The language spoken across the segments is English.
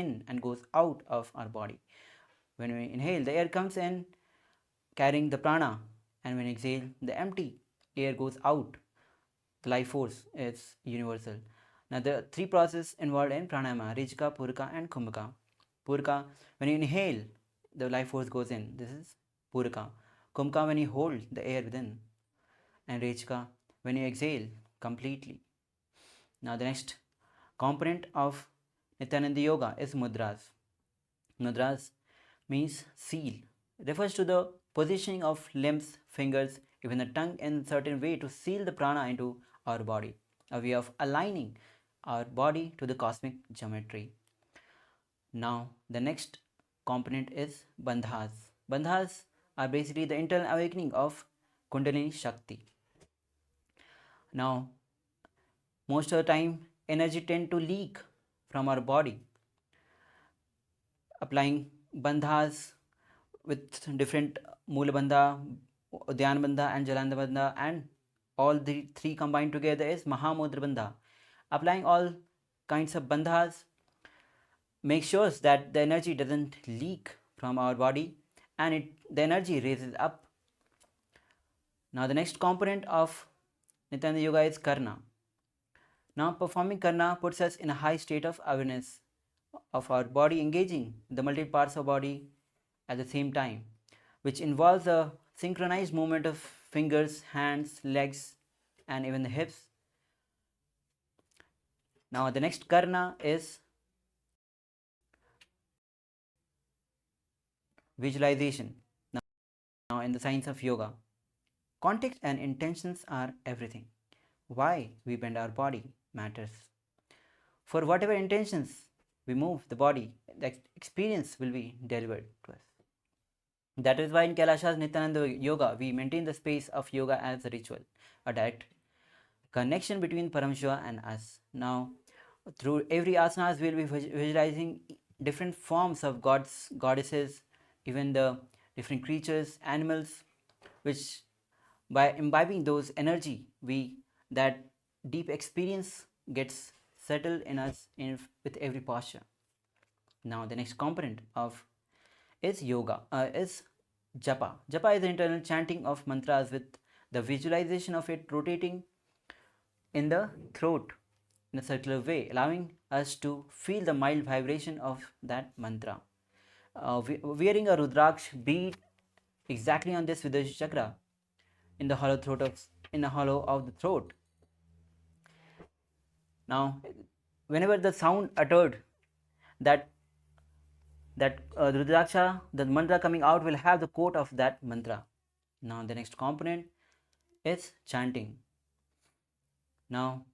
in and goes out of our body. When we inhale, the air comes in carrying the prana, and when we exhale, the empty air goes out. The life force is universal. Now, the three processes involved in pranayama: Rejika, Purika, and Kumbhaka. Purika, when you inhale, the life force goes in. This is Purika. Kumbhaka, when you hold the air within. And Rejika, when you exhale completely. Now, the next component of Nithyananda Yoga is Mudras. Mudras means seal, refers to the positioning of limbs, fingers, even the tongue in certain way to seal the prana into our body, a way of aligning our body to the cosmic geometry. Now, the next component is bandhas. Bandhas are basically the internal awakening of Kundalini Shakti. Now, most of the time, energy tend to leak from our body. Applying bandhas with different Mula Bandha, Udyan Bandha, and Jalanda Bandha, and all the three combined together is Mahamudra Bandha. Applying all kinds of bandhas make sure that the energy doesn't leak from our body and the energy raises up. Now, the next component of Nithyananda Yoga is Karna. Now, performing Karna puts us in a high state of awareness of our body, engaging the multiple parts of body at the same time, which involves a synchronized movement of fingers, hands, legs, and even the hips. Now, the next Karna is visualization. Now, in the science of yoga, context and intentions are everything. Why we bend our body matters. For whatever intentions we move the body, the experience will be delivered to us. That is why in Kailasa's Nithyananda Yoga, we maintain the space of yoga as a ritual, a direct connection between Paramashiva and us. Now, through every asanas, we will be visualizing different forms of gods, goddesses, even the different creatures, animals, which by imbibing those energy, that deep experience gets settled in us with every posture. Now, the next component of is yoga, is japa. Japa is the internal chanting of mantras with the visualization of it rotating in the throat in a circular way, allowing us to feel the mild vibration of that mantra. Wearing a Rudraksh bead exactly on this Vidya chakra in the hollow of the throat. Now, whenever the sound uttered, that Rudraksha, the mantra coming out will have the quote of that mantra. Now, the next component is chanting. Now,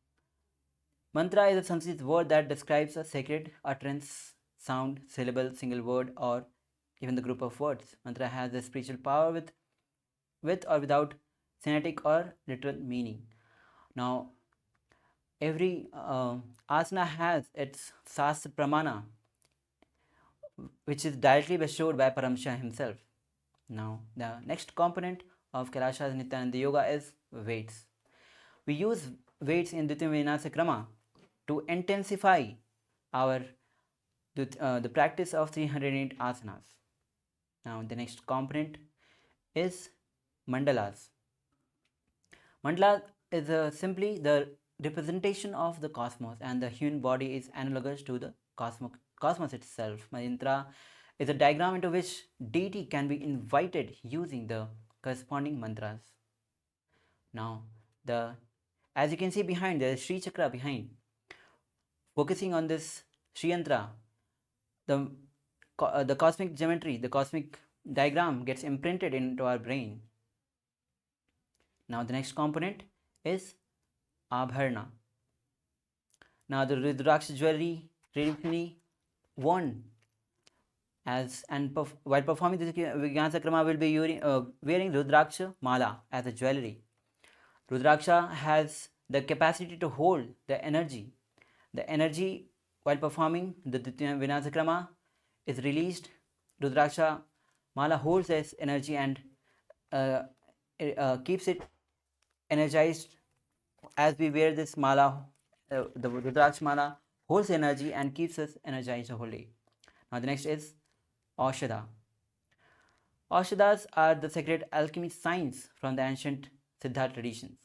mantra is a Sanskrit word that describes a sacred utterance, sound, syllable, single word, or even the group of words. Mantra has a spiritual power with or without phonetic or literal meaning. Now, every asana has its Sastra Pramana, which is directly bestowed by Paramashivam himself. Now, the next component of Kailasa's Nithyananda Yoga is weights. We use weights in Dvitya Vinasa Krama to intensify the practice of 308 asanas. Now, the next component is mandalas. Mandala is simply the representation of the cosmos, and the human body is analogous to the cosmos itself. Mantra is a diagram into which deity can be invited using the corresponding mantras. Now, as you can see behind, there is Sri Chakra behind. Focusing on this Sri Yantra, the cosmic geometry, the cosmic diagram gets imprinted into our brain. Now, the next component is Abharana. Now, the Rudraksha jewelry traditionally worn while performing this Vijnana Krama will be wearing Rudraksha Mala as a jewelry. Rudraksha has the capacity to hold the energy. The energy while performing the Vinasa Krama is released. Rudraksha Mala holds this energy and keeps it energized as we wear this mala, the Rudraksha Mala holds energy and keeps us energized the whole day. Now the next is Aushadha. Aushadas are the sacred alchemy science from the ancient Siddha traditions.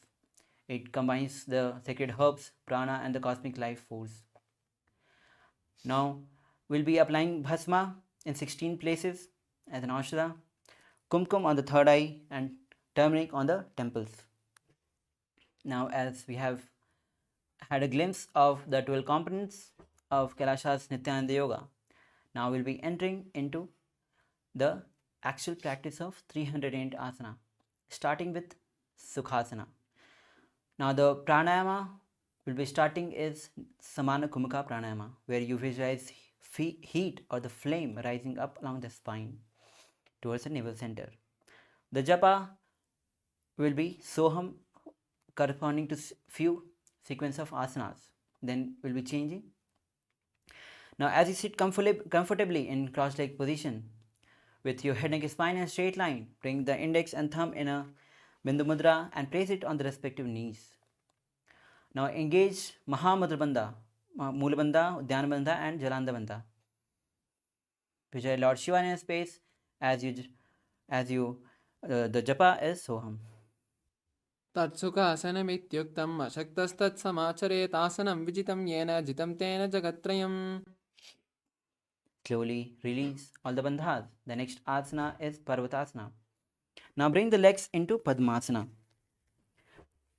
It combines the sacred herbs, prana, and the cosmic life force. Now we'll be applying bhasma in 16 places as an Aushadha, kumkum on the third eye, and turmeric on the temples. Now, as we have had a glimpse of the 12 components of Kailasa's Nithyananda Yoga, now we'll be entering into the actual practice of 308 asana, starting with Sukhasana. Now the pranayama we'll be starting is Samana Kumaka Pranayama, where you visualize heat or the flame rising up along the spine towards the navel center. The japa will be Soham, corresponding to few sequence of asanas. Then we'll be changing. Now as you sit comfortably in cross-legged position, with your head, neck, spine in a straight line, bring the index and thumb in a Bindu Mudra and place it on the respective knees. Now engage Mahamudra Bandha, Mula Bandha, Dhyana Bandha and Jalanda Bandha. Vijay Lord Shiva in a space as you the japa is Soham. तत्सुखासनमित्युक्तम् अशक्तस्तत्समाचरेतासनं विजितं येन जितं तेन जगत्त्रयम्. Slowly release all the bandhas. The next asana is Parvatasana. Now bring the legs into Padmasana.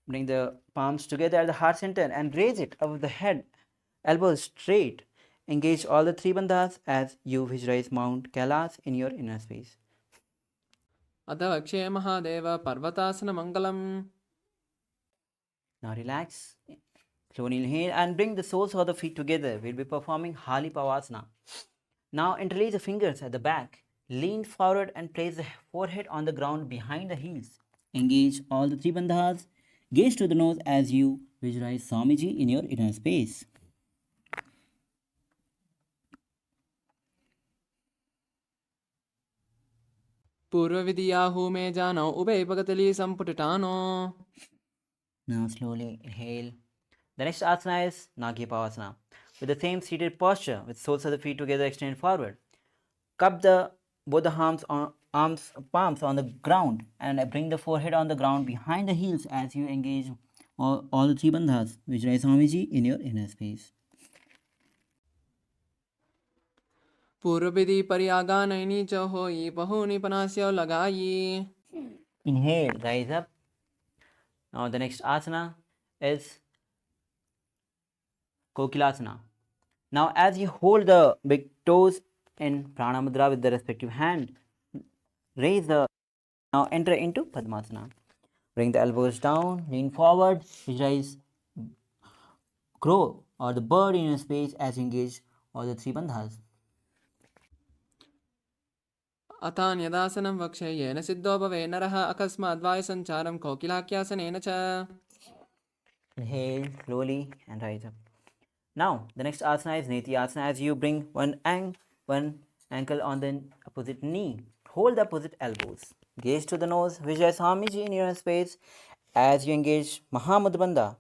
Bring the palms together at the heart center and raise it above the head, elbows straight. Engage all the three bandhas as you visualize Mount Kailas in your inner space. अथ वक्षे Mahadev पर्वतासनमङ्गलम्. Now relax. Slowly inhale and bring the soles of the feet together. We'll be performing Hali Pavasana. Now interlace the fingers at the back. Lean forward and place the forehead on the ground behind the heels. Engage all the three bandhas. Gaze to the nose as you visualize Swamiji in your inner space. पूर्वविधियाहु मे जानौ उभे भगतली सम्पुटटानो. Now slowly inhale. The next asana is Nagya Pavasana. With the same seated posture, with soles of the feet together extended forward. Cup both the palms on the ground and bring the forehead on the ground behind the heels as you engage all the three bandhas. Visualize Swamiji in your inner space. पूर्वविधि पर्यागानैनी च होई बहूनि पनास्यो लगाई. Inhale, rise up. Now the next asana is Kokilasana. Now as you hold the big toes in Prana Mudra with the respective hand, now enter into Padmasana. Bring the elbows down, lean forward, visualize crow or the bird in your space as you engage all the three bandhas. अथान्यदासनं वक्षे येन सिद्धो भवे नरः अकस्माद्वायुसञ्चारं कोकिलाख्यासनेन च. Inhale slowly and rise up. Now the next asana is Neti Asana as you bring one ankle on the opposite knee. Hold the opposite elbows. Gaze to the nose. Visualize Swamiji in your space as you engage Mahamudra Bandha.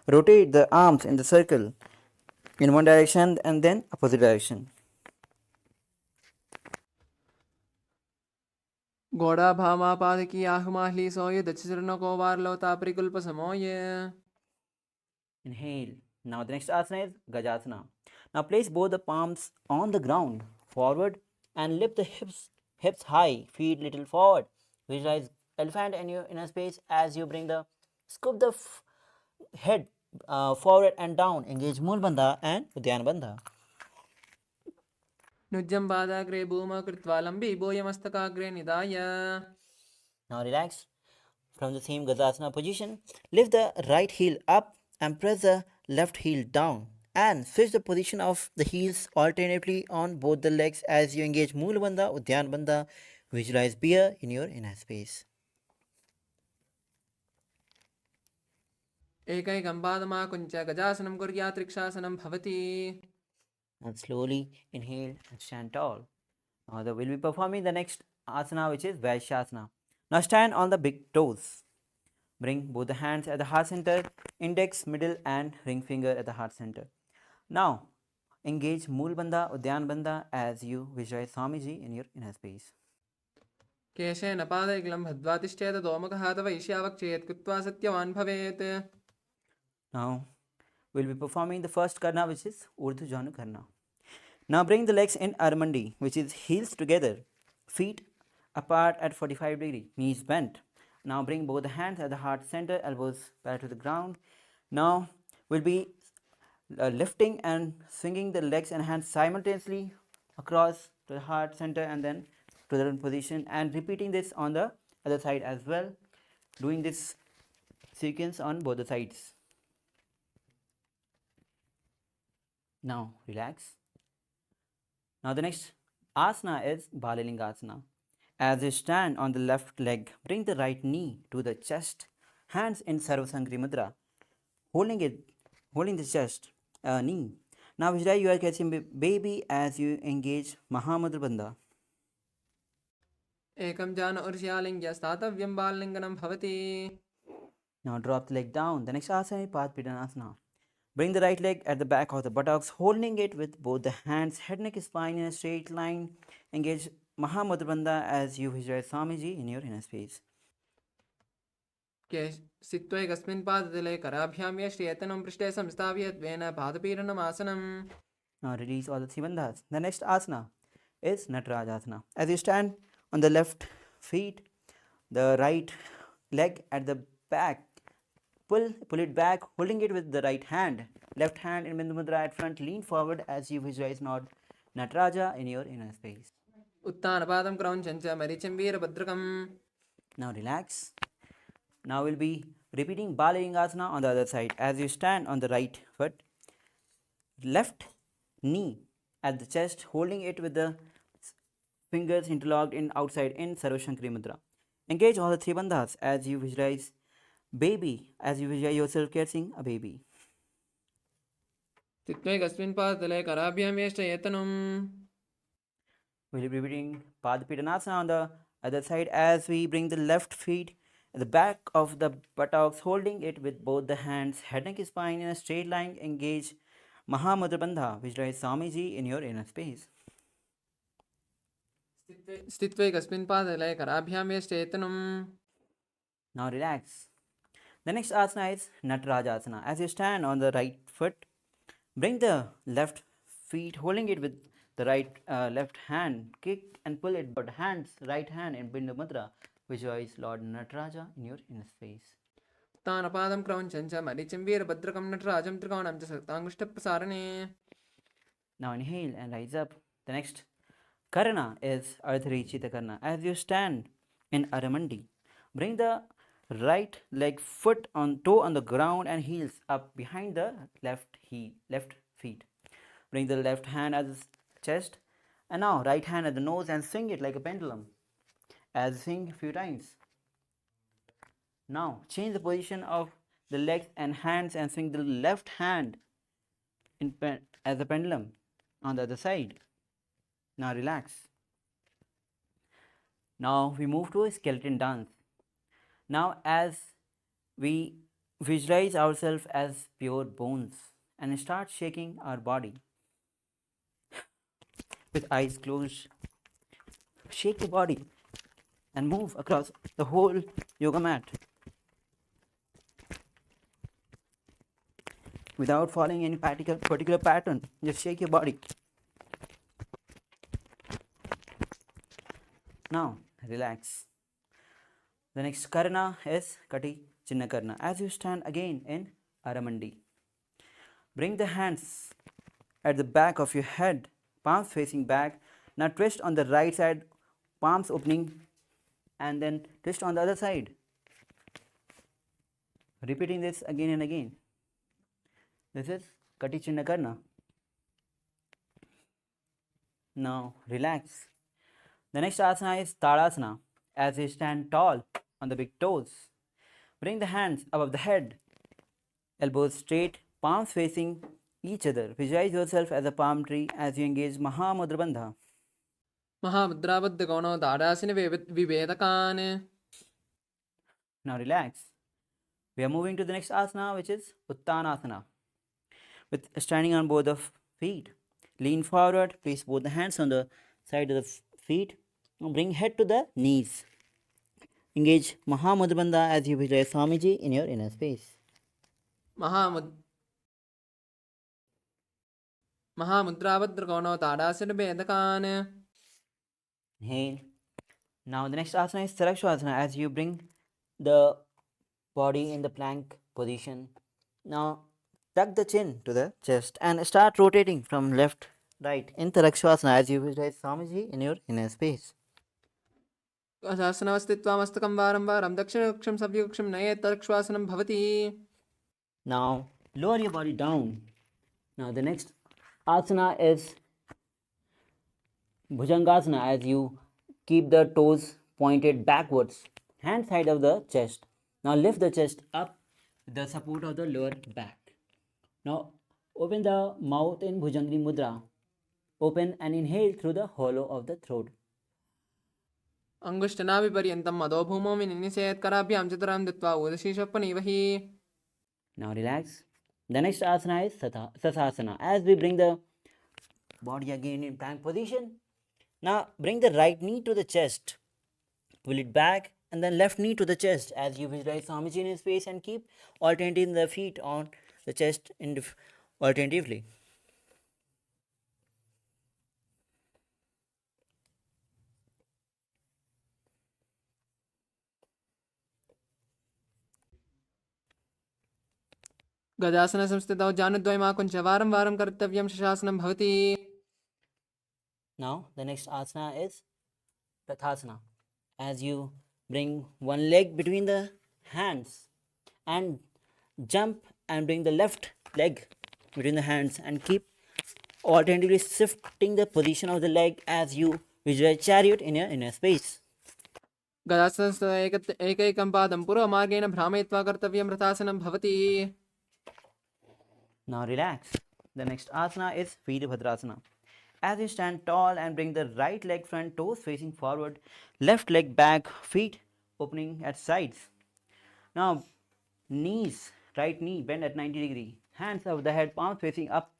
Rotate the arms in the circle in one direction and then opposite direction. घोड़ा भामा पादकी आहुमाहली सोये दक्षिणको वारलोता परिकुल्प समोये. Inhale. Now the next asana is Gajasana. Now place both the palms on the ground forward and lift the hips high, feet little forward. Visualize elephant in your inner space as you scoop the head forward and down. Engage Mool Bandha and Uddiyana Bandha. नुज्जं पादाग्रे Bhoom कृत्वा लम्बी भूयमस्तकाग्रे निधाय. Now relax. From the same Gajasana position, lift the right heel up and press the left heel down. And switch the position of the heels alternately on both the legs as you engage Mool Bandha, Uddiyana Bandha. Visualize beer in your inner space. एकैकं पादमाकुञ्च गजासनं कुर्यात् त्रिक्षासनं भवति. And slowly inhale and stand tall. Now we'll be performing the next asana, which is Vaishyasana. Now stand on the big toes. Bring both the hands at the heart center, index, middle, and ring finger at the heart center. Now, engage Mool Bandha, Udyan Bandha as you visualize Swamiji in your inner space. केशेन पादैक्लं बद्ध्वा तिष्ठेत दोमकः तव ईशावक्षेत् कृत्वा सत्यवान् भवेत्. Now, we'll be performing the first karna, which is Urdhva Janu Karna. Now, bring the legs in Armandi, which is heels together, feet apart at 45 degree, knees bent. Now, bring both the hands at the heart center, elbows parallel to the ground. Now, we'll be lifting and swinging the legs and hands simultaneously across to the heart center and then to the position, and repeating this on the other side as well, doing this sequence on both the sides. Now relax. Now the next asana is Balalingasana. As you stand on the left leg, bring the right knee to the chest, hands in Sarvasangri Mudra, holding the chest, knee. Now visualize you are catching baby as you engage Mahamudra Bandha. एकं जान ऊर्ध्यालिङ्ग्य स्थातव्यं बाललिङ्गनं भवति. Now drop the leg down. The next asana is Padpidanasana. Bring the right leg at the back of the buttocks, holding it with both the hands, head, neck, spine in a straight line. Engage Mahamudra Bandha as you visualize Swamiji in your inner space. स्थित्वा एकस्मिन् पादतले कराभ्यां यष्टियतनं पृष्ठे संस्थाप्य द्वेन पादपीडनमासनम्. Now release all the three bandhas. The next asana is Natarajasana. As you stand on the left feet, the right leg at the back, pull it back, holding it with the right hand. Left hand in Bindu Mudra at front, lean forward as you visualize Nataraja in your inner space. उत्तानपादं क्रौञ्चं च मरीचिं वीरभद्रकम्. Now relax. Now we'll be repeating Balalingasana on the other side. As you stand on the right foot, left knee at the chest, holding it with the fingers interlocked in outside in Sarvashankari Mudra. Engage all the three bandhas as you visualize baby, as you visualize yourself catching a baby. स्थित्वा एकस्मिन् पादतले कराभ्यां यष्टियतनम्. We'll be repeating Padpidanasana on the other side as we bring the left feet at the back of the buttocks, holding it with both the hands, head, neck, spine in a straight line. Engage Mahamudra Bandha, visualize Swamiji in your inner space. स्थित्वा एकस्मिन् पादतले कराभ्यां यष्टियतनम्. Now relax. The next asana is Natarajasana. As you stand on the right foot, bring the left feet, holding it with the left hand, kick and pull it, but right hand in Bindu Mudra. Visualize Lord Nataraja in your inner space. उत्तानपादं क्रौञ्चं च मरीचिं वीरभद्रकं नटराजं त्रिकोणं च सक्ताङ्गुष्ठप्रसारणे. Now inhale and rise up. The next Karana is Ardharichita Karana. As you stand in Aramandi, bring the right leg, foot on toe on the ground and heels up behind the left feet. Bring the left hand at the chest and now right hand at the nose and swing it like a pendulum. As swing a few times. Now change the position of the legs and hands and swing the left hand as a pendulum on the other side. Now relax. Now we move to a skeleton dance. Now as we visualize ourselves as pure bones and start shaking our body with eyes closed, shake the body and move across the whole yoga mat without following any particular pattern. Just shake your body. Now relax. The next Karana is Kati Chinna Karana. As you stand again in Aramandi, bring the hands at the back of your head, palms facing back. Now twist on the right side, palms opening, and then twist on the other side. Repeating this again and again. This is Kati Chinna Karana. Now relax. The next asana is Talasana. As you stand tall on the big toes, bring the hands above the head, elbows straight, palms facing each other. Visualize yourself as a palm tree as you engage Mahamudra Bandha. महामुद्राबद्धकोणो दाडासिनि विभेदकान्. Now relax. We are moving to the next asana, which is Uttanasana. With standing on both the feet, lean forward, place both the hands on the side of the feet, and bring head to the knees. Engage Mahamudra Bandha as you visualize Swamiji in your inner space. महामुद् महामुद्रावद्रकोणो ताडासनभेदकान्. Inhale. Now the next asana is Sarakshasana as you bring the body in the plank position. Now tuck the chin to the chest and start rotating from left right in Sarakshasana as you visualize Swamiji in your inner space. आसनवस्थित्वा मस्तकं वारं वारं दक्षिणकक्षं सव्यकक्षं नयेत् तर्क्ष्वासनं भवति. Now lower your body down. Now the next asana is Bhujangasana as you keep the toes pointed backwards, hand side of the chest. Now lift the chest up with the support of the lower back. Now open the mouth in Bhujangri Mudra. Open and inhale through the hollow of the throat. अङ्गुष्ठनाभिपर्यन्तं मदोभूमौ विनिनिषेत् कराभ्यां चतुरां दत्त्वा उदशीषपणिवहि. Now relax. The next asana is Sasasana. As we bring the body again in plank position, now bring the right knee to the chest, pull it back, and then left knee to the chest as you visualize Swamiji in his space and keep alternating the feet on the chest alternatively. गजासनसंस्थितौ जानुद्वयमाकुञ्च वारं वारं कर्तव्यं शशासनं भवति. Now the next asana is Prathasana. As you bring one leg between the hands and jump and bring the left leg between the hands and keep alternatively shifting the position of the leg as you visualize chariot in your inner space. गजासनस्थितौ एकैकं पादं पूर्वमार्गेण भ्रामयित्वा कर्तव्यं रथासनं भवति. Now relax. The next asana is Virabhadrasana. As you stand tall and bring the right leg front, toes facing forward, left leg back, feet opening at sides. Now knees, right knee bend at 90 degree, hands above the head, palms facing up,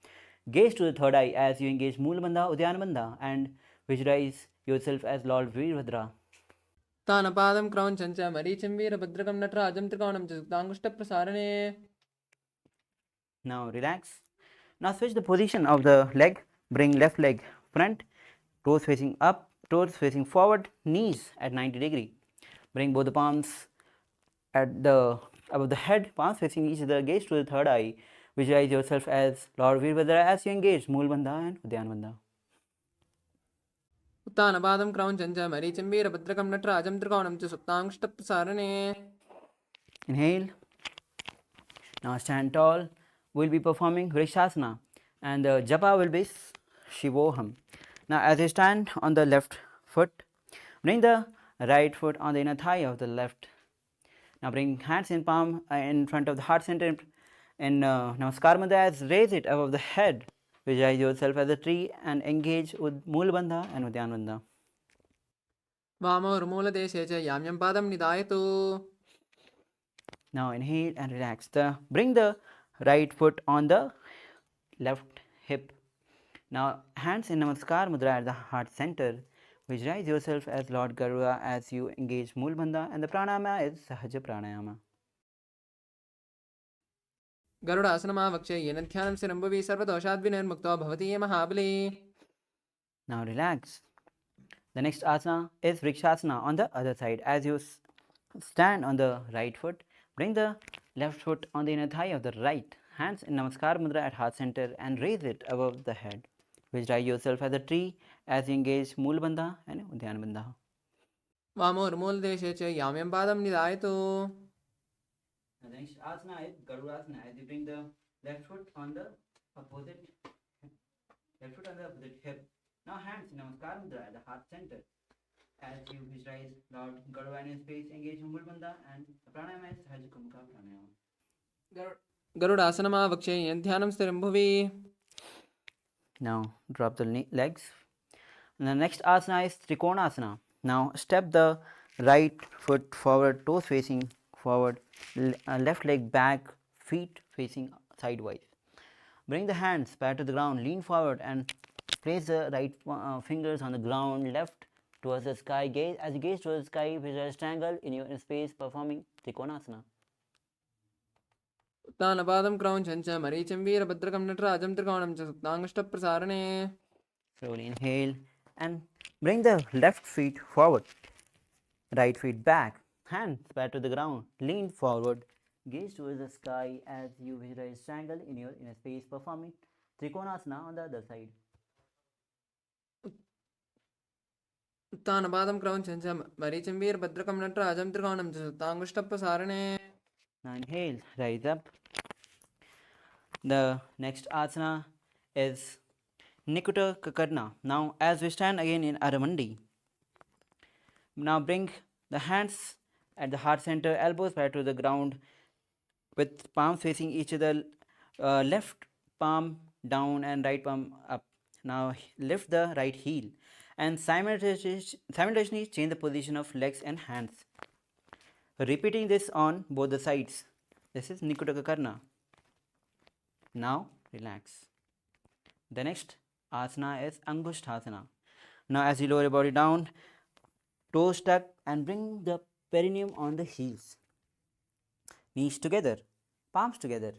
gaze to the third eye as you engage Mool Bandha, Udyana Bandha and visualize yourself as Lord Veerbhadra. तानपादं क्रौञ्चं च मरीचिं वीरभद्रकं नटराजं त्रिकोणं च सुप्ताङ्गुष्ठप्रसारणे. Now relax. Now switch the position of the leg. Bring left leg front, toes facing up, toes facing forward, knees at 90 degree. Bring both the palms at the above the head, palms facing each other, gaze to the third eye. Visualize yourself as Lord Veerbhadra as you engage Mool Bandha and Udyana Bandha. उत्तानपादं क्रौञ्चं च मरीचिं वीरभद्रकं नटराजं त्रिकोणं च सुप्ताङ्गुष्ठप्रसारणे. Inhale. Now stand tall. We'll be performing Vrikshasana and the japa will be Shivoham. Now as you stand on the left foot, bring the right foot on the inner thigh of the left. Now bring hands in palm in front of the heart center in Namaskar Mudra as raise it above the head. Visualize yourself as a tree and engage with Mool Bandha and Udyana Bandha. वामोर्मूलदेशे च याम्यं पादं निधायतु. Now inhale and relax. Bring the right foot on the left hip. Now hands in Namaskar Mudra at the heart center. Visualize yourself as Lord Garuda as you engage Mool Bandha and the pranayama is Sahaja Pranayama. गरुडासनमावक्ष्य येन ध्यानं शिरम्भुवि सर्वदोषाद्विनिर्मुक्तो भवति ये महाबली. Now relax. The next asana is Vrikshasana on the other side. As you stand on the right foot, bring the left foot on the inner thigh of the right. Hands in Namaskar Mudra at heart center and raise it above the head. Visualize yourself as a tree as you engage Mool Bandha and Udyana Bandha. वामोर्मूलदेशे च याम्यं पादं निधायतु. The next asana is Garudasana as you bring the left foot on the opposite hip. Now hands in Namaskar Mudra at the heart center. As you visualize Lord Garuda in his space, engage Mool Bandha and the pranayama is Sahaja Kumka Pranayama. गरुडासनमावक्ष्य येन ध्यानं शिरम्भुवि. Now drop the legs. And the next asana is Trikonasana. Now step the right foot forward, toes facing forward, left leg back, feet facing sidewise. Bring the hands back to the ground, lean forward and place the right fingers on the ground, left towards the sky. Gaze as you gaze towards the sky, visualize triangle in your space, performing Trikonasana. उत्तानपादं क्रौञ्चं च मरीचिं वीरभद्रकं नटराजं त्रिकोणं च सप्ताङ्गुष्ठप्रसारणे. Slowly inhale and bring the left feet forward, right feet back, hands back to the ground, lean forward, gaze towards the sky as you visualize triangle in your inner space, performing Trikonasana on the other side. उत्तानपादं क्रौञ्चं च मरीचिं वीरभद्रकं नटराजं त्रिकोणं च सप्ताङ्गुष्ठप्रसारणे. Now inhale, rise up. The next asana is Nikuta Kakarna. Now as we stand again in Aramandi, now bring the hands at the heart center, elbows back to the ground with palms facing each other, left palm down and right palm up. Now lift the right heel and simultaneously change the position of legs and hands. Repeating this on both the sides. This is Nikuta Kakarna. Now relax. The next asana is Angushthasana. Now as you lower your body down, toes tuck and bring the perineum on the heels. Knees together, palms together.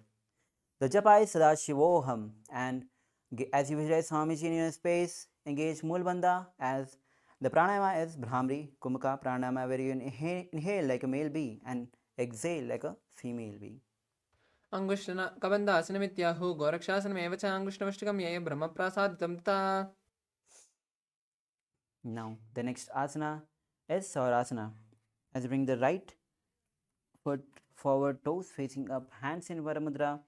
The japa is Sadashivoham, and as you visualize Swamiji in your space, engage Mulbandha as the pranayama is Brahmari Kumaka pranayama, where you inhale like a male bee and exhale like a female bee. अङ्गुष्ठन कबन्धासनमित्याहुः गोरक्षासनमेव च अङ्गुष्ठमष्टकं ये ब्रह्मप्रासादितं तथा. Now the next asana is Saurasana. As you bring the right foot forward, toes facing up, hands in Varamudra,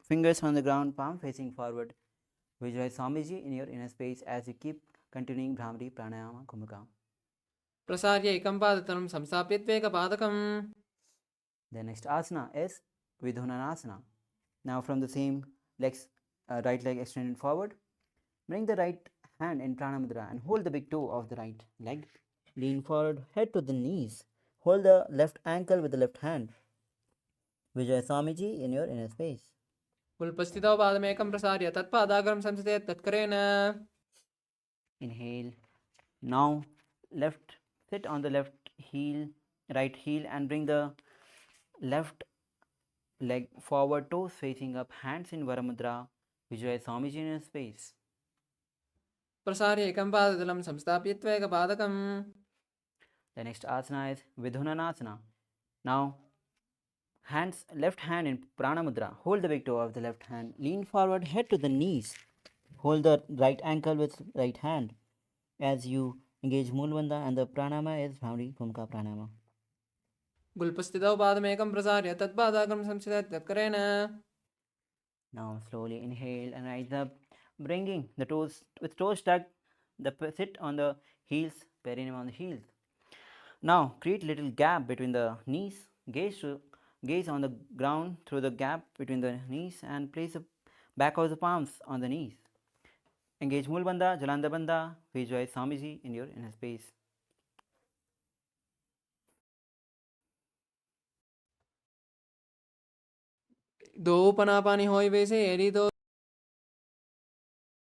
fingers on the ground, palm facing forward. Visualize Swamiji in your inner space as you keep continuing Brahmari Pranayama Kumaka. प्रसार्य एकं पादतलं संस्थाप्य त्वेकपादकम्. The next asana is Vidhunanasana. Now from the same legs, right leg extended forward, bring the right hand in Pranamudra and hold the big toe of the right leg. Lean forward, head to the knees. Hold the left ankle with the left hand. Visualize Swamiji in your inner space. उल्पस्थितौ पादमेकं प्रसार्य तत्पादाग्रं संस्थितेत् तत्करेण. Inhale. Now left, sit on the left heel, right heel and bring the left leg forward, toes facing up, hands in Varamudra. Visualize Swamiji in your space. प्रसार्य एकं पादतलं संस्थाप्य त्वेकपादकम्. The next asana is Vidhunanasana. Now hands, left hand in Prana Mudra. Hold the big toe of the left hand. Lean forward, head to the knees. Hold the right ankle with right hand as you engage Mulbandha, and the pranama is Bhramari Kumka pranama. गुल्पस्थितौ पादमेकं प्रसार्य तत्पादाग्रं संस्थितेत् तत्करेण. Now slowly inhale and rise up, bringing the toes with toes tucked. Sit on the heels, perineum on the heels. Now create little gap between the knees. Gaze on the ground through the gap between the knees and place the back of the palms on the knees. Engage Mulbandha, Jalandhar Bandha. Visualize Swamiji in your inner space. दो पनापानि होय वैसे एरी दो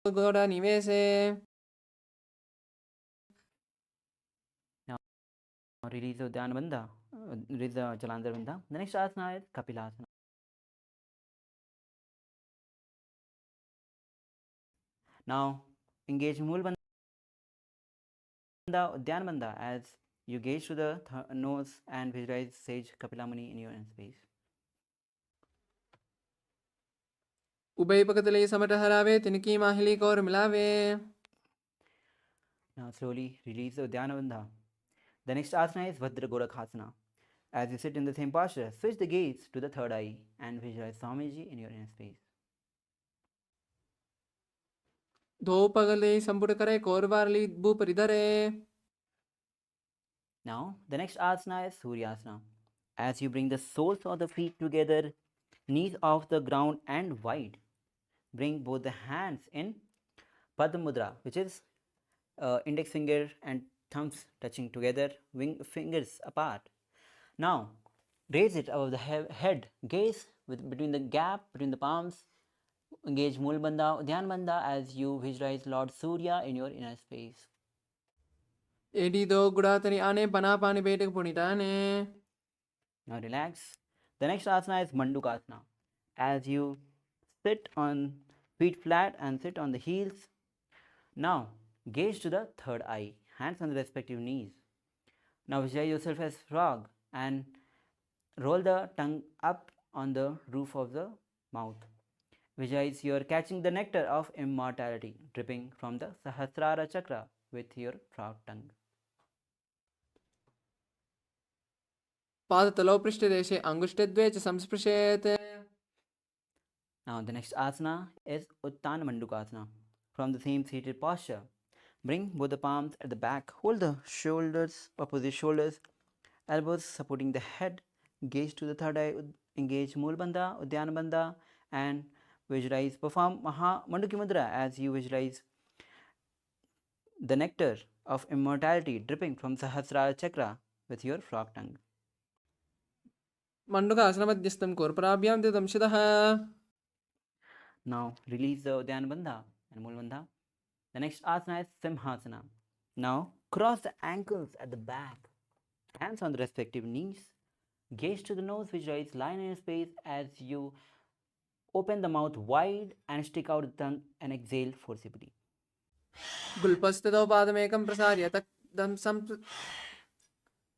गोड़ा निवेसे. Now release the Dhyana Bandha, release the Jalandhar Bandha. The next asana is Kapilasana. Now engage Mulbandha, Dhyana Bandha as you gaze to the nose and visualize Sage Kapilamuni in your inner space. उभयपकतले समट हरावे तिनकी माहिली core मिलावे. Now slowly release the Dhyana Bandha. The next asana is Vajra Gorakhasana. As you sit in the same posture, switch the gaze to the third eye and visualize Swamiji in your inner space. दो पगले संपुट करे कोरवारली भूपरि धरे. Now the next asana is Suryasana. As you bring the soles of the feet together, knees off the ground and wide, bring both the hands in Padma Mudra, which is index finger and thumbs touching together, fingers apart. Now Raise it above the head. Gaze between the gap between the palms. Engage Mool Bandha, Dhyan Bandha as you visualize Lord Surya in your inner space. एडी दो गुड़ातनी आने बना पानी बेटे पुनिताने. Now relax. The next asana is Mandukasana. As you sit on feet flat and sit on the heels. Now gaze to the third eye, hands on the respective knees. Now visualize yourself as frog and roll the tongue up on the roof of the mouth. Visualize you are catching the nectar of immortality dripping from the Sahasrara chakra with your frog tongue. पादतलौ पृष्ठदेशे अंगुष्ठद्वये च संस्पृशेत्. Now the next asana is Uttana Mandukasana. From the same seated posture, bring both the palms at the back. Hold the shoulders, opposite shoulders, elbows supporting the head. Gaze to the third eye. Engage Mool Bandha, Uddiyana Bandha, and visualize. Perform Maha Manduki Mudra as you visualize the nectar of immortality dripping from Sahasrara chakra with your frog tongue. मण्डुकासनमध्यस्थं कोर्पराभ्यां दिदंशितः. Now release the Uddiyana Bandha and Mool Bandha. The next asana is Simhasana. Now cross the ankles at the back, hands on the respective knees. Gaze to the nose, visualize line in space as you open the mouth wide and stick out the tongue and exhale forcibly. गुल्पस्थितौ पादमेकं प्रसार्य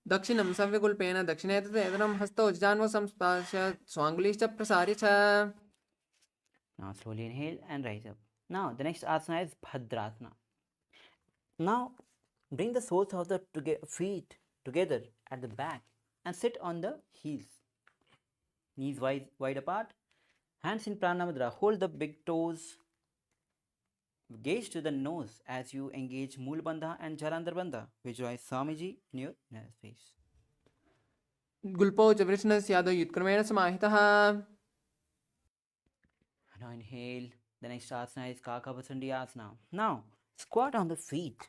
दक्षिणं संविगुल्पेन दक्षिणे तदेतनं हस्तौ जान्वौ संस्पर्श्य स्वाङ्गुलीश्च प्रसार्य च. Now slowly inhale and rise up. Now the next asana is Bhadrasana. Now bring the soles of the feet together at the back and sit on the heels. Knees wide apart. Hands in Pranayama Mudra. Hold the big toes. Gaze to the nose as you engage Mool Bandha and Jalandhar Bandha. Visualize Swamiji in your inner space. गुल्पौ च वृषणस्यादौ युत्क्रमेण समाहितः. Now inhale. The next asana is Kakabasandi Asana. Now squat on the feet.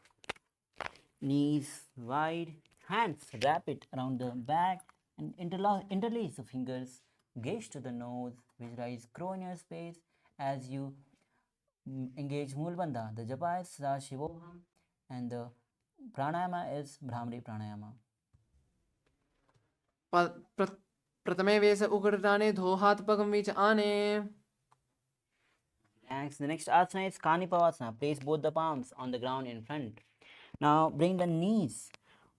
Knees wide. Hands wrap it around the back and interlace the fingers. Gaze to the nose. Visualize crow in your space as you engage Mool Bandha. The japa is Paramashivoham and the pranayama is Brahmari Pranayama. प्रथमे वेश उगड़ाने धो हाथ पगम बीच आने. Next, the next asana is Kanipavasana. Place both the palms on the ground in front. Now bring the knees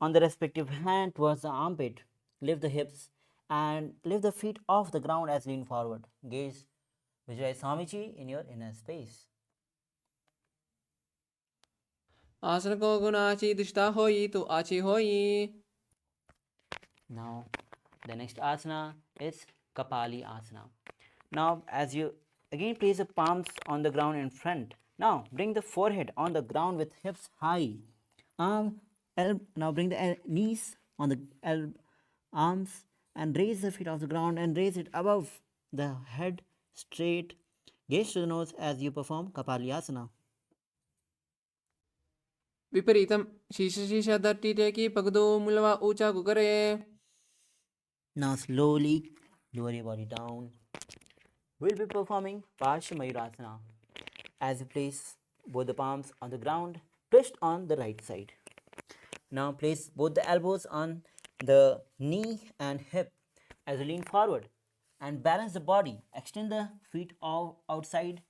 on the respective hand towards the armpit. Lift the hips and lift the feet off the ground as lean forward. Gaze visualize Swamiji in your inner space. आसन को गुणाची दिष्टा होई तो आची होई. Now the next asana is Kapali Asana. Now as you again place the palms on the ground in front. Now bring the forehead on the ground with hips high. Now bring the knees on the arms and raise the feet off the ground and raise it above the head straight. Gaze to the nose as you perform Kapali Asana. विपरीतम शीश दट्टी की पगदो मुलवा ऊंचा गुगरे. Now slowly lower your body down. We'll be performing Parsha Mayurasana as you place both the palms on the ground, twist on the right side. Now place both the elbows on the knee and hip as you lean forward and balance the body. Extend the feet outside.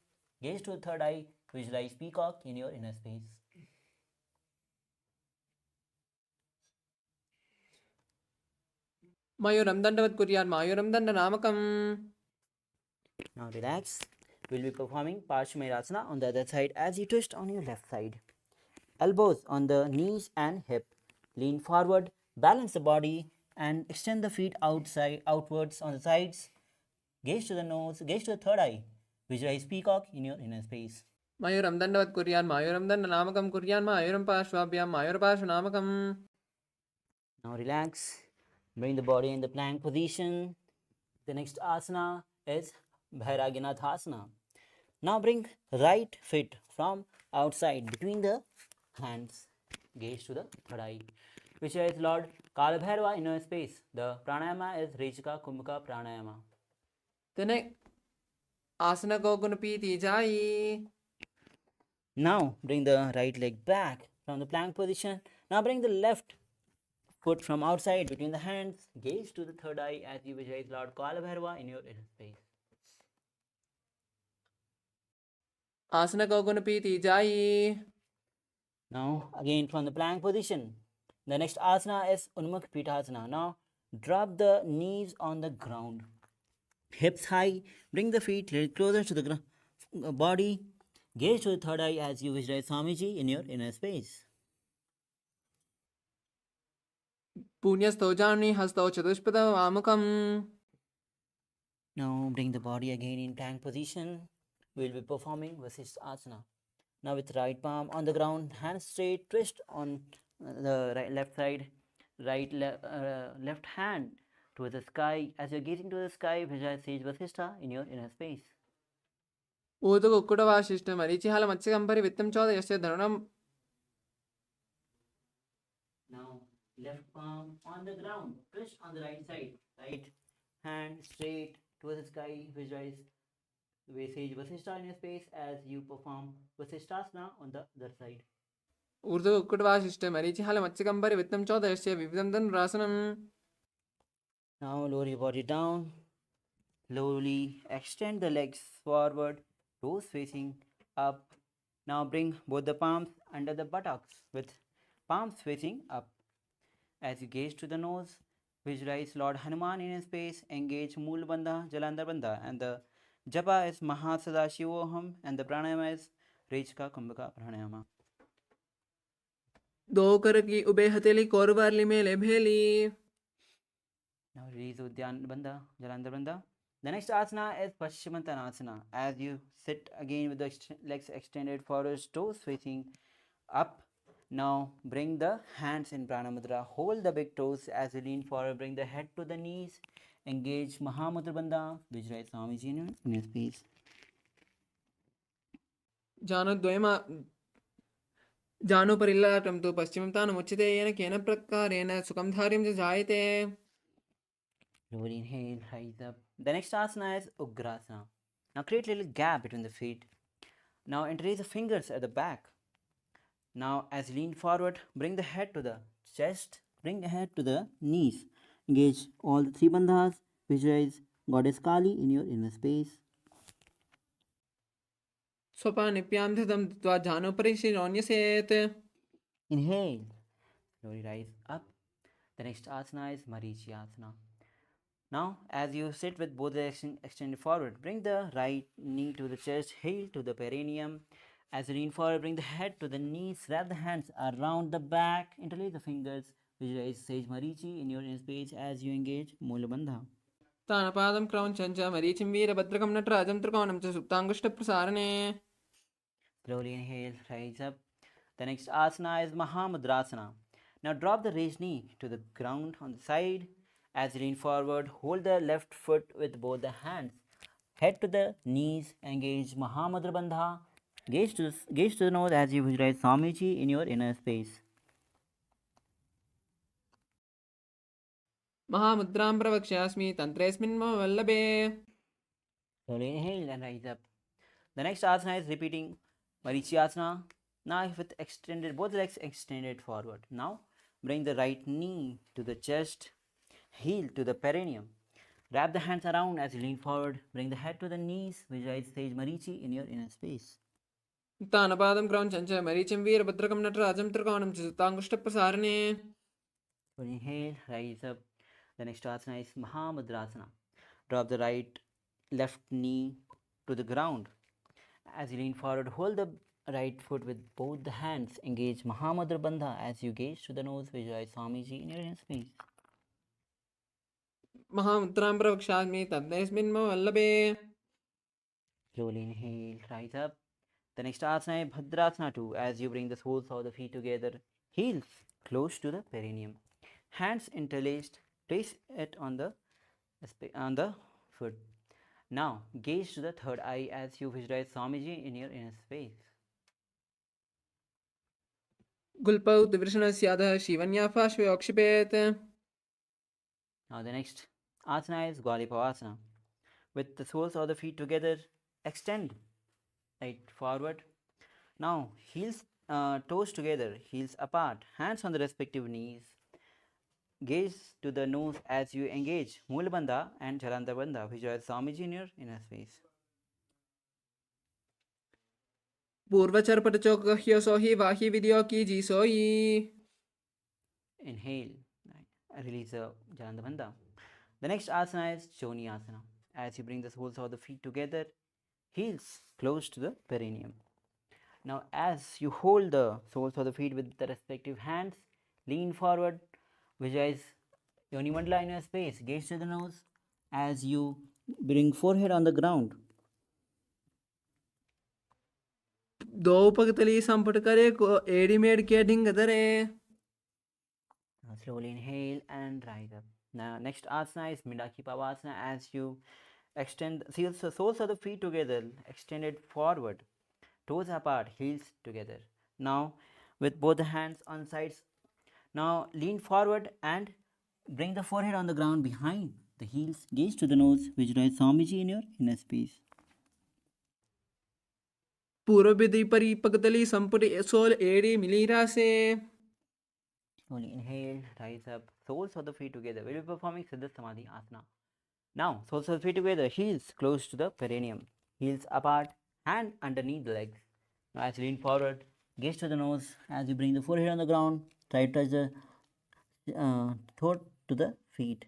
Gaze to the third eye. Visualize peacock in your inner space. मयूरं दण्डवत् कुर्यात् मायूरं दण्डनामकम्. Now relax. We'll be performing Parshvamayurasana on the other side as you twist on your left side. Elbows on the knees and hip. Lean forward, balance the body and extend the feet outwards on the sides. Gaze to the nose, gaze to the third eye. Visualize peacock in your inner space. मयूरं दण्डवत् कुर्यात् मायूरं दण्डनामकं कुर्यान् मायूरं पार्श्वाभ्यां मायूरपार्श्वनामकम्. Now relax. Bring the body in the plank position. The next asana is Bhairaginathasana. Now bring right foot from outside between the hands. Gaze to the third eye. visualize Lord Kalabhairava in inner space. The pranayama is Rejika Kumbhaka pranayama. The next asana ko gunapiti jai. Now bring the right leg back from the plank position. Now bring the left foot from outside between the hands. Gaze to the third eye as you visualize Lord Kalabhairava in your inner space. Asana ko gunapiti jai. Now again from the plank position. The next asana is Unmukh Pitasana. Now drop the knees on the ground. Hips high. Bring the feet a little closer to the body. Gaze to the third eye as you visualize Swamiji in your inner space. Punyasto jani hasto chatuspada amukam. Now bring the body again in plank position. We will be performing Vasishtha Asana. Now with right palm on the ground, hands straight, twist on the left side, left hand towards the sky. As you're gazing to the sky, visualize Sage Vasishtha in your inner space. Udu kukkuda vasishta marichihala matsyagambari vittam choda yasya dhanam. Now left palm on the ground, twist on the right side, right hand straight towards the sky, visualize Sage Vasishtha in your space as you perform Vasishthasana on the other side. Urdu kukkuda vasishta marichihala matsyagambari vittam choda yasya vividam rasanam. Now lower your body down. Slowly extend the legs forward, toes facing up. Now bring both the palms under the buttocks with palms facing up. As you gaze to the nose, visualize Lord Hanuman in his space, engage Mool Bandha, Jalandhar Bandha, and the japa is Mahasadashivoham, and the pranayama is Rejika Kumbhaka pranayama. दो कर की ube हथेली कोरबारली में ले भेली. Now release Udyan Bandha, Jalandhar Bandha. The next asana is Paschimottanasana. As you sit again with the legs extended forward, toes facing up. Now bring the hands in Pranamudra. Hold the big toes as you lean forward. Bring the head to the knees. Engage Mahamudra Bandha. Visualize Swamiji in your space. जानो द्वयमा जानो परिल्लाटं तु पश्चिमं तानमुच्यते येन केन प्रकारेण सुखं धार्यं च जायते. Slowly inhale, rise up. The next asana is Ugrasana. Now create a little gap between the feet. Now interlace the fingers at the back. Now as you lean forward, bring the head to the chest, bring the head to the knees. Engage all the three bandhas. Visualize Goddess Kali in your inner space. स्वपानिप्यां धृतं त्वा जानो परिशिरोन्यसेत्. Inhale. Slowly rise up. The next asana is Marichi Asana. Now, as you sit with both legs extended forward, bring the right knee to the chest, heel to the perineum. As you lean forward, bring the head to the knees, wrap the hands around the back, interlace the fingers, visualize Sage Marichi in your inner space as you engage Mula Bandha. तानपादं क्रौञ्चं च मरीचिं वीरभद्रकं नटराजं त्रिकोणं च सुप्ताङ्गुष्ठप्रसारणे. Slowly inhale, rise up. The next asana is Mahamudrasana. Now drop the raised knee to the ground on the side. As you lean forward, hold the left foot with both the hands. Head to the knees, engage Mahamudra Bandha. Gaze to the nose as you visualize Swamiji in your inner space. महामुद्रां प्रवक्ष्यास्मि तन्त्रेऽस्मिन् मम वल्लभे. Slowly inhale and rise up. The next asana is repeating Marichi Asana. Now with extended, both legs extended forward. Now bring the right knee to the chest, heel to the perineum. Wrap the hands around as you lean forward. Bring the head to the knees. Visualize Sage Marichi in your inner space. तानपादं क्रौञ्चं च मरीचिं वीरभद्रकं नटराजं त्रिकोणं च सुप्ताङ्गुष्ठप्रसारणे. Inhale, rise up. The next asana is Mahamudrasana. Drop the left knee to the ground. As you lean forward, hold the right foot with both the hands. Engage Mahamudra Bandha as you gaze to the nose. Visualize Swamiji in your inner space. महामुद्रां प्रवक्ष्यास्मि तन्त्रेऽस्मिन् मम वल्लभे. Slowly inhale, rise up. The next asana is Bhadrasana 2. As you bring the soles of the feet together, heels close to the perineum. Hands interlaced, place it on the foot. Now gaze to the third eye as you visualize Swamiji in your inner space. Gulpau Divrishanasyadha Shivanyapashvyokshipeet. Now the next asana is Gwalipavasana. With the soles of the feet together, extend right forward. Now heels, toes together, heels apart, hands on the respective knees. Gaze to the nose as you engage Mulabandha and Jalandhabandha. Visualize Swamiji in your inner space. Purvacharpatachokahyo sohi vahi vidyo ki ji soyi. Inhale, release the Jalandhabandha. The next asana is Choni asana. As you bring the soles of the feet together, heels close to the perineum. Now as you hold the soles of the feet with the respective hands, lean forward, visualize Yoni Mandala in your space, gaze to the nose as you bring forehead on the ground. दो पगतली संपट करे को एडीमेड के ढिंग दरे. Now slowly inhale and rise up. Now next asana is Mindaki Pavasana. As you extend the soles of the feet together, extended forward, toes apart, heels together. Now with both the hands on sides, now lean forward and bring the forehead on the ground behind the heels, gaze to the nose, visualize Swamiji in your inner space. पूर्व विधि परी पगतली संपट soul AD मिलीरा से. Slowly inhale, rise up, soles of the feet together. We will be performing Siddha Samadhi Asana. Now, soles of the feet together, heels close to the perineum, heels apart, hand underneath the legs. Now, as you lean forward, gaze to the nose. As you bring the forehead on the ground, try to touch the throat to the feet.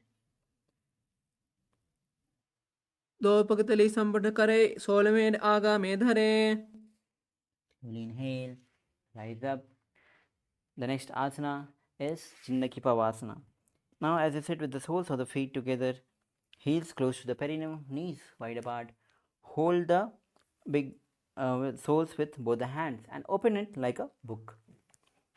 दो पगतली संपट करे soul में आगा में धरे. Slowly inhale, rise up. The next asana is Chinnaki Pavasana. Now, as you sit with the soles of the feet together, heels close to the perineum, knees wide apart, hold the big soles with both the hands and open it like a book.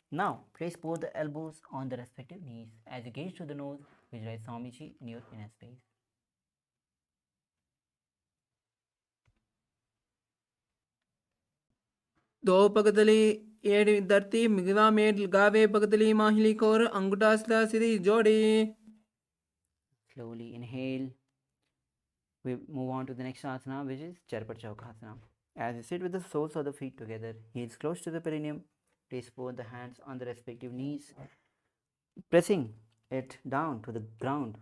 Now, place both the elbows on the respective knees. As you gaze to the nose, visualize Swamiji in your inner space. दो पगतली add धरती मिगवा में गावे पगतली माहिली core अंगुठासला सीधी जोड़ी. Slowly inhale. We move on to the next asana, which is Charpachaukasana. As you sit with the soles of the feet together, heels close to the perineum, place both the hands on the respective knees, pressing it down to the ground.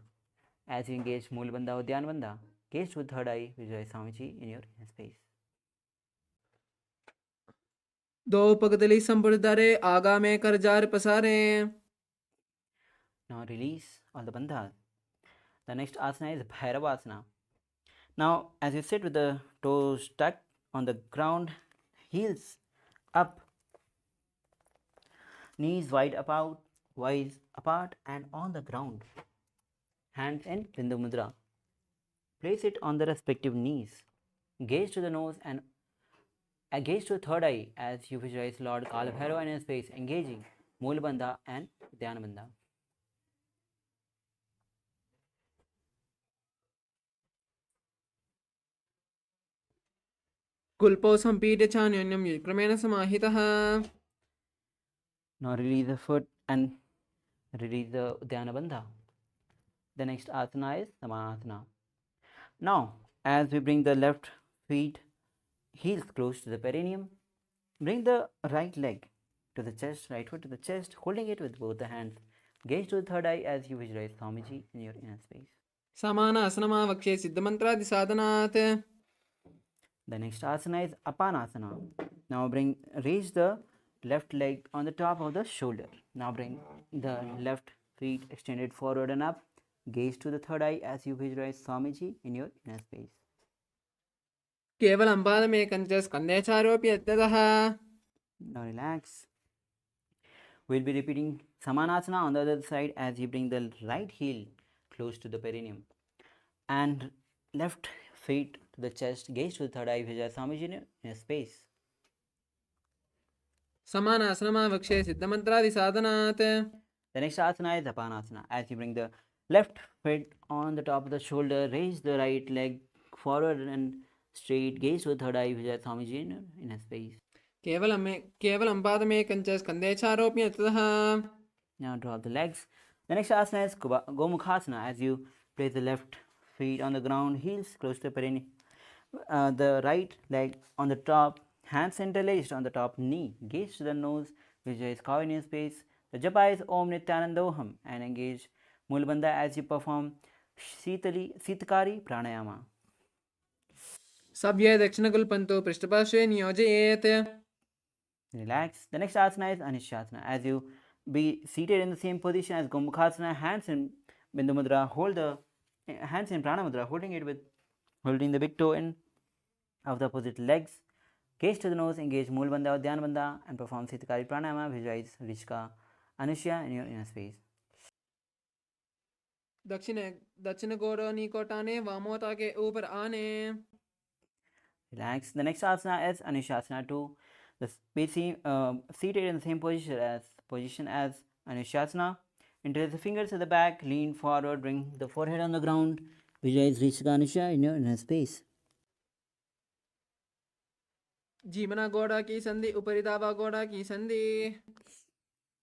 As you engage Mulabandha or Dhyanabandha, gaze to the third eye, visualize Swamiji in your inner space. दो पगतली संपट दरे आगा में कर jar पसारे. Now release all the bandhas. The next asana is Bhairavasana. Now, as you sit with the toes tucked on the ground, heels up, knees wide apart and on the ground. Hands in Bindu Mudra. Place it on the respective knees. Gaze to the nose and gaze to the third eye as you visualize Lord Kalabhairava in his space, engaging Mulabandha and Dhyanabandha. कुल्पो संपीड्य चान्योन्यम क्रमेण समाहितः. Now release the foot and release the Dhyanabandha. The next asana is Samanasana. Now, as we bring the left feet, heels close to the perineum, bring the right leg to the chest, right foot to the chest, holding it with both the hands. Gaze to the third eye as you visualize Swamiji in your inner space. समान आसनमावक्षे सिद्धमंत्रादि साधनात्. The next asana is Apanasana. Now raise the left leg on the top of the shoulder. Now bring the left feet extended forward and up. Gaze to the third eye as you visualize Swamiji in your inner space. केवलं पादमेकं च स्कन्धेचारोऽपि यद्दतः. Now relax. We'll be repeating Samanasana on the other side as you bring the right heel close to the perineum and left feet to the chest. Gaze to the third eye, visualize Swamiji in a space. समान आसनमावक्षे सिद्धमंत्रादि साधनात्. The next asana is Apanasana. As you bring the left foot on the top of the shoulder, raise the right leg forward and straight. Gaze to the third eye, visualize Swamiji in a space. केवलं पादमेकं च स्कन्धे चारोप्य ततः Now drop the legs. The next asana is Gomukhasana. As you place the left feet on the ground, heels close to the perineum. The right leg on the top, hands interlaced on the top knee, gaze to the nose, visualize cow in your space. The japa is Om Nithyanandoham and engage Mulbandha as you perform Sitakari Pranayama. सव्ये दक्षिणकुल्पन्तो पृष्ठपार्श्वे नियोजयेत्. Relax. The next asana is Anishasana. As you be seated in the same position as Gomukhasana, hands in Bindu Mudra, hold the hands in Prana Mudra, holding the big toe in of the opposite legs. Gaze to the nose, engage Mulbandha or Dhyanabandha and perform Sitakari Pranayama. Visualize Rishika Anushya in your inner space. दक्षिण कोटाने वामोता के ऊपर आने. Relax. The next asana is Anushasana 2. Be seated in the same position as Anushasana. Interlace the fingers at the back, lean forward, bring the forehead on the ground. Visualize Rishika Anusha in your inner space. जीवना गोड़ा की संधि उपरिदावा गोड़ा की संधि.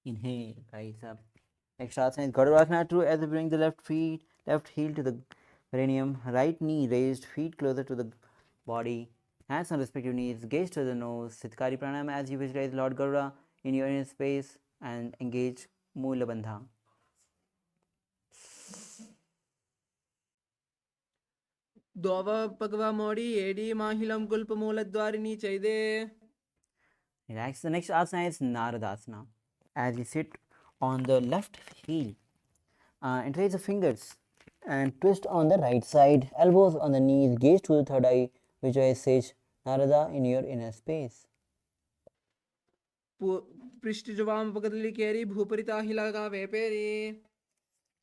Inhale, rise up. Next asana is Gardhavasana 2. As you bring the left heel to the perineum, right knee raised, feet closer to the body, hands on respective knees, gaze to the nose, Sitakari Pranayama as you visualize Lord Garuda in your inner space and engage Moola Bandha. दोवा पगवा मोड़ी AD माहिलम गुल्प मूलद्वारिणी चैदे. Relax. The next asana is Naradasana. As you sit on the left heel, interlace the fingers and twist on the right side, elbows on the knees, gaze to the third eye, visualize Sage Narada in your inner space. पृष्ठजवाम पकदली केरी भूपरिता हिलागा वेपेरी.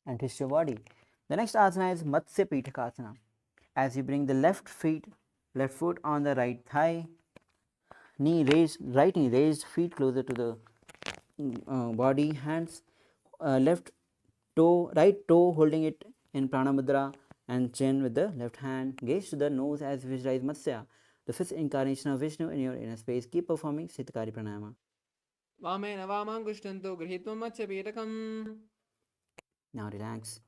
And twist your body. The next asana is Matsya Pitakasana. As you bring the left foot on the right thigh, right knee raised, feet closer to the body, hands right toe holding it in Prana Mudra and chin with the left hand. Gaze to the nose as visualize Matsya, the fifth incarnation of Vishnu in your inner space. Keep performing Sitakari Pranayama. वामेन वामाङ्गुष्ठन्तो गृहीत्वा मत्स्यपीठकम्. Now relax.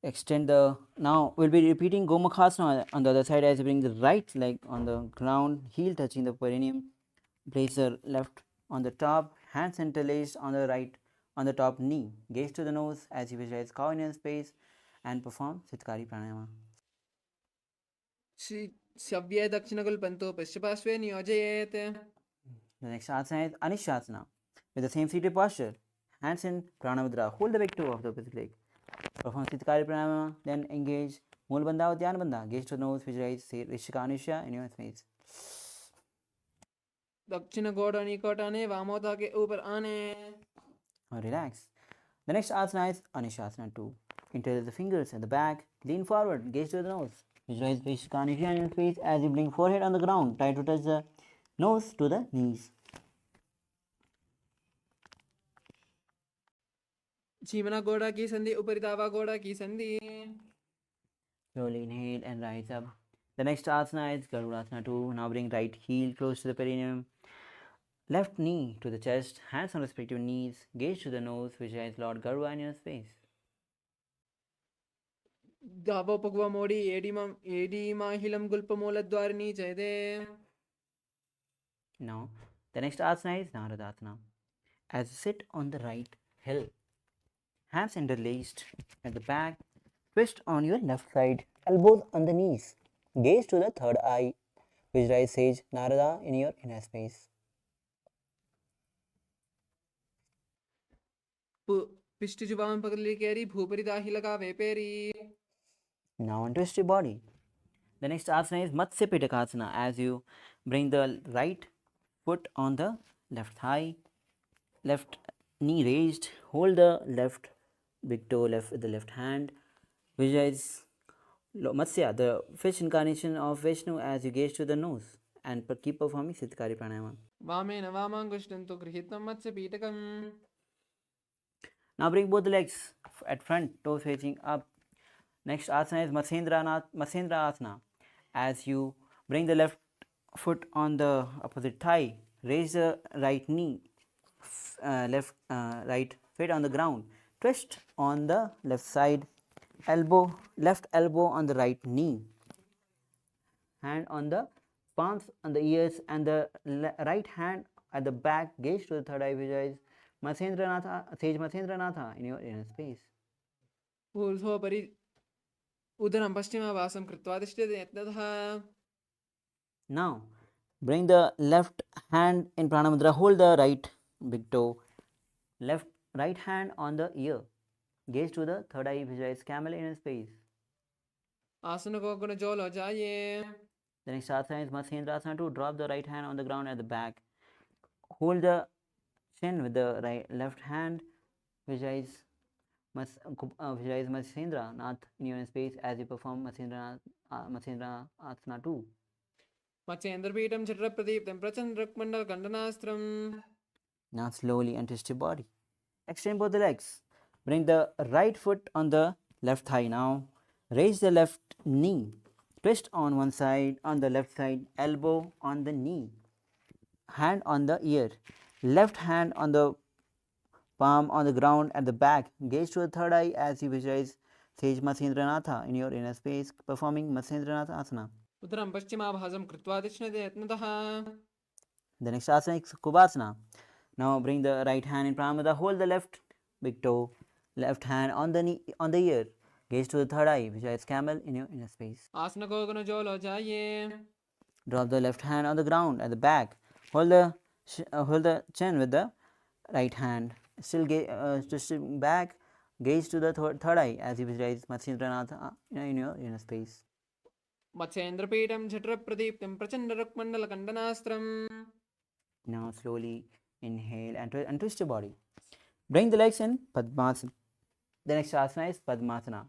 Extend now we'll be repeating Gomukhasana on the other side as you bring the right leg on the ground, heel touching the perineum. Place the left on the top, hands interlaced on the right on the top knee. Gaze to the nose as you visualize cow in your space and perform Sitakari Pranayama. सव्ये दक्षिणकुल्पन्तो पृष्ठपार्श्वे नियोजयेत्. The next asana is Anishasana. With the same seated posture, hands in Prana Mudra, hold the big toe of the opposite leg. Perform Sitakari Pranayama, then engage Mulbandha or Dhyanabandha. Gaze to the nose, visualize Rishika Anusha in your space. दक्षिण गोड़ा निकोटाने वामोता के ऊपर आने. Now relax. The next asana is Anishasana 2. Interlace the fingers at the back, lean forward, gaze to the nose. Visualize Rishika Anusha in your space as you bring forehead on the ground. Try to touch the nose to the knees. जीवना गोड़ा की संधि उपरिदावा गोड़ा की संधि. Slowly inhale and rise up. The next asana is Garudasana 2. Now bring right heel close to the perineum. Left knee to the chest, hands on respective knees. Gaze to the nose, visualize Lord Garuda in your space. दावो पगवा मोड़ी AD माहिलम गुल्प मूलद्वारिणी चैदे. Now, the next asana is Naradasana. As you sit on the right heel, hands interlaced at the back, twist on your left side, elbows on the knees. Gaze to the third eye. Visualize Sage Narada in your inner space. पृष्ठजवाम पकदली केरी भूपरिता हिलागा वेपेरी. Now untwist your body. The next asana is Matsya Pitakasana. As you bring the right foot on the left thigh, left knee raised, hold the left big toe with the left hand. Visualize Matsya, the fish incarnation of Vishnu, as you gaze to the nose and keep performing Sitakari Pranayama. वामेन वामाङ्गुष्ठन्तो गृहीत्वा मत्स्यपीठकम्. Now bring both the legs at front, toes facing up. Next asana is Matsendra Asana. As you bring the left foot on the opposite thigh, Raise the right knee, right foot on the ground. Twist on the left side, left elbow on the right knee. Hand on the palms on the ears and the right hand at the back. Gaze to the third eye. Visualize Sage Matsendranatha in your inner space. ऊर्ध्वोपरि उदरं पश्चिमवासं कृत्वा तिष्ठति यत्नतः Now, bring the left hand in Pranamudra. Hold the right big toe. Right hand on the ear. Gaze to the third eye. Visualize camel in space. आसनकोगुणजोलो जाये The next asana is Matsyendrasana to drop the right hand on the ground at the back. Hold the chin with the left hand. Visualize Matsyendra Nath in your space as you perform Matsyendra Asana 2. मत्स्येन्द्रपीठं चक्रप्रदीप्तं प्रचण्डरक्मण्डलकण्डनास्त्रम्. Now slowly untwist your body. Extend both the legs. Bring the right foot on the left thigh now. Raise the left knee. Twist on one side, on the left side, elbow on the knee. Hand on the ear. Left hand on the palm on the ground at the back. Gaze to the third eye as you visualize Sage Matsyendranath in your inner space, performing Matsyendranath Asana. उदरं पश्चिमाभासं कृत्वा तिष्ठति यत्नतः. The next asana is Kubasana. Now bring the right hand in Pranamudra. Hold the left big toe, left hand on the knee, on the ear. Gaze to the third eye, visualize camel in your inner space. आसनकोगुणजोलो जाये Drop the left hand on the ground at the back. Hold the chin with the right hand. Still back. Gaze to the third eye as you visualize Matsyendranath in your inner space. मत्स्येन्द्रपीठं चक्रप्रदीप्तं प्रचण्डरक्मण्डलकण्डनास्त्रम्. Now slowly inhale and twist your body. Bring the legs in Padmasana. The next asana is Padmasana.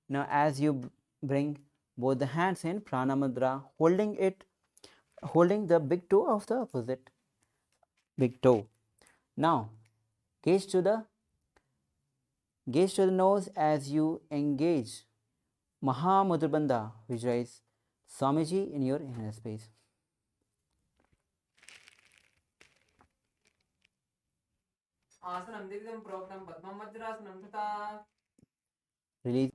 Now as you bring both the hands in Pranamudra, holding the big toe of the opposite big toe. Now gaze to the nose as you engage Mahamudra. Visualize Swamiji in your inner space. आसनं द्विविधं प्रोक्तं पद्मं वज्रासनं तथा. Release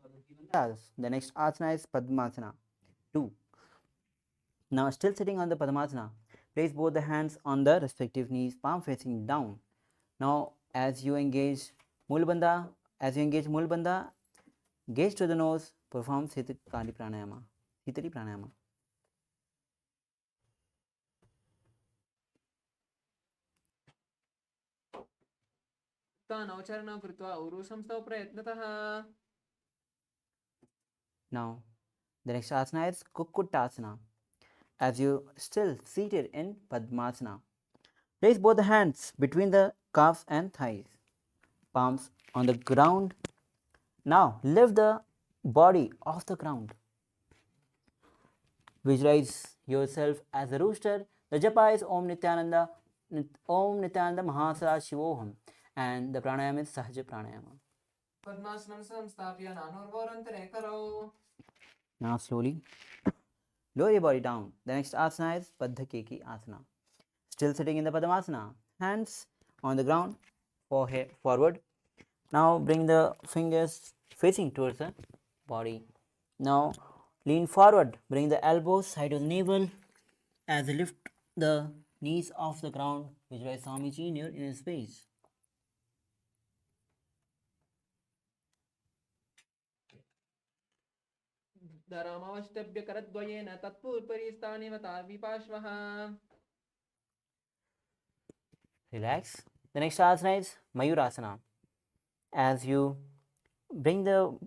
the next asana is Padmasana 2. Now still sitting on the Padmasana, place both the hands on the respective knees, palm facing down. Now as you engage Mulabandha, gaze to the nose, perform Sitari Pranayama. तानवचरणं कृत्वा उरुसंस्थौ प्रयत्नतः. Now the next asana is Kukkutasana. As you still seated in Padmasana, place both the hands between the calves and thighs, palms on the ground. Now lift the body off the ground. Visualize yourself as a rooster. The japa is Om Nithyananda Mahasarashivoham, and the pranayama is Sahaja Pranayama. पद्मासनं संस्थाप्य नानोर्वोरन्तरे करौ. Now slowly lower your body down. The next asana is Paddhakeki Asana. Still sitting in the Padmasana, hands on the ground, forehead forward. Now bring the fingers facing towards the body. Now lean forward, bring the elbows side of the navel as you lift the knees off the ground. Visualize Swamiji in your inner space. धरामवष्टभ्य करद्वयेन तत्पूर्परिस्तानिव ताविपाश्वः. Relax. The next asana is Mayurasana. As you bring the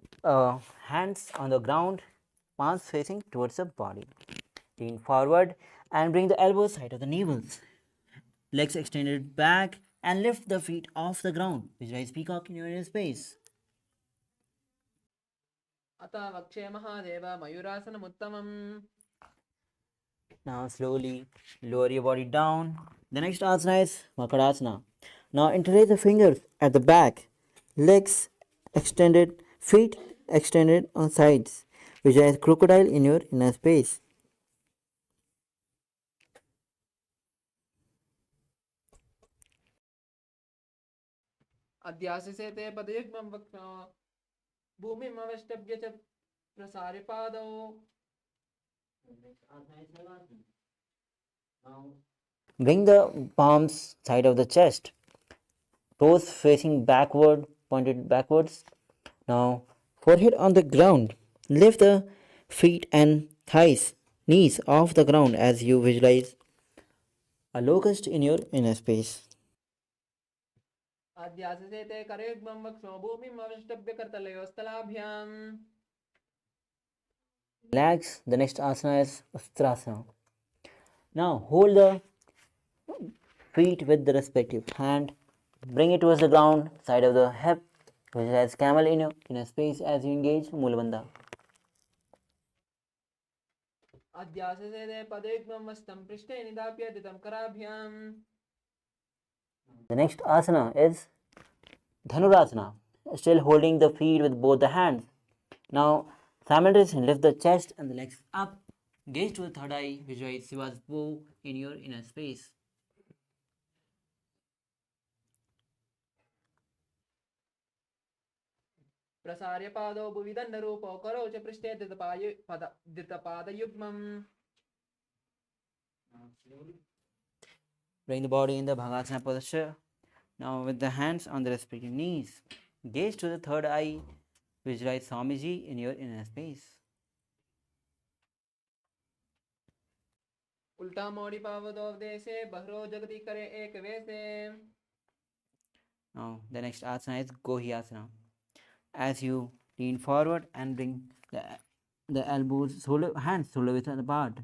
hands on the ground, palms facing towards the body. Lean forward and bring the elbows side of the navels. Legs extended back and lift the feet off the ground. Visualize peacock in your inner space. अतः वक्षे Mahadev मयूरासनमुत्तमम्. Now slowly lower your body down. The next asana is Makadasana. Now interlace the fingers at the back, legs extended, feet extended on sides. Visualize crocodile in your inner space. अध्याससे ते पदयुग्मं वक्ष्णो भूमिम् अवष्टभ्य च प्रसार्य पादौ. Bring the palms side of the chest, toes facing backward, pointed backwards. Now, forehead on the ground. Lift the feet and thighs, knees off the ground as you visualize a locust in your inner space. अध्याससे ते करयुग्मं वक्ष्णो भूमिम् अवष्टभ्य करतलयोस्तलाभ्याम्. Relax. The next asana is Ustrasana. Now, hold the feet with the respective hand. Bring it towards the ground, side of the hip, which has camel in a space as you engage Mulabandha. अध्याससे ते पदयुग्मं मस्तं पृष्ठे निधाप्य दितं कराभ्याम्. The next asana is Dhanurasana, still holding the feet with both the hands. Now, simultaneously lift the chest and the legs up. Gaze to the third eye, visualize Shiva's bow in your inner space. प्रसार्य पादौ भुवि दण्डरूपौ करौ च पृष्ठे धृतपादयुग्मम्. Bring the body in the Bhagasana posture. Now, with the hands on the respective knees, gaze to the third eye, visualize Swamiji in your inner space. उल्टा मोड़ी पावदौ देशे बहरो जगति करे एक वैसे. Now, the next asana is Gohyasana. As you lean forward and bring the elbows, hands shoulder width apart.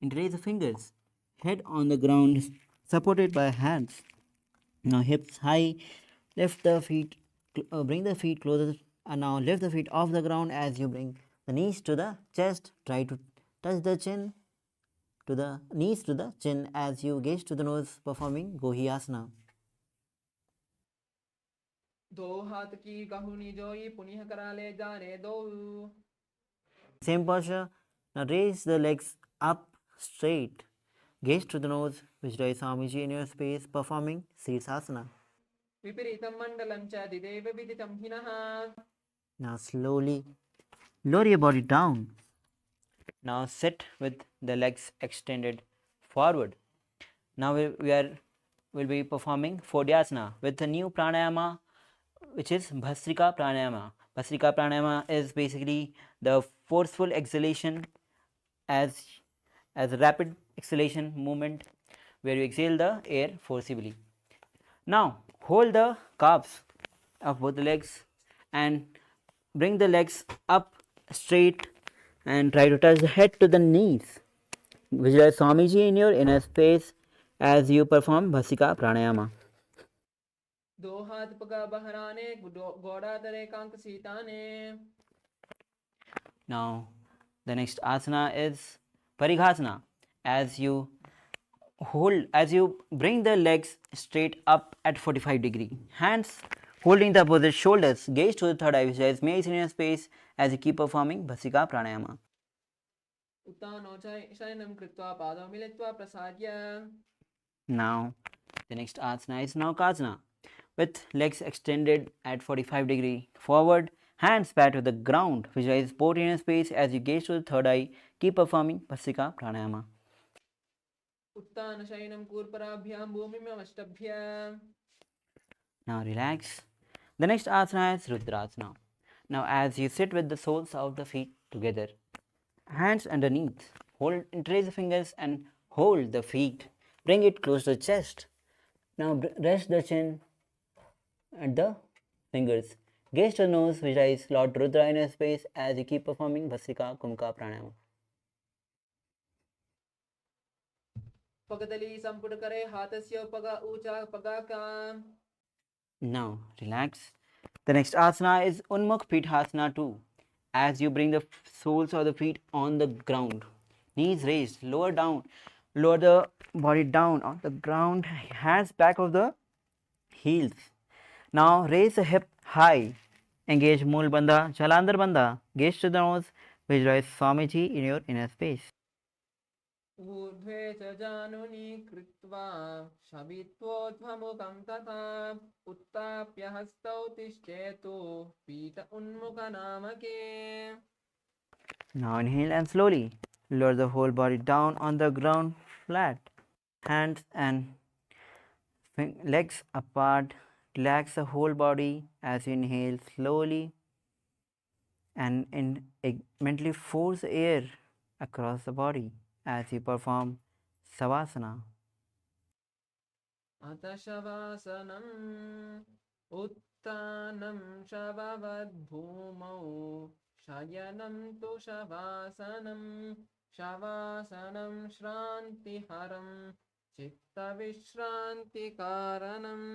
Interlace the fingers, head on the ground, supported by hands. Now hips high, lift the feet, bring the feet closer, and now lift the feet off the ground as you bring the knees to the chest. Try to touch the chin to the knees to the chin as you gaze to the nose, performing Gohyasana. दो हाथ की गहुनी जोई पुनिह कराले जाने दो. Same posture. Now raise the legs up straight. Gaze to the nose, visualize Swamiji in your space, performing Sirsasana. विपरीतं मण्डलं च दिदेव विदितं हिनः. Now slowly lower your body down. Now sit with the legs extended forward. Now we'll be performing Fodhyasana with the new pranayama, which is Bhasrika pranayama. Bhasrika pranayama is basically the forceful exhalation as a rapid exhalation movement where you exhale the air forcibly. Now hold the calves of both the legs and bring the legs up straight and try to touch the head to the knees. Visualize Swamiji in your inner space as you perform Bhasika Pranayama. दो हाथ पगा बहराने गोड़ा तरे कांक सीताने. Now the next asana is Parighasana. As you bring the legs straight up at 45 degree, hands holding the opposite shoulders, gaze to the third eye, visualize Mace in your space as you keep performing Bhasika Pranayama. उत्तानो शयनं कृत्वा पादौ मिलित्वा प्रसार्य. Now the next asana is Naukasana. With legs extended at 45 degree forward, hands pat to the ground, visualize both in your space as you gaze to the third eye, keep performing Bhasika Pranayama. उत्तान शयनं कूर्पराभ्यां भूमिमवष्टभ्य. Now relax. The next asana is Rudrasana. Now as you sit with the soles of the feet together, hands underneath, interlace the fingers and hold the feet. Bring it close to the chest. Now rest the chin at the fingers. Gaze to the nose, visualize Lord Rudra in your space as you keep performing Bhasrika Kumka Pranayama. पगदली संपुट करे हाथस्य पगा ऊंचा पगा का. Now relax. The next asana is Unmukh Pithasana 2. As you bring the soles of the feet on the ground, knees raised, lower the body down on the ground, hands back of the heels. Now raise the hip high, engage Mool Bandha, Jalandhar Bandha, gaze to the nose, visualize Swamiji in your inner space. ऊर्ध्वे च जानुनी कृत्वा शवित्वोध्वमुखं तथा उत्ताप्य हस्तौ तिष्ठेतु पीठ उन्मुखनामके. Now inhale and slowly lower the whole body down on the ground flat. Hands and legs apart. Relax the whole body as you inhale slowly and mentally force air across the body as you perform Savasana. अथ शवासनम् उत्थानं शववद्भूमौ शयनं तु शवासनं शवासनं श्रान्तिहरं चित्तविश्रान्तिकारणम्.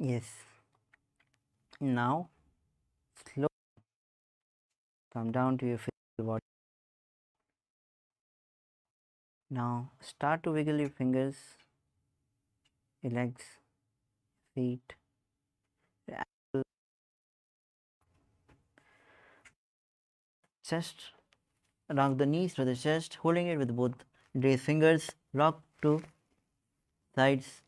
Yes. Now, slowly come down to your physical body. Now, start to wiggle your fingers, your legs, feet, your ankle, chest, along the knees to the chest, holding it with both raised fingers, rock to sides.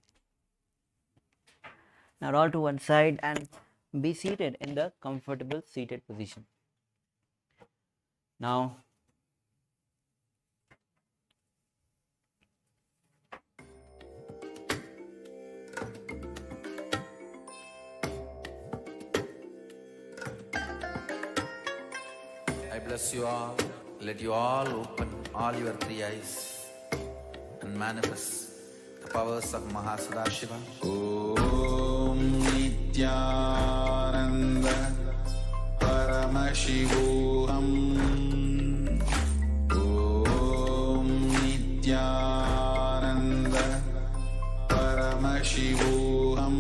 Now roll to one side and be seated in the comfortable seated position. Now I bless you all. Let you all open all your three eyes and manifest the powers of Mahasadashiva. Om Nithyananda Paramashivoham. Om Nithyananda Paramashivoham.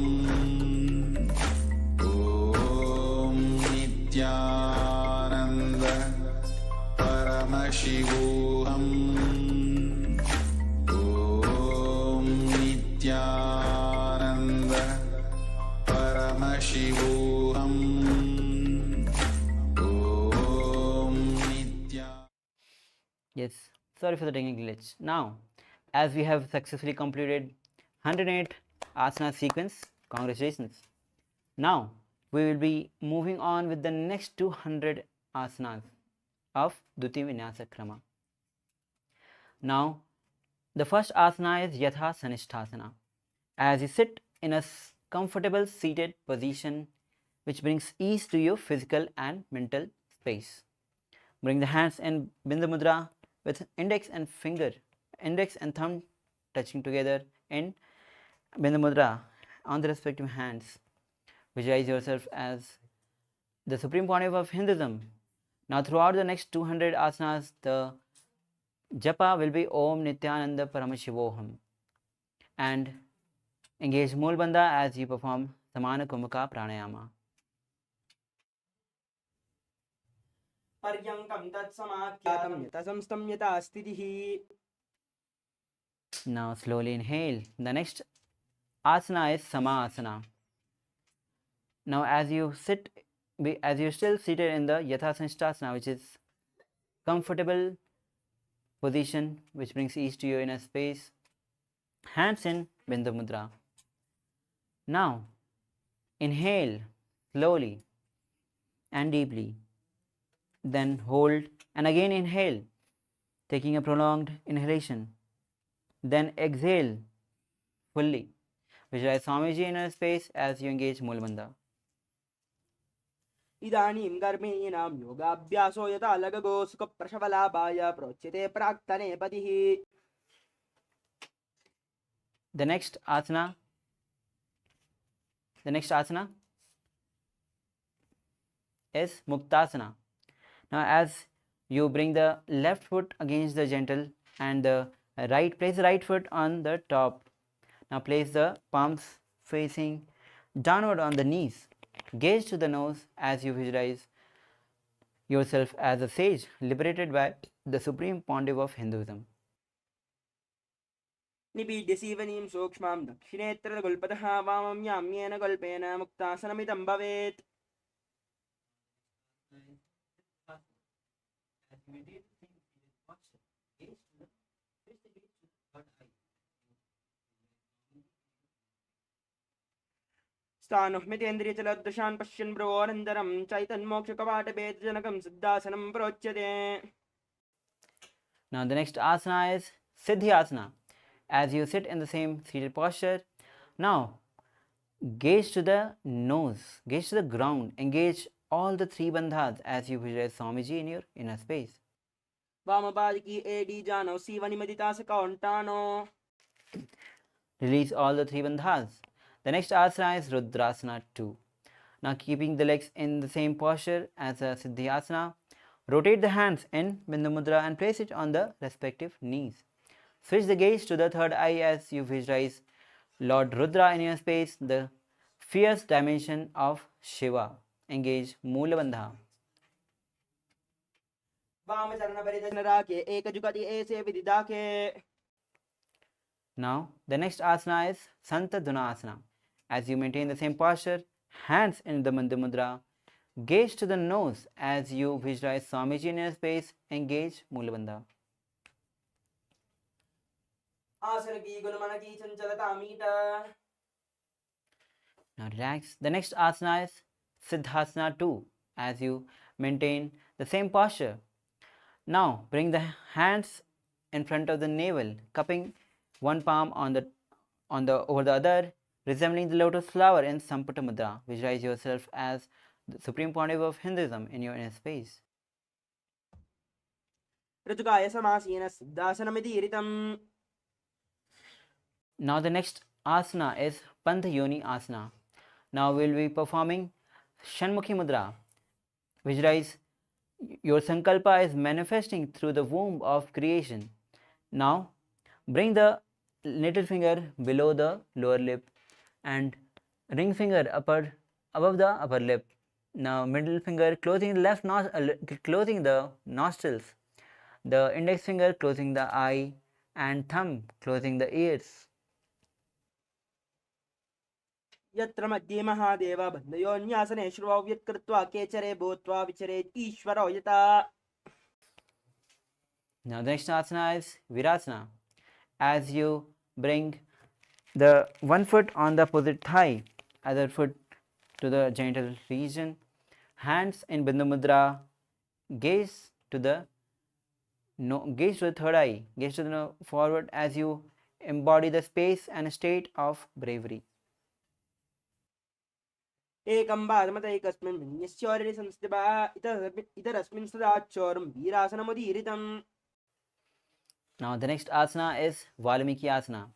Om Nithyananda Paramashivoham. Om Nithyananda Paramashivoham. Om Nithyananda. yes, sorry for the technical glitch. Now, as we have successfully completed 108 asana sequence, congratulations. Now we will be moving on with the next 200 asanas of Dutya Vinyasa Krama. Now, the first asana is Yatha Sanishthasana. As you sit in a comfortable seated position, which brings ease to your physical and mental space. Bring the hands in Bindu Mudra with index and thumb touching together in Bindu Mudra on the respective hands. Visualize yourself as the Supreme Pontiff of Hinduism. Now, throughout the next 200 asanas, the japa will be Om Nithyananda Paramashivoham, and engage Mulbandha as you perform Samana Kumaka Pranayama. पर्यङ्कं तत्समाख्यातं यतसंस्थं यथा स्थितिः. Now, slowly inhale. The next asana is Samasana. Now, as you're still seated in the Yatha Sanishthasana, which is comfortable position which brings ease to your inner space, hands in Bindu Mudra. Now, inhale slowly and deeply, then hold and again inhale, taking a prolonged inhalation, then exhale fully. Visualize Swamiji in inner space as you engage Mulbandha. इदानीं गर्मीणां योगाभ्यासो यथा लगगो सुखप्रसवलाभाय प्रोच्यते प्राक्तने पतिः. The next asana is Muktasana. Now, as you bring the left foot against the gentle and place the right foot on the top. Now, place the palms facing downward on the knees. Gaze to the nose as you visualize yourself as a sage liberated by the Supreme Pontiff of Hinduism. निपीड्य सीवनीं सूक्ष्मां दक्षिणेत्रगुल्पतः वामं याम्येन गल्पेन मुक्तासनमिदं भवेत्. स्थानुह्मितेन्द्रियचलदृशान् पश्यन् भ्रुवोरन्तरं चैतन्मोक्षकवाटभेदजनकं सिद्धासनं प्रोच्यते. Now, the next asana is Siddhyasana. As you sit in the same seated posture, now gaze to the nose, gaze to the ground, engage all the three bandhas as you visualize Swamiji in your inner space. वामपादिकी एडी जानो सीवनिमदितासकौण्टानो. Release all the three bandhas. The next asana is Rudrasana 2. Now, keeping the legs in the same posture as a Siddhyasana, rotate the hands in Bindu Mudra and place it on the respective knees. Switch the gaze to the third eye as you visualize Lord Rudra in your space, the fierce dimension of Shiva. Engage Mulabandha. वाम चरण परिदर्शन राखे एक जुगति ऐसे विधि दाखे. Now, the next asana is Santa Duna Asana. As you maintain the same posture, hands in the Mandya Mudra, gaze to the nose as you visualize Swamiji in your space, engage Mulabandha. आसन की गुणमन की चंचलता मीटा. Now relax. The next asana is Siddhasana 2 as you maintain the same posture. Now bring the hands in front of the navel, cupping one palm on the over the other, resembling the lotus flower in Samputta Mudra. Visualize yourself as the Supreme Pontiff of Hinduism in your inner space. ऋतुकाय समासीन सिद्धासनमिति ऋतम्. Now the next asana is Pantha Yoni Asana. Now we will be performing Shanmukhi Mudra. Visualize your Sankalpa is manifesting through the womb of creation. Now bring the little finger below the lower lip and ring finger above the upper lip. Now middle finger closing the nostrils, the index finger closing the eye, and thumb closing the ears. यत्र मध्ये महादेव बन्धयोन्यासने श्रुवौ यत्कृत्वा केचरे भूत्वा विचरेत् ईश्वरो यथा. Now the next asana is Virasana. As you bring the one foot on the opposite thigh, other foot to the genital region, hands in Bindu Mudra, gaze to the third eye, gaze to the forward as you embody the space and state of bravery. एकं बाधमतैकस्मिन् मन्यस्योररि संस्थितः इतरस्मिन् सदा चोरं वीरासनमुदीरितम्. Now the next asana is Valmiki Asana.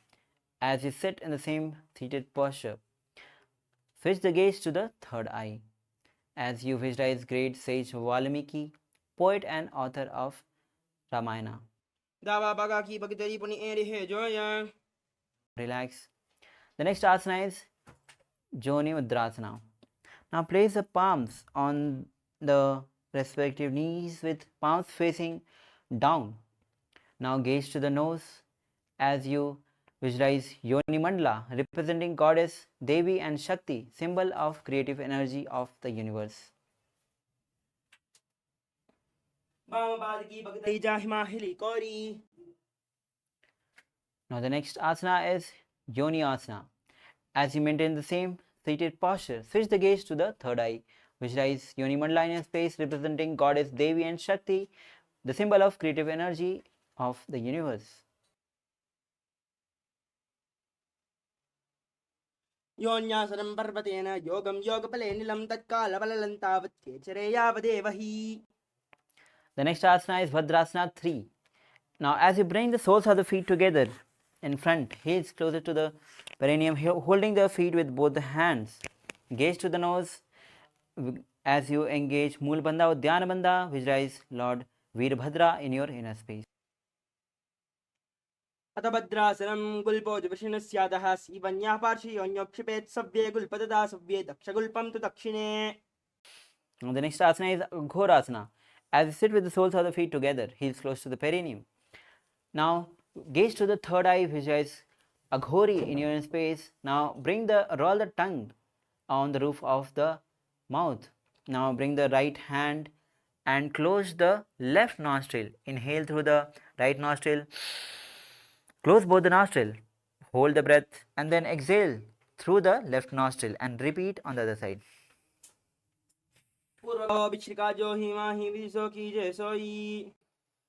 As you sit in the same seated posture, switch the gaze to the third eye as you visualize great sage Valmiki, poet and author of Ramayana. दावा बागा की भगतरी पुनि एरि हे Zoya. Relax. The next asana is Joni Mudrasana. Now place the palms on the respective knees with palms facing down. Now gaze to the nose as you visualize Yoni Mandala representing goddess Devi and Shakti, symbol of creative energy of the universe. वामपाद की भगतरी जाहिमा हिली कोरी. Now the next asana is Yoni Asana. As you maintain the same seated posture, switch the gaze to the third eye. Visualize Yoni Mandala in your space representing goddess Devi and Shakti, the symbol of creative energy of the universe. योन्यासनं पर्वतेन योगं योगफले निलं तत्कालबलं तावत् केचरे यावदेव हि. The next asana is Bhadrasana 3. Now as you bring the soles of the feet together in front, heels closer to the perineum, holding the feet with both the hands. Gaze to the nose as you engage Mulabandha, Udyanabandha. Visualize Lord Veerbhadra in your inner space. अथ भद्रासनं गुल्पोजवृषणस्यादः सीवन्याः पार्श्वयोन्योक्षिपेत् सव्ये गुल्पददा सव्ये दक्षगुल्पं तु दक्षिणे. Now the next asana is Ghorasana. As you sit with the soles of the feet together, heels close to the perineum. Now gaze to the third eye, visualize Aghori in your space. Now roll the tongue on the roof of the mouth. Now bring the right hand and close the left nostril. Inhale through the right nostril. Close both the nostril. Hold the breath and then exhale through the left nostril and repeat on the other side.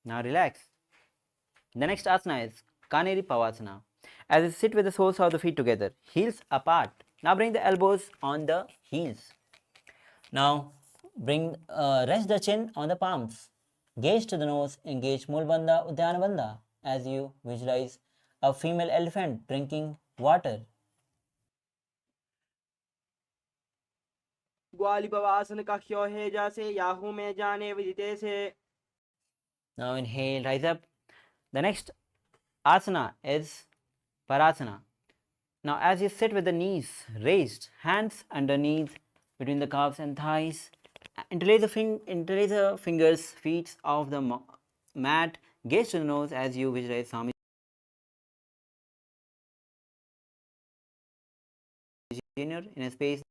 Now relax. The next asana is Kaneri Pavasana. As you sit with the soles of the feet together, heels apart. Now bring the elbows on the heels. Now rest the chin on the palms. Gaze to the nose, engage Mulabandha, Udyanabandha as you visualize a female elephant drinking water. ग्वालिपवासन का ह्यो है जासे Yahoo में जाने विदिते से. Now inhale, rise up. The next asana is Parasana. Now as you sit with the knees raised, hands underneath between the calves and thighs, interlace the fingers, feet of the mat, gaze to the nose as you visualize Swami Junior in a space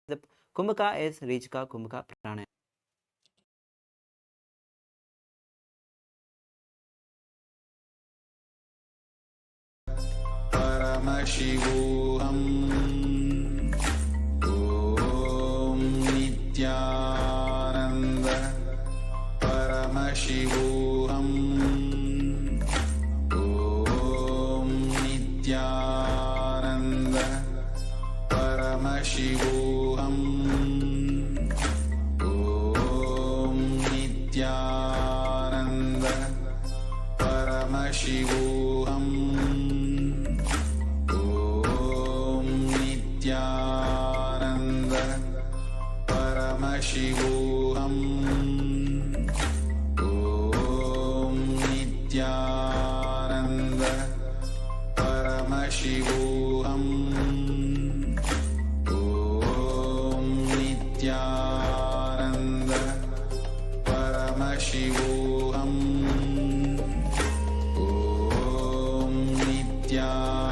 the Kumbhaka is Rijka Kumbhaka Pranayama. Paramashivoham. Om Nithyananda. Paramashivoham. Om Nithyananda. Paramashivoham. Om Nithyananda. Paramashivoham. Nithyananda Paramashivoham. Om Nithyananda Paramashivoham. Om Nithyananda Paramashivoham. Om Nithyananda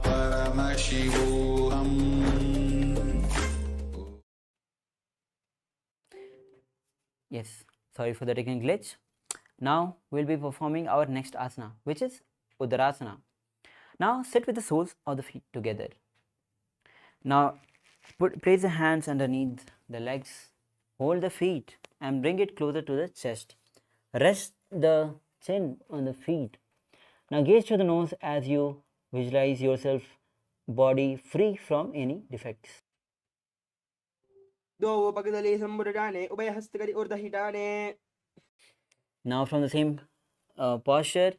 Paramashivoham. Yes, sorry for the technical glitch. Now we'll be performing our next asana, which is Udarasana. Now sit with the soles of the feet together. Now place the hands underneath the legs, hold the feet and bring it closer to the chest. Rest the chin on the feet. Now gaze to the nose as you visualize yourself body free from any defects. दो पगदले संबुरडाने उभय हस्तकरी ऊर्ध्वहिताने. Now from the same posture,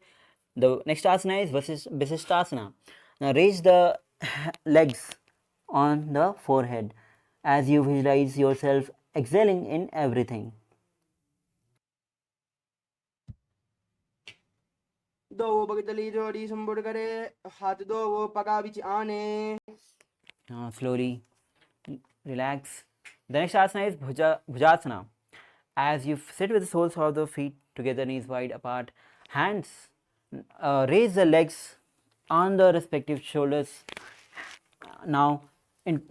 the next asana is Vasishtasana. Now raise the legs on the forehead as you visualize yourself excelling in everything. दो पगदली जोड़ी संबुर करे हाथ दो वो पगा बिच आने. Now slowly relax. The next asana is Bhujasana. As you sit with the soles of the feet together, knees wide apart, hands raise the legs on the respective shoulders. Now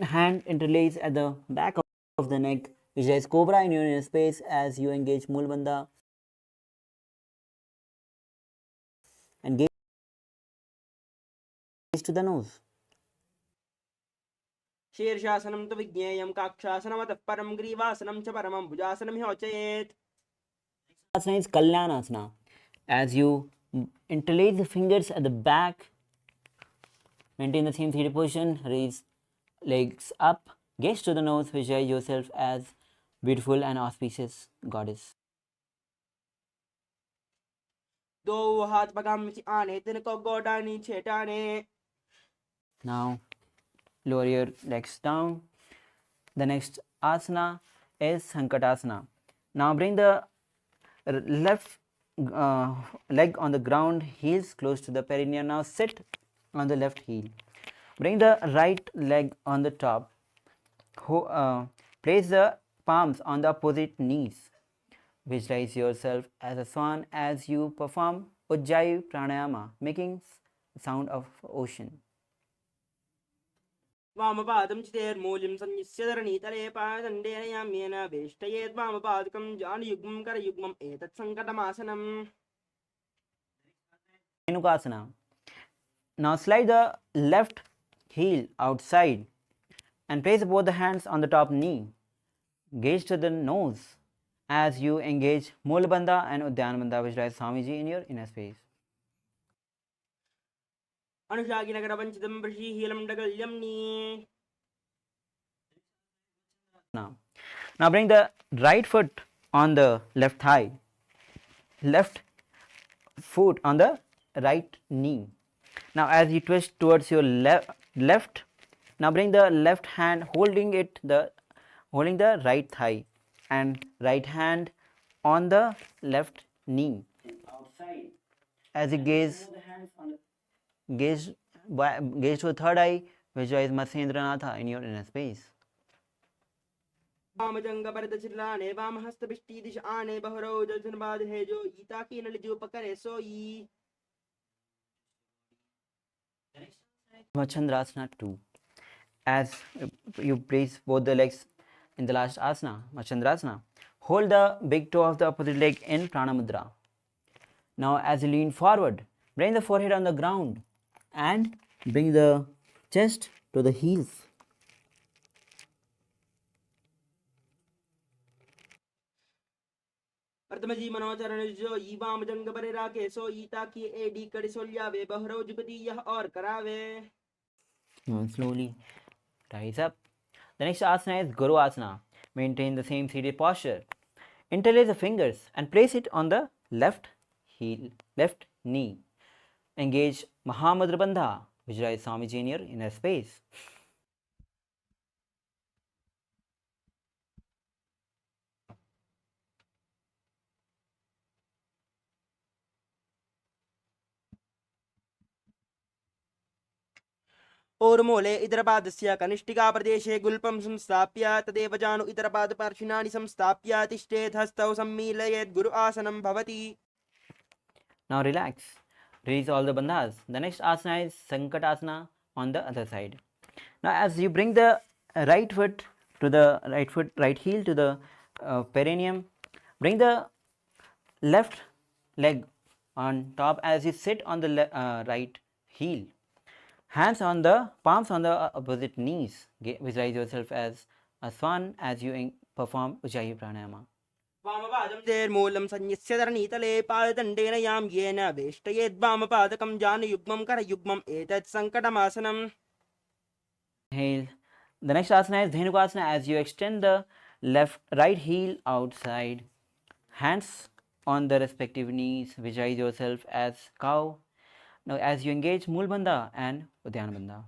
hand interlace at the back of the neck. Visualize cobra in your inner space as you engage Mulbandha and gaze to the nose. शीर्षासनं तु विज्ञेयं काक्षासनमतः परं ग्रीवासनं च परमं भुजासनं ह्योचयेत्. Asana is Kalyanasana. As you interlace the fingers at the back, maintain the same seated position, raise legs up, gaze to the nose, visualize yourself as beautiful and auspicious goddess. दो हाथ पगाम बिच आने तिनको गोडानी छेटाने. Now lower your legs down. The next asana is Sankatasana. Now bring the left leg on the ground, heels close to the perineum. Now sit on the left heel. Bring the right leg on the top. Place the palms on the opposite knees. Visualize yourself as a swan as you perform Ujjayi Pranayama, making sound of ocean. वामपादं चितेर्मूलिं संयस्य धरणीतले पादण्डेन याम्येन वेष्टयेत् वामपादकं जानुयुग्मं करयुग्मम् एतत् सङ्कटमासनम्. Dhenukasana. Now slide the left heel outside and place both the hands on the top knee. Gaze to the nose as you engage Mulabandha and Udyanabandha. Visualize Swamiji in your inner space. अनुशागिनगरवञ्चितं वृषीहीलं डगल्यं knee. Now bring the right foot on the left thigh, left foot on the right knee. Now as you twist towards your left, now bring the left hand holding the right thigh and right hand on the left knee. As you gaze to the third eye, visualize Matsyendranath in your inner space. वामजङ्गपरदचिर्लाने वामहस्तपिष्टीदिश आने बहरौ जलजनबाधे जो ईताकी नलिजोपकरे सोई. Machandrasana 2. As you place both the legs in the last asana, Machandrasana, hold the big toe of the opposite leg in Prana Mudra. Now as you lean forward, bring the forehead on the ground and bring the chest to the heels. प्रथमजी मनोचरण जो ई वामजङ्गपरे राखे सो ईताकी AD कड़िसोल्यावे बहरौ जुगती यह और करावे. Slowly rise up. The next asana is Guru Asana. Maintain the same seated posture. Interlace the fingers and place it on the left heel, left knee. Engage Mahamudra Bandha. Visualize Swamiji in your inner space. ओर्मूले इतरपादस्य कनिष्ठिकाप्रदेशे गुल्पं संस्थाप्य तदेव जानु इतरपादपार्श्विनानि संस्थाप्य तिष्ठेत् हस्तौ सम्मीलयेत् गुरु आसनं भवति. Now relax. Release all the bandhas. The next asana is Sankatasana on the other side. Now as you bring the right heel to the perineum, bring the left leg on top as you sit on the right heel. Hands on the palms on the opposite knees. Visualize yourself as a swan as you perform Ujjayi Pranayama. वामपादं तेर्मूलं संयस्य धरणीतले पाददण्डेन याम्येन वेष्टयेत् वामपादकं जानुयुग्मं करयुग्मम् एतत् सङ्कटमासनम्. Inhale. The next asana is Dhenukasana as you extend the right heel outside. Hands on the respective knees. Visualize yourself as cow. Now as you engage Mulbandha and Udyanabandha.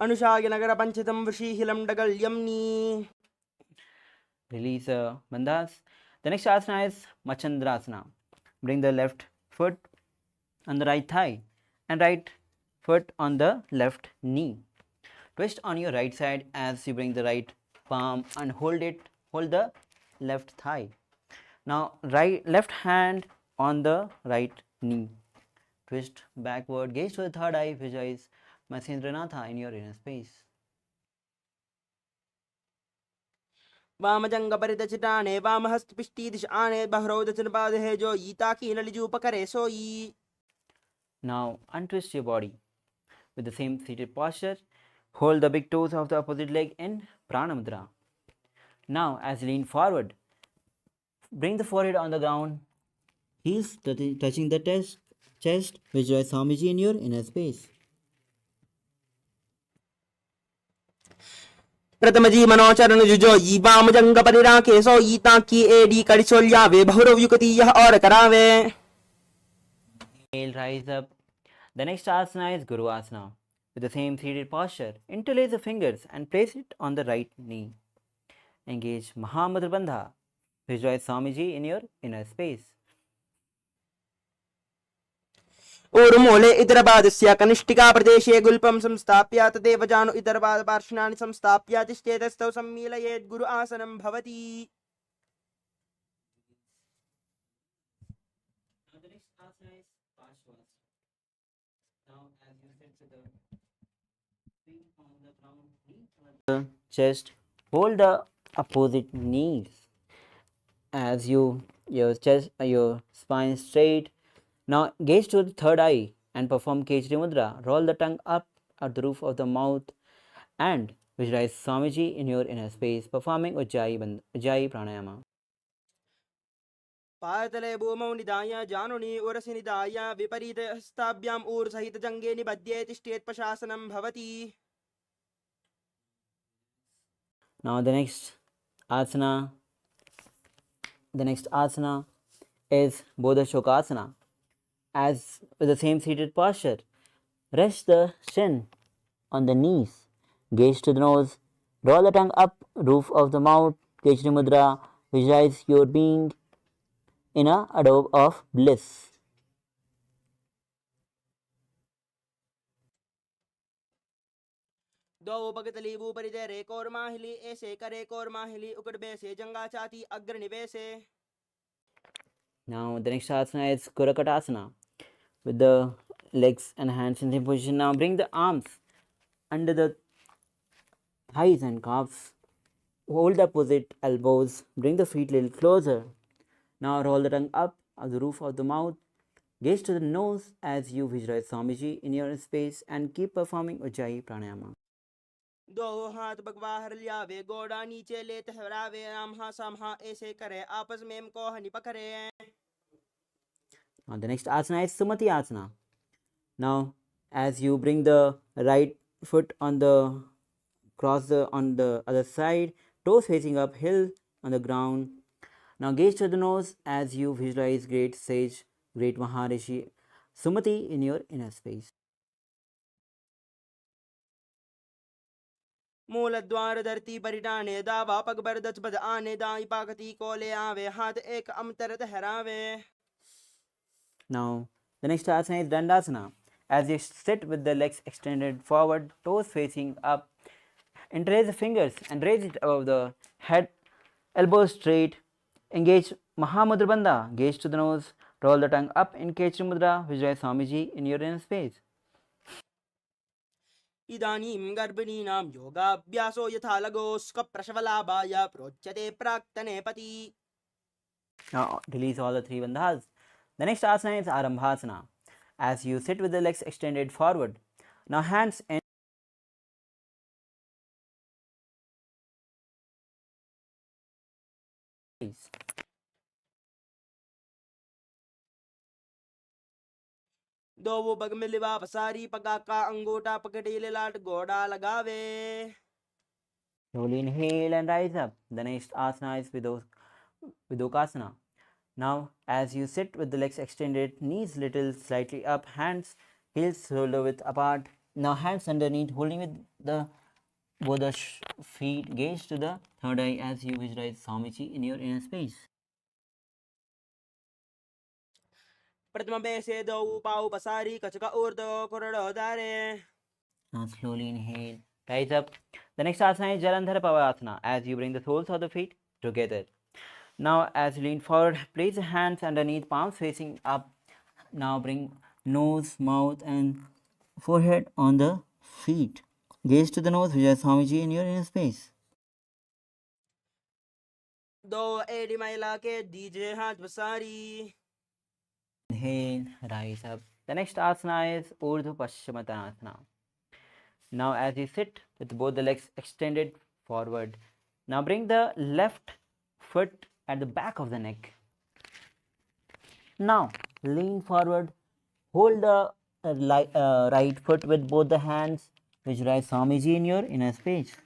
अनुशागिनगरपञ्चितं वृषीहिलं डगल्यं knee. Release bandhas. The next asana is Machandrasana. Bring the left foot on the right thigh and right foot on the left knee. Twist on your right side as you bring the right palm and hold the left thigh. Now left hand on the right knee. Twist backward, gaze to the third eye, visualize Matsyendranath in your inner space. वामजङ्गपरिदचिताने वामहस्तपिष्टीदिश आने बहरौ दचनपादे जो ईताकी नलिजोपकरे सोई. Now untwist your body with the same seated posture. Hold the big toes of the opposite leg in Prana Mudra. Now as you lean forward, bring the forehead on the ground, heels touching the chest. Visualize Swamiji in your inner space. प्रथमजी मनोचरण जुजो ई वामजङ्गपरे राखे सो ईताकी AD कड़िसोल्यावे बहरौ जुगती यह और करावे. Inhale, rise up. The next asana is Guru Asana. With the same seated posture, interlace the fingers and place it on the right knee. Engage Mahamudra Bandha. Visualize Swamiji in your inner space. ऊरुमूले इतरपादस्य कनिष्ठिकाप्रदेशे गुल्पं संस्थाप्य तदेव जानु इतरपादपार्श्वनानि संस्थाप्य तिष्ठेतस्थौ सम्मीलयेत् गुरु आसनं भवति. Now the next asana is Parshvasana. Now as you sit with the feet on the ground, knee on the chest, hold the opposite knees as your spine straight. Now gaze to the third eye and perform Kechari Mudra. Roll the tongue up at the roof of the mouth and visualize Swamiji in your inner space, performing Ujjayi Pranayama. पादतले भूमौ निधाय जानुनि उरसि निधाय विपरीतहस्ताभ्याम् ऊर्ध्वसहितजङ्गे निबध्ये तिष्ठेत् प्रशासनं भवति. Now the next asana is Bodha Shokasana. As with the same seated posture, rest the chin on the knees, gaze to the nose, roll the tongue up, roof of the mouth, Kechari Mudra, visualize your being in a adobe of bliss. द्वौ भगतली भूपरिते रेकोर्माहिली ऐसे करेकोर्माहिली उकडबे से जंगा चाती अग्रनिवेशे. Now the next asana is Kurakatasana. With the legs and hands in the same position, now bring the arms under the thighs and calves. Hold the opposite elbows. Bring the feet a little closer. Now roll the tongue up at the roof of the mouth. Gaze to the nose as you visualize Swamiji in your space and keep performing Ujjayi Pranayama. द्वौ हाथ भगवाहर लिया वे गोड़ा नीचे ले तहरावे रामहा सामहा ऐसे करे आपस में को हनि पकड़े. Now the next asana is Sumati Asana. Now as you bring the right foot on the on the other side, toes facing uphill on the ground. Now gaze to the nose as you visualize great sage, great Maharishi Sumati in your inner space. मूलद्वार धरती परिटाने दावा पगबर दचबद आने दाई पाकती कोले आवे हाथ एक Amtar तहरावे. Now the next asana is Dandasana. As you sit with the legs extended forward, toes facing up, interlace the fingers and raise it above the head, elbows straight. Engage Mahamudra Bandha, gaze to the nose, roll the tongue up in Kechari Mudra, visualize Swamiji in your inner space. इदानीं गर्भिणीनां योगाभ्यासो यथा लगोस्कप्रसवलाभाय प्रोच्यते प्राक्तने पति. Now release all the three bandhas. The next asana is Arambhasana. As you sit with the legs extended forward, now hands and दो bug में लिवा पसारी पगा का अंगूठा पकड़ी लाट घोड़ा लगावे. slowly inhale and rise up. The next asana is Vidokasana. Now, as you sit with the legs extended, knees little slightly up, hands, heels shoulder width apart. Now, hands underneath, holding with both the feet, gaze to the third eye as you visualize Swamiji in your inner space. प्रथम बेसे दो पाऊ पसारी कचका ऊर्ध्व कोरड़ो दारे. Now, slowly inhale, rise up. The next asana is Jalandhara Pavasana. As you bring the soles of the feet together. Now, as you lean forward, place the hands underneath, palms facing up. Now, bring nose, mouth, and forehead on the feet. Gaze to the nose, visualize Swamiji in your inner space. दो AD महिला के दीजे हाथ पसारी. Inhale, rise up. The next asana is Urdhva Paschimottanasana. Now, as you sit with both the legs extended forward, now bring the left foot at the back of the neck. Now, lean forward, hold the right foot with both the hands, visualize Swamiji in your inner space.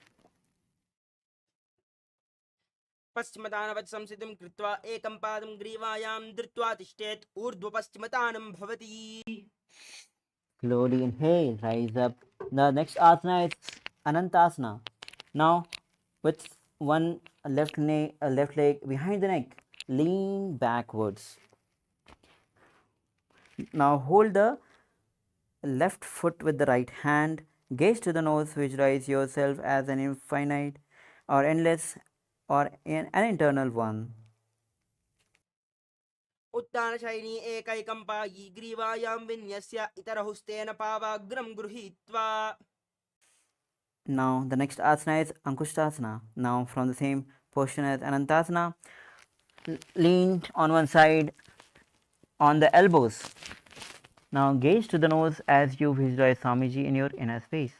पश्चिमतानवत् संसिद्धिं कृत्वा एकं पादं ग्रीवायां धृत्वा तिष्ठेत् ऊर्ध्वपश्चिमतानं भवति. Slowly inhale, rise up. The next asana is Anantasana. Now, with one left leg behind the neck. Lean backwards. Now hold the left foot with the right hand. Gaze to the nose. Visualize yourself as an infinite or endless or an internal one. उत्तानशयनी एकैकं पायी ग्रीवायां विन्यस्य इतरहुस्तेन पावाग्रं गृहीत्वा. Now the next asana is Ankushasana. Now from the same position as Anantasana, lean on one side on the elbows. Now gaze to the nose as you visualize Swamiji in your inner space.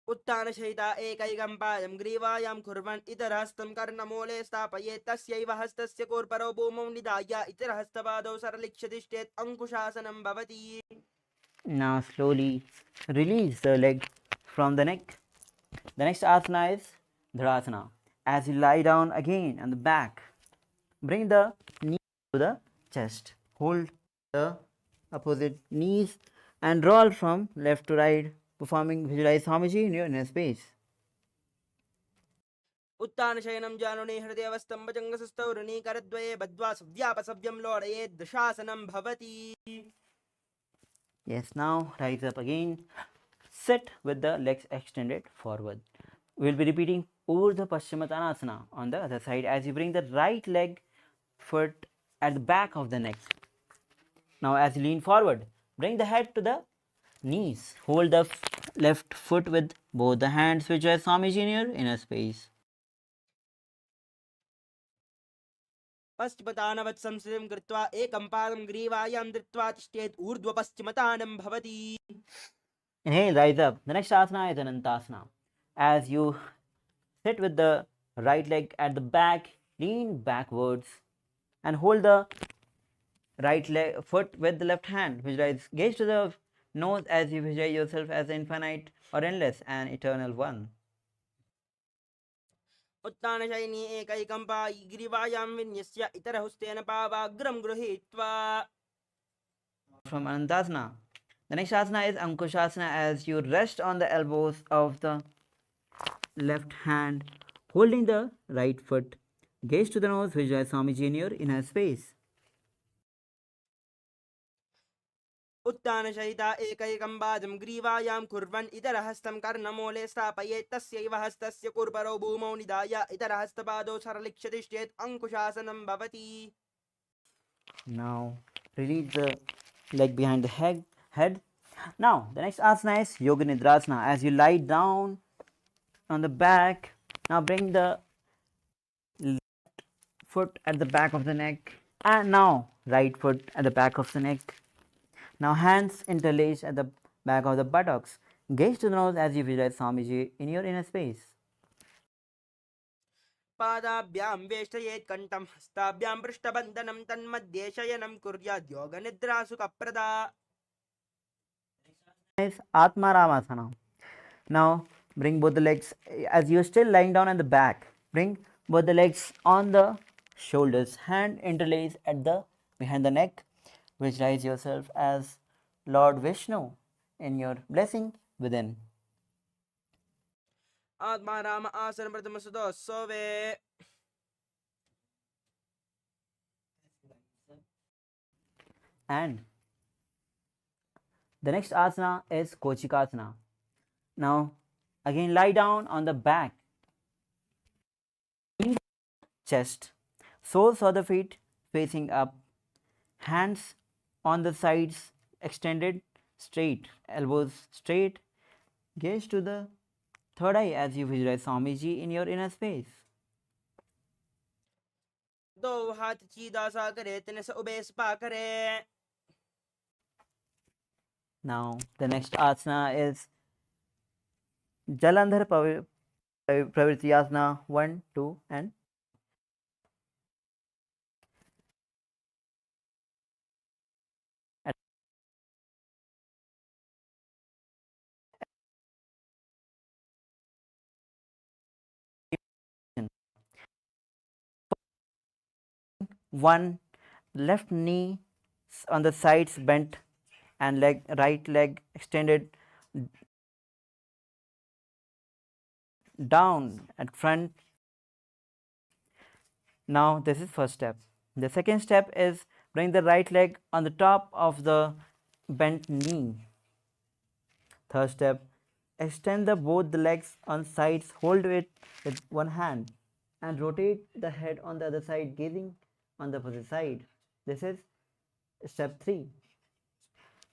उत्तानशयिता एकैकं पादं ग्रीवायां कुर्वन् इतरहस्तं कर्णमूले स्थापयेत् तस्यैव हस्तस्य कोर्परो भूमौ निधाय इतरहस्तपादौ सरलिक्षतिष्ठेत् अङ्कुशासनं भवति. Now slowly release the leg from the neck. The next asana is Dharasana. As you lie down again on the back, bring the knee to the chest. Hold the opposite knees and roll from left to right, performing visualize Swamiji in your inner space. उत्तानशयनं जानुने हृदयवस्थं भजङ्गसुस्थौ ऋणीकरद्वये बद्ध्वा सुव्यापसव्यं लोडयेत् दशासनं भवति. Yes, now rise up again. Sit with the legs extended forward. We will be repeating Urdhva Paschimottanasana on the other side as you bring the right leg foot at the back of the neck. Now as you lean forward, bring the head to the knees. Hold the left foot with both the hands, which is Swamiji in your inner space. पश्चिमतानवत् संस्थितिं कृत्वा एकं पादं ग्रीवायां धृत्वा तिष्ठेत् ऊर्ध्वपश्चिमतानं भवति. Inhale, rise up. The next asana is Anantasana. As you sit with the right leg at the back, lean backwards and hold the right leg foot with the left hand. Visualize, gaze to the nose as you visualize yourself as infinite or endless and eternal one. उत्तानशयनी एकैकं पायी ग्रीवायां विन्यस्य इतरहुस्तेन पावाग्रं गृहीत्वा. From Anantasana. The next asana is Ankushasana as you rest on the elbows of the left hand, holding the right foot. Gaze to the nose, visualize Swamiji in your inner space. उत्तानशयिता एकैकं पादं ग्रीवायां कुर्वन् इतरहस्तं कर्णमूले स्थापयेत् तस्यैव हस्तस्य कुर्परो भूमौ निधाय इतरहस्तपादौ सरलिक्षतिष्ठेत् अङ्कुशासनं भवति. Now release the leg behind the head. Now the next asana is Yoga Nidrasana. As you lie down on the back, now bring the left foot at the back of the neck and now right foot at the back of the neck. Now hands interlaced at the back of the buttocks. Gaze to the nose as you visualize Swamiji in your inner space. पादाभ्यां वेष्टयेत् कण्ठं हस्ताभ्यां पृष्ठबन्धनं तन्मध्ये शयनं कुर्यात् योगनिद्रासुखप्रदा. Is Atma Ramasana. Now bring both the legs as you are still lying down on the back. Bring both the legs on the shoulders. Hand interlace at the behind the neck. Visualize yourself as Lord Vishnu in your blessing within. आत्मा राम आसन प्रथम सुतो सोवे. And the next asana is Kochikasana. Now again lie down on the back. Chest, soles of the feet facing up, hands on the sides extended straight, elbows straight. Gaze to the third eye as you visualize Swamiji in your inner space. दो हाथ सीधा सा करे तिन से ube spa करे. Now the next asana is Jalandhar Pravritti Asana 1, 2 and one, left knee on the sides bent and right leg extended down at front. Now this is first step. The second step is bring the right leg on the top of the bent knee. Third step, extend both the legs on sides, hold it with one hand and rotate the head on the other side, gazing on the opposite side. This is step 3.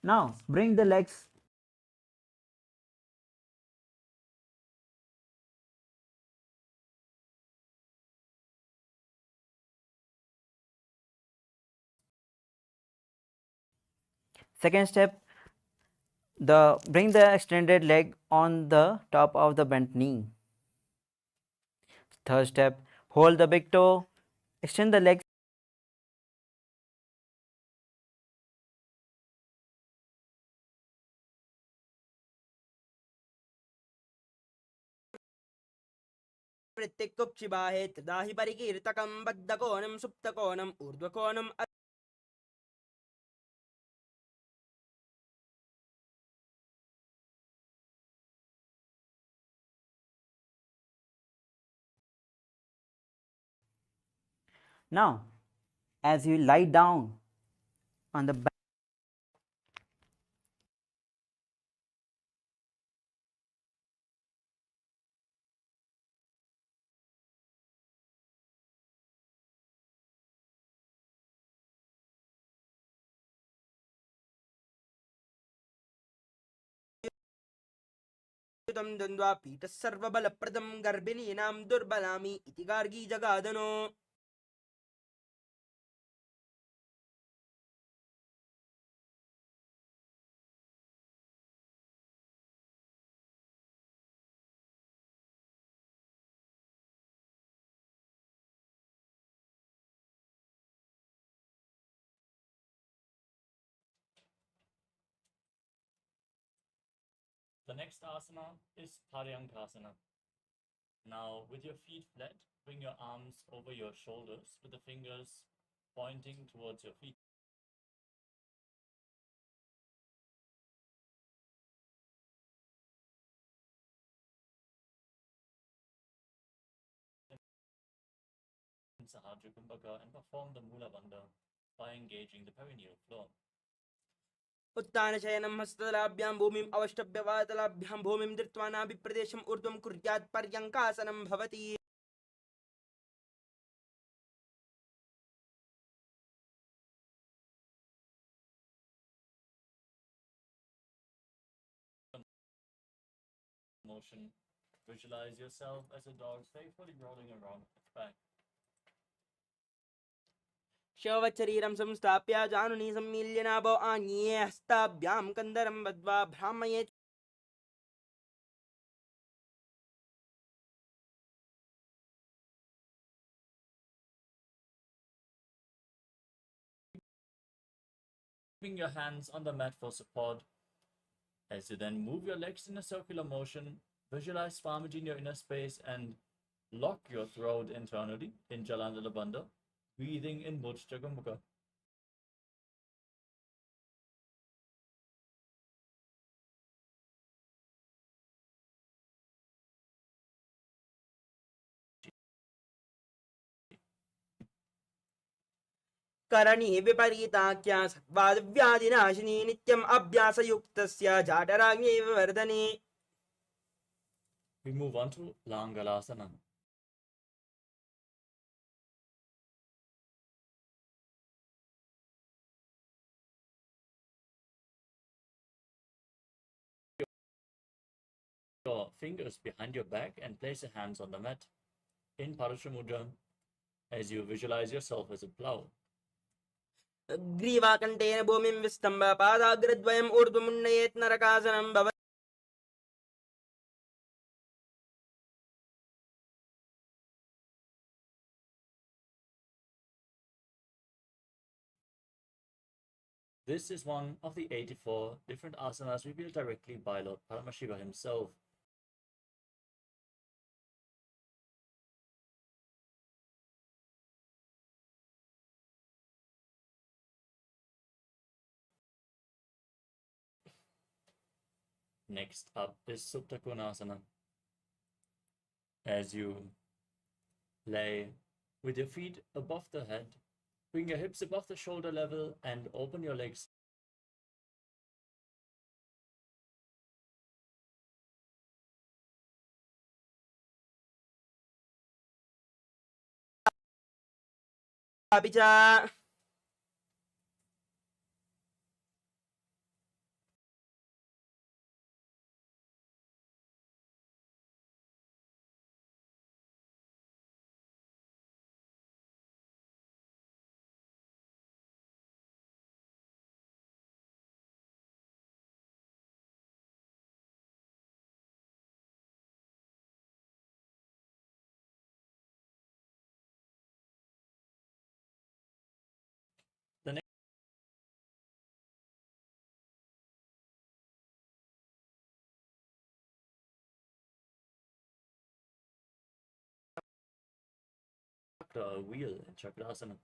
Now bring the legs second step, bring the extended leg on the top of the bent knee. Third step, hold the big toe, extend the legs प्रत्यक्कुक्षिबाहे तदा हि परिकीर्तकं बद्धकोणं सुप्तकोणम् ऊर्ध्वकोणम् Now, as you lie down on the back, द्वन्द्वा पीठः सर्वबलप्रदं गर्भिणीनां दुर्बलामि इति Gargi जगादनो The next asana is Paryankasana. Now, with your feet flat, bring your arms over your shoulders with the fingers pointing towards your feet. Sahajya Kumbhaka and perform the Mula Bandha by engaging the perineal floor. उत्तानशयनं हस्ततलाभ्यां भूमिम् अवष्टभ्यवातलाभ्यां भूमिं धृत्वा नाभिप्रदेशम् ऊर्ध्वं कुर्यात् पर्यङ्कासनं भवति Motion. Visualize yourself as a dog faithfully rolling around its back. शवशरीरं संस्थाप्य जानुनी सम्मील्य नाभो आनीय हस्ताभ्यां कन्दरं बद्ध्वा भ्रामयेत् Keeping your hands on the mat for support. As you then move your legs in a circular motion, visualize Swamiji in your inner space and lock your throat internally in Jalandhara Bandha, breathing in Mujja Kumbhaka. करणी विपरीताख्या सर्वाद्व्याधिनाशिनी नित्यम् अभ्यासयुक्तस्य जाठराज्ञैव वर्धने We move on to Langalasana. Your fingers behind your back and place your hands on the mat in Parashamudra as you visualize yourself as a plow. ग्रीवाकण्ठेन भूमिं विस्तम्भ पादाग्रद्वयम् ऊर्ध्वमुन्नयेत् नरकासनं भवति This is one of the 84 different asanas revealed directly by Lord Paramashiva himself. Next up is Supta Konasana. Now, with your feet flat, bring your arms over your shoulders with the fingers pointing towards your feet. Keep your hands on the mat for support. As you then move your legs in a circular motion, visualize Swamiji in your inner space and lock your throat internally in Jalandhara Bandha, breathing in Mujja Kumbhaka. As you lay with your feet above the head, bring your hips above the shoulder level and open your legs अपि च the next wheel in Chakrasana.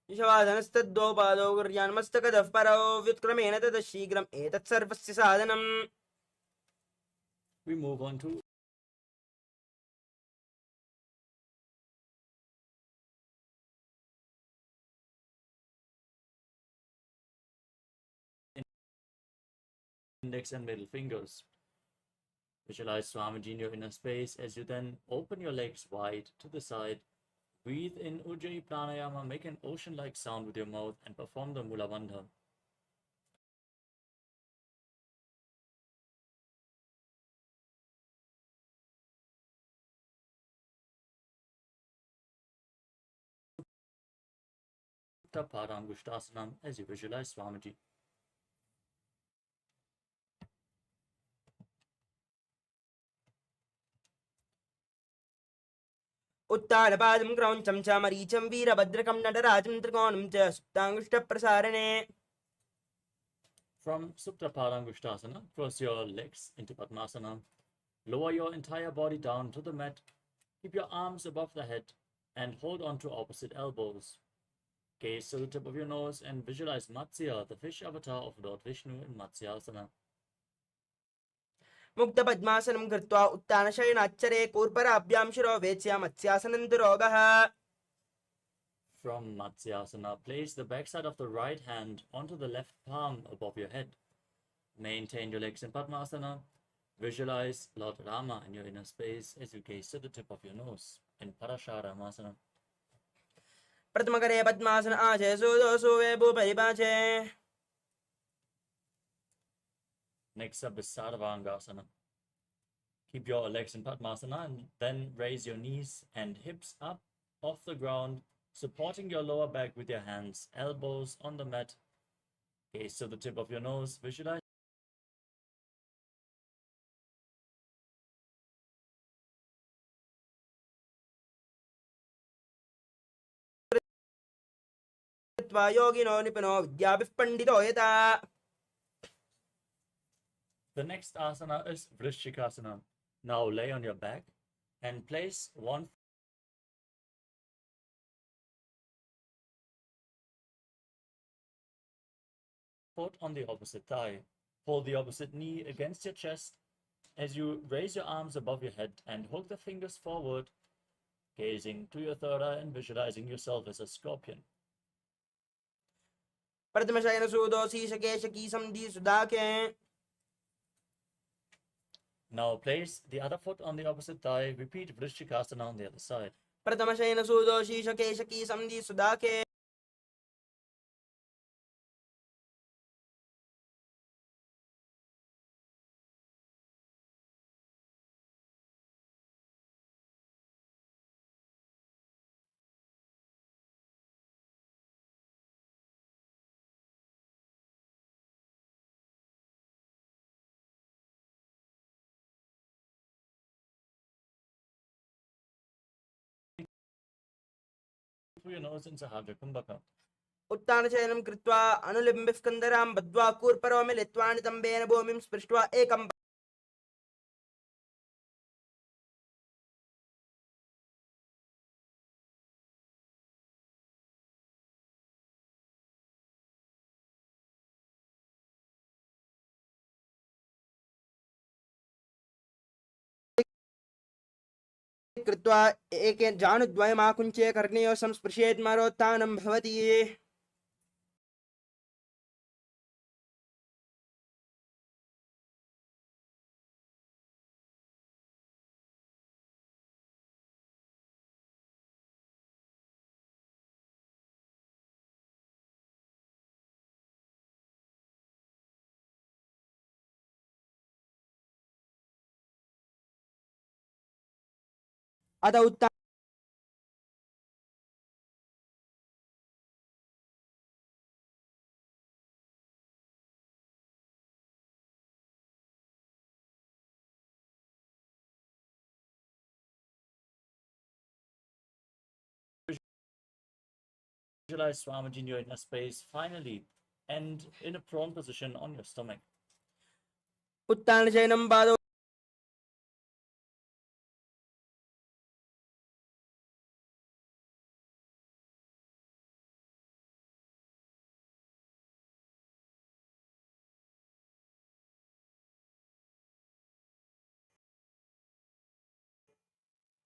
ईशवादनस्तद्वौ पादौ गुर्यान्मस्तकदः परौ व्युत्क्रमेण ततः शीघ्रम् एतत्सर्वस्य साधनम् We move on to index and middle fingers. Visualize Swamiji in your inner space as you then open your legs wide to the side. Breathe in Ujjayi Pranayama, make an ocean-like sound with your mouth and perform the Mula Bandha. Paramgushtasanam as you visualize Swamiji. उत्तानपादं क्रौञ्चं च मरीचं वीरभद्रकं नटराजं त्रिकोणं च सुप्ताङ्गुष्ठप्रसारणे From Supta Paramgushtasana, cross your legs into Padmasana. Lower your entire body down to the mat. Keep your arms above the head and hold on to opposite elbows. Gaze to the tip of your nose and visualize Matsya, the fish avatar of Lord Vishnu in Matsyasana. मुक्तपद्मासनं कृत्वा उत्तानशयनाच्चरे कूर्पराभ्यां शिरो वेत्स्या मत्स्यासनं दुरोगः From Matsyasana, place the backside of the right hand onto the left palm above your head. Maintain your legs in Padmasana. Visualize Lord Rama in your inner space as you gaze to the tip of your nose in Parasharamasana. प्रथमकरे पद्मासन आचे सुदोषु वे भूपरिपाचे Next up is Sarvangasana. Keep your legs in Padmasana and then raise your knees and hips up off the ground, supporting your lower back with your hands, elbows on the mat. Gaze to the tip of your nose. Visualize योगिनो निपुनो विद्याभिः पण्डितो यथा the next asana is Vrishchikasana. Now lay on your back and place one foot on the opposite thigh. Hold the opposite knee against your chest as you raise your arms above your head and hook the fingers forward, gazing to your third eye and visualizing yourself as a scorpion. प्रथमशयन सुदोषी शकेशकी समधी सुदाके Now place the other foot on the opposite thigh. Repeat Vrishchikasana on the other side. प्रथमशयन सुदोषी शकेशकी समधी सुदाके Through your nose in Sahadra Kumbhaka. उत्तानशयनं कृत्वा अनुलिम्बिः स्कन्दरां बद्ध्वा कूर्परो मिलित्वा नितम्बेन भूमिं स्पृष्ट्वा एकं कृत्वा एकेन जानुद्वयमाकुञ्चे कर्णयोः संस्पृशेत् मरोत्थानं भवति। अत उत्थानं Visualize Swamiji in your inner space finally and in a prone position on your stomach. उत्थानशयनं पादौ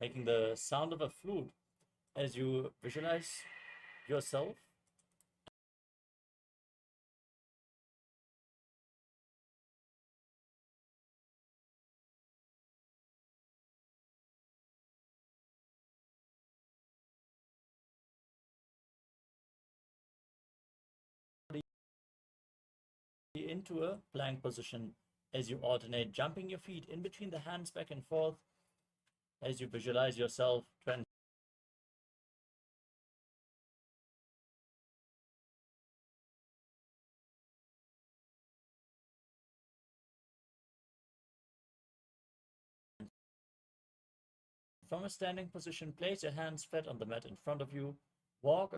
Making the sound of a flute as you visualize yourself into a plank position as you alternate jumping your feet in between the hands back and forth as you visualize yourself from a standing position. Place your hands flat on the mat in front of you. Walk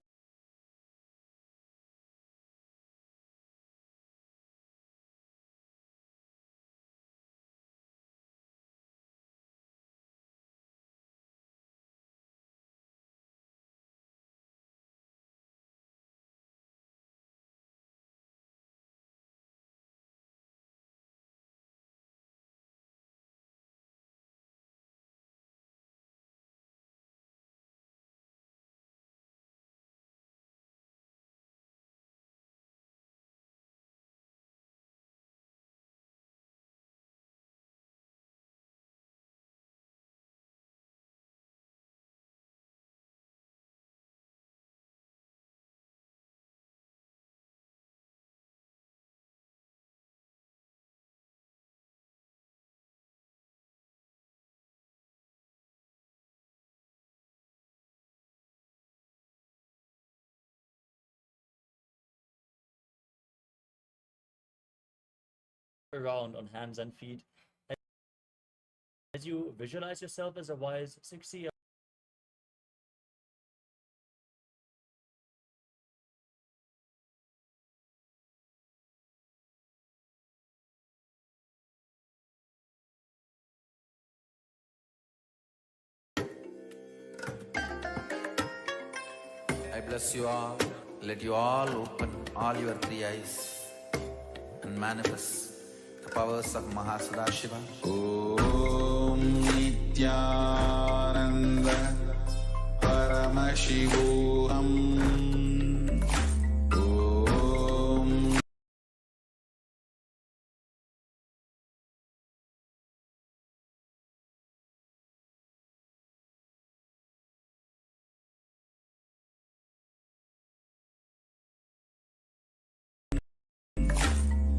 around on hands and feet as you visualize yourself as a wise 60 I bless you all. Let you all open all your three eyes and manifest the powers of Mahasadashiva. Om Nithyananda Paramashivoham.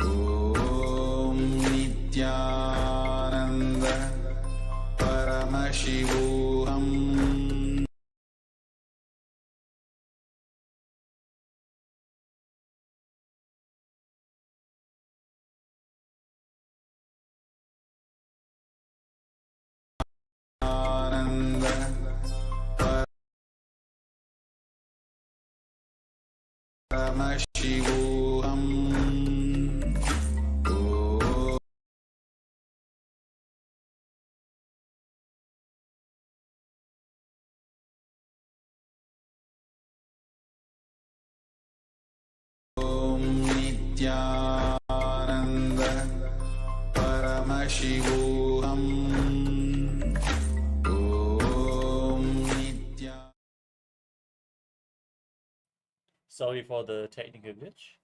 Om Nithyananda Paramashivoham. Ananda Paramashivoham. Om Nithyananda Paramashivoham. Om Sorry for the technical glitch.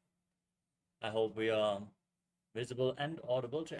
I hope we are visible and audible to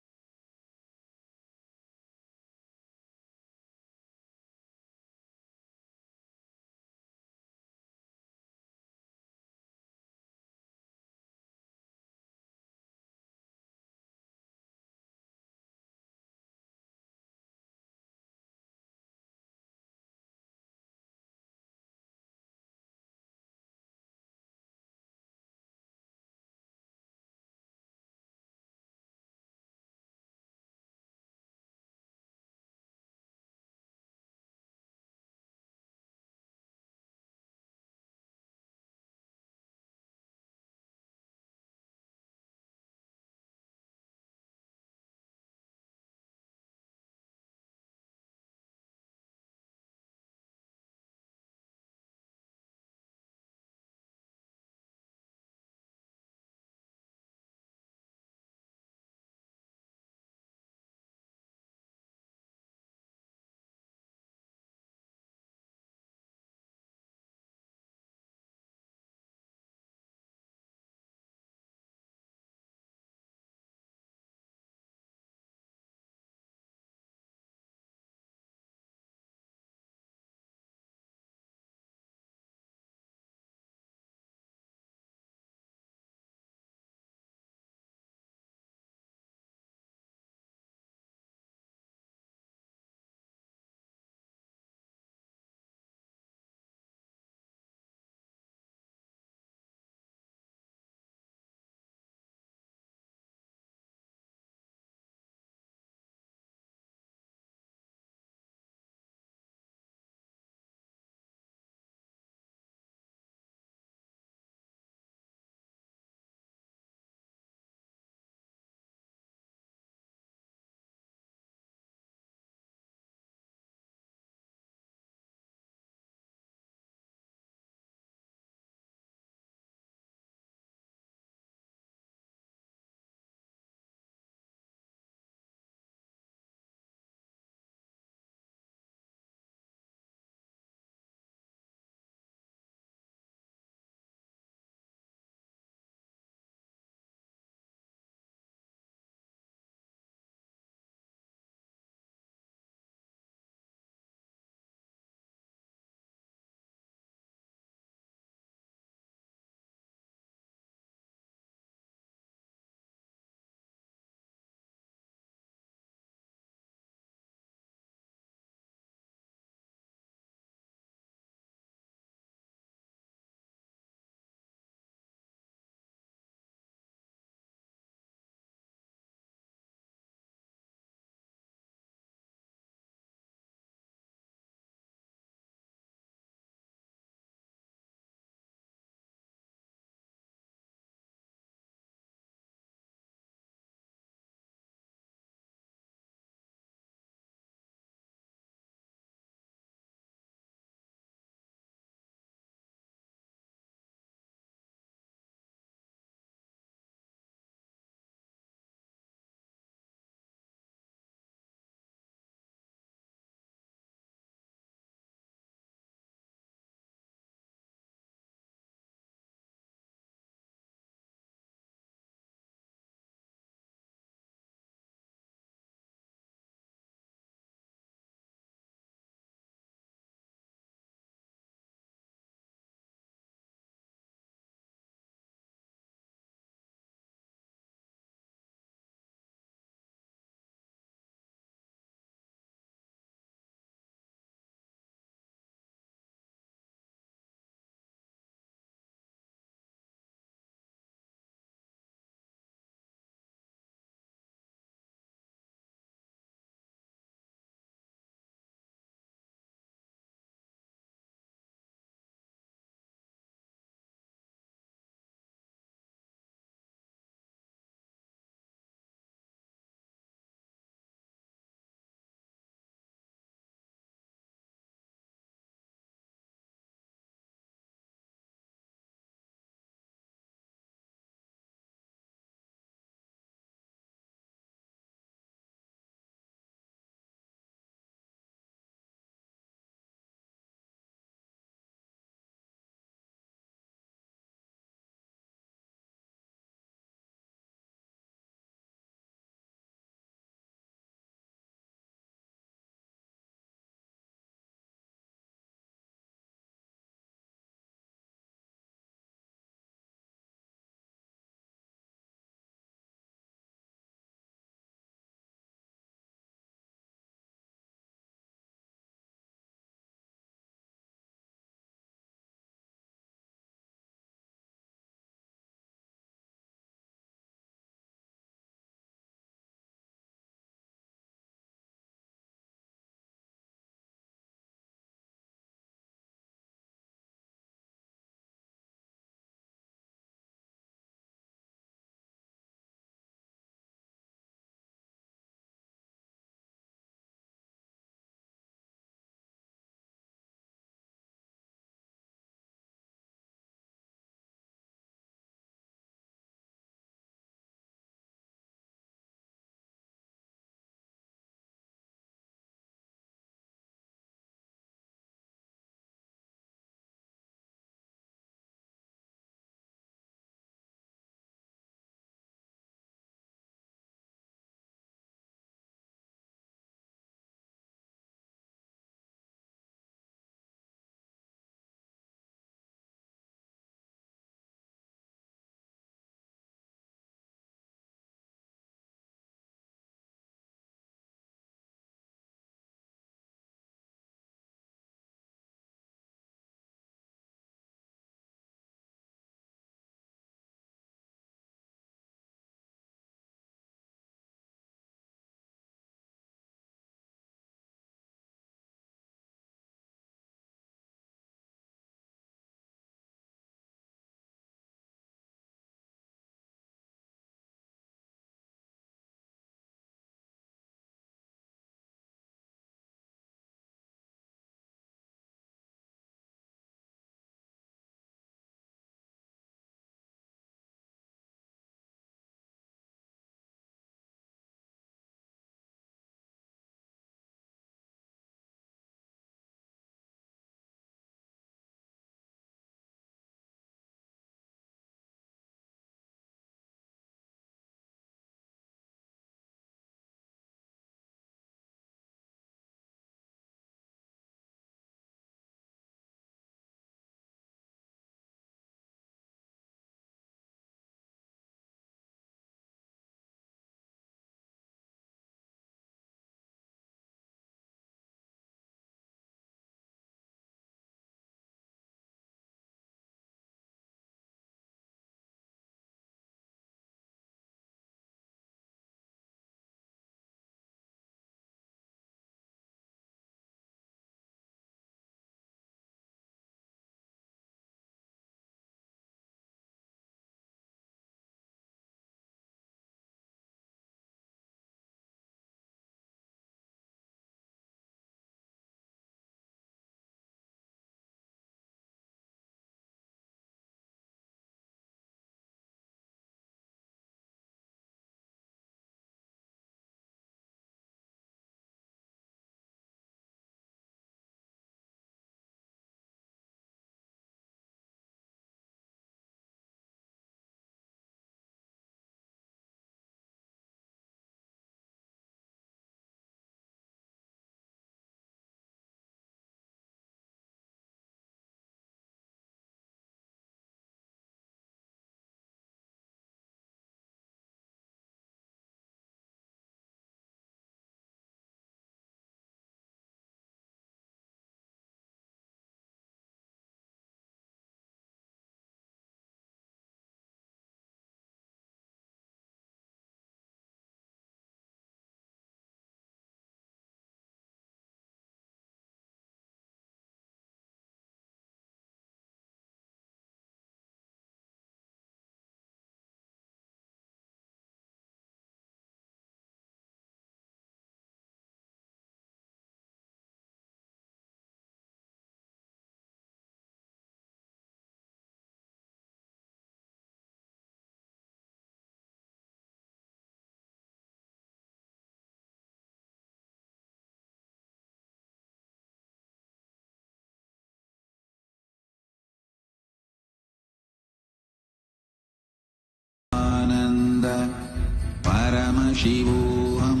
Paramashivoham.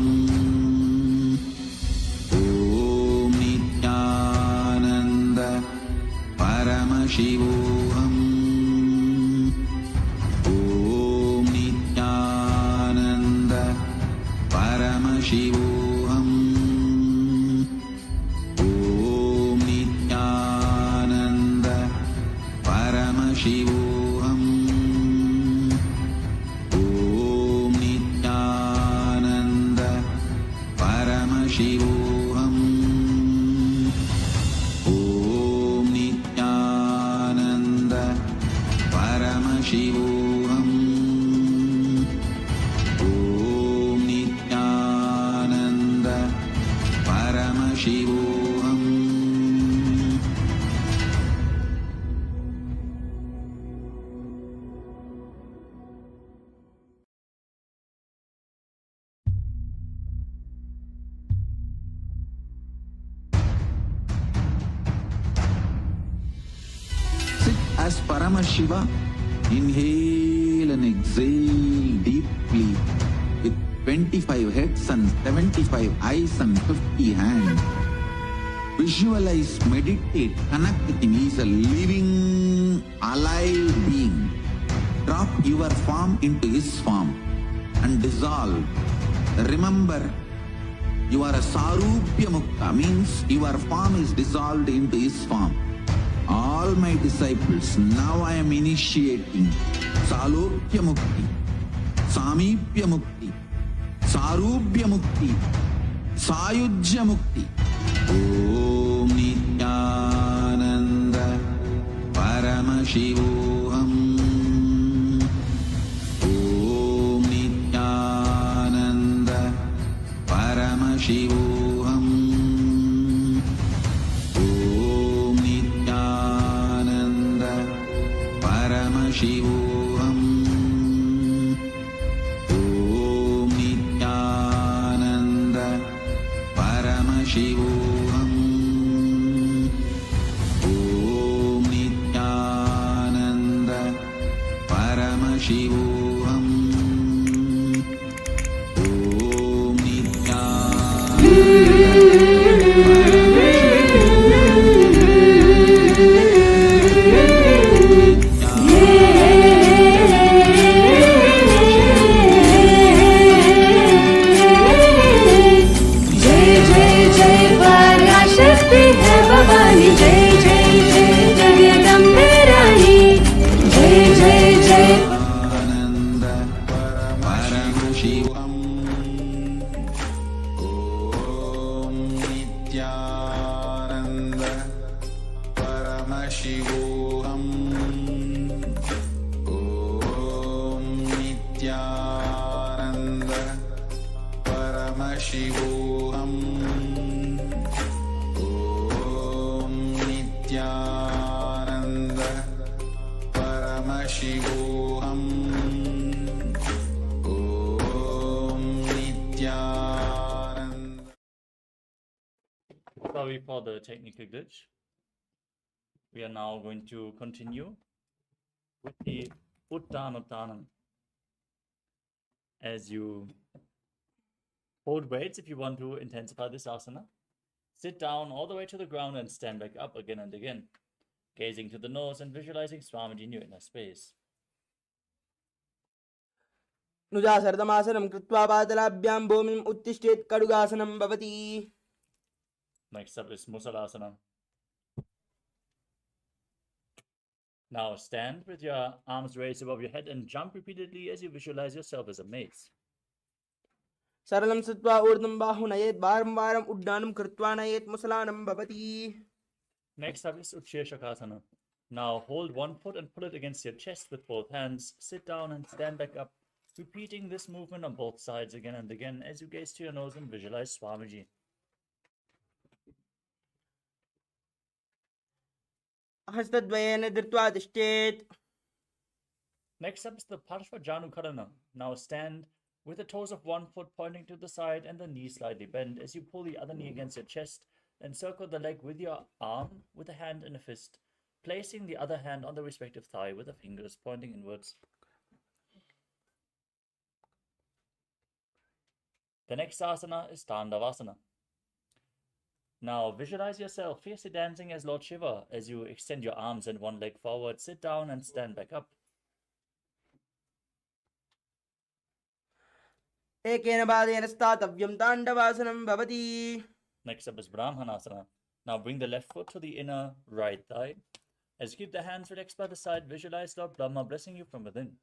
Om Nithyananda Paramashivoham. Om Nithyananda Paramashivoham. Om Nithyananda Paramashivoham. Om Nithyananda Paramashivoham. Om Nithyananda Paramashivoham. Om Nithyananda Paramashivoham. Sit as Paramashiva. Inhale and exhale deeply with 25 heads and 75 eyes and 50 hands. Visualize, meditate, connect with him. He is a living, alive being. Drop your form into his form and dissolve. Remember, you are a Sarupya Mukta, means your form is dissolved into his form. All my disciples, now I am initiating Salokya Mukti, Samipya Mukti, Sarupya Mukti, Sayujya Mukti. Om Nithyananda Paramashivoham. Om Nithyananda Paramashivoham. Om Nithyananda Paramashivoham. Om Nithyananda Paramashivoham. Om Nithyananda Paramashivoham. Om जय जय जय पराशक्ति है भवानी, जय जय जय जगदम्बे रानी, जय जय जय Nithyananda Paramashivoham. Om Nithyananda Paramashivoham. Om Nithyananda Paramashivoham. Om Nithyananda Paramashivoham. Om Nithyananda. Sorry for the technical glitch. We are now going to continue with the Uttanuttanam. As you hold weights, if you want to intensify this asana, sit down all the way to the ground and stand back up again and again, gazing to the nose and visualizing Swamiji in your inner space. नुजासर्दमासनं कृत्वा पातलाभ्यां भूमिम् उत्तिष्ठेत् कडुगासनं भवति. Next up is Musalasana. Now stand with your arms raised above your head and jump repeatedly as you visualize yourself as a mace. सरलं स्थित्वा ऊर्ध्वं बाहु नयेत्, वारं वारम् उड्डानं कृत्वा नयेत्, मुसलानं भवति. Next up is Utshirshakasana. Now hold one foot and pull it against your chest with both hands. Sit down and stand back up, repeating this movement on both sides again and again as you gaze to your nose and visualize Swamiji. हस्तद्वयेन धृत्वा तिष्ठेत्. Next up is the Parshva Janukarana. Now stand with the toes of one foot pointing to the side and the knee slightly bent as you pull the other knee against your chest and circle the leg with your arm with a hand and a fist, placing the other hand on the respective thigh with the fingers pointing inwards. The next asana is Tandavasana. Now visualize yourself fiercely dancing as Lord Shiva as you extend your arms and one leg forward, sit down and stand back up. एकेन पादेन स्थातव्यं ताण्डवासनं भवति. Next up is Brahmanasana. Now bring the left foot to the inner right thigh. As you keep the hands relaxed by the side, visualize Lord Brahma blessing you from within.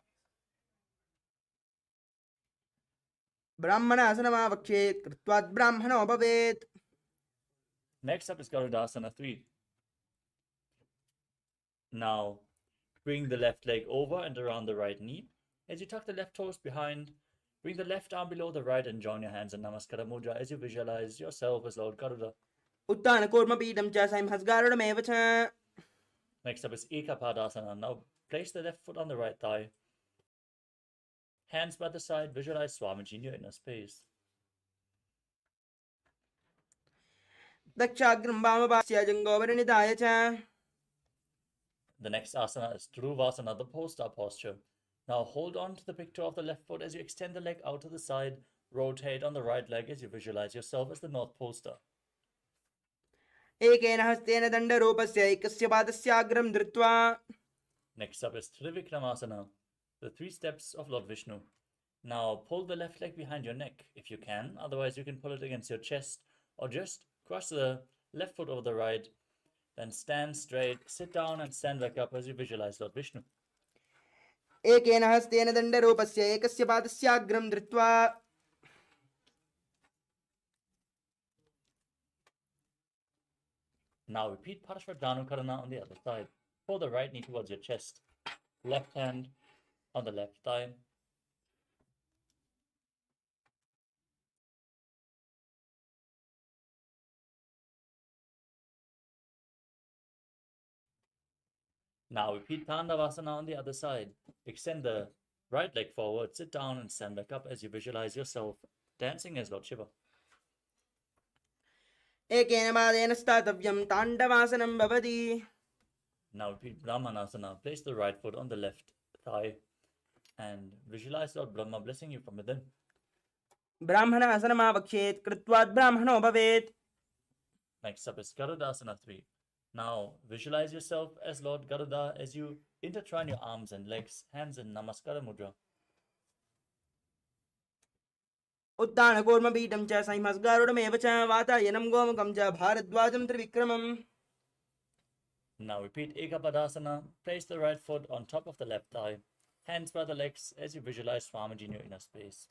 ब्राह्मणासनमावक्षेत् कृत्वात् ब्राह्मणो भवेत्. Next up is Garudasana 3. Now bring the left leg over and around the right knee. As you tuck the left toes behind, bring the left arm below the right and join your hands in Namaskara Mudra as you visualize yourself as Lord Garuda. उत्थानकूर्मपीठं च संहस्गारुडमेव च. Next up is Ekapadasana. Now place the left foot on the right thigh. Hands by the side, visualize Swamiji in your inner space. दक्षाग्रं वामपास्य जङ्गोपरिणिधाय च. The next asana is Dhruvasana, the pole-star posture. Now hold on to the picture of the left foot as you extend the leg out to the side. Rotate on the right leg as you visualize yourself as the North Pole Star. एकेन हस्तेन दण्डरूपस्य एकस्य पादस्याग्रं धृत्वा. Next up is Trivikramasana, the 3 steps of Lord Vishnu. Now pull the left leg behind your neck if you can, otherwise you can pull it against your chest or just cross the left foot over the right. Then stand straight, sit down and stand back up as you visualize Lord Vishnu. एकेन हस्तेन दण्डरूपस्य एकस्य पादस्याग्रं धृत्वा. Now repeat Parashvadhanukarana on the other side. Pull the right knee towards your chest. Left hand on the left thigh. Now repeat Tandavasana on the other side. Extend the right leg forward, sit down and stand back up as you visualize yourself dancing as Lord Shiva. एकेन पादेन स्थातव्यं ताण्डवासनं भवति. Now repeat Brahmanasana. Place the right foot on the left thigh and visualize Lord Brahma blessing you from within. ब्राह्मणासनमावक्षेत् कृत्वात् ब्राह्मणो भवेत्. Next up is Garudasana 3. Now visualize yourself as Lord Garuda as you intertwine your arms and legs, hands in Namaskara Mudra. उत्थानकूर्मपीठं च संहस्गारुडमेव च. वातायनं गोमुखं च भारद्वाजं त्रिविक्रमम्. Now repeat Ekapadasana. Place the right foot on top of the left thigh, hands by the legs as you visualize Swamiji in your inner space.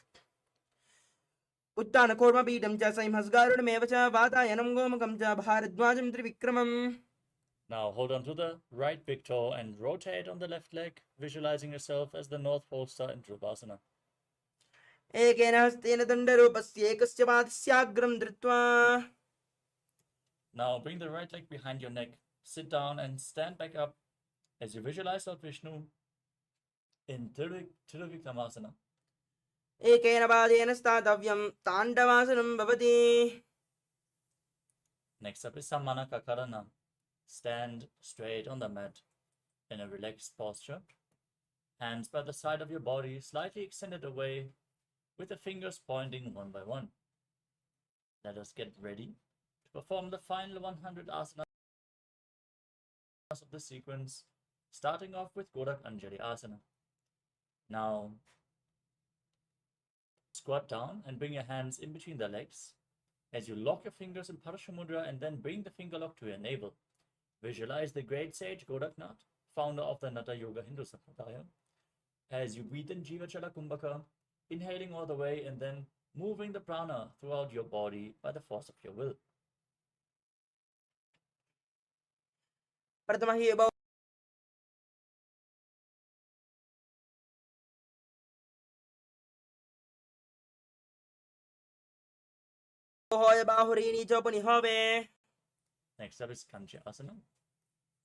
उत्थानकूर्मपीठं च संहस्गारुडमेव च. वातायनं गोमुखं च भारद्वाजं त्रिविक्रमम्. Now hold on to the right big toe and rotate on the left leg, visualizing yourself as the North Pole Star in Dhruvasana. एकेन हस्तेन दण्डरूपस्य एकस्य पादस्याग्रं धृत्वा. Now bring the right leg behind your neck, sit down and stand back up as you visualize Lord Vishnu in Trivikramasana. एकेन पादेन स्थातव्यं ताण्डवासनं भवति. Next up is Sammanakakarana. Stand straight on the mat in a relaxed posture. Hands by the side of your body, slightly extended away, with the fingers pointing one by one. Let us get ready to perform the final 100 asanas of the sequence, starting off with Gorak Anjali Asana. Now, squat down and bring your hands in between the legs as you lock your fingers in Parashamudra and then bring the finger lock to your navel. Visualize the great sage Goraknath, founder of the Natha Yoga Hindu Sampradaya, as you breathe in Jiva Chala Kumbhaka, inhaling all the way and then moving the prana throughout your body by the force of your will. प्रथमः बाहुरीणी चोपनिहोवे. Next up is Kanchi Asana.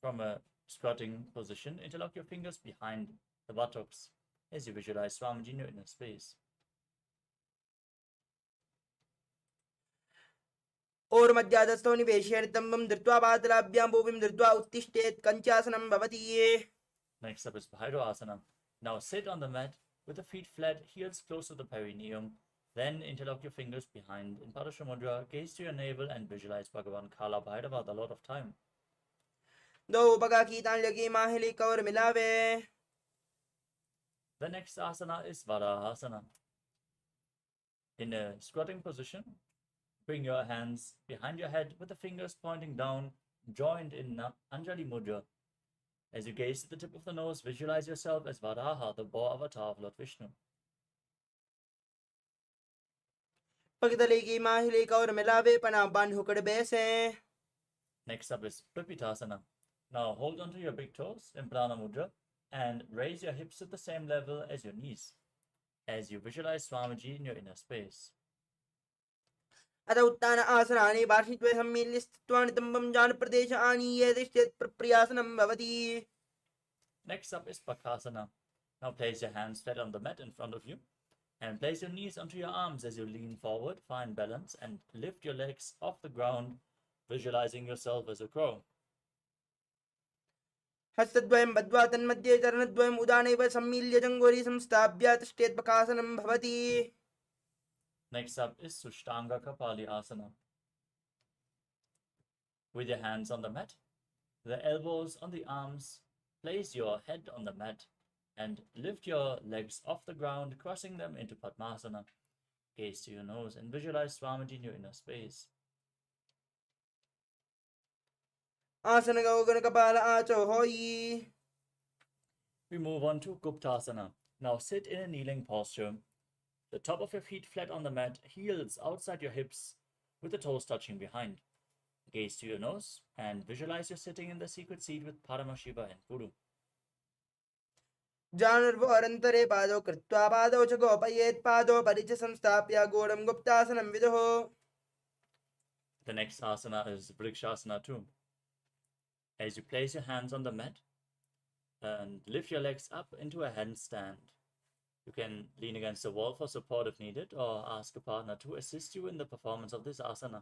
From a squatting position, interlock your fingers behind the buttocks as you visualize Swamiji in your inner space. ओर्मध्यादस्थो निवेश्य नितम्बं धृत्वा पादलाभ्यां भूमिं धृत्वा उत्तिष्ठेत् कञ्चासनं भवति. Next up is Bhairo Asana. Now sit on the mat with the feet flat, heels close to the perineum. Then interlock your fingers behind in Padasha Mudra, gaze to your navel and visualize Bhagavan Kala Bhairava, the Lord of Time. दो पगा की तान लगी माहिली cover मिलावे. The next asana is Varahasana. In a squatting position, bring your hands behind your head with the fingers pointing down, joined in Anjali Mudra. As you gaze at the tip of the nose, visualize yourself as Varaha, the boar avatar of Lord Vishnu. पगदली की माहिली cover मिलावे पना बान हुकड़ बेसे. Next up is Pipitasana. Now hold onto your big toes in Prana Mudra and raise your hips at the same level as your knees as you visualize Swamiji in your inner space. अत उत्तान आसनानि बार्षित्वे सम्मील्य स्थित्वानि तम्बं जान प्रदेश आनीये तिष्ठेत् प्रयासनं भवति. Next up is Pakasana. Now place your hands flat on the mat in front of you and place your knees onto your arms as you lean forward, find balance, and lift your legs off the ground, visualizing yourself as a crow. हस्तद्वयं बद्ध्वा तन्मध्ये चरणद्वयम् उदानैव सम्मील्य जङ्घोरी संस्थाप्य तिष्ठेत् पकासनं भवति. Next up is Sushtanga Kapali Asana. With your hands on the mat, the elbows on the arms, place your head on the mat and lift your legs off the ground, crossing them into Padmasana. Gaze to your nose and visualize Swamiji in your inner space. आसन गौगण कपाल आचो होई. We move on to Guptasana. Now sit in a kneeling posture. The top of your feet flat on the mat, heels outside your hips, with the toes touching behind. Gaze to your nose and visualize you're sitting in the secret seat with Paramashiva and Guru. जानर्वोरन्तरे पादौ कृत्वा पादौ च गोपयेत् पादौ परिच संस्थाप्य घोरं गुप्तासनं विदुः. The next asana is Vrikshasana too. As you place your hands on the mat and lift your legs up into a handstand. You can lean against the wall for support if needed or ask a partner to assist you in the performance of this asana.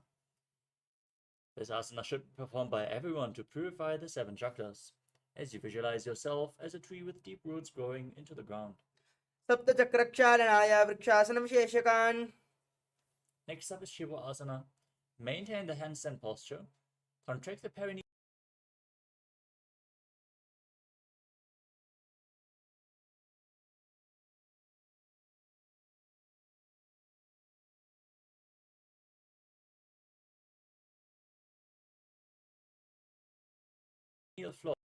This asana should be performed by everyone to purify the 7 chakras, as you visualize yourself as a tree with deep roots growing into the ground. सप्तचक्रक्षालनाय वृक्षासनं शेषकान्. Next up is Shiva Asana. Maintain the handstand posture. Contract the perineal floor.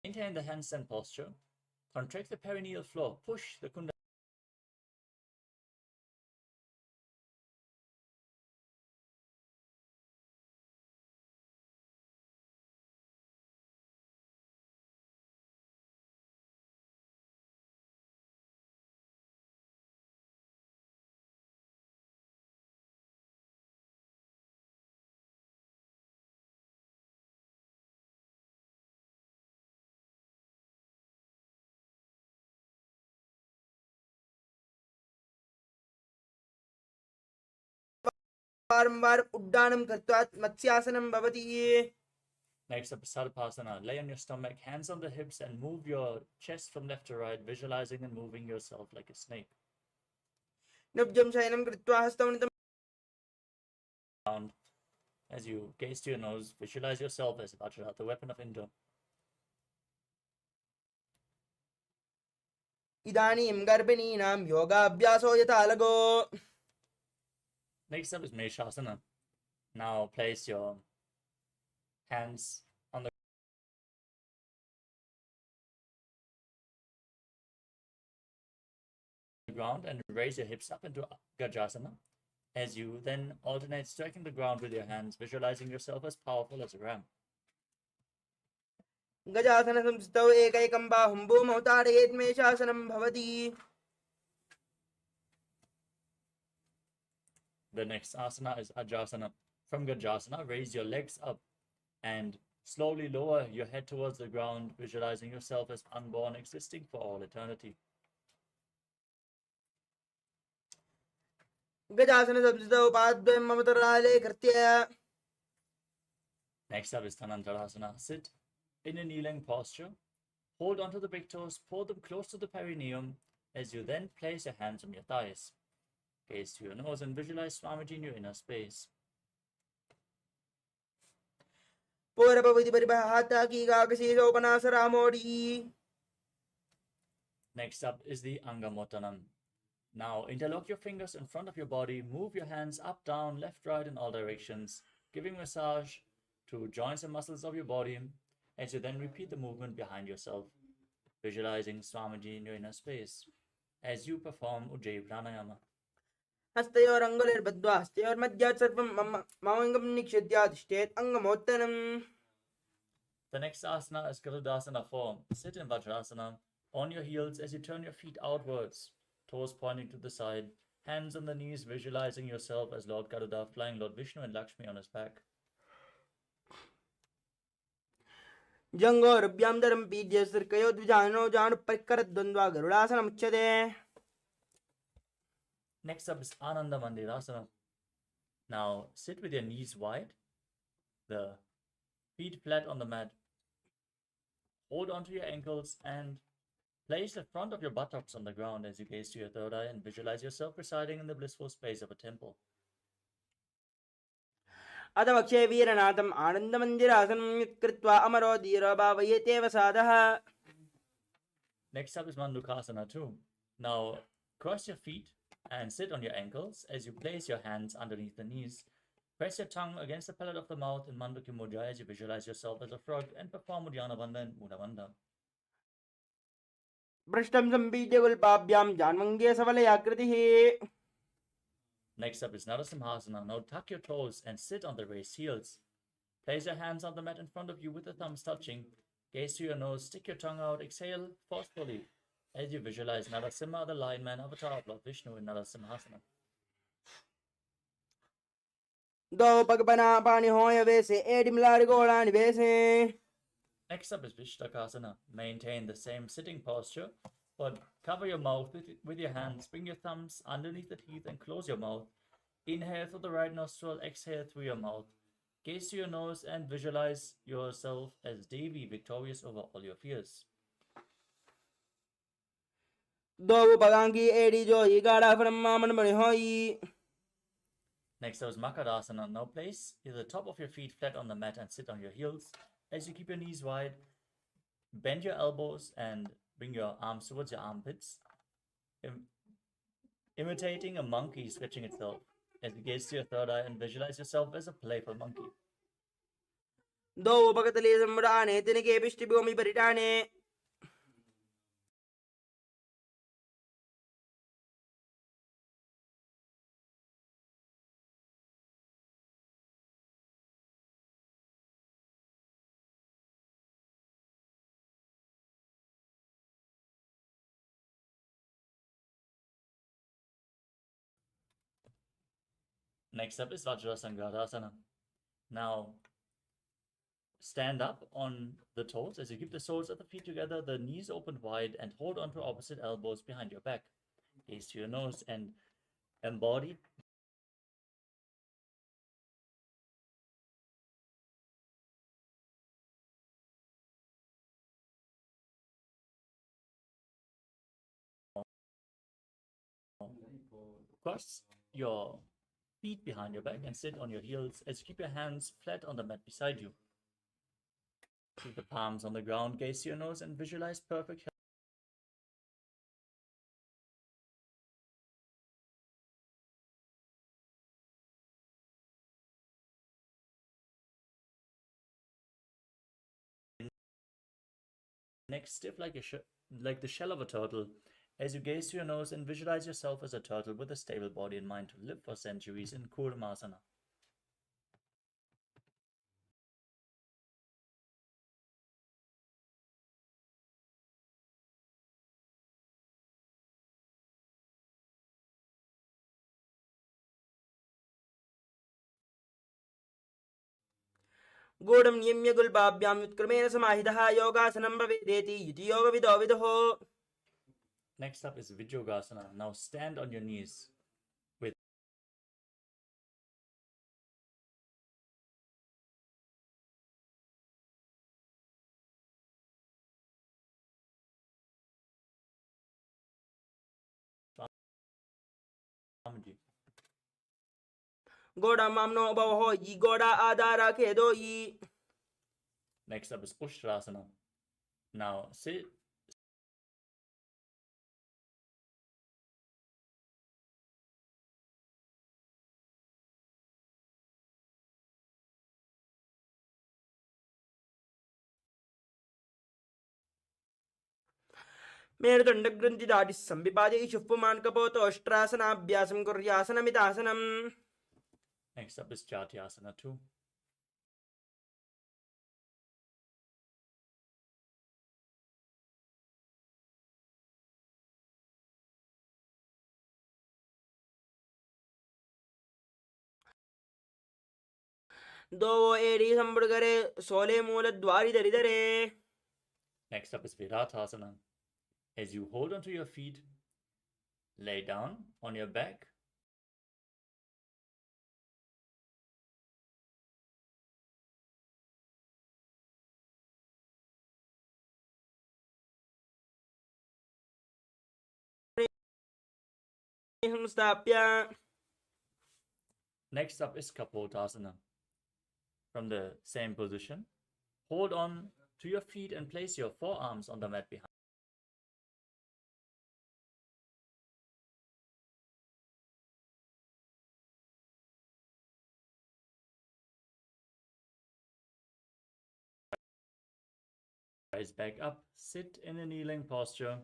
Maintain the handstand posture. Contract the perineal floor. Push the kundalini वारंवार उड्डानं कृत्वा मत्स्यासनं भवति. Next up is Sarpasana. Lay on your stomach, hands on the hips, and move your chest from left to right, visualizing and moving yourself like a snake. नब्जं शयनं कृत्वा हस्तौ As you gaze to your nose, visualize yourself as Vajra, the weapon of Indra. इदानीं गर्भिणीनां योगाभ्यासो यथा लगो. Next up is Meshasana. Now place your hands on the ground and raise your hips up into Gajasana. As you then alternate striking the ground with your hands, visualizing yourself as powerful as a ram. गजासन संस्थौ एकैकं बाहुं भूमौ ताडयेत् मेषासनं भवति. The next asana is Ajasana. From Gajasana, raise your legs up and Slowly lower your head towards the ground, visualizing yourself as unborn, existing for all eternity. गजासन सब्जितौ पाद्वयं ममतराले कृत्य. Next up is Dhanantarasana. Sit in a kneeling posture. Hold onto the big toes, pull them close to the perineum as you then place your hands on your thighs. Gaze to your nose and visualize Swamiji in your inner space. पौरभवति परिभाता की गाकशीसोपनासरामोडी. Next up is the Angamottanam. Now interlock your fingers in front of your body, move your hands up, down, left, right in all directions, giving massage to joints and muscles of your body as you then repeat the movement behind yourself, visualizing Swamiji in your inner space as you perform Ujjayi Pranayama. हस्तयोरङ्गुलिर्बद्ध्वा हस्तयोर्मध्यात् सर्वं ममङ्गं निक्षिद्याधिष्ठेत् अङ्गमोत्तनम्. The next asana is Garudasana form. Sit in Vajrasana on your heels as you turn your feet outwards, toes pointing to the side, hands on the knees, visualizing yourself as Lord Garuda flying Lord Vishnu and Lakshmi on his back. जङ्गोरभ्यां पीड्य सर्कयो द्विजानो जानुपरिकरद्वन्द्वा गरुडासनमुच्यते. Next up is Ananda Mandirasana. Now sit with your knees wide, the feet flat on the mat. Hold onto your ankles and place the front of your buttocks on the ground as you gaze to your third eye and visualize yourself residing in the blissful space of a temple. अथ वक्षे वीरनाथम् आनन्दमन्दिरासनं यत्कृत्वा अमरो धीरो भावयेतेव साधः. Next up is Mandukasana too. Now cross your feet and sit on your ankles as you place your hands underneath the knees. Press your tongue against the palate of the mouth in Mandukya Mudra as you visualize yourself as a frog and perform Uddiyana Bandha and Mula Bandha. भ्रष्टं सम्पीड्य गुल्पाभ्यां जान्वङ्गे सबलयाकृतिः. Next up is Narasimhasana. Now tuck your toes and sit on the raised heels. Place your hands on the mat in front of you with the thumbs touching. Gaze to your nose, stick your tongue out, exhale forcefully as you visualize Narasimha, the lion man avatar of Lord Vishnu in Narasimhasana. दो पगपना पानी होय वैसे एडिमलार गोळानि वैसे. Next up is Vishtakasana. Maintain the same sitting posture, but cover your mouth with your hands. Bring your thumbs underneath the teeth and close your mouth. Inhale through the right nostril, exhale through your mouth. Gaze to your nose and visualize yourself as Devi, victorious over all your fears. दो पगांगी AD जो ही गाड़ा फरमामन बने होई. Next up is Makarasana. Now place the top of your feet flat on the mat and sit on your heels. As you keep your knees wide, bend your elbows and bring your arms towards your armpits, imitating a monkey stretching itself. As you gaze to your third eye and visualize yourself as a playful monkey. दो पगतले सम्राणे तिनके पृष्ठभूमि परिटाने. Next up is Vajrasangadasana. Now stand up on the toes as you keep the soles of the feet together, the knees open wide, and hold onto opposite elbows behind your back. Gaze to your nose and embody cross your feet behind your back and sit on your heels as you keep your hands flat on the mat beside you. Keep the palms on the ground, gaze to your nose and visualize perfect health. Neck stiff like the shell of a turtle as you gaze to your nose and visualize yourself as a turtle with a stable body and mind to live for centuries in Kurmasana. गूढं नियम्य गुल्बाभ्यां व्युत्क्रमेण समाहितः योगासनं भवेदेति इति योगविदो विदुः. Next up is Vijyogasana. Now stand on your knees with Swamiji. गोड़ा मामनो भवो यी गोड़ा आधारा खेदो यी. Next up is Ushtrasana. Now sit मेरुदण्डग्रन्थिदाटिः संविपादे शुष्पुमान् कपोतोष्ट्रासनाभ्यासं कुर्यासनमितासनम्. Next up is Jatyasana 2. दोवो एडी संबुडगरे सोले मूलद्वारि दरिदरे. Next up is Viratasana. As you hold onto your feet, lay down on your back. संस्थाप्य. Next up is Kapotasana. From the same position, hold on to your feet and place your forearms on the mat behind. Rise back up, sit in a kneeling posture.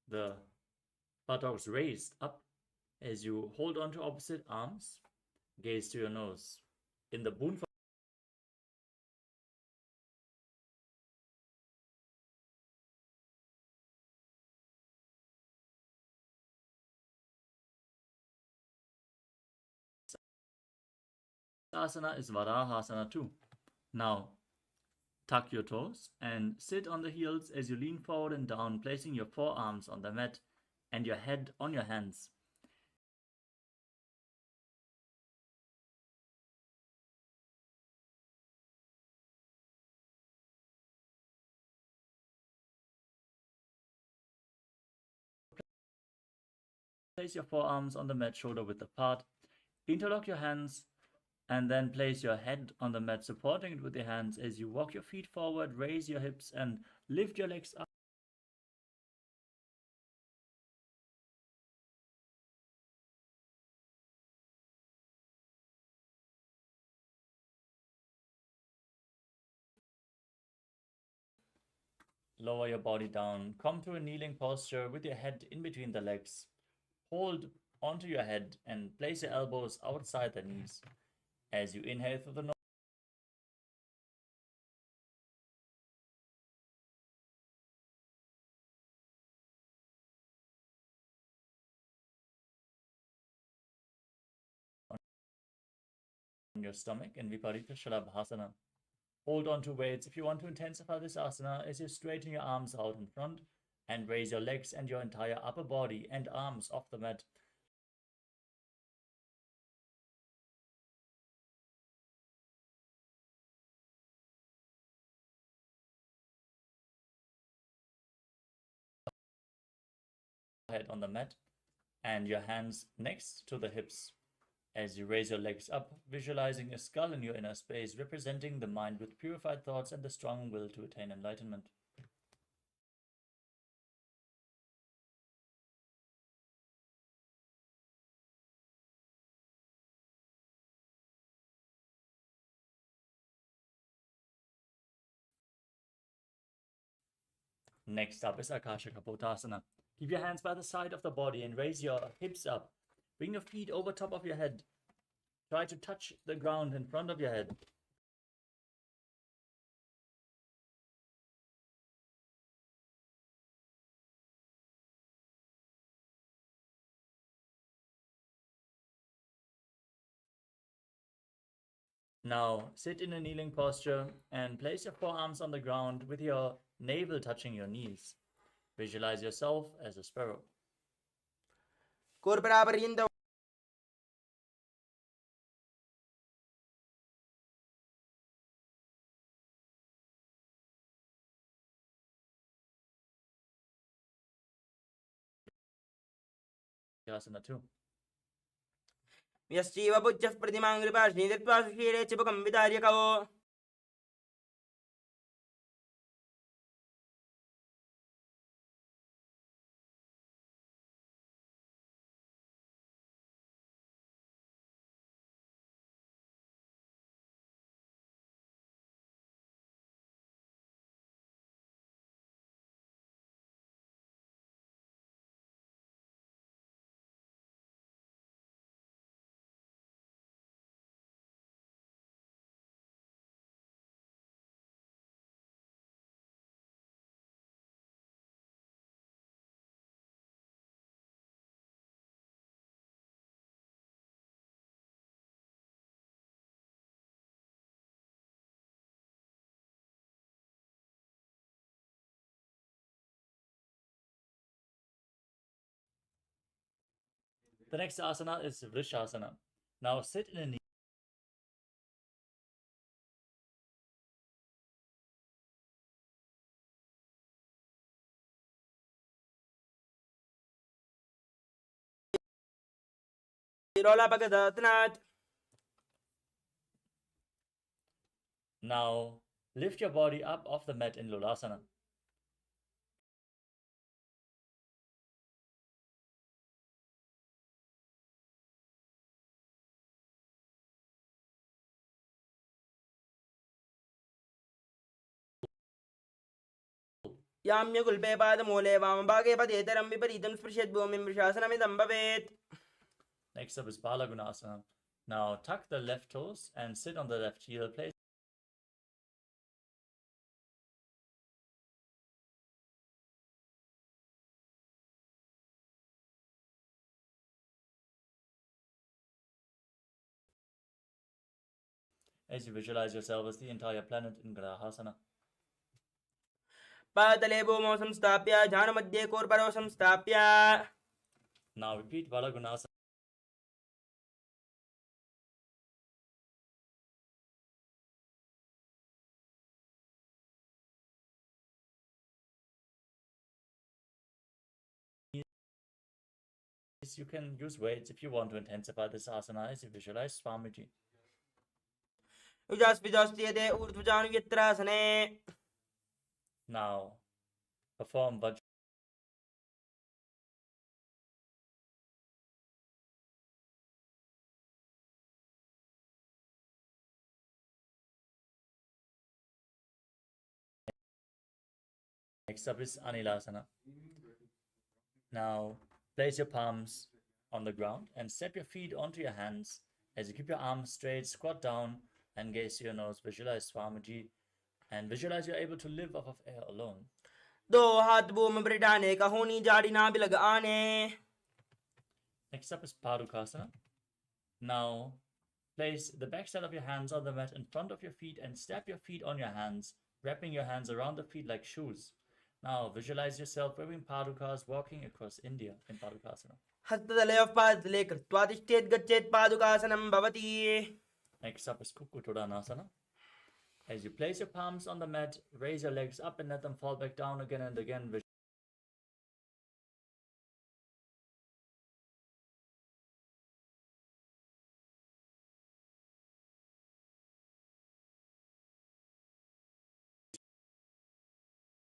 The buttocks raised up as you hold on to opposite arms, gaze to your nose. In the boon asana is Varahasana 2. Now, tuck your toes and sit on the heels as you lean forward and down, placing your forearms on the mat and your head on your hands. Place your forearms on the mat, shoulder width apart. Interlock your hands and then place your head on the mat, supporting it with your hands as you walk your feet forward, raise your hips and lift your legs up. Lower your body down, come to a kneeling posture with your head in between the legs. Hold onto your head and place your elbows outside the knees. As you inhale through the nose, on your stomach in Viparita Shalabhasana. Hold on to weights if you want to intensify this asana as you straighten your arms out in front and raise your legs and your entire upper body and arms off the mat. Head on the mat and your hands next to the hips. As you raise your legs up, visualizing a skull in your inner space, representing the mind with purified thoughts and the strong will to attain enlightenment. Next up is Akasha Kapotasana. Keep your hands by the side of the body and raise your hips up. Bring your feet over top of your head. Try to touch the ground in front of your head. Now sit in a kneeling posture and place your forearms on the ground with your navel touching your knees. Visualize yourself as a sparrow. Kurparaparinda Asana 2. Yaschiva Bujjaf Pradimangripashi, that was here Chibukam Vidaryako. The next asana is Vrishasana. Now sit in a knee. Rola Bagadatnat. Now lift your body up off the mat in Lulasana. Yamyagulpe Padamole, Vamabage Padeteram Viparitam Sprishet Bhumim Vishasanamidam Bhavet. Next up is Balagunasana. Now tuck the left toes and sit on the left heel. Place as you visualize yourself as the entire planet in Grahasana. Patale Bhumo Samstapya, Janamadye Korparo Samstapya. Now repeat Balagunasana. You can use weights if you want to intensify this asana as you visualize Swamiji. Ujaspidastiyate Urdhvajanu Yatrasane. Now perform Vajra. Next up is Anilasana. Now place your palms on the ground and step your feet onto your hands. As you keep your arms straight, squat down and gaze to your nose. Visualize Swamiji and visualize you're able to live off of air alone. Do Hat Bhum Britane, Kahoni Jadina Bilagane. Next up is Padukasana. Now place the back side of your hands on the mat in front of your feet and step your feet on your hands, wrapping your hands around the feet like shoes. Now visualize yourself wearing padukas walking across India in Padukasana. Hastadale of Padle Krtwadistet Gachet Padukasanam Bhavati. Next up is Kukutodanasana. As you place your palms on the mat, raise your legs up and let them fall back down again and again.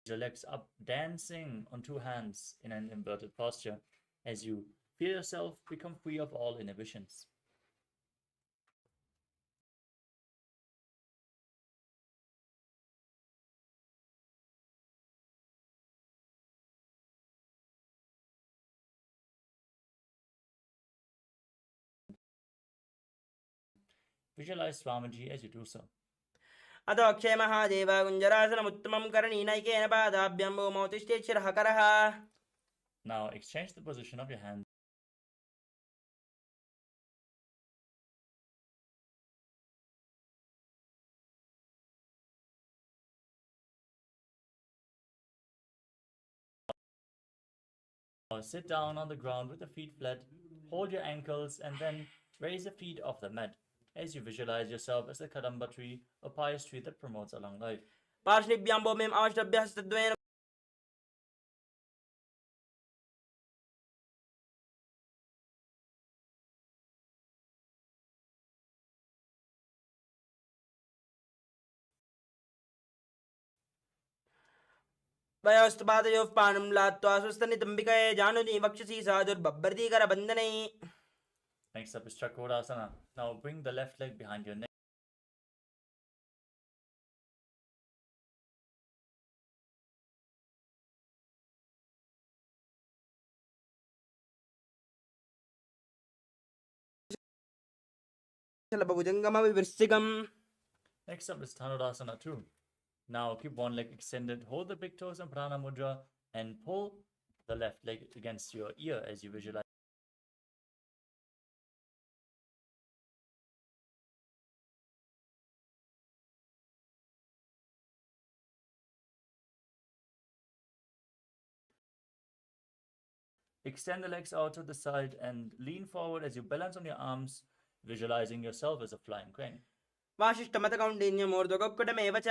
Your legs up, dancing on two hands in an inverted posture as you feel yourself become free of all inhibitions. Visualize Swamiji as you do so. Adokshe Mahadeva Gunjarasanam Uttamam Karaninaikena Padabhyam Bhumautistet Shirhakaraha. Now exchange the position of your hands. Now sit down on the ground with the feet flat, hold your ankles, and then raise the feet off the mat as you visualize yourself as a kadamba tree, a pious tree that promotes a long life. पार्श्लिभ्यां भूमिम् आवष्टभ्यस्तद्वयेन वयोस्तपादयोः पाणं लात्वा स्वस्तनितम्बिकये जानुनी वक्षसि साधुर्बभ्रतीकरबन्धनैः. Next up is Chakrasana. Now bring the left leg behind your neck. चलभुजङ्गमविवृश्चिकम्. Next up is Dhanurasana too. Now keep one leg extended, hold the big toes in Prana Mudra, and pull the left leg against your ear as you visualize. Extend the legs out to the side and lean forward as you balance on your arms, visualizing yourself as a flying crane. वासिष्ठमतकौण्डिन्यमूर्ध्वगुक्कुटमेव च.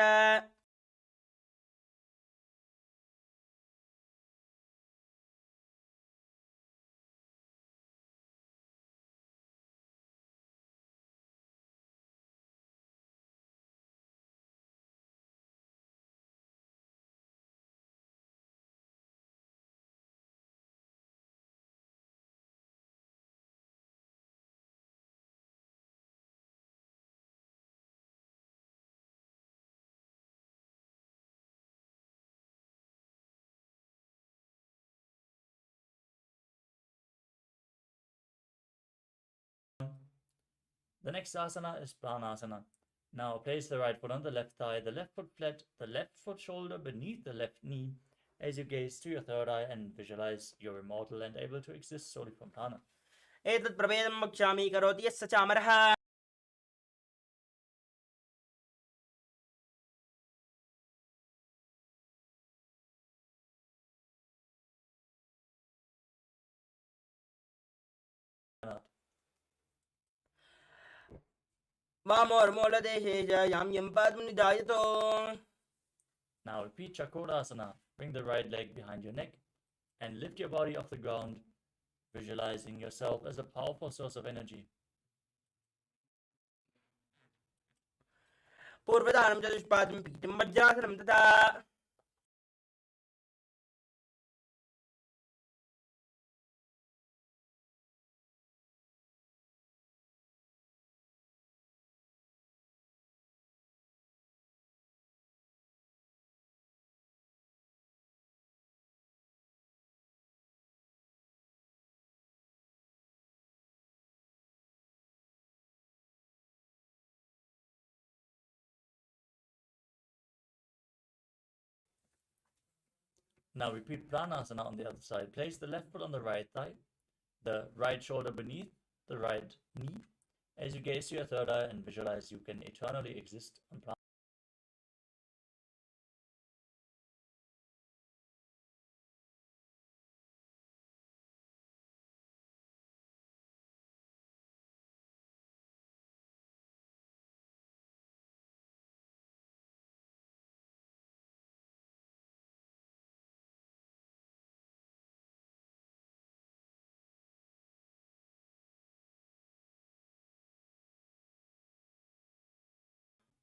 The next asana is Pranasana. Now place the right foot on the left thigh, the left foot flat, the left foot shoulder beneath the left knee as you gaze to your third eye and visualize you're immortal and able to exist solely from prana. एतत् प्रभेदं वक्ष्यामि करोति यस्य चामरः. वामोर्मूलदेशे च यां यं पादमुनिधायतो. Now repeat Chakrasana. Bring the right leg behind your neck and lift your body off the ground, visualizing yourself as a powerful source of energy. पूर्वधानं चतुष्पादं पीठं वज्रासनं तथा. Now repeat Pranasana on the other side. Place the left foot on the right thigh, the right shoulder beneath the right knee as you gaze to your third eye and visualize you can eternally exist on prana.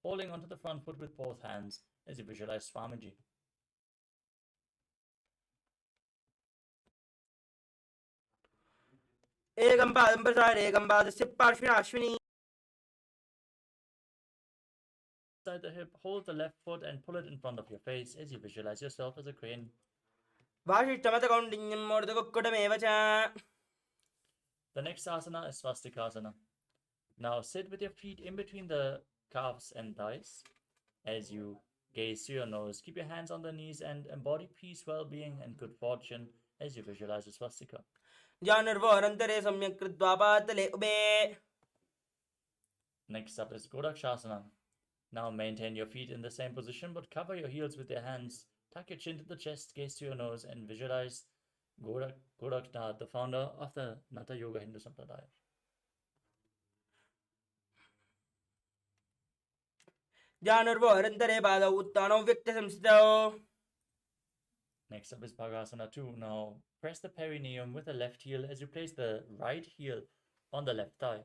Holding onto the front foot with both hands as you visualize Swamiji. एकं पादं प्रसारय एकं पादस्य पार्श्वे Ashwini. Inside the hip, hold the left foot and pull it in front of your face as you visualize yourself as a crane. वासिष्ठमतकौण्डिन्यं मूर्ध्वगुक्कुटमेव च. The next asana is Swastikasana. Now sit with your feet in between the calves and thighs as you gaze to your nose. Keep your hands on the knees and embody peace, well-being, and good fortune as you visualize a swastika. जानुर्वोरन्तरे सम्यक् कृत्वा पातले उभे. Next up is Godakshasana. Now maintain your feet in the same position but cover your heels with your hands. Tuck your chin to the chest, gaze to your nose, and visualize Goraknath, the founder of the Natha Yoga Hindu Sampradaya. Janurvarantare Bada Uttano Victor Samstao. Next up is Bhagasana 2. Now press the perineum with the left heel as you place the right heel on the left thigh.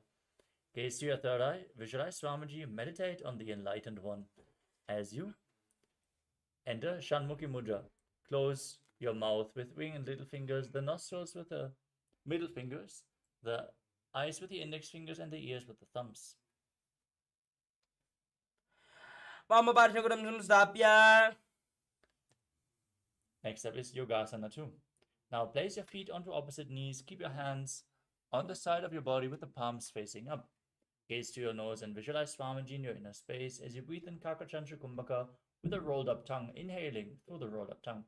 Gaze to your third eye, visualize Swamiji, meditate on the enlightened one. As you enter Shanmukhi Mudra, close your mouth with ring and little fingers, the nostrils with the middle fingers, the eyes with the index fingers, and the ears with the thumbs. Mama Parshakuram Samstapya. Next up is Yogasana 2. Now place your feet onto opposite knees, keep your hands on the side of your body with the palms facing up. Gaze to your nose and visualize Swamiji in your inner space as you breathe in Kakachandra Kumbhaka with a rolled up tongue, inhaling through the rolled up tongue.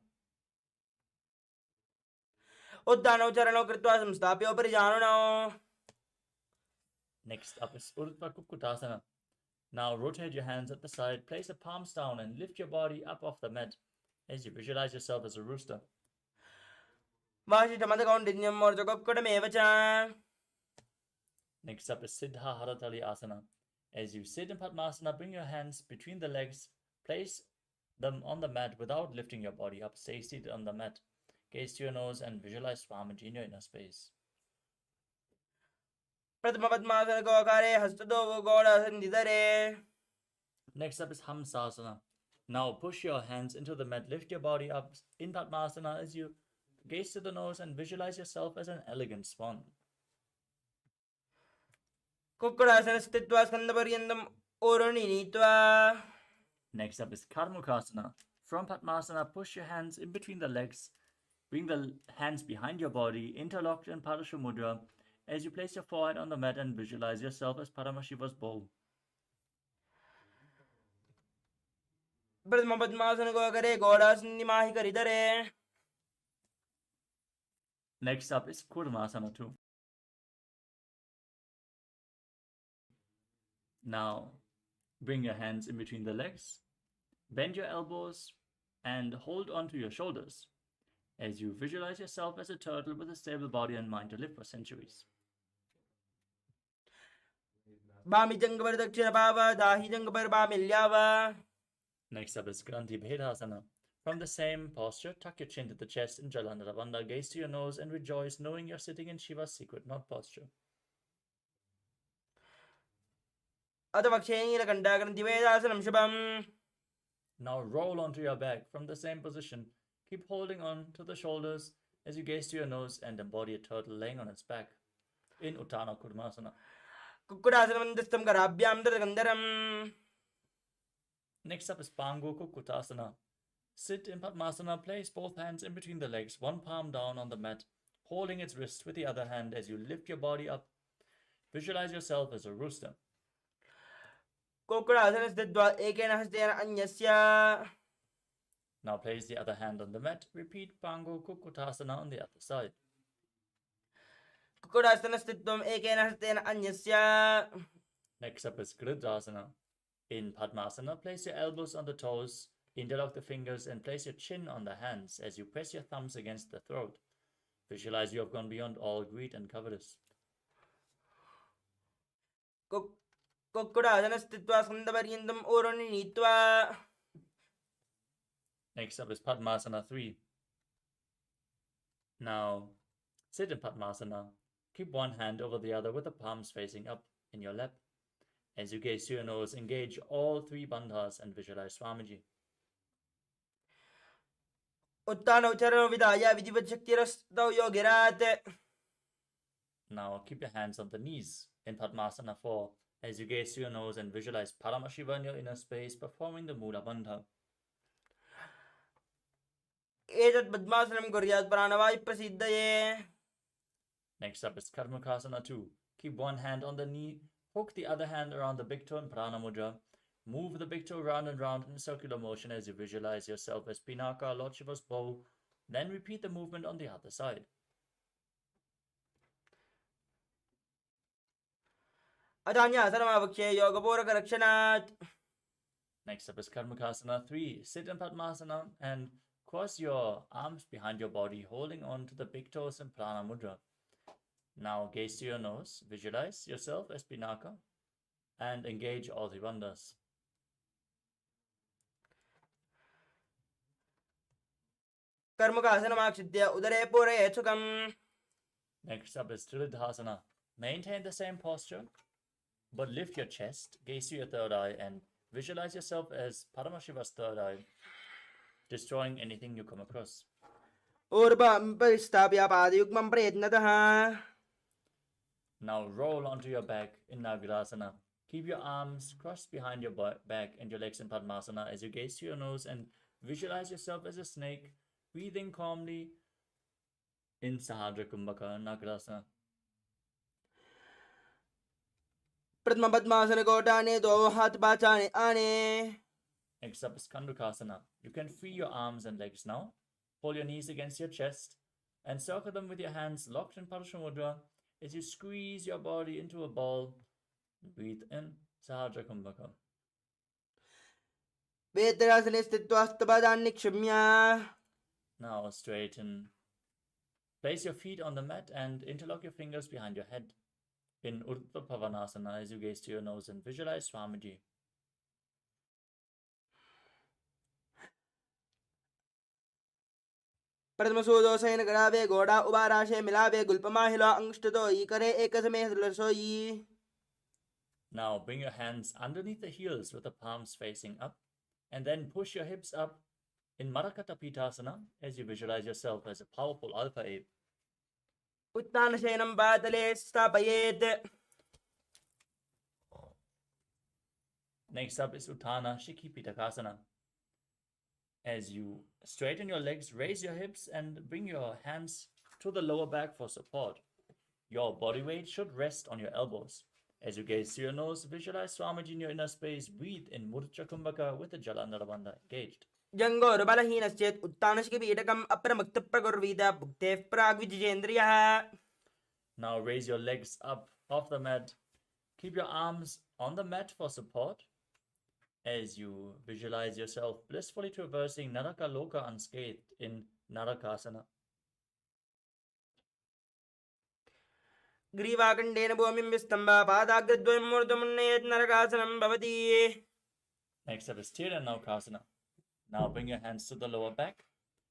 Uddano Charano Kritva Samstapya Parijano. Next up is Urdhva Kukkutasana. Now rotate your hands at the side, place the palms down and lift your body up off the mat as you visualize yourself as a rooster. Vashitamadakaundinyam or Jagokkodamevacha. Next up is Siddha Haratali Asana. As you sit in Padmasana, bring your hands between the legs, place them on the mat without lifting your body up. Stay seated on the mat. Gaze to your nose and visualize Swamiji in your inner space. Prathama Padmasana Gokare Hastado Goda Sandidare. Next up is Hamsasana. Now push your hands into the mat, lift your body up in Padmasana as you gaze to the nose and visualize yourself as an elegant swan. Kukkurasana Stitva Skandaparyandam Oruninitva. Next up is Karmukasana. From Padmasana, push your hands in between the legs. Bring the hands behind your body, interlocked in Padasha Mudra, as you place your forehead on the mat and visualize yourself as Paramashiva's bow. Prathama Padmasana Gokare Goda Sandimahi Karidare. Next up is Kurmasana 2. Now, bring your hands in between the legs, bend your elbows, and hold onto your shoulders as you visualize yourself as a turtle with a stable body and mind to live for centuries. Bami Jangabar Dakshina Bhava Dahi Jangabar Bamilyava. Next up is Granthi Bhedasana. From the same posture, tuck your chin to the chest in Jalandhara Bandha, gaze to your nose and rejoice knowing you're sitting in Shiva's secret knot posture. Adavaksheni Lakandagaranti Vedasanam Shubham. Now roll onto your back from the same position. Keep holding on to the shoulders as you gaze to your nose and embody a turtle laying on its back in Uttana Kurmasana. Kukkudasanam Dastam Karabhyam Daragandaram. Next up is Pango Kukkutasana. Sit in Padmasana, place both hands in between the legs, one palm down on the mat, holding its wrist with the other hand as you lift your body up. Visualize yourself as a rooster. Kukkurasana Stitva Ekena Hastena Anyasya. Now place the other hand on the mat. Repeat Pango Kukkutasana on the other side. Kukkurasana Stitvam Ekena Hastena Anyasya. Next up is Gridasana. In Padmasana, place your elbows on the toes, interlock the fingers, and place your chin on the hands as you press your thumbs against the throat. Visualize you have gone beyond all greed and covetous. Kukkurasana Stitva Skandaparyandam Oruninitva. Next up is Padmasana 3. Now, sit in Padmasana. Keep one hand over the other with the palms facing up in your lap. As you gaze to your nose, engage all three bandhas and visualize Swamiji. Uttano Charano Vidaya Vidivat Shaktirastau Yogirat. Now, keep your hands on the knees in Padmasana 4 as you gaze to your nose and visualize Paramashiva in your inner space performing the Mula Bandha. Etat Padmasanam Kuryat Pranavai Prasiddhaye. Next up is Karmukasana 2. Keep one hand on the knee, hook the other hand around the big toe in Prana Mudra. Move the big toe round and round in circular motion as you visualize yourself as Pinaka, Lord Shiva's bow. Then repeat the movement on the other side. Adanya Saramavakshe Yogaporaka Rakshanat. Next up is Karmakasana 3. Sit in Padmasana and Cross your arms behind your body, holding on to the big toes in Prana Mudra. Now gaze to your nose, visualize yourself as Pinaka, and engage all the bandhas. कर्मकासनमाक्षित्य उदरे पूरयेत् सुखम्. Next up is Trilidhasana. Maintain the same posture, but lift your chest, gaze to your third eye, and visualize yourself as Paramashiva's third eye, destroying anything you come across. ऊर्ध्वं परिस्थाप्य पादयुग्मं प्रयत्नतः. Now roll onto your back in Nagarasana. Keep your arms crossed behind your back and your legs in Padmasana as you gaze to your nose and visualize yourself as a snake, breathing calmly in Sahadra Kumbhaka Nagarasana. प्रथम पद्मासन कोटाने दो हाथ बाचाने आने. Next up is Kandukasana. You can free your arms and legs now. Pull your knees against your chest and circle them with your hands locked in Parashamudra as you squeeze your body into a ball. Breathe in Sahadra Kumbhaka. वेतरासने स्थित्वा स्तपादान् निक्षम्य. Now straighten. Place your feet on the mat and interlock your fingers behind your head. In Urdhva Pavanasana as you gaze to your nose and visualize Swamiji. प्रथम सूदोसैन करावे घोड़ा उबाराशे मिलावे गुल्पमा हिला अंगष्टदोई करे एक समय रसोई. Now bring your hands underneath the heels with the palms facing up and then push your hips up in Marakata Pitasana as you visualize yourself as a powerful alpha ape. उत्तानशयनं पातले स्थापयेत्. Next up is Uttana Shikhi Pitakasana. As you straighten your legs, raise your hips and bring your hands to the lower back for support. Your body weight should rest on your elbows. As you gaze to your nose, visualize Swamiji in your inner space. Breathe in Murcha Kumbhaka with the Jalandhara Bandha engaged. जंगोर बलहीनश्चेत् उत्तानशिखपीठकम् अप्रमक्तप्रकुर्वीत भुक्तेः प्राग्विजिजेन्द्रियः. Now raise your legs up off the mat. Keep your arms on the mat for support. As you visualize yourself blissfully traversing Naraka Loka unscathed in Narakasana. ग्रीवाकण्डेन भूमिं विस्तम्भा पादाग्रद्वयं मूर्धमुन्नयेत् नरकासनं भवति. Next up is Tiranaukasana. Now bring your hands to the lower back.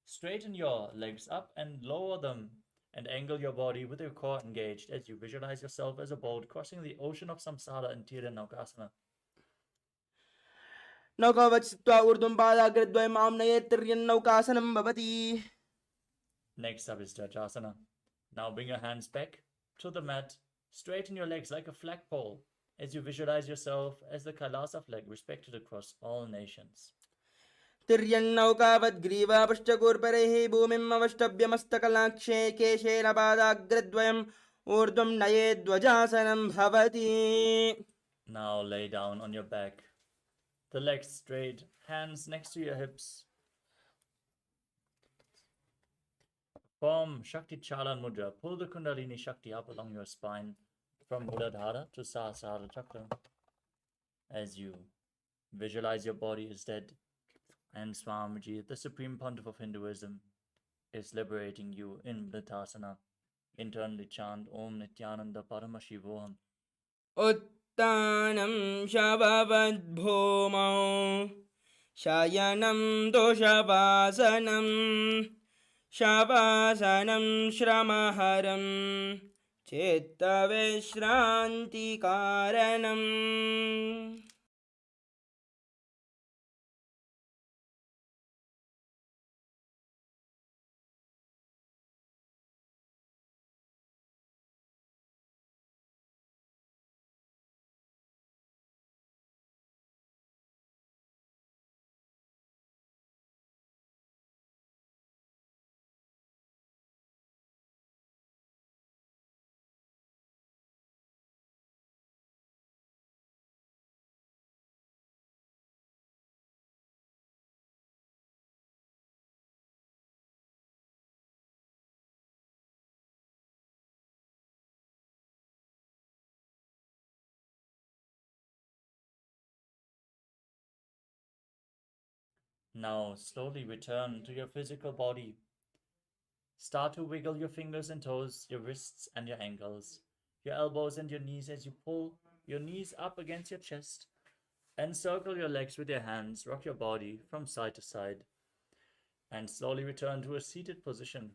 Straighten your legs up and lower them and angle your body with your core engaged as you visualize yourself as a boat crossing the ocean of samsara in Tiranaukasana. नौकावत्स्त्वा ऊर्ध्वं पादाग्रद्वयम् आम्नयेत् तिर्यन्नौकासनं भवति. Next up is Jajasana. Now bring your hands back to the mat. Straighten your legs like a flagpole as you visualize yourself as the Kailasa flag respected across all nations. तिर्यन्नौकावत् ग्रीवापश्चकूर्परैः भूमिम् अवष्टभ्यमस्तकलाक्षे केशेन पादाग्रद्वयम् ऊर्ध्वं नयेद्वजासनं भवति. Now lay down on your back. The legs straight, hands next to your hips. Form Shakti Chalan Mudra. Pull the Kundalini Shakti up along your spine from Muladhara to Sahasrara Chakra. As you visualize your body is dead and Swamiji, the Supreme Pontiff of Hinduism, is liberating you in Vritasana. Internally chant Om Nithyananda Paramashivoham. उत्तानं शववद्भूमौ शयनं दोषवासनं शवासनं श्रमहरं चित्तविश्रान्तिकारणम्. Now slowly return to your physical body. Start to wiggle your fingers and toes, your wrists and your ankles, your elbows and your knees as you pull your knees up against your chest. Encircle your legs with your hands, rock your body from side to side, and slowly return to a seated position.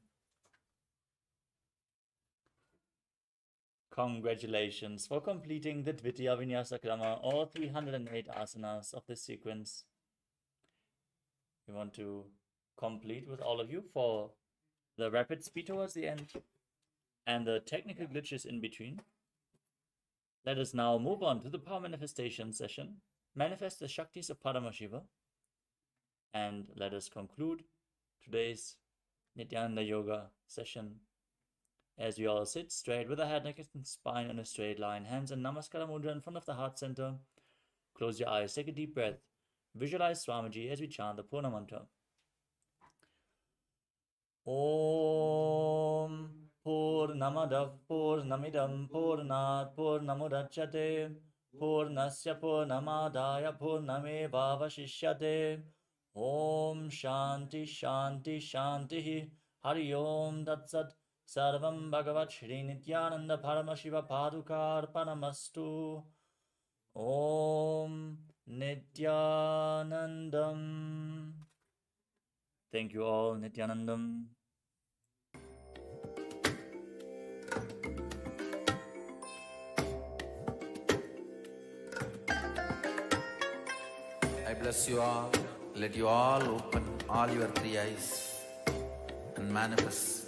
Congratulations for completing the Dvitiya Vinyasa Krama, or 308 asanas of this sequence. We want to complete with all of you for the rapid speed towards the end and the technical glitches in between. Let us now move on to the power manifestation session. Manifest the Shaktis of Paramashiva, and let us conclude today's Nithyananda Yoga session as we all sit straight with the head, neck, and spine in a straight line, hands in Namaskara Mudra in front of the heart center. Close your eyes, take a deep breath. Visualize Swamiji as we chant the Purna Mantra. Om Purnamadav Purnamidam Purnat Purnamudachyate Purnasya Purnamadaya Purnamevavashishyate. Om Shanti Shanti Shanti Hari Om Tatsat. Sarvam Bhagavat Shri Nithyananda Paramashiva Padukar Panamastu. Om Nithyanandam. Thank you all, Nithyanandam. I bless you all. Let you all open all your three eyes and manifest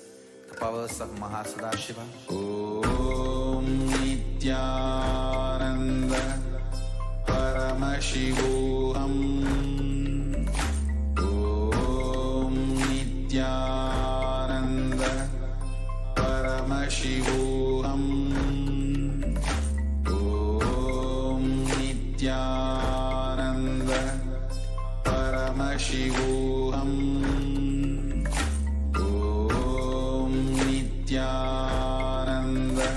the powers of Mahasadashiva. Om Nithyananda Paramashivoham. Om Nithyananda Paramashivoham. Om Nithyananda Paramashivoham. Om Nithyananda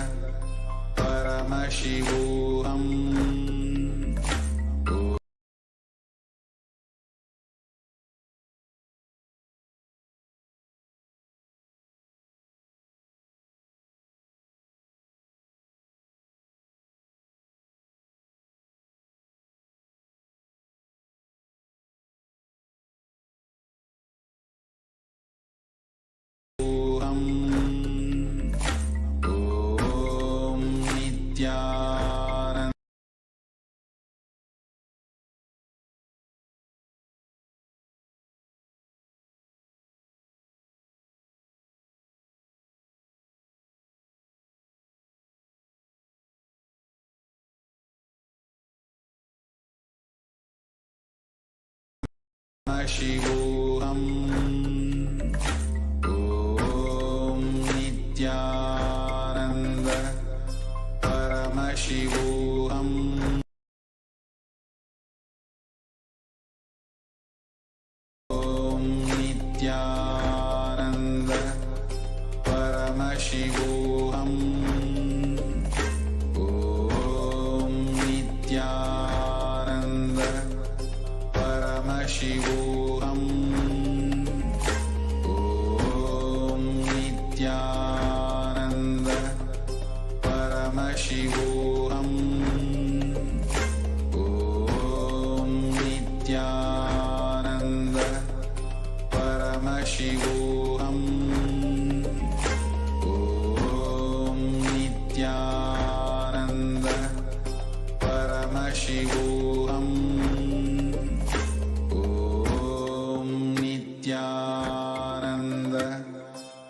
Paramashivoham. Paramashivoham. Om Nithyananda Paramashivoham. Om Nithyananda Paramashivoham. Om Nithyananda Paramashivoham. Om Nithyananda Paramashivoham. Om Nithyananda Paramashivoham. Om Nithyananda Paramashivoham. Om Nithyananda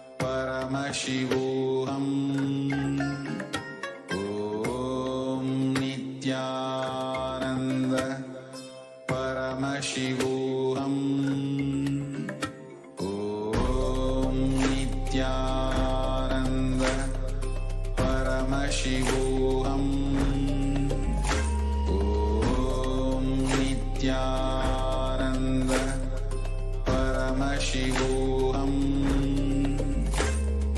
Paramashivoham. Om Nithyananda Paramashivoham. Om Nithyananda Paramashivoham. Om Nithyananda Paramashivoham.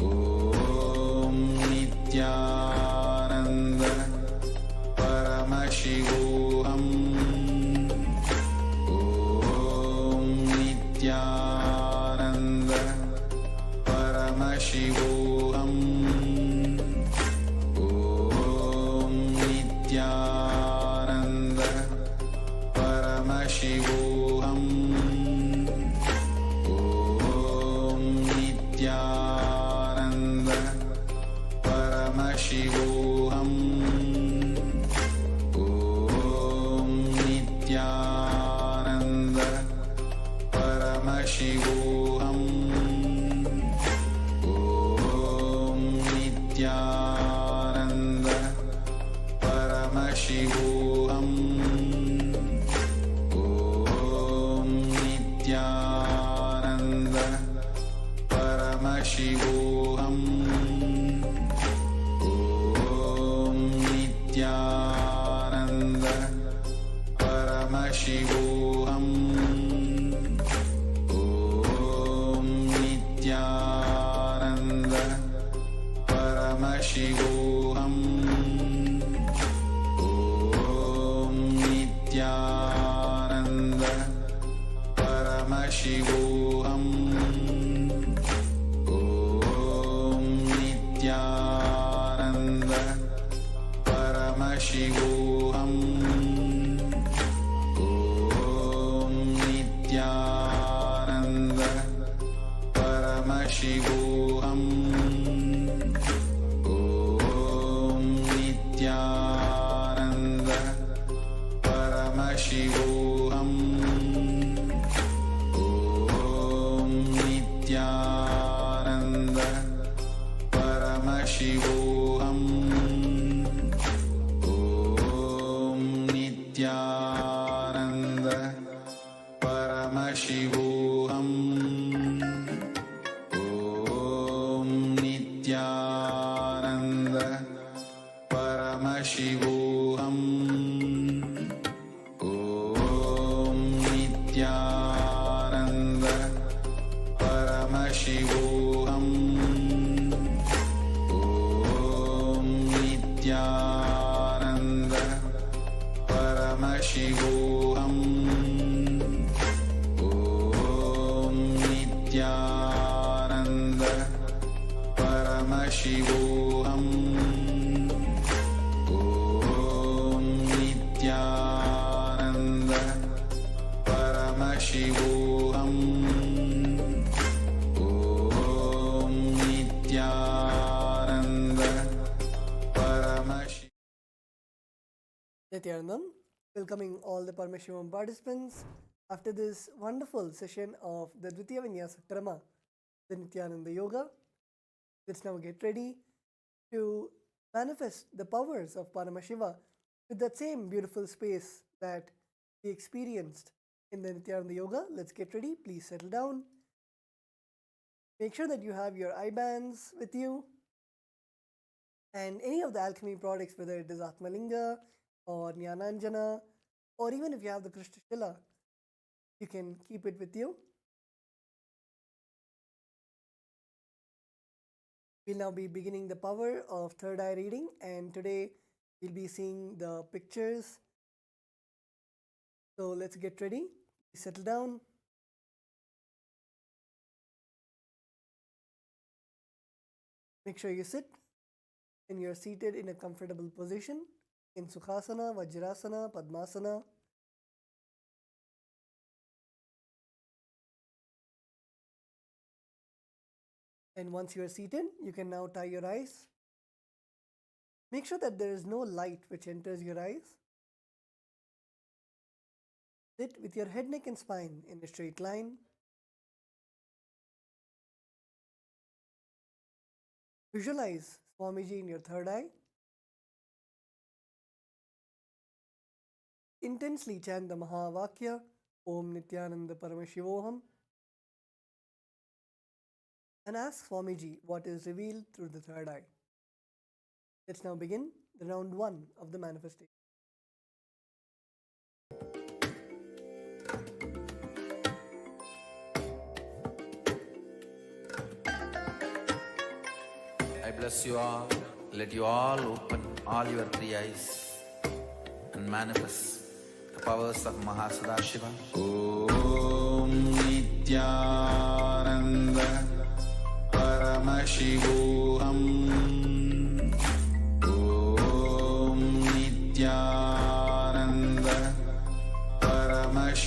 Om Nithyananda Paramashivoham. Om Paramashivoham. Om Nithyananda Paramashivoham. Om Nithyananda Paramashivoham. Om Nithyananda Paramashivoham. Om Nithyananda Paramashivoham. Om Nithyananda Paramashivoham. Om Nithyananda Paramashivoham. Om Nithyananda Paramashivoham. Om Nithyananda Paramashivoham. Om Nithyananda Paramashivoham. Om Nithyananda Paramashivoham. Om Nithyananda Paramashivoham. Om Nithyananda Paramashivoham. Om Nithyananda Paramashivoham. Om Nithyananda Paramashivoham. Om Nithyananda Paramashivoham. Om Nithyananda Paramashivoham. Om Nithyananda Paramashivoham. Om Nithyananda Paramashivoham. Nithyanandam, welcoming all the Paramashivoham participants after this wonderful session of the Dvitiya Vinyasa Krama, the Nithyananda Yoga. Let's now get ready to manifest the powers of Paramashiva with that same beautiful space that we experienced in the Nithyananda Yoga. Let's get ready. Please settle down. Make sure that you have your eye bands with you and any of the alchemy products, whether it is Atmalinga or Jnananjana, or even if you have the Krishna Shila, you can keep it with you. We'll now be beginning the power of third eye reading, and today we'll be seeing the pictures. So let's get ready. Settle down. Make sure you sit and you're seated in a comfortable position in Sukhasana, Vajrasana, Padmasana. And once you are seated, you can now tie your eyes. Make sure that there is no light which enters your eyes. Sit with your head, neck and spine in a straight line. Visualize Swamiji in your third eye. Intensely chant the Mahavakya, Om Nithyananda Paramashivoham, and ask Swamiji what is revealed through the third eye. Let's now begin the round 1 of the manifestation. I bless you all. Let you all open all your three eyes and manifest the powers of Mahasadashiva. Om Nithyananda Paramashivoham. Om Nithyananda Paramashivoham.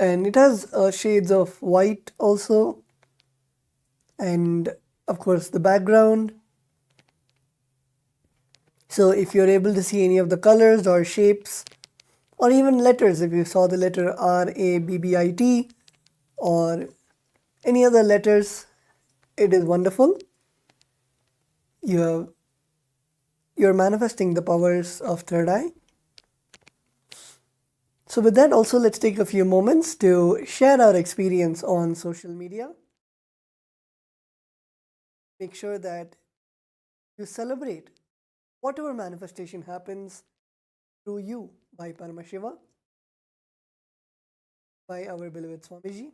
and it has shades of white also, and of course the background. So if you're able to see any of the colors or shapes or even letters, if you saw the letter RABBIT or any other letters, it is wonderful. You're manifesting the powers of third eye. So with that also, let's take a few moments to share our experience on social media. Make sure that you celebrate whatever manifestation happens through you by Paramashiva, by our beloved Swamiji.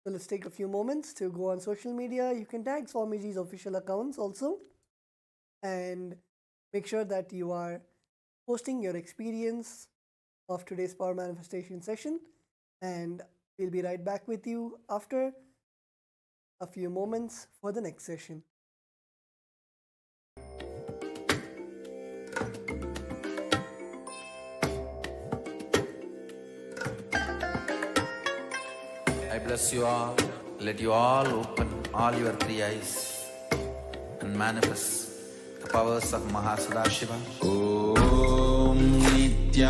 So let's take a few moments to go on social media. You can tag Swamiji's official accounts also, and make sure that you are posting your experience of today's power manifestation session, and we'll be right back with you after a few moments for the next session. I bless you all. Let you all open all your three eyes and manifest the powers of Mahasudashiva. Om Nithyananda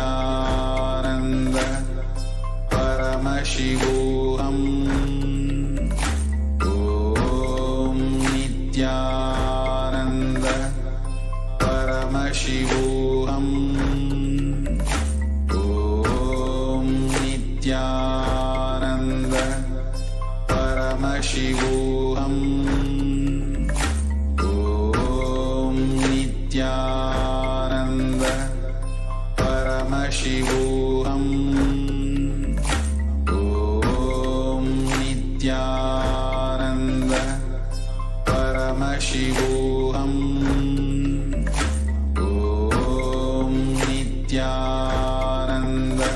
Paramashivoham. Om Nithyananda Paramashivoham. Om Nithyananda Paramashivoham. Om Nithyananda Paramashivoham. Om Nithyananda Paramashivoham. Om Nithyananda.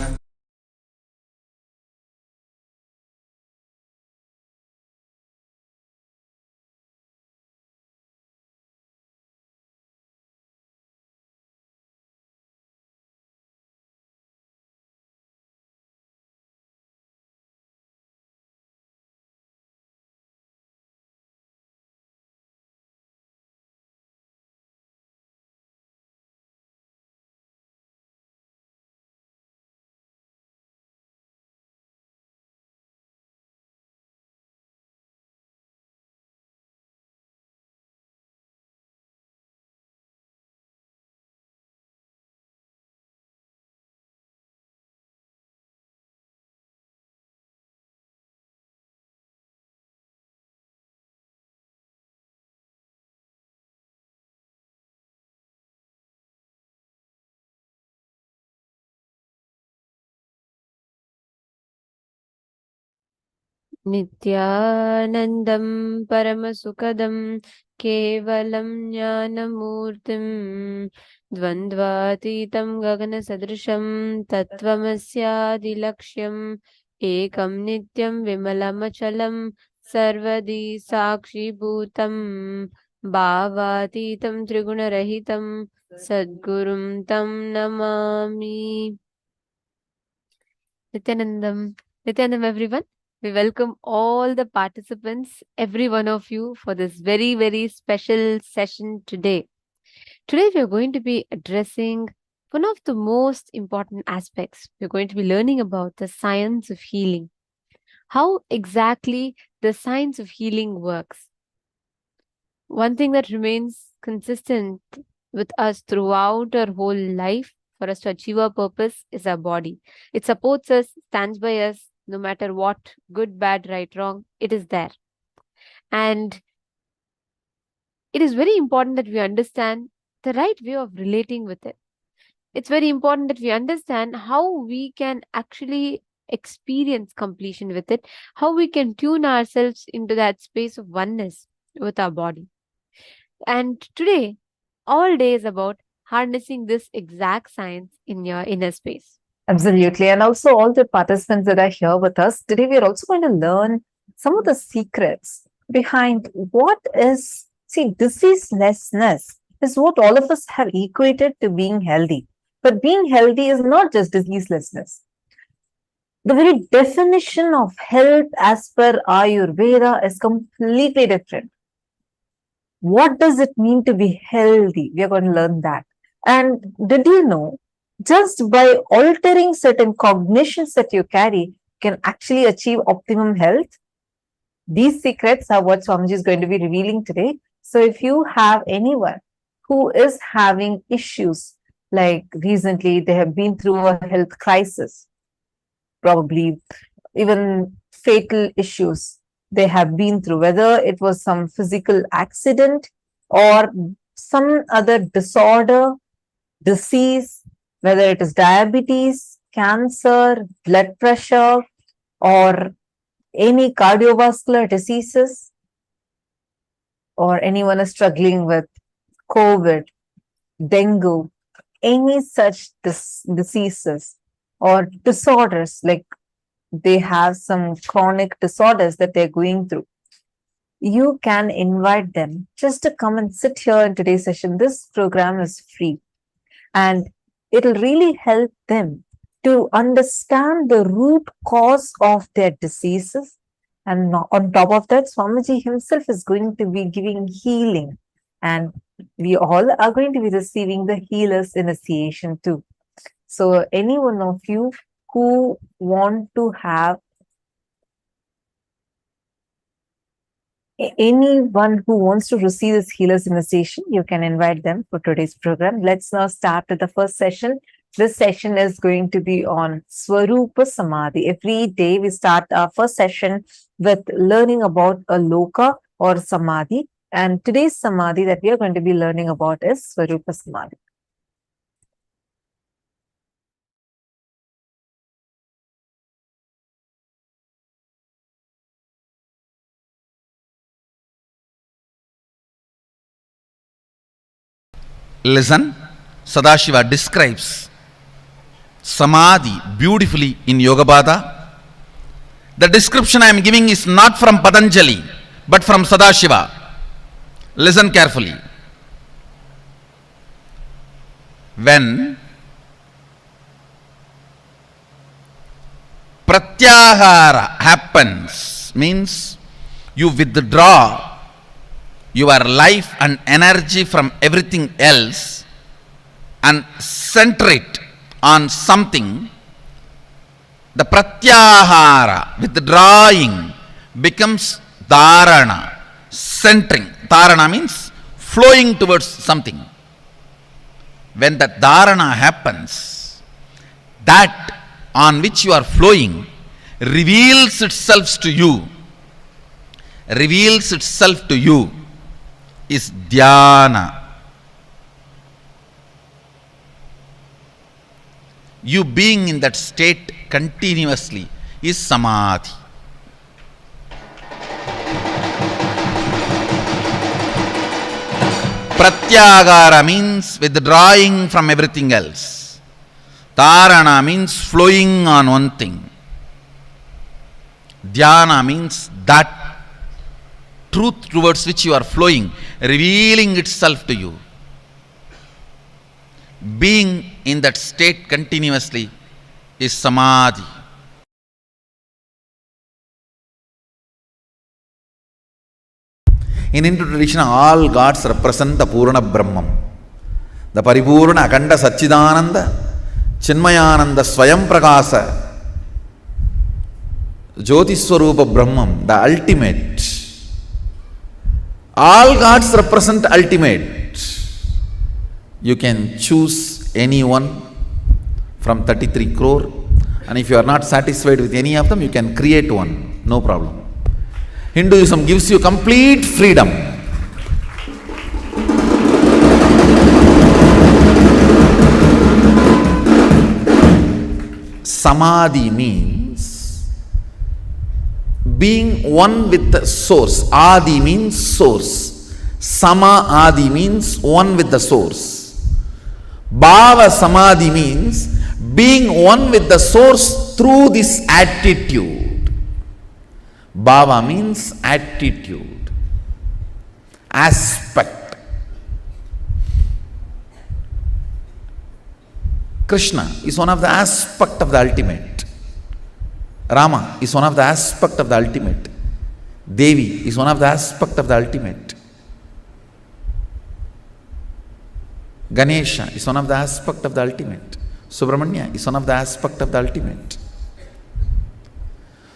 नित्यानन्दं परमसुखदं केवलं ज्ञानमूर्तिं द्वन्द्वातीतं गगनसदृशं तत्त्वमस्यादिलक्ष्यम् एकं नित्यं विमलमचलं सर्वदी साक्षिभूतं भावातीतं त्रिगुणरहितं सद्गुरुं तं Namami. Nityanandam everyone. We welcome all the participants, every one of you, for this very, very special session today. Today, we are going to be addressing one of the most important aspects. We're going to be learning about the science of healing. How exactly the science of healing works. One thing that remains consistent with us throughout our whole life for us to achieve our purpose is our body. It supports us, stands by us, no matter what, good, bad, right, wrong, it is there. And it is very important that we understand the right way of relating with it. It's very important that we understand how we can actually experience completion with it, how we can tune ourselves into that space of oneness with our body. And today, all day is about harnessing this exact science in your inner space. Absolutely. And also all the participants that are here with us today, we are also going to learn some of the secrets behind what is, diseaselessness is what all of us have equated to being healthy. But being healthy is not just diseaselessness. The very definition of health as per Ayurveda is completely different. What does it mean to be healthy? We are going to learn that. And did you know, just by altering certain cognitions that you carry, you can actually achieve optimum health? These secrets are what Swamiji is going to be revealing today. So if you have anyone who is having issues, like recently they have been through a health crisis, probably even fatal issues they have been through, whether it was some physical accident or some other disorder, disease, whether it is diabetes, cancer, blood pressure, or any cardiovascular diseases, or anyone is struggling with COVID, dengue, any such diseases or disorders, like they have some chronic disorders that they're going through, you can invite them just to come and sit here in today's session. This program is free and it'll really help them to understand the root cause of their diseases. And on top of that, Swamiji himself is going to be giving healing, and we all are going to be receiving the healer's initiation too. So any one of you who want to have, anyone who wants to receive this healer's initiation, you can invite them for today's program. Let's now start with the first session. This session is going to be on Swarupa Samadhi. Every day we start our first session with learning about a loka or Samadhi. And today's Samadhi that we are going to be learning about is Swarupa Samadhi. Listen, Sadashiva describes Samadhi beautifully in Yogabada. The description I am giving is not from Patanjali, but from Sadashiva. Listen carefully. When pratyahara happens, means you withdraw your life and energy from everything else and center it on something, the pratyahara, withdrawing, becomes dharana, centering. Dharana means flowing towards something. When that dharana happens, that on which you are flowing reveals itself to you. Reveals itself to you is dhyana. You being in that state continuously is samadhi. Pratyagara means withdrawing from everything else. Dharana means flowing on one thing. Dhyana means that truth towards which you are flowing, revealing itself to you. Being in that state continuously is samadhi. In Hindu tradition, all gods represent the Purana Brahman, the Paripurna Akanda Satchidananda, Chinmayananda Swayam Prakasa, Jyoti Swarupa Brahman, the ultimate. All gods represent ultimate. You can choose anyone from 33 crore, and if you are not satisfied with any of them, you can create one, no problem. Hinduism gives you complete freedom. Samadhi means being one with the source. Adi means source. Sama Adi means one with the source. Bhava Samadhi means being one with the source through this attitude. Bhava means attitude, aspect. Krishna is one of the aspect of the ultimate. Rama is one of the aspect of the ultimate. Devi is one of the aspect of the ultimate. Ganesha is one of the aspect of the ultimate. Subramanya is one of the aspect of the ultimate.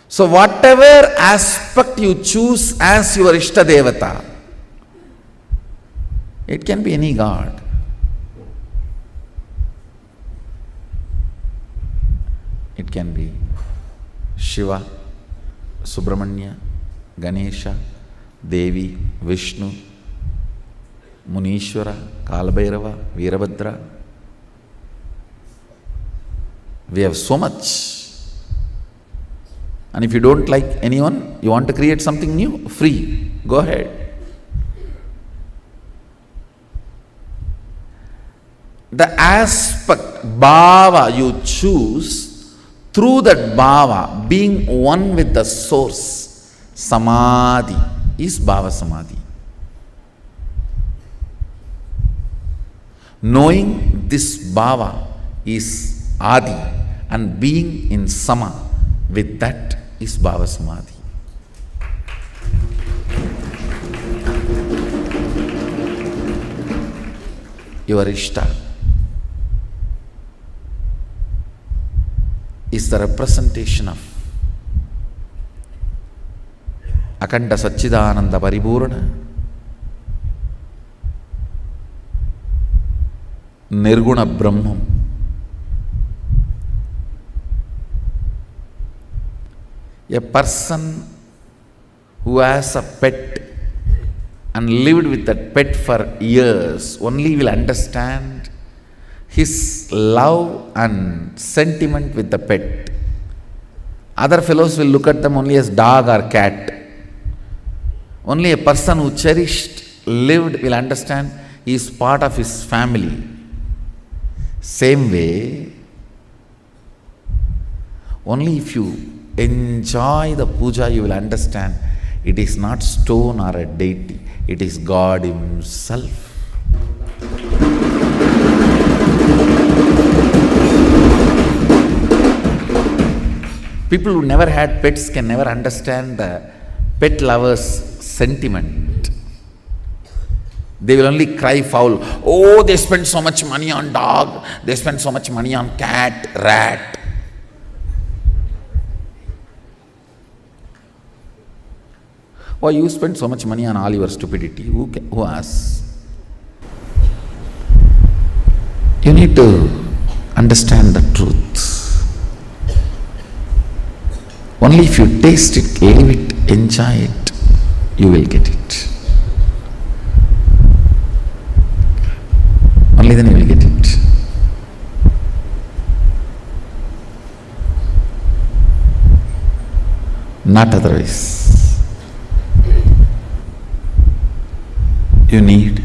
So whatever aspect you choose as your Ishta Devata, it can be any god. It can be Shiva, Subramanya, Ganesha, Devi, Vishnu, Munishwara, Kalabhairava, Veerabhadra. We have so much. And if you don't like anyone, you want to create something new, free, go ahead. The aspect, bhava you choose, through that bhava, being one with the source, samadhi is bhava samadhi. Knowing this bhava is adi and being in sama with that is bhava samadhi. Your Ishta is the representation of Akanda Satchidananda Paripurna, Nirguna Brahman. A person who has a pet and lived with that pet for years only will understand his love and sentiment with the pet. Other fellows will look at them only as dog or cat. Only a person who cherished, lived will understand he is part of his family. Same way, only if you enjoy the puja, you will understand it is not stone or a deity, it is God Himself. People who never had pets can never understand the pet lover's sentiment. They will only cry foul. Oh, they spend so much money on dog, they spend so much money on cat, rat. Why you spend so much money on all your stupidity? Who asks? You need to understand the truth. Only if you taste it, live it, enjoy it, you will get it. Only then you will get it. Not otherwise. You need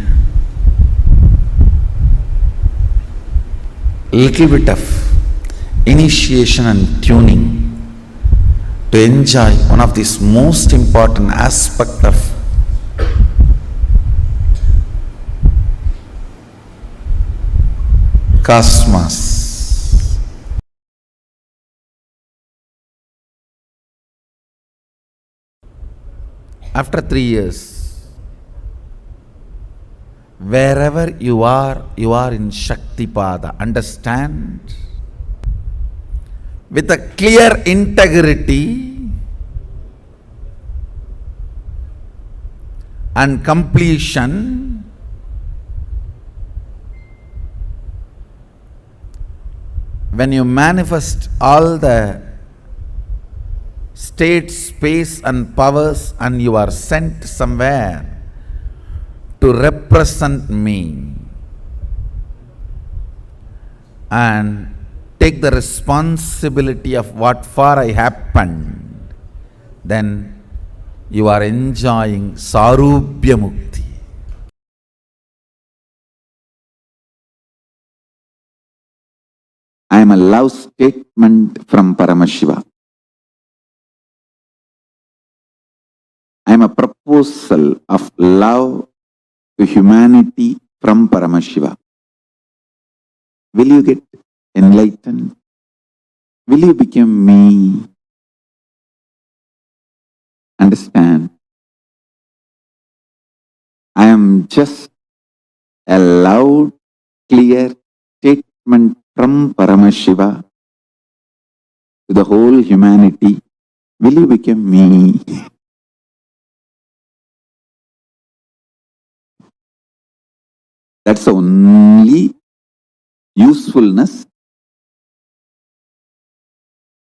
a little bit of initiation and tuning to enjoy one of these most important aspects of cosmos. After 3 years, wherever you are in Shaktipada. Understand? With a clear integrity and completion, when you manifest all the state, space and powers and you are sent somewhere to represent me and take the responsibility of what for I happened, then you are enjoying Sarubhya Mukti. I am a love statement from Paramashiva. I am a proposal of love to humanity from Paramashiva. Will you get enlightened? Will you become me? just a loud, clear statement from Paramashiva to the whole humanity. Will you become me? That's the only usefulness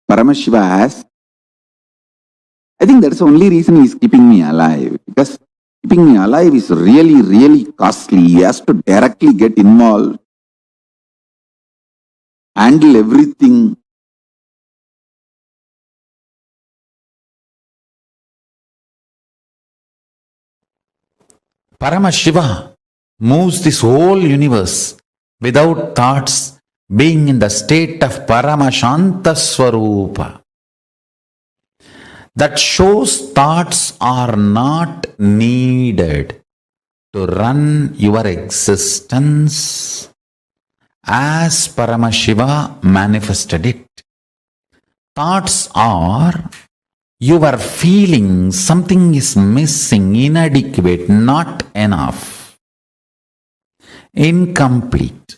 Paramashiva has. I think that's the only reason he's keeping me alive. Because keeping me alive is really, really costly. He has to directly get involved, handle everything. Paramashiva moves this whole universe without thoughts, being in the state of Paramashanta Swarupa. That shows thoughts are not needed to run your existence as Paramashiva manifested it. Thoughts are your feeling something is missing, inadequate, not enough, incomplete.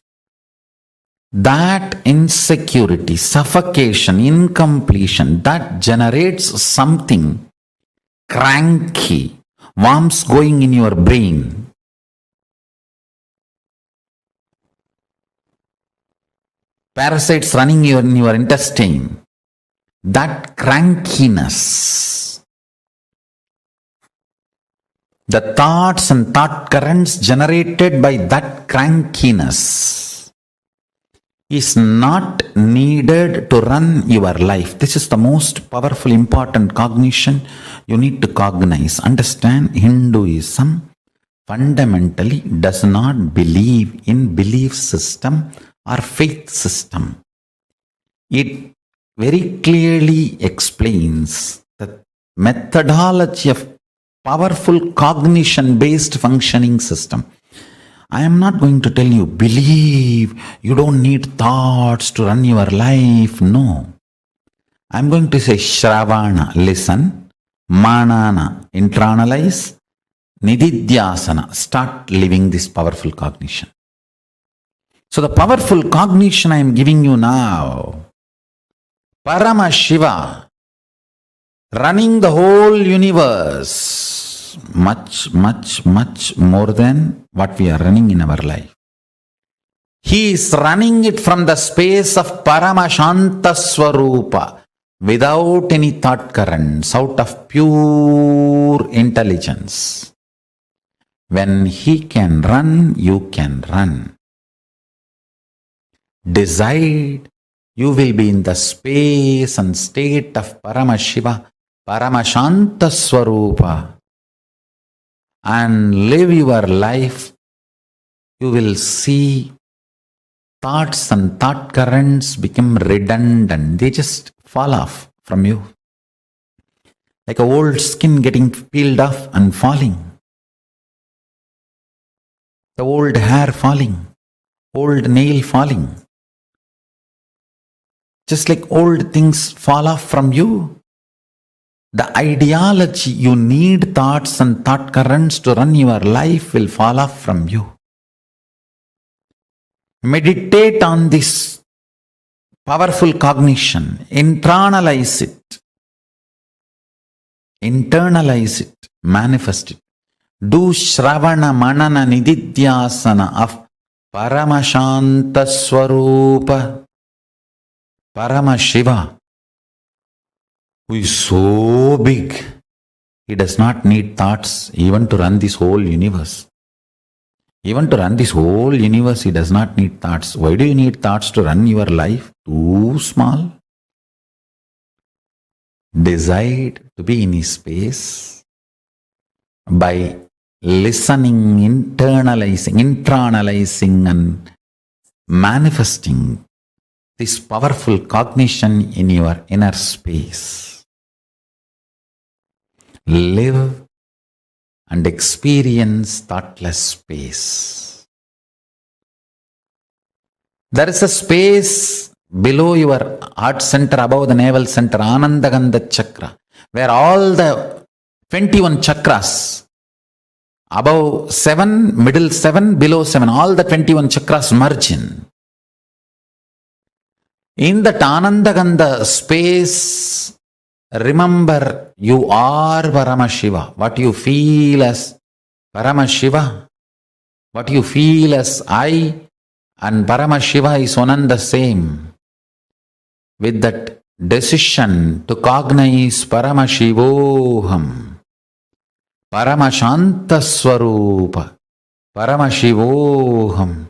That insecurity, suffocation, incompletion, that generates something cranky, worms going in your brain. Parasites running in your intestine. That crankiness, the thoughts and thought currents generated by that crankiness is not needed to run your life. This is the most powerful, important cognition you need to cognize. Understand, Hinduism fundamentally does not believe in belief system or faith system. It very clearly explains the methodology of powerful cognition-based functioning system. I am not going to tell you, believe, you don't need thoughts to run your life. No. I am going to say, Shravana, listen, Manana, internalize, Nididhyasana, start living this powerful cognition. So the powerful cognition I am giving you now, Paramashiva, running the whole universe, much, much, much more than what we are running in our life. He is running it from the space of Paramashanta Swarupa, without any thought currents, out of pure intelligence. When he can run, you can run. Decide, you will be in the space and state of Paramashiva, Paramashanta Swarupa, and live your life. You will see thoughts and thought currents become redundant. They just fall off from you. Like a old skin getting peeled off and falling. The old hair falling. Old nail falling. Just like old things fall off from you. The ideology you need thoughts and thought currents to run your life will fall off from you. Meditate on this powerful cognition. Internalize it. Internalize it. Manifest it. Do Shravana Manana Nididhyasana of Paramashanta Swarupa. Paramashiva, who is so big, he does not need thoughts even to run this whole universe. Even to run this whole universe, he does not need thoughts. Why do you need thoughts to run your life? Too small. Decide to be in his space by listening, internalizing and manifesting this powerful cognition in your inner space. Live and experience thoughtless space. There is a space below your heart center, above the navel center, Anandagandha chakra, where all the 21 chakras above 7, middle 7, below 7, all the 21 chakras merge in. In that Anandagandha space, remember you are Paramashiva. What you feel as Paramashiva, what you feel as I and Paramashiva is one and the same. With that decision to cognize Paramashivoham, Paramashanta Swarupa, Paramashivoham,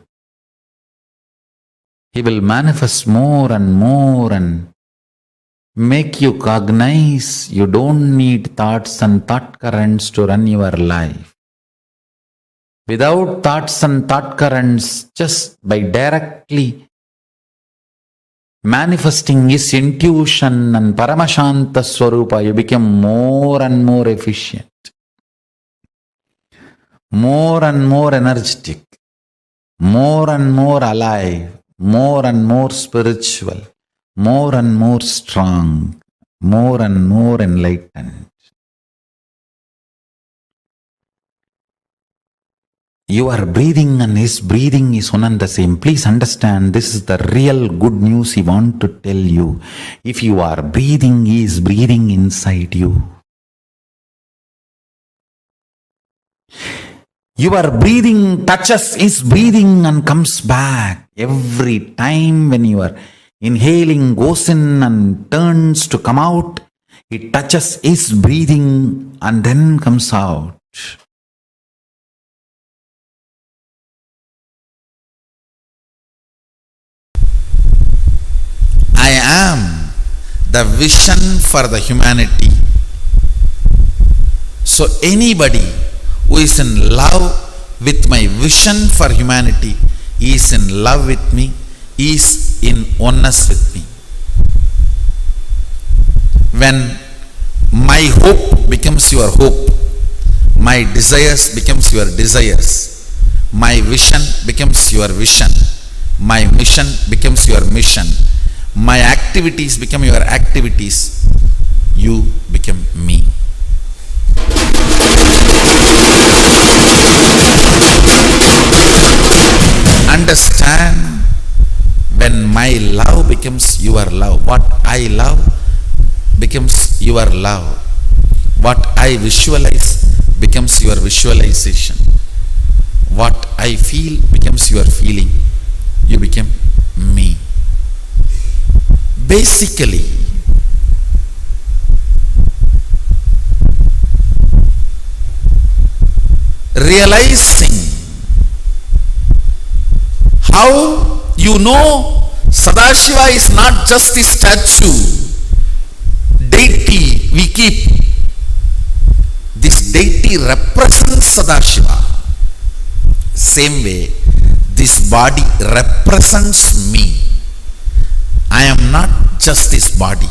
he will manifest more and make you cognize you don't need thoughts and thought currents to run your life. Without thoughts and thought currents, just by directly manifesting his intuition and Paramashanta Swarupa, you become more and more efficient, more and more energetic, more and more alive, more and more spiritual, more and more strong, more and more enlightened. Your breathing and his breathing is one and the same. Please understand, this is the real good news he wants to tell you. If you are breathing, he is breathing inside you. Your breathing touches his breathing and comes back. Every time when you are inhaling, goes in and turns to come out, it touches his breathing and then comes out. I am the vision for the humanity. So anybody who is in love with my vision for humanity is in love with me, is in oneness with me. When my hope becomes your hope, my desires becomes your desires, my vision becomes your vision, my mission becomes your mission, my activities become your activities, you become me. Understand, when my love becomes your love, what I love becomes your love, what I visualize becomes your visualization, what I feel becomes your feeling, you become me. Basically, realizing how you know Sadashiva is not just the statue, deity we keep. This deity represents Sadashiva. Same way, this body represents me. I am not just this body.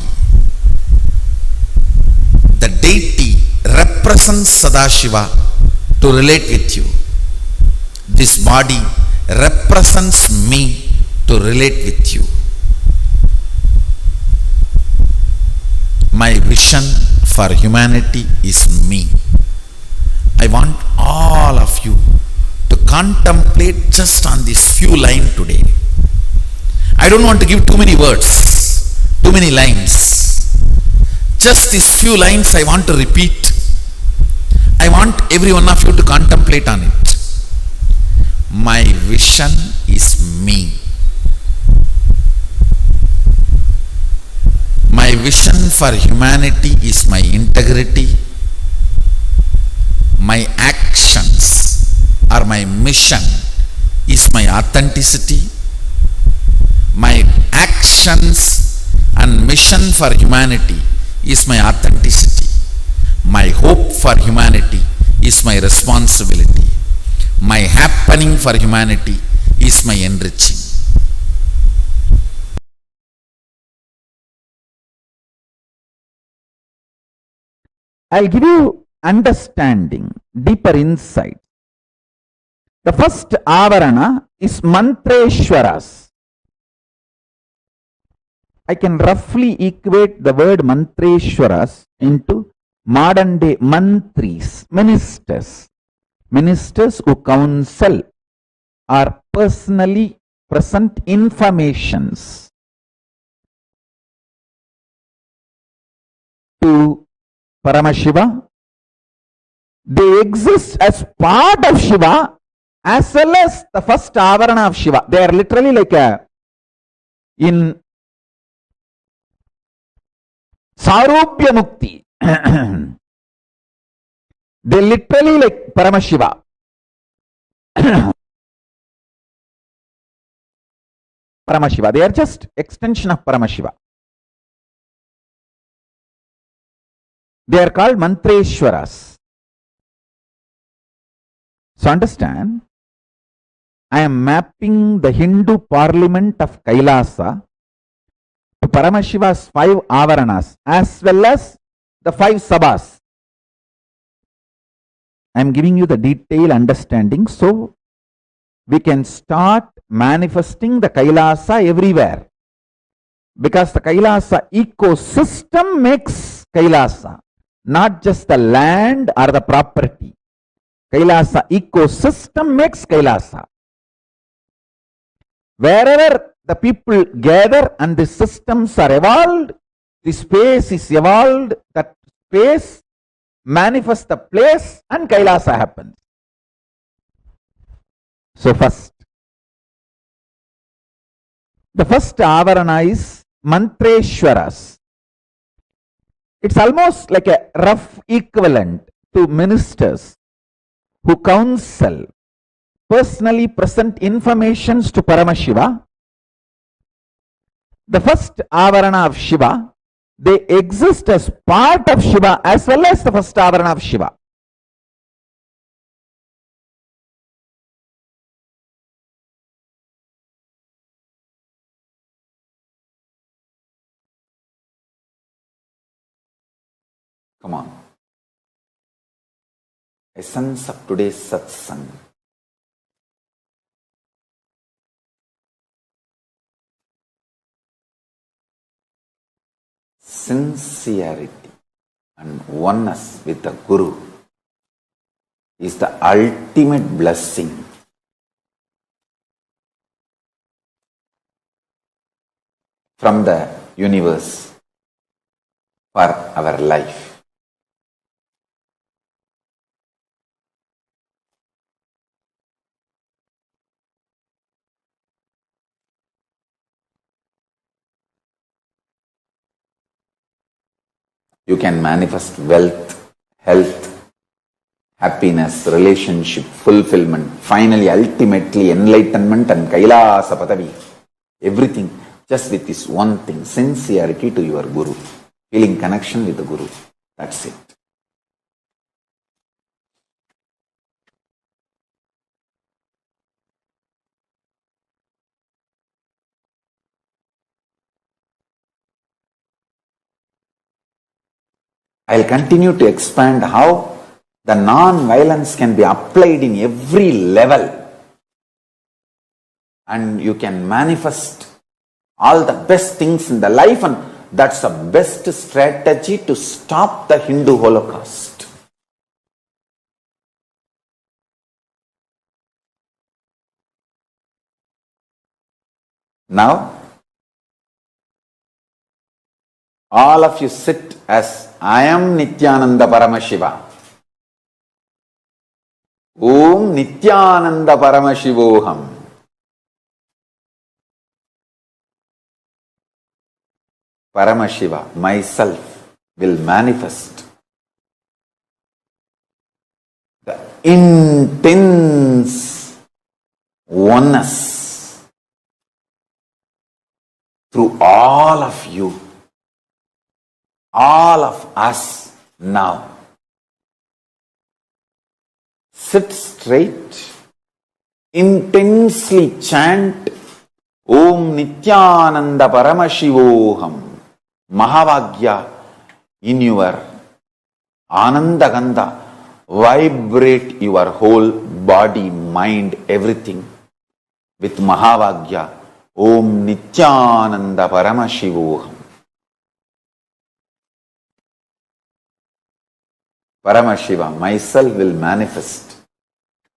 The deity represents Sadashiva to relate with you. This body represents me to relate with you. My vision for humanity is me. I want all of you to contemplate just on this few lines today. I don't want to give too many words, too many lines. Just these few lines I want to repeat. I want every one of you to contemplate on it. My vision is me. My vision for humanity is my integrity. My actions or my mission is my authenticity. My actions and mission for humanity is my authenticity. My hope for humanity is my responsibility. My happening for humanity is my enriching. I'll give you understanding, deeper insight. The first avarana is Mantreshwaras. I can roughly equate the word Mantreshwaras into modern day mantris, ministers. ministers who counsel or personally present informations to Paramashiva. They exist as part of Shiva as well as the first avarana of Shiva. They are literally like in Sarupya Mukti. They literally like Paramashiva. Paramashiva. They are just extension of Paramashiva. They are called Mantreshwaras. So understand, I am mapping the Hindu parliament of Kailasa to Paramashiva's 5 avaranas as well as the 5 sabhas. I am giving you the detailed understanding so we can start manifesting the Kailasa everywhere. Because the Kailasa ecosystem makes Kailasa, not just the land or the property. Kailasa ecosystem makes Kailasa. Wherever the people gather and the systems are evolved, the space is evolved, that space manifests the place and Kailasa happens. So first, the first avarana is Mantreshwaras. It's almost like a rough equivalent to ministers who counsel, personally present informations to Paramashiva. The first avarana of Shiva, they exist as part of Shiva as well as the first avarana of Shiva. Come on. Essence of today's satsang. Sincerity and oneness with the Guru is the ultimate blessing. From the universe for our life. You can manifest wealth, health, happiness, relationship, fulfillment, finally, ultimately, enlightenment and Kailasa Padavi. Everything just with this one thing, sincerity to your Guru, feeling connection with the Guru. That's it. I'll continue to expand how the non-violence can be applied in every level. And you can manifest all the best things in the life, and that's the best strategy to stop the Hindu Holocaust. Now, all of you sit as I am Nithyananda Paramashiva. Om Nithyananda Paramashivoham. Paramashiva, myself, will manifest the intense oneness through all of you. All of us now. Sit straight, intensely chant Om Nithyananda Paramashivoham Mahavagya in your Anandagandha. Vibrate your whole body, mind, everything with Mahavagya. Om Nithyananda Paramashivoham. Paramashiva, myself will manifest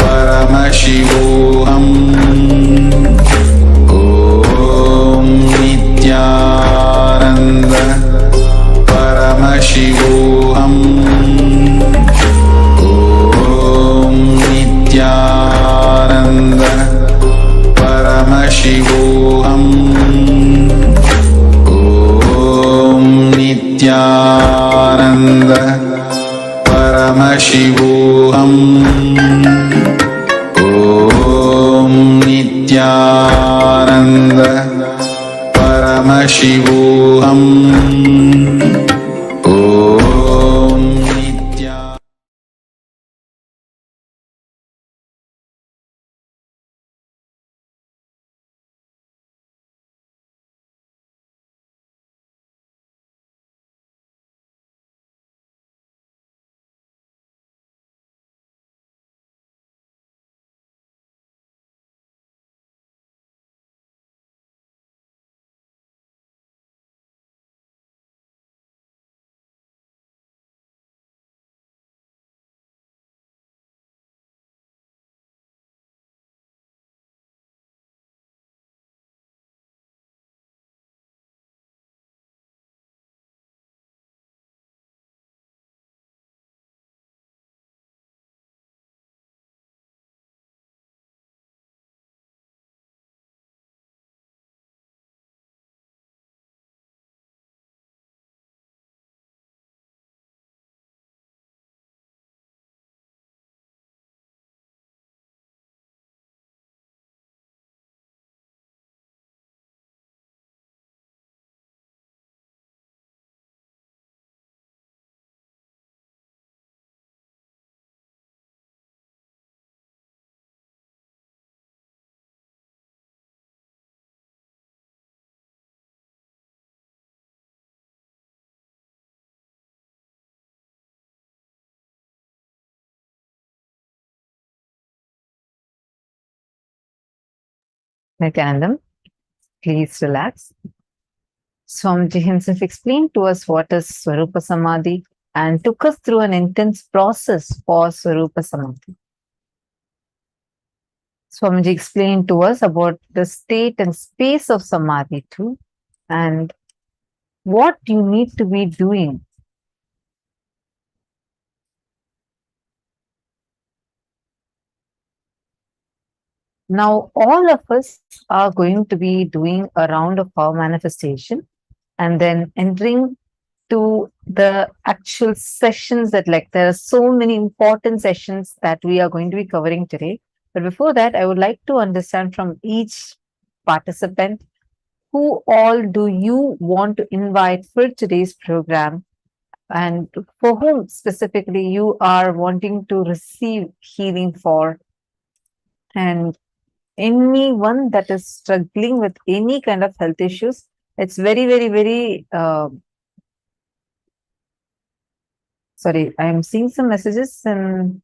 Paramashivoham. Om Nithyananda Paramashivoham. Om Nithyananda Paramashivoham. Om Nithyananda Paramashivoham. Om Nithyananda Paramashivoham. Om Nithyananda. Nithyanandam, please relax. Swamiji himself explained to us what is Swarupa Samadhi and took us through an intense process for Swarupa Samadhi. Swamiji explained to us about the state and space of Samadhi too, and what you need to be doing. Now, all of us are going to be doing a round of power manifestation and then entering to the actual sessions that there are so many important sessions that we are going to be covering today. But before that, I would like to understand from each participant, who all do you want to invite for today's program, and for whom specifically you are wanting to receive healing for, and anyone that is struggling with any kind of health issues. It's very sorry, I am seeing some messages in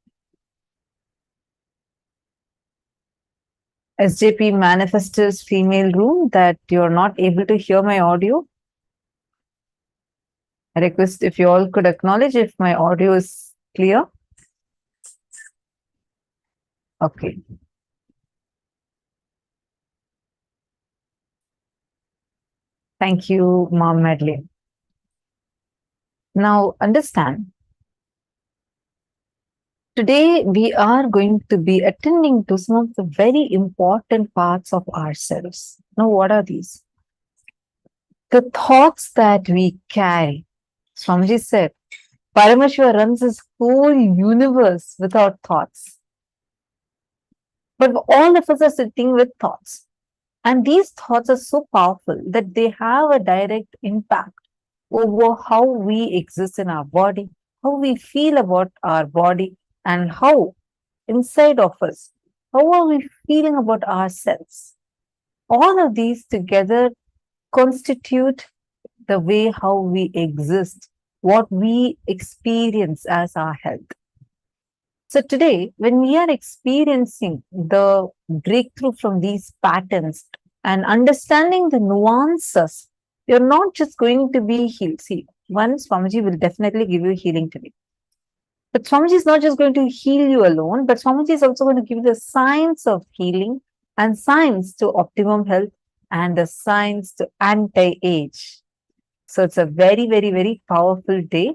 SJP Manifestors female room that you're not able to hear my audio. I request if you all could acknowledge if my audio is clear. Okay. Thank you, Mom Madeleine. Now understand, today we are going to be attending to some of the very important parts of ourselves. Now, what are these? The thoughts that we carry. Swamiji said, Paramashiva runs his whole universe without thoughts. But all of us are sitting with thoughts. And these thoughts are so powerful that they have a direct impact over how we exist in our body, how we feel about our body, and how inside of us, how are we feeling about ourselves. All of these together constitute the way how we exist, what we experience as our health. So today, when we are experiencing the breakthrough from these patterns and understanding the nuances, you're not just going to be healed. See, one Swamiji will definitely give you healing today. But Swamiji is not just going to heal you alone, but Swamiji is also going to give you the science of healing and science to optimum health and the science to anti-age. So it's a very, very, very powerful day.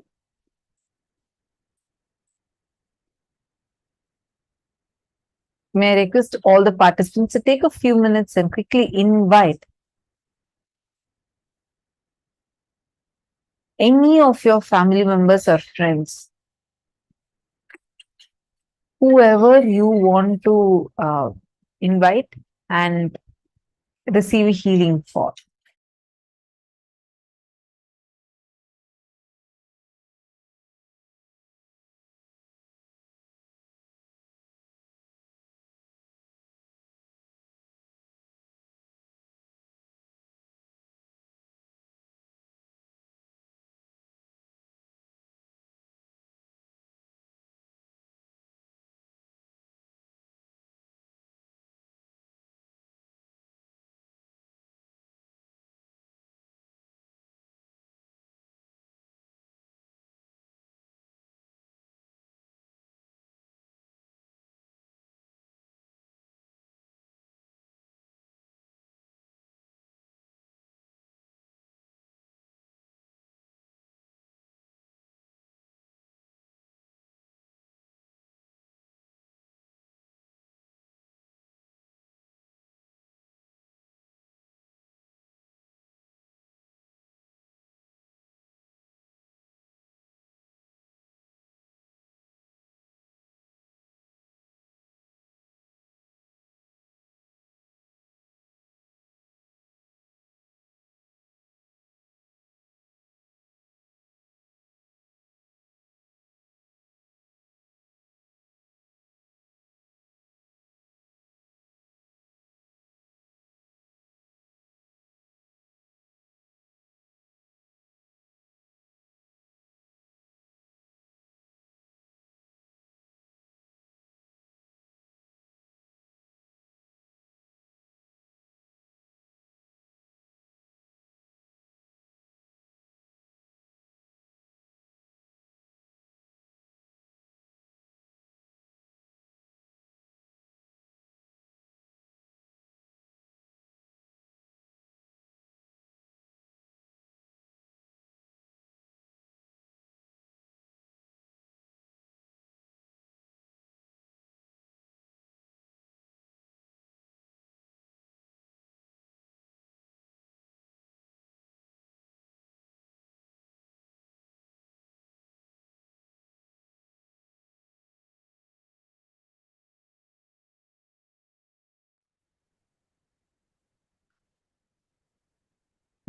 May I request all the participants to take a few minutes and quickly invite any of your family members or friends, whoever you want to invite and receive healing for.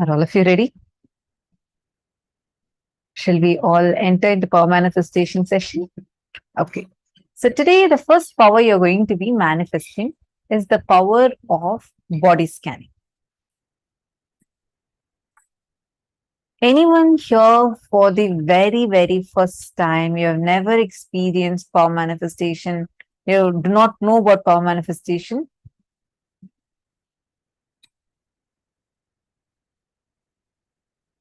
Are all of you ready? Shall we all enter into power manifestation session? Okay. So today, the first power you're going to be manifesting is the power of body scanning. Anyone here for the very, very first time, you have never experienced power manifestation, you do not know about power manifestation?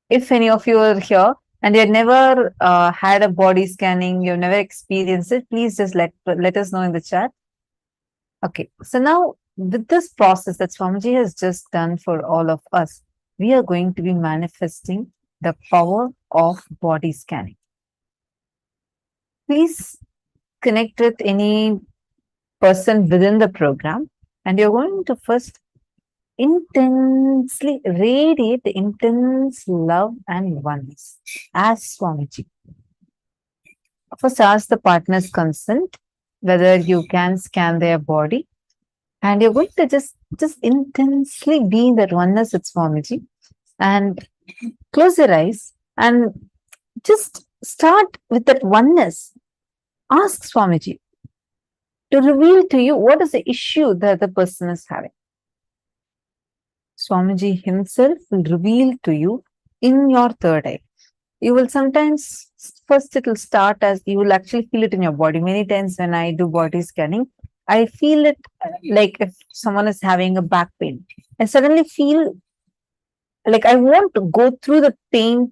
If any of you are here and you have never had a body scanning, you've never experienced it, please just let us know in the chat. Okay, so now with this process that Swamiji has just done for all of us, we are going to be manifesting the power of body scanning. Please connect with any person within the program and you're going to first intensely radiate the intense love and oneness as Swamiji. First, ask the partner's consent whether you can scan their body, and you're going to just intensely be in that oneness with Swamiji, and close your eyes and just start with that oneness. Ask Swamiji to reveal to you what is the issue that the person is having. Swamiji himself will reveal to you in your third eye. You will sometimes, first it will start as, you will actually feel it in your body. Many times when I do body scanning, I feel it like if someone is having a back pain. I suddenly feel like I want to go through the pain,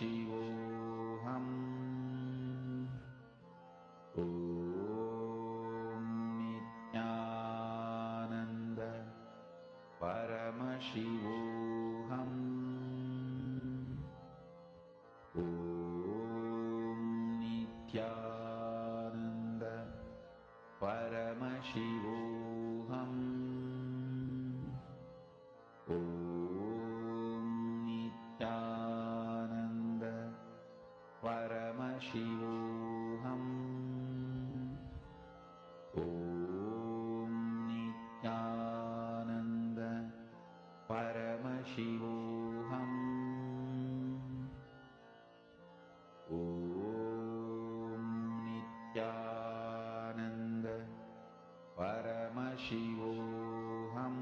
Paramashivoham. Om Nithyananda Paramashivoham. Om Nithyananda Paramashivoham. Om Nithyananda Paramashivoham. Om Nithyananda Paramashivoham. Om Nithyananda Paramashivoham.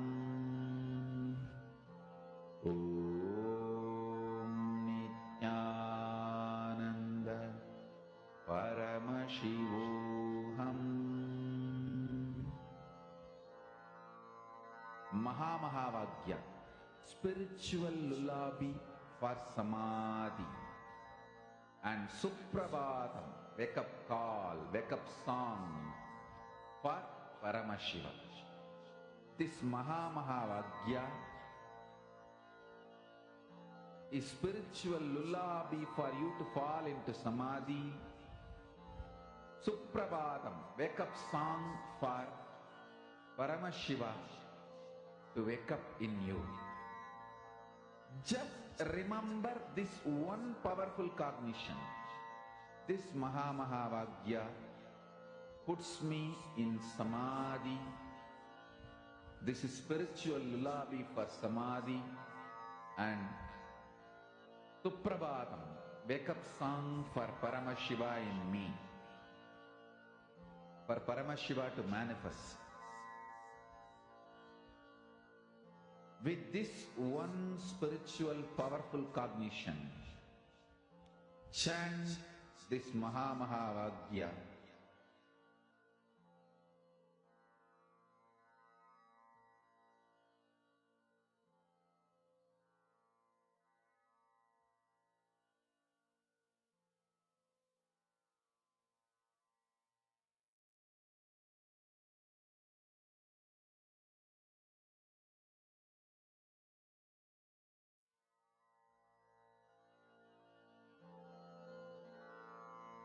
Om Nithyananda Paramashivoham. Mahamahāvāgya, spiritual lullaby for samadhi, and Suprabhatam, wake up call, wake up song for Paramashiva. This Mahamahāvāgya is spiritual lullaby for you to fall into samadhi. Suprabhatam, wake up song for Paramashiva to wake up in you. Just remember this one powerful cognition. This Mahamahāvāgya puts me in samadhi. This is spiritual lullaby for samadhi, and Suprabhatam, wake up song for Paramashiva in me. For Paramashiva to manifest. With this one spiritual powerful cognition, chant this Mahamahāvāgya.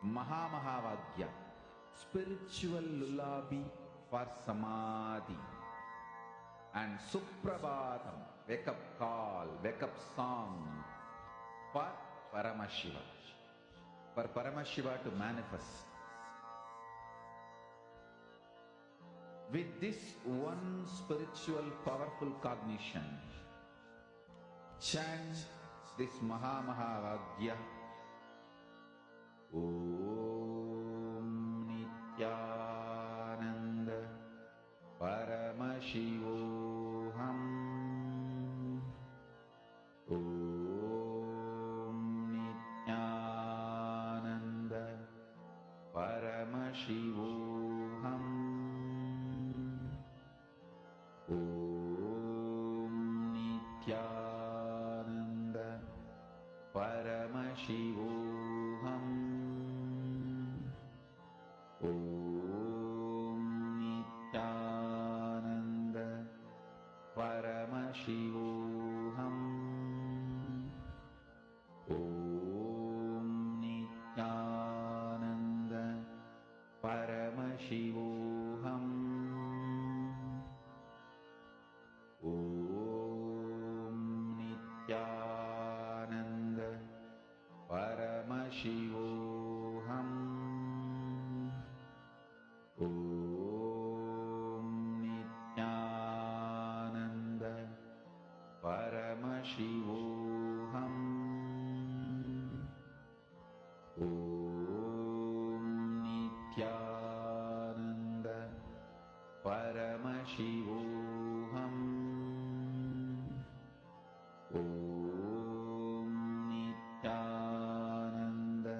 Mahamahāvāgya, spiritual lullaby for samadhi, and Suprabhatam, wake up call, wake up song for Paramashiva. For Paramashiva to manifest. With this one spiritual powerful cognition, chant this Mahamahāvāgya. Om Nithyananda Paramashivoham. Om Nithyananda Paramashivoham. Om Nithyananda Paramashivoham. Om Nithyananda Paramashivoham. Om Nithyananda Paramashivoham. Om Nithyananda Paramashivoham. Om Nithyananda Paramashivoham. Om Nithyananda Paramashivoham. Om Nithyananda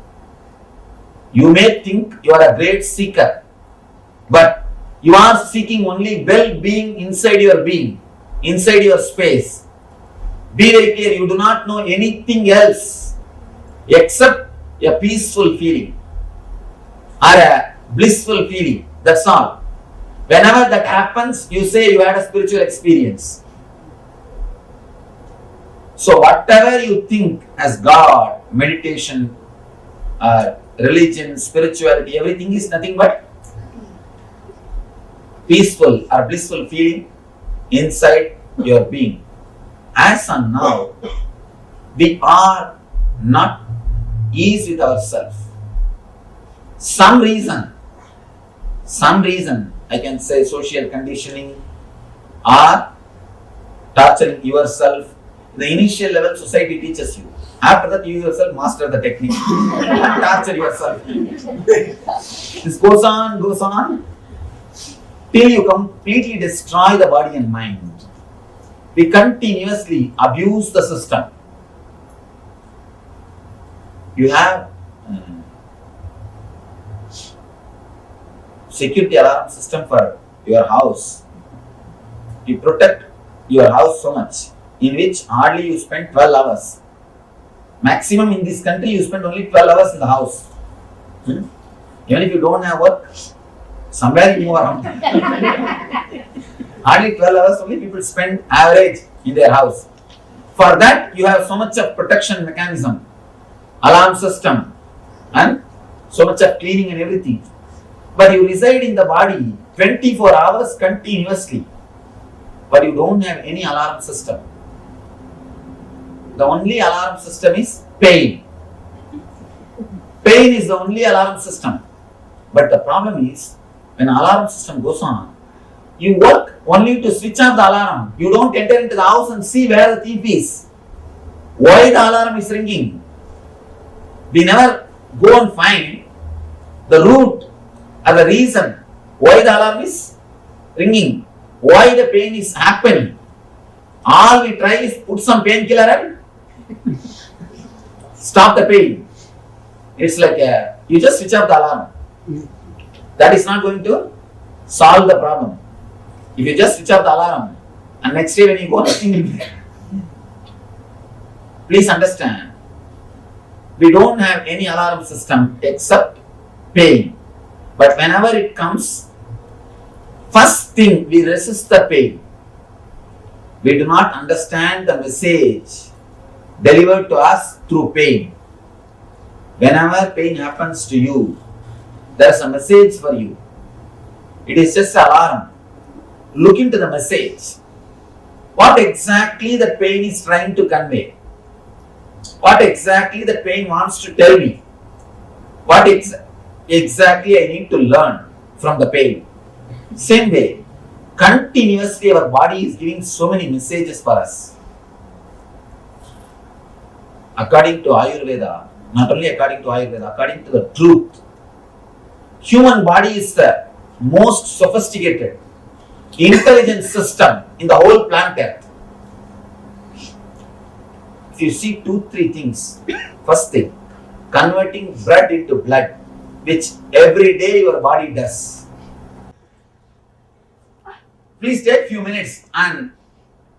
You may think you are a great seeker, but you are seeking only well-being inside your being, inside your space. Be very clear, you do not know anything else except a peaceful feeling or a blissful feeling. That's all. Whenever that happens, you say you had a spiritual experience. So whatever you think as God, meditation, religion, spirituality, everything is nothing but peaceful or blissful feeling inside your being. As and now, we are not ease with ourselves. Some reason, I can say social conditioning or torturing yourself. The initial level society teaches you. After that, you yourself master the technique and torture yourself. This goes on till you completely destroy the body and mind. We continuously abuse the system. You have security alarm system for your house. You protect your house so much, in which hardly you spend 12 hours. Maximum in this country, you spend only 12 hours in the house. Even if you don't have work, somewhere you move around. Hardly 12 hours only people spend average in their house. For that, you have so much of protection mechanism, alarm system, and so much of cleaning and everything. But you reside in the body 24 hours continuously, but you don't have any alarm system. The only alarm system is pain. Pain is the only alarm system. But the problem is, when alarm system goes on, you work only to switch off the alarm. You don't enter into the house and see where the thief is. Why the alarm is ringing? We never go and find the root or the reason why the alarm is ringing, why the pain is happening. All we try is put some painkiller and stop the pain. It's like you just switch off the alarm. That is not going to solve the problem. If you just switch off the alarm and next day when you go, nothing will be there. Please understand, we don't have any alarm system except pain. But whenever it comes, first thing we resist the pain. We do not understand the message delivered to us through pain. Whenever pain happens to you, there is a message for you. It is just an alarm. Look into the message. What exactly the pain is trying to convey? What exactly the pain wants to tell me? What exactly I need to learn from the pain? Same way, continuously our body is giving so many messages for us. According to Ayurveda, not only according to Ayurveda, according to the truth, human body is the most sophisticated, intelligent system in the whole planet Earth. If you see 2-3 things, first thing, converting blood into blood, which every day your body does. Please take few minutes and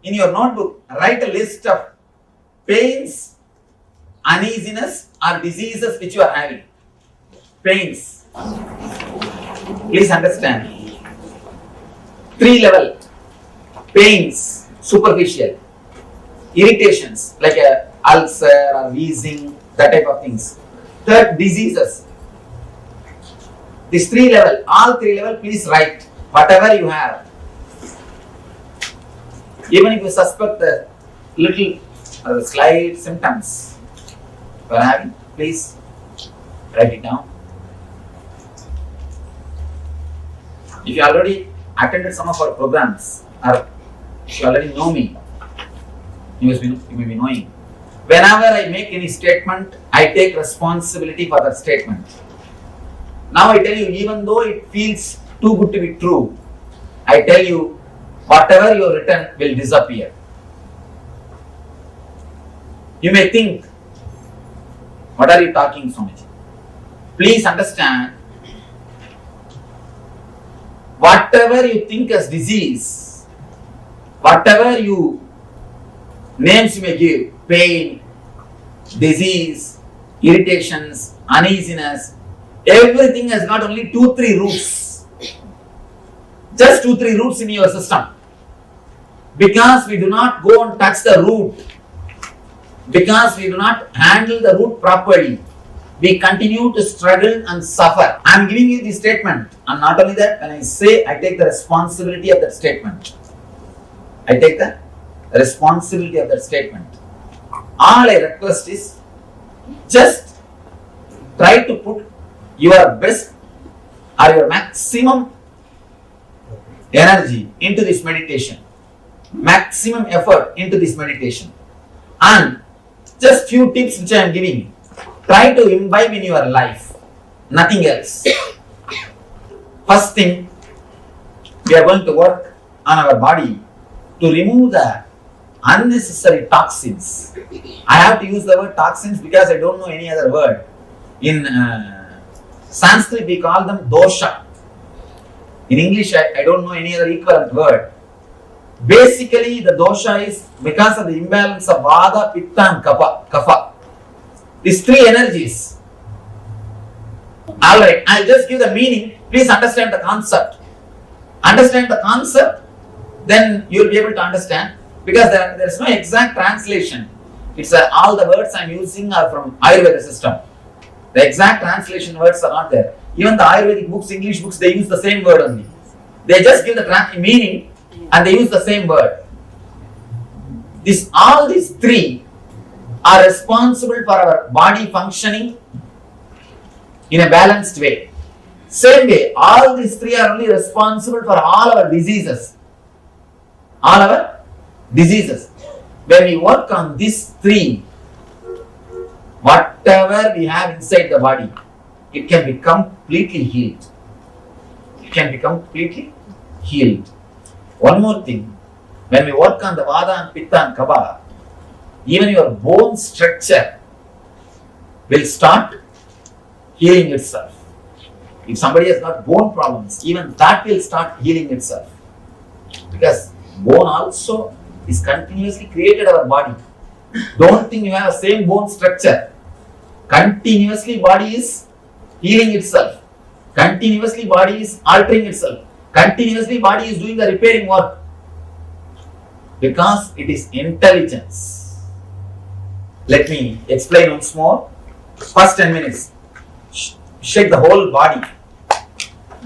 in your notebook write a list of pains, uneasiness or diseases which you are having. Pains. Please understand. 3 level. Pains, superficial. Irritations like a ulcer or wheezing, that type of things. Third, diseases. This 3 level, all 3 level, please write whatever you have. Even if you suspect the little slight symptoms you are having, please write it down. If you already attended some of our programs or if you already know me, you may be knowing. Whenever I make any statement, I take responsibility for that statement. Now I tell you, even though it feels too good to be true, I tell you, whatever you have written will disappear. You may think, what are you talking so much? Please understand, whatever you think as disease, whatever you names you may give, pain, disease, irritations, uneasiness, everything has got only 2-3 roots. Just 2-3 roots in your system. Because we do not go and touch the root, because we do not handle the root properly, we continue to struggle and suffer. I am giving you the statement, and not only that, when I say, I take the responsibility of that statement. I take the responsibility of that statement. All I request is, just try to put your best or your maximum energy into this meditation, maximum effort into this meditation, and just few tips which I am giving you. Try to imbibe in your life, nothing else. First thing, we are going to work on our body to remove the unnecessary toxins. I have to use the word toxins because I don't know any other word. In Sanskrit we call them dosha. In English I don't know any other equivalent word. Basically the dosha is because of the imbalance of vata, pitta and kapha. These 3 energies. Alright, I'll just give the meaning. Please understand the concept. Understand the concept, then you will be able to understand. Because there is no exact translation. It's all the words I am using are from Ayurveda system. The exact translation words are not there. Even the Ayurvedic books, English books, they use the same word only. They just give the meaning and they use the same word. All these 3 are responsible for our body functioning in a balanced way. Same way, all these 3 are only responsible for all our diseases. All our diseases. When we work on these 3, whatever we have inside the body, it can be completely healed. It can be completely healed. One more thing, when we work on the vata and pitta and kapha, even your bone structure will start healing itself. If somebody has got bone problems, even that will start healing itself. Because bone also is continuously created our body. Don't think you have the same bone structure. Continuously body is healing itself. Continuously body is altering itself. Continuously body is doing the repairing work. Because it is intelligence. Let me explain once more. First 10 minutes. Shake the whole body.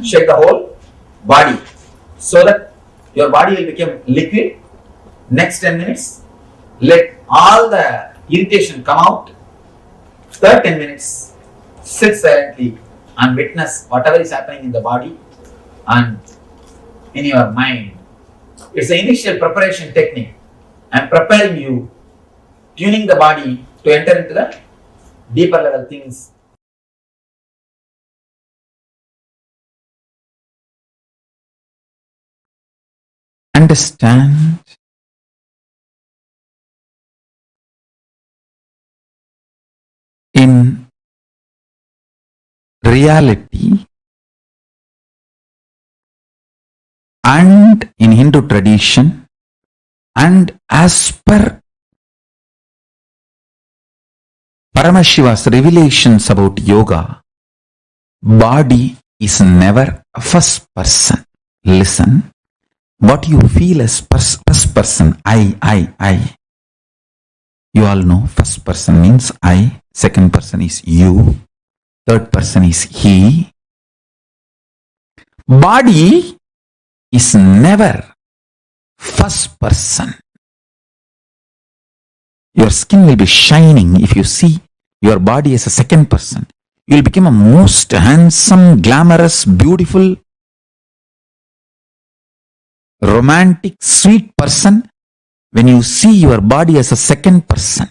Shake the whole body. So that your body will become liquid. Next 10 minutes, let all the irritation come out. Third 10 minutes, sit silently and witness whatever is happening in the body and in your mind. It's an initial preparation technique. I am preparing you, tuning the body to enter into the deeper level things. Understand in reality and in Hindu tradition and as per Paramashiva's revelations about yoga, body is never a first person. Listen, what you feel as first person, I. You all know first person means I, second person is you, third person is he. Body is never first person. Your skin will be shining if you see your body as a second person. You will become a most handsome, glamorous, beautiful, romantic, sweet person when you see your body as a second person.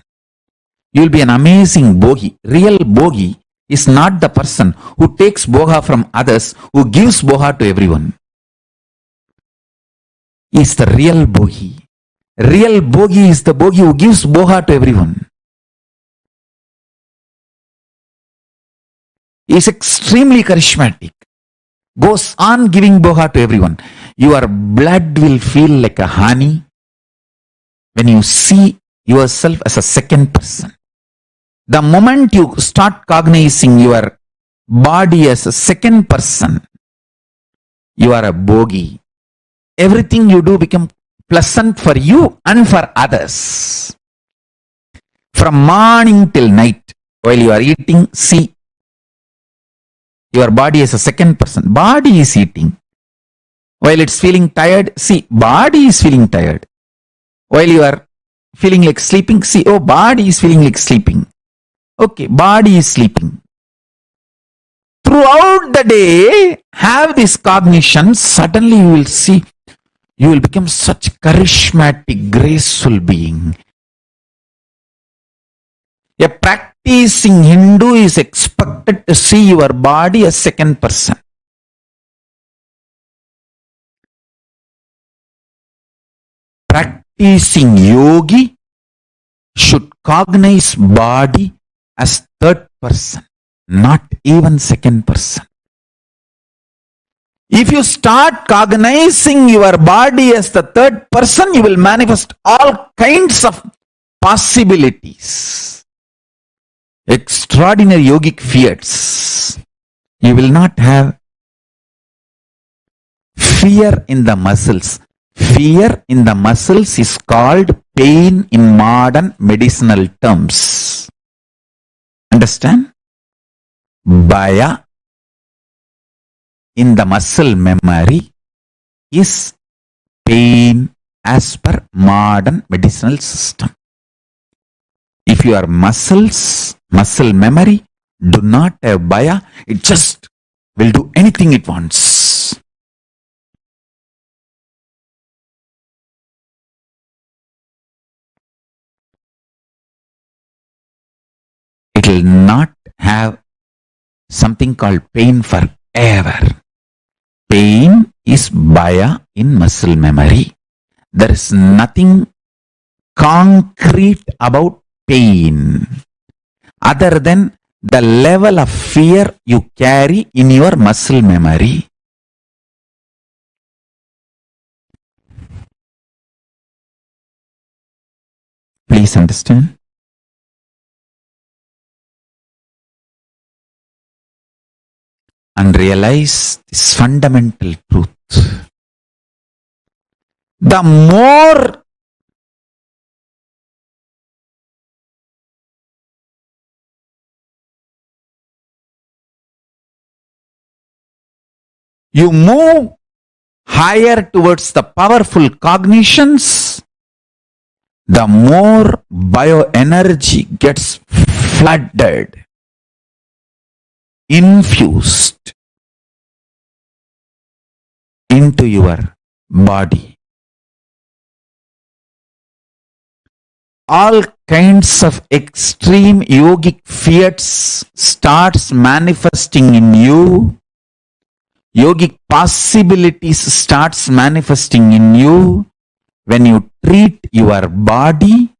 You will be an amazing bogi. Real bogi is not the person who takes boga from others, who gives boga to everyone. He is the real bogi. Real bogi is the bogi who gives boga to everyone. is extremely charismatic, goes on giving boha to everyone. Your blood will feel like a honey when you see yourself as a second person. The moment you start cognizing your body as a second person, you are a bogi. Everything you do become pleasant for you and for others. From morning till night, while you are eating, see your body as a second person. Body is eating. While it's feeling tired, see, body is feeling tired. While you are feeling like sleeping, see, oh, body is feeling like sleeping. Okay, body is sleeping. Throughout the day, have this cognition. Suddenly you will see, you will become such charismatic, graceful being. A practicing Hindu is expected to see your body as second person. Practicing yogi should cognize body as third person, not even second person. If you start cognizing your body as the third person, you will manifest all kinds of possibilities. Extraordinary yogic fiats. You will not have fear in the muscles. Fear in the muscles is called pain in modern medicinal terms. Understand? Bhaya in the muscle memory is pain as per modern medicinal system. If your muscle memory do not have bhaya, it just will do anything it wants. It will not have something called pain forever. Pain is bhaya in muscle memory. There is nothing concrete about pain other than the level of fear you carry in your muscle memory. Please understand. And realize this fundamental truth. The more you move higher towards the powerful cognitions, the more bioenergy gets flooded, infused into your body. All kinds of extreme yogic fiats starts manifesting in you. Yogic possibilities starts manifesting in you when you treat your body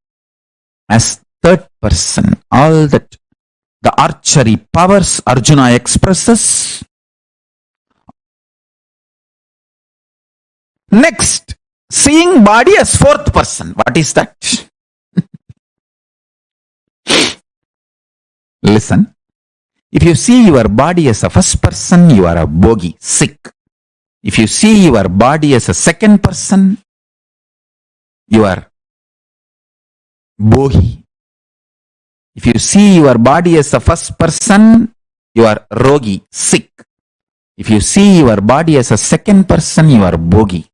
as third person. All that the archery powers Arjuna expresses. Next, seeing body as fourth person. What is that? Listen. If you see your body as a first person, you are a bogi, sick. If you see your body as a second person, you are bohi. If you see your body as a first person, you are rogi, sick. If you see your body as a second person, you are bogi,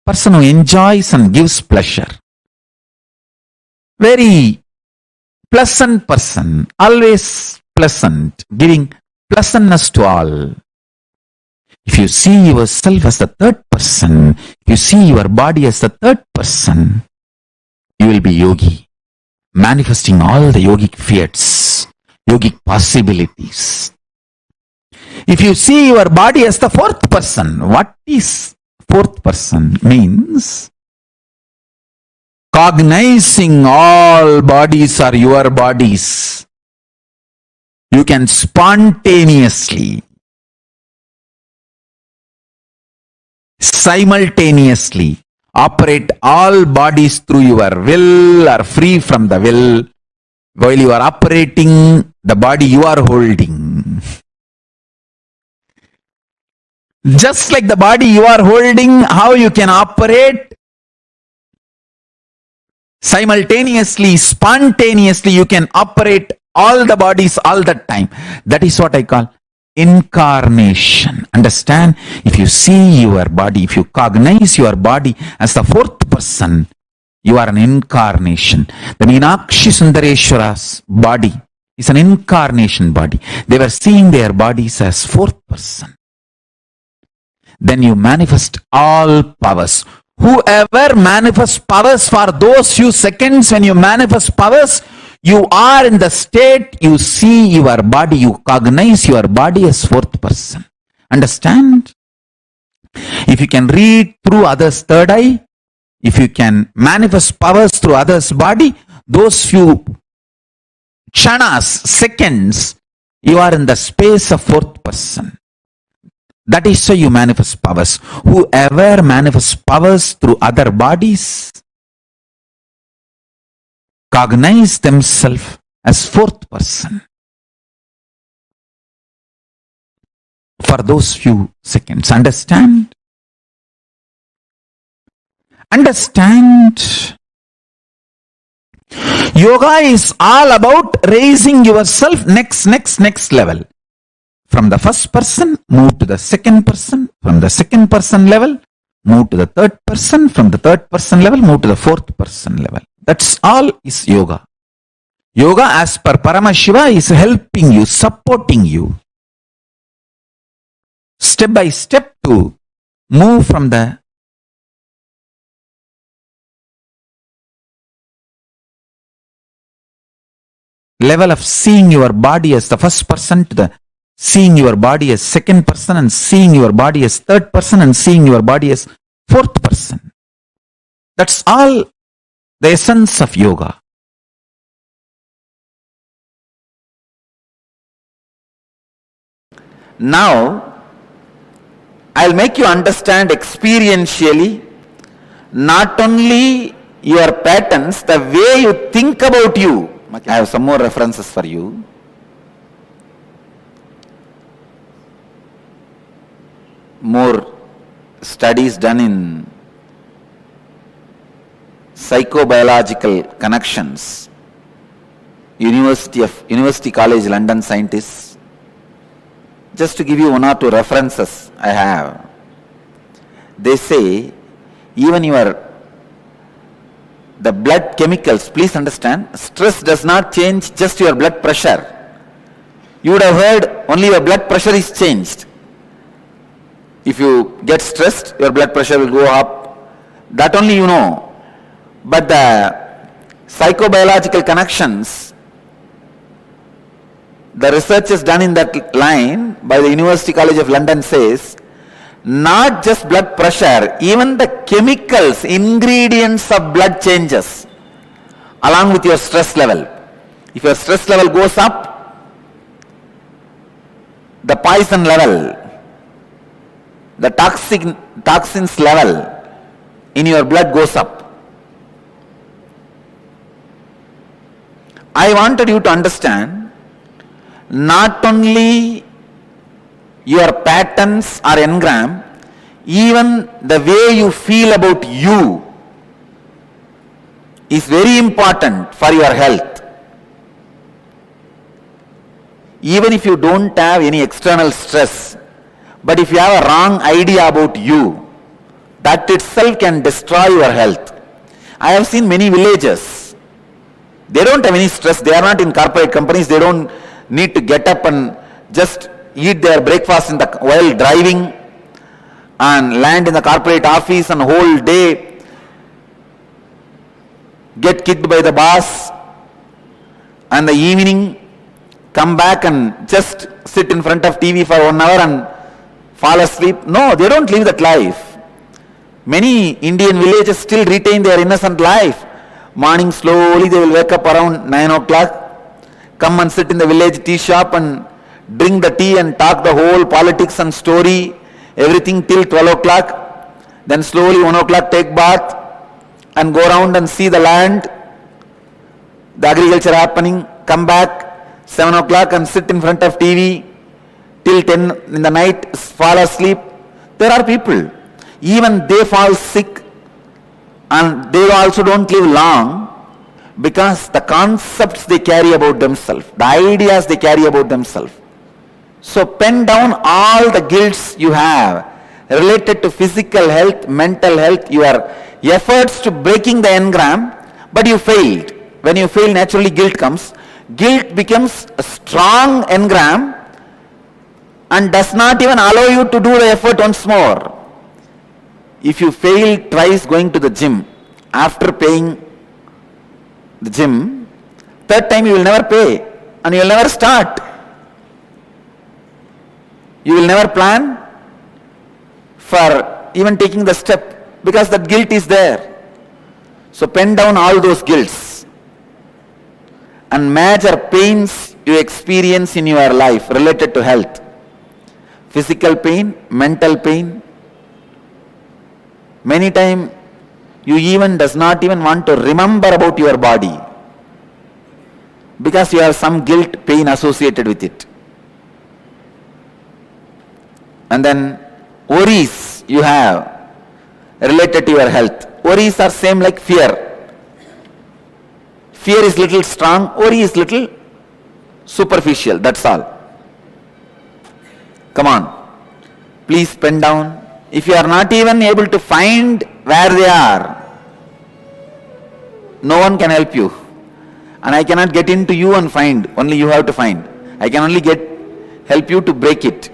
person who enjoys and gives pleasure. Very pleasant person, always pleasant, giving pleasantness to all. If you see yourself as the third person, if you see your body as the third person, you will be yogi, manifesting all the yogic fiats, yogic possibilities. If you see your body as the fourth person, what is fourth person? Means cognizing all bodies are your bodies. You can spontaneously, simultaneously operate all bodies through your will or free from the will while you are operating the body you are holding. Just like the body you are holding, how you can operate simultaneously, spontaneously, you can operate all the bodies all the time. That is what I call incarnation. Understand? If you see your body, if you cognize your body as the fourth person, you are an incarnation. The Meenakshi Sundareshwara's body is an incarnation body. They were seeing their bodies as fourth person. Then you manifest all powers. Whoever manifests powers for those few seconds, when you manifest powers, you are in the state, you see your body, you cognize your body as fourth person. Understand? If you can read through others' third eye, if you can manifest powers through others' body, those few chanas, seconds, you are in the space of fourth person. That is how you manifest powers. Whoever manifests powers through other bodies cognize themselves as fourth person for those few seconds. Understand? Understand? Yoga is all about raising yourself next level. From the first person, move to the second person. From the second person level, move to the third person. From the third person level, move to the fourth person level. That's all is yoga. Yoga, as per Paramashiva, is helping you, supporting you, step by step to move from the level of seeing your body as the first person to the seeing your body as second person, and seeing your body as third person, and seeing your body as fourth person. That's all the essence of yoga. Now, I'll make you understand experientially not only your patterns, the way you think about you. I have some more references for you. More studies done in psychobiological connections. University College London scientists. Just to give you one or two references I have. They say even the blood chemicals, please understand, stress does not change just your blood pressure. You would have heard only your blood pressure is changed. If you get stressed, your blood pressure will go up. That only you know. But the psychobiological connections, the research is done in that line by the University College of London says, not just blood pressure, even the chemicals, ingredients of blood changes along with your stress level. If your stress level goes up, the poison level, the toxins level in your blood goes up. I wanted you to understand not only your patterns are engram, even the way you feel about you is very important for your health. Even if you don't have any external stress, but if you have a wrong idea about you, that itself can destroy your health. I have seen many villages. They don't have any stress. They are not in corporate companies. They don't need to get up and just eat their breakfast while driving and land in the corporate office and whole day get kicked by the boss, and the evening come back and just sit in front of TV for 1 hour and fall asleep. No, they don't live that life. Many Indian villages still retain their innocent life. Morning slowly they will wake up around 9 o'clock, come and sit in the village tea shop and drink the tea and talk the whole politics and story, everything till 12 o'clock. Then slowly 1 o'clock take bath and go around and see the land, the agriculture happening, come back 7 o'clock and sit in front of TV till 10 in the night, fall asleep. There are people, even they fall sick and they also don't live long because the concepts they carry about themselves, the ideas they carry about themselves. So pen down all the guilts you have related to physical health, mental health, your efforts to breaking the engram, but you failed. When you fail, naturally guilt comes. Guilt becomes a strong engram and does not even allow you to do the effort once more. If you fail twice going to the gym, after paying the gym, third time you will never pay and you will never start. You will never plan for even taking the step because that guilt is there. So pen down all those guilts and major pains you experience in your life related to health. Physical pain, mental pain. Many times you even does not even want to remember about your body because you have some guilt, pain associated with it. And then worries you have related to your health. Worries are same like fear. Fear is little strong, worry is little superficial, that's all. Come on, please pen down. If you are not even able to find where they are, no one can help you. And I cannot get into you and find, only you have to find. I can only help you to break it.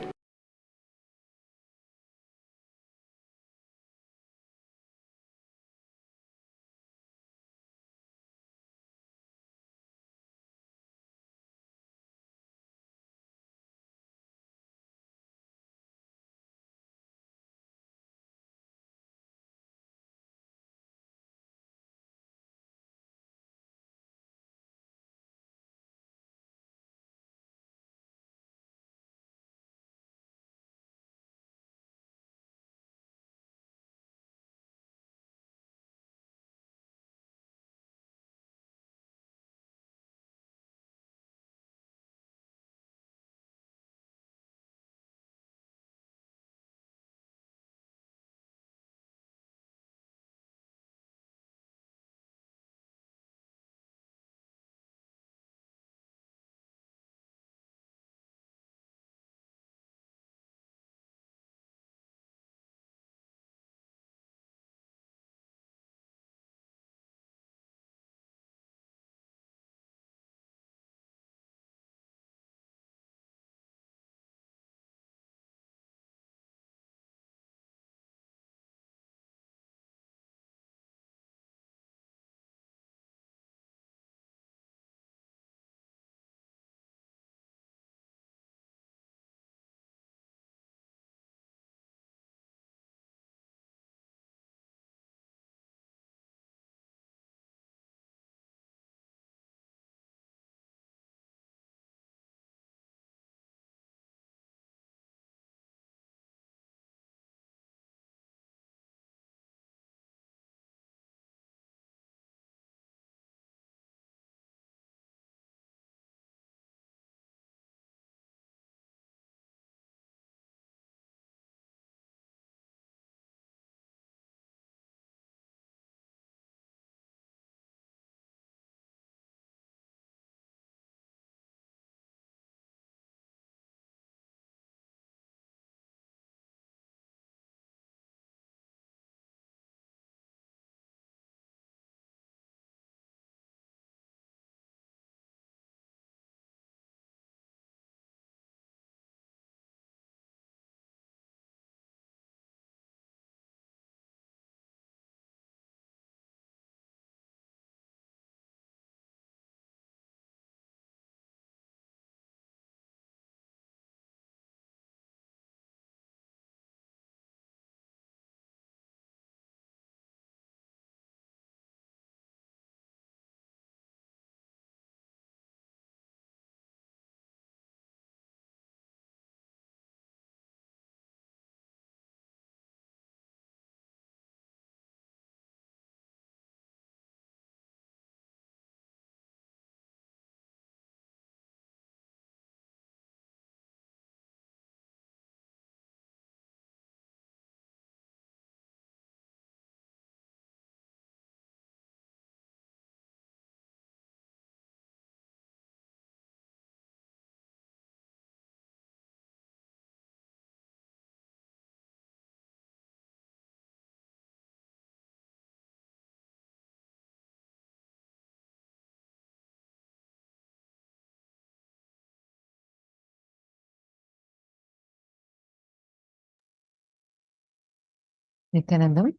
Nithyanandam,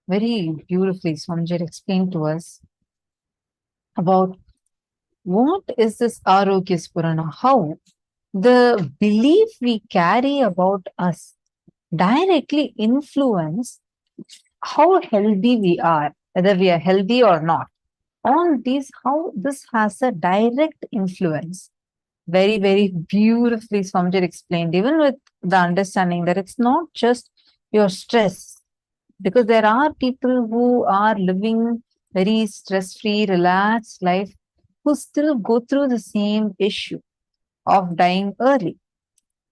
very beautifully, Swamiji explained to us about what is this Arogya Spurana, how the belief we carry about us directly influence how healthy we are, whether we are healthy or not. All these, how this has a direct influence. Very, very beautifully Swamiji explained, even with the understanding that it's not just your stress, because there are people who are living very stress-free, relaxed life, who still go through the same issue of dying early.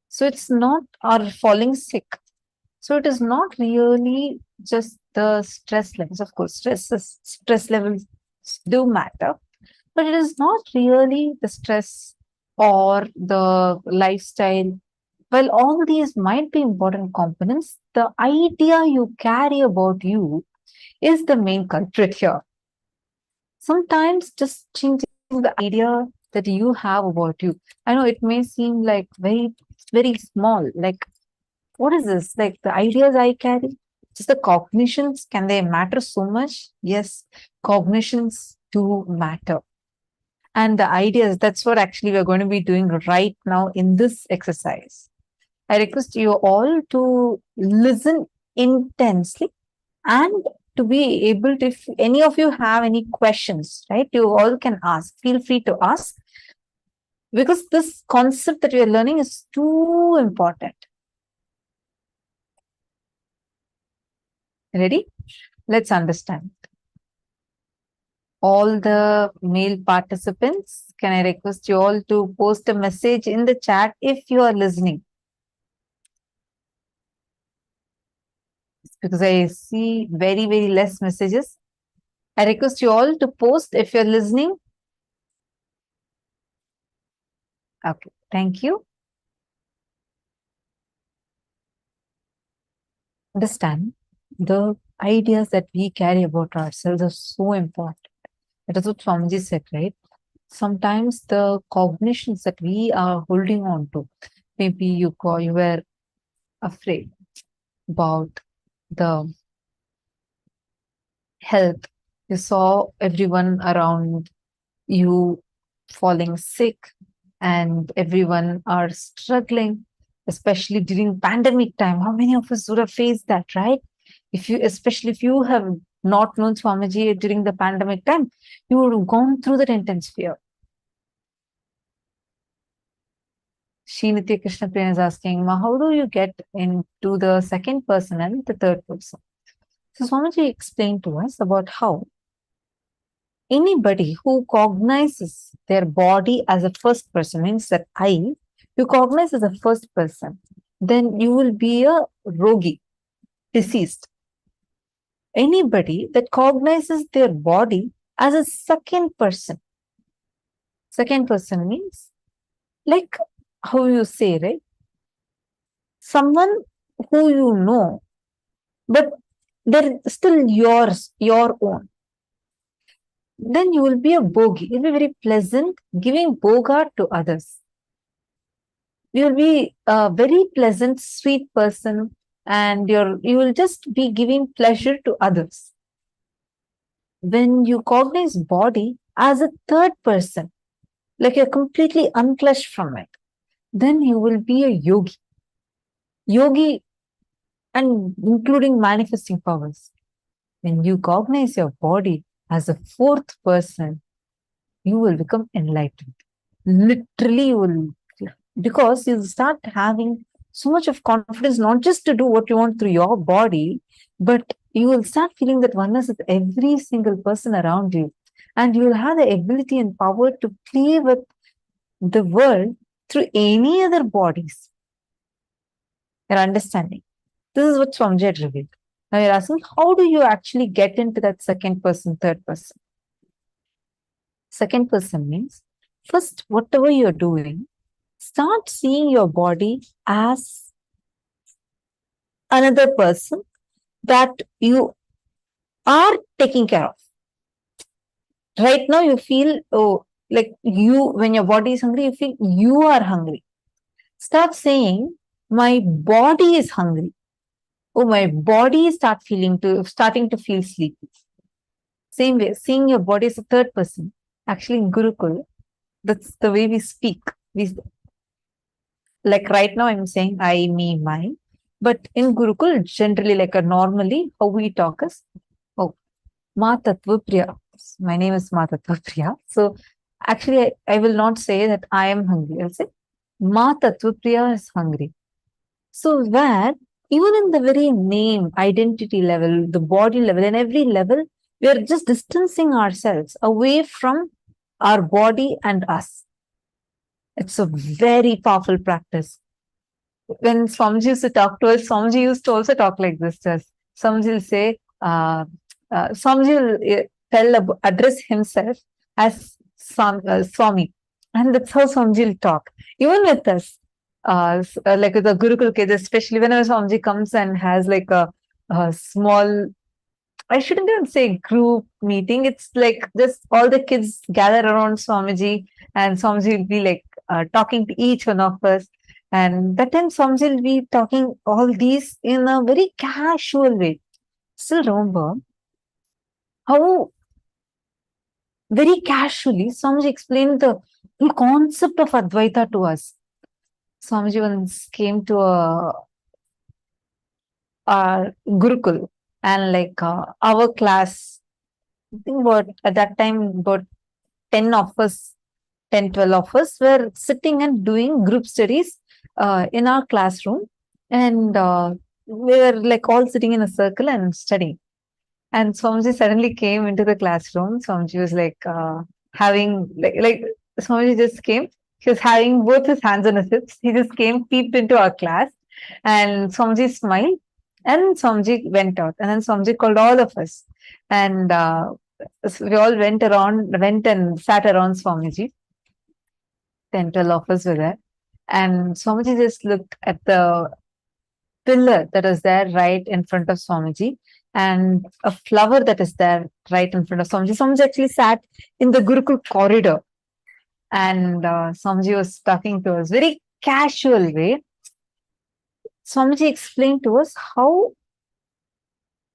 So it's not, or falling sick. So it is not really just the stress levels. Of course, stress levels do matter, but it is not really the stress or the lifestyle. Well, all these might be important components. The idea you carry about you is the main culprit here. Sometimes just changing the idea that you have about you. I know it may seem like very, very small, like what is this? Like the ideas I carry, just the cognitions, can they matter so much? Yes, cognitions do matter. And the ideas, that's what actually we're going to be doing right now in this exercise. I request you all to listen intensely and to be able to, if any of you have any questions, right, you all can ask. Feel free to ask, because this concept that we are learning is too important. Ready? Let's understand. All the male participants, can I request you all to post a message in the chat if you are listening? Because I see very, very less messages. I request you all to post if you're listening. Okay, thank you. Understand, the ideas that we carry about ourselves are so important. That is what Swamiji said, right? Sometimes the cognitions that we are holding on to, maybe you were afraid about the health. You saw everyone around you falling sick and everyone are struggling, especially during pandemic time. How many of us would have faced that, right? Especially if you have not known Swamiji during the pandemic time, you would have gone through that intense fear. Srinitya Krishna Priya is asking, how do you get into the second person and the third person? So Swamiji explained to us about how anybody who cognizes their body as a first person, means that you cognize as a first person, then you will be a rogi, deceased. Anybody that cognizes their body as a second person means, like how you say, right? Someone who you know, but they're still yours, your own. Then you will be a bogi. You'll be very pleasant, giving bogart to others. You will be a very pleasant, sweet person, and you will just be giving pleasure to others. When you cognize body as a third person, like you're completely unclutched from it, then you will be a yogi. Yogi, and including manifesting powers. When you cognize your body as a fourth person, you will become enlightened. Literally, you will, because you start having so much of confidence, not just to do what you want through your body, but you will start feeling that oneness with every single person around you. And you will have the ability and power to play with the world through any other bodies. You're understanding? This is what Swamiji had revealed. Now you're asking, how do you actually get into that second person, third person? Second person means, first, whatever you're doing, start seeing your body as another person that you are taking care of. Right now, you feel, like when your body is hungry, you feel you are hungry. Start saying, my body is hungry. oh, my body is starting to feel sleepy. Same way, seeing your body as a third person. Actually, in Gurukul, that's the way we speak. Like right now, I'm saying I, me, mine. But in Gurukul, generally, normally, how we talk is, oh, Ma Tattva Priya. My name is Ma Tattva Priya. So actually, I will not say that I am hungry. I'll say Ma Tattva Priya is hungry. So where even in the very name, identity level, the body level, and every level, we are just distancing ourselves away from our body and us. It's a very powerful practice. When Swamiji used to talk to us, Swamiji used to also talk like this to us. Swamiji will say, Swamiji will address himself as Swami. And that's how Swamiji will talk. Even with us, like with the Gurukul cases, especially whenever Swamiji comes and has like a small, I shouldn't even say group meeting. It's like just all the kids gather around Swamiji, and Swamiji will be like talking to each one of us. And that time Swamiji will be talking all these in a very casual way. Still remember how very casually Swamiji explained the whole concept of Advaita to us. Swamiji once came to a Gurukul, and like our class, I think about at that time about 10 of us, 10, 12 of us were sitting and doing group studies in our classroom, and we were like all sitting in a circle and studying. And Swamiji suddenly came into the classroom. Swamiji was like having like Swamiji just came. He was having both his hands on his hips. He just came, peeped into our class, and Swamiji smiled, and Swamiji went out. And then Swamiji called all of us, and so we all went and sat around Swamiji. 10, 12 of us were there, and Swamiji just looked at the pillar that is there right in front of Swamiji, and a flower that is there right in front of Swamiji. Swamiji actually sat in the Gurukul corridor, and Swamiji was talking to us very casual way. Swamiji explained to us how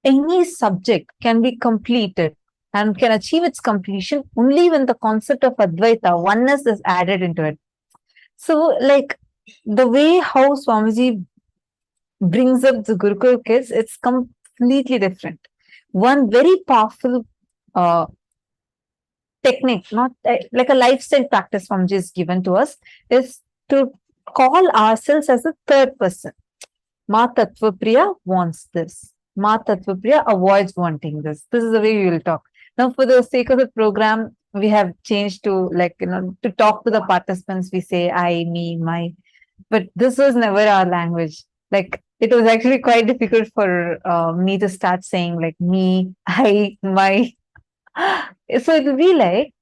any subject can be completed and can achieve its completion only when the concept of Advaita, oneness, is added into it. So, like the way how Swamiji brings up the Gurukul kids, it's completely different. One very powerful technique, not like a lifestyle practice Swamiji is given to us, is to call ourselves as a third person. Ma Tattva Priya wants this. Ma Tattva Priya avoids wanting this. This is the way we will talk. Now, for the sake of the program, we have changed to to talk to the participants, we say I, me, my. But this was never our language. Like, it was actually quite difficult for me to start saying like me, I, my. So it will be like,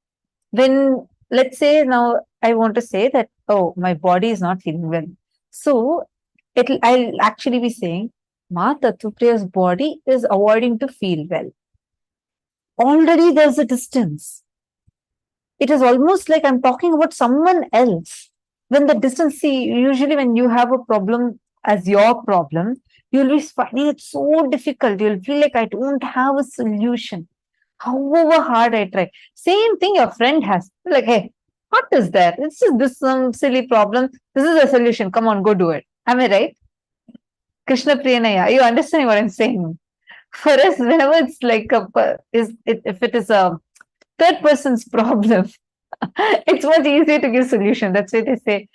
when, let's say now I want to say that, oh, my body is not feeling well. So I'll actually be saying, Ma Tattva Priya's body is avoiding to feel well. Already there's a distance. It is almost like I'm talking about someone else. When the distance, see, usually when you have a problem as your problem, you'll be finding it so difficult. You'll feel like I don't have a solution. However hard I try. Same thing your friend has. Like, hey, what is that? It's just this some silly problem. This is a solution. Come on, go do it. Am I right? Krishna Priyanaya, you understand what I'm saying? For us, whenever it's like if it is a third person's problem, it's much easier to give solution. That's why they say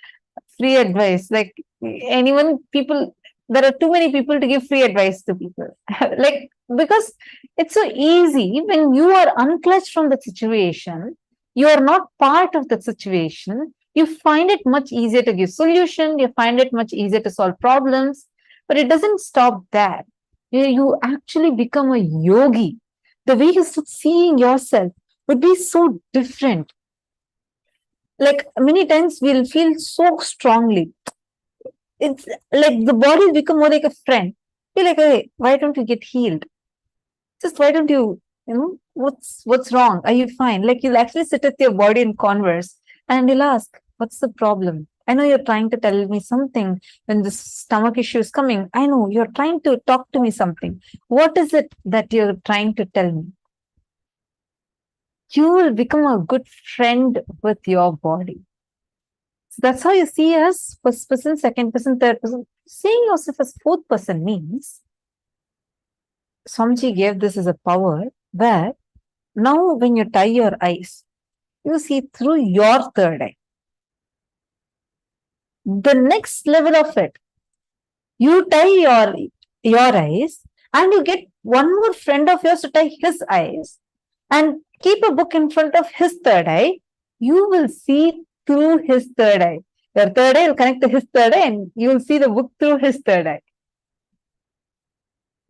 free advice. Like there are too many people to give free advice to people. Like, because it's so easy when you are unclutched from the situation, you are not part of the situation, you find it much easier to give solution, you find it much easier to solve problems. But it doesn't stop there. You actually become a yogi. The way you start seeing yourself would be so different. Like, many times we'll feel so strongly. It's like the body will become more like a friend. Be like, hey, why don't you get healed? Just why don't you, what's wrong? Are you fine? Like, you'll actually sit with your body and converse, and you'll ask, what's the problem? I know you're trying to tell me something when this stomach issue is coming. I know you're trying to talk to me something. What is it that you're trying to tell me? You will become a good friend with your body. So that's how you see us, first person, second person, third person. Seeing yourself as fourth person means Swamiji gave this as a power where now when you tie your eyes, you see through your third eye. The next level of it, you tie your eyes and you get one more friend of yours to tie his eyes and keep a book in front of his third eye. You will see through his third eye. Your third eye will connect to his third eye and you will see the book through his third eye.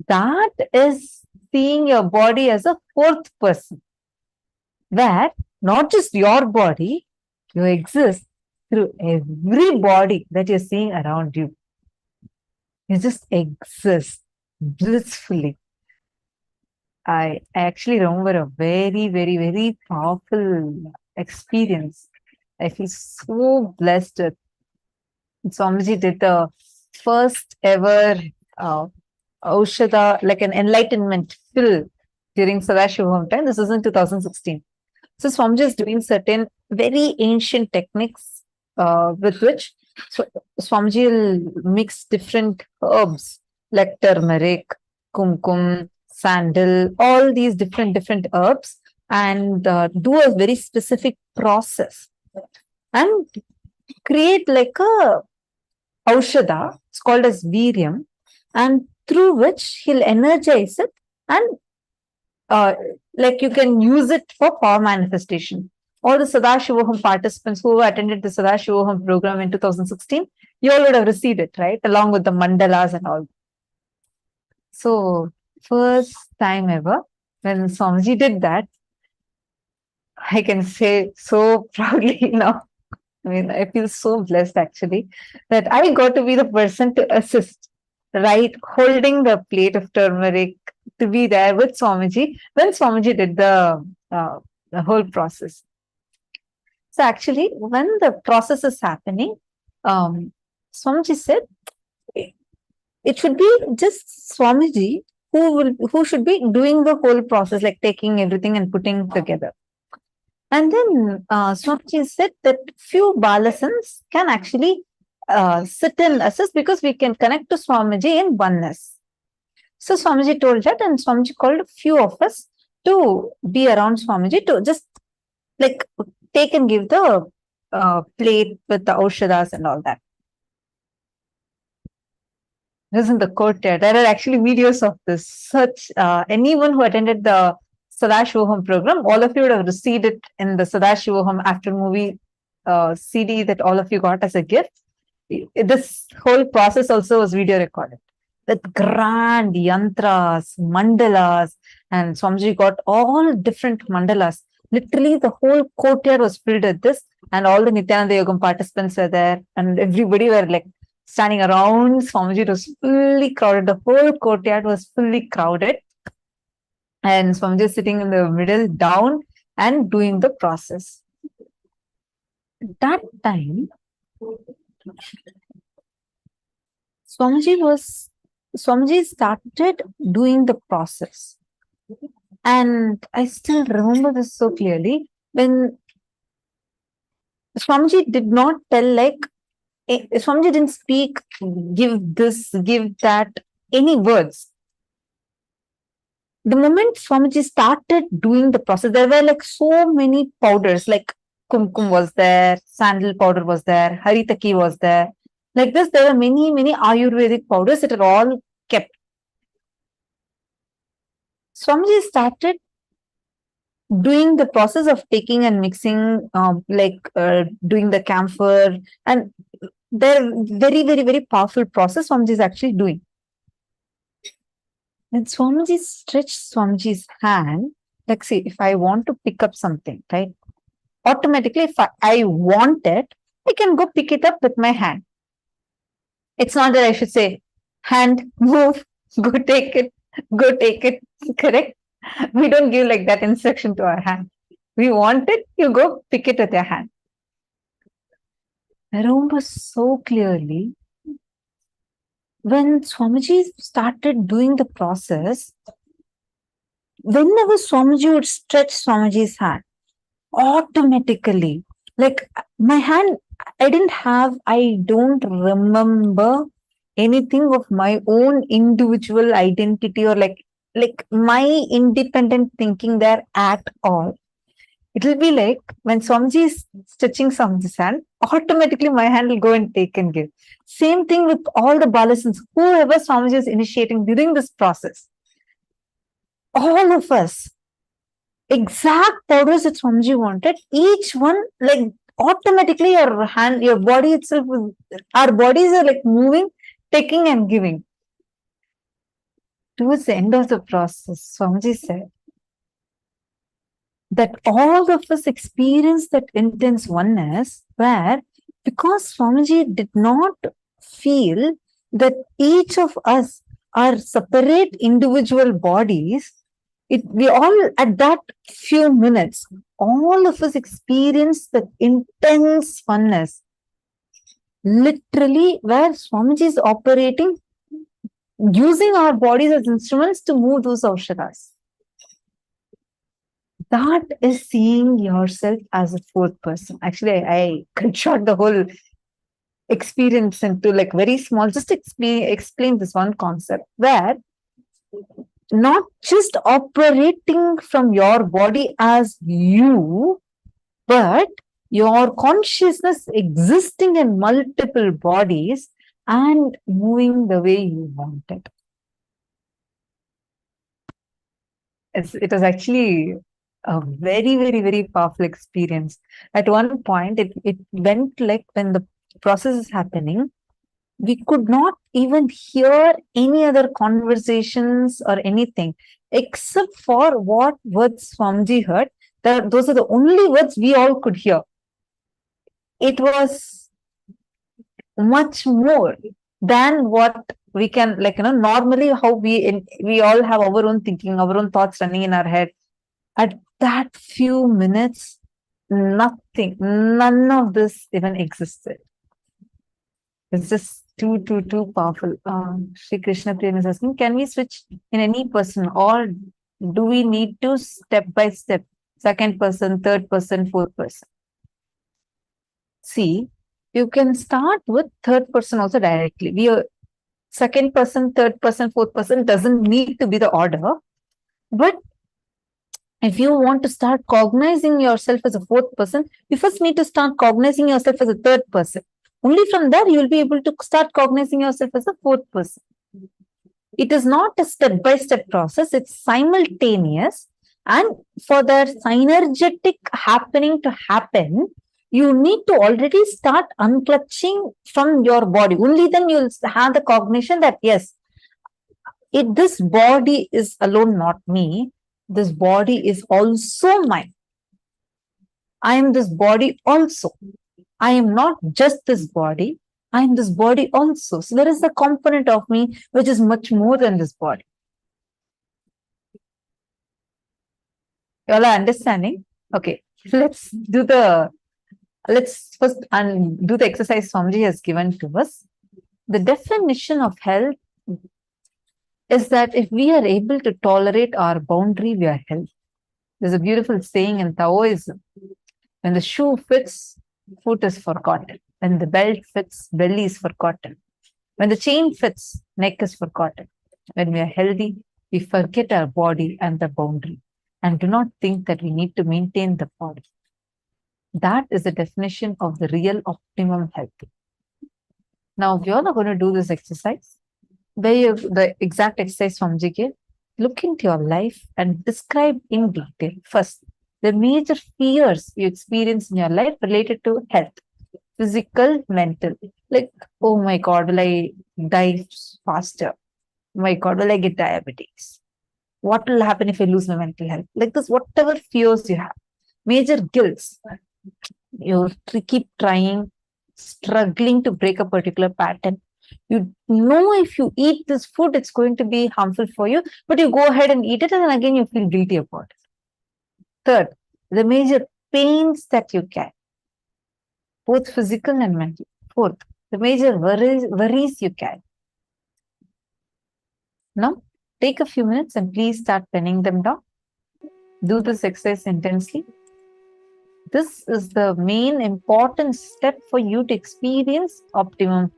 That is seeing your body as a fourth person, where not just your body, you exist through every body that you're seeing around you. You just exist blissfully. I actually remember a very, very, very powerful experience. I feel so blessed with Swamiji did the first ever Aushadha, like an enlightenment fill during Sadashivoham time. This was in 2016. So Swamiji is doing certain very ancient techniques with which Swamiji will mix different herbs like turmeric, kumkum, sandal, all these different herbs and do a very specific process and create like a Aushadha, it's called as Viryam, and through which he'll energize it and like you can use it for power manifestation. All the Sadashivoham participants who attended the Sadashivoham program in 2016, you all would have received it, right? Along with the mandalas and all. So, first time ever, when Swamiji did that, I can say so proudly now. I mean, I feel so blessed actually that I got to be the person to assist, right? Holding the plate of turmeric, to be there with Swamiji when Swamiji did the whole process. So actually, when the process is happening, Swamiji said it should be just Swamiji who should be doing the whole process, like taking everything and putting together. And then Swamiji said that few balasans can actually sit and assist because we can connect to Swamiji in oneness. So Swamiji told that, and Swamiji called a few of us to be around Swamiji to just like take and give the plate with the Aushadas and all that. This is in the courtyard. There are actually videos of this. Such anyone who attended the Sadashivoham program, all of you would have received it in the Sadashivoham after movie CD that all of you got as a gift. This whole process also was video recorded. With grand yantras, mandalas, and Swamiji got all different mandalas. Literally, the whole courtyard was filled with this, and all the Nithyananda Yogam participants were there, and everybody were like standing around Swamiji. It was fully crowded. The whole courtyard was fully crowded. And Swamiji is sitting in the middle down and doing the process. That time, Swamiji started doing the process. And I still remember this so clearly when Swamiji did not tell like, Swamiji didn't speak, give this, give that, any words. The moment Swamiji started doing the process, there were like so many powders, like kumkum was there, sandal powder was there, haritaki was there. Like this, there were many, many Ayurvedic powders that are all kept. Swamiji started doing the process of taking and mixing, doing the camphor, and they're very, very, very powerful process Swamiji is actually doing. When Swamiji stretched Swamiji's hand, like say, if I want to pick up something, right? Automatically, if I want it, I can go pick it up with my hand. It's not that I should say, hand, move, go take it, correct? We don't give like that instruction to our hand. We want it, you go pick it with your hand. I remember so clearly when Swamiji started doing the process, whenever Swamiji would stretch Swamiji's hand, automatically, like my hand, I don't remember anything of my own individual identity or like my independent thinking there at all. It will be like when Swamiji is stretching Swamiji's hand, automatically my hand will go and take and give. Same thing with all the balasans, whoever Swamiji is initiating during this process. All of us, exact powders that Swamiji wanted, each one like automatically your hand, your body itself, our bodies are like moving, taking and giving. Towards the end of the process, Swamiji said that all of us experience that intense oneness where, because Swamiji did not feel that each of us are separate individual bodies, we all at that few minutes, all of us experience that intense oneness. Literally, where Swamiji is operating, using our bodies as instruments to move those aushadhas. That is seeing yourself as a fourth person. Actually, I cut short the whole experience into like very small, just explain this one concept where not just operating from your body as you, but your consciousness existing in multiple bodies and moving the way you want it. It was actually a very, very, very powerful experience. At one point, it went like when the process is happening, we could not even hear any other conversations or anything except for what words Swamiji heard. Those are the only words we all could hear. It was much more than what we can, like, normally how we all have our own thinking, our own thoughts running in our head. At that few minutes, nothing, none of this even existed. It's just too powerful. Sri Krishna Prem is asking, can we switch in any person or do we need to step by step, second person, third person, fourth person? See, you can start with third person also directly. Second person, third person, fourth person doesn't need to be the order. But if you want to start cognizing yourself as a fourth person, you first need to start cognizing yourself as a third person. Only from there, you will be able to start cognizing yourself as a fourth person. It is not a step-by-step process. It's simultaneous. And for that synergetic happening to happen, you need to already start unclutching from your body. Only then you'll have the cognition that, yes, this body is alone not me. This body is also mine. I am this body also. I am not just this body. I am this body also. So there is a component of me which is much more than this body. You all are understanding? Okay, let's first do the exercise Swamiji has given to us. The definition of health is that if we are able to tolerate our boundary, we are healthy. There's a beautiful saying in Taoism. When the shoe fits, foot is forgotten. When the belt fits, belly is forgotten. When the chain fits, neck is forgotten. When we are healthy, we forget our body and the boundary and do not think that we need to maintain the body. That is the definition of the real optimum health. Now, we all are going to do this exercise. The exact exercise from Jigir. Look into your life and describe in detail first the major fears you experience in your life related to health, physical, mental. Like, oh my God, will I die faster? Oh my God, will I get diabetes? What will happen if I lose my mental health? Like this, whatever fears you have, major guilts, you keep trying, struggling to break a particular pattern. You know if you eat this food, it's going to be harmful for you, but you go ahead and eat it and then again you feel guilty about it. Third, the major pains that you get. both physical and mental. Fourth, the major worries you carry. Now, take a few minutes and please start penning them down. Do this exercise intensely. This is the main important step for you to experience optimum.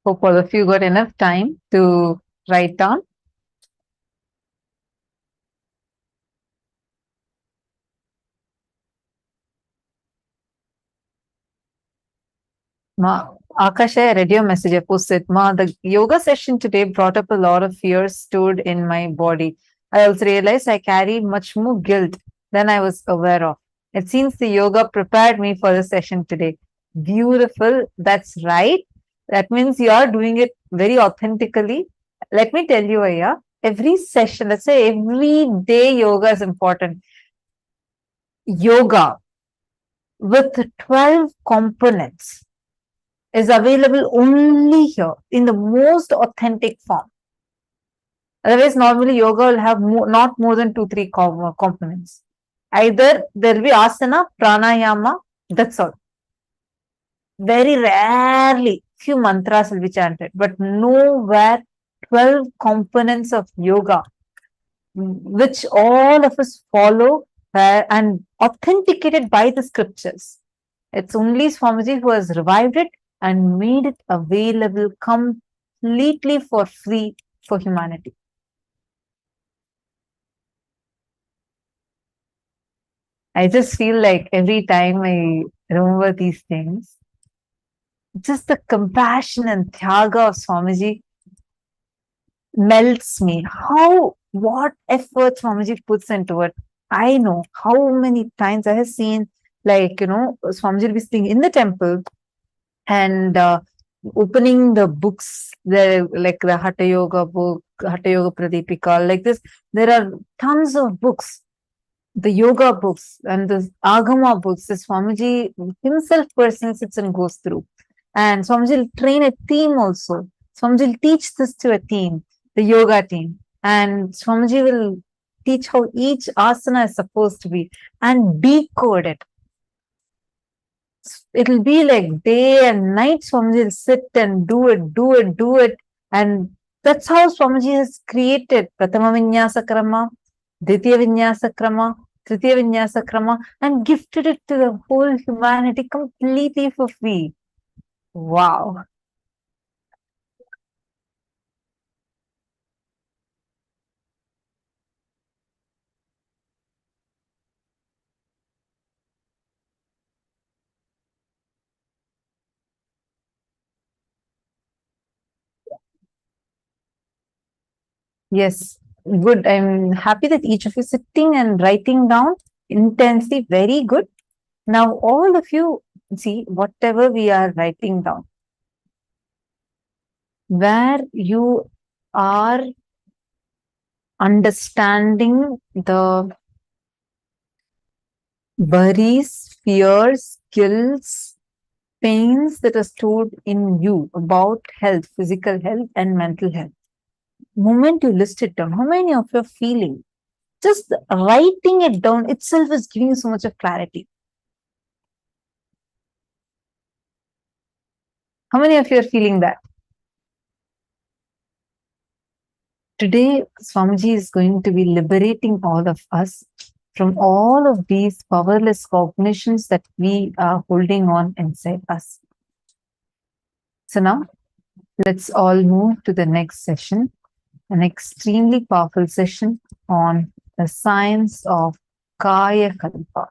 Hope all of you got enough time to write down. Ma, Akash, I read your message. I posted, Ma, the yoga session today brought up a lot of fears stored in my body. I also realized I carry much more guilt than I was aware of. It seems the yoga prepared me for the session today. Beautiful. That's right. That means you are doing it very authentically. Let me tell you, Aya, every session, let's say every day yoga is important. Yoga with 12 components is available only here in the most authentic form. Otherwise, normally yoga will have not more than 2-3 components. Either there will be asana, pranayama, that's all. Very rarely few mantras will be chanted, but nowhere 12 components of yoga, which all of us follow and authenticated by the scriptures. It's only Swamiji who has revived it and made it available completely for free for humanity. I just feel like every time I remember these things, just the compassion and tyaga of Swamiji melts me. What effort Swamiji puts into it. I know how many times I have seen, Swamiji will be sitting in the temple and opening the books, like the Hatha Yoga book, Hatha Yoga Pradipika, like this. There are tons of books, the yoga books and the Agama books. The Swamiji himself personally sits and goes through. And Swamiji will train a team also. Swamiji will teach this to a team, the yoga team. And Swamiji will teach how each asana is supposed to be and decode it. It'll be like day and night. Swamiji will sit and do it. And that's how Swamiji has created Pratama Vinyasa Krama, Ditya Vinyasa Krama, Tritiya Vinyasa Krama, and gifted it to the whole humanity completely for free. Wow. Yes, good. I'm happy that each of you sitting and writing down intensely. Very good. Now, all of you see whatever we are writing down, where you are understanding the worries, fears, guilts, pains that are stored in you about health, physical health, and mental health. Moment you list it down, how many of you are feeling? Just writing it down itself is giving you so much of clarity. How many of you are feeling that? Today, Swamiji is going to be liberating all of us from all of these powerless cognitions that we are holding on inside us. So now, let's all move to the next session, an extremely powerful session on the science of Kayakalpa.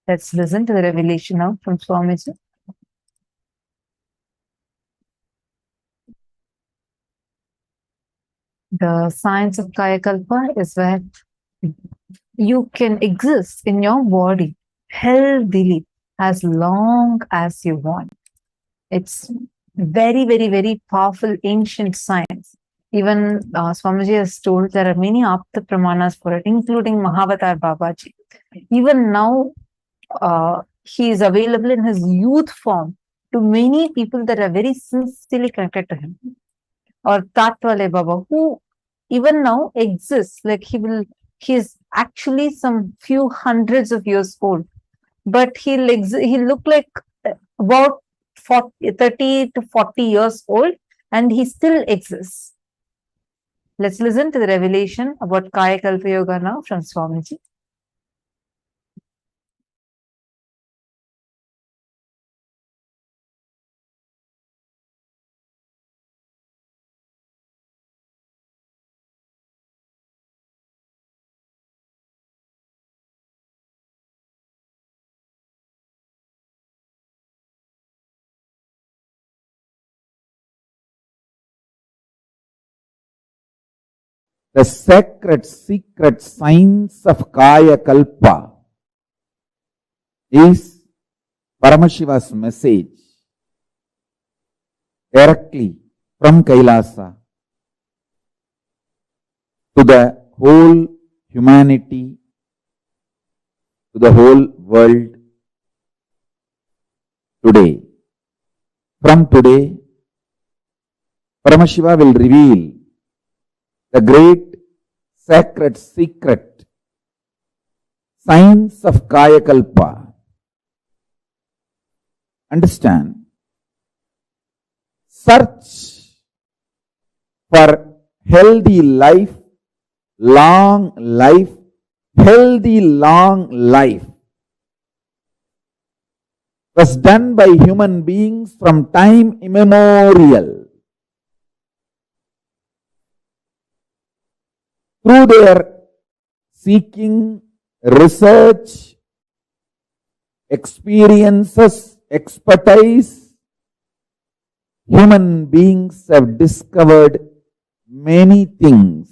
Let's listen to the revelation now from Swamiji. The science of Kayakalpa is where you can exist in your body healthily as long as you want. It's very, very, very powerful ancient science. Even Swamiji has told there are many Apta Pramanas for it, including Mahavatar Babaji. Even now, he is available in his youth form to many people that are very sincerely connected to him. Or Tatwale Baba, who even now exists, like he is actually some few hundreds of years old, but he'll look like about 30 to 40 years old, and he still exists. Let's listen to the revelation about Kayakalpa Yoga now from Swamiji. the sacred secret science of Kayakalpa is Paramashiva's message directly from Kailasa to the whole humanity, to the whole world today. From today, Paramashiva will reveal the great sacred secret, science of Kayakalpa. Understand? Search for healthy life, long life, healthy long life was done by human beings from time immemorial. Through their seeking, research, experiences, expertise, human beings have discovered many things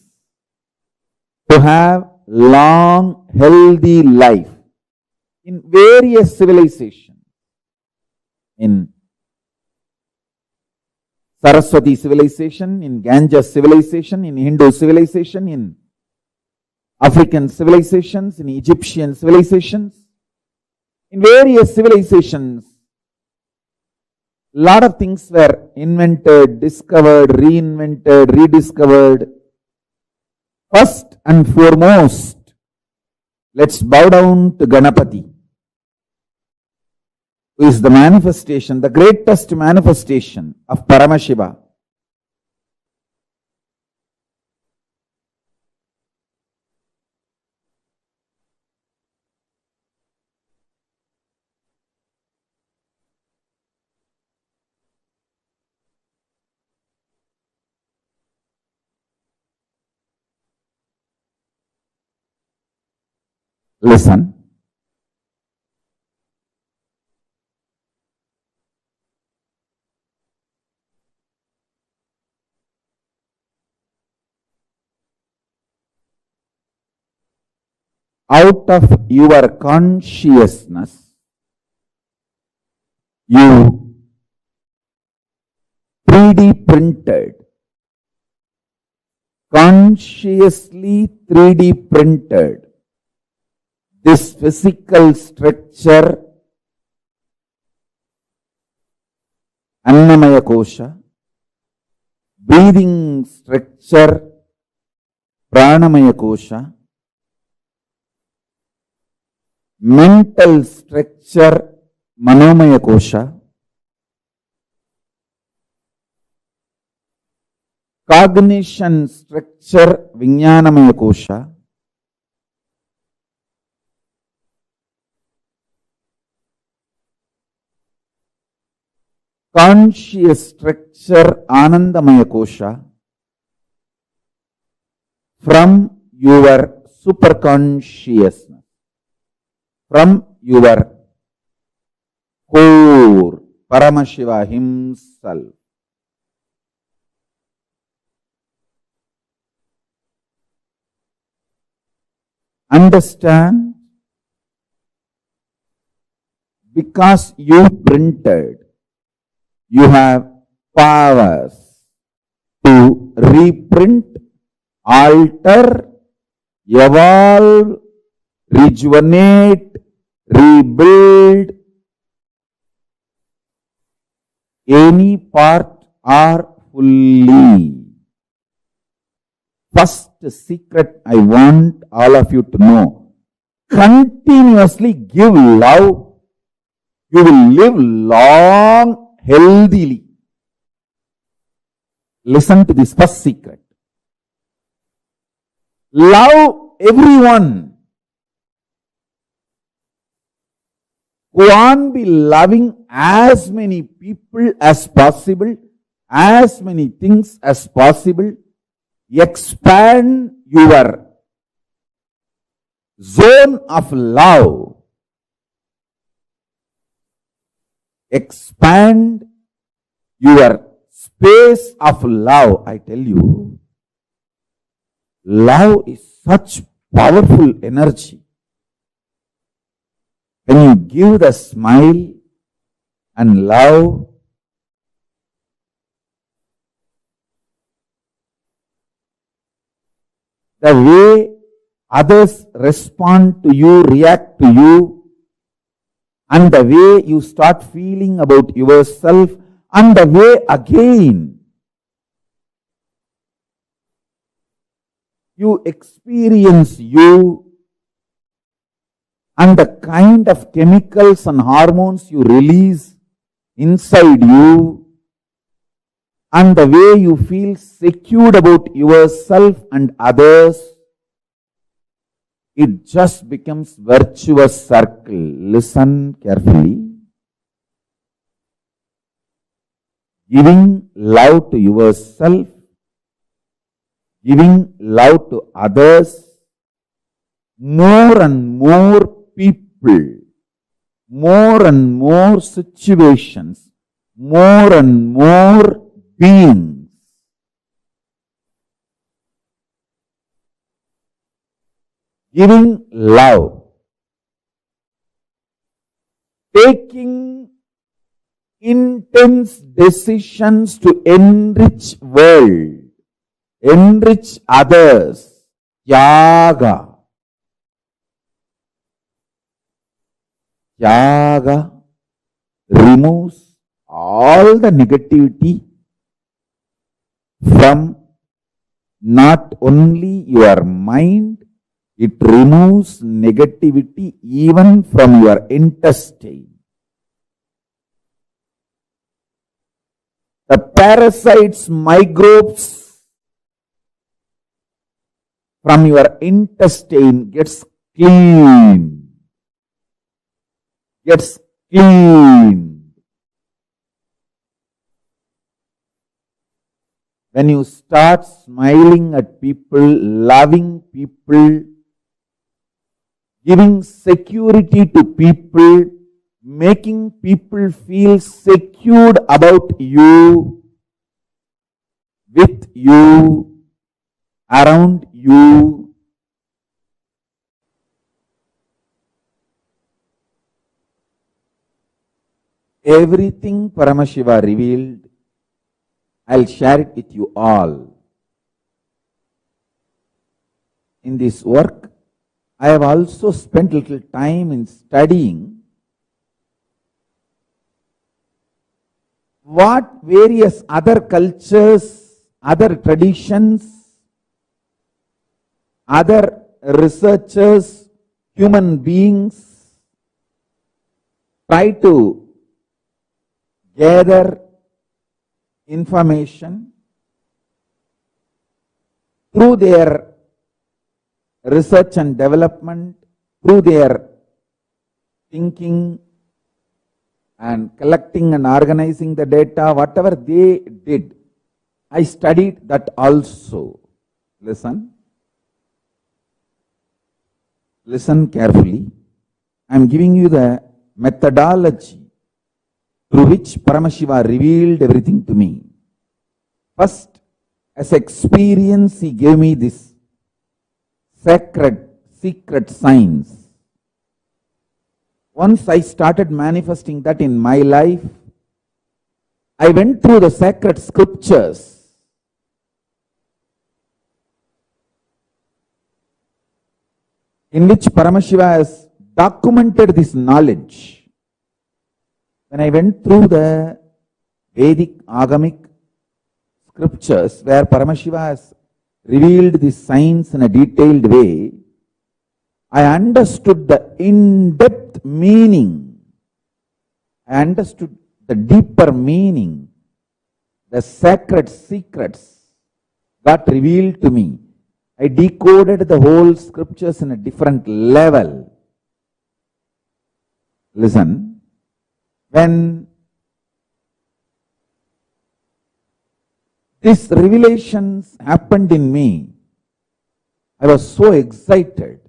to have long, healthy life in various civilizations. In Saraswati civilization, in Ganges civilization, in Hindu civilization, in African civilizations, in Egyptian civilizations, in various civilizations, a lot of things were invented, discovered, reinvented, rediscovered. First and foremost, let's bow down to Ganapati, who is the manifestation, the greatest manifestation of Paramashiva. Listen. Out of your consciousness, you 3D printed, consciously 3D printed this physical structure, Annamaya Kosha, breathing structure, Pranamaya Kosha, mental structure, Manomaya Kosha, cognition structure, Vijnanamaya Kosha, conscious structure, Anandamaya Kosha, from your superconsciousness, from your core, Paramashiva himself. Understand? Because you printed, you have powers to reprint, alter, evolve, rejuvenate, rebuild any part or fully. First secret I want all of you to know. Continuously give love. You will live long, healthily. Listen to this first secret. Love everyone. Go on be loving as many people as possible, as many things as possible. Expand your zone of love. Expand your space of love. I tell you, Love is such powerful energy. When you give the smile and love, the way others respond to you, react to you, and the way you start feeling about yourself, and the way again you experience you, and the kind of chemicals and hormones you release inside you, and the way you feel secure about yourself and others, it just becomes virtuous circle. Listen carefully. Giving love to yourself, giving love to others, more and more people, more and more situations, more and more beings giving love, taking intense decisions to enrich world, enrich others, Tyaga. Tyaga removes all the negativity from not only your mind, it removes negativity even from your intestine. The parasites, microbes from your intestine gets clean. Gets clean. When you start smiling at people, loving people, giving security to people, making people feel secured about you, with you, around you, everything Paramashiva revealed, I'll share it with you all. In this work, I have also spent little time in studying what various other cultures, other traditions, other researchers, human beings try to gather information through their research and development, through their thinking and collecting and organizing the data, whatever they did, I studied that also. Listen. Listen carefully. I am giving you the methodology through which Paramashiva revealed everything to me. First, as experience, he gave me this sacred, secret science. Once I started manifesting that in my life, I went through the sacred scriptures. In which Paramashiva has documented this knowledge. When I went through the Vedic Agamic scriptures where Paramashiva has revealed this science in a detailed way, I understood the in-depth meaning. I understood the deeper meaning. The sacred secrets got revealed to me. I decoded the whole scriptures in a different level. Listen, when these revelations happened in me, I was so excited,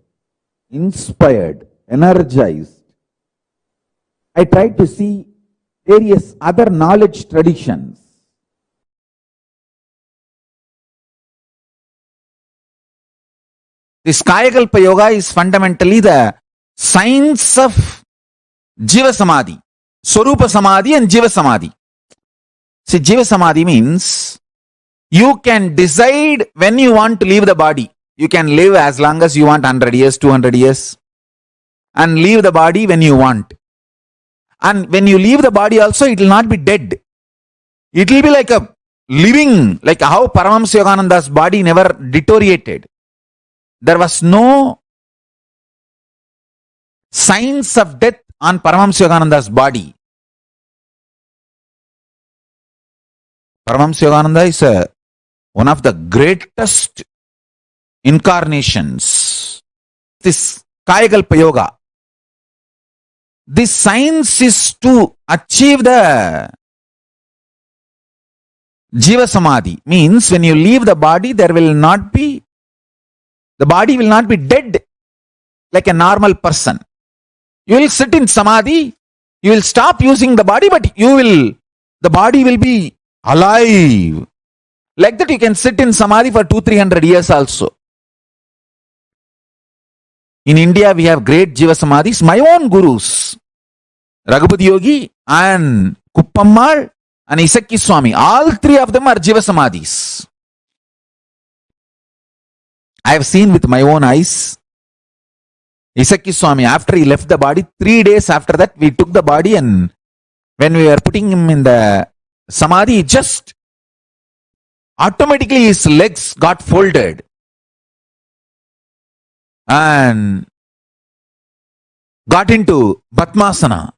inspired, energized. I tried to see various other knowledge traditions. This Kayakalpa Yoga is fundamentally the science of Jiva Samadhi, Swarupa Samadhi and Jiva Samadhi. See, Jiva Samadhi means you can decide when you want to leave the body. You can live as long as you want, 100 years, 200 years, and leave the body when you want. And when you leave the body also, it will not be dead. It will be like a living, like how Paramahamsa Yogananda's body never deteriorated. There was no signs of death on Paramahamsa Yogananda's body. Paramahamsa Yogananda is one of the greatest incarnations. This Kayakalpa Yoga. This science is to achieve the Jiva Samadhi. Means when you leave the body, the body will not be dead like a normal person. You will sit in Samadhi, you will stop using the body, but the body will be alive. Like that you can sit in Samadhi for 200-300 years also. In India, we have great Jiva Samadhis. My own gurus, Raghupati Yogi and Kuppammal and Isakki Swami, all three of them are Jiva Samadhis. I have seen with my own eyes. Isakki Swami, after he left the body, 3 days after that, we took the body, and when we were putting him in the Samadhi, just automatically his legs got folded and got into Padmasana.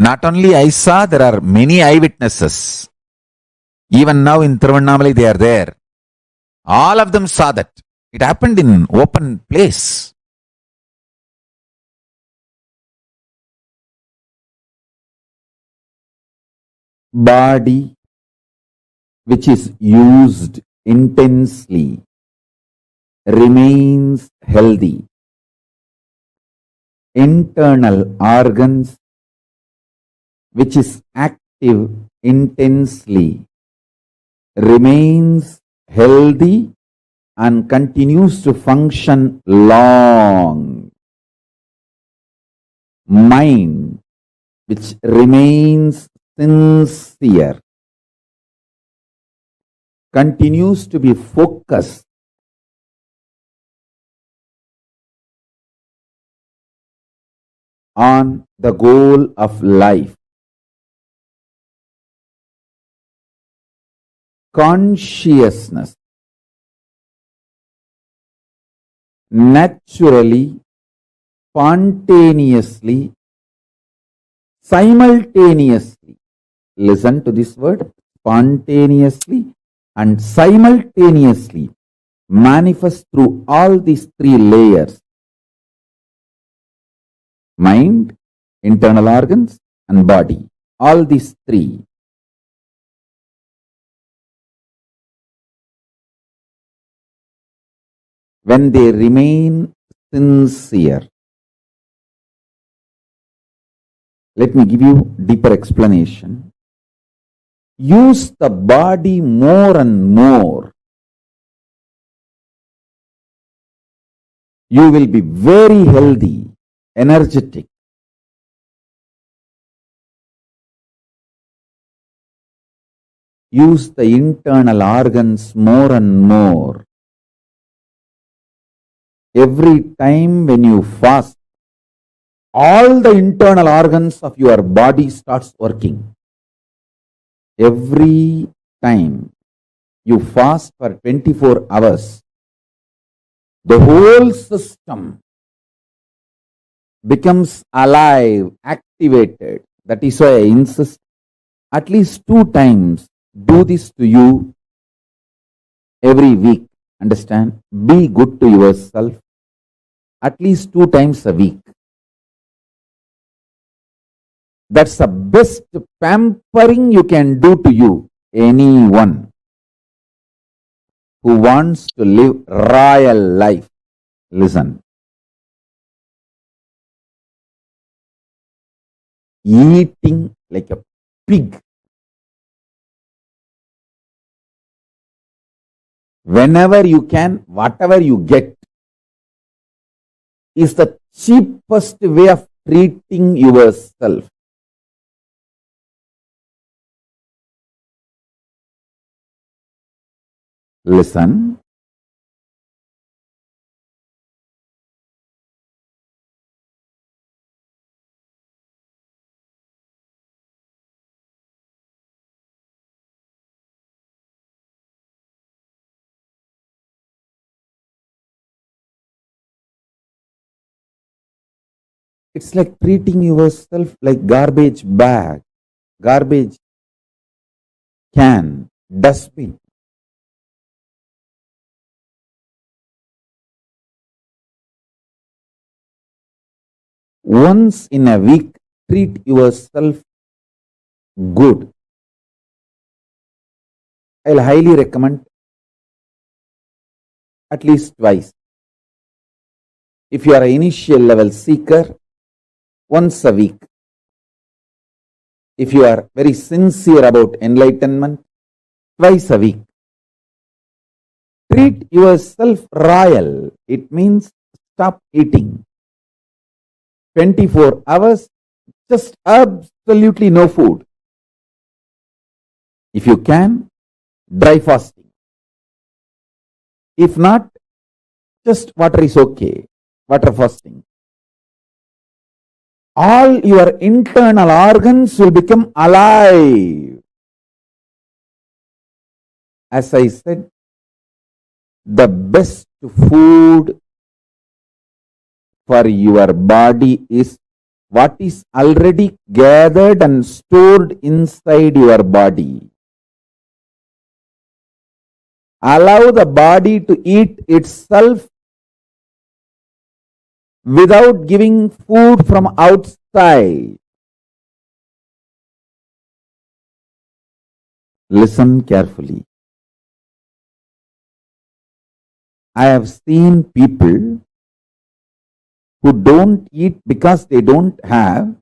Not only I saw, there are many eyewitnesses. Even now in Tiruvannamalai they are there. All of them saw that. It happened in open place. Body which is used intensely remains healthy. Internal organs which is active intensely remains healthy and continues to function long. Mind which remains sincere continues to be focused on the goal of life. Consciousness naturally, spontaneously, simultaneously, listen to this word, spontaneously and simultaneously manifest through all these three layers: mind, internal organs and body. All these three. When they remain sincere. Let me give you deeper explanation. Use the body more and more. You will be very healthy, energetic. Use the internal organs more and more. Every time when you fast, all the internal organs of your body starts working. Every time you fast for 24 hours, the whole system becomes alive, activated. That is why I insist at least 2 times do this to you every week. Understand? Be good to yourself at least 2 times a week. That's the best pampering you can do to you. Anyone who wants to live royal life. Listen. eating like a pig. Whenever you can, whatever you get is the cheapest way of treating yourself. Listen. It's like treating yourself like garbage bag, garbage can, dustbin. Once in a week, treat yourself good. I'll highly recommend at least twice. If you are an initial level seeker, once a week. If you are very sincere about enlightenment, twice a week. Treat yourself royal. It means stop eating. 24 hours, just absolutely no food. If you can, dry fasting. If not, just water is okay. Water fasting. All your internal organs will become alive. As I said, the best food for your body is what is already gathered and stored inside your body. Allow the body to eat itself without giving food from outside. Listen carefully. I have seen people who don't eat because they don't have,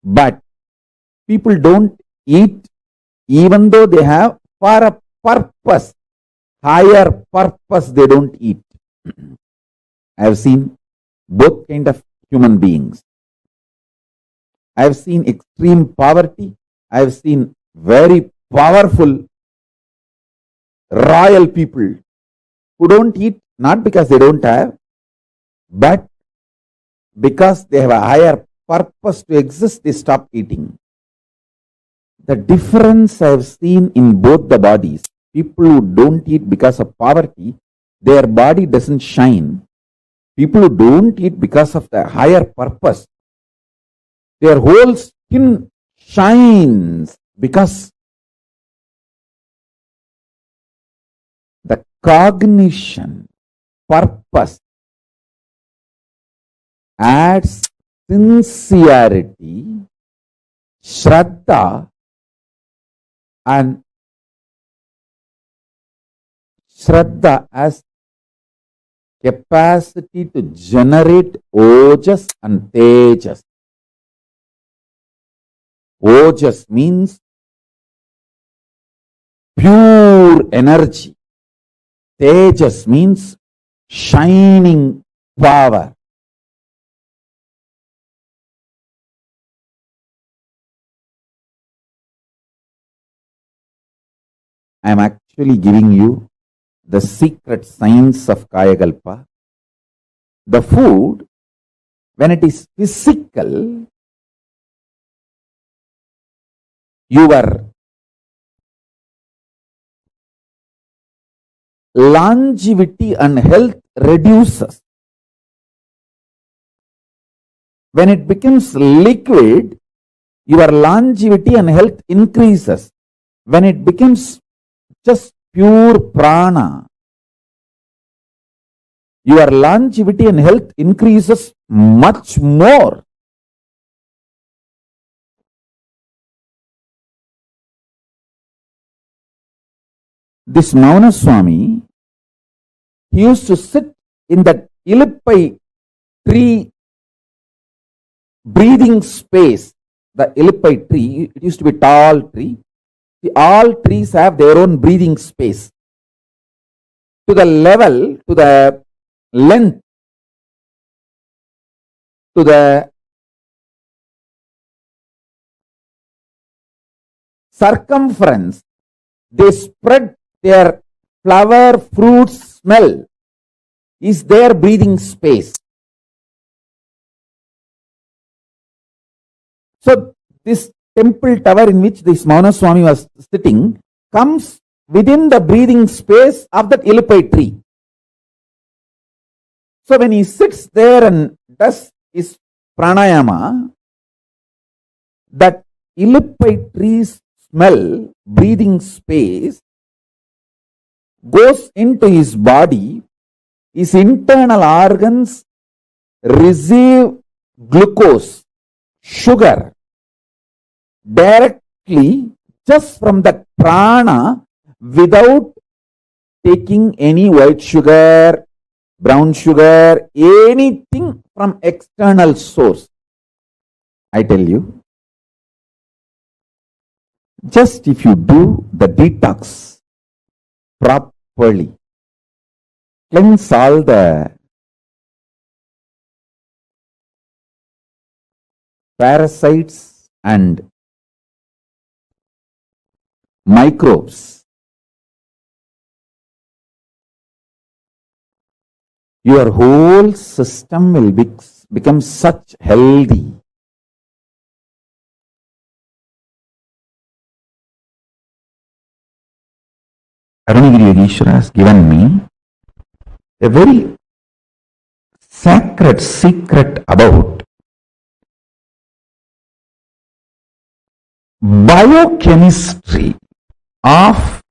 but people don't eat even though they have for a purpose, higher purpose they don't eat. I have seen both kind of human beings. I have seen extreme poverty. I have seen very powerful royal people who don't eat not because they don't have, but because they have a higher purpose to exist, they stop eating. The difference I have seen in both the bodies, people who don't eat because of poverty, their body doesn't shine. People who don't eat because of the higher purpose, their whole skin shines because the cognition, purpose adds sincerity, shraddha, and shraddha as capacity to generate ojas and tejas. Ojas means pure energy. Tejas means shining power. I am actually giving you the secret science of Kayakalpa. The food, when it is physical, your longevity and health reduces. When it becomes liquid, your longevity and health increases. When it becomes just pure prana, your longevity and health increases much more. This Mauna Swami, he used to sit in that Ilippai tree breathing space the ellipite tree, it used to be a tall tree. All trees have their own breathing space. To the level, to the length, to the circumference, they spread their flower, fruit, smell is their breathing space. So this temple tower in which this Mauna Swami was sitting comes within the breathing space of that ellipite tree. So when he sits there and does his pranayama, that ellipite tree's smell, breathing space, goes into his body, his internal organs receive glucose, sugar, directly just from the prana without taking any white sugar, brown sugar, anything from external source. I tell you, just if you do the detox properly, cleanse all the parasites and microbes, your whole system will become such healthy. Arunagiri Yogeshwara has given me a very sacred secret about biochemistry of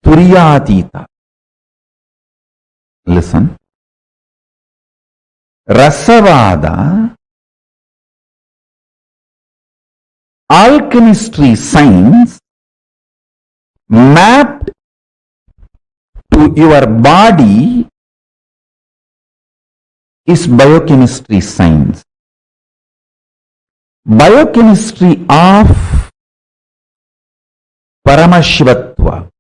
Turyatita. Listen. Rasavada, alchemistry science mapped to your body is biochemistry science. Biochemistry of Paramashivatva.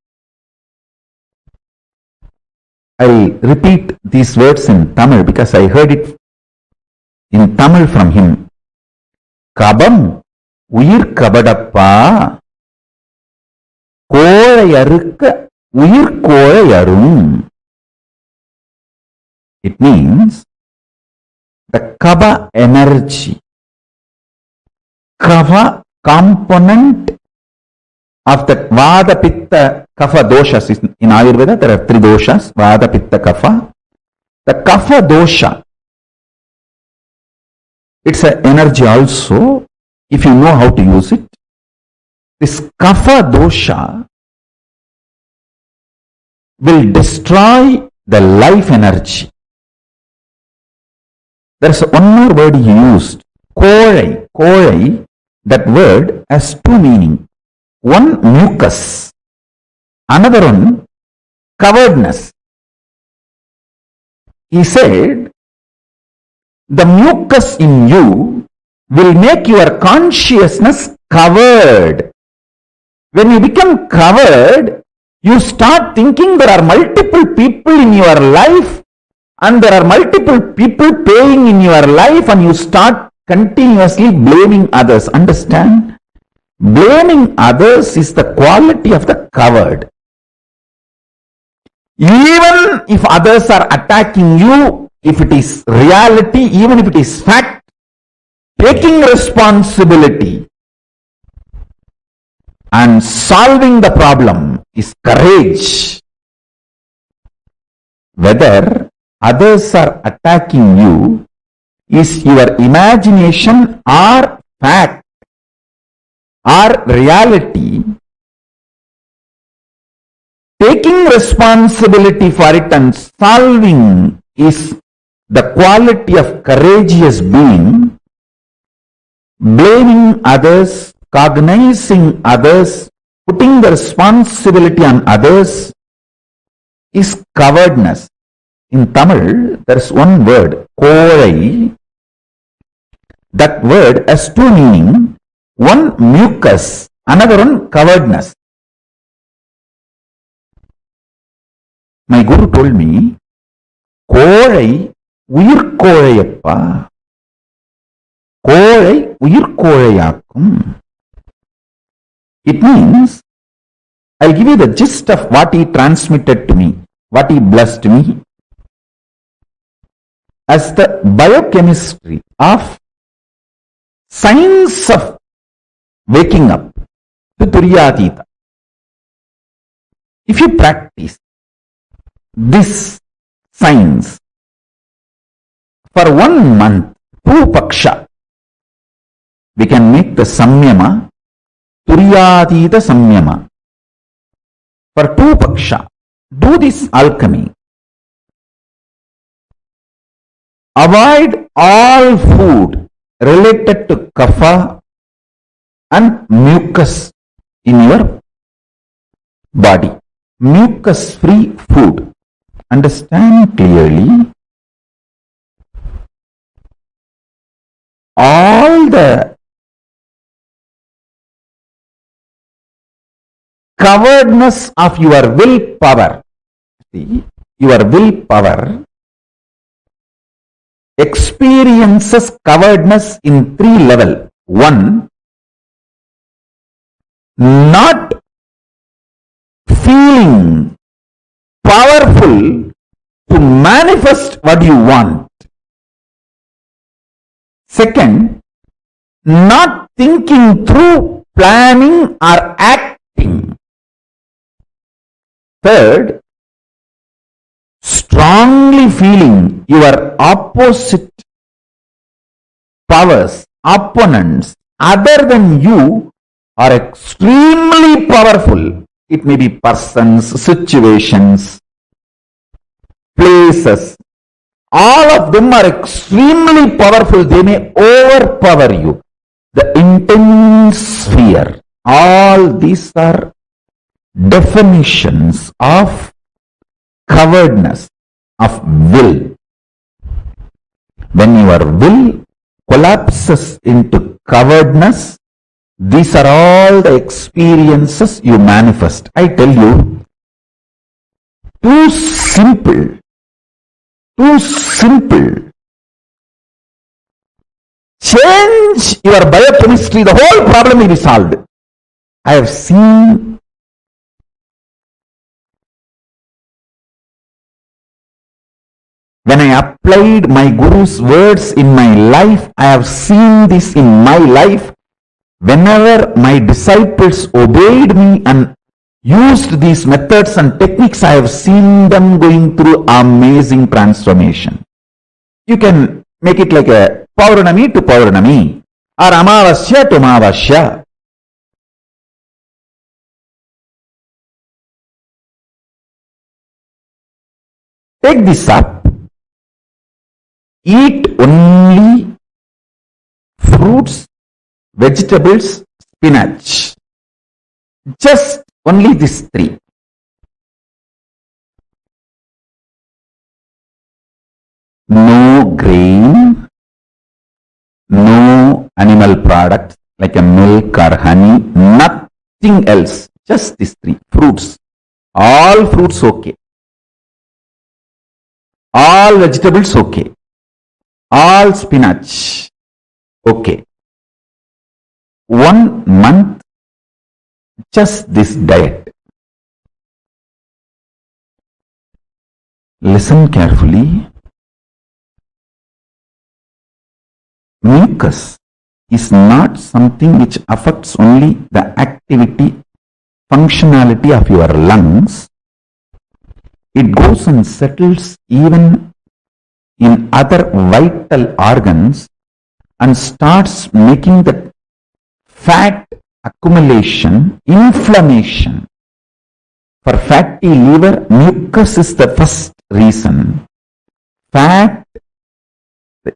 I'll repeat these words in Tamil because I heard it in Tamil from him. Kabam uyir kabadappa kolayarukka uyir kolayarum. It means the kaba energy, kava component of the Vada, Pitta, Kapha doshas. In Ayurveda, there are three doshas, Vada, Pitta, Kapha. The Kapha dosha, it's an energy also, if you know how to use it. This Kapha dosha will destroy the life energy. There's one more word he used, Kolai. Kolai, that word has two meanings. One, mucus. Another one, coveredness. He said, the mucus in you will make your consciousness covered. When you become covered, you start thinking there are multiple people in your life and there are multiple people paying in your life, and you start continuously blaming others. Understand? Blaming others is the quality of the covered. Even if others are attacking you, if it is reality, even if it is fact, taking responsibility and solving the problem is courage. Whether others are attacking you is your imagination or fact or reality, taking responsibility for it and solving is the quality of courageous being. Blaming others, cognizing others, putting the responsibility on others is cowardness. In Tamil, there is one word, Kolai, that word has two meanings. One mucus, another one coveredness. My guru told me, கோழை உயிர்கோழையப்பா, கோழை உயிர்கோழையாக்கும். It means, I'll give you the gist of what he transmitted to me, what he blessed me. As the biochemistry of science of waking up to Turyatita. If you practice this science for 1 month, 2 paksha, we can make the samyama, Turyatita samyama. For 2 paksha, do this alchemy. Avoid all food related to kapha and mucus in your body. Mucus-free food. Understand clearly. All the coveredness of your willpower, see, your willpower experiences coveredness in 3 levels. 1, not feeling powerful to manifest what you want. Second, not thinking through, planning or acting. Third, strongly feeling your opposite powers, opponents, other than you are extremely powerful. It may be persons, situations, places. All of them are extremely powerful. They may overpower you. The intense fear. All these are definitions of coveredness of will. When your will collapses into coveredness, these are all the experiences you manifest. I tell you, too simple. Change your biochemistry, the whole problem will be solved. I have seen when I applied my Guru's words in my life, I have seen this in my life. Whenever my disciples obeyed me and used these methods and techniques, I have seen them going through amazing transformation. You can make it like a Pauranami to Pauranami or Amavasya to Amavasya. Take this up. Eat only fruits, vegetables, spinach. Just only these 3. No grain, no animal products like a milk or honey, nothing else. Just these 3 fruits. All fruits okay. All vegetables okay. All spinach okay. 1 month, just this diet. Listen carefully. Mucus is not something which affects only the activity, functionality of your lungs. It goes and settles even in other vital organs and starts making the fat accumulation, inflammation. For fatty liver, mucus is the first reason. Fat,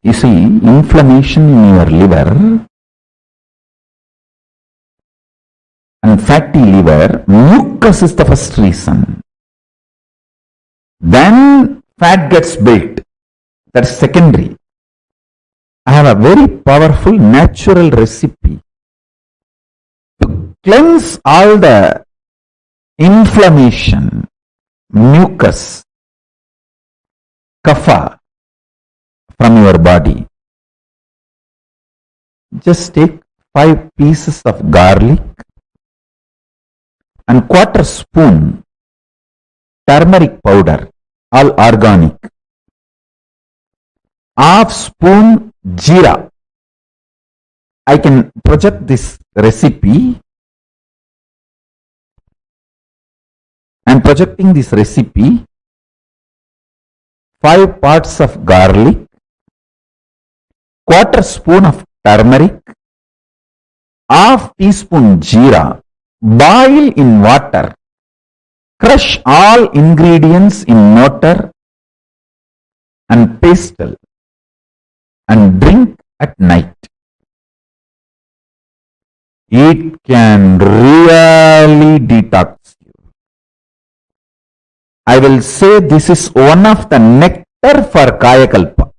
you see, inflammation in your liver and fatty liver, mucus is the first reason. Then fat gets built. That's secondary. I have a very powerful natural recipe to cleanse all the inflammation, mucus, kapha from your body. Just take 5 pieces of garlic and quarter spoon turmeric powder, all organic, half spoon jeera. I can project this recipe. I am projecting this recipe. 5 parts of garlic, quarter spoon of turmeric, half teaspoon jeera, boil in water, crush all ingredients in mortar and pestle and drink at night. It can really detox you. I will say this is one of the nectar for Kayakalpa.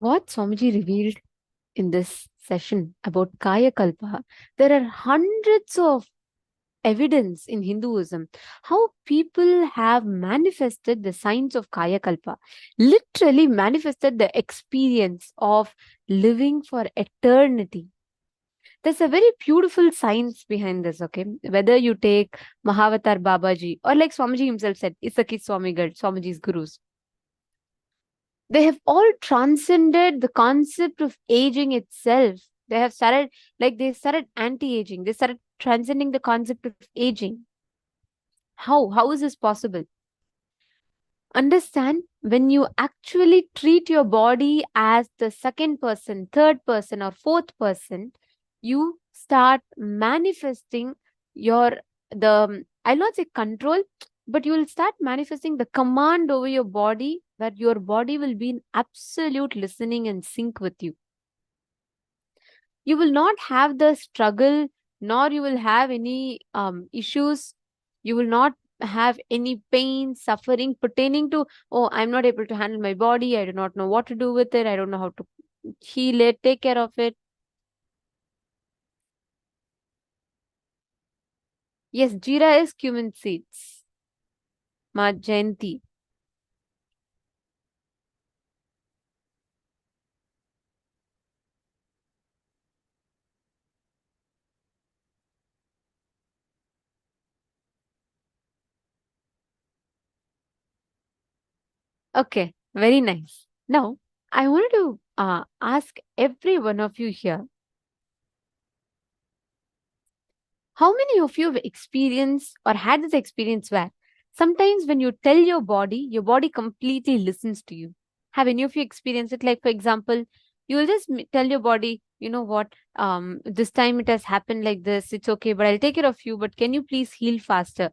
What Swamiji revealed in this session about Kayakalpa, there are hundreds of evidence in Hinduism how people have manifested the science of Kayakalpa, literally manifested the experience of living for eternity. There's a very beautiful science behind this, okay? Whether you take Mahavatar Babaji or like Swamiji himself said, Isaki Swamigal, Swamiji's gurus, they have all transcended the concept of aging itself. They have started, like, they started anti-aging. They started transcending the concept of aging. How is this possible? Understand, when you actually treat your body as the second person, third person, or fourth person, you start manifesting I'll not say control, but you will start manifesting the command over your body, where your body will be in absolute listening and sync with you. You will not have the struggle, nor you will have any issues. You will not have any pain, suffering pertaining to, oh, I'm not able to handle my body, I do not know what to do with it, I don't know how to heal it, take care of it. Yes, Jeera is cumin seeds. Ma Jayanti. Okay, very nice. Now, I wanted to ask every one of you here, how many of you have experienced or had this experience where sometimes when you tell your body completely listens to you? Have any of you experienced it? Like, for example, you will just tell your body, you know what, this time it has happened like this, it's okay, but I'll take care of you, but can you please heal faster?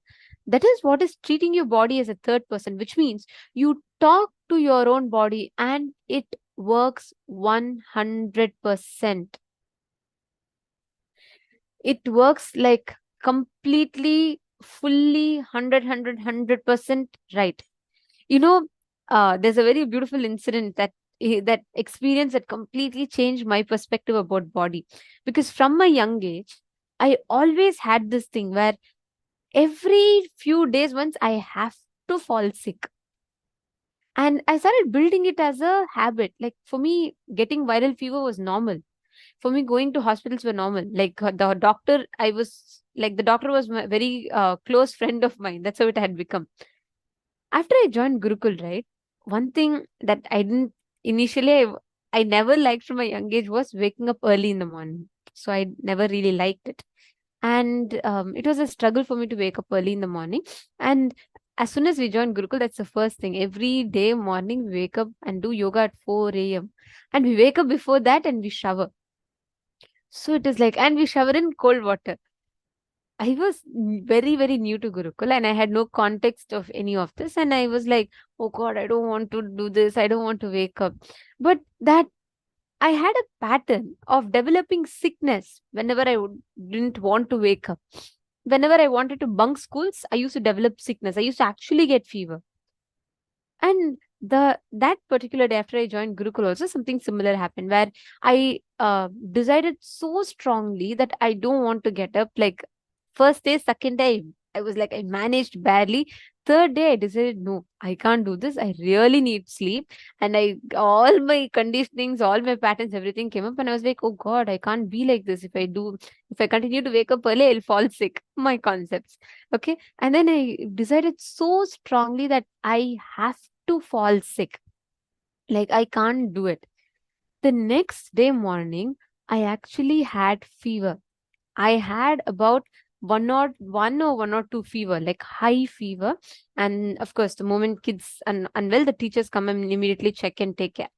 That is what is treating your body as a third person, which means you talk to your own body and it works 100%. It works like completely, fully, 100% right. You know, there's a very beautiful incident that experience that completely changed my perspective about body, because from my young age I always had this thing where every few days once I have to fall sick, and I started building it as a habit. Like, for me, getting viral fever was normal. For me, going to hospitals were normal. Like, the doctor, the doctor was my very close friend of mine. That's how it had become. After I joined Gurukul, right, one thing that I didn't initially, I never liked from a young age was waking up early in the morning. So I never really liked it. And it was a struggle for me to wake up early in the morning. And as soon as we joined Gurukul, that's the first thing. Every day morning, we wake up and do yoga at 4 a.m. And we wake up before that and we shower. So it is like, and we shower in cold water. I was very, very new to Gurukul and I had no context of any of this. And I was like, oh God, I don't want to do this. I don't want to wake up. But that I had a pattern of developing sickness whenever didn't want to wake up. Whenever I wanted to bunk schools, I used to develop sickness. I used to actually get fever. And that particular day after I joined Gurukul, also something similar happened where I decided so strongly that I don't want to get up. Like, first day, second day, I was like, I managed barely. Third day, I decided, no, I can't do this. I really need sleep. And all my conditionings, all my patterns, everything came up. And I was like, oh God, I can't be like this. If I continue to wake up early, I'll fall sick. My concepts. Okay. And then I decided so strongly that I have to fall sick. Like, I can't do it. The next day morning, I actually had fever. I had about one or two fever, like high fever. And of course, the moment kids unwell, the teachers come and immediately check and take care.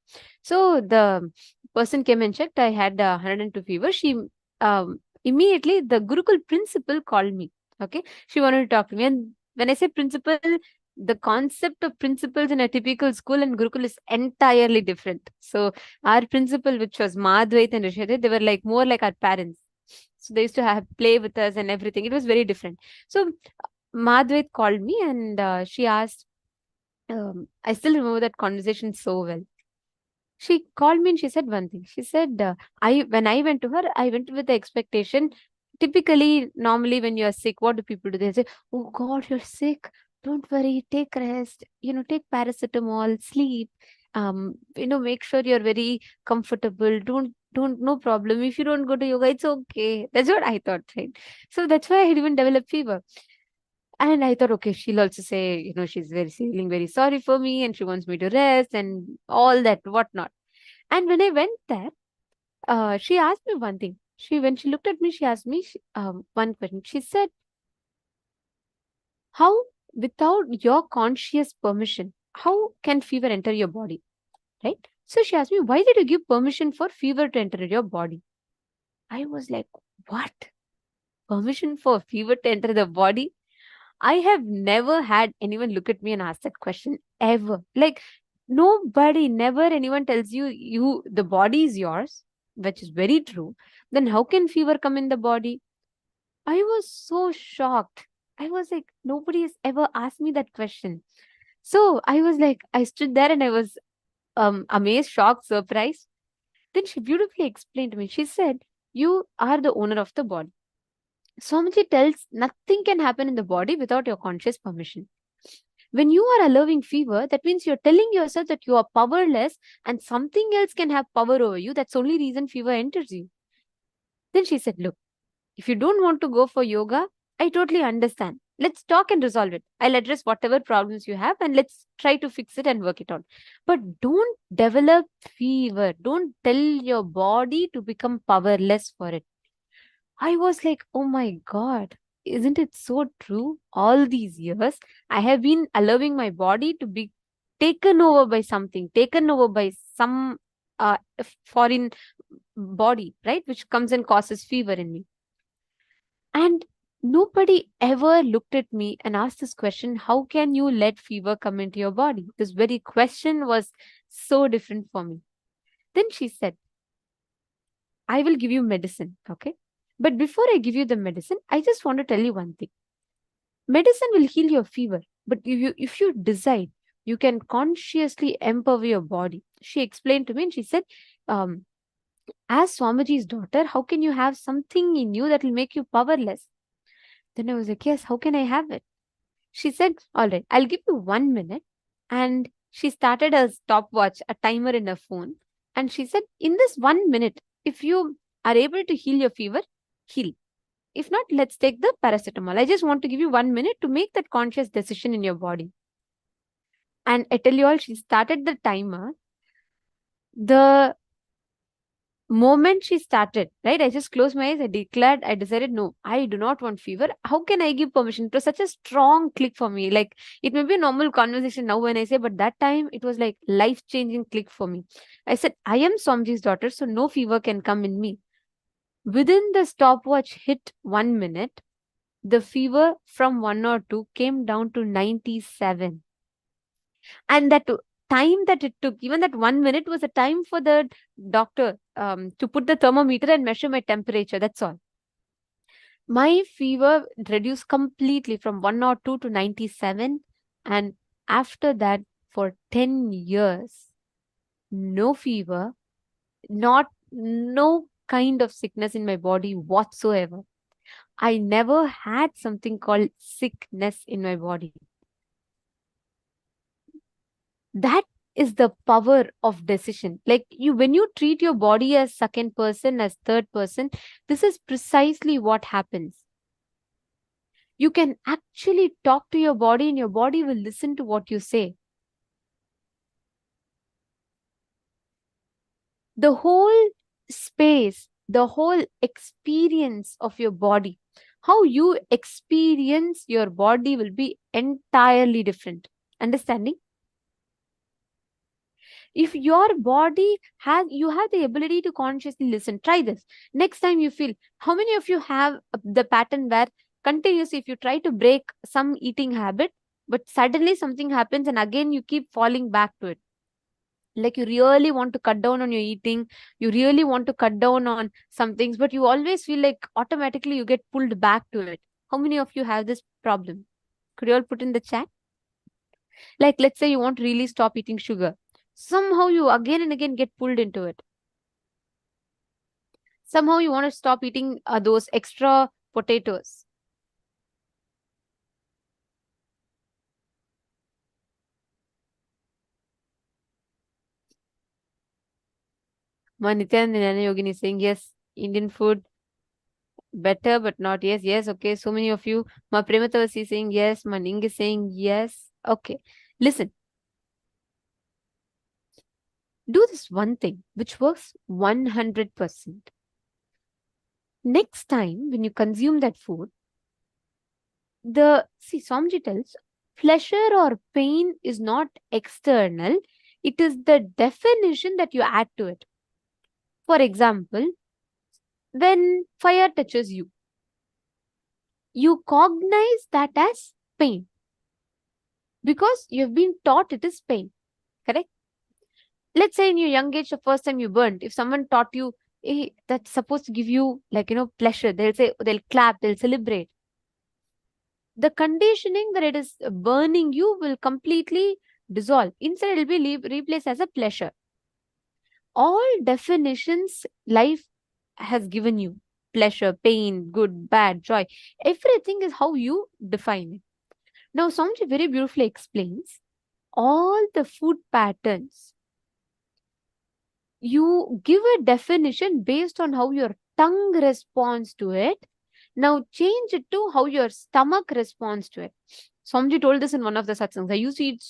So the person came and checked. I had 102 fever. She immediately, the Gurukul principal called me. Okay, she wanted to talk to me. And when I say principal, the concept of principals in a typical school and Gurukul is entirely different. So our principal, which was Madhvait and Rishadit, they were like more like our parents. So they used to have play with us and everything. It was very different. So Madhvait called me and she asked, I still remember that conversation so well. She called me and she said one thing. She said, when I went to her, I went with the expectation. Typically, normally when you're sick, what do people do? They say, oh God, you're sick. Don't worry, take rest, take paracetamol, sleep, make sure you're very comfortable. Don't, no problem. If you don't go to yoga, it's okay. That's what I thought, right? So that's why I had even developed fever. And I thought, okay, she'll also say, she's feeling very sorry for me and she wants me to rest and all that, whatnot. And when I went there, she asked me one thing. When she looked at me, she asked me one question. She said, How, without your conscious permission, how can fever enter your body? Right? So she asked me, why did you give permission for fever to enter your body? I was like, what? Permission for fever to enter the body? I have never had anyone look at me and ask that question ever. Like, nobody, never anyone tells you, the body is yours, which is very true. Then how can fever come in the body? I was so shocked. I was like, nobody has ever asked me that question. So I was like, I stood there and I was amazed, shocked, surprised. Then she beautifully explained to me. She said, you are the owner of the body. Swamiji tells nothing can happen in the body without your conscious permission. When you are allowing fever, that means you're telling yourself that you are powerless and something else can have power over you. That's the only reason fever enters you. Then she said, look, if you don't want to go for yoga, I totally understand. Let's talk and resolve it. I'll address whatever problems you have and let's try to fix it and work it out. But don't develop fever. Don't tell your body to become powerless for it. I was like, oh my God, isn't it so true? All these years, I have been allowing my body to be taken over by something, taken over by some foreign body, right? Which comes and causes fever in me. And nobody ever looked at me and asked this question, how can you let fever come into your body? This very question was so different for me. Then she said, I will give you medicine, okay? But before I give you the medicine, I just want to tell you one thing. Medicine will heal your fever, but if you decide, you can consciously empower your body. She explained to me and she said, as Swamiji's daughter, how can you have something in you that will make you powerless? Then I was like, yes, how can I have it? She said, all right, I'll give you 1 minute. And she started a stopwatch, a timer in her phone. And she said, in this 1 minute, if you are able to heal your fever, heal. If not, let's take the paracetamol. I just want to give you 1 minute to make that conscious decision in your body. And I tell you all, she started the timer. The moment she started, right, I just closed my eyes, I decided, no, I do not want fever. How can I give permission? It was such a strong click for me. Like, it may be a normal conversation now when I say, but that time it was like life-changing click for me. I said, I am Swamiji's daughter, so no fever can come in me. Within the stopwatch hit 1 minute, the fever from 102 came down to 97. And that time that it took, even that 1 minute was a time for the doctor to put the thermometer and measure my temperature. That's all. My fever reduced completely from 102 to 97. And after that, for 10 years, no fever, no kind of sickness in my body whatsoever. I never had something called sickness in my body. That is the power of decision. Like, when you treat your body as second person, as third person, this is precisely what happens. You can actually talk to your body and your body will listen to what you say. The whole space, the whole experience of your body, how you experience your body will be entirely different. Understanding? If your body you have the ability to consciously listen, try this. Next time you feel, how many of you have the pattern where continuously if you try to break some eating habit, but suddenly something happens and again you keep falling back to it? Like, you really want to cut down on your eating, you really want to cut down on some things, but you always feel like automatically you get pulled back to it. How many of you have this problem? Could you all put in the chat? Like, let's say you want to really stop eating sugar. Somehow you again and again get pulled into it. Somehow you want to stop eating those extra potatoes. Nithyananda Yogini is saying, yes, Indian food better, but not yes. Yes, okay. So many of you. Ma Prematavasi is saying yes. Ma Ning is saying yes. Okay. Listen. Do this one thing which works 100%. Next time when you consume that food, Swamiji tells, pleasure or pain is not external, it is the definition that you add to it. For example, when fire touches you, you cognize that as pain because you've been taught it is pain, correct? Let's say in your young age, the first time you burned, if someone taught you, hey, that's supposed to give you pleasure, they'll say, they'll clap, they'll celebrate. The conditioning that it is burning you will completely dissolve. Instead, it will be replaced as a pleasure. All definitions life has given you, pleasure, pain, good, bad, joy, everything is how you define it. Now, Swamiji very beautifully explains all the food patterns. You give a definition based on how your tongue responds to it. Now change it to how your stomach responds to it. Swamiji told this in one of the satsangs. I used to eat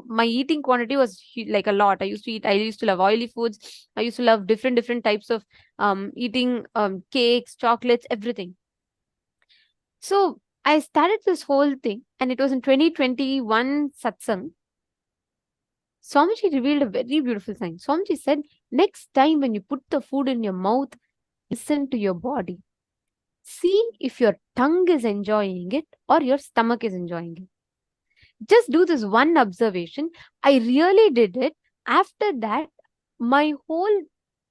my eating quantity was like a lot. I used to love oily foods. I used to love different types of eating cakes, chocolates, everything. So I started this whole thing, and it was in 2021 satsang. Swamiji revealed a very beautiful thing. Swamiji said, next time when you put the food in your mouth, listen to your body. See if your tongue is enjoying it or your stomach is enjoying it. Just do this one observation. I really did it. After that, my whole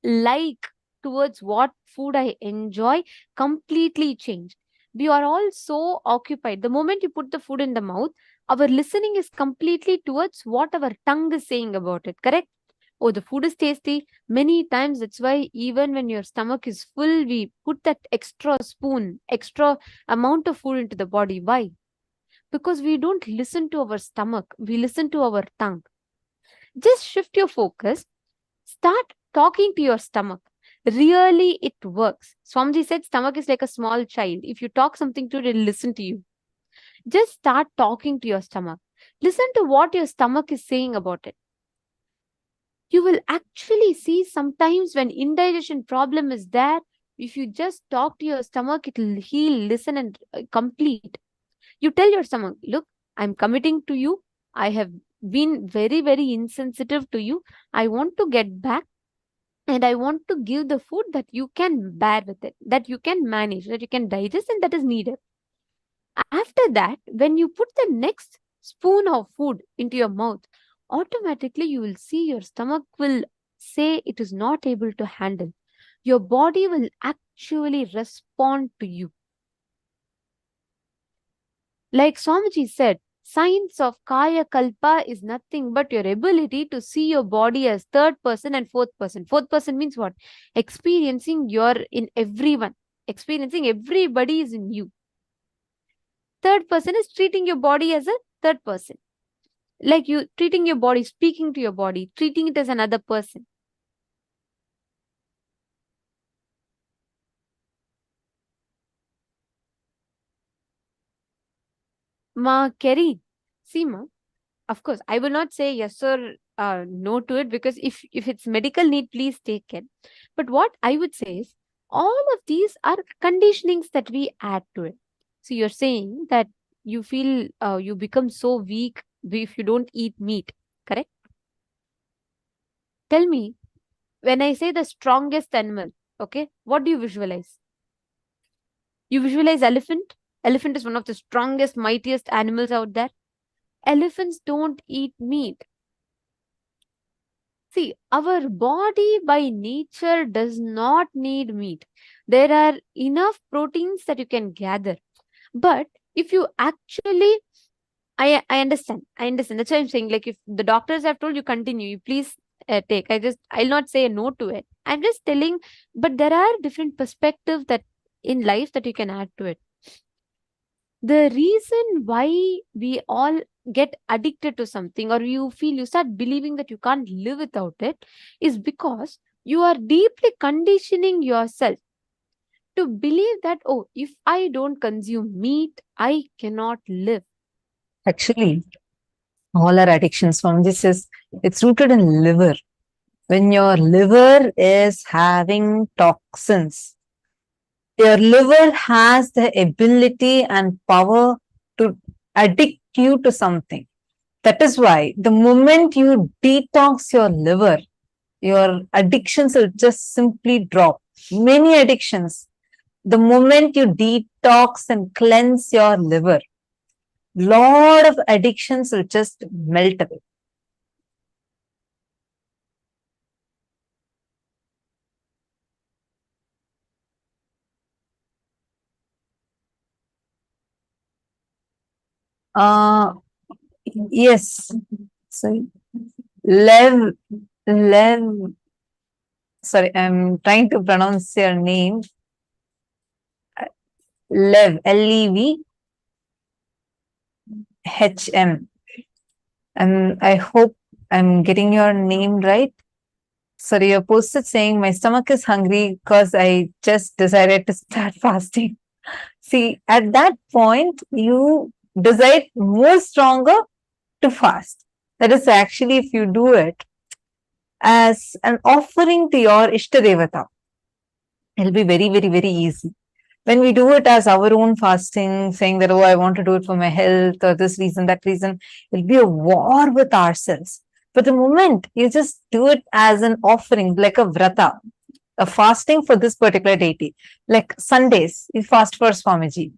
like towards what food I enjoy completely changed. We are all so occupied. The moment you put the food in the mouth, our listening is completely towards what our tongue is saying about it, correct? Oh, the food is tasty. Many times, that's why even when your stomach is full, we put that extra spoon, extra amount of food into the body. Why? Because we don't listen to our stomach, we listen to our tongue. Just shift your focus. Start talking to your stomach. Really, it works. Swamiji said stomach is like a small child. If you talk something to it, it'll listen to you. Just start talking to your stomach. Listen to what your stomach is saying about it. You will actually see sometimes when indigestion problem is there, if you just talk to your stomach, it will heal, listen, and complete. You tell your stomach, look, I'm committing to you. I have been very, very insensitive to you. I want to get back, and I want to give the food that you can bear with it, that you can manage, that you can digest, and that is needed. After that, when you put the next spoon of food into your mouth, automatically you will see your stomach will say it is not able to handle. Your body will actually respond to you. Like Swamiji said, Science of Kayakalpa is nothing but your ability to see your body as third person and fourth person. Fourth person means what? Experiencing you're in everyone. Experiencing everybody is in you. Third person is treating your body as a third person. Like you treating your body, speaking to your body, treating it as another person. Ma Kerry, see ma, of course, I will not say yes or no to it, because if it's medical need, please take it. But what I would say is, all of these are conditionings that we add to it. So you're saying that you feel you become so weak if you don't eat meat, correct? Tell me, when I say the strongest animal, okay, what do you visualize? You visualize elephant. Elephant is one of the strongest, mightiest animals out there. Elephants don't eat meat. See, our body by nature does not need meat. There are enough proteins that you can gather. But if you actually, I understand. That's why I'm saying, like, if the doctors have told you continue, you please take. I'll not say no to it. I'm just telling, but there are different perspectives that in life that you can add to it. The reason why we all get addicted to something, or you start believing that you can't live without it, is because you are deeply conditioning yourself to believe that, oh, if I don't consume meat, I cannot live. Actually, all our addictions from this is, it's rooted in liver. When your liver is having toxins, Your liver has the ability and power to addict you to something. That is why the moment you detox your liver, your addictions will just simply drop. Many addictions, the moment you detox and cleanse your liver, lot of addictions will just melt away. Yes. Sorry. Lev. Sorry, I'm trying to pronounce your name. Lev. LEVHM. And I hope I'm getting your name right. Sorry, you posted saying my stomach is hungry because I just decided to start fasting. See, at that point, you decide more stronger to fast. That is actually, if you do it as an offering to your Ishtadevata, it'll be very, very, very easy. When we do it as our own fasting, saying that, oh, I want to do it for my health or this reason, that reason, it'll be a war with ourselves. But the moment you just do it as an offering, like a vrata, a fasting for this particular deity, like Sundays, you fast for Swamiji,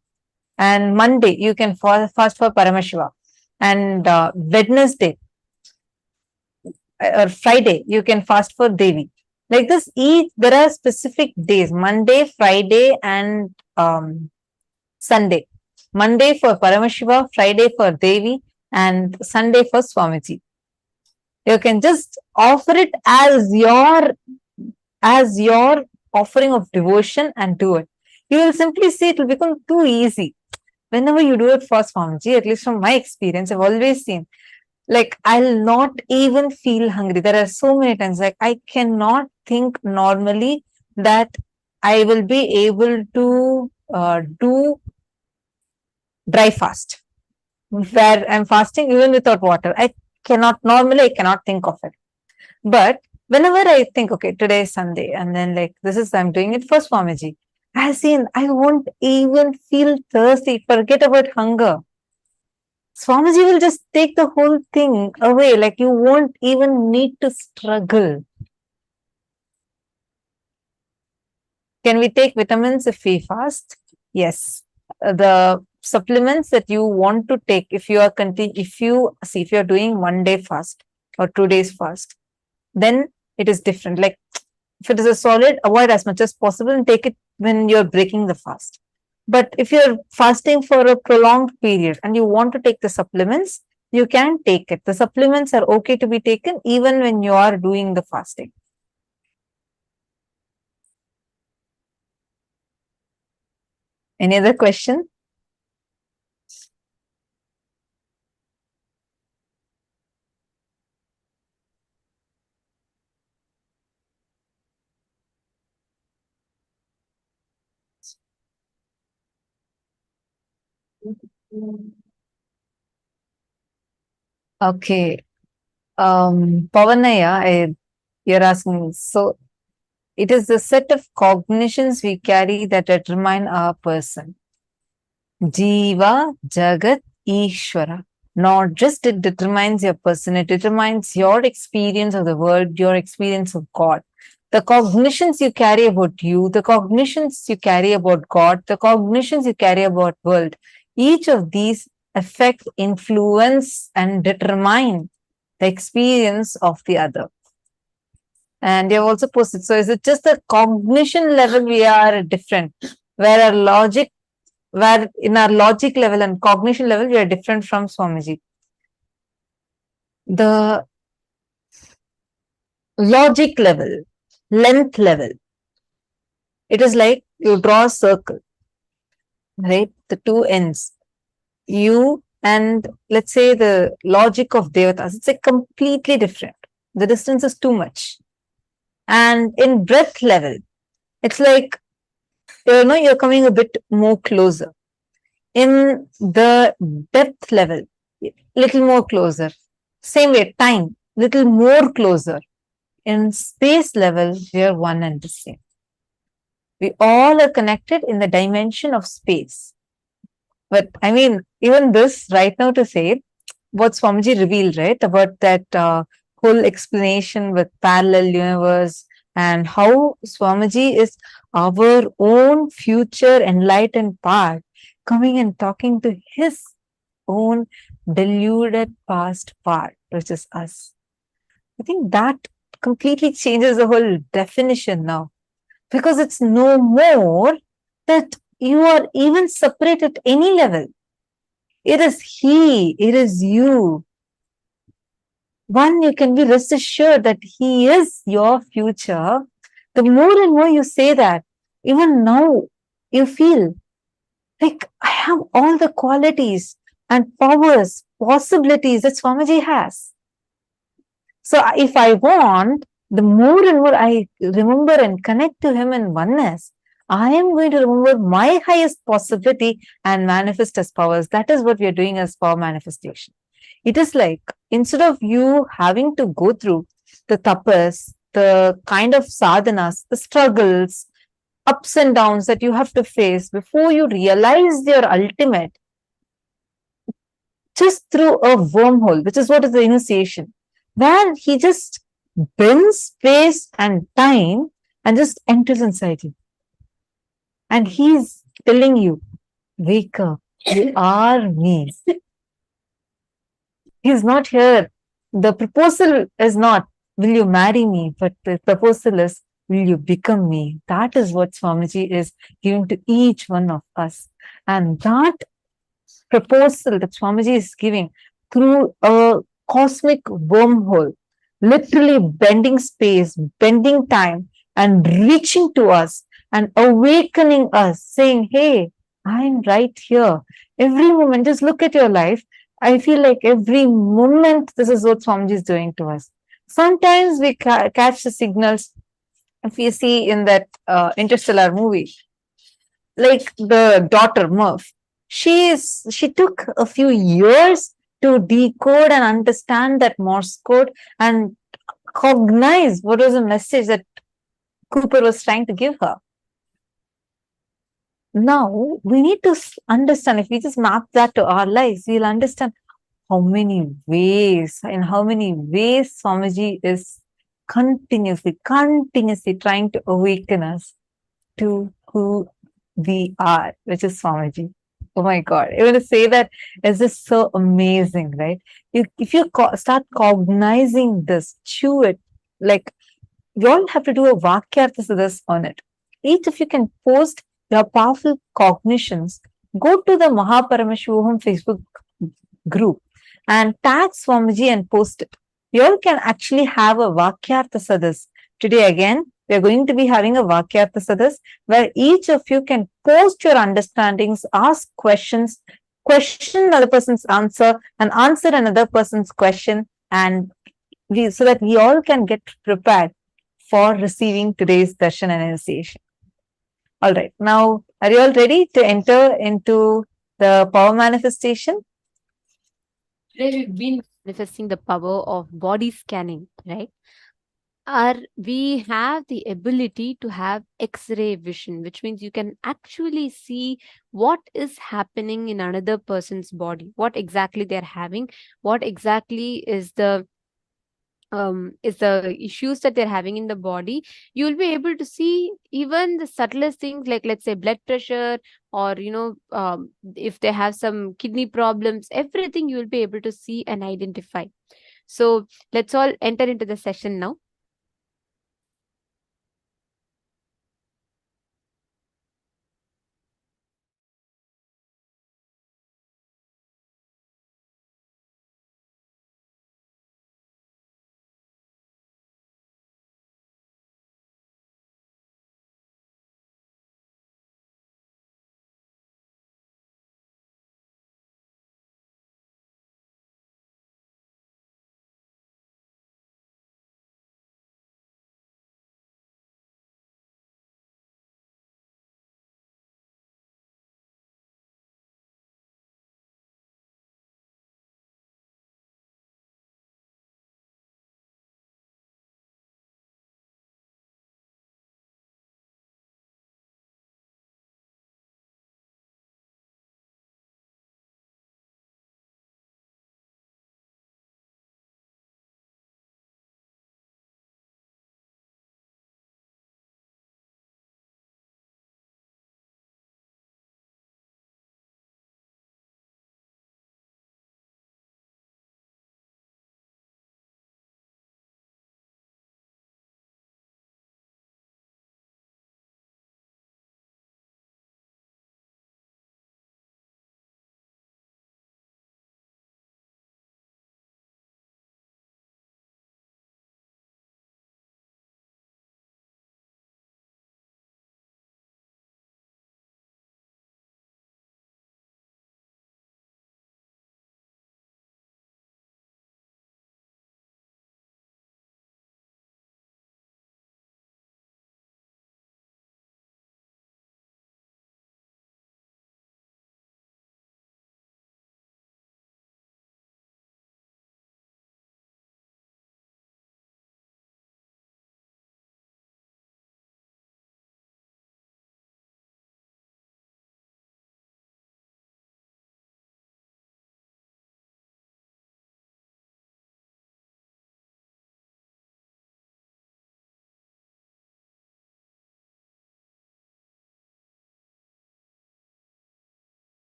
and Monday, you can fast for Paramashiva, and Wednesday or Friday, you can fast for Devi. Like this, there are specific days, Monday, Friday, and Sunday. Monday for Paramashiva, Friday for Devi, and Sunday for Swamiji. You can just offer it as your offering of devotion and do it. You will simply see it will become too easy. Whenever you do it for Swamiji, at least from my experience, I've always seen, like, I'll not even feel hungry. There are so many times, like, I cannot think normally that I will be able to do dry fast, where I'm fasting even without water. I cannot think of it. But whenever I think, okay, today is Sunday, and then I'm doing it for Swamiji, I won't even feel thirsty, forget about hunger. Swamiji will just take the whole thing away, like you won't even need to struggle. Can we take vitamins if we fast? Yes. The supplements that you want to take, if you are doing 1 day fast or 2 days fast, then it is different. Like if it is a solid, avoid as much as possible and take it when you're breaking the fast. But if you're fasting for a prolonged period and you want to take the supplements, you can take it. The supplements are okay to be taken even when you are doing the fasting. Any other question? Okay. Pavanaya, you're asking, so it is the set of cognitions we carry that determine our person. Jiva, Jagat, Ishvara. Not just it determines your person, it determines your experience of the world, your experience of God. The cognitions you carry about you, the cognitions you carry about God, the cognitions you carry about world, each of these affect, influence, and determine the experience of the other. And you have also posted, so is it just the cognition level we are different, where in our logic level and cognition level, we are different from Swamiji. The logic level, length level, it is like you draw a circle, right? The two ends, you and let's say the logic of Devatas, it's like completely different. The distance is too much. And in breadth level, it's like, you're coming a bit more closer. In the depth level, little more closer. Same way, time, little more closer. In space level, we are one and the same. We all are connected in the dimension of space. But I mean, even this right now to say, what Swamiji revealed, right, about that whole explanation with parallel universe and how Swamiji is our own future enlightened part coming and talking to his own deluded past part, which is us. I think that completely changes the whole definition now, because it's no more that you are even separate at any level. It is he, it is you. One, you can be rest assured that he is your future. The more and more you say that, even now you feel like I have all the qualities and powers, possibilities that Swamiji has. So if I want, the more and more I remember and connect to him in oneness, I am going to remember my highest possibility and manifest as powers. That is what we are doing as power manifestation. It is like, instead of you having to go through the tapas, the kind of sadhanas, the struggles, ups and downs that you have to face before you realize your ultimate, just through a wormhole, which is what is the initiation, where he just bends space and time and just enters inside you. And he's telling you, wake up, you are me. He's not here. The proposal is not, will you marry me? But the proposal is, will you become me? That is what Swamiji is giving to each one of us. And that proposal that Swamiji is giving through a cosmic wormhole, literally bending space, bending time, and reaching to us and awakening us, saying, hey, I'm right here. Every moment, just look at your life. I feel like every moment, this is what Swamiji is doing to us. Sometimes we catch the signals, if you see in that interstellar movie, like the daughter Murph, she took a few years to decode and understand that Morse code and cognize what was the message that Cooper was trying to give her. Now we need to understand, if we just map that to our lives, we'll understand how many ways Swamiji is continuously trying to awaken us to who we are, which is Swamiji. Oh my God. Even to say that is just so amazing, right? If you start cognizing this, chew it, like you all have to do a Vakyartha on it. Each of you can post your powerful cognitions. Go to the Paramashivoham Facebook group and tag Swamiji and post it. You all can actually have a Vakyartha. Today again, we are going to be having a Vakyartha where each of you can post your understandings, ask questions, question another person's answer, and answer another person's question, and so that we all can get prepared for receiving today's darshan and initiation. All right, now are you all ready to enter into the power manifestation? Today we've been manifesting the power of body scanning, right? We have the ability to have X-ray vision, which means you can actually see what is happening in another person's body, what exactly they're having, what exactly is the issues that they're having in the body. You'll be able to see even the subtlest things, like let's say blood pressure, or if they have some kidney problems, everything you'll be able to see and identify. So let's all enter into the session now.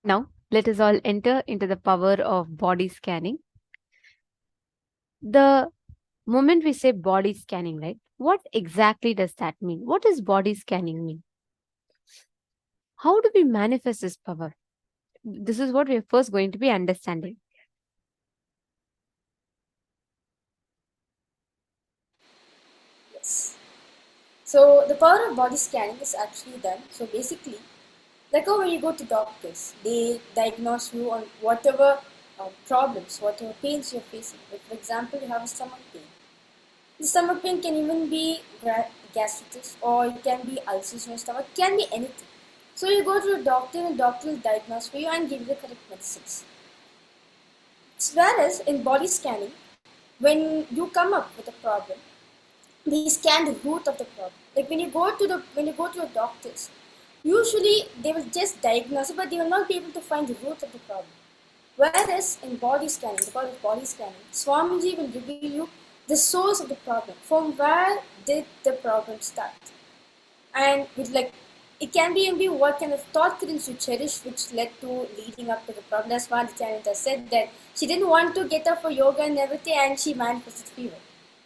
Now, let us all enter into the power of body scanning. The moment we say body scanning, right? What exactly does that mean? What does body scanning mean? How do we manifest this power? This is what we are first going to be understanding. Yes. So the power of body scanning is actually done. So basically, like how when you go to doctors, they diagnose you on whatever problems, whatever pains you're facing. Like for example, you have a stomach pain. The stomach pain can even be gastritis, or it can be ulcers in your stomach, can be anything. So you go to a doctor and the doctor will diagnose for you and give you the correct medicines. Whereas in body scanning, when you come up with a problem, they scan the root of the problem. Like when you go to a doctors, usually they will just diagnose it, but they will not be able to find the root of the problem. Whereas in body scanning, the power of body scanning, Swamiji will reveal you the source of the problem. From where did the problem start? And with like it can be what kind of thought currents you cherish which led to leading up to the problem. That's why Nithyananda said that she didn't want to get up for yoga and everything and she manifested fever.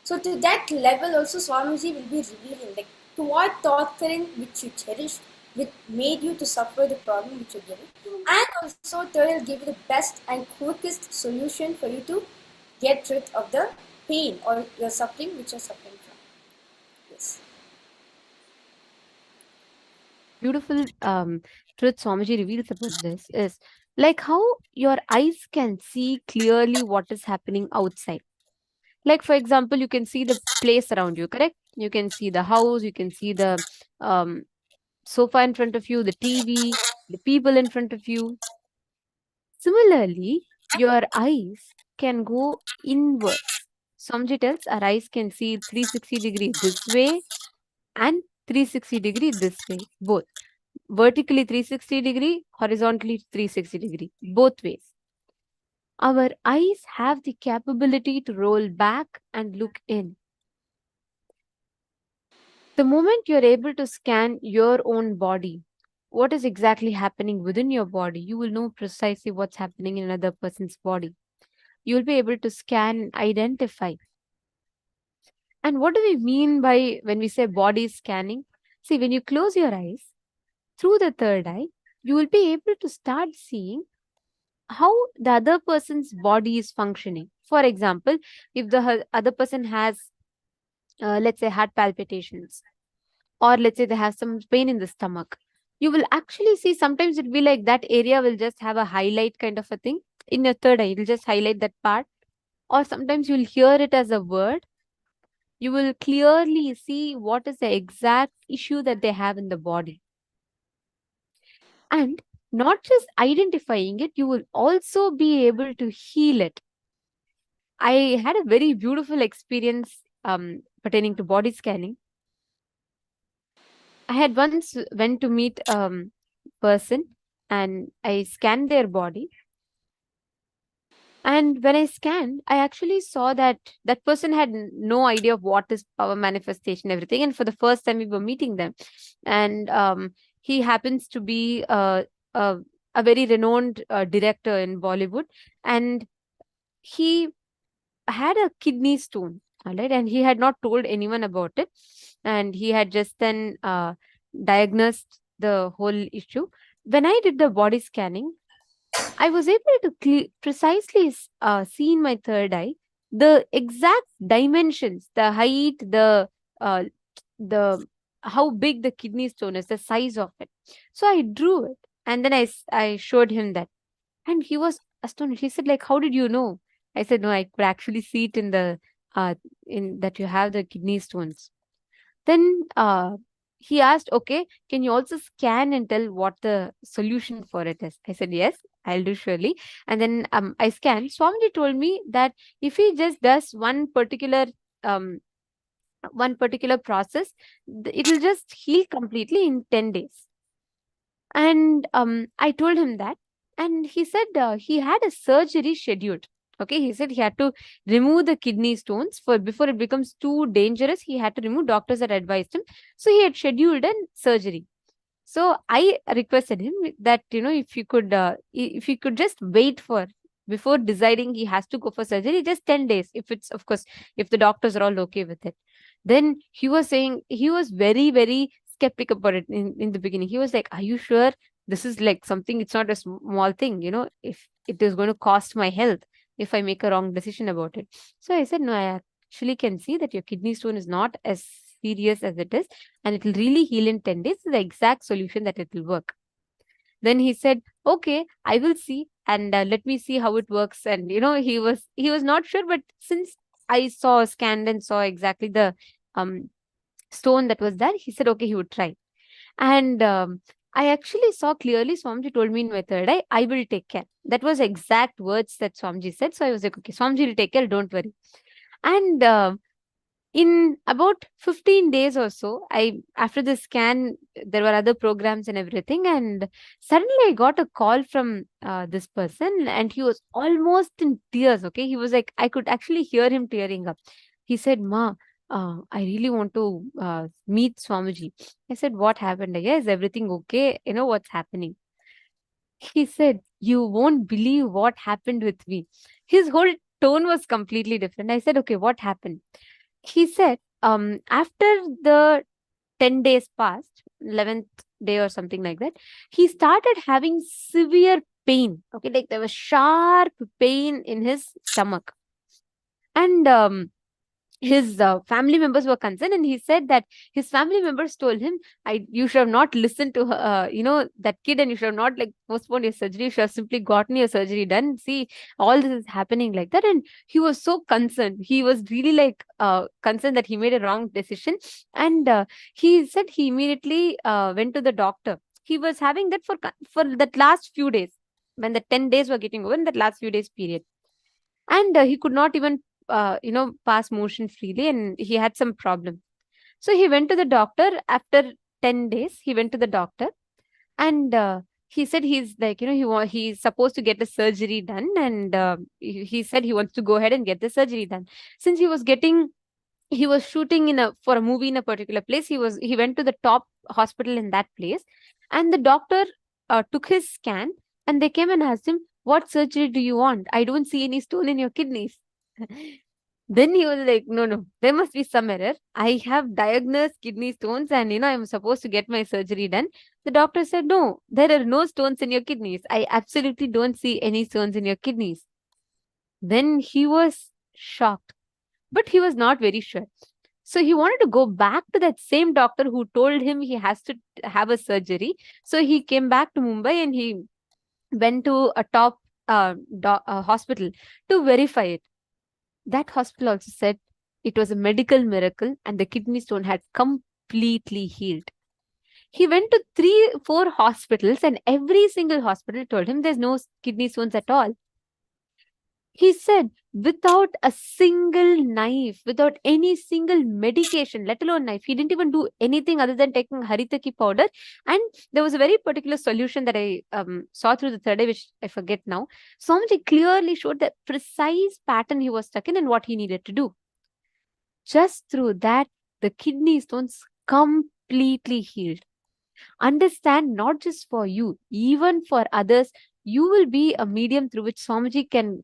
So to that level also Swamiji will be revealing like to what thought current which you cherished which made you to suffer the problem which you're given. And also they will give you the best and quickest solution for you to get rid of the pain or the suffering which you're suffering from. Yes. Beautiful truth Swamiji reveals about this is like how your eyes can see clearly what is happening outside. Like, for example, you can see the place around you, correct? You can see the house, you can see the sofa in front of you, the TV, the people in front of you. Similarly, your eyes can go inwards. Swamiji tells our eyes can see 360-degree this way and 360-degree this way, both. Vertically 360-degree, horizontally 360-degree, both ways. Our eyes have the capability to roll back and look in. The moment you're able to scan your own body, what is exactly happening within your body, you will know precisely what's happening in another person's body. You'll be able to scan and identify. And what do we mean by when we say body scanning? See, when you close your eyes, through the third eye, you will be able to start seeing how the other person's body is functioning. For example, if the other person has, let's say, heart palpitations, or let's say they have some pain in the stomach, you will actually see sometimes it'll be like that area will just have a highlight kind of a thing in your third eye. It'll just highlight that part, or sometimes you'll hear it as a word. You will clearly see what is the exact issue that they have in the body. And not just identifying it, you will also be able to heal it. I had a very beautiful experience pertaining to body scanning. I had once went to meet person and I scanned their body. And when I scanned, I actually saw that that person had no idea of what is power manifestation, everything. And for the first time, we were meeting them. And he happens to be a very renowned director in Bollywood. And he had a kidney stone, all right, and he had not told anyone about it. And he had just then diagnosed the whole issue. When I did the body scanning, I was able to precisely see in my third eye the exact dimensions, the height, the how big the kidney stone is, the size of it. So I drew it, and then I showed him that, and he was astonished. He said, "Like, how did you know?" I said, "No, I could actually see it in the in that you have the kidney stones." Then he asked, "Okay, can you also scan and tell what the solution for it is?" I said, "Yes, I'll do surely." And then I scanned. Swamiji told me that if he just does um, one particular process, it will just heal completely in 10 days. And I told him that, and he said he had a surgery scheduled. Okay, he said he had to remove the kidney stones for before it becomes too dangerous. He had to remove. Doctors had advised him, so he had scheduled a surgery. So I requested him that, if you could just wait for, before deciding he has to go for surgery, just 10 days. If it's, of course, if the doctors are all okay with it. Then he was saying, he was very, very skeptic about it in the beginning. He was like, are you sure this is like something, it's not a small thing, if it is going to cost my health if I make a wrong decision about it. So I said, no, I actually can see that your kidney stone is not as serious as it is, and it will really heal in 10 days. It's the exact solution that it will work. Then he said, okay, I will see, and let me see how it works. And he was not sure, but since I saw, scanned and saw exactly the stone that was there, he said okay, he would try. And I actually saw clearly, Swamiji told me in my third eye, I will take care. That was exact words that Swamiji said. So I was like, okay, Swamiji will take care, don't worry. And in about 15 days or so, after the scan, there were other programs and everything, and suddenly I got a call from this person, and he was almost in tears. Okay, he was like, I could actually hear him tearing up. He said, Ma, I really want to meet Swamiji. I said, what happened? Is everything okay? What's happening? He said, you won't believe what happened with me. His whole tone was completely different. I said, okay, what happened? He said, after the 10 days passed, 11th day or something like that, he started having severe pain. Okay, like there was sharp pain in his stomach. And his family members were concerned, and he said that his family members told him, you should have not listened to that kid, and you should have not like postponed your surgery. You should have simply gotten your surgery done. See, all this is happening like that. And he was so concerned. He was really like concerned that he made a wrong decision. And he said he immediately went to the doctor. He was having that for that last few days, when the 10 days were getting over, in that last few days period. And he could not even pass motion freely, and he had some problem. So he went to the doctor. After 10 days, he went to the doctor, and he said he's like, he's supposed to get a surgery done, and he said he wants to go ahead and get the surgery done. Since he was shooting for a movie in a particular place, he went to the top hospital in that place, and the doctor took his scan, and they came and asked him, what surgery do you want? I don't see any stone in your kidneys. Then he was like, no, there must be some error. I have diagnosed kidney stones, and I'm supposed to get my surgery done. The doctor said, no, there are no stones in your kidneys. I absolutely don't see any stones in your kidneys. Then he was shocked, but he was not very sure. So he wanted to go back to that same doctor who told him he has to have a surgery. So he came back to Mumbai, and he went to a top hospital to verify it. That hospital also said it was a medical miracle, and the kidney stone had completely healed. He went to 3-4 hospitals, and every single hospital told him there's no kidney stones at all. He said, without a single knife, without any single medication, let alone knife, he didn't even do anything other than taking haritaki powder. And there was a very particular solution that I saw through the third eye, which I forget now. Swamiji clearly showed the precise pattern he was stuck in and what he needed to do. Just through that, the kidney stones completely healed. Understand, not just for you, even for others, you will be a medium through which Swamiji can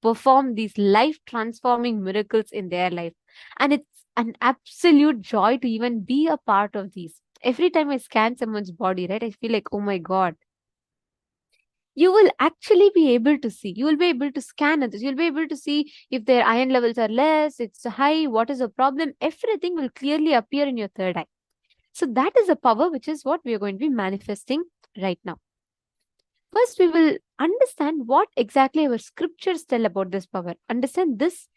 perform these life-transforming miracles in their life. And it's an absolute joy to even be a part of these. Every time I scan someone's body, right, I feel like, oh my God. You will actually be able to see. You will be able to scan others. You'll be able to see if their iron levels are less, it's high, what is the problem. Everything will clearly appear in your third eye. So that is a power which is what we are going to be manifesting right now. First, we will understand what exactly our scriptures tell about this power. Understand, this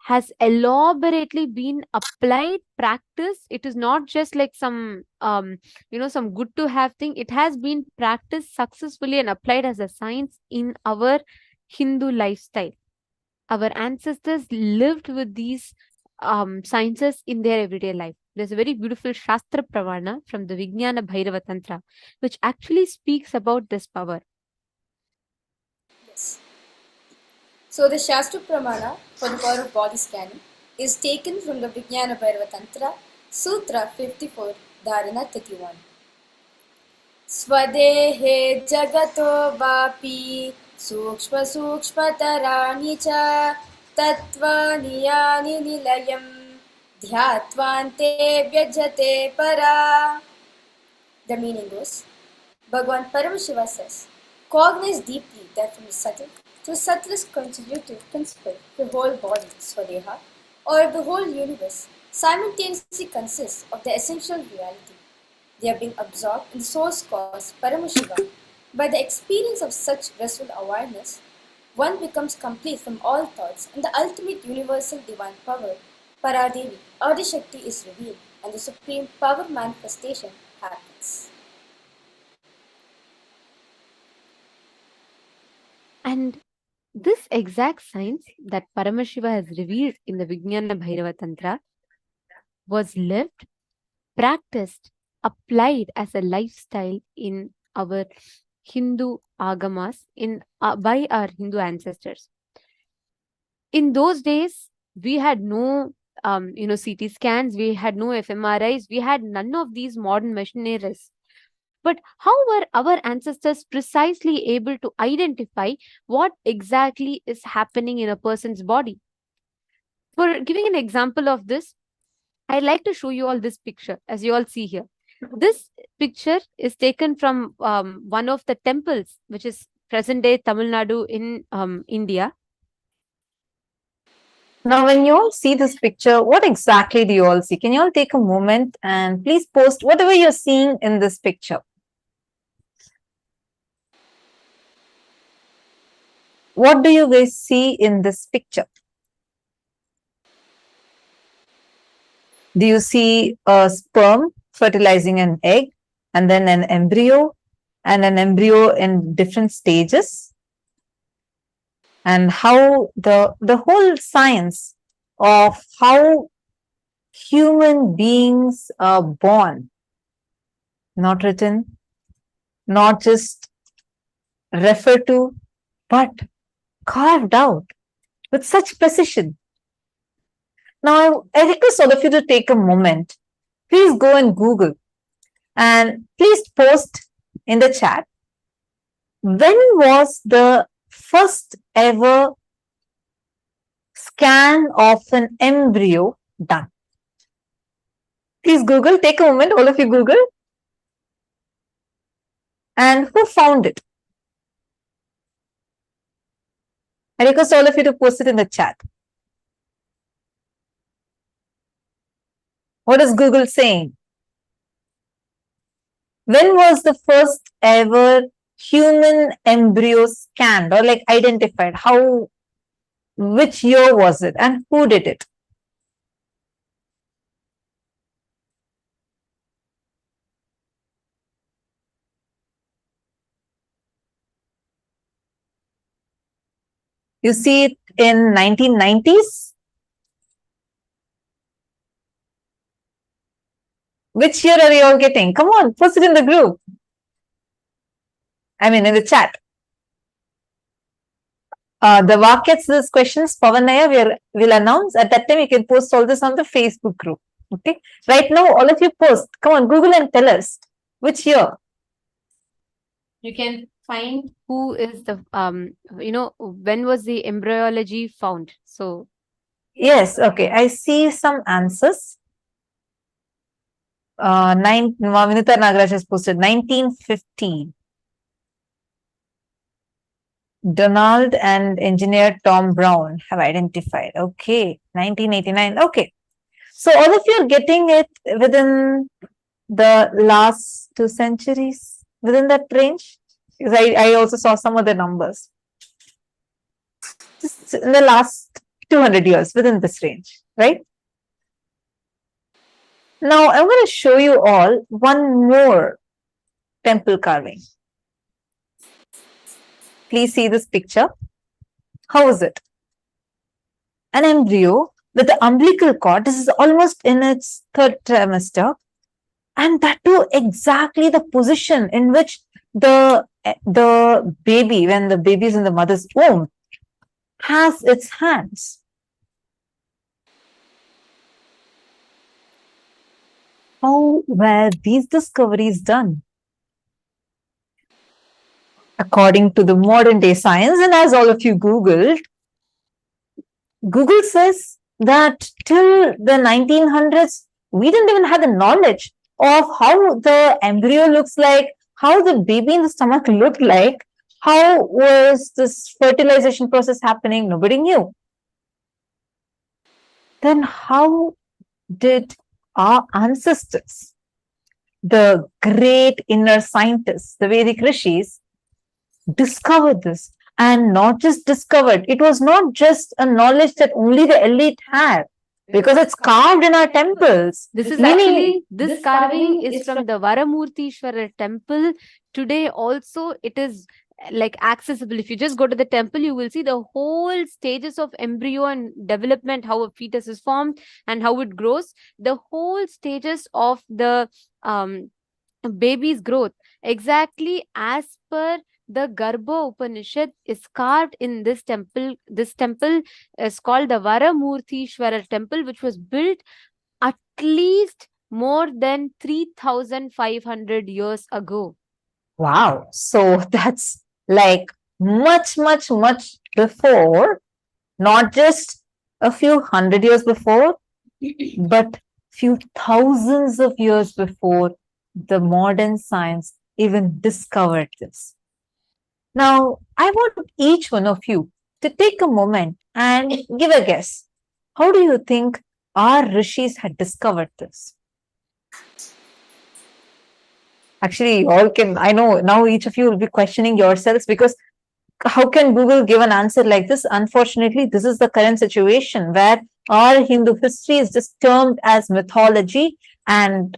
has elaborately been applied, practice. It is not just like some, some good to have thing. It has been practiced successfully and applied as a science in our Hindu lifestyle. Our ancestors lived with these sciences in their everyday life. There's a very beautiful Shastra Pramana from the Vijnana Bhairava Tantra, which actually speaks about this power. Yes. So the Shastra Pramana for the power of body scanning is taken from the Vijnana Bhairava Tantra, Sutra 54, Dharana 31. स्वदेहे जगतो वापि सूक्ष्मसूक्ष्मतराणि च तत्त्वानि यानि निलयं ध्यात्वान्ते व्यजते परा. The meaning is, Bhagavān Paramashiva says, cognize deeply that from the subtle to the subtlest contributive principle, the whole body, Swadeha, or the whole universe, simultaneously consists of the essential reality. They are being absorbed in the source cause, Paramashiva. By the experience of such restful awareness, one becomes complete from all thoughts, and the ultimate universal divine power, Paradevi, Adishakti, is revealed, and the supreme power manifestation happens. And this exact science that Paramashiva has revealed in the Vijnana Bhairava Tantra was lived, practiced, applied as a lifestyle in our Hindu agamas, by our Hindu ancestors. In those days, we had no CT scans, we had no fMRIs, we had none of these modern machineries. But how were our ancestors precisely able to identify what exactly is happening in a person's body? For giving an example of this, I'd like to show you all this picture, as you all see here. This picture is taken from one of the temples, which is present-day Tamil Nadu in India. Now, when you all see this picture, what exactly do you all see? Can you all take a moment and please post whatever you're seeing in this picture? What do you guys see in this picture? Do you see a sperm fertilizing an egg and then an embryo and an embryo in different stages? And how the whole science of how human beings are born, not written, not just referred to, but carved out with such precision. Now, I request all of you to take a moment. Please go and Google and please post in the chat, when was the first ever scan of an embryo done? Please Google, take a moment, all of you Google. And who found it? I request all of you to post it in the chat. What is Google saying? When was the first ever human embryo scanned or like identified? Which year was it and who did it? You see it in 1990s? Which year are you all getting? Come on, post it in the group. I mean, in the chat. The Vakyats, this questions, Pavanaya, we'll announce. At that time, you can post all this on the Facebook group. Okay. Right now, all of you post. Come on, Google and tell us which year. You can find who is the, when was the embryology found. So, yes, okay. I see some answers. Vinita Nagaraj has posted 1915. Donald and engineer Tom Brown have identified. Okay, 1989. Okay. So all of you are getting it within the last 2 centuries, within that range? Because I also saw some of the numbers. Just in the last 200 years, within this range, right? Now, I'm going to show you all one more temple carving. Please see this picture. How is it? An embryo with the umbilical cord. This is almost in its 3rd trimester. And that too exactly the position in which the baby, when the baby is in the mother's womb, has its hands. How were these discoveries done? according to the modern day science, and as all of you Googled, Google says that till the 1900s, we didn't even have the knowledge of how the embryo looks like, how the baby in the stomach looked like, how was this fertilization process happening. Nobody knew. Then how did our ancestors, the great inner scientists, the Vedic rishis, discover this? And not just discovered, it was not just a knowledge that only the elite had, because it's carved in our temples. This is Meaning- actually, this carving is from the Varamurtishwara temple. Today also it is like accessible. If you just go to the temple, you will see the whole stages of embryo and development, how a fetus is formed and how it grows, the whole stages of the baby's growth, exactly as per the Garbha Upanishad is carved in this temple. This temple is called the Varamurtishwara temple, which was built at least more than 3,500 years ago. Wow. So that's like much, much, much before, not just a few hundred years before, but few thousands of years before the modern science even discovered this. Now, I want each one of you to take a moment and give a guess. How do you think our rishis had discovered this? Actually, you all can, I know now each of you will be questioning yourselves, because how can Google give an answer like this? Unfortunately, this is the current situation where our Hindu history is just termed as mythology, and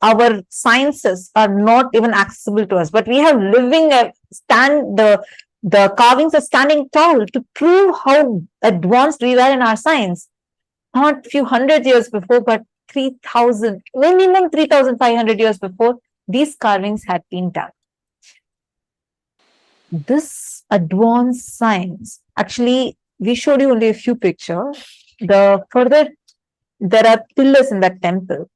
our sciences are not even accessible to us. But we have living the carvings are standing tall to prove how advanced we were in our science. Not few hundred years before, but 3,000, minimum 3,500 years before, these carvings had been done. This advanced science, actually, we showed you only a few pictures. The further, there are pillars in that temple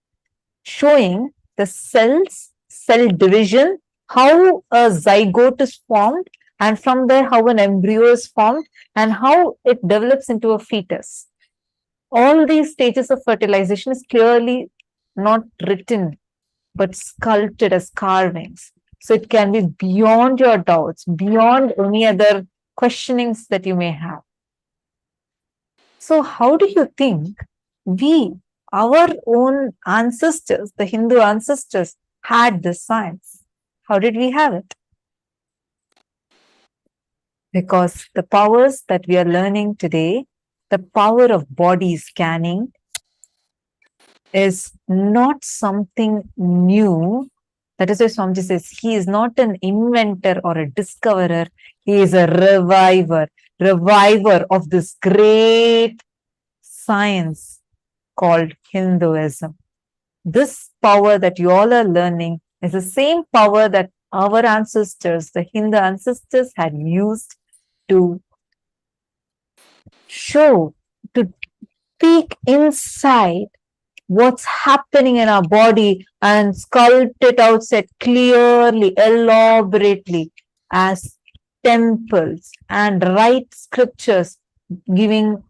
showing the cells, cell division, how a zygote is formed, and from there how an embryo is formed, and how it develops into a fetus. All these stages of fertilization is clearly not written, but sculpted as carvings. So it can be beyond your doubts, beyond any other questionings that you may have. So how do you think we, our own ancestors, the Hindu ancestors, had this science? How did we have it? Because the powers that we are learning today, the power of body scanning, is not something new. That is why Swamiji says he is not an inventor or a discoverer. He is a reviver of this great science called Hinduism. This power that you all are learning is the same power that our ancestors, the Hindu ancestors, had used to show, to peek inside what's happening in our body and sculpt it outside clearly, elaborately, as temples, and write scriptures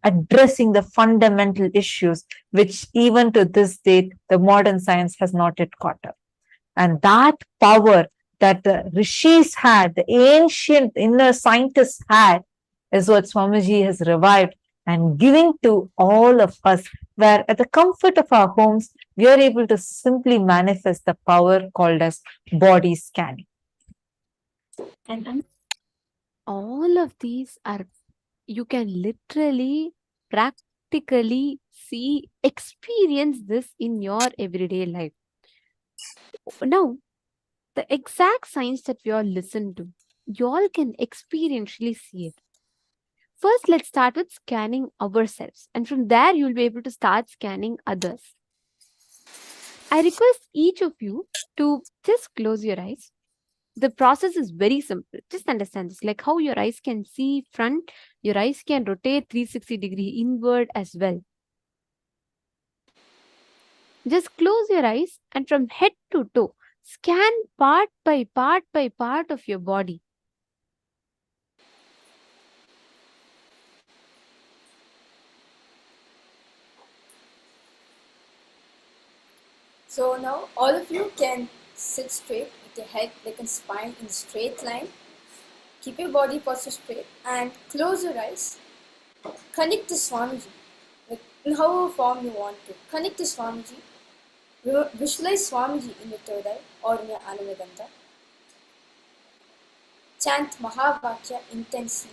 addressing the fundamental issues which even to this date the modern science has not yet caught up. And that power that the rishis had, the ancient inner scientists had, is what Swamiji has revived and giving to all of us, where at the comfort of our homes, we are able to simply manifest the power called as body scanning. And all of these are, you can literally, practically see, experience this in your everyday life. Now, the exact science that we all listen to, you all can experientially see it. First, let's start with scanning ourselves, and from there, you'll be able to start scanning others. I request each of you to just close your eyes. The process is very simple. Just understand this, like how your eyes can see front, your eyes can rotate 360-degree inward as well. Just close your eyes and from head to toe, scan part by part of your body. So now all of you can sit straight with your head like a spine in a straight line. Keep your body posture straight and close your eyes. Connect to Swamiji, like in however form you want to. Connect to Swamiji. Visualize Swamiji in your third eye or in your Anandagandha. Chant Mahavakya intensely.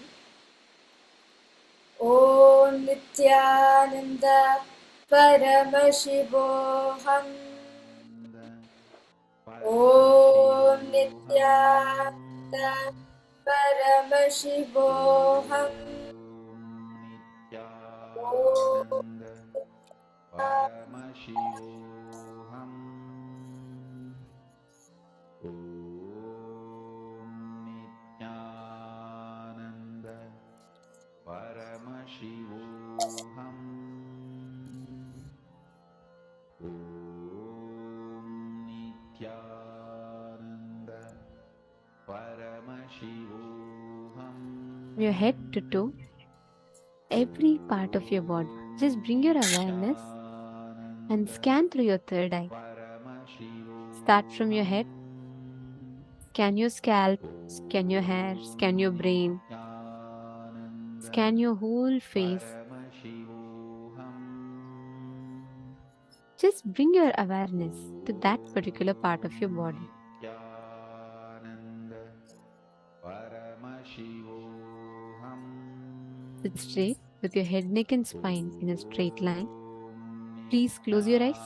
Om Nithyananda Paramashivoham. Om Nithyananda Paramashivoham. Om Paramashivoham. Om Nithyananda Paramashivoham. Om Nithyananda Paramashivoham. Your head to toe, every part of your body. Just bring your awareness and scan through your third eye. Start from your head. Scan your scalp, scan your hair, scan your brain, scan your whole face. Just bring your awareness to that particular part of your body. Sit straight with your head, neck, and spine in a straight line. Please close your eyes.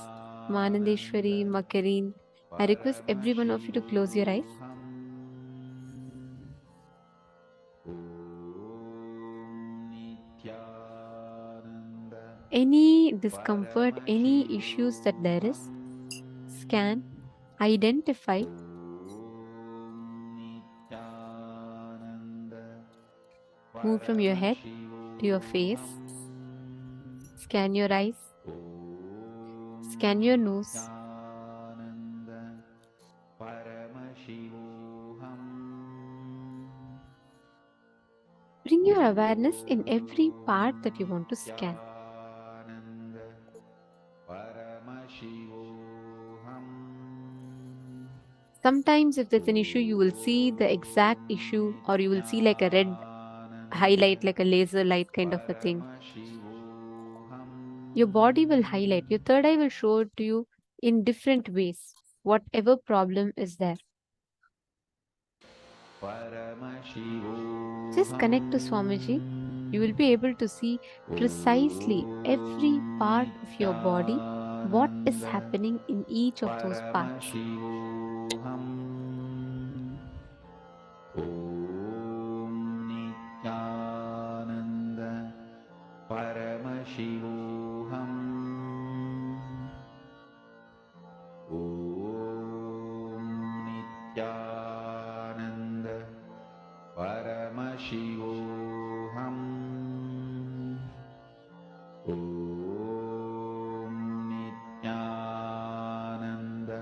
Manandeshwari, Makareen, I request every one of you to close your eyes. Any discomfort, any issues that there is, scan, identify. Move from your head to your face. Scan your eyes. Scan your nose. Bring your awareness in every part that you want to scan. Sometimes if there's an issue, you will see the exact issue, or you will see like a red highlight, like a laser light kind of a thing. Your body will highlight. Your third eye will show it to you in different ways, whatever problem is there. Just connect to Swamiji. You will be able to see precisely every part of your body, what is happening in each of those parts. Paramashivoham. Om Nithyananda Paramashivoham. Om Nithyananda Paramashivoham. Om Nithyananda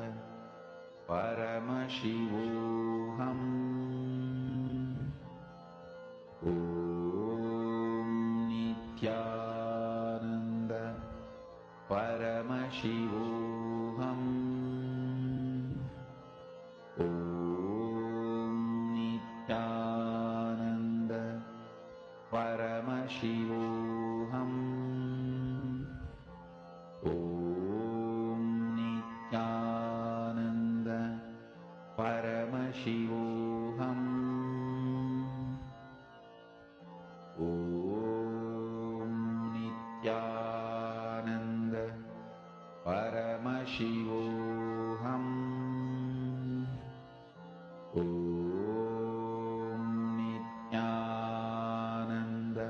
Paramashivoham. Om Nithyananda Paramashivoham. Om Nithyananda Paramashivoham. Om Nithyananda Paramashivoham. Om Nithyananda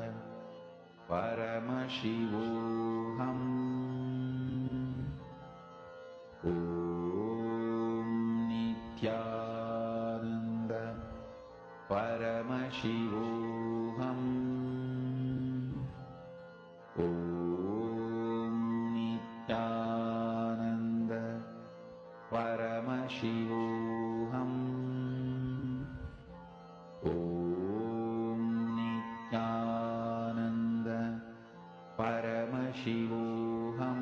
Paramashivoham. Om Nithyananda Paramashivoham. Om Nithyananda Paramashivoham. Om Nithyananda Paramashivoham.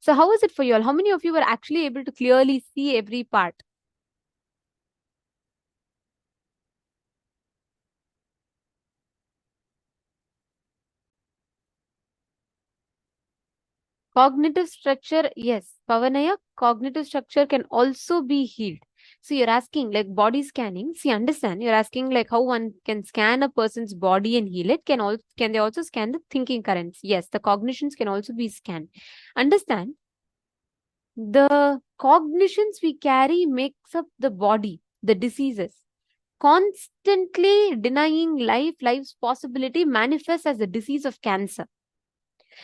So how is it for you all? How many of you were actually able to clearly see every part? Cognitive structure, yes. Pavanaya, cognitive structure can also be healed. So you're asking like body scanning. See, understand, you're asking like how one can scan a person's body and heal it. Can they also scan the thinking currents? Yes, the cognitions can also be scanned. Understand, the cognitions we carry makes up the body, the diseases. Constantly denying life's possibility manifests as the disease of cancer.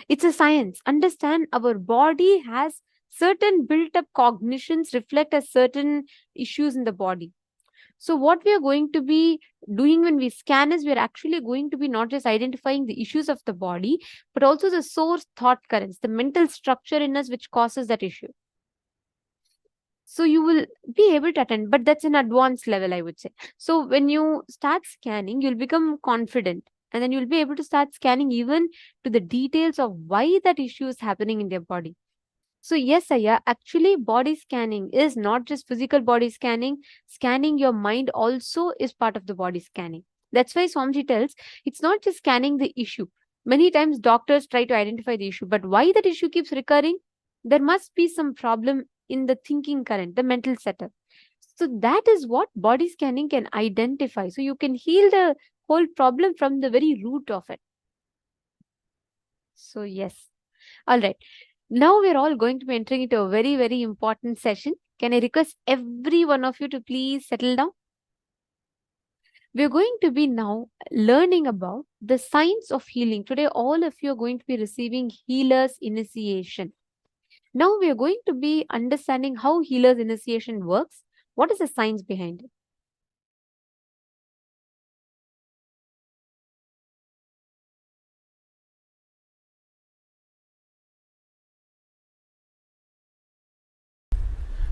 It's a science. Understand, our body has certain built up cognitions reflect as certain issues in the body. So what we are going to be doing when we scan is we are actually going to be not just identifying the issues of the body, but also the source thought currents, the mental structure in us which causes that issue. So you will be able to attend, but that's an advanced level, I would say. So when you start scanning, you'll become confident, and then you'll be able to start scanning even to the details of why that issue is happening in their body. So yes, Aya, actually body scanning is not just physical body scanning. Scanning your mind also is part of the body scanning. That's why Swamiji tells it's not just scanning the issue. Many times doctors try to identify the issue, but why that issue keeps recurring? There must be some problem in the thinking current, the mental setup. So that is what body scanning can identify. So you can heal the whole problem from the very root of it. So yes. All right. Now we're all going to be entering into a very, very important session. Can I request every one of you to please settle down? We're going to be now learning about the science of healing. Today, all of you are going to be receiving healer's initiation. Now we are going to be understanding how healer's initiation works. What is the science behind it?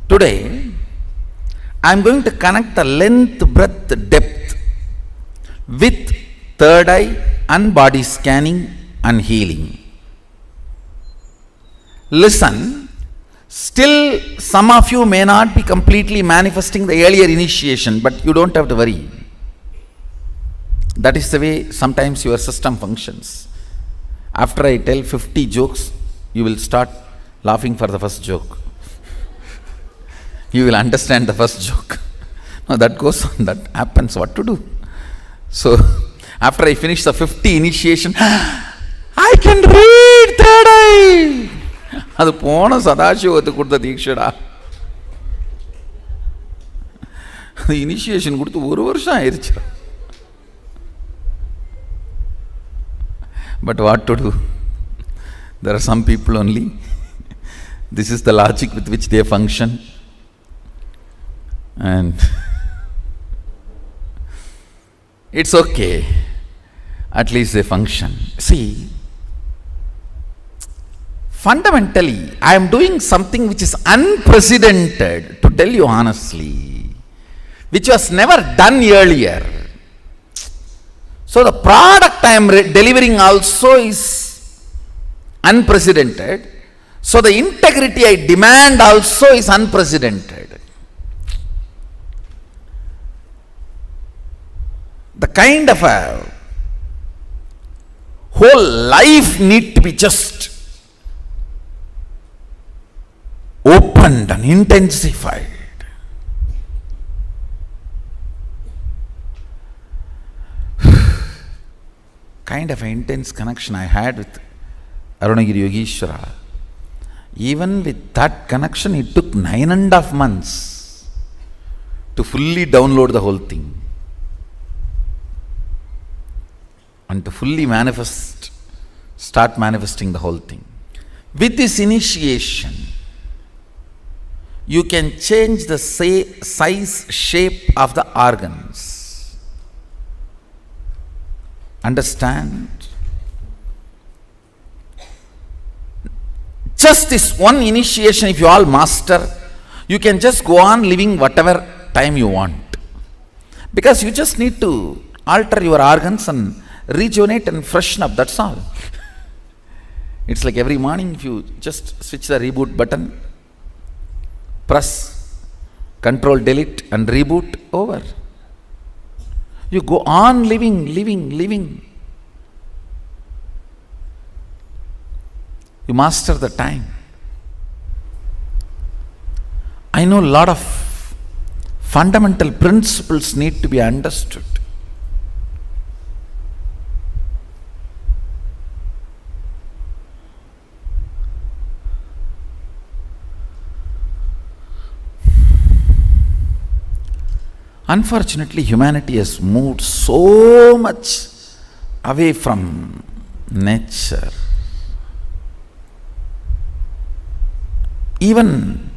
Today, I am going to connect the length, breadth, depth with third eye and body scanning and healing. Listen, still some of you may not be completely manifesting the earlier initiation, but you don't have to worry. That is the way sometimes your system functions. After I tell 50 jokes, you will start laughing for the first joke. You will understand the first joke. No, that goes on, that happens, what to do? So, after I finish the 50 initiation, I can read third eye. அது போன சதாசிவத்துக்கு கொடுத்த தீட்சடா. அது initiation கொடுத்து 1 வருஷம் ஆயிடுச்சு. But what to do? There are some people only. This is the logic with which they function. And it's okay. At least they function. See, fundamentally, I am doing something which is unprecedented, to tell you honestly, which was never done earlier. So the product I am delivering also is unprecedented. So the integrity I demand also is unprecedented. The kind of a whole life need to be just opened and intensified. Kind of an intense connection I had with Arunagiri Yogeshwara. Even with that connection, it took 9.5 months to fully download the whole thing and to fully manifest, start manifesting the whole thing. With this initiation, you can change the size, shape of the organs. Understand? Just this one initiation, if you all master, you can just go on living whatever time you want. Because you just need to alter your organs and rejuvenate and freshen up, that's all. It's like every morning if you just switch the reboot button, press Control Delete and reboot, over. You go on living. You master the time. I know a lot of fundamental principles need to be understood. Unfortunately, humanity has moved so much away from nature. Even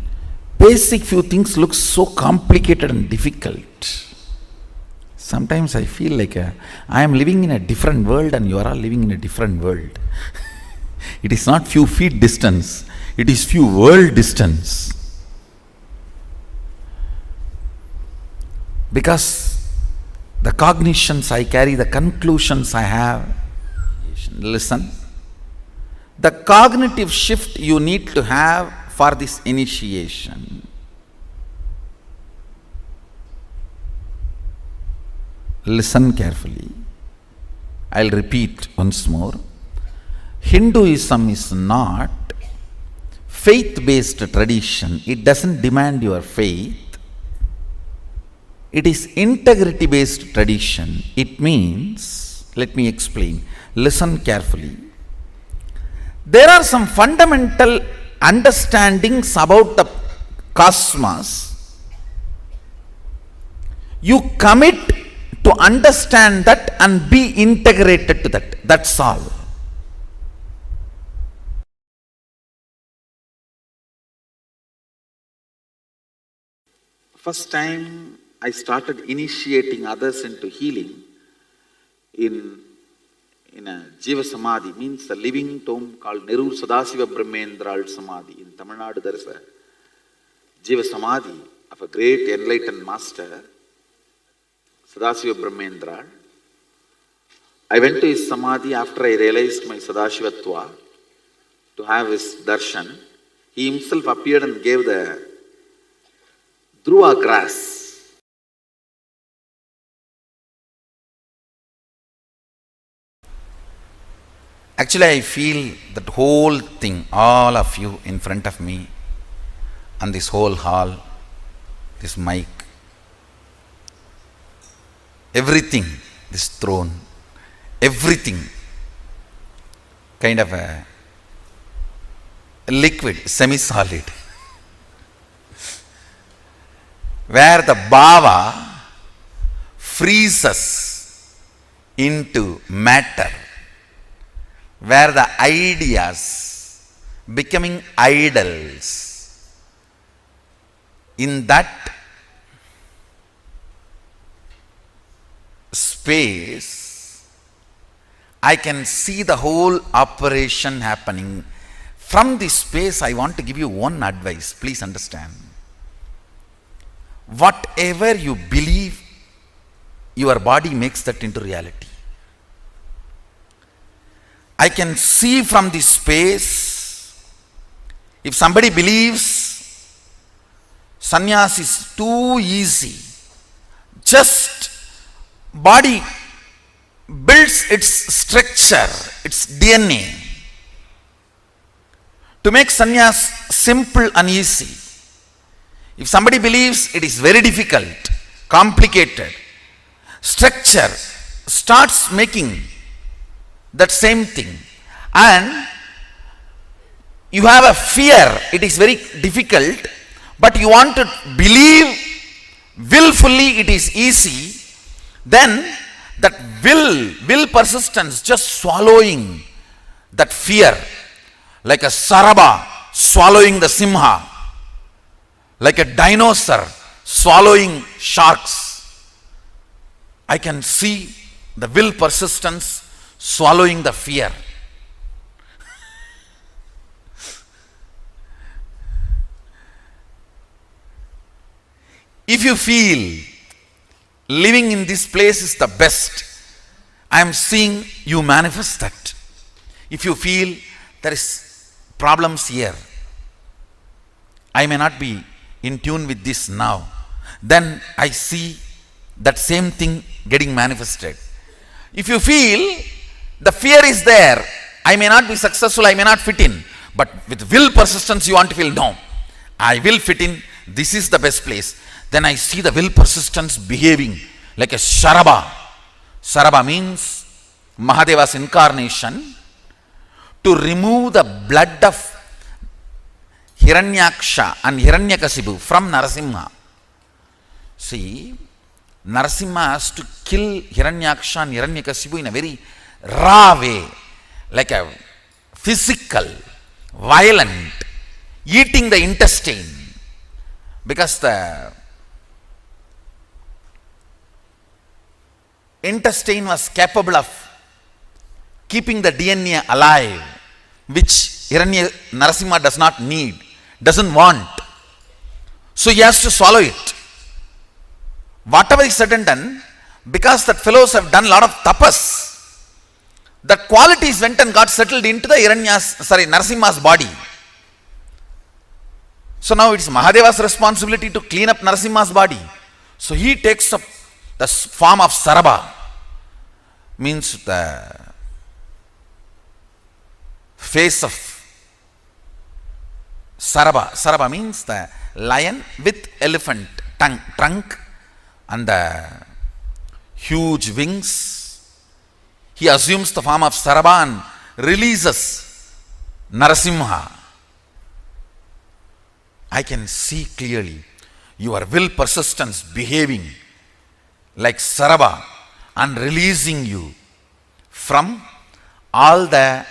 basic few things look so complicated and difficult. Sometimes I feel like I am living in a different world and you are all living in a different world. It is not few feet distance, it is few world distance. Because the cognitions I carry, the conclusions I have, listen, the cognitive shift you need to have for this initiation. Listen carefully. I'll repeat once more. Hinduism is not faith-based tradition. It doesn't demand your faith. It is integrity-based tradition. It means, let me explain. Listen carefully. There are some fundamental understandings about the cosmos. You commit to understand that and be integrated to that. That's all. First time I started initiating others into healing in a Jiva Samadhi, means a living tomb called Neru Sadasiva Brahmendral Samadhi. In Tamil Nadu there is a Jiva Samadhi of a great enlightened master, Sadasiva Brahmendral. I went to his Samadhi after I realized my Sadashivatva to have his darshan. He himself appeared and gave the Dhruva grass. Actually, I feel that whole thing, all of you in front of me, and this whole hall, this mic, everything, this throne, everything, kind of a liquid, semi-solid, where the bhava freezes into matter, where the ideas becoming idols, in that space, I can see the whole operation happening. From this space, I want to give you one advice. Please understand. Whatever you believe, your body makes that into reality. I can see from this space, if somebody believes sannyas is too easy, just body builds its structure, its DNA, to make sannyas simple and easy. If somebody believes it is very difficult, complicated, structure starts making that same thing, and you have a fear, it is very difficult, but you want to believe willfully it is easy, then that will persistence just swallowing that fear, like a saraba swallowing the simha, like a dinosaur swallowing sharks. I can see the will persistence swallowing the fear. If you feel living in this place is the best, I am seeing you manifest that. If you feel there is problems here. I may not be in tune with this now. Then I see that same thing getting manifested. If you feel the fear is there, I may not be successful, I may not fit in, but with will persistence you want to feel, no, I will fit in, this is the best place. Then I see the will persistence behaving like a Sharaba. Sharaba means Mahadeva's incarnation to remove the blood of Hiranyaksha and Hiranyakasipu from Narasimha. See, Narasimha has to kill Hiranyaksha and Hiranyakasipu in a very raw way, like a physical, violent, eating the intestine, because the intestine was capable of keeping the DNA alive, which Narasimha does not need, doesn't want. So he has to swallow it. Whatever is said and done, because that fellows have done a lot of tapas, that qualities went and got settled into the Narasimha's body. So now it's Mahadeva's responsibility to clean up Narasimha's body. So he takes up the form of Saraba, means the face of Saraba. Saraba means the lion with elephant trunk and the huge wings. He assumes the form of Saraba and releases Narasimha. I can see clearly your will persistence behaving like Saraba and releasing you from all the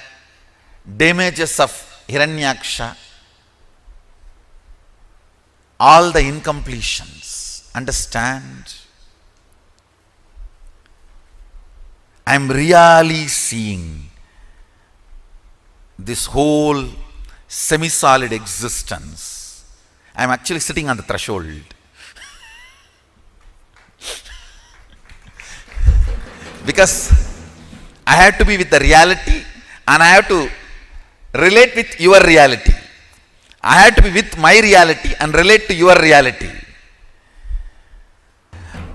damages of Hiranyaksha, all the incompletions. Understand? I am really seeing this whole semi-solid existence. I am actually sitting on the threshold. Because I have to be with the reality and I have to relate with your reality. I have to be with my reality and relate to your reality.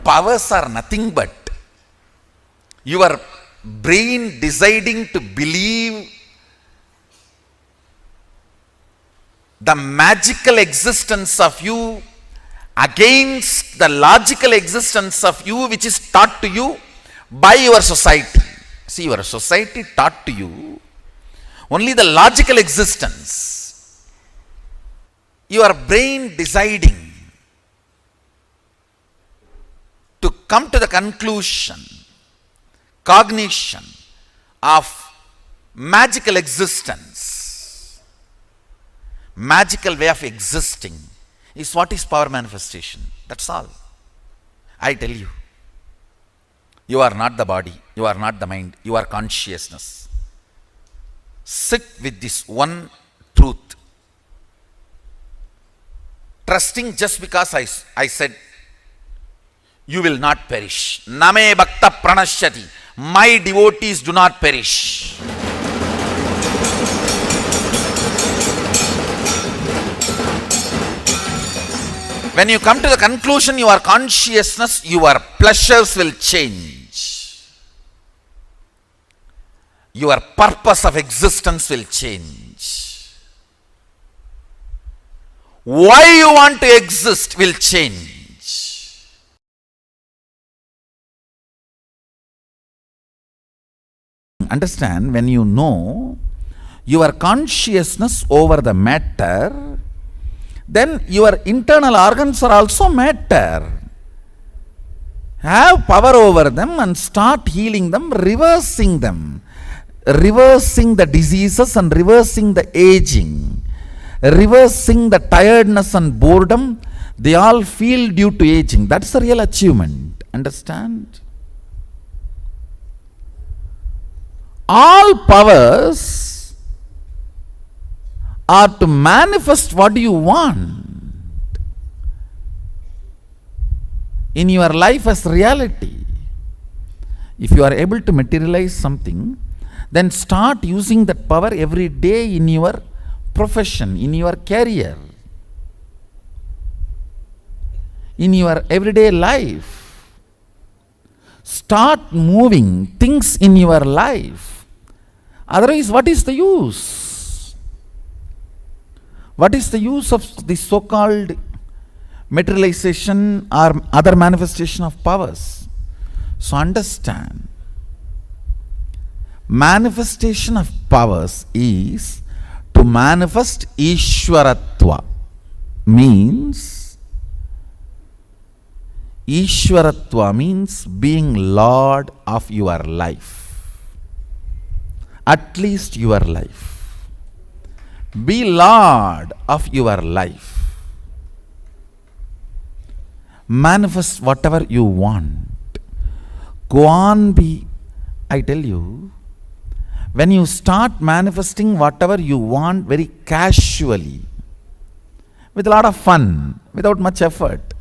Powers are nothing but your brain deciding to believe the magical existence of you against the logical existence of you, which is taught to you by your society. See, your society taught to you only the logical existence. Your brain deciding to come to the conclusion, cognition of magical existence, magical way of existing is what is power manifestation. That's all. I tell you, you are not the body, you are not the mind, you are consciousness. Sit with this one truth, trusting just because I said you will not perish. Name bhakta pranashyati. My devotees do not perish. When you come to the conclusion, your consciousness, your pleasures will change. Your purpose of existence will change. Why you want to exist will change. Understand, when you know your consciousness over the matter, then your internal organs are also matter. Have power over them and start healing them, reversing them. Reversing the diseases and reversing the aging. Reversing the tiredness and boredom they all feel due to aging. That's the real achievement. Understand? All powers are to manifest what you want in your life as reality. If you are able to materialize something, then start using that power every day in your profession, in your career, in your everyday life. Start moving things in your life. Otherwise, what is the use? What is the use of this so-called materialization or other manifestation of powers? So understand, manifestation of powers is to manifest Ishwaratva. Means, Ishwaratva means being Lord of your life. At least your life. Be Lord of your life. Manifest whatever you want. Go on, I tell you, when you start manifesting whatever you want very casually, with a lot of fun, without much effort,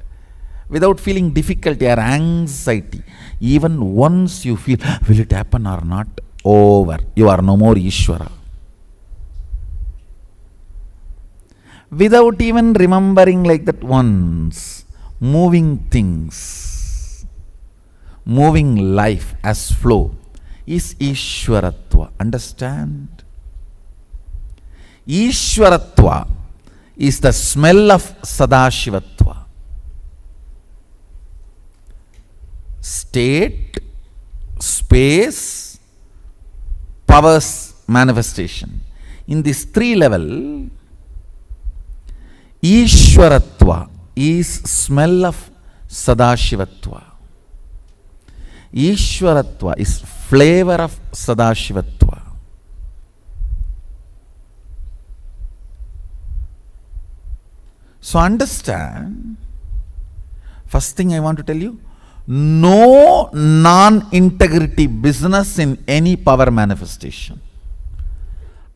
without feeling difficulty or anxiety, even once you feel, will it happen or not? Over. You are no more Ishvara. Without even remembering like that once, moving things, moving life as flow is Ishwaratva. Understand? Ishwaratva is the smell of Sadashivatva. State, space, powers manifestation. In this three level, Ishwaratva is smell of Sadashivatva. Ishwaratva is flavor of Sadashivatva. So understand, first thing I want to tell you, no non-integrity business in any power manifestation.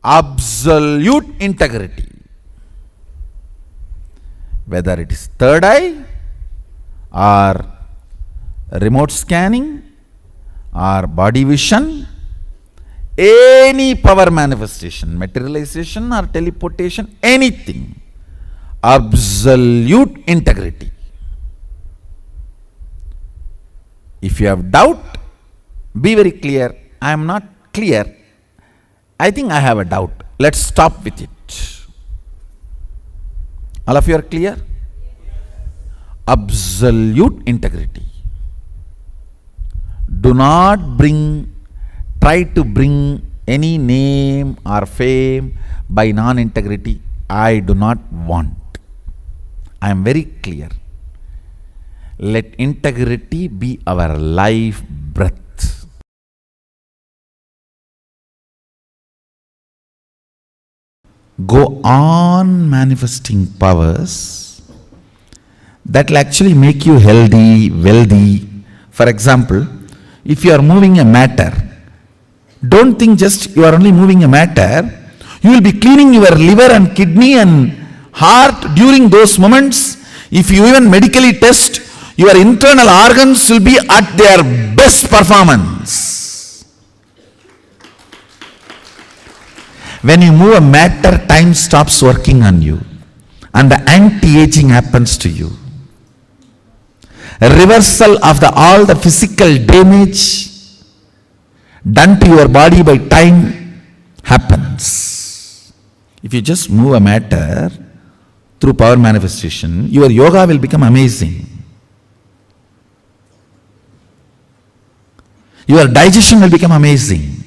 Absolute integrity. Whether it is third eye or remote scanning or body vision, any power manifestation, materialization or teleportation, anything, absolute integrity. If you have doubt, be very clear. I am not clear. I think I have a doubt. Let's stop with it. All of you are clear? Absolute integrity. Do not try to bring any name or fame by non-integrity. I do not want. I am very clear. Let integrity be our life breath. Go on manifesting powers that will actually make you healthy, wealthy. For example, if you are moving a matter, don't think just you are only moving a matter. You will be cleaning your liver and kidney and heart during those moments. If you even medically test, your internal organs will be at their best performance. When you move a matter, time stops working on you and the anti-aging happens to you. A reversal of all the physical damage done to your body by time happens. If you just move a matter through power manifestation, your yoga will become amazing. Your digestion will become amazing.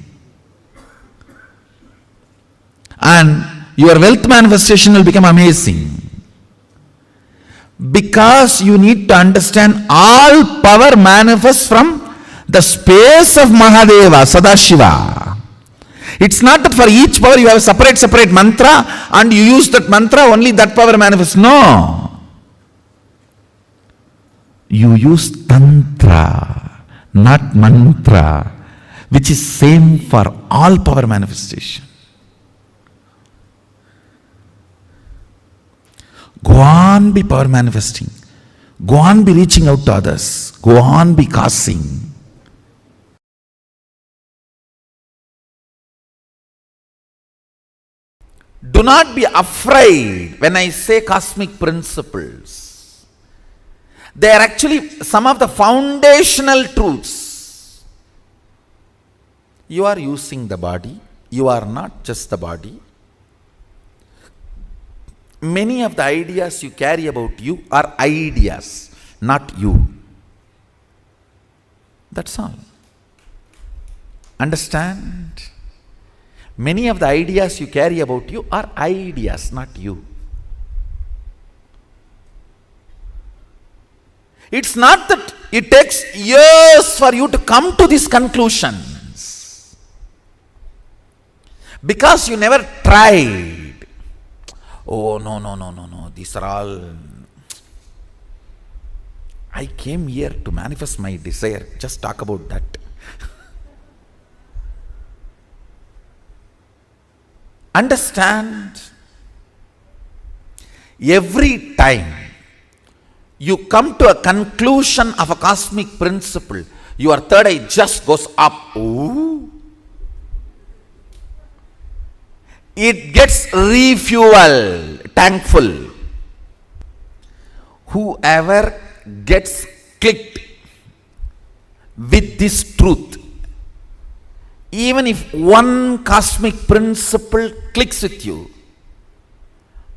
And your wealth manifestation will become amazing. Because you need to understand all power manifests from the space of Mahadeva, Sadashiva. It's not that for each power you have a separate mantra and you use that mantra, only that power manifests. No. You use tantra, not mantra, which is same for all power manifestation. Go on be power manifesting. Go on be reaching out to others. Go on be causing. Do not be afraid when I say cosmic principles. They are actually some of the foundational truths. You are using the body. You are not just the body. Many of the ideas you carry about you are ideas, not you. That's all. Understand? Many of the ideas you carry about you are ideas, not you. It's not that it takes years for you to come to these conclusions, because you never tried. Oh, no. These are all. I came here to manifest my desire. Just talk about that. Understand? Every time you come to a conclusion of a cosmic principle, your third eye just goes up. Ooh. It gets refueled, tank full. Whoever gets clicked with this truth, even if one cosmic principle clicks with you,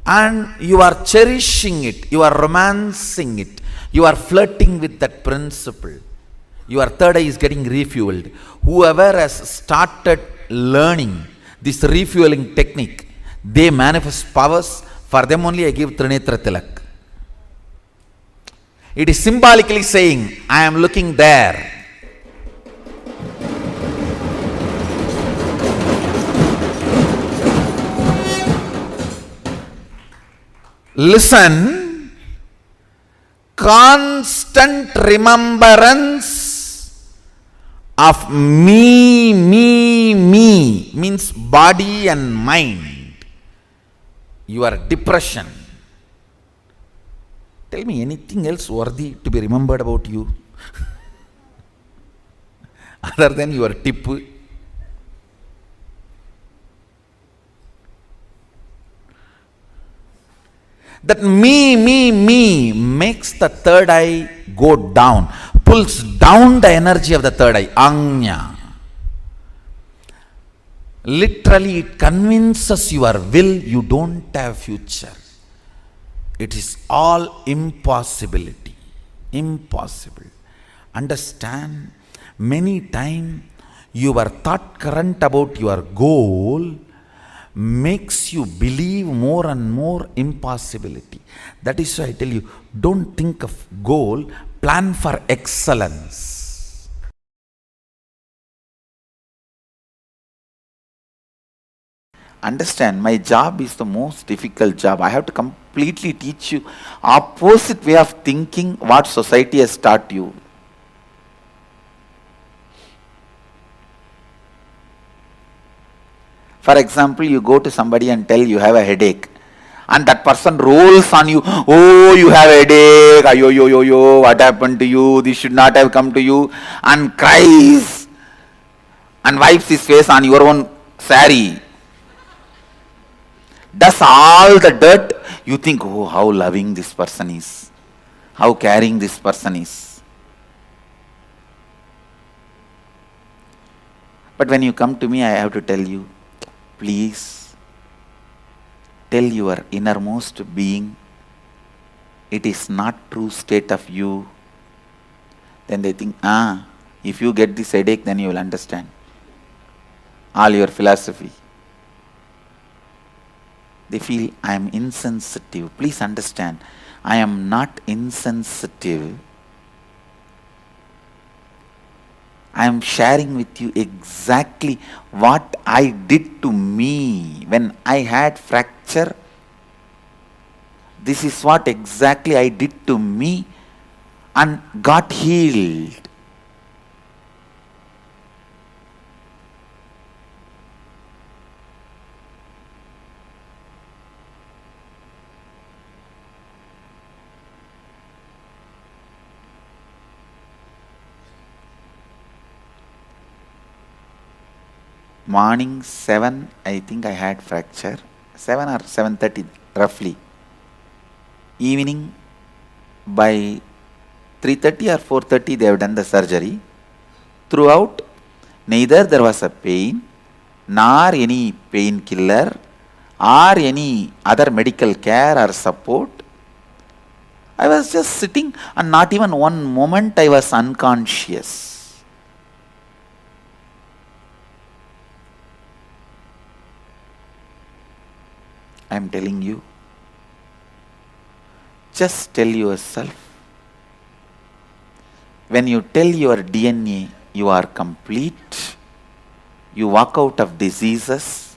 and you are cherishing it, you are romancing it, you are flirting with that principle, your third eye is getting refueled. Whoever has started learning this refueling technique, they manifest powers. For them only I give Trinetra Tilak. It is symbolically saying, I am looking there. Listen, constant remembrance of me means body and mind. Your depression. Tell me anything else worthy to be remembered about you other than your tip. That me makes the third eye go down, pulls down the energy of the third eye, anya. Literally, it convinces your will you don't have future. It is all impossibility. Impossible. Understand? Many times your thought current about your goal makes you believe more and more impossibility. That is why I tell you, don't think of goal, plan for excellence. Understand, my job is the most difficult job. I have to completely teach you opposite way of thinking what society has taught you. For example, you go to somebody and tell you have a headache, and that person rolls on you, oh, you have a headache, yo, what happened to you, this should not have come to you, and cries and wipes his face on your own sari, does all the dirt. You think, oh, how loving this person is, how caring this person is. But when you come to me, I have to tell you, please tell your innermost being it is not true state of you. Then they think, if you get this headache, then you will understand all your philosophy. They feel I am insensitive. Please understand, I am not insensitive. I am sharing with you exactly what I did to me when I had fracture. This is what exactly I did to me and got healed. Morning 7, I think I had fracture. 7 or 7:30 roughly. Evening by 3:30 or 4:30 they have done the surgery. Throughout, neither there was a pain, nor any painkiller, or any other medical care or support. I was just sitting and not even one moment I was unconscious. I am telling you, just tell yourself, when you tell your DNA you are complete, you walk out of diseases.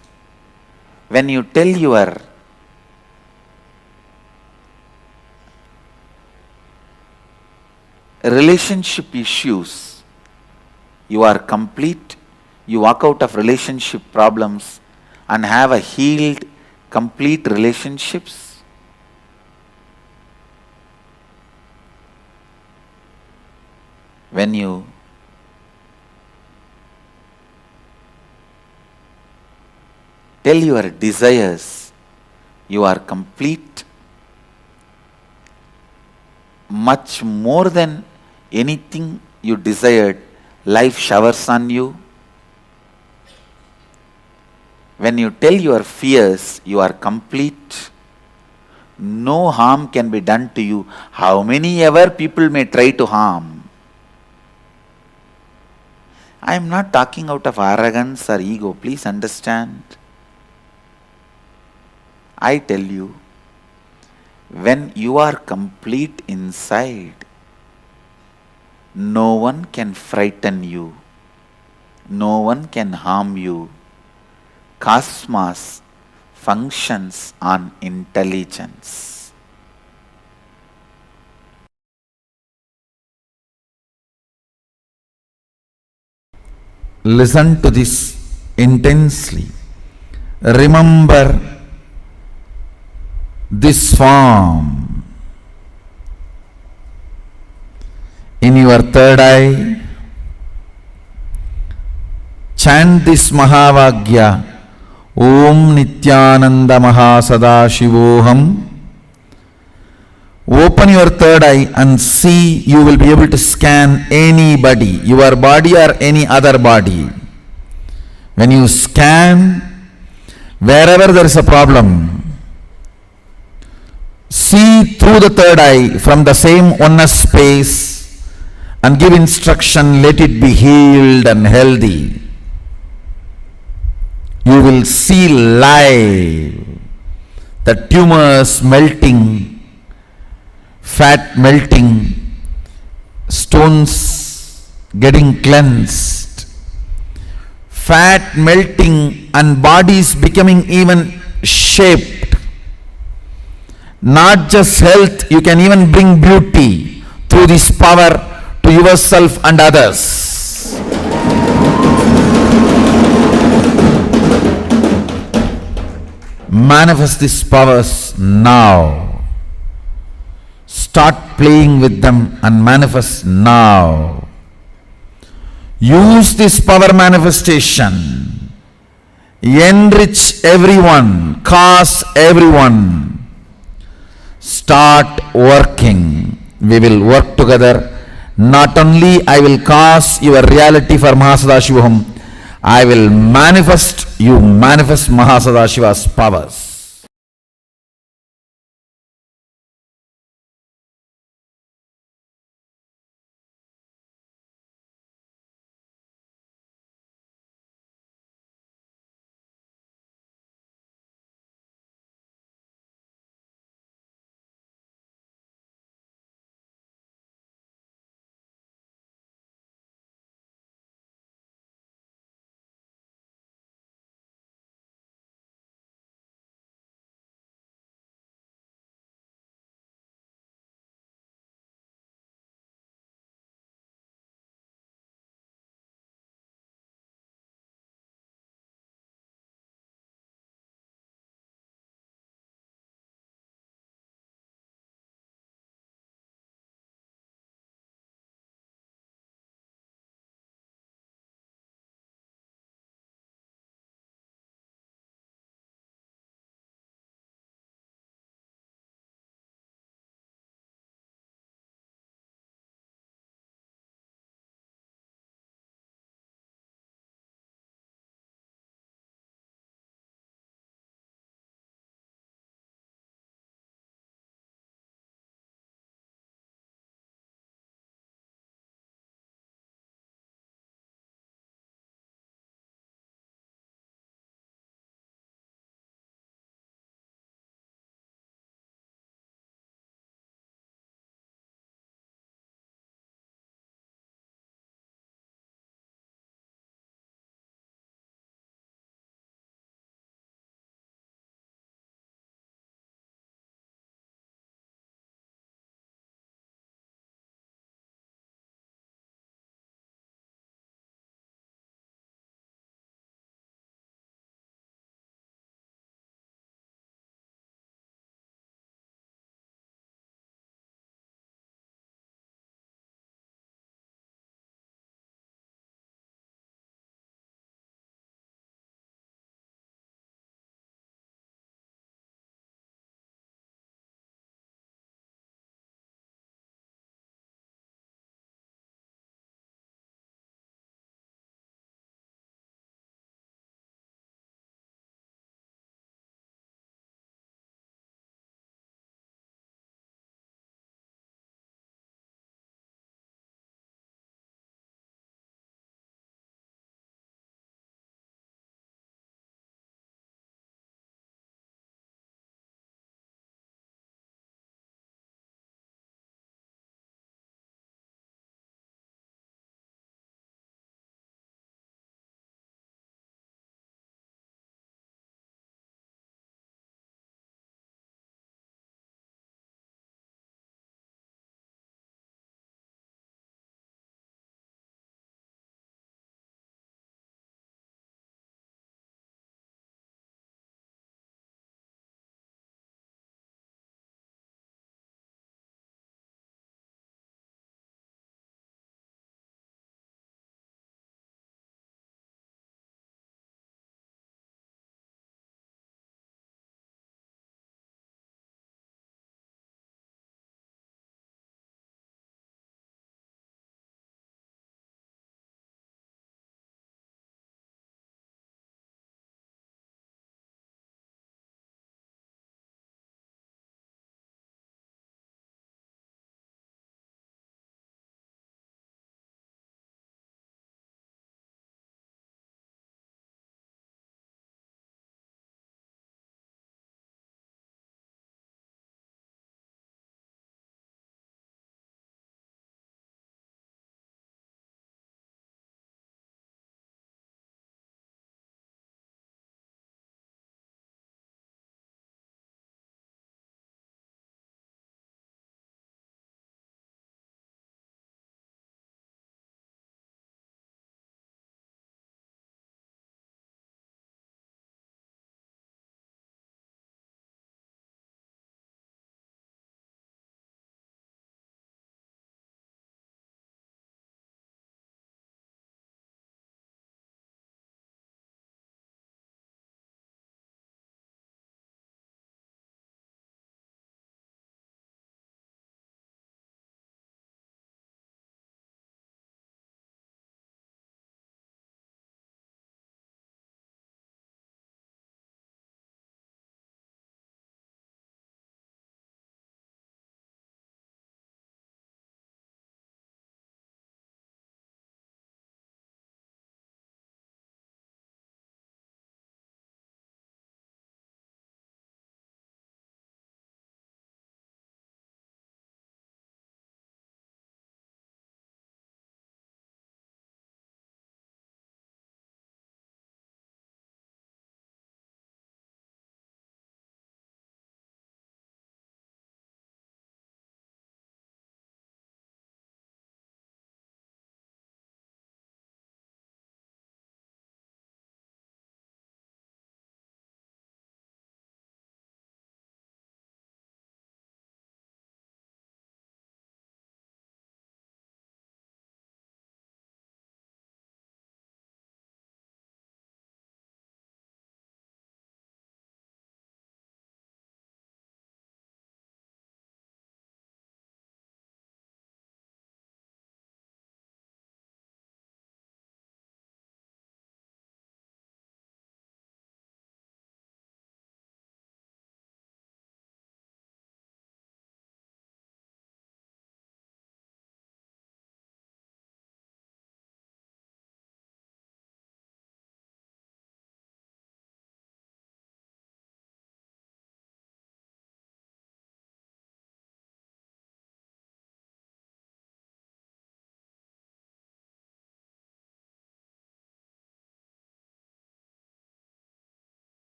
When you tell your relationship issues you are complete, you walk out of relationship problems and have a healed, complete relationships. When you tell your desires you are complete, much more than anything you desired, life showers on you. When you tell your fears you are complete, no harm can be done to you, how many ever people may try to harm. I am not talking out of arrogance or ego, please understand. I tell you, when you are complete inside, no one can frighten you, no one can harm you. Cosmos functions on intelligence. Listen to this intensely. Remember this form in your third eye. Chant this Mahavagya. Om Nithyananda Mahasadaशिवोहम. Open your third eye and see, you will be able to scan anybody, your body or any other body. When you scan, wherever there is a problem, see through the third eye from the same oneness space and give instruction, let it be healed and healthy. You will see live the tumors melting, fat melting, stones getting cleansed, fat melting and bodies becoming even shaped. Not just health, you can even bring beauty through this power to yourself and others. Manifest these powers now. Start playing with them and manifest now. Use this power manifestation. Enrich everyone, cause everyone. Start working. We will work together. Not only I will cause your reality for Mahasadashivoham, I will manifest, you manifest Mahasadashiva's powers.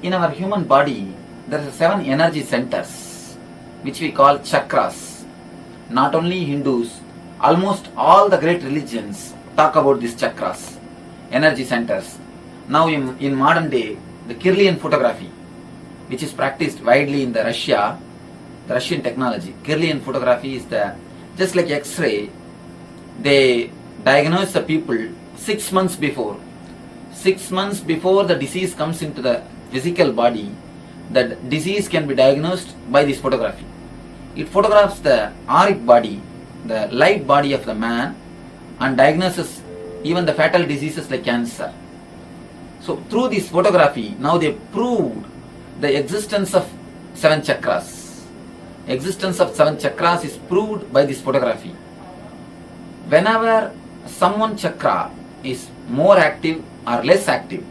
in our human body, there are 7 energy centers, which we call chakras. Not only Hindus, almost all the great religions talk about these chakras, energy centers. Now in modern day, the Kirlian photography, which is practiced widely in the Russian technology. Kirlian photography is just like X-ray. They diagnose the people 6 months before. 6 months before the disease comes into the physical body, the disease can be diagnosed by this photography. It photographs the auric body, the light body of the man, and diagnoses even the fatal diseases like cancer. So through this photography, now they proved the existence of 7 chakras. Existence of 7 chakras is proved by this photography. Whenever someone chakra is more active or less active,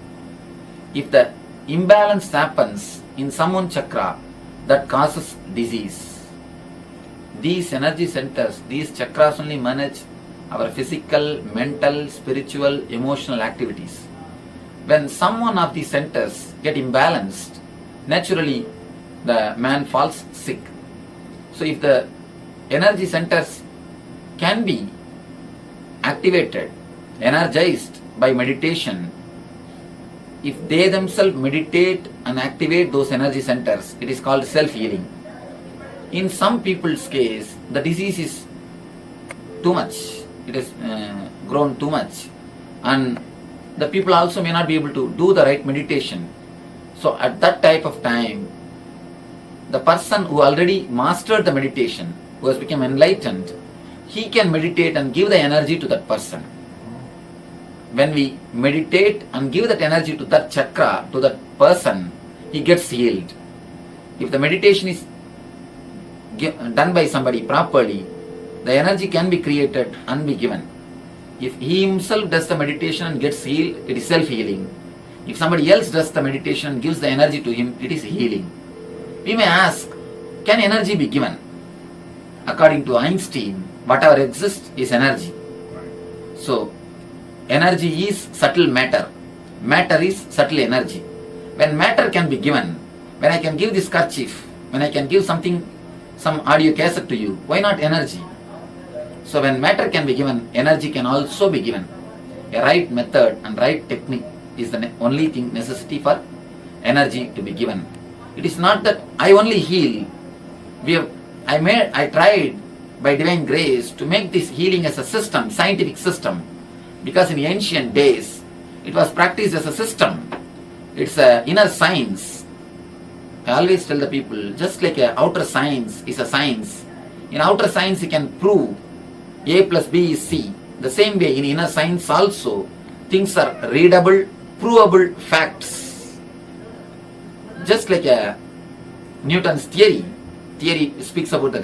if the imbalance happens in someone chakra, that causes disease. These energy centers, these chakras only manage our physical, mental, spiritual, emotional activities. When some one of these centers get imbalanced, naturally the man falls sick. So if the energy centers can be activated, energized by meditation, if they themselves meditate and activate those energy centers, it is called self-healing. In some people's case, the disease is too much, it has grown too much, and the people also may not be able to do the right meditation. So at that type of time, the person who already mastered the meditation, who has become enlightened, he can meditate and give the energy to that person. When we meditate and give that energy to that chakra, to that person, he gets healed. If the meditation is done by somebody properly, the energy can be created and be given. If he himself does the meditation and gets healed, it is self-healing. If somebody else does the meditation and gives the energy to him, it is healing. We may ask, can energy be given? According to Einstein, whatever exists is energy. So, energy is subtle matter. Matter is subtle energy. When matter can be given, when I can give this kerchief, when I can give something, some audio cassette to you, why not energy? So when matter can be given, energy can also be given. A right method and right technique is the only thing necessity for energy to be given. It is not that I only heal. I tried by divine grace to make this healing as a system, scientific system, because in ancient days it was practiced as a system. It's an inner science. I always tell the people, just like an outer science is a science, in outer science you can prove A plus B is C. The same way in inner science also, things are readable, provable facts. Just like Newton's theory speaks about the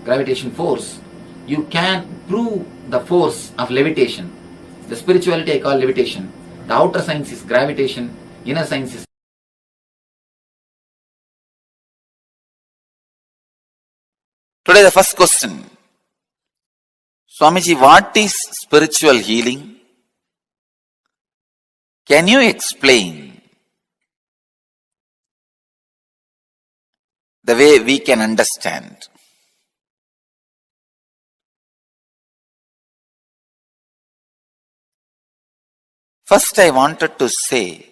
gravitation force. You can prove the force of levitation. The spirituality I call levitation. The outer science is gravitation, inner science is. Today the first question. Swamiji, what is spiritual healing? Can you explain the way we can understand? First, I wanted to say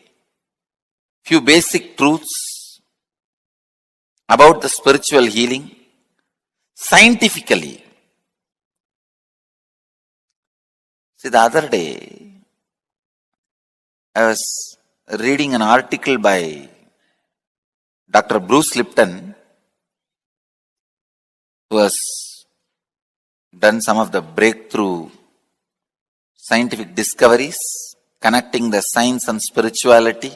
few basic truths about the spiritual healing scientifically. See, the other day, I was reading an article by Dr. Bruce Lipton, who has done some of the breakthrough scientific discoveries connecting the science and spirituality.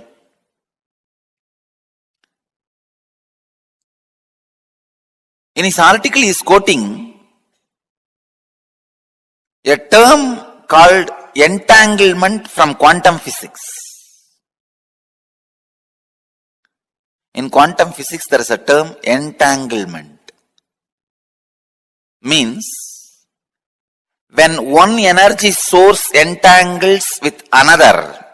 In his article, he is quoting a term called entanglement from quantum physics. In quantum physics, there is a term entanglement. Means, when one energy source entangles with another,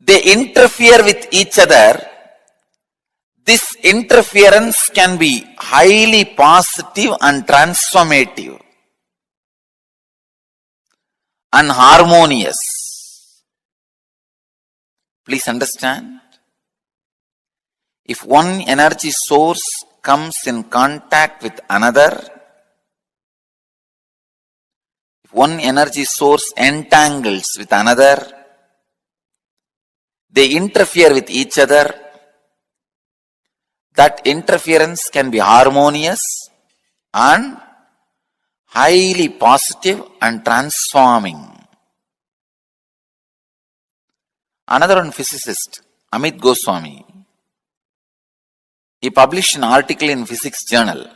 they interfere with each other, this interference can be highly positive and transformative and harmonious. Please understand. If one energy source comes in contact with another, if one energy source entangles with another, they interfere with each other, that interference can be harmonious and highly positive and transforming. Another one physicist, Amit Goswami, he published an article in Physics Journal.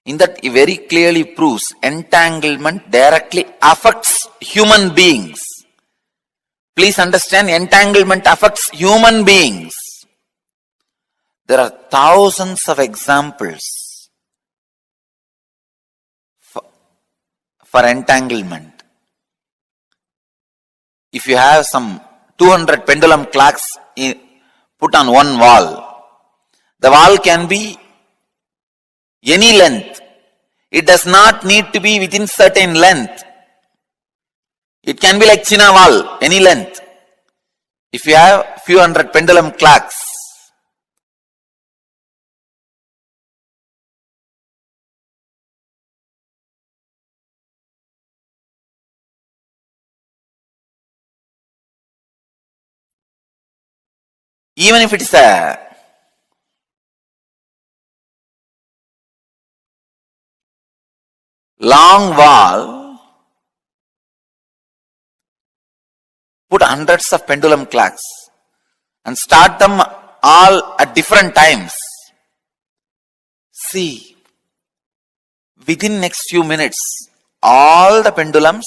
In that, he very clearly proves entanglement directly affects human beings. Please understand, entanglement affects human beings. There are thousands of examples for entanglement. If you have some 200 pendulum clocks put on one wall, the wall can be any length. It does not need to be within certain length. It can be like China wall, any length. If you have few hundred pendulum clocks, even if it is a long wall, put hundreds of pendulum clocks and start them all at different times. See, within next few minutes, all the pendulums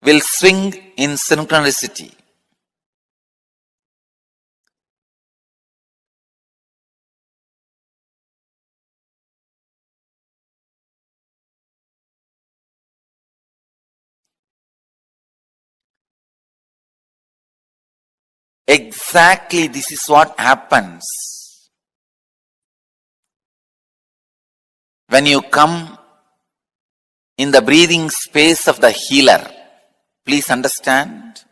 will swing in synchronicity. Exactly, this is what happens when you come in the breathing space of the healer. Please understand.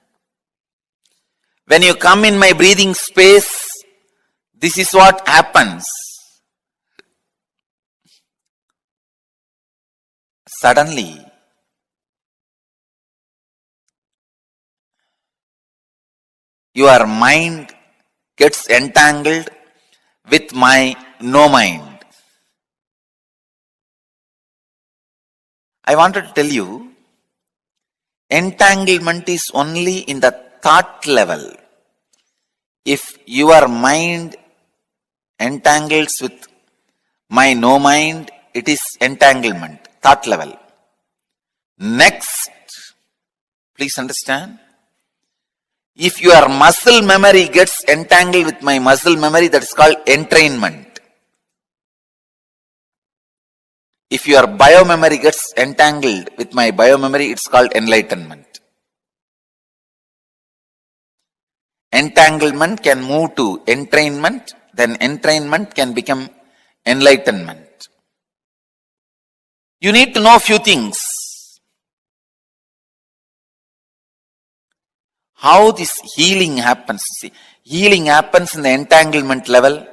When you come in my breathing space, this is what happens. Suddenly, your mind gets entangled with my no mind. I wanted to tell you, entanglement is only in the thought level. If your mind entangles with my no mind, it is entanglement, thought level. Next, please understand, if your muscle memory gets entangled with my muscle memory, that is called entrainment. If your biomemory gets entangled with my biomemory, it's called enlightenment. Entanglement can move to entrainment, then entrainment can become enlightenment. You need to know a few things. How this healing happens. See, healing happens in the entanglement level.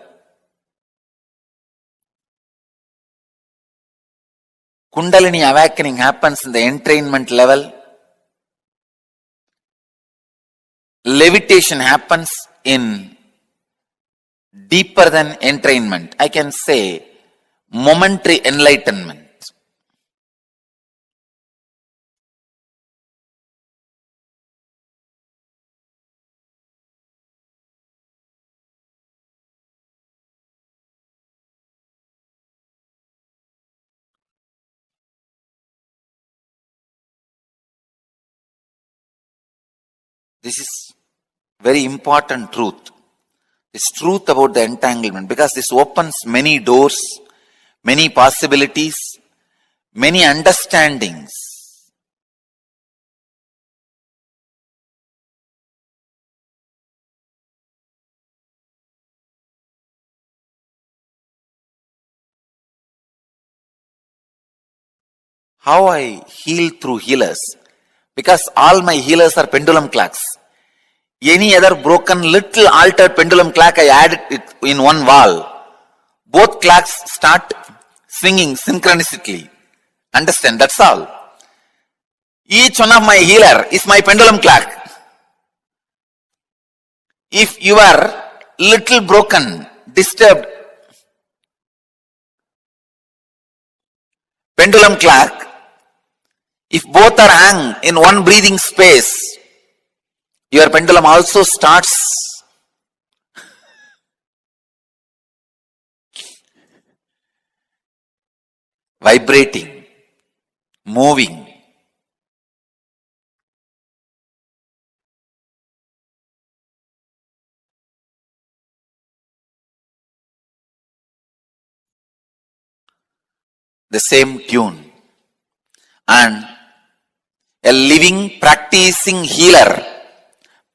Kundalini awakening happens in the entrainment level. Levitation happens in deeper than entrainment. I can say momentary enlightenment. This is very important truth. This truth about the entanglement, because this opens many doors, many possibilities, many understandings. How I heal through healers? Because all my healers are pendulum clocks. Any other broken little altered pendulum clock, I add it in one wall. Both clocks start swinging synchronistically. Understand? That's all. Each one of my healer is my pendulum clock. If you are little broken, disturbed pendulum clock, if both are hung in one breathing space, your pendulum also starts vibrating, moving. The same tune. And a living practicing healer,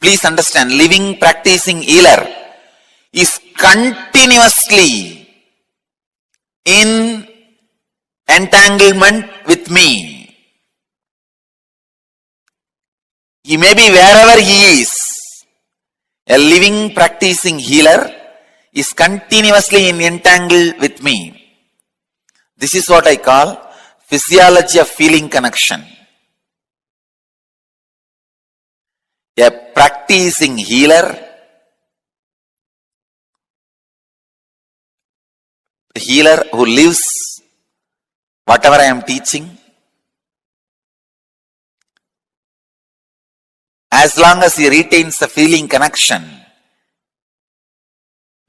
please understand, living practicing healer is continuously in entanglement with me. He may be wherever he is. A living practicing healer is continuously in entangle with me. This is what I call physiology of feeling connection. A practicing healer, a healer who lives whatever I am teaching, as long as he retains the feeling connection,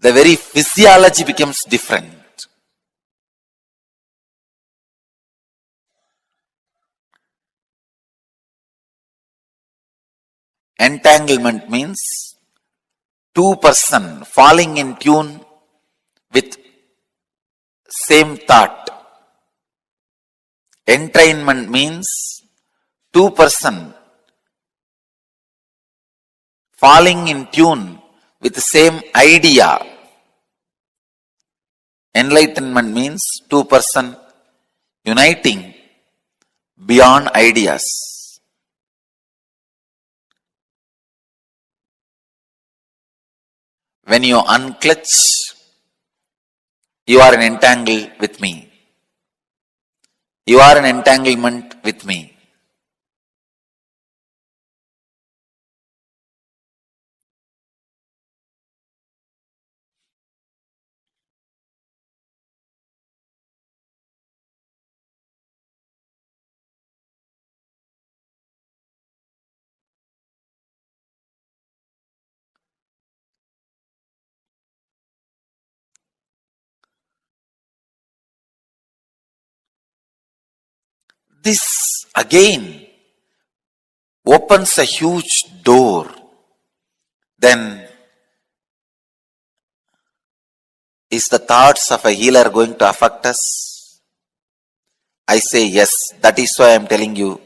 the very physiology becomes different. Entanglement means two person falling in tune with same thought. Entrainment means two person falling in tune with the same idea. Enlightenment means two person uniting beyond ideas. When you unclutch, you are in entangle with me. You are in entanglement with me. This again opens a huge door. Then is the thoughts of a healer going to affect us? I say yes. That is why I am telling you,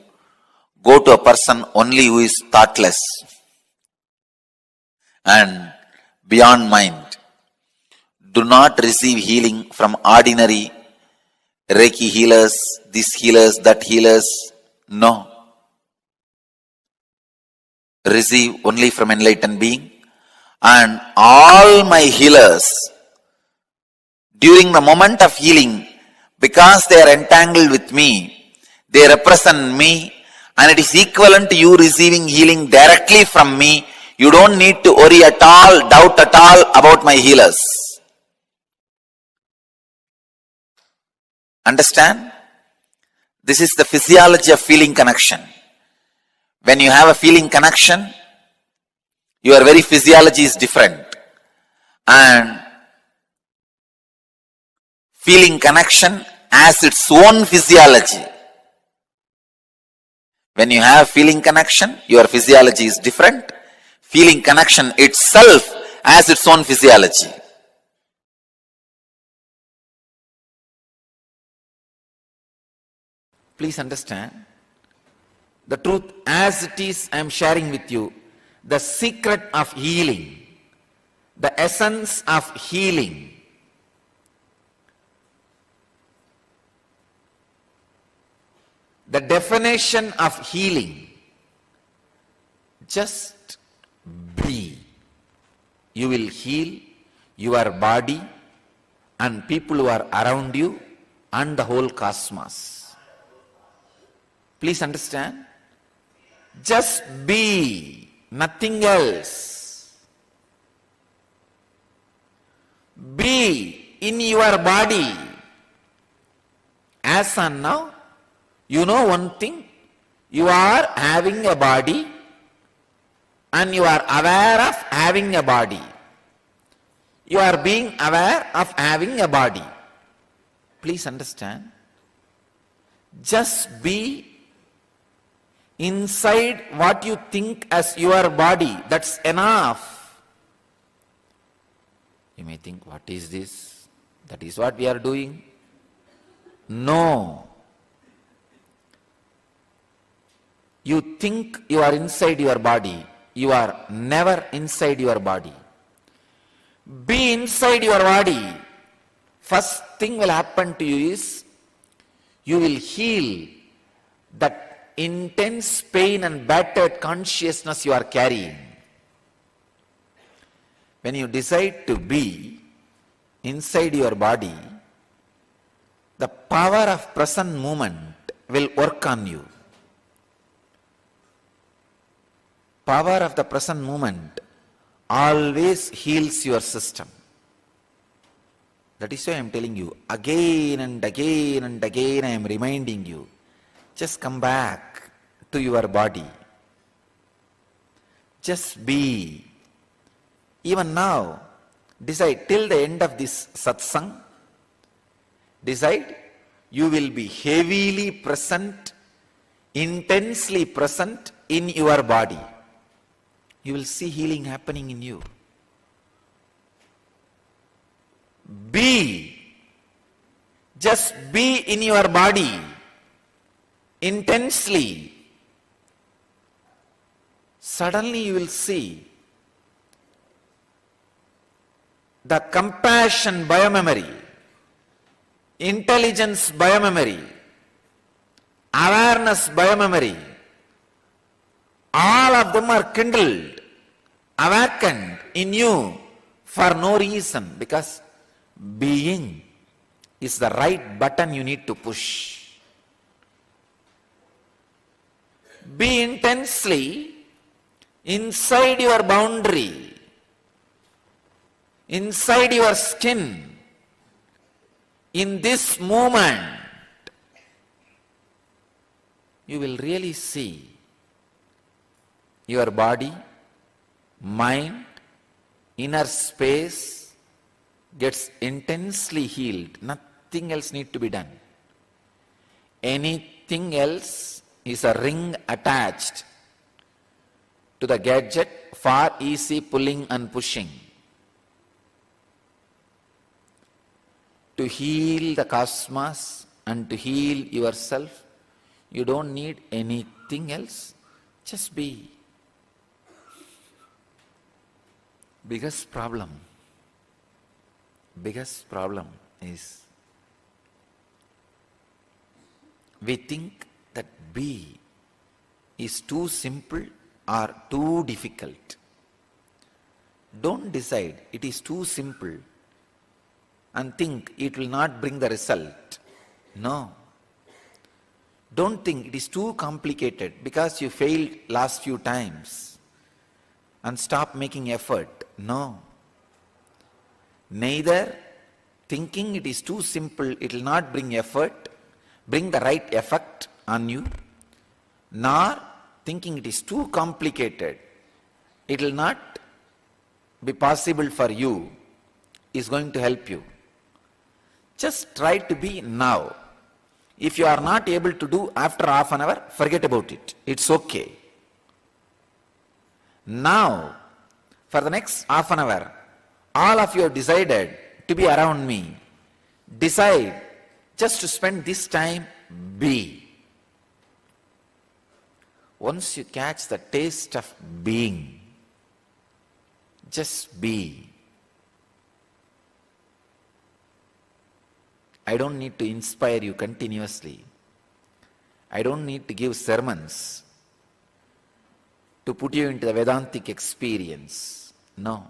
go to a person only who is thoughtless and beyond mind. Do not receive healing from ordinary Reiki healers, this healers, that healers. No. Receive only from enlightened being. And all my healers, during the moment of healing, because they are entangled with me, they represent me, and it is equivalent to you receiving healing directly from me. You don't need to worry at all, doubt at all about my healers. Understand? This is the physiology of feeling connection. When you have a feeling connection, your very physiology is different. And feeling connection has its own physiology. When you have feeling connection, your physiology is different. Feeling connection itself has its own physiology. Please understand, the truth as it is I am sharing with you, the secret of healing, the essence of healing. the definition of healing. Just be. You will heal your body and people who are around you and the whole cosmos. Please understand. Just be, nothing else. Be in your body. As and now, you know one thing, you are having a body and you are aware of having a body. You are being aware of having a body. Please understand. Just be inside what you think as your body. That's enough. You may think, what is this? That is what we are doing. No. You think you are inside your body. You are never inside your body. Be inside your body. First thing will happen to you is, you will heal that intense pain and battered consciousness you are carrying. When you decide to be inside your body, the power of present moment will work on you. Power of the present moment always heals your system. That is why I am telling you, again and again and again I am reminding you, just come back to your body. Just be. Even now, decide till the end of this satsang, decide you will be heavily present, intensely present in your body. You will see healing happening in you. Be. Just be in your body intensely. Suddenly you will see the compassion biomemory, intelligence biomemory, awareness biomemory, all of them are kindled, awakened in you for no reason, because being is the right button you need to push. Be intensely inside your boundary, inside your skin, in this moment. You will really see your body, mind, inner space gets intensely healed. Nothing else needs to be done. Anything else is a ring attached to the gadget for easy pulling and pushing. To heal the cosmos and to heal yourself, you don't need anything else. Just be. Biggest problem is, we think that be is too simple or too difficult. Don't decide it is too simple and think it will not bring the result. No. Don't think it is too complicated because you failed last few times and stop making effort. No. Neither thinking it is too simple, it will not bring effort, bring the right effect on you, nor thinking it is too complicated, it will not be possible for you, is going to help you. Just try to be now. If you are not able to do after half an hour, forget about it. It's okay. Now, for the next half an hour, all of you have decided to be around me. Decide just to spend this time, be. Once you catch the taste of being, just be. I don't need to inspire you continuously. I don't need to give sermons to put you into the Vedantic experience. No.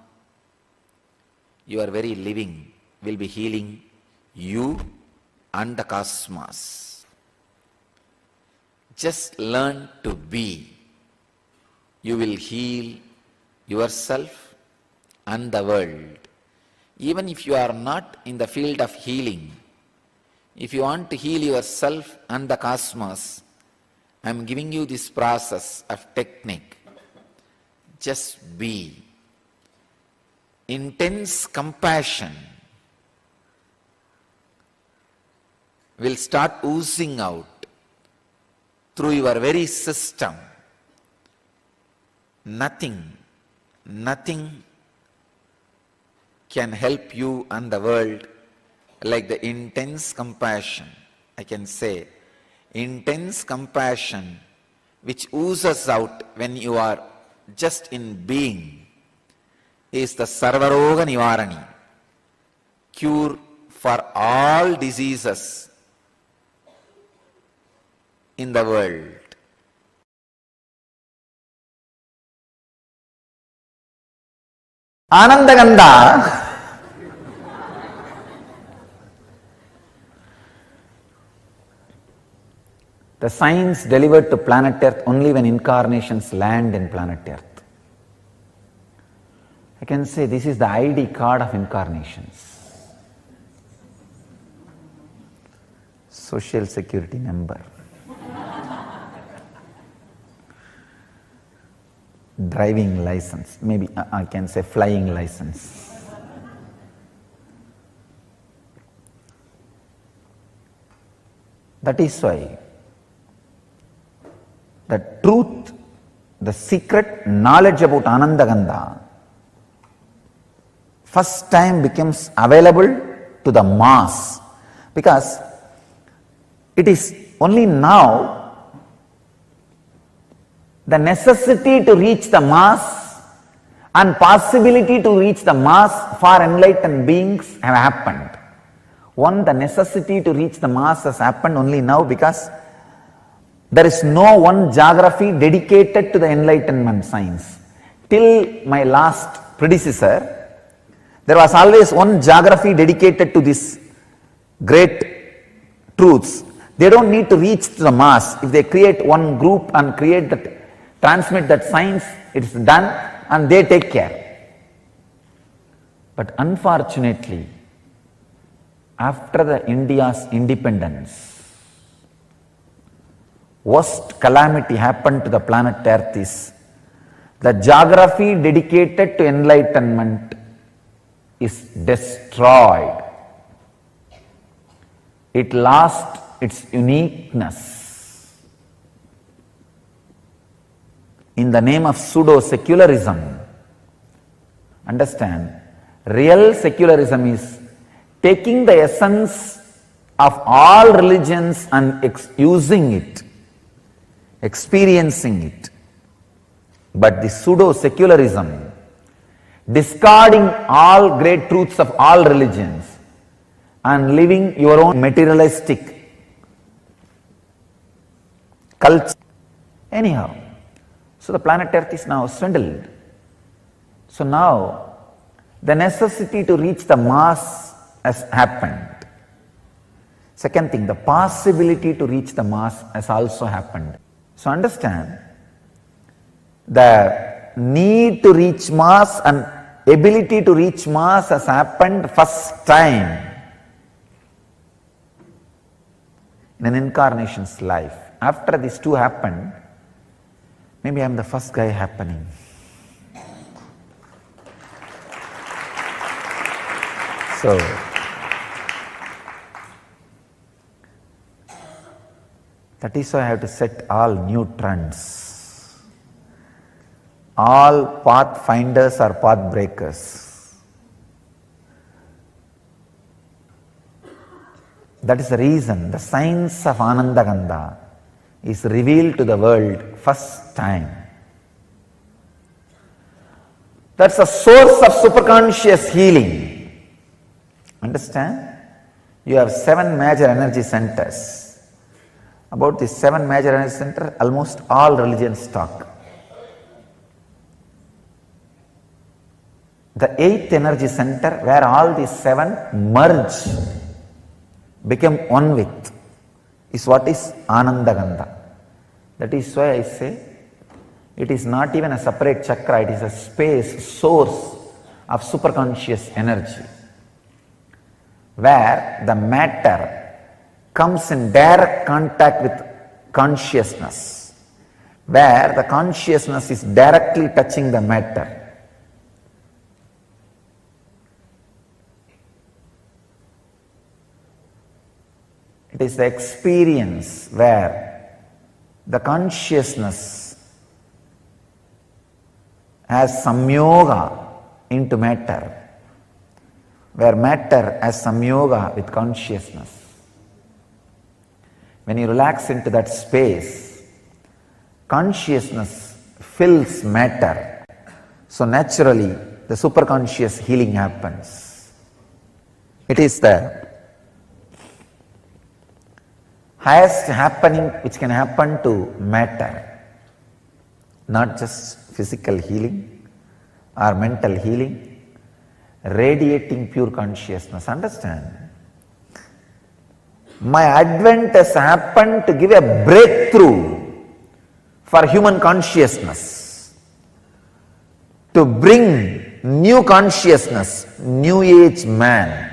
Your very living will be healing you and the cosmos. Just learn to be. You will heal yourself and the world. Even if you are not in the field of healing, if you want to heal yourself and the cosmos, I am giving you this process of technique. Just be. Intense compassion will start oozing out through your very system. Nothing can help you and the world like the intense compassion. I can say, intense compassion which oozes out when you are just in being is the Sarvaroga Nivarani, cure for all diseases in the world. Anandagandha the science delivered to planet Earth only when incarnations land in planet Earth. I can say this is the ID card of incarnations. Social security number. Driving license, maybe I can say flying license. That is why the truth, the secret knowledge about Anandagandha first time becomes available to the mass, because it is only now the necessity to reach the mass and possibility to reach the mass for enlightened beings have happened. One, the necessity to reach the mass has happened only now because there is no one geography dedicated to the enlightenment science. Till my last predecessor, there was always one geography dedicated to these great truths. They don't need to reach to the mass. If they create one group and create that, transmit that science, it is done and they take care. But unfortunately, after the India's independence, worst calamity happened to the planet Earth is the geography dedicated to enlightenment is destroyed. It lost its uniqueness. In the name of pseudo-secularism, understand, real secularism is taking the essence of all religions and using it, experiencing it. But the pseudo-secularism, discarding all great truths of all religions and living your own materialistic culture. Anyhow, so the planet Earth is now swindled. So now the necessity to reach the mass has happened. Second thing, the possibility to reach the mass has also happened. So understand, the need to reach mass and ability to reach mass has happened first time in an incarnation's life. After these two happened, maybe I am the first guy happening. So that is why I have to set all new trends. All pathfinders are path breakers. That is the reason the science of Anandagandha is revealed to the world first time. That's a source of superconscious healing. Understand? You have 7 major energy centers. About the 7 major energy centers, almost all religions talk. The 8th energy center, where all these 7 merge, become one with, is what is Anandagandha. That is why I say it is not even a separate chakra, it is a space, source of superconscious energy, where the matter comes in direct contact with consciousness, where the consciousness is directly touching the matter. It is the experience where the consciousness has samyoga into matter, where matter has samyoga with consciousness. When you relax into that space, consciousness fills matter. So naturally, the superconscious healing happens. It is the highest happening which can happen to matter, not just physical healing or mental healing, radiating pure consciousness. Understand? My advent has happened to give a breakthrough for human consciousness, to bring new consciousness, new age man.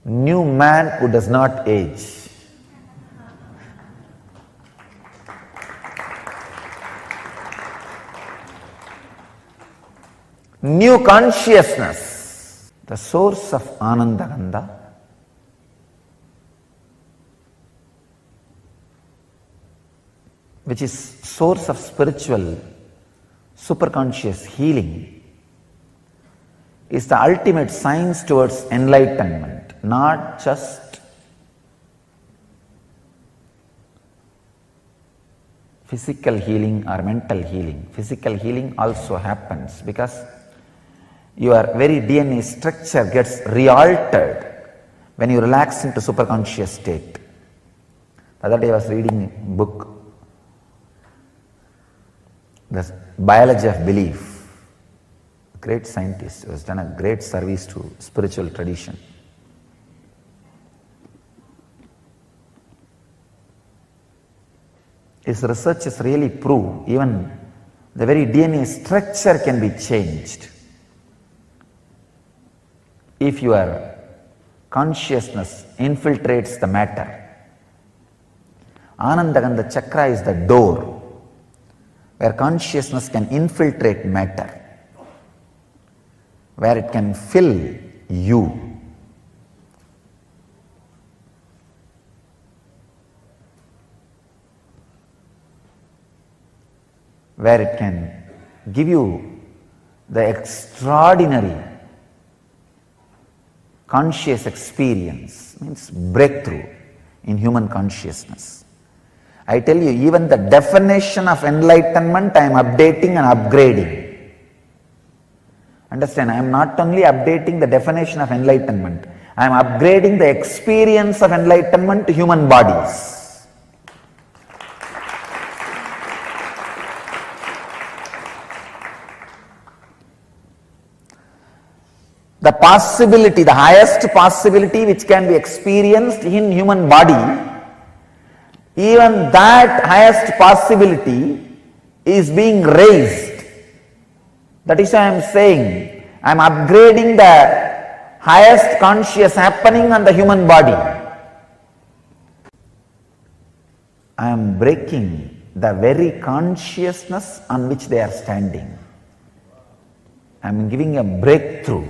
New man who does not age. New consciousness, the source of Anandagandha, which is source of spiritual superconscious healing, is the ultimate science towards enlightenment. Not just physical healing or mental healing. Physical healing also happens because your very DNA structure gets re-altered when you relax into superconscious state. The other day I was reading a book, The Biology of Belief. A great scientist who has done a great service to spiritual tradition. His researches really prove even the very DNA structure can be changed if your consciousness infiltrates the matter. Anandagandha chakra is the door where consciousness can infiltrate matter, where it can fill you. Where it can give you the extraordinary conscious experience, means breakthrough in human consciousness. I tell you, even the definition of enlightenment I am updating and upgrading. Understand, I am not only updating the definition of enlightenment, I am upgrading the experience of enlightenment to human bodies. The possibility, the highest possibility which can be experienced in human body, even that highest possibility is being raised. That is why I am saying, I am upgrading the highest conscious happening on the human body. I am breaking the very consciousness on which they are standing. I am giving a breakthrough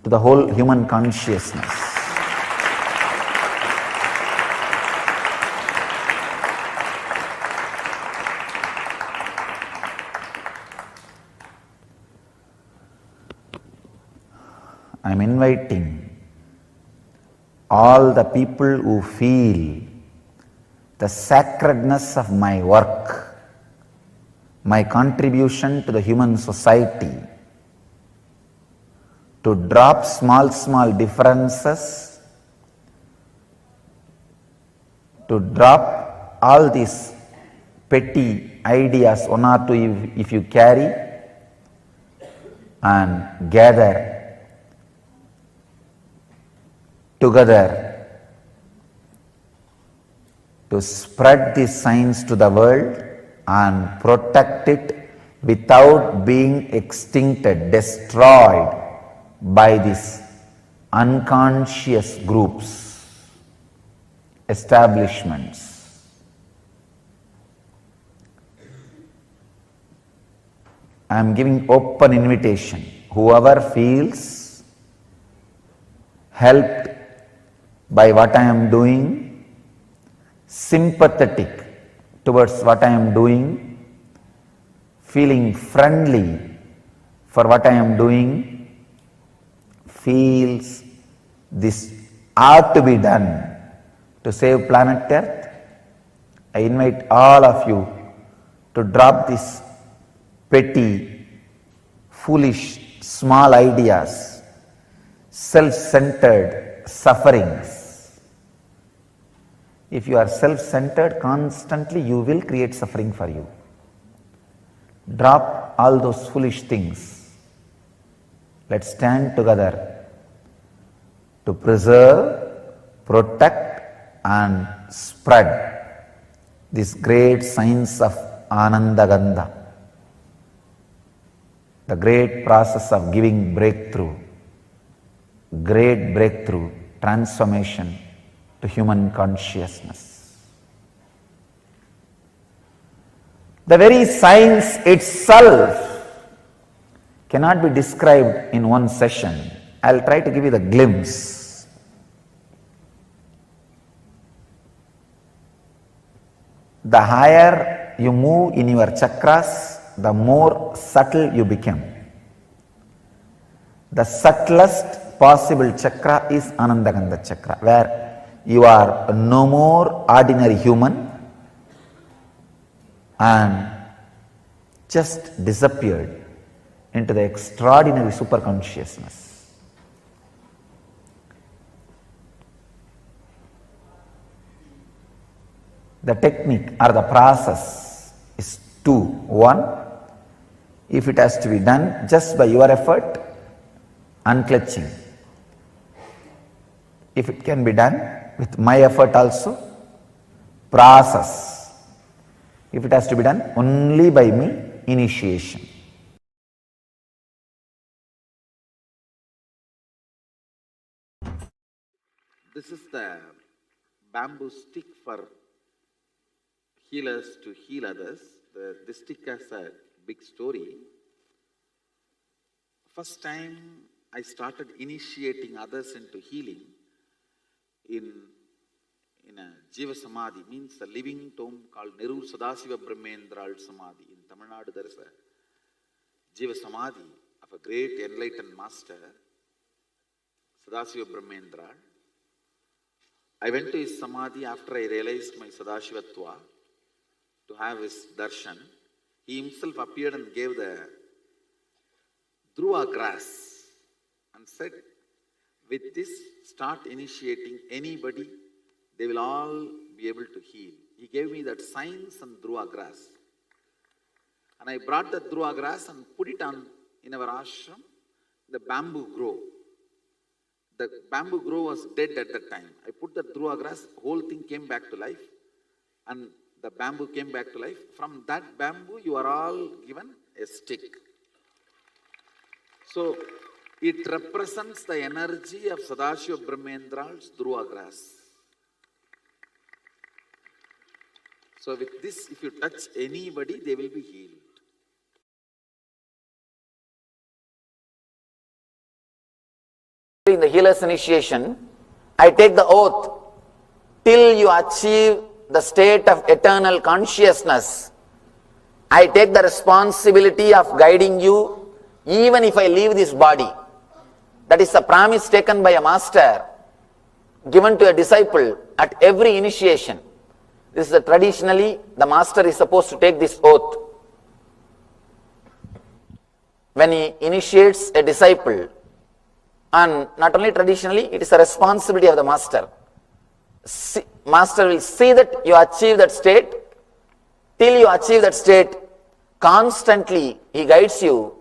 to the whole human consciousness. I am inviting all the people who feel the sacredness of my work, my contribution to the human society, to drop small differences to drop all these petty ideas, one or two if you carry, and gather together to spread this science to the world and protect it without being extincted, destroyed by these unconscious groups, establishments. I am giving open invitation. Whoever feels helped by what I am doing, sympathetic towards what I am doing, feeling friendly for what I am doing, feels this ought to be done to save planet Earth, I invite all of you to drop these petty, foolish, small ideas, self-centered sufferings. If you are self-centered constantly, you will create suffering for you. Drop all those foolish things. Let's stand together to preserve, protect and spread this great science of Anandagandha, the great process of giving breakthrough, great breakthrough, transformation to human consciousness. The very science itself cannot be described in one session. I'll try to give you the glimpse. The higher you move in your chakras, the more subtle you become. The subtlest possible chakra is Anandagandha chakra, where you are no more ordinary human and just disappeared into the extraordinary superconsciousness. The technique or the process is two. One, if it has to be done just by your effort, unclutching. If it can be done with my effort also, process. If it has to be done only by me, initiation. This is the bamboo stick for healers to heal others. This stick has a big story. First time I started initiating others into healing in a Jiva Samadhi, means a living tomb called Nerur Sadasiva Brahmendral Samadhi. In Tamil Nadu there is a Jiva Samadhi of a great enlightened master, Sadasiva Brahmendral. I went to his Samadhi after I realized my Sadashivatva to have his darshan. He himself appeared and gave the Dhruva grass and said, with this start initiating anybody, they will all be able to heal. He gave me that science and Dhruva grass. And I brought the Dhruva grass and put it on in our ashram, the bamboo grove. The bamboo grove was dead at that time. I put the Dhruva grass, whole thing came back to life. And the bamboo came back to life. From that bamboo, you are all given a stick. So, it represents the energy of Sadashiva Brahmendral's Dhruva grass. So, with this, if you touch anybody, they will be healed. In the healer's initiation, I take the oath till you achieve the state of eternal consciousness. I take the responsibility of guiding you even if I leave this body. That is a promise taken by a master, given to a disciple at every initiation. This is traditionally the master is supposed to take this oath. When he initiates a disciple, and not only traditionally, it is a responsibility of the master. Master will see that you achieve that state. Till you achieve that state, constantly he guides you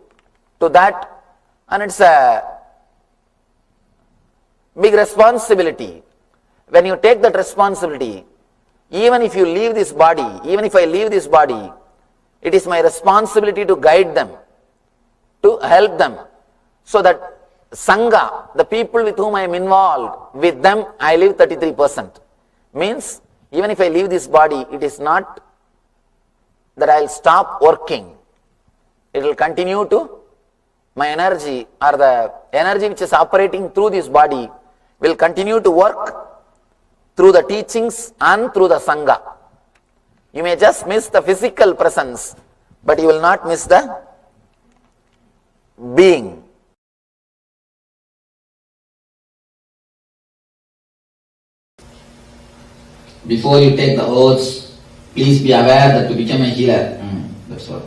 to that, and it's a big responsibility. When you take that responsibility, even if you leave this body, even if I leave this body, it is my responsibility to guide them, to help them, so that Sangha, the people with whom I am involved, with them I live 33%. Means, even if I leave this body, it is not that I will stop working. It will continue to, my energy or the energy which is operating through this body will continue to work through the teachings and through the Sangha. You may just miss the physical presence, but you will not miss the being. Before you take the oaths, please be aware that to become a healer. That's all.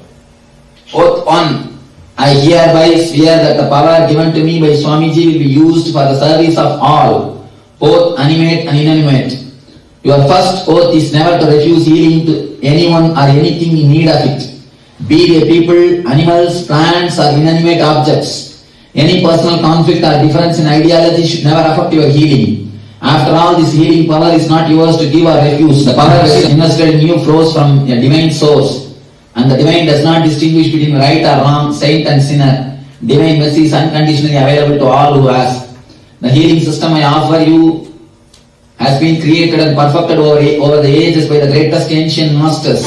Oath 1. I hereby swear that the power given to me by Swamiji will be used for the service of all, both animate and inanimate. Your first oath is never to refuse healing to anyone or anything in need of it, be they people, animals, plants or inanimate objects. Any personal conflict or difference in ideology should never affect your healing. After all, this healing power is not yours to give or refuse. The power invested in you flows from a divine source, and the divine does not distinguish between right or wrong, saint and sinner. Divine mercy is unconditionally available to all who ask. The healing system I offer you has been created and perfected over the ages by the greatest ancient masters.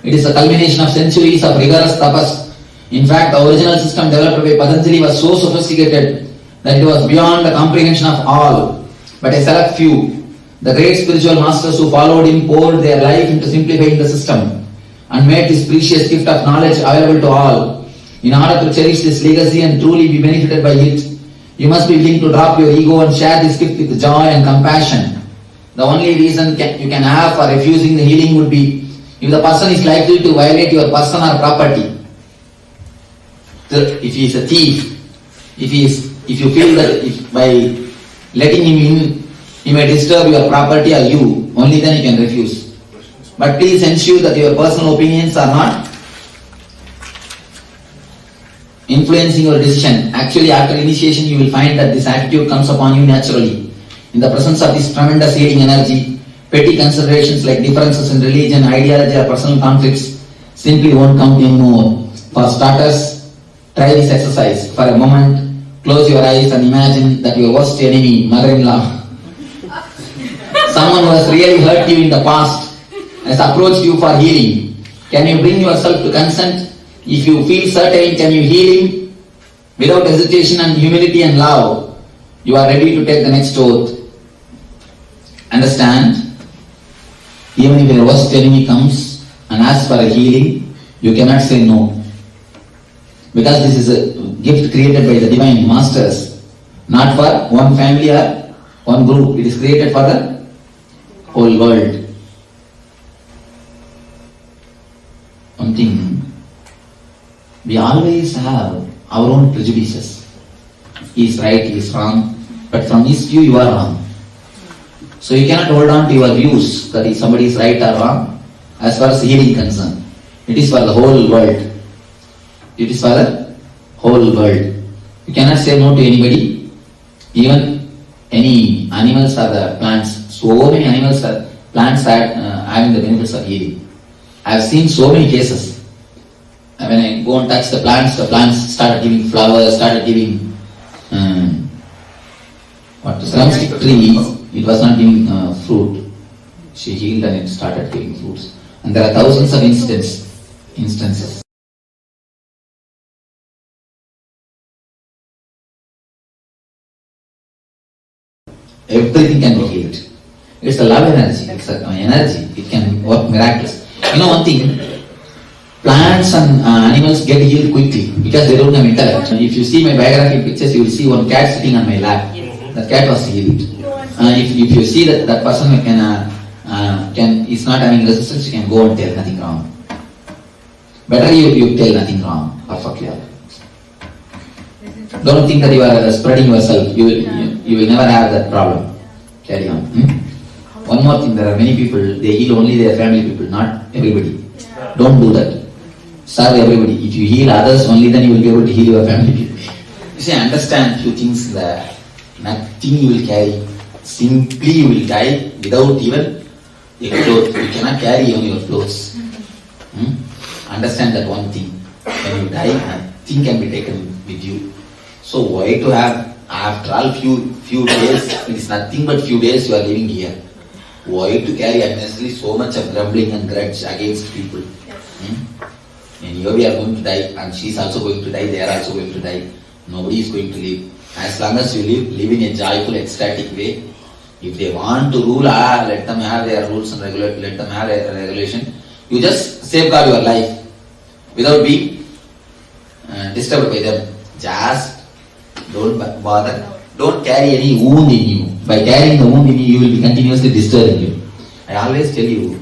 It is a culmination of centuries of rigorous tapas. In fact, the original system developed by Patanjali was so sophisticated that it was beyond the comprehension of all. But a select few, the great spiritual masters who followed him, poured their life into simplifying the system and made this precious gift of knowledge available to all. In order to cherish this legacy and truly be benefited by it, you must be willing to drop your ego and share this gift with joy and compassion. The only reason you can have for refusing the healing would be if the person is likely to violate your person or property. If he is a thief, if you feel that by letting him in, he may disturb your property or you, only then you can refuse. But please ensure that your personal opinions are not influencing your decision. Actually, after initiation, you will find that this attitude comes upon you naturally. In the presence of this tremendous healing energy, petty considerations like differences in religion, ideology, or personal conflicts simply won't count anymore. For starters, try this exercise. For a moment, close your eyes and imagine that your worst enemy, mother-in-law, someone who has really hurt you in the past, has approached you for healing. Can you bring yourself to consent? If you feel certain, can you heal him? Without hesitation and humility and love, you are ready to take the next oath. Understand? Even if your worst enemy comes and asks for a healing, you cannot say no. Because this is a gift created by the divine masters, not for one family or one group. It is created for the whole world. One thing, we always have our own prejudices. He is right, he is wrong, but from his view you are wrong. So you cannot hold on to your views that if somebody is right or wrong as far as healing is concerned. It is for the whole world. It is for the whole world. You cannot say no to anybody, even any animals or the plants. So many animals or plants are having the benefits of healing. I have seen so many cases. When I go and touch the plants started giving flowers, started giving drumstick tree. It was not giving fruit. She healed and it started giving fruits. And there are thousands of instances. Everything can be healed. It's a love energy. It's an energy. It can work miracles. You know one thing, plants and animals get healed quickly because they don't have intellect. If you see my biography pictures, you will see one cat sitting on my lap. That cat was healed. If you see that person is not having resistance, you can go and tell nothing wrong. Better you tell nothing wrong. Perfectly. Don't think that you are spreading yourself. You will never have that problem. Carry on. How One more thing, there are many people, they heal only their family people, not everybody. Don't do that. Serve everybody. If you heal others, only then you will be able to heal your family people. You see, understand few things that nothing you will carry. Simply you will die without even a cloth. You cannot carry even your clothes. Understand that one thing. When you die, nothing can be taken with you. So why to have, after all few days, it is nothing but few days you are living here. Why to carry unnecessarily so much of grumbling and grudge against people? And here we are going to die, and she is also going to die, they are also going to die. Nobody is going to live. As long as you live in a joyful, ecstatic way. If they want to rule, let them have their rules and let them have a regulation. You just safeguard your life without being disturbed by them. Just don't bother. Don't carry any wound in you. By carrying the wound in you, you will be continuously disturbing you. I always tell you,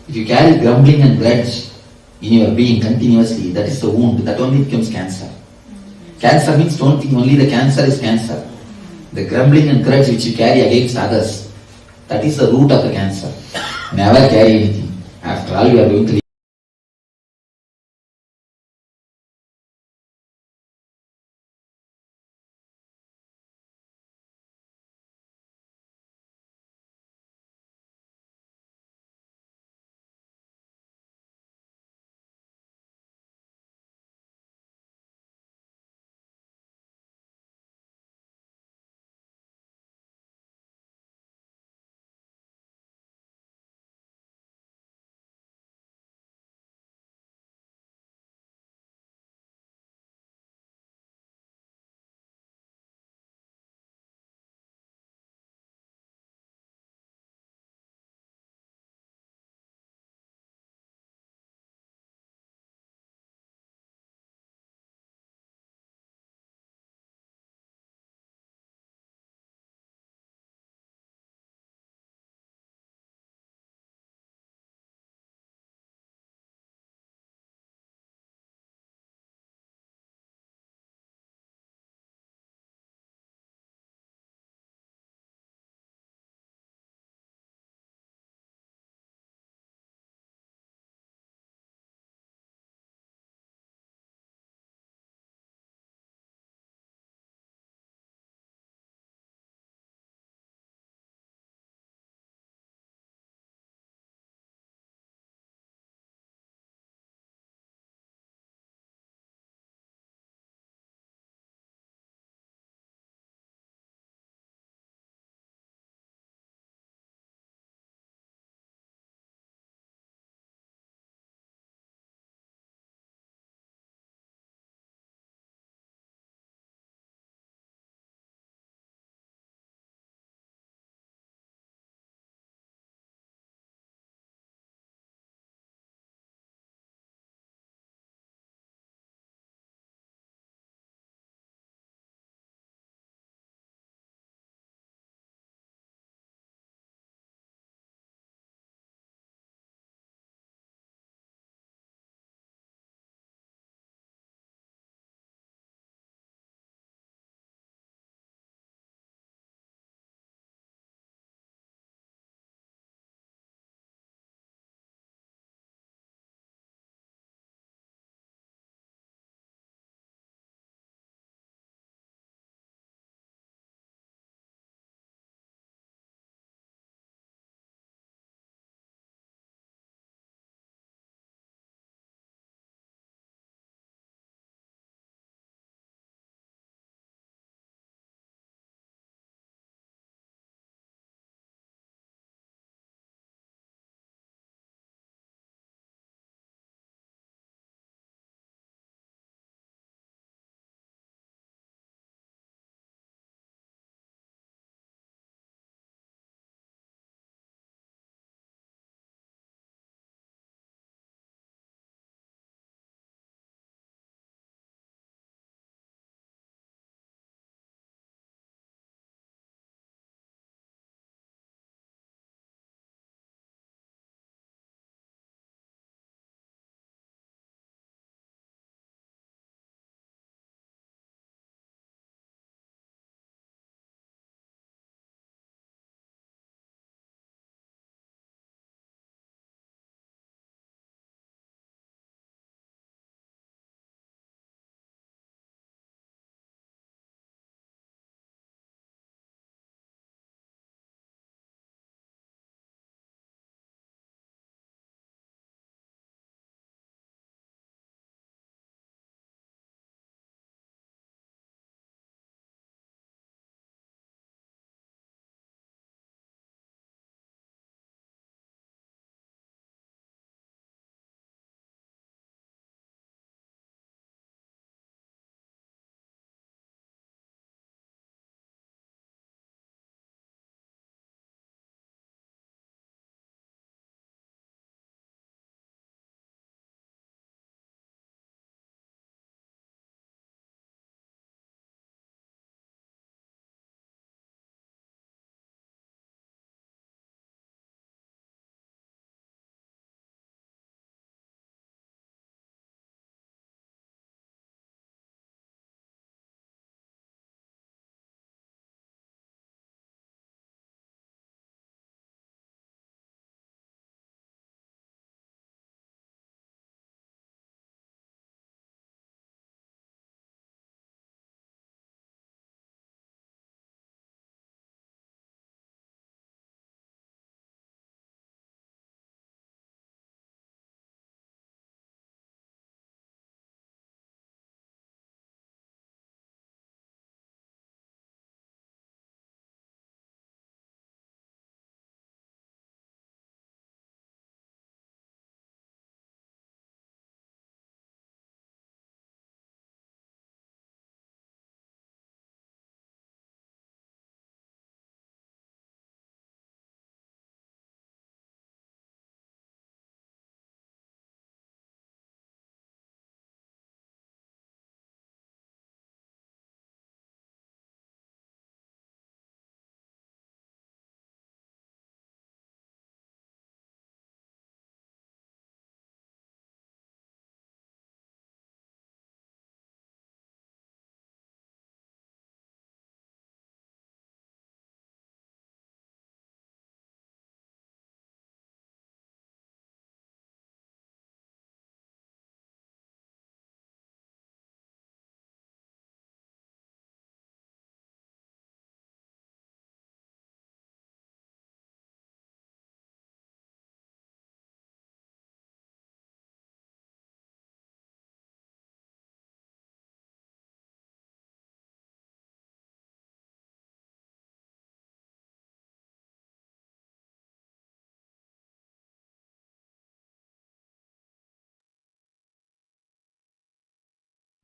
if you carry grumbling and grudge in your being continuously, that is the wound. That only becomes cancer. Cancer means don't think only the cancer is cancer. The grumbling and grudge which you carry against others, that is the root of the cancer. Never carry anything. After all, you are going to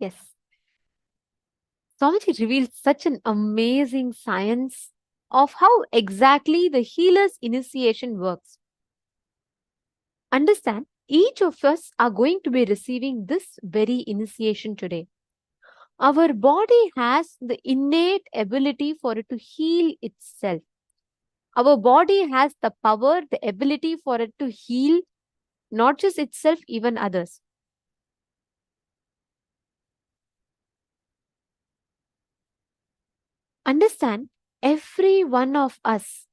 Yes. Swamiji revealed such an amazing science of how exactly the healer's initiation works. Understand, each of us are going to be receiving this very initiation today. Our body has the innate ability for it to heal itself. Our body has the power, the ability for it to heal not just itself, even others. Understand, every one of us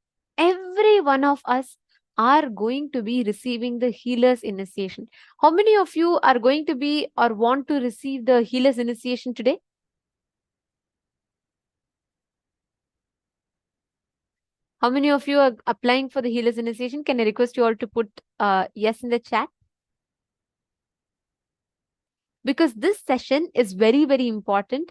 are going to be receiving the healer's initiation. How many of you are going to be or want to receive the healer's initiation today? How many of you are applying for the healer's initiation? Can I request you all to put yes in the chat? Because this session is very, very important.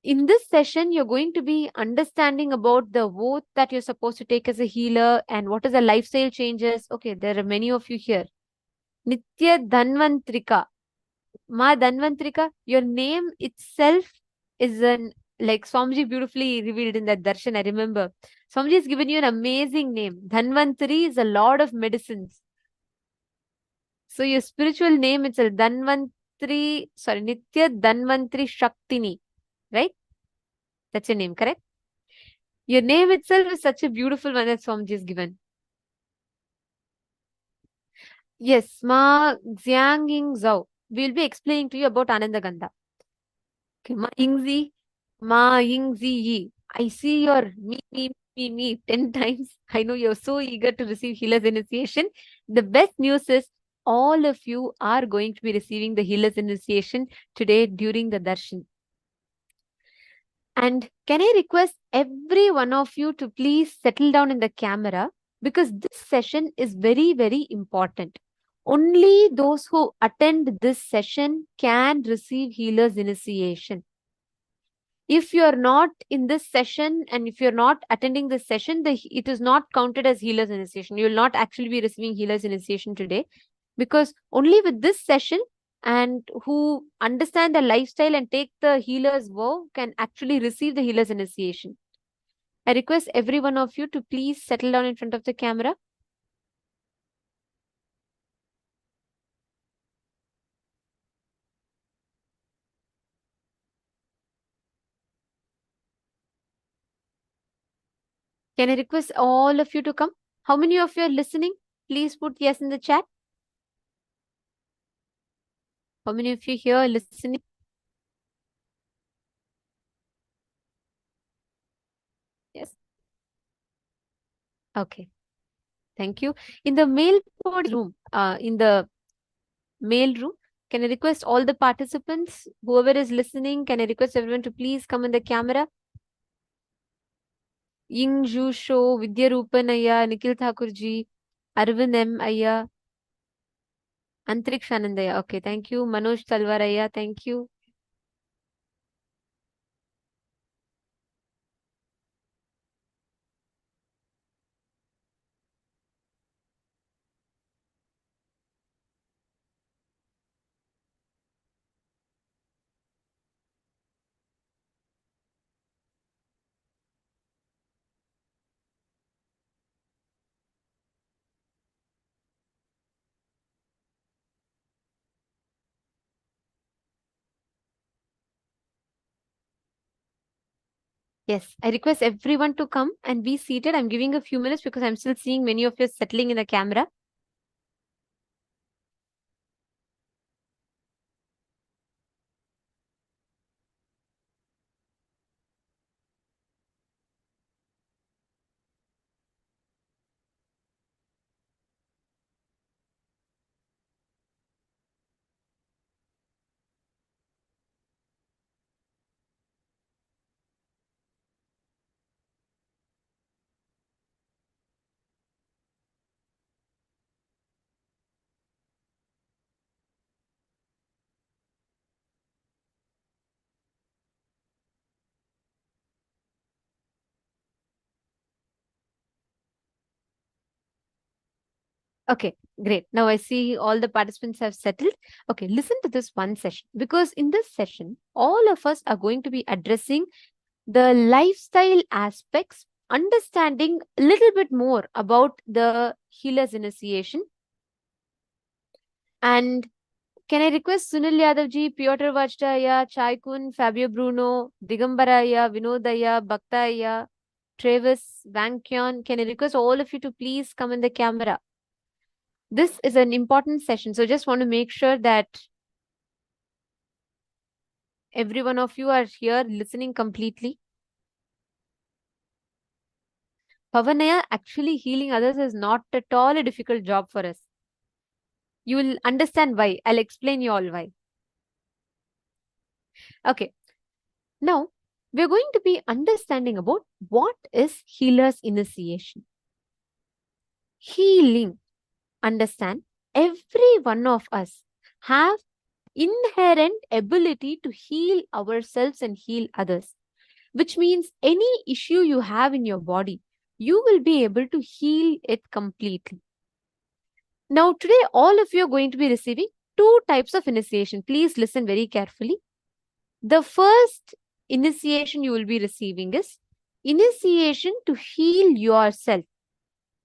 In this session, you're going to be understanding about the oath that you're supposed to take as a healer and what is the lifestyle changes. Okay, there are many of you here. Nitya Dhanvantrika. Ma Dhanvantrika, your name itself is like Swamiji beautifully revealed in that darshan, I remember. Swamiji has given you an amazing name. Dhanvantari is a lord of medicines. So your spiritual name itself, Nitya Dhanvantri Shaktini, right? That's your name, correct? Your name itself is such a beautiful one that Swamiji has given. Yes, Ma Xiang Zhao. We'll be explaining to you about Ananda Gandha. Okay, Ma Yingzi, Ma Yingzi Yi. I see your me 10 times. I know you're so eager to receive healer's initiation. The best news is all of you are going to be receiving the healer's initiation today during the darshan. And can I request every one of you to please settle down in the camera, because this session is very, very important. Only those who attend this session can receive healer's initiation. If you're not in this session and if you're not attending this session, it is not counted as healer's initiation. You will not actually be receiving healer's initiation today, because only with this session and who understand the lifestyle and take the healer's vow can actually receive the healer's initiation. I request every one of you to please settle down in front of the camera. Can I request all of you to come? How many of you are listening? Please put yes in the chat. How many of you here are listening? Yes. Okay. Thank you. In the mail room, can I request all the participants, whoever is listening, can I request everyone to please come in the camera? Ying Zhu Sho, Vidya Rupan Ayya, Nikhil Thakurji, Arvind M. Ayya, Antriksh Anandaya. Okay, thank you. Manoj Talwar Ayya, thank you. Yes, I request everyone to come and be seated. I'm giving a few minutes because I'm still seeing many of you settling in the camera. Okay, great. Now I see all the participants have settled. Okay, listen to this one session, because in this session, all of us are going to be addressing the lifestyle aspects, understanding a little bit more about the healer's initiation. And can I request Sunil Yadavji, Piotr Vajtaya, Chaikun, Fabio Bruno, Digambaraya, Vinodaya, Bhaktaya, Travis, Vankyon? Can I request all of you to please come in the camera? This is an important session, so just want to make sure that every one of you are here listening completely. Pavanaya, actually healing others is not at all a difficult job for us. You will understand why. I'll explain you all why. Okay. Now, we're going to be understanding about what is healer's initiation. Healing. Understand, every one of us have inherent ability to heal ourselves and heal others, which means any issue you have in your body, you will be able to heal it completely. Now, today, all of you are going to be receiving two types of initiation. Please listen very carefully. The first initiation you will be receiving is initiation to heal yourself,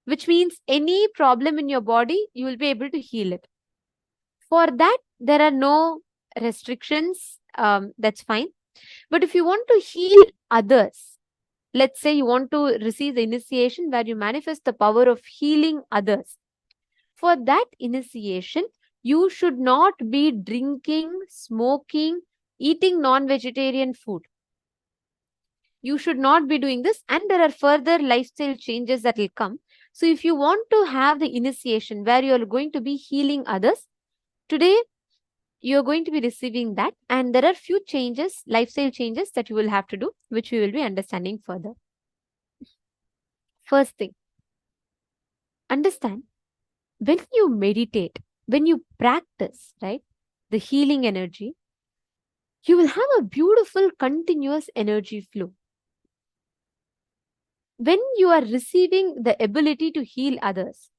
which means any problem in your body, you will be able to heal it. For that, there are no restrictions. That's fine. But if you want to heal others, let's say you want to receive the initiation where you manifest the power of healing others. For that initiation, you should not be drinking, smoking, eating non-vegetarian food. You should not be doing this, and there are further lifestyle changes that will come. So if you want to have the initiation where you are going to be healing others, today you are going to be receiving that, and there are few changes, lifestyle changes that you will have to do, which we will be understanding further. First thing, understand, when you meditate, when you practice, right, the healing energy, you will have a beautiful continuous energy flow. When you are receiving the ability to heal others,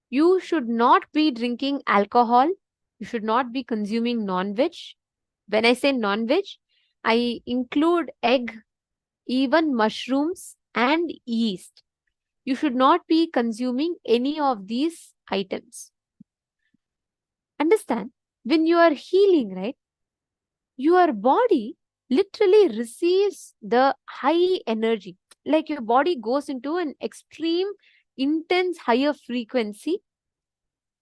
you should not be drinking alcohol, you should not be consuming non-veg. When I say non-veg, I include egg, even mushrooms and yeast. You should not be consuming any of these items. Understand, when you are healing, right, your body literally receives the high energy. Like your body goes into an extreme, intense, higher frequency.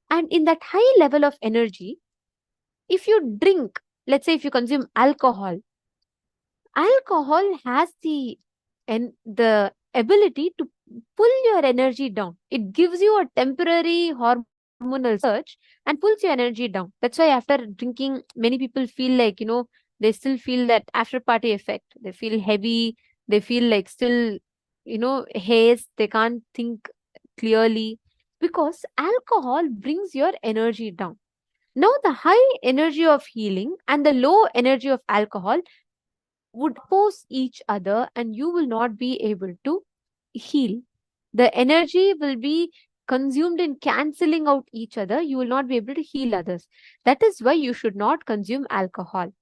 And in that high level of energy, if you drink, let's say if you consume alcohol, alcohol has the ability to pull your energy down. It gives you a temporary hormonal surge and pulls your energy down. That's why after drinking, many people feel like, they still feel that after party effect. They feel heavy. They feel like still, haze. They can't think clearly because alcohol brings your energy down. Now, the high energy of healing and the low energy of alcohol would oppose each other, and you will not be able to heal. The energy will be consumed in cancelling out each other. You will not be able to heal others. That is why you should not consume alcohol.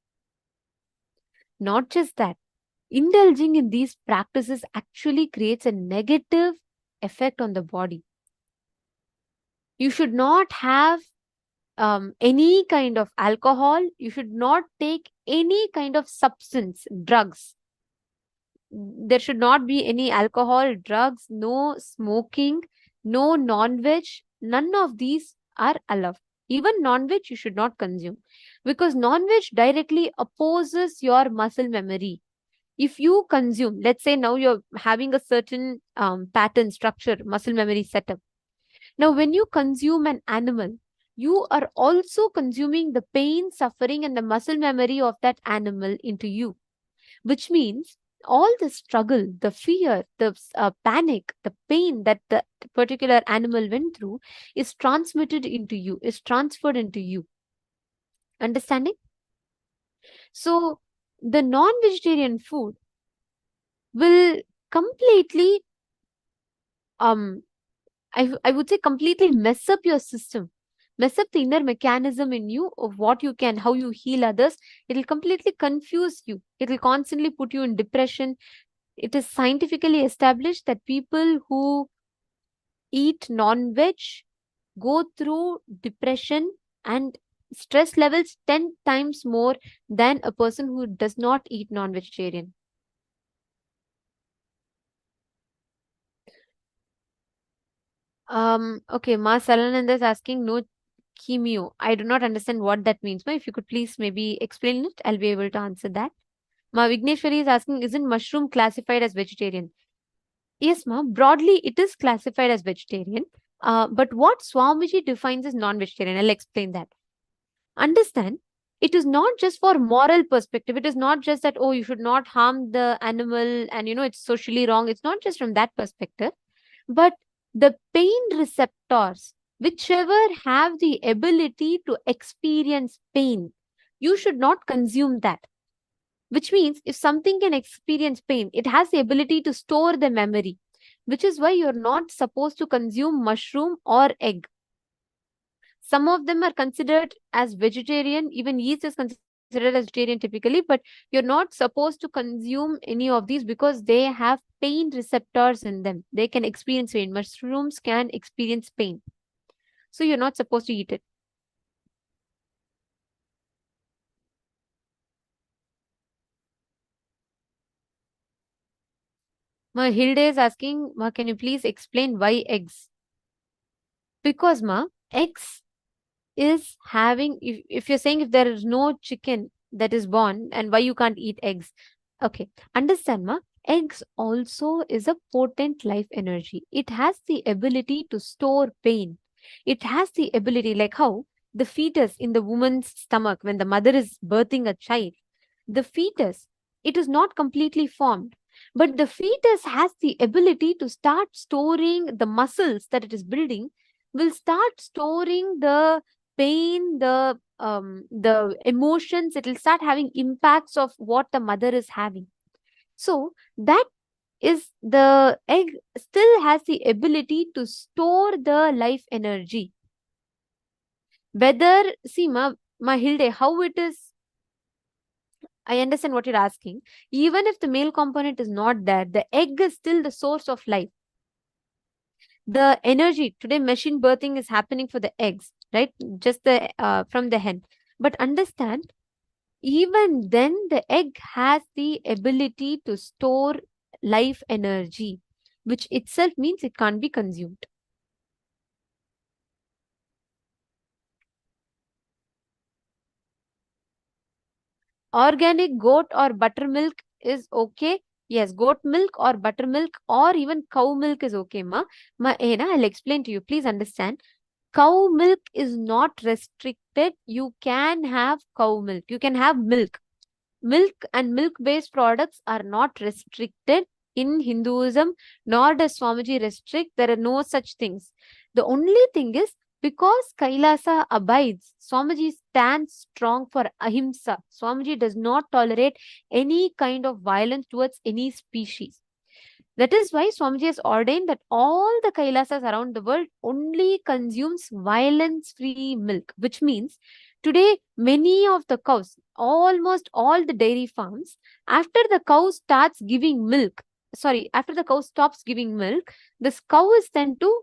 Not just that, indulging in these practices actually creates a negative effect on the body. You should not have any kind of alcohol. You should not take any kind of substance, drugs. There should not be any alcohol, drugs, no smoking, no non-veg. None of these are allowed. Even non-veg you should not consume, because non-veg directly opposes your muscle memory. If you consume, let's say now you're having a certain pattern, structure, muscle memory setup. Now, when you consume an animal, you are also consuming the pain, suffering, and the muscle memory of that animal into you, which means all the struggle, the fear, the panic, the pain that the particular animal went through is transmitted into you, is transferred into you. Understanding? So, the non-vegetarian food will completely I would say completely mess up your system, mess up the inner mechanism in you of what you can, how you heal others. It'll completely confuse you. It'll constantly put you in depression. It is scientifically established that people who eat non-veg go through depression and stress levels 10 times more than a person who does not eat non-vegetarian. Okay, Ma Salananda is asking no chemio. I do not understand what that means. Ma, if you could please maybe explain it, I'll be able to answer that. Ma Vigneshwari is asking, isn't mushroom classified as vegetarian? Yes, ma. Broadly, it is classified as vegetarian. But what Swamiji defines as non-vegetarian, I'll explain that. Understand, it is not just for moral perspective. It is not just that, oh, you should not harm the animal and, it's socially wrong. It's not just from that perspective. But the pain receptors, whichever have the ability to experience pain, you should not consume that. Which means if something can experience pain, it has the ability to store the memory, which is why you're not supposed to consume mushroom or egg. Some of them are considered as vegetarian, even yeast is considered as vegetarian typically, but you're not supposed to consume any of these because they have pain receptors in them. They can experience pain. Mushrooms can experience pain. So you're not supposed to eat it. Ma Hilde is asking, Ma, can you please explain why eggs? Because, Ma, eggs is having, if you're saying if there is no chicken that is born and why you can't eat eggs. Okay, understand, Ma? Eggs also is a potent life energy. It has the ability to store pain. It has the ability, like how the fetus in the woman's stomach, when the mother is birthing a child, the fetus, it is not completely formed, but the fetus has the ability to start storing the muscles that it is building, will start storing the pain, the emotions. It will start having impacts of what the mother is having. So that is, the egg still has the ability to store the life energy. Whether, see, ma Hilde, how it is, I understand what you're asking. Even if the male component is not there, the egg is still the source of life. The energy, today machine birthing is happening for the eggs, right? Just the from the hen. But understand, even then the egg has the ability to store life energy, which itself means it can't be consumed. Organic goat or buttermilk is okay. Yes, goat milk or buttermilk or even cow milk is okay, ma. I'll explain to you. Please understand. Cow milk is not restricted. You can have cow milk. You can have milk. Milk and milk-based products are not restricted in Hinduism, nor does Swamiji restrict. There are no such things. The only thing is, because Kailasa abides, Swamiji stands strong for ahimsa. Swamiji does not tolerate any kind of violence towards any species. That is why Swamiji has ordained that all the Kailasas around the world only consumes violence-free milk, which means today many of the cows, almost all the dairy farms, after the cow starts giving milk, after the cow stops giving milk, this cow is sent to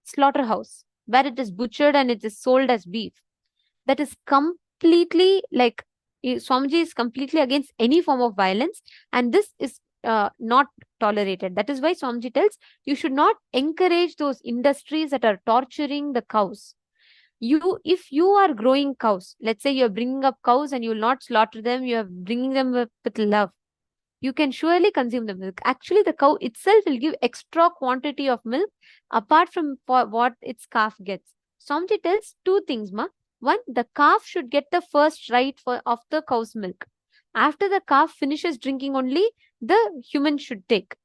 slaughterhouse where it is butchered and it is sold as beef. That is completely like, Swamiji is completely against any form of violence, and this is not tolerated. That is why Swamiji tells you should not encourage those industries that are torturing the cows. If you are growing cows, let's say you're bringing up cows and you will not slaughter them, you're bringing them with love, you can surely consume the milk. Actually, the cow itself will give extra quantity of milk apart from what its calf gets. Swamiji tells two things, ma. One, the calf should get the first right of the cow's milk. After the calf finishes drinking only, the human should take.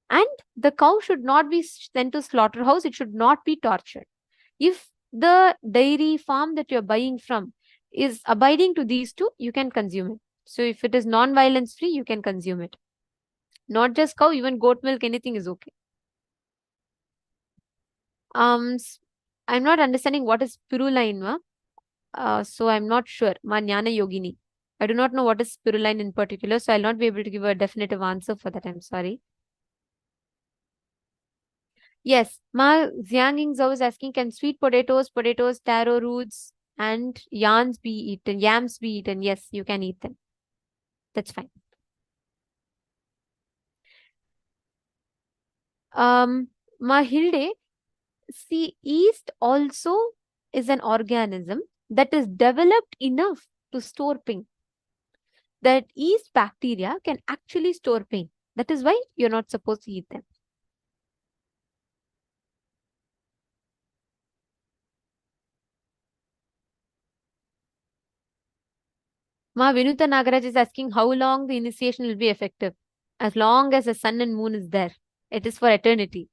And the cow should not be sent to slaughterhouse. It should not be tortured. If the dairy farm that you're buying from is abiding to these two, you can consume it. So if it is non-violence free, you can consume it. Not just cow, even goat milk, anything is okay. I'm not understanding what is spiruline, ma. So I'm not sure. Ma Jnana Yogini. I do not know what is spiruline in particular, so I'll not be able to give a definitive answer for that. I'm sorry. Yes, Ma Xianging Zhou is asking, can sweet potatoes, taro roots, and yams be eaten? Yams be eaten? Yes, you can eat them. That's fine. Ma Hilde, see, yeast also is an organism that is developed enough to store pain. That yeast bacteria can actually store pain. That is why you're not supposed to eat them. Ma Vinuta Nagaraj is asking how long the initiation will be effective. As long as the sun and moon is there. It is for eternity.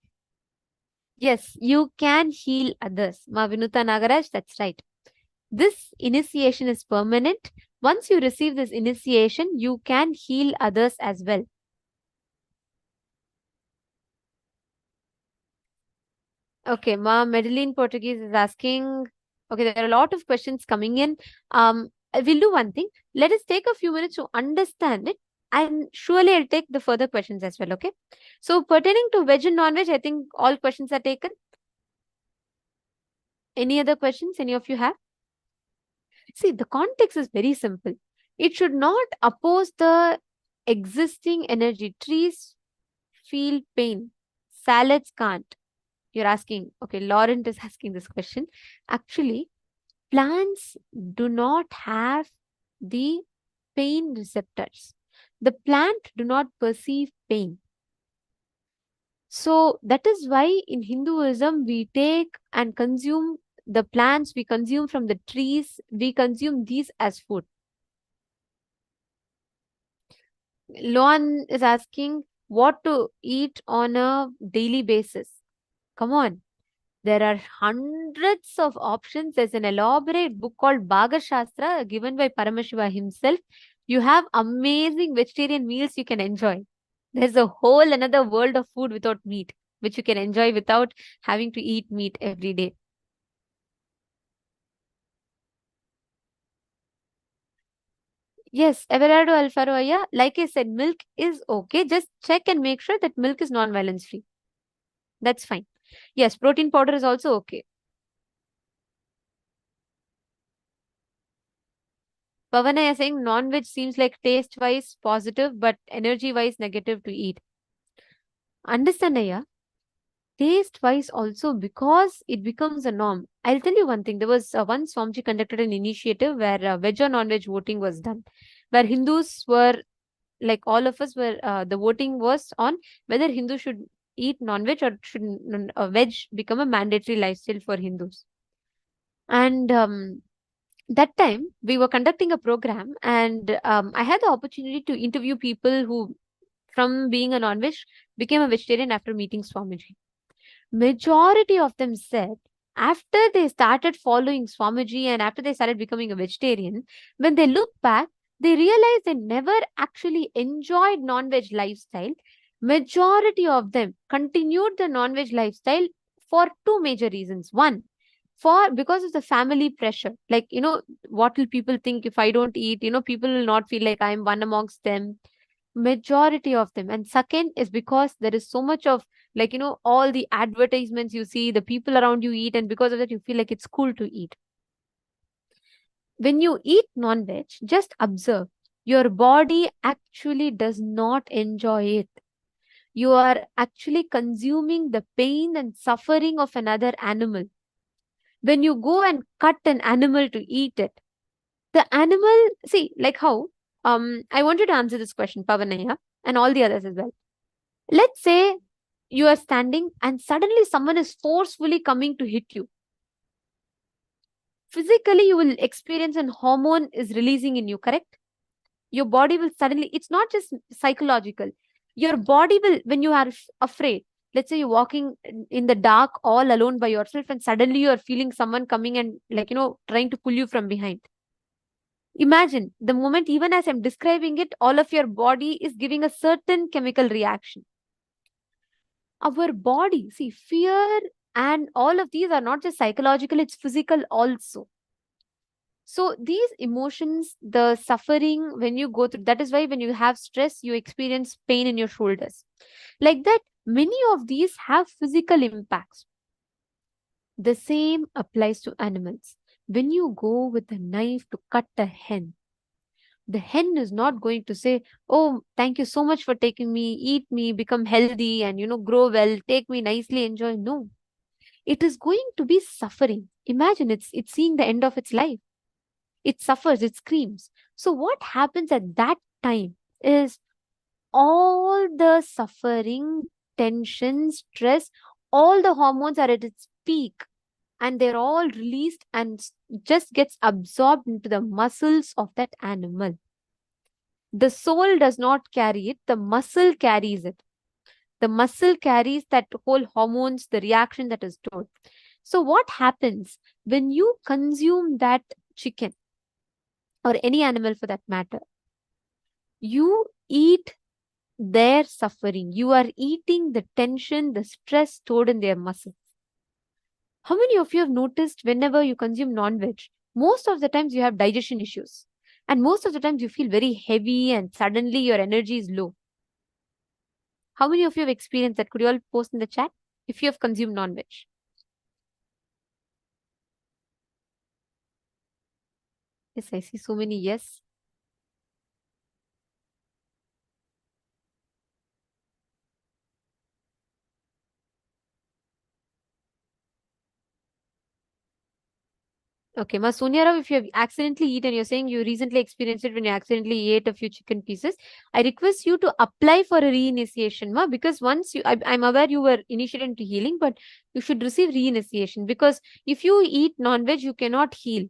Yes, you can heal others. Ma Vinuta Nagaraj, that's right. This initiation is permanent. Once you receive this initiation, you can heal others as well. Okay, Ma Madeline Portuguese is asking. Okay, there are a lot of questions coming in. We'll do one thing. Let us take a few minutes to understand it, and surely I'll take the further questions as well. Okay. So pertaining to veg and non-veg, I think all questions are taken. Any other questions? Any of you have? See, the context is very simple. It should not oppose the existing energy. Trees feel pain. Salads can't. You're asking. Okay, Laurent is asking this question. Actually, plants do not have the pain receptors. The plant do not perceive pain. So that is why in Hinduism we take and consume the plants, we consume from the trees, we consume these as food. Luan is asking what to eat on a daily basis. Come on. There are hundreds of options. There's an elaborate book called Bhaga Shastra given by Paramashiva himself. You have amazing vegetarian meals you can enjoy. There's a whole another world of food without meat, which you can enjoy without having to eat meat every day. Yes, Everardo Alfaroya, like I said, milk is okay. Just check and make sure that milk is non-violence free. That's fine. Yes, protein powder is also okay. Pavana is saying non-veg seems like taste-wise positive, but energy-wise negative to eat. Understand, Aya? Taste-wise also, because it becomes a norm. I'll tell you one thing. There was once Swamiji conducted an initiative where veg or non-veg voting was done, where Hindus were, like all of us were, the voting was on whether Hindus should eat non-veg or should veg become a mandatory lifestyle for Hindus. And that time we were conducting a program, and I had the opportunity to interview people who, from being a non-veg, became a vegetarian after meeting Swamiji. Majority of them said after they started following Swamiji and after they started becoming a vegetarian, when they look back, they realized they never actually enjoyed non-veg lifestyle. Majority of them continued the non-veg lifestyle for two major reasons. One, because of the family pressure. Like, what will people think if I don't eat? People will not feel like I'm one amongst them. Majority of them. And second is because there is so much of, like, all the advertisements you see, the people around you eat, and because of that you feel like it's cool to eat. When you eat non-veg, just observe, your body actually does not enjoy it. You are actually consuming the pain and suffering of another animal. When you go and cut an animal to eat it, the animal, see, like how, I want you to answer this question, Pavanaya, and all the others as well. Let's say you are standing and suddenly someone is forcefully coming to hit you. Physically, you will experience an hormone is releasing in you, correct? Your body will suddenly, it's not just psychological. Your body will, when you are afraid, let's say you're walking in the dark all alone by yourself and suddenly you are feeling someone coming and, like, trying to pull you from behind. Imagine the moment, even as I'm describing it, all of your body is giving a certain chemical reaction. Our body, see, fear And all of these are not just psychological, it's physical also. So these emotions, the suffering when you go through, that is why when you have stress, you experience pain in your shoulders. Like that, many of these have physical impacts. The same applies to animals. When you go with a knife to cut a hen, the hen is not going to say, "Oh, thank you so much for taking me, eat me, become healthy, and grow well, take me nicely, enjoy." No, it is going to be suffering. Imagine it's seeing the end of its life. It suffers, it screams. So what happens at that time is all the suffering, tension, stress, all the hormones are at its peak, and they're all released and just gets absorbed into the muscles of that animal. The soul does not carry it, the muscle carries it. The muscle carries that whole hormones, the reaction that is stored. So what happens when you consume that chicken or any animal for that matter? You eat their suffering. You are eating the tension, the stress stored in their muscles. How many of you have noticed whenever you consume non-veg, most of the times you have digestion issues, and most of the times you feel very heavy and suddenly your energy is low? How many of you have experienced that? Could you all post in the chat if you have consumed non-veg? Yes, I see so many yes. Okay, Ma Sonia Rao, if you have accidentally eaten, you're saying you recently experienced it when you accidentally ate a few chicken pieces, I request you to apply for a reinitiation, Ma, because once I'm aware you were initiated into healing, but you should receive reinitiation, because if you eat non-veg, you cannot heal.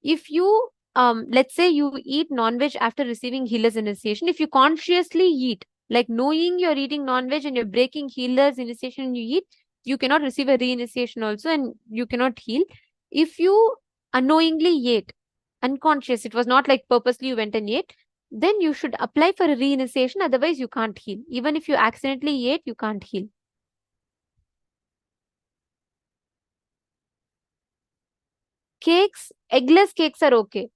If you, let's say you eat non-veg after receiving healer's initiation, if you consciously eat, like knowing you're eating non-veg and you're breaking healer's initiation and you eat, you cannot receive a reinitiation also and you cannot heal. If you unknowingly ate, unconscious, it was not like purposely you went and ate, then you should apply for a reinitiation, otherwise you can't heal. Even if you accidentally ate, you can't heal. Cakes, eggless cakes are okay.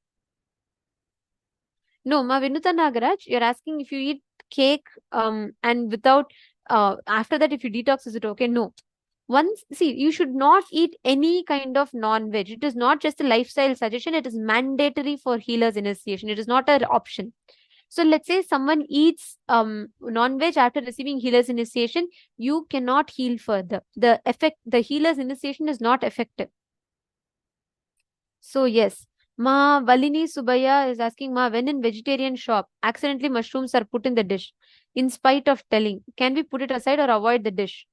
No, Ma Vinuta Nagaraj, you're asking if you eat cake and without, after that, if you detox, is it okay? No. Once, see, you should not eat any kind of non-veg. It is not just a lifestyle suggestion, it is mandatory for healers initiation. It is not an option. So let's say someone eats non-veg after receiving healer's initiation, you cannot heal further. The healer's initiation is not effective. So yes, Ma Valini Subaya is asking, Ma, when in vegetarian shop, accidentally mushrooms are put in the dish, in spite of telling, can we put it aside or avoid the dish?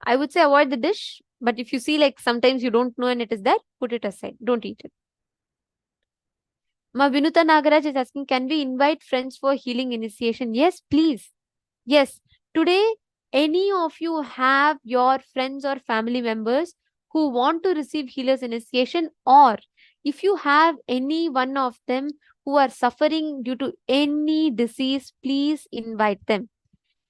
I would say avoid the dish, but if you see like sometimes you don't know and it is there, put it aside. Don't eat it. Ma Vinuta Nagaraj is asking, can we invite friends for healing initiation? Yes, please. Yes. Today, any of you have your friends or family members who want to receive healer's initiation, or if you have any one of them who are suffering due to any disease, please invite them.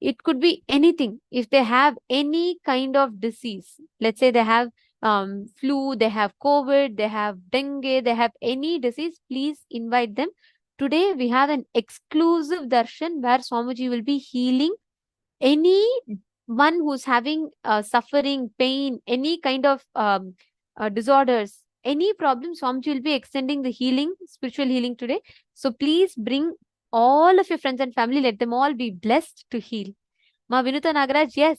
It could be anything. If they have any kind of disease, let's say they have flu, they have COVID, they have dengue, they have any disease, please invite them. Today, we have an exclusive darshan where Swamiji will be healing anyone who's having suffering, pain, any kind of disorders, any problem. Swamiji will be extending the healing, spiritual healing today. So please bring all of your friends and family. Let them all be blessed to heal. Ma Vinuta Nagaraj, yes.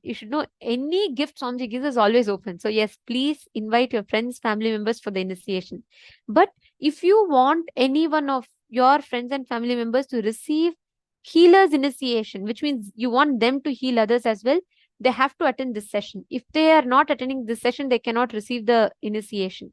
You should know any gift Swamiji gives is always open. So yes, please invite your friends, family members for the initiation. But if you want any one of your friends and family members to receive healer's initiation, which means you want them to heal others as well, they have to attend this session. If they are not attending this session, they cannot receive the initiation.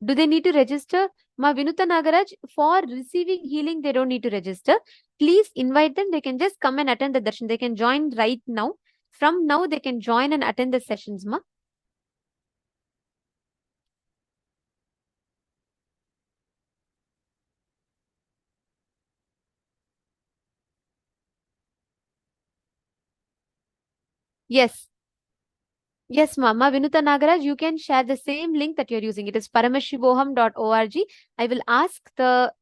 Do they need to register? Ma Vinuta Nagaraj, for receiving healing, they don't need to register. Please invite them. They can just come and attend the darshan. They can join right now. from now they can join and attend the sessions, ma. Yes. Yes, Mama. Vinuta Nagaraj, you can share the same link that you're using. It is paramashivoham.org. I will ask the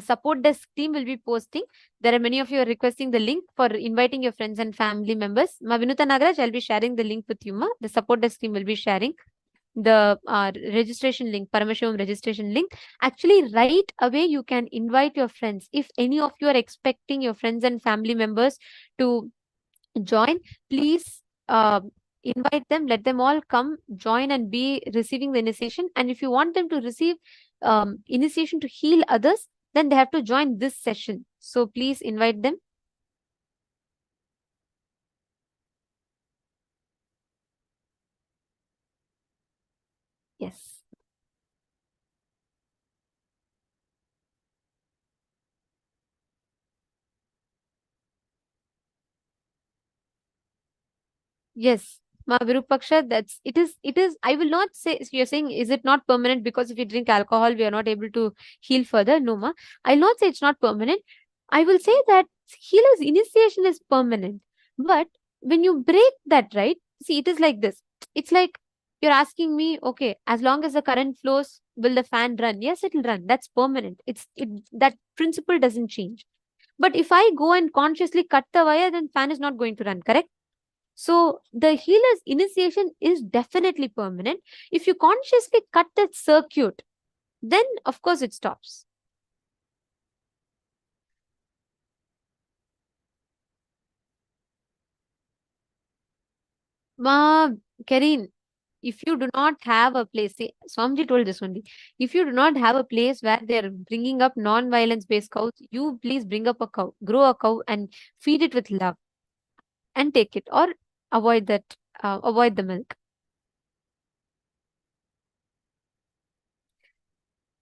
support desk team will be posting. There are many of you are requesting the link for inviting your friends and family members. Ma Vinuta Nagaraj, I'll be sharing the link with you, Ma. The support desk team will be sharing the registration link, Paramashivam registration link. Actually, right away you can invite your friends. If any of you are expecting your friends and family members to join, please invite them, let them all come join and be receiving the initiation. And if you want them to receive initiation to heal others, then they have to join this session. So please invite them. Yes. Yes, Ma Virupaksha, it is, I will not say, you're saying, is it not permanent because if we drink alcohol, we are not able to heal further? No, Ma. I'll not say it's not permanent. I will say that healer's initiation is permanent. But when you break that, right? See, it is like this. It's like you're asking me, okay, as long as the current flows, will the fan run? Yes, it'll run. That's permanent. That principle doesn't change. But if I go and consciously cut the wire, then fan is not going to run, correct? So the healer's initiation is definitely permanent. If you consciously cut that circuit, then of course it stops. Ma Karin, if you do not have a place, see, Swamiji told this only. If you do not have a place where they're bringing up non-violence based cows, you please bring up a cow, grow a cow and feed it with love and take it, or avoid that, avoid the milk.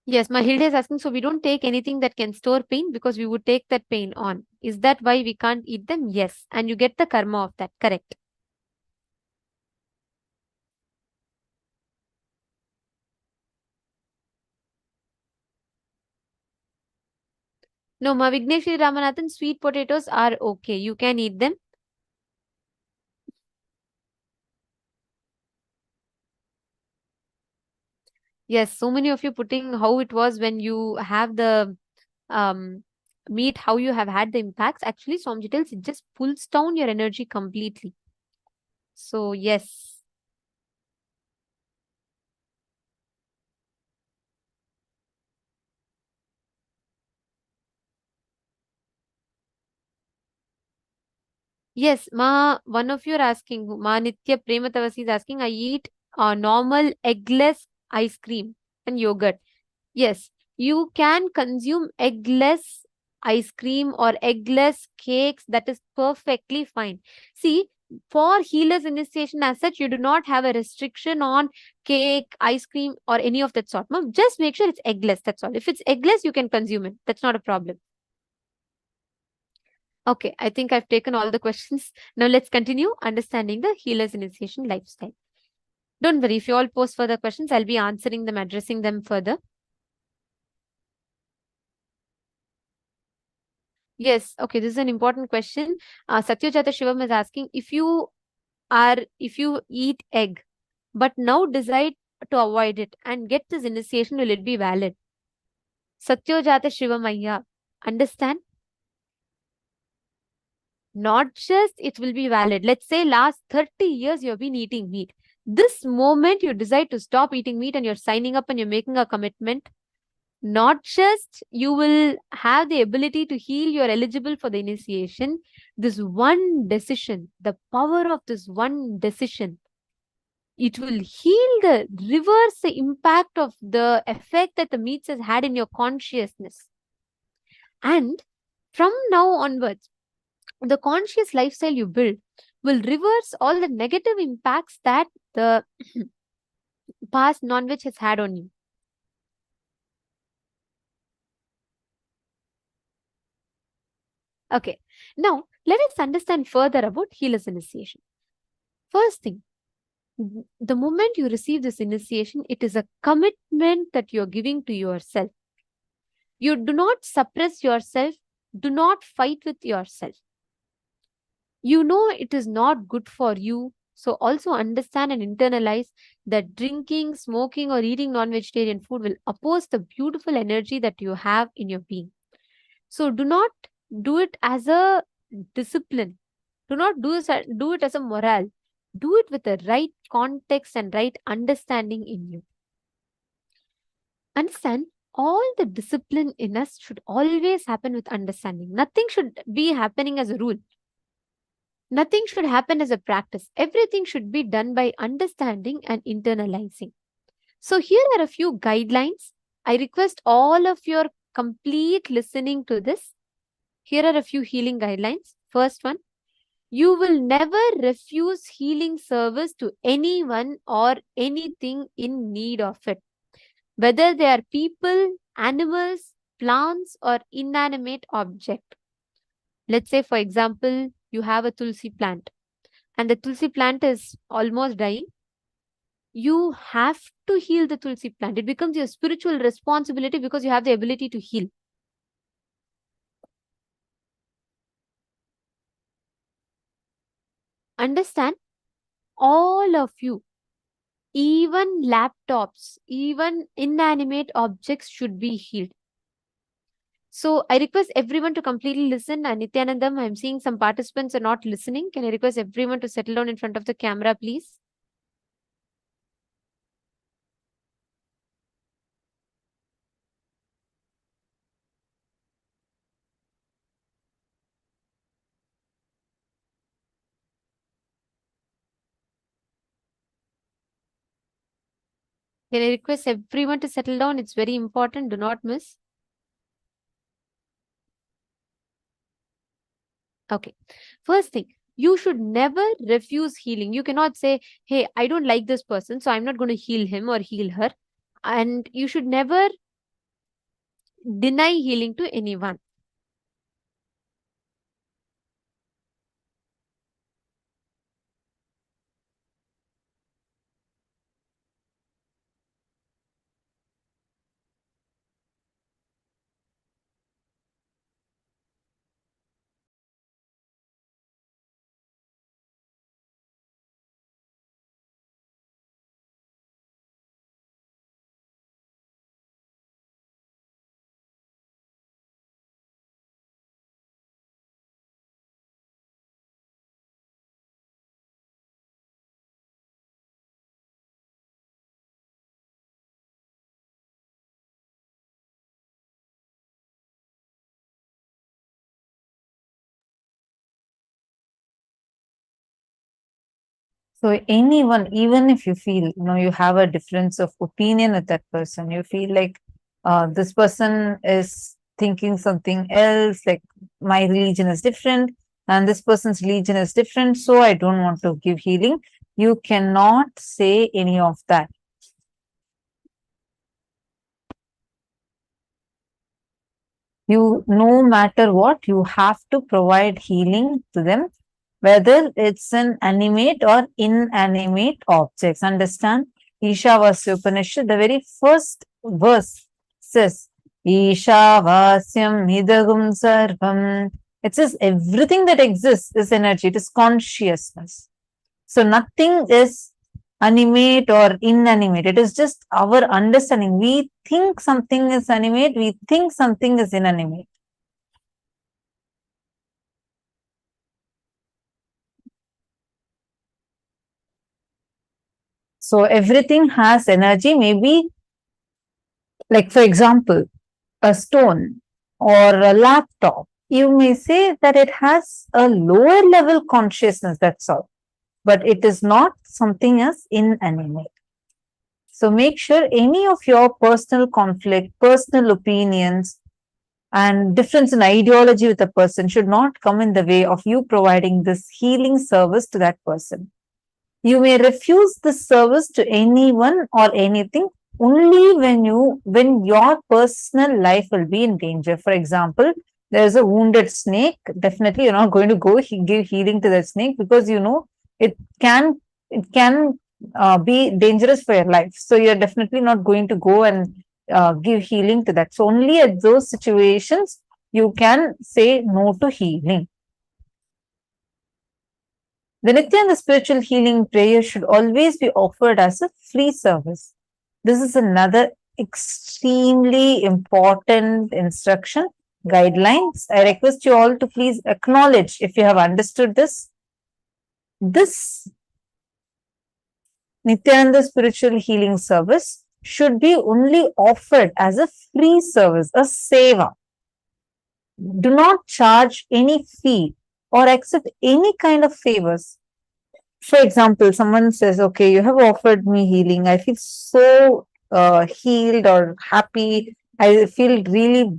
Yes, my Hilda is asking, so we don't take anything that can store pain because we would take that pain on. Is that why we can't eat them? Yes. And you get the karma of that. Correct. No, Ma Vigneshi Ramanathan, sweet potatoes are okay. You can eat them. Yes, so many of you putting how it was when you have the meat, how you have had the impacts. Actually, Swamiji tells it just pulls down your energy completely. So, yes. Yes, Ma, one of you are asking, Ma Nitya Prematavasi is asking, I eat normal eggless ice cream and yogurt. Yes, you can consume eggless ice cream or eggless cakes. That is perfectly fine. See, for healer's initiation as such, you do not have a restriction on cake, ice cream, or any of that sort. Ma'am, just make sure it's eggless. That's all. If it's eggless, you can consume it. That's not a problem. Okay, I think I've taken all the questions. Now let's continue understanding the healer's initiation lifestyle. Don't worry, if you all post further questions, I'll be answering them, addressing them further. Yes, okay, this is an important question. Satyajata Shivam is asking, if you eat egg, but now decide to avoid it and get this initiation, will it be valid? Satyajata Shivam Ayya, understand? Not just it will be valid. Let's say last 30 years you've been eating meat. This moment you decide to stop eating meat and you're signing up and you're making a commitment, not just you will have the ability to heal, you're eligible for the initiation. This one decision, the power of this one decision, it will reverse the impact of the effect that the meats has had in your consciousness. And from now onwards, the conscious lifestyle you build will reverse all the negative impacts that the past non-veg has had on you. Okay, now let us understand further about healer's initiation. First thing, the moment you receive this initiation, it is a commitment that you're giving to yourself. You do not suppress yourself, do not fight with yourself. You know it is not good for you, so also understand and internalize that drinking, smoking, or eating non-vegetarian food will oppose the beautiful energy that you have in your being. So do not do it as a discipline. Do not do it as a morale. Do it with the right context and right understanding in you. Understand, all the discipline in us should always happen with understanding. Nothing should be happening as a rule. Nothing should happen as a practice. Everything should be done by understanding and internalizing. So here are a few guidelines. I request all of your complete listening to this. Here are a few healing guidelines. First one, you will never refuse healing service to anyone or anything in need of it, whether they are people, animals, plants, or inanimate object. Let's say, for example, you have a tulsi plant and the tulsi plant is almost dying. You have to heal the tulsi plant. It becomes your spiritual responsibility because you have the ability to heal. Understand, all of you, even laptops, even inanimate objects should be healed. So I request everyone to completely listen. And Nithyanandam, I'm seeing some participants are not listening. Can I request everyone to settle down in front of the camera, please? Can I request everyone to settle down? It's very important. Do not miss. Okay. First thing, you should never refuse healing. You cannot say, hey, I don't like this person, so I'm not going to heal him or heal her. And you should never deny healing to anyone. So anyone, even if you feel, you have a difference of opinion with that person, you feel like this person is thinking something else, like my religion is different and this person's religion is different, so I don't want to give healing. You cannot say any of that. You, no matter what, you have to provide healing to them, whether it's an animate or inanimate objects. Understand? Ishavasya Upanishad, the very first verse says, Ishavasyam idagum sarvam. It says everything that exists is energy, it is consciousness. So nothing is animate or inanimate. It is just our understanding. We think something is animate, we think something is inanimate. So everything has energy. Maybe, like for example, a stone or a laptop, you may say that it has a lower level consciousness, that's all. But it is not something as inanimate. So make sure any of your personal conflict, personal opinions, and difference in ideology with a person should not come in the way of you providing this healing service to that person. You may refuse this service to anyone or anything only when your personal life will be in danger. For example, there is a wounded snake. Definitely, you're not going to go give healing to that snake because it can be dangerous for your life. So you're definitely not going to go and give healing to that. So only at those situations you can say no to healing. The Nithyananda spiritual healing prayer should always be offered as a free service. This is another extremely important instruction, guidelines. I request you all to please acknowledge if you have understood this. This Nithyananda spiritual healing service should be only offered as a free service, a seva. Do not charge any fee or accept any kind of favors. For example, someone says, okay, you have offered me healing. I feel so healed or happy. I feel really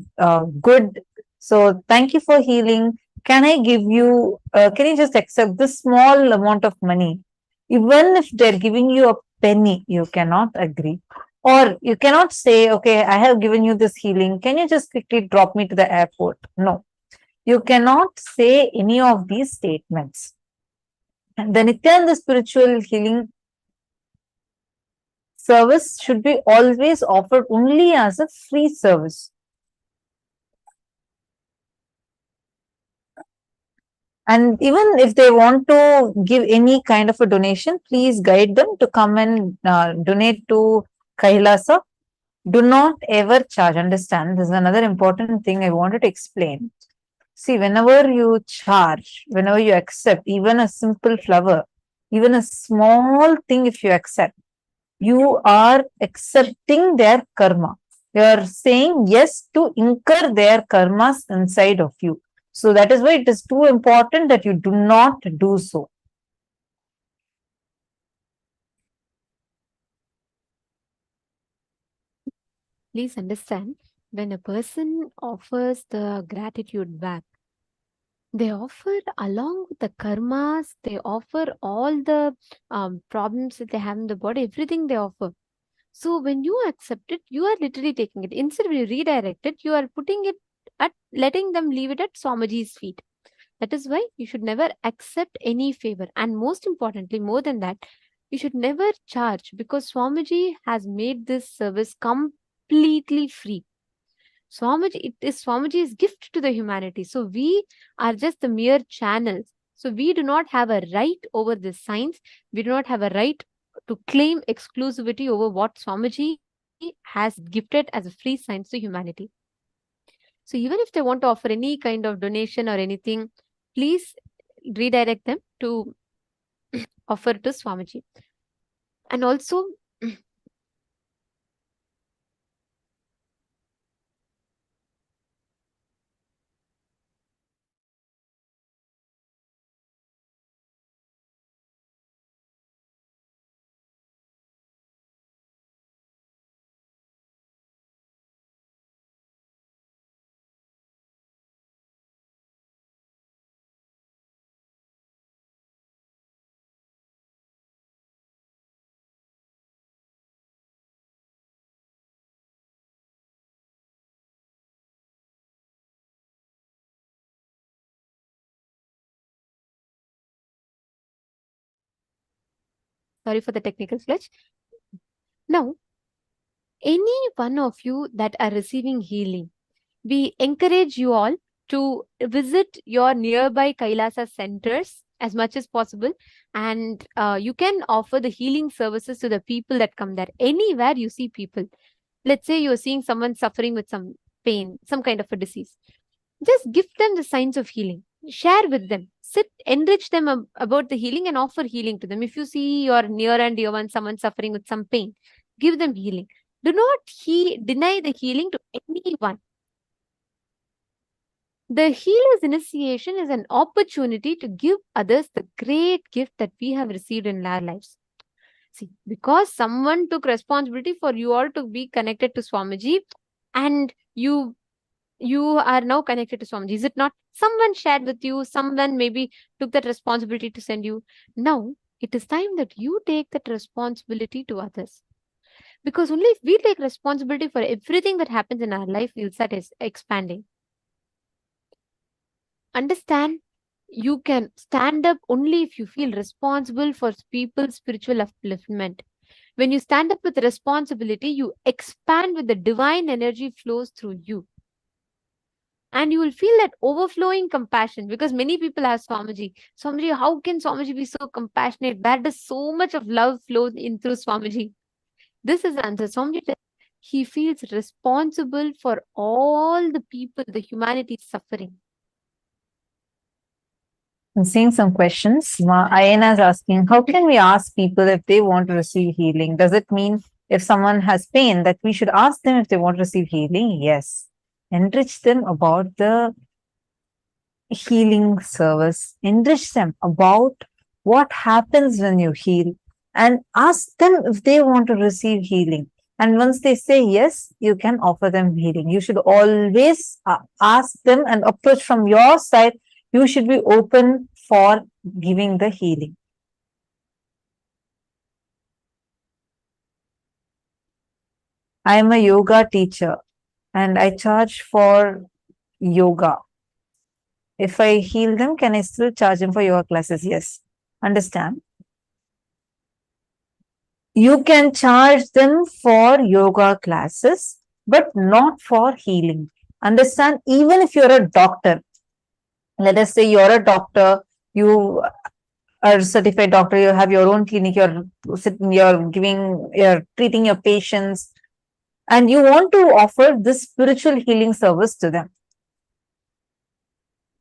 good. So thank you for healing. Can I give you, can you just accept this small amount of money? Even if they're giving you a penny, you cannot agree. Or you cannot say, okay, I have given you this healing. Can you just quickly drop me to the airport? No, you cannot say any of these statements. The Nithyananda spiritual healing service should be always offered only as a free service. And even if they want to give any kind of a donation, please guide them to come and donate to KAILASA. Do not ever charge. Understand, this is another important thing I wanted to explain. See, whenever you charge, whenever you accept even a simple flower, even a small thing, if you accept, you are accepting their karma. You are saying yes to incur their karmas inside of you. So that is why it is too important that you do not do so. Please understand, when a person offers the gratitude back, they offer along with the karmas, they offer all the problems that they have in the body, everything they offer. So when you accept it, you are literally taking it. Instead of you redirect it, you are putting it at letting them leave it at Swamiji's feet. That is why you should never accept any favor. And most importantly, more than that, you should never charge, because Swamiji has made this service completely free. Swamiji, it is Swamiji's gift to the humanity. So we are just the mere channels. So we do not have a right over this science. We do not have a right to claim exclusivity over what Swamiji has gifted as a free science to humanity. So even if they want to offer any kind of donation or anything, please redirect them to offer to Swamiji. And also, sorry for the technical glitch. Now, any one of you that are receiving healing, we encourage you all to visit your nearby Kailasa centers as much as possible, and you can offer the healing services to the people that come there. Anywhere you see people, let's say you're seeing someone suffering with some pain, some kind of a disease, just give them the signs of healing. Share with them. Sit, enrich them about the healing and offer healing to them. If you see your near and dear one, someone suffering with some pain, give them healing. Do not deny the healing to anyone. The healer's initiation is an opportunity to give others the great gift that we have received in our lives. See, because someone took responsibility for you all to be connected to Swamiji, and you are now connected to Swamiji. Is it not? Someone shared with you, someone maybe took that responsibility to send you. Now, it is time that you take that responsibility to others. Because only if we take responsibility for everything that happens in our life, we'll start expanding. Understand, you can stand up only if you feel responsible for people's spiritual upliftment. When you stand up with responsibility, you expand with the divine energy flows through you. And you will feel that overflowing compassion, because many people ask Swamiji, how can Swamiji be so compassionate? Where does so much of love flow in through Swamiji? This is the answer. Swamiji, he feels responsible for all the people, the humanity suffering. I'm seeing some questions. Ayana is asking, how can we ask people if they want to receive healing? Does it mean if someone has pain that we should ask them if they want to receive healing? Yes. Enrich them about the healing service. Enrich them about what happens when you heal and ask them if they want to receive healing. And once they say yes, you can offer them healing. You should always ask them and approach from your side. You should be open for giving the healing. I am a yoga teacher and I charge for yoga. If I heal them, can I still charge them for yoga classes? Yes. Understand? You can charge them for yoga classes, but not for healing. Understand? Even if you're a doctor, let us say you're a doctor, you are a certified doctor, you have your own clinic, you're treating your patients, and you want to offer this spiritual healing service to them.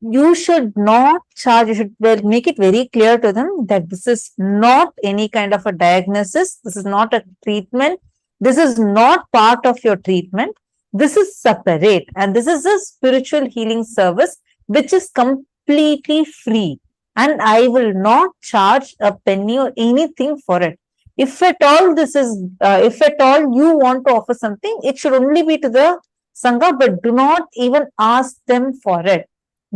You should not charge, you should make it very clear to them that this is not any kind of a diagnosis, this is not a treatment, this is not part of your treatment, this is separate, and this is a spiritual healing service which is completely free, and I will not charge a penny or anything for it. If at all if at all you want to offer something, it should only be to the Sangha, but do not even ask them for it.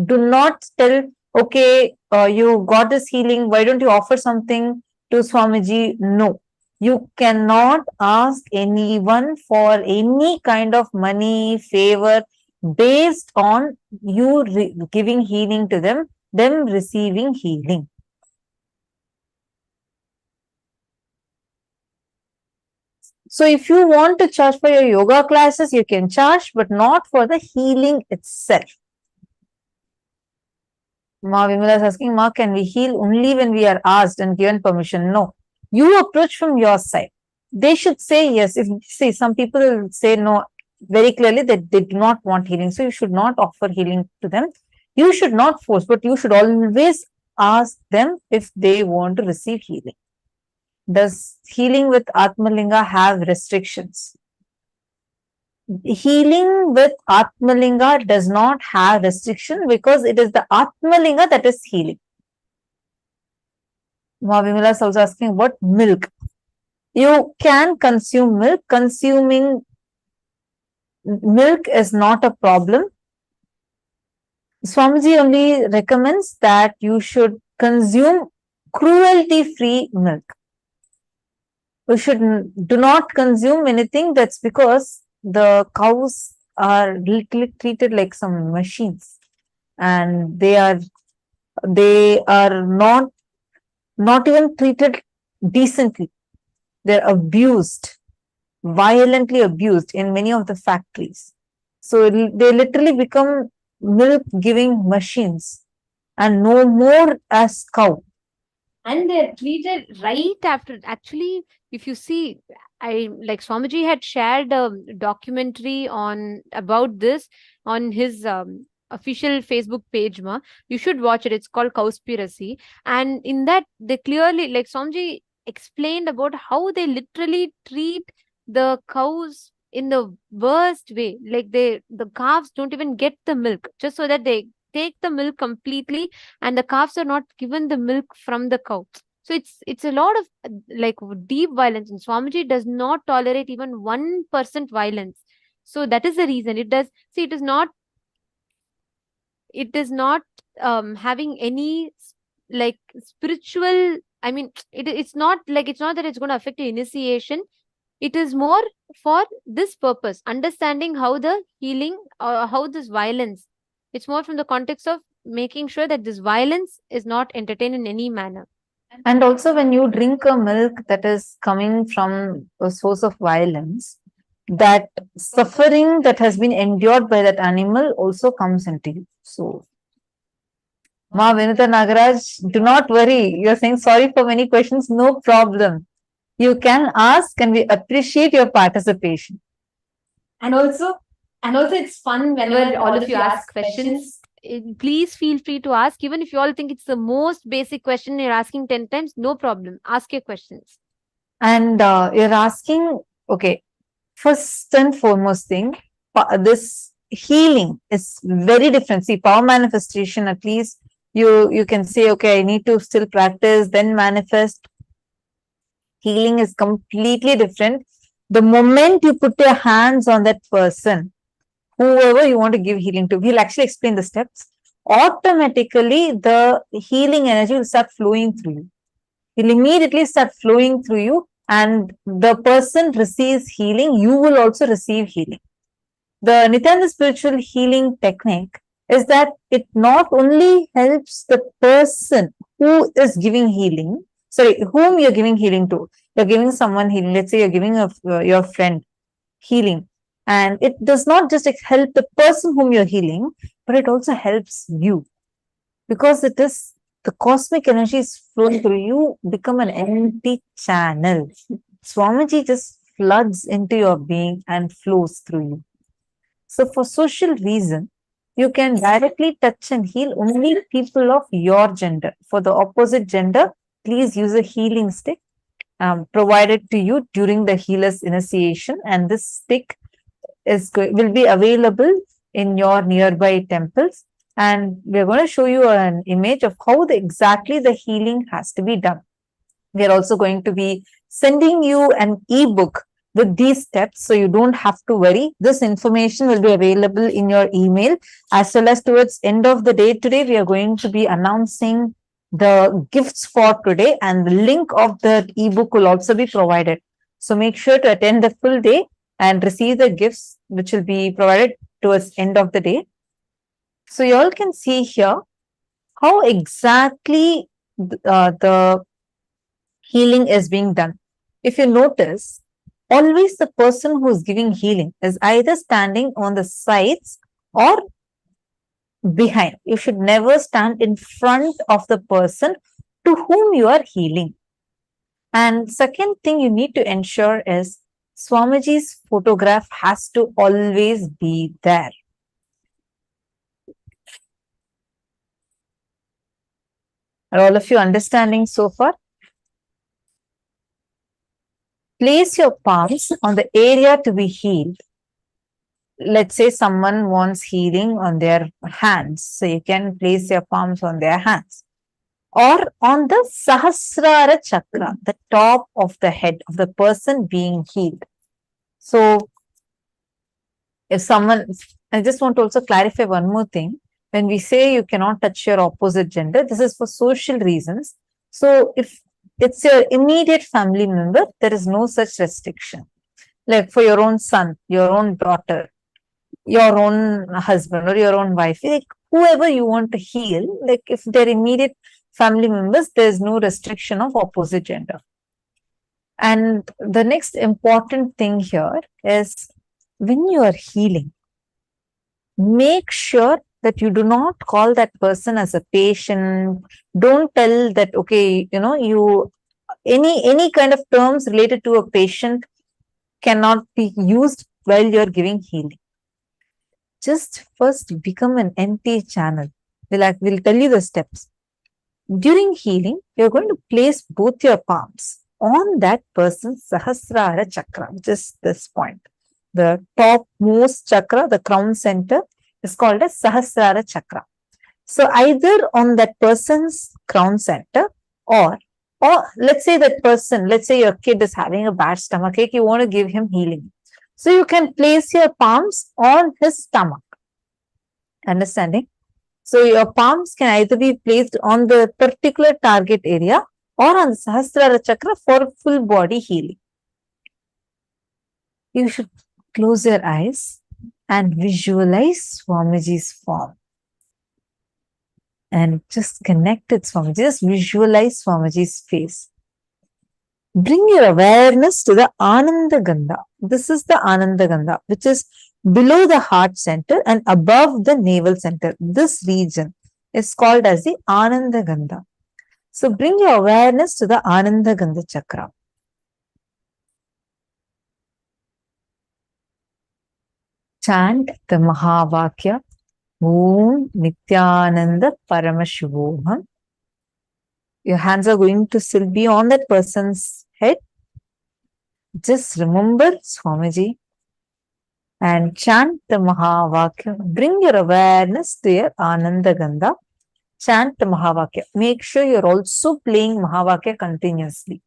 Do not tell, okay, you got this healing, why don't you offer something to Swamiji? No. You cannot ask anyone for any kind of money, favor, based on you giving healing to them receiving healing. So if you want to charge for your yoga classes, you can charge, but not for the healing itself. Ma Vimala is asking, Ma, can we heal only when we are asked and given permission? No. You approach from your side. They should say yes. If some people say no very clearly that they do not want healing, so you should not offer healing to them. You should not force, but you should always ask them if they want to receive healing. Does healing with Atmalinga have restrictions? Healing with Atmalinga does not have restriction because it is the Atmalinga that is healing. Vimala is also asking about milk. You can consume milk. Consuming milk is not a problem. Swamiji only recommends that you should consume cruelty-free milk. You do not consume anything that's because the cows are literally treated like some machines, and they are not even treated decently. They're abused, violently abused in many of the factories. So they literally become milk giving machines and no more as cow. And they're treated right after. Actually, if you see, Swamiji had shared a documentary about this on his official Facebook page. You should watch it. It's called Cowspiracy. And in that, they clearly, Swamiji explained about how they literally treat the cows in the worst way. The calves don't even get the milk just so that they take the milk completely, and the calves are not given the milk from the cow. So it's a lot of deep violence, and Swamiji does not tolerate even 1% violence. So that is the reason it does. See, it is not having any spiritual, I mean, it's not that it's going to affect your initiation. It is more for this purpose, understanding how the healing, how this violence, it's more from the context of making sure that this violence is not entertained in any manner. And also, when you drink a milk that is coming from a source of violence, that suffering that has been endured by that animal also comes into you. So, Ma Vinita Nagaraj, do not worry. You're saying sorry for many questions. No problem. You can ask, and we appreciate your participation. And also, it's fun whenever all of you ask questions. Please feel free to ask, even if you all think it's the most basic question you're asking 10 times, no problem. Ask your questions. And you're asking, okay, first and foremost thing, this healing is very different. See, power manifestation, at least you can say, okay, I need to still practice, then manifest. Healing is completely different. The moment you put your hands on that person, whoever you want to give healing to, he'll actually explain the steps. Automatically, the healing energy will start flowing through you. It'll immediately start flowing through you, and the person receives healing. You will also receive healing. The Nithyananda spiritual healing technique is that it not only helps the person who is giving healing, whom you're giving healing to. You're giving someone healing. Let's say you're giving your friend healing. And it does not just help the person whom you're healing, but it also helps you. Because it is the cosmic energy is flowing through you, become an empty channel. Swamiji just floods into your being and flows through you. So for social reason, you can directly touch and heal only people of your gender. For the opposite gender, please use a healing stick provided to you during the healer's initiation, and this stick will be available in your nearby temples. And we're going to show you an image of how exactly the healing has to be done. We are also going to be sending you an ebook with these steps, so you don't have to worry. This information will be available in your email, as well as towards end of the day today, we are going to be announcing the gifts for today, and the link of the ebook will also be provided. So make sure to attend the full day and receive the gifts which will be provided towards end of the day. So you all can see here how exactly the healing is being done. If you notice, always the person who is giving healing is either standing on the sides or behind. You should never stand in front of the person to whom you are healing. And second thing you need to ensure is Swamiji's photograph has to always be there. Are all of you understanding so far? Place your palms on the area to be healed. Let's say someone wants healing on their hands. So you can place your palms on their hands. Or on the Sahasrara Chakra, the top of the head of the person being healed. So if someone, I just want to also clarify one more thing. When we say you cannot touch your opposite gender, this is for social reasons. So if it's your immediate family member, there is no such restriction. Like for your own son, your own daughter, your own husband or your own wife, like whoever you want to heal, like if they're immediate family members, there's no restriction of opposite gender. And the next important thing here is when you are healing, make sure that you do not call that person as a patient. Don't tell that, okay, you any kind of terms related to a patient cannot be used while you're giving healing. Just first become an empty channel. We'll tell you the steps. During healing, you're going to place both your palms on that person's Sahasrara Chakra, just this point. The topmost chakra, the crown center, is called as Sahasrara Chakra. So either on that person's crown center, or let's say that person, let's say your kid is having a bad stomachache, you want to give him healing. So you can place your palms on his stomach. Understanding? So your palms can either be placed on the particular target area or on the Sahasrara Chakra for full body healing. You should close your eyes and visualize Swamiji's form. and just connect with Swamiji. Just visualize Swamiji's face. Bring your awareness to the Ananda Gandha. This is the Ananda Gandha, which is below the heart center and above the navel center. This region is called as the Ananda Gandha. So bring your awareness to the Ananda Gandha chakra. Chant the Mahavakya, Om Nithyananda Paramashivoham. Your hands are going to still be on that person's head. Just remember Swamiji and chant the Mahavakya. Bring your awareness to your Ananda Gandha. Chant the Mahavakya. Make sure you're also playing Mahavakya continuously.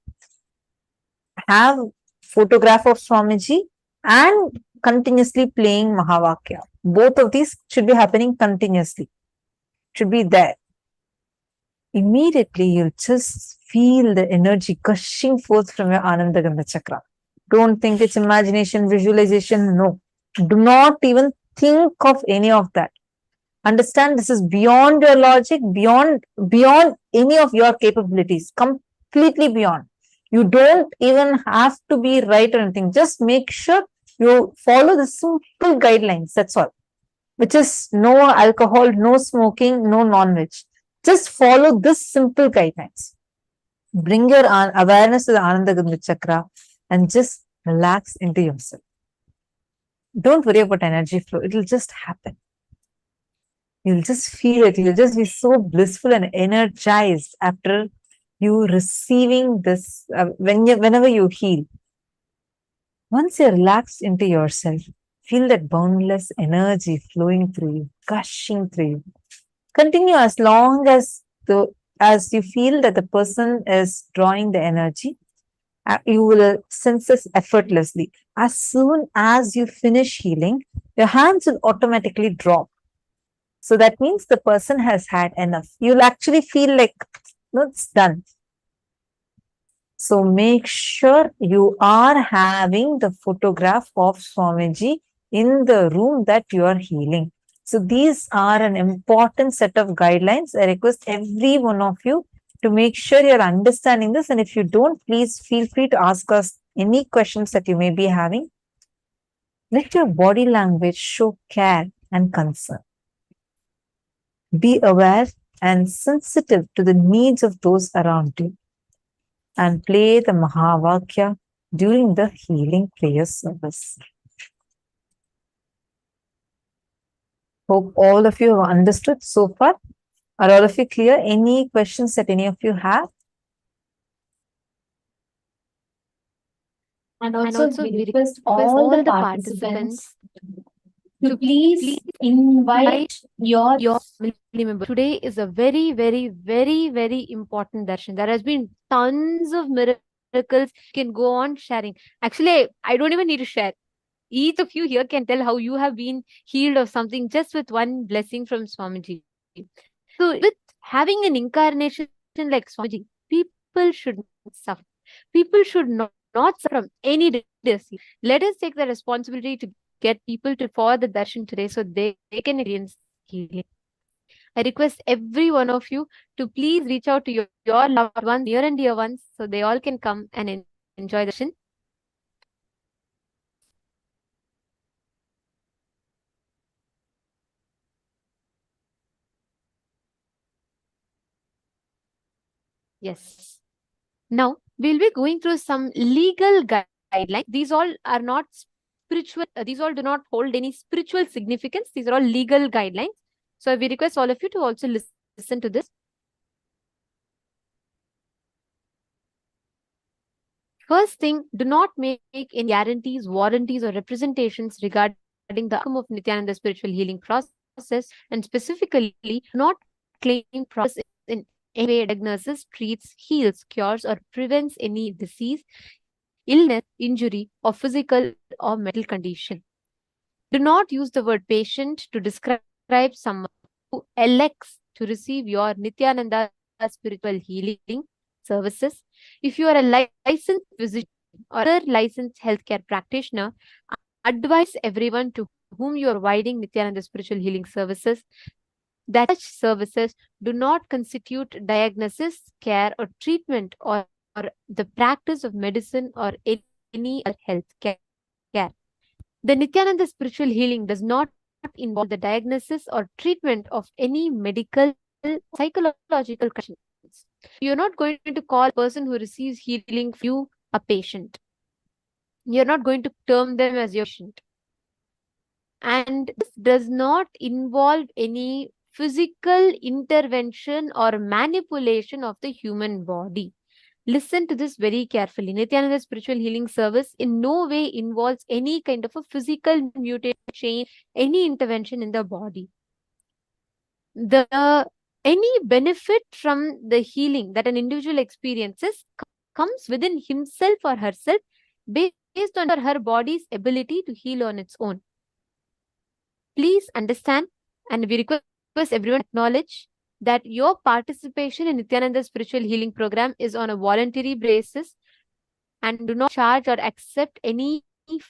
Have photograph of Swamiji and continuously playing Mahavakya. Both of these should be happening continuously. Should be there. Immediately you'll just feel the energy gushing forth from your Ananda Gandha chakra. Don't think it's imagination, visualization. No. Do not even think of any of that. Understand this is beyond your logic, beyond any of your capabilities, completely beyond. You don't even have to be right or anything. Just make sure you follow the simple guidelines. That's all. Which is no alcohol, no smoking, no non-veg. Just follow this simple guidelines. Bring your awareness to the Ananda Gandha chakra and just relax into yourself. Don't worry about energy flow. It will just happen. You'll just feel it. You'll just be so blissful and energized after you receiving this, whenever you heal. Once you're relaxed into yourself, feel that boundless energy flowing through you, gushing through you. Continue as long as you feel that the person is drawing the energy. You will sense this effortlessly. As soon as you finish healing, your hands will automatically drop. So that means the person has had enough. You'll actually feel like, no, it's done. So make sure you are having the photograph of Swamiji in the room that you are healing. So these are an important set of guidelines. I request every one of you to make sure you're understanding this. And if you don't, please feel free to ask us any questions that you may be having. Let your body language show care and concern. Be aware and sensitive to the needs of those around you. And play the Mahavakya during the healing prayer service. Hope all of you have understood so far. Are all of you clear? Any questions that any of you have? And also we request all the participants to please invite your family members. Today is a very, very, very, very important darshan. There has been tons of miracles. You can go on sharing. Actually, I don't even need to share. Each of you here can tell how you have been healed of something just with one blessing from Swamiji. So with having an incarnation like Swamiji, people should not suffer. People should not suffer from any disease. Let us take the responsibility to get people for the darshan today so they can experience healing. I request every one of you to please reach out to your loved ones, near and dear ones, so they all can come and enjoy the darshan. Yes. Now, we'll be going through some legal guidelines. These all are not spiritual. These all do not hold any spiritual significance. These are all legal guidelines. So we request all of you to also listen to this. First thing, do not make any guarantees, warranties, or representations regarding the outcome of Nithyananda's spiritual healing process, and specifically, do not claim process in any way diagnoses, treats, heals, cures, or prevents any disease, illness, injury, or physical or mental condition. Do not use the word patient to describe someone who elects to receive your Nithyananda spiritual healing services. If you are a licensed physician or a licensed healthcare practitioner, advise everyone to whom you are providing Nithyananda spiritual healing services that such services do not constitute diagnosis, care, or treatment, or the practice of medicine or any other health care. The Nithyananda spiritual healing does not involve the diagnosis or treatment of any medical psychological conditions. You're not going to call a person who receives healing from you a patient. You're not going to term them as your patient. And this does not involve any physical intervention or manipulation of the human body. Listen to this very carefully. Nithyananda spiritual healing service in no way involves any kind of a physical mutation, change, any intervention in the body. Any benefit from the healing that an individual experiences comes within himself or herself based on her body's ability to heal on its own. Please understand, and we request everyone to acknowledge that your participation in Nithyananda spiritual healing program is on a voluntary basis, and do not charge or accept any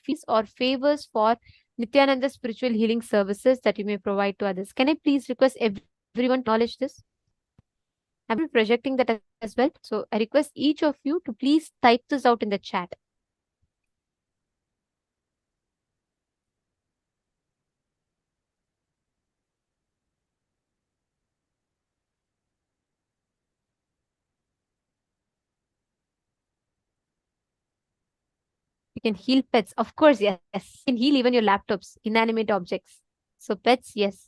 fees or favors for Nithyananda spiritual healing services that you may provide to others. Can I please request everyone to acknowledge this? I've been projecting that as well. So I request each of you to please type this out in the chat. You can heal pets. Of course, yes. You can heal even your laptops, inanimate objects. So pets, yes.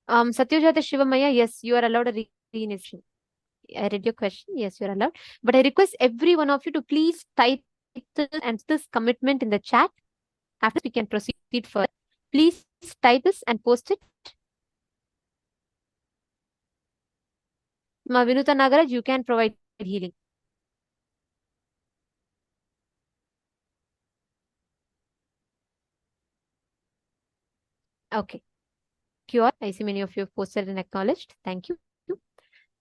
Satyajata Shivamaya, yes, you are allowed a reinitiation. I read your question. Yes, you're allowed. But I request every one of you to please type this commitment in the chat. After we can proceed further. Please type this and post it. Ma Vinuta Nagaraj, you can provide healing. Okay. Cure. I see many of you have posted and acknowledged. Thank you.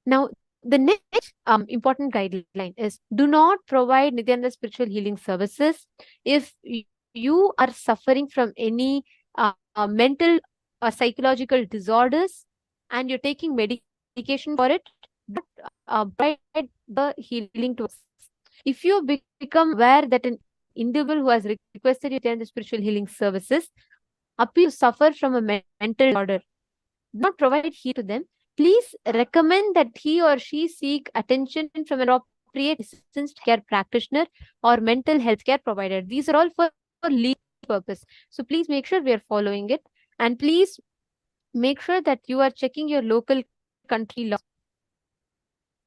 Now, the next important guideline is do not provide Nithyananda spiritual healing services if you are suffering from any mental or psychological disorders and you're taking medication for it, but provide the healing to us. If you become aware that an individual who has requested you to attend the spiritual healing services appear to suffer from a mental disorder, do not provide healing to them. Please recommend that he or she seek attention from an appropriate licensed care practitioner or mental health care provider. These are all for legal purpose. So please make sure we are following it, and please make sure that you are checking your local country law.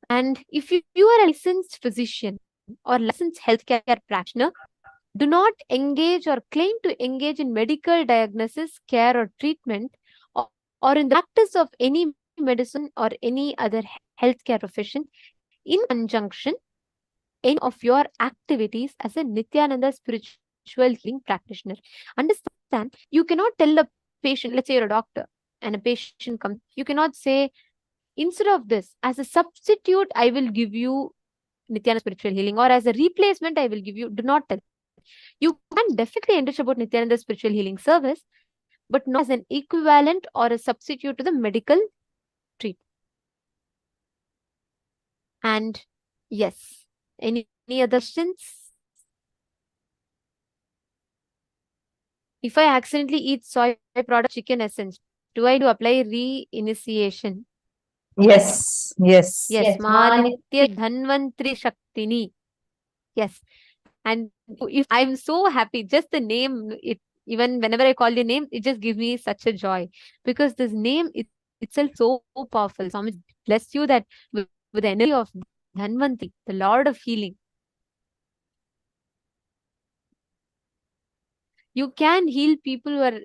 And if you are a licensed physician or licensed healthcare practitioner, do not engage or claim to engage in medical diagnosis, care, or treatment, or in the practice of any medicine or any other healthcare profession in conjunction any of your activities as a Nithyananda spiritual healing practitioner. Understand, you cannot tell a patient, let's say you're a doctor and a patient comes, you cannot say, instead of this, as a substitute, I will give you Nithyananda spiritual healing, or as a replacement, I will give you. Do not tell. You can definitely enrich about Nithyananda spiritual healing service, but not as an equivalent or a substitute to the medical treatment. And yes, any other questions? If I accidentally eat soy product, chicken essence, do I apply re-initiation? Yes, yes. Yes, Manitya Dhanvantri Shaktini. Yes. And if I'm so happy, just the name, even whenever I call your name, it just gives me such a joy, because this name itself so powerful. So bless you that with the energy of Dhanvanti, the Lord of healing, you can heal people who are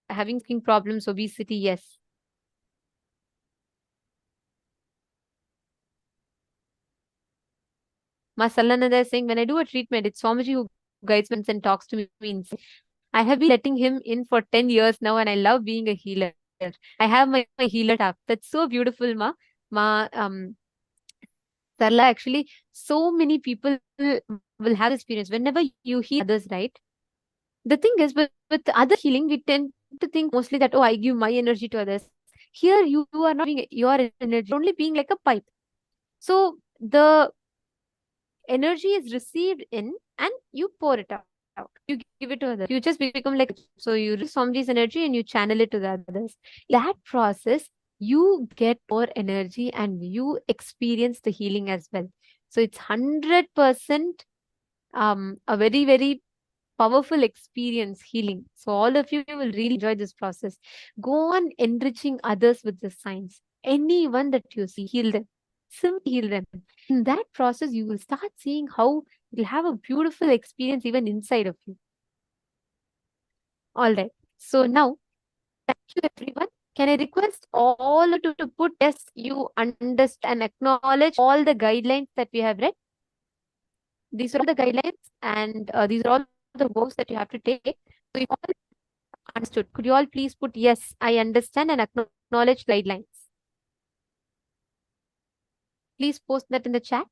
having skin problems, obesity, yes. Ma Sallananda is saying, when I do a treatment, it's Swamiji who guides me and talks to me. I have been letting him in for 10 years now, and I love being a healer. I have my healer tap. That's so beautiful, Ma. Sarla, actually, so many people will have this experience. Whenever you heal others, right? The thing is, with other healing, we tend to think mostly that, oh, I give my energy to others. Here, you are not giving your energy, only being like a pipe. So the energy is received in and you pour it out. You give it to others. You just become like, so you receive somebody's energy and you channel it to the others. That process, you get more energy and you experience the healing as well. So it's 100% a very, very powerful experience healing. So all of you will really enjoy this process. Go on enriching others with the science. Anyone that you see, heal them. Simply heal them. In that process, you will start seeing how you'll have a beautiful experience even inside of you. All right. So now, thank you everyone. Can I request all of you to put yes, you understand and acknowledge all the guidelines that we have read? These are all the guidelines and these are all the works that you have to take. So you all understood. Could you all please put yes, I understand and acknowledge guidelines? Please post that in the chat.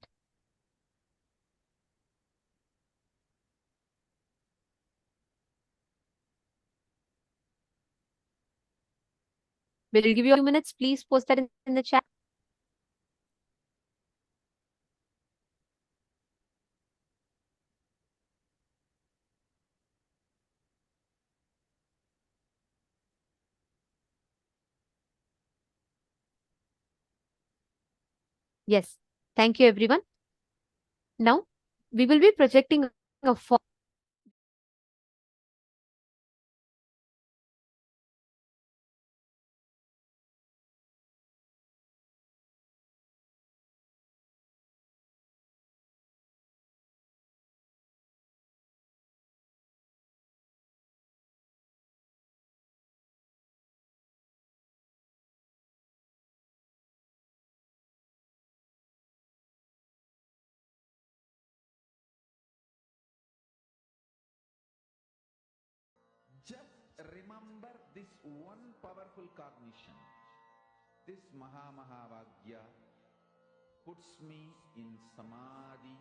We'll give you a few minutes. Please post that in the chat. Yes. Thank you, everyone. Now, we will be projecting a form. Just remember this one powerful cognition. This Mahavagya puts me in Samadhi.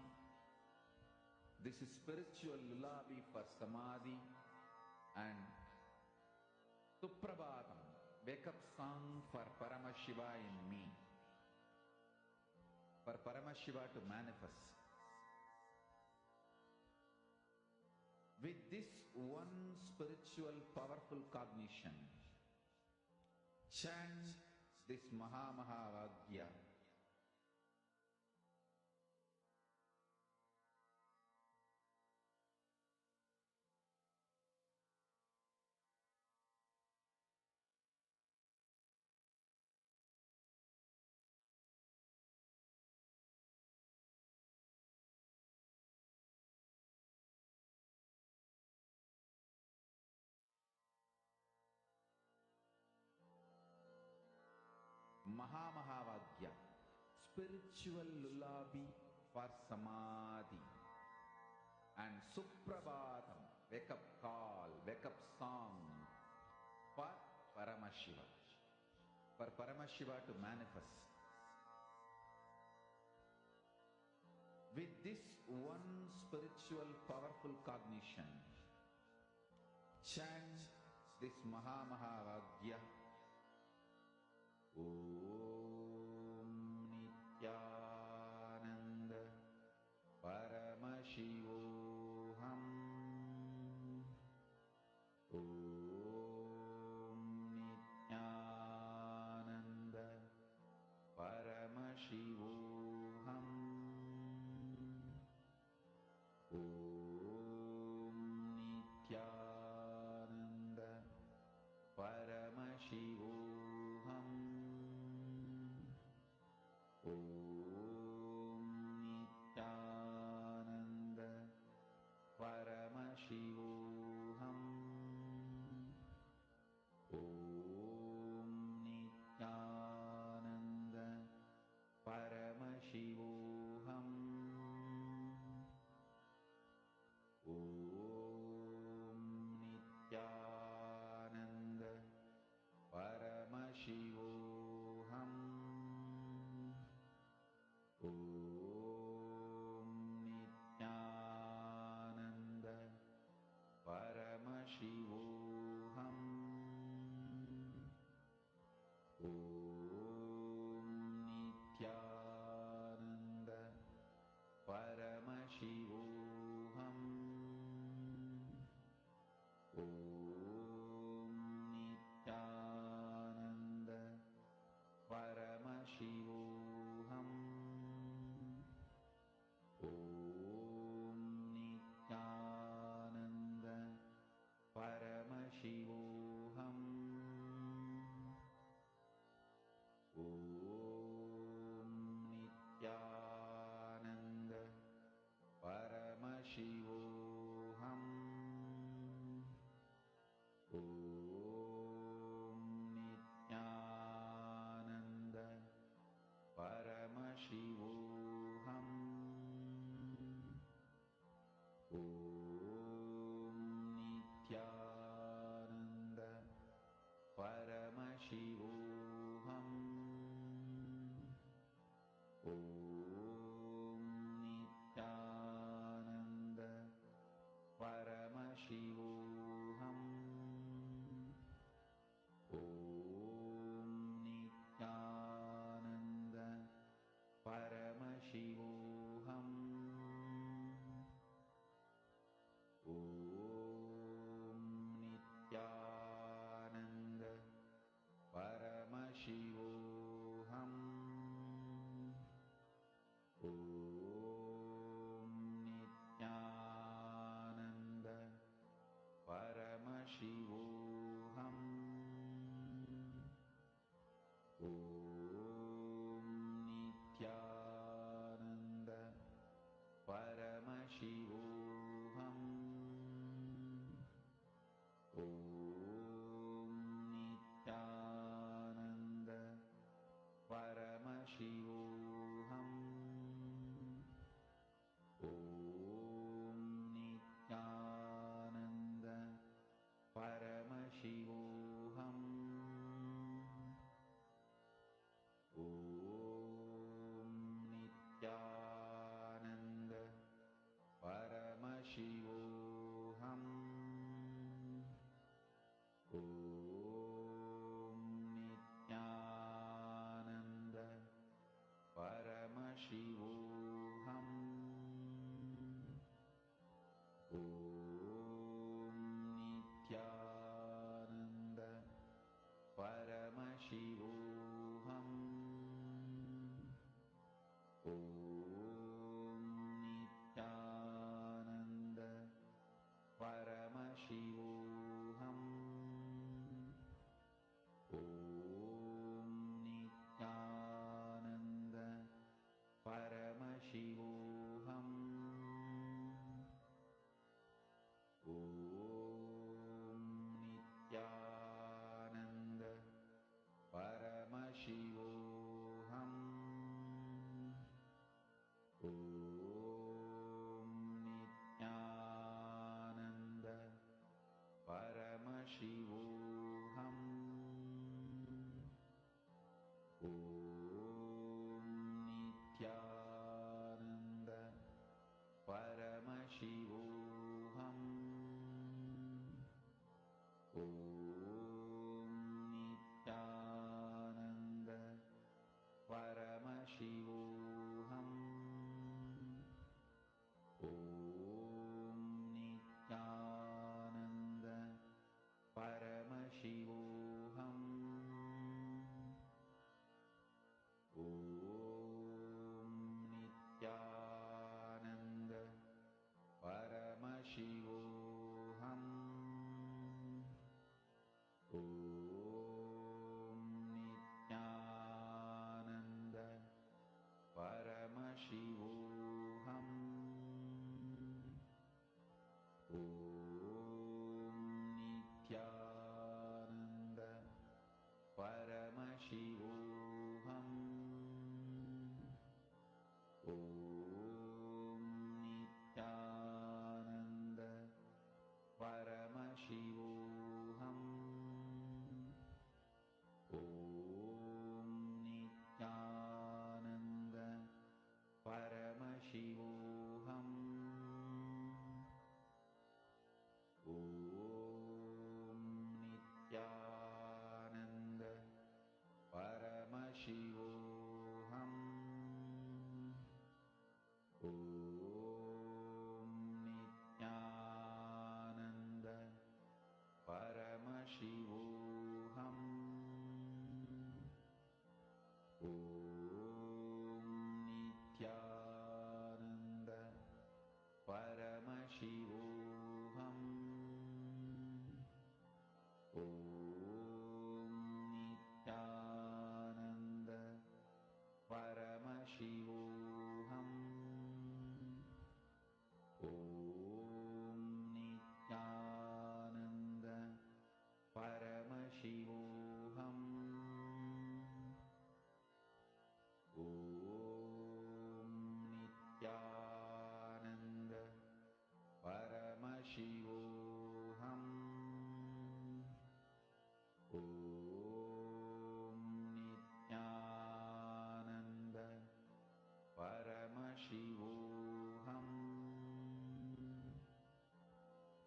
This is spiritual lullaby for Samadhi and Suprabhatam, wake up song for Paramashiva in me. For Paramashiva to manifest. With this one spiritual powerful cognition, chant this Mahavagya. Mahavagya, spiritual lullaby for Samadhi, and Suprabhatam, wake up call, wake up song for Paramashiva, for Paramashiva to manifest. With this one spiritual powerful cognition, chant this Mahavagya. Om Nithyananda Paramashivoham. Om Nithyananda Paramashivoham. Om Nithyananda Paramashivoham. Paramashivoham. Om Nithyananda Paramashivoham.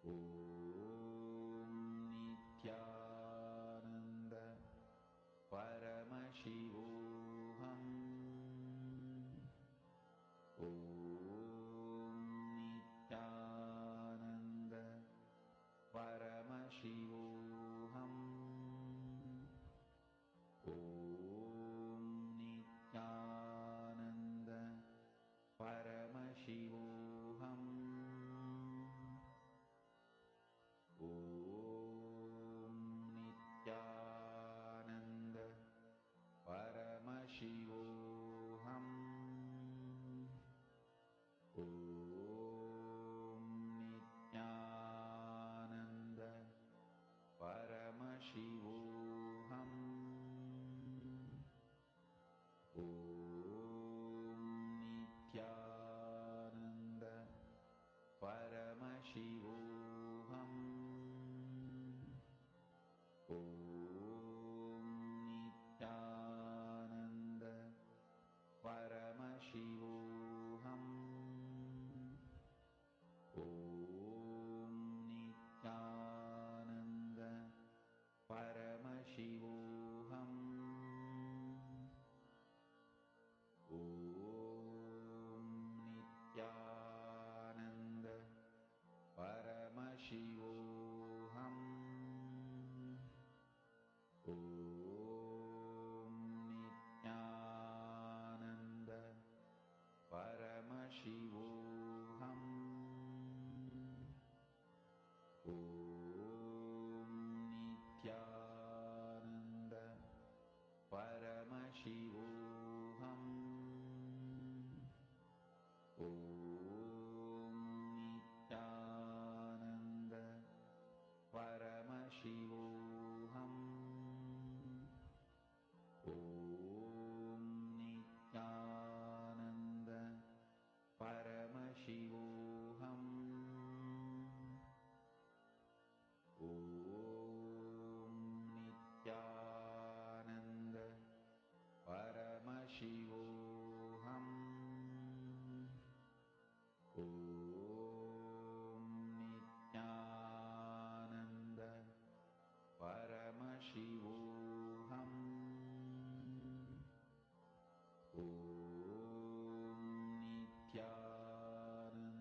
Om Nithyananda Paramashivoham. Om Nithyananda Paramashivoham. Om Nithyananda Paramashivoham. Om Nithyananda Paramashivoham. Om Nithyananda Paramashivoham. Om Nithyananda Paramashivoham. Om Nithyananda Paramashivoham. Om Nithyananda Paramashivoham. Om Nithyananda Paramashivoham. Om Nithyananda Paramashivoham. Om Nithyananda Paramashivoham. Om Nithyananda Paramashivoham. Om Nithyananda Paramashivoham. Om Nithyananda Paramashivoham. Om Nithyananda Paramashivoham. Om Nithyananda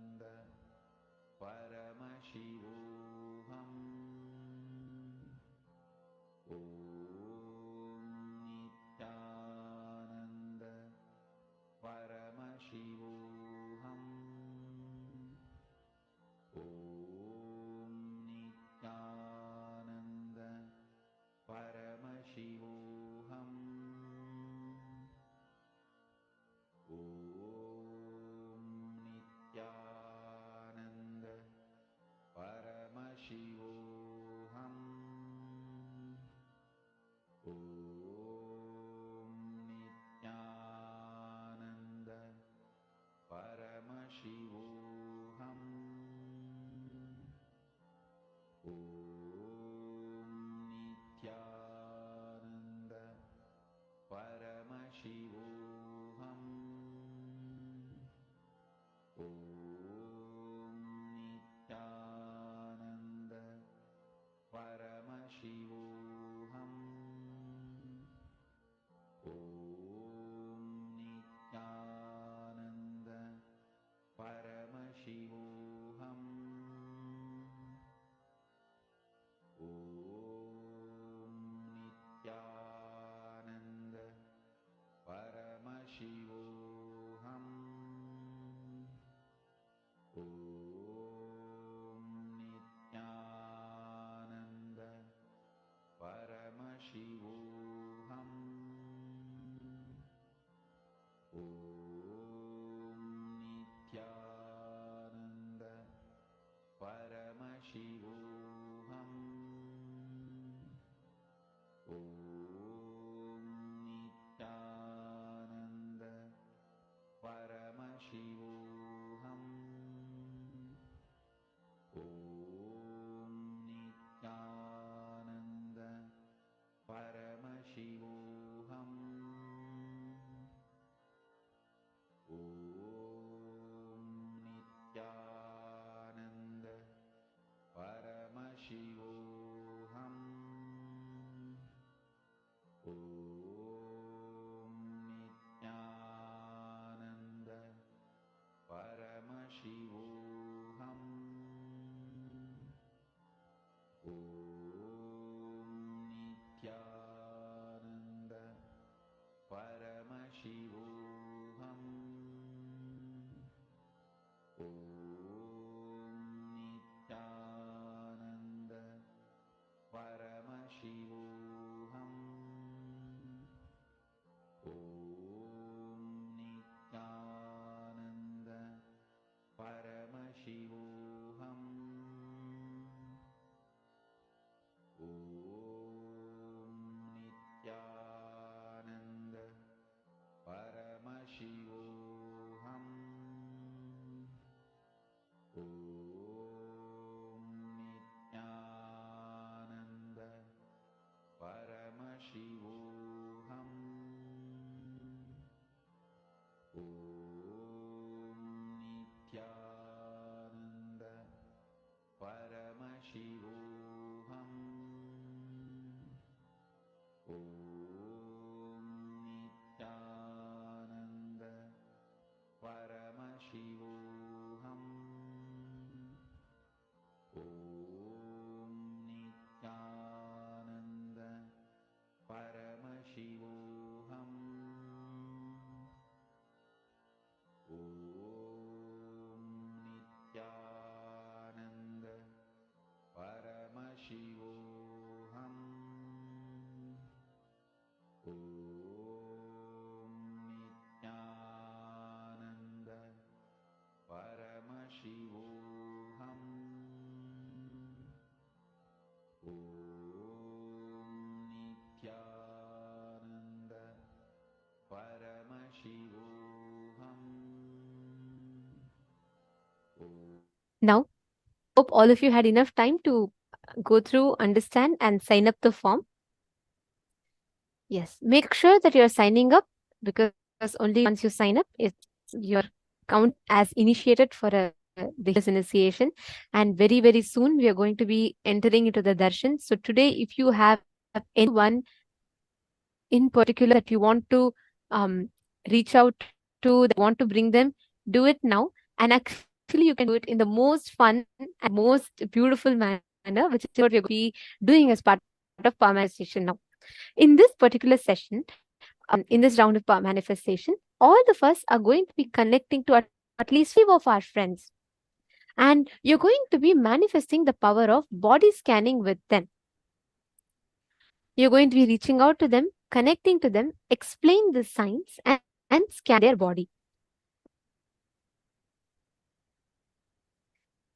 Now, hope all of you had enough time to go through, understand, and sign up the form. Yes, make sure that you're signing up, because only once you sign up, it's your count as initiated for the initiation. And very, very soon, we are going to be entering into the darshan. So today, if you have anyone in particular that you want to reach out to, that want to bring them, do it now. And actually, you can do it in the most fun and most beautiful manner, which is what we're going to be doing as part of power manifestation now. In this particular session, in this round of power manifestation, all of us are going to be connecting to at least 5 of our friends. And you're going to be manifesting the power of body scanning with them. You're going to be reaching out to them, connecting to them, explain the signs, and scan their body.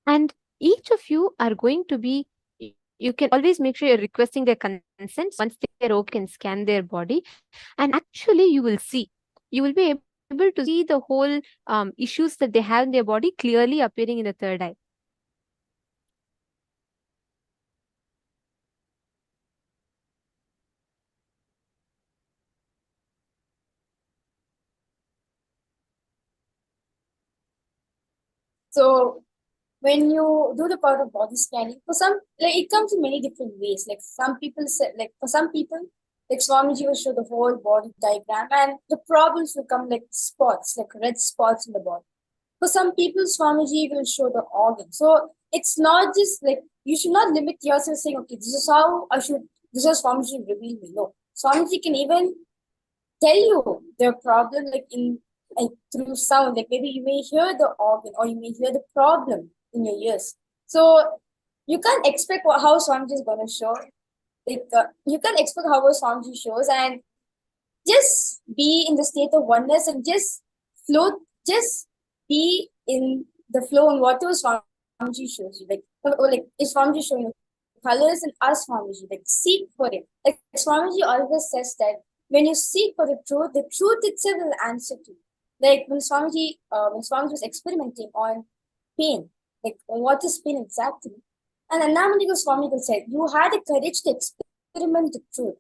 And each of you are going to be, you can always make sure you're requesting their consent. Once they're okay, can scan their body. And actually, you will be able to see the whole issues that they have in their body clearly appearing in the third eye. So when you do the part of body scanning, for some, like it comes in many different ways. Like some people say, like for some people, like Swamiji will show the whole body diagram, and the problems will come like spots, like red spots in the body. For some people, Swamiji will show the organ. So it's not just like, you should not limit yourself saying, okay, this is how I should, this is Swamiji reveal me. No, Swamiji can even tell you the problem like in like through sound. Like maybe you may hear the organ or you may hear the problem in your ears. So you can't expect how Swamiji is gonna show. Like you can't expect how Swamiji shows, and just be in the state of oneness and just float. Just be in the flow and whatever Swamiji shows you. Like is Swamiji showing you colors and ask Swamiji, like seek for it. Like Swamiji always says that when you seek for the truth itself will answer to you. Like when Swamiji was experimenting on pain, like what is pain exactly? And Annamanigo Swami said, you had the courage to experiment the truth.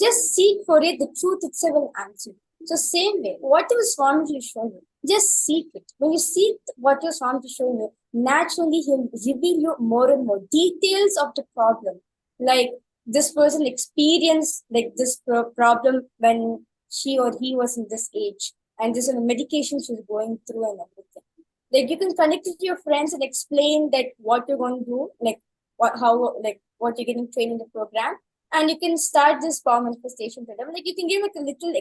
Just seek for it, the truth itself will answer. So same way, whatever Swamiji is showing you, just seek it. When you seek what your Swamiji is showing you, naturally he'll reveal you more and more details of the problem. Like this person experienced like this problem when she or he was in this age, and this is the medication she's going through and everything. Like you can connect it to your friends and explain that what you're going to do, like what you're getting trained in the program, and you can start this power manifestation to them. Like you can give like a little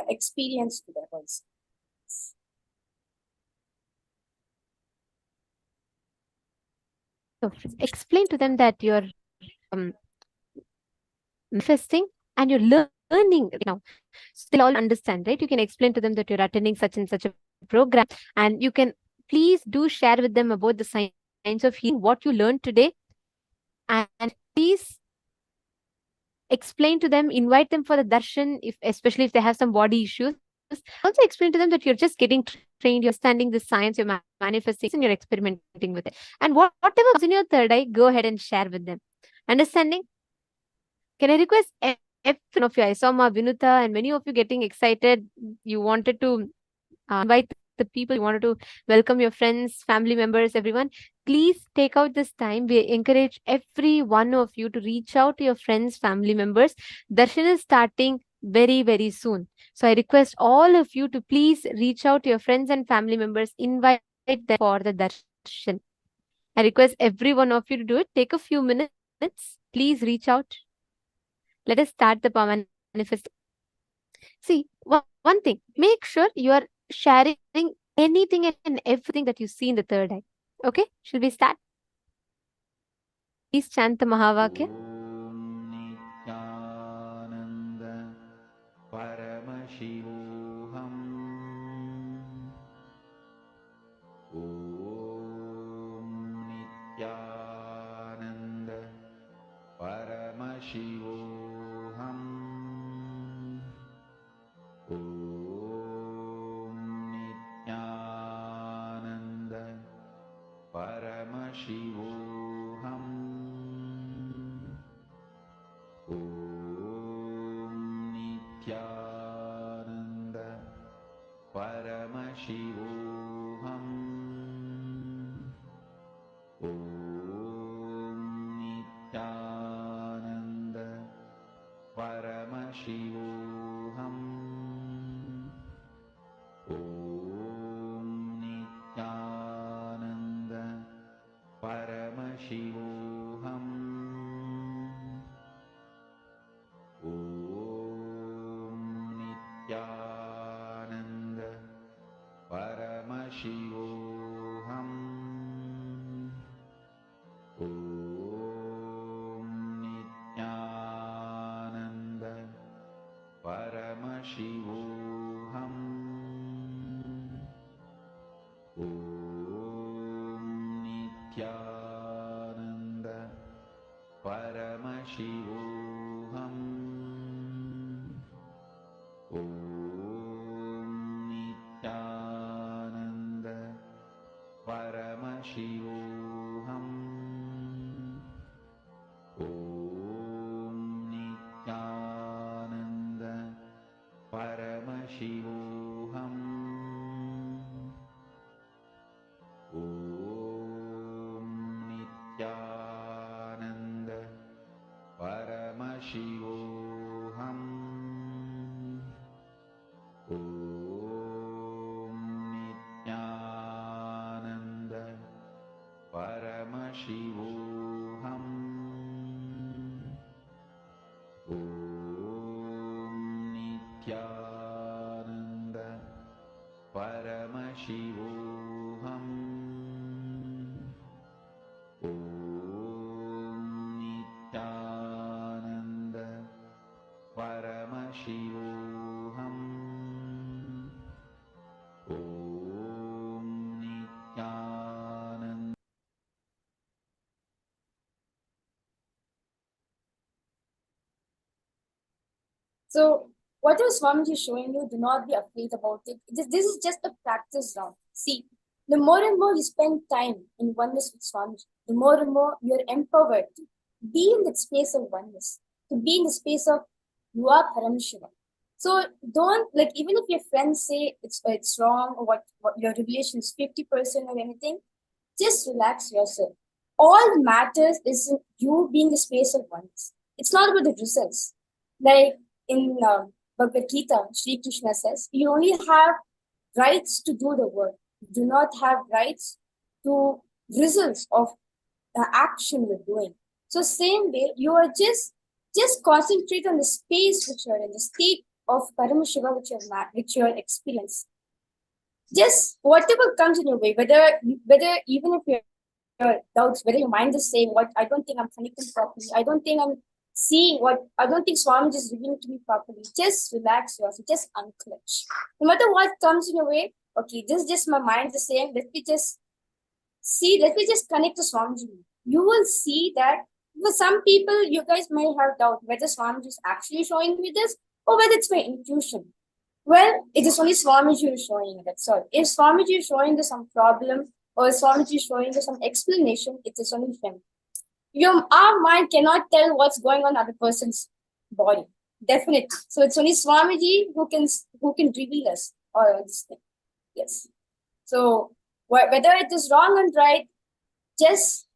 experience to them also. So explain to them that you're manifesting and you're learning now. So they'll all understand, right? You can explain to them that you're attending such and such a program, and you can please do share with them about the science of healing, what you learned today, and please explain to them, invite them for the darshan, if especially if they have some body issues. Also explain to them that you're just getting trained, you're understanding the science, you're manifesting, and you're experimenting with it. And whatever comes in your third eye, go ahead and share with them. Understanding? Can I request every one of you? I saw Ma Vinuta and many of you getting excited. You wanted to invite the people, you wanted to welcome your friends, family members, everyone. Please take out this time. We encourage every one of you to reach out to your friends, family members. Darshan is starting very, very soon. So I request all of you to please reach out to your friends and family members, invite them for the darshan. I request every one of you to do it. Take a few minutes. Please reach out. Let us start the power manifestation. See, one thing, make sure you are sharing anything and everything that you see in the third eye. Okay, shall we start? Please chant the Mahavakya. Nithyananda Paramashivoham. Om Nithyananda Paramashivoham. Om Nithyananda Paramashivoham. Om Nithyananda Paramashivoham. Om Nithyananda Paramashivoham. Om Nithyananda Paramashivoham. Om Nithyananda Paramashivoham. Om Nithyananda Paramashivoham. Om Nithyananda Paramashivoham. Om Nithyananda Paramashivoham. Om Nithyananda Paramashivoham. Om Nithyananda Paramashivoham. Om Nithyananda Paramashivoham. Om Nithyananda Paramashivoham. Om Nithyananda Paramashivoham. Om Nithyananda. So whatever Swamiji is showing you, do not be afraid about it. This is just a practice round. See, the more and more you spend time in oneness with Swamiji, the more and more you're empowered to be in the space of oneness, to be in the space of you are Paramashivam. So don't, like, even if your friends say it's wrong or what your revelation is 50% or anything, just relax yourself. All matters is you being the space of oneness. It's not about the results. Like in Bhagavad Gita, Sri Krishna says, you only have rights to do the work. do not have rights to results of the action you're doing. So same way, you are just concentrate on the space which you're in, the state of Paramashiva which you're experiencing. Just whatever comes in your way, whether even if your doubts, whether your mind is saying what I don't think I'm connecting properly, I don't think I'm seeing what I don't think Swami is revealing to me properly. Just relax yourself, just unclench. No matter what comes in your way, okay, this is just my mind is saying, let me just connect to Swamiji. You will see that for some people, you guys may have doubt whether Swamiji is actually showing me this or whether it's my intuition. Well, it is only Swamiji who is showing it. That's all. If Swamiji is showing you some problem or Swamiji is showing you some explanation, it is only him. Our mind cannot tell what's going on in other person's body. Definitely. So it's only Swamiji who can reveal us all this thing. Yes. So whether it is wrong and right, just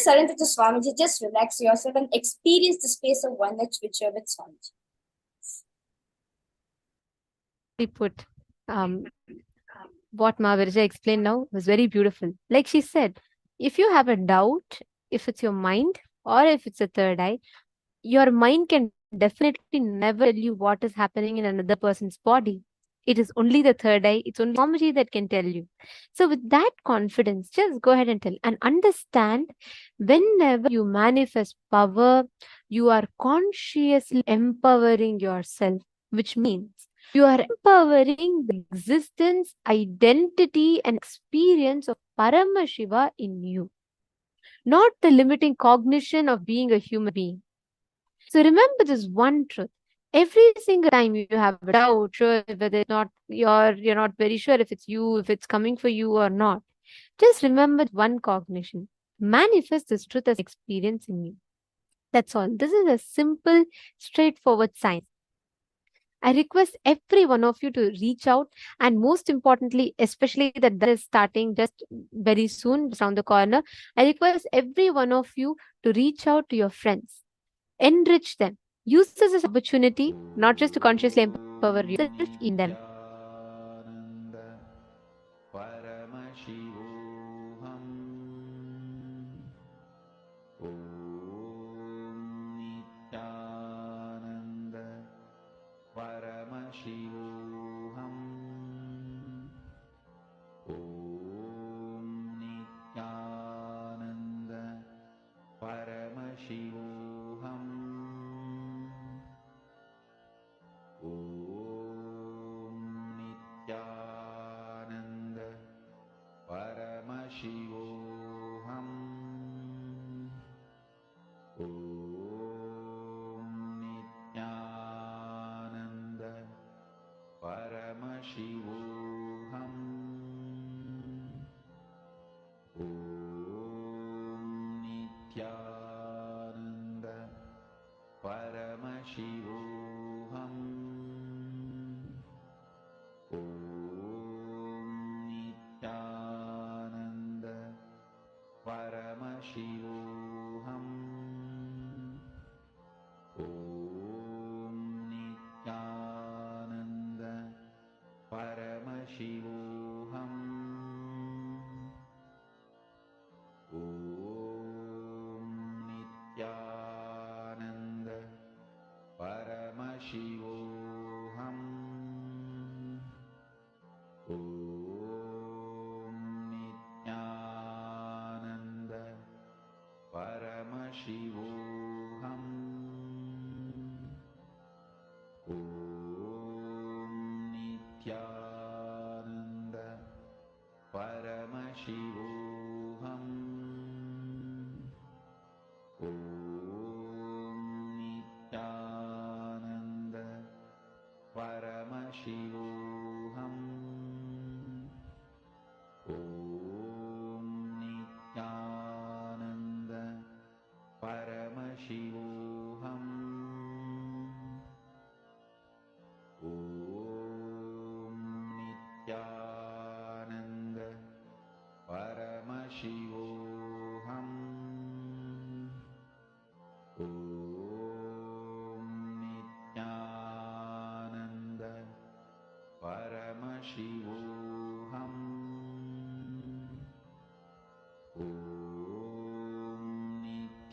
surrender to Swamiji, just relax yourself and experience the space of oneness which you're with Swamiji. Put what Mahavirja explained now was very beautiful. Like she said, if you have a doubt, if it's your mind or if it's a third eye, your mind can definitely never tell you what is happening in another person's body. It is only the third eye, it's only Swamiji that can tell you. So, with that confidence, just go ahead and tell and understand whenever you manifest power, you are consciously empowering yourself, which means you are empowering the existence, identity, and experience of Paramashiva in you, not the limiting cognition of being a human being. So remember this one truth. Every single time you have a doubt, sure whether it's not you're not very sure if it's you, if it's coming for you or not. Just remember one cognition. Manifest this truth as experience in you. That's all. This is a simple, straightforward science. I request every one of you to reach out, and most importantly, especially that is starting just very soon, just around the corner. I request every one of you to reach out to your friends, enrich them. Use this as an opportunity, not just to consciously empower yourself in them. Paramashivoham. Om Nithyananda Paramashivoham. Om Nithyananda Paramashivoham. Om Nithyananda Paramashivoham. Om Nithyananda Paramashivoham. Om Nithyananda Paramashivoham. Om Nithyananda Paramashivoham. Om Nithyananda Paramashivoham. Om Nithyananda Paramashivoham. Om Nithyananda Paramashivoham. Om Nithyananda Paramashivoham. Om Nithyananda Paramashivoham. Om Nithyananda Paramashivoham. Om Nithyananda Paramashivoham.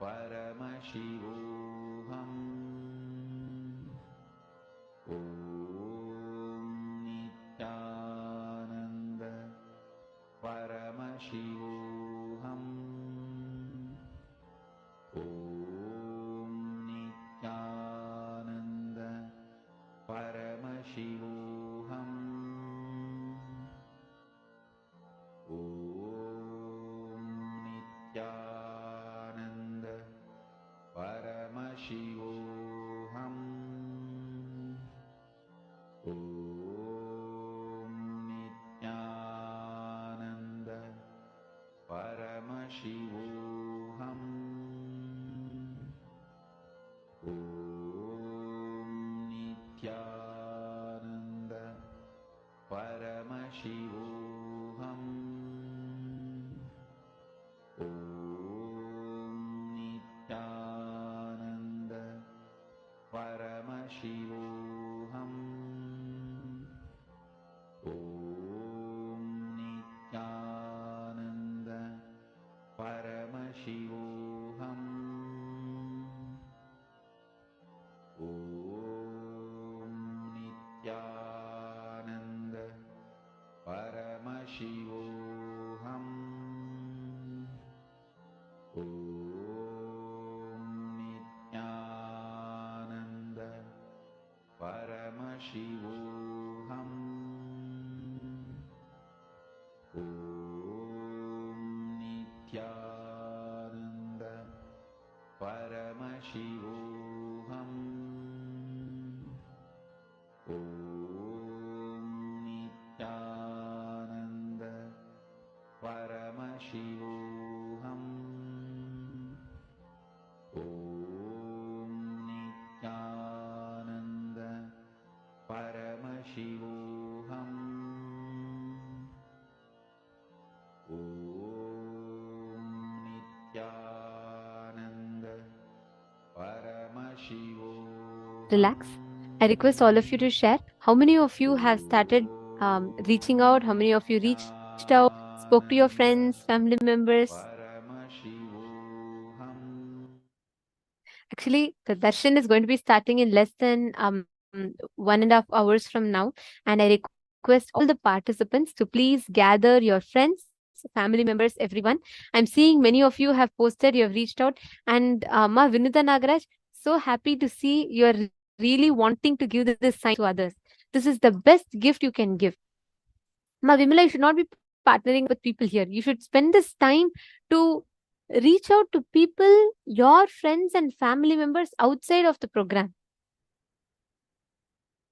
Paramashivoham. Om Nithyananda Paramashivoham. Om Nithyananda Paramashivoham. Om Nithyananda Paramashivoham. Om Nithyananda Paramashivoham. Om Nithyananda Paramashivoham. Om Nithyananda Paramashivoham. Om Nithyananda Paramashivoham. Om Nithyananda Paramashivoham. Om Nithyananda Paramashivoham. Om Nithyananda Paramashivoham. Om Nithyananda Paramashivoham. Om Nithyananda Paramashivoham. Om Nithyananda Paramashivoham. Relax. I request all of you to share how many of you have started reaching out, how many of you reached out, spoke to your friends, family members. Actually, the darshan is going to be starting in less than 1.5 hours from now, and I request all the participants to please gather your friends, family members, everyone. I'm seeing many of you have posted, you have reached out, and Ma Vinita Nagaraj, so happy to see you're really wanting to give this sign to others. This is the best gift you can give. Ma Vimala, you should not be partnering with people here. You should spend this time to reach out to people, your friends and family members outside of the program.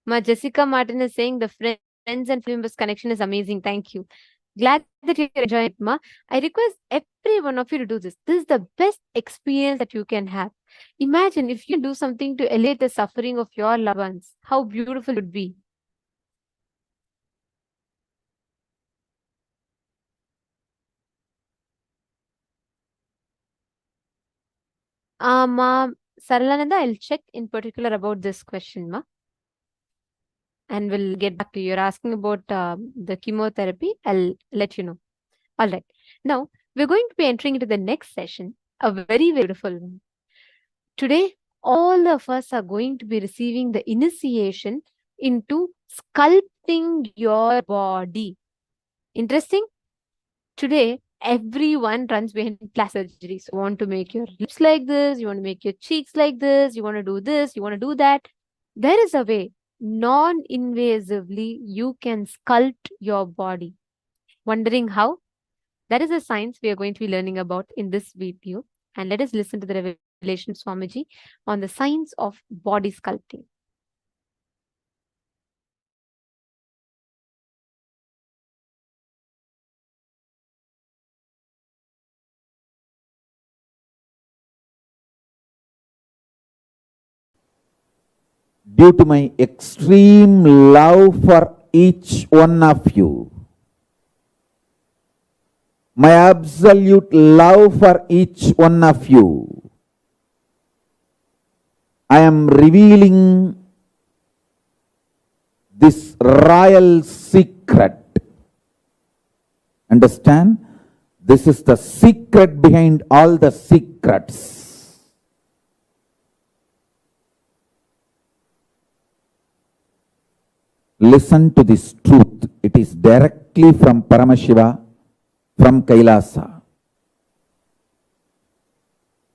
Ma Jessica Martin is saying the friends and family members connection is amazing. Thank you. Glad that you're enjoying it, Ma. I request every one of you to do this. This is the best experience that you can have. Imagine if you do something to allay the suffering of your loved ones. How beautiful it would be. Ma Saralananda, I'll check in particular about this question, Ma. And we'll get back to you. You're asking about the chemotherapy. I'll let you know. All right. Now, we're going to be entering into the next session, a very, very beautiful one. Today, all of us are going to be receiving the initiation into sculpting your body. Interesting? Today, everyone runs behind plastic surgeries. You want to make your lips like this, you want to make your cheeks like this, you want to do this, you want to do that. There is a way, non-invasively, you can sculpt your body. Wondering how? That is a science we are going to be learning about in this video. And let us listen to the revelation Swamiji on the science of body sculpting. Due to my extreme love for each one of you, my absolute love for each one of you, I am revealing this royal secret. Understand? This is the secret behind all the secrets. listen to this truth. It is directly from Paramashiva, from Kailasa.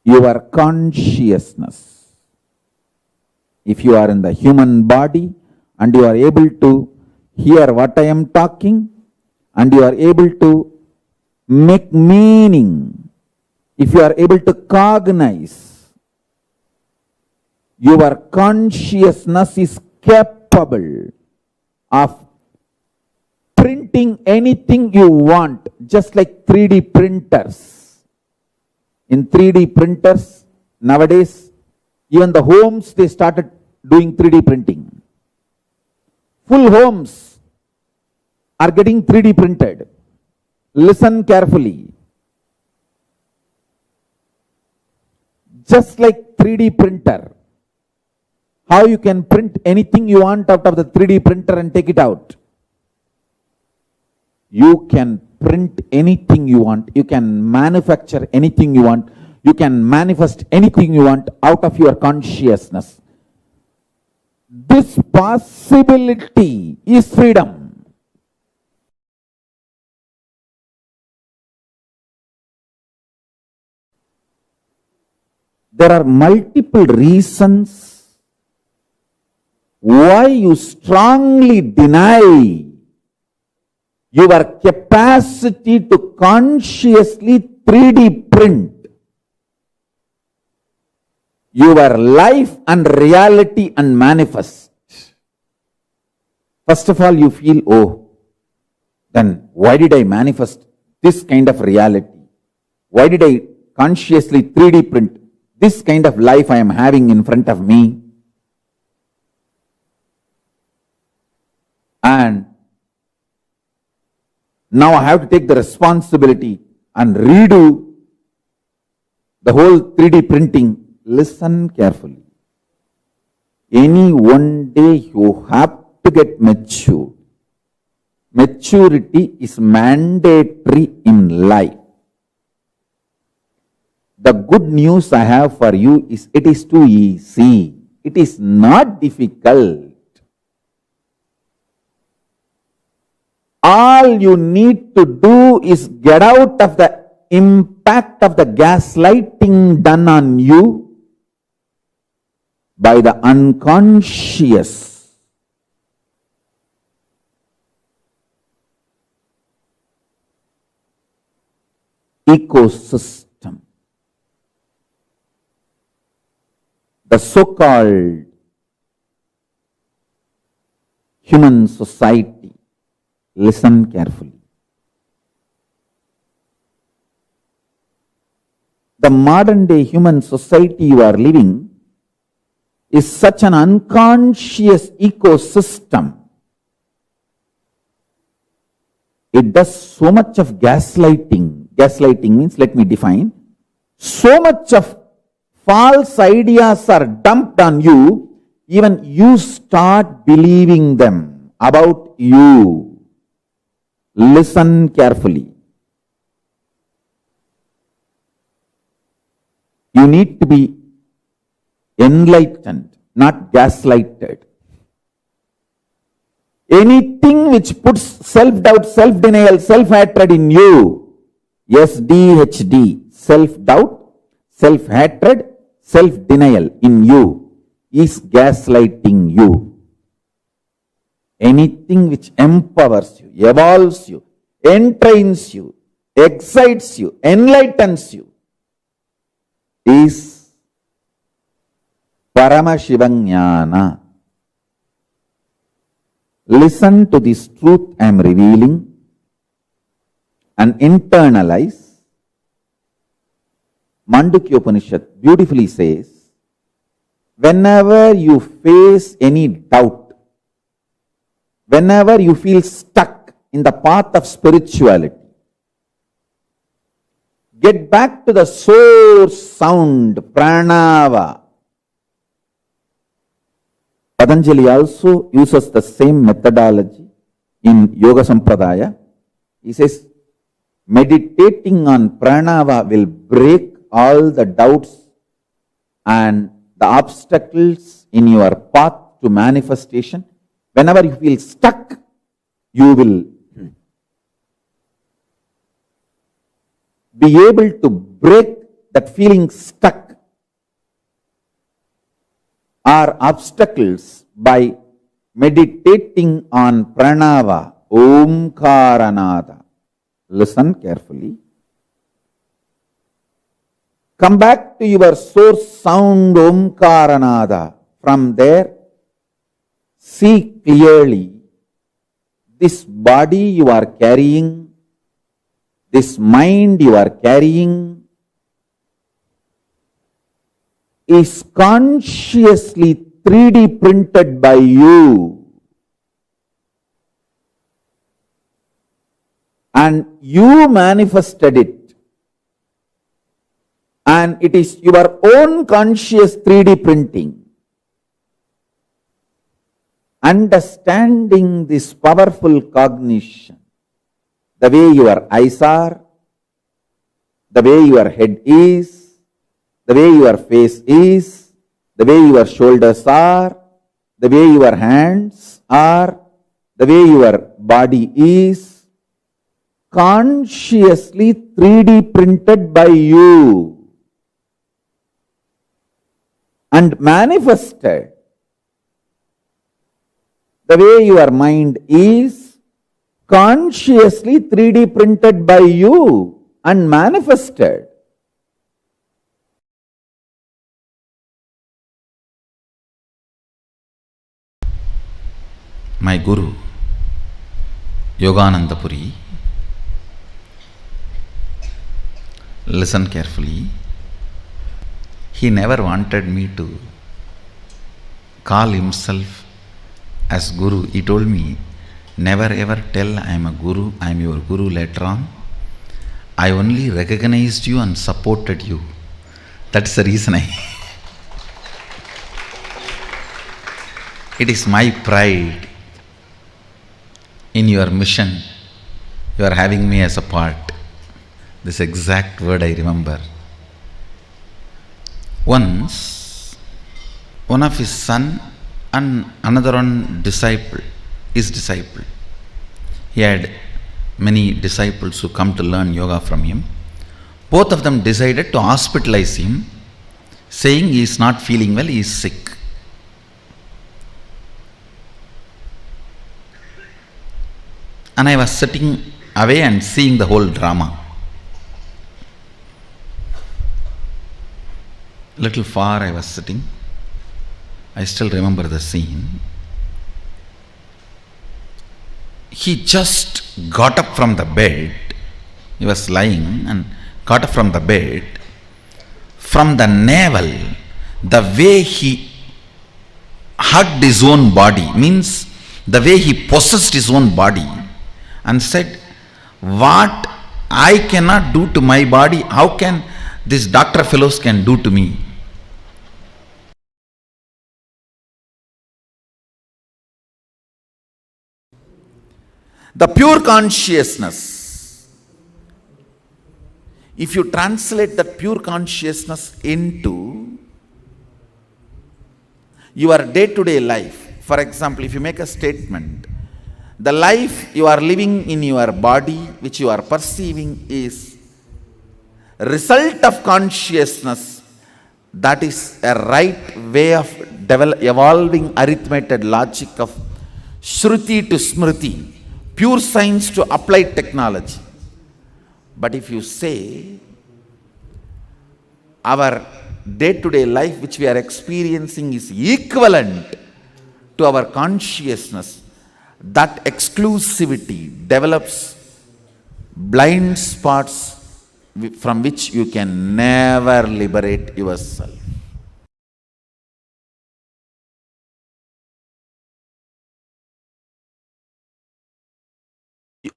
Your consciousness. If you are in the human body and you are able to hear what I am talking and you are able to make meaning, if you are able to cognize, your consciousness is capable of printing anything you want, just like 3D printers. In 3D printers, nowadays, even the homes, they started doing 3D printing. Full homes are getting 3D printed. Listen carefully. Just like 3D printer, how you can print anything you want out of the 3D printer and take it out. You can print anything you want. You can manufacture anything you want. You can manifest anything you want out of your consciousness. This possibility is freedom. There are multiple reasons why you strongly deny your capacity to consciously 3D print your life and reality and manifest. First of all, you feel, oh, then why did I manifest this kind of reality? Why did I consciously 3D print this kind of life I am having in front of me? And now I have to take the responsibility and redo the whole 3D printing. Listen carefully. Any one day you have to get mature. Maturity is mandatory in life. The good news I have for you is it is too easy. It is not difficult. All you need to do is get out of the impact of the gaslighting done on you by the unconscious. Ecosystem. The so-called human society. Listen carefully. The modern day human society you are living is such an unconscious ecosystem. It does so much of gaslighting. Gaslighting means, let me define, so much of false ideas are dumped on you, even you start believing them about you. Listen carefully. You need to be enlightened, not gaslighted. Anything which puts self-doubt, self-denial, self-hatred in you, SDHD, self-doubt, self-hatred, self-denial in you, is gaslighting you. Anything which empowers you, evolves you, entrains you, excites you, enlightens you, is Paramashivam. Listen to this truth I am revealing and internalize. Mandukya Upanishad beautifully says, whenever you face any doubt, whenever you feel stuck in the path of spirituality, get back to the source sound, pranava. Patanjali also uses the same methodology in Yoga Sampradaya. He says, meditating on pranava will break all the doubts and the obstacles in your path to manifestation. whenever you feel stuck, you will be able to break that feeling stuck or obstacles by meditating on pranava, omkaranada. Listen carefully. Come back to your source sound, omkaranada. From there, see clearly this body you are carrying, this mind you are carrying is consciously 3D printed by you. And you manifested it. And it is your own conscious 3D printing. Understanding this powerful cognition, the way your eyes are, the way your head is, the way your face is, the way your shoulders are, the way your hands are, the way your body is, consciously 3D printed by you and manifested. The way your mind is consciously 3D printed by you and manifested. My Guru, Yogananda Puri, listen carefully. He never wanted me to call himself as Guru. He told me, never ever tell I am a Guru, I am your Guru later on. I only recognized you and supported you. That's the reason It is my pride in your mission. You are having me as a part. This exact word I remember. Once, one of his son and another one his disciple. He had many disciples who come to learn yoga from him. Both of them decided to hospitalize him, saying he is not feeling well, he is sick. And I was sitting away and seeing the whole drama. Little far I was sitting. I still remember the scene. He just got up from the bed. He was lying and got up from the bed. From the navel, the way he hugged his own body, means the way he possessed his own body and said, what I cannot do to my body, how can these doctor fellows can do to me? The pure consciousness, if you translate that pure consciousness into your day-to-day life, for example, if you make a statement, the life you are living in your body, which you are perceiving, is a result of consciousness. That is a right way of evolving arithmetic logic of Shruti to Smriti, pure science to applied technology. But if you say our day-to-day life which we are experiencing is equivalent to our consciousness, that exclusivity develops blind spots from which you can never liberate yourself.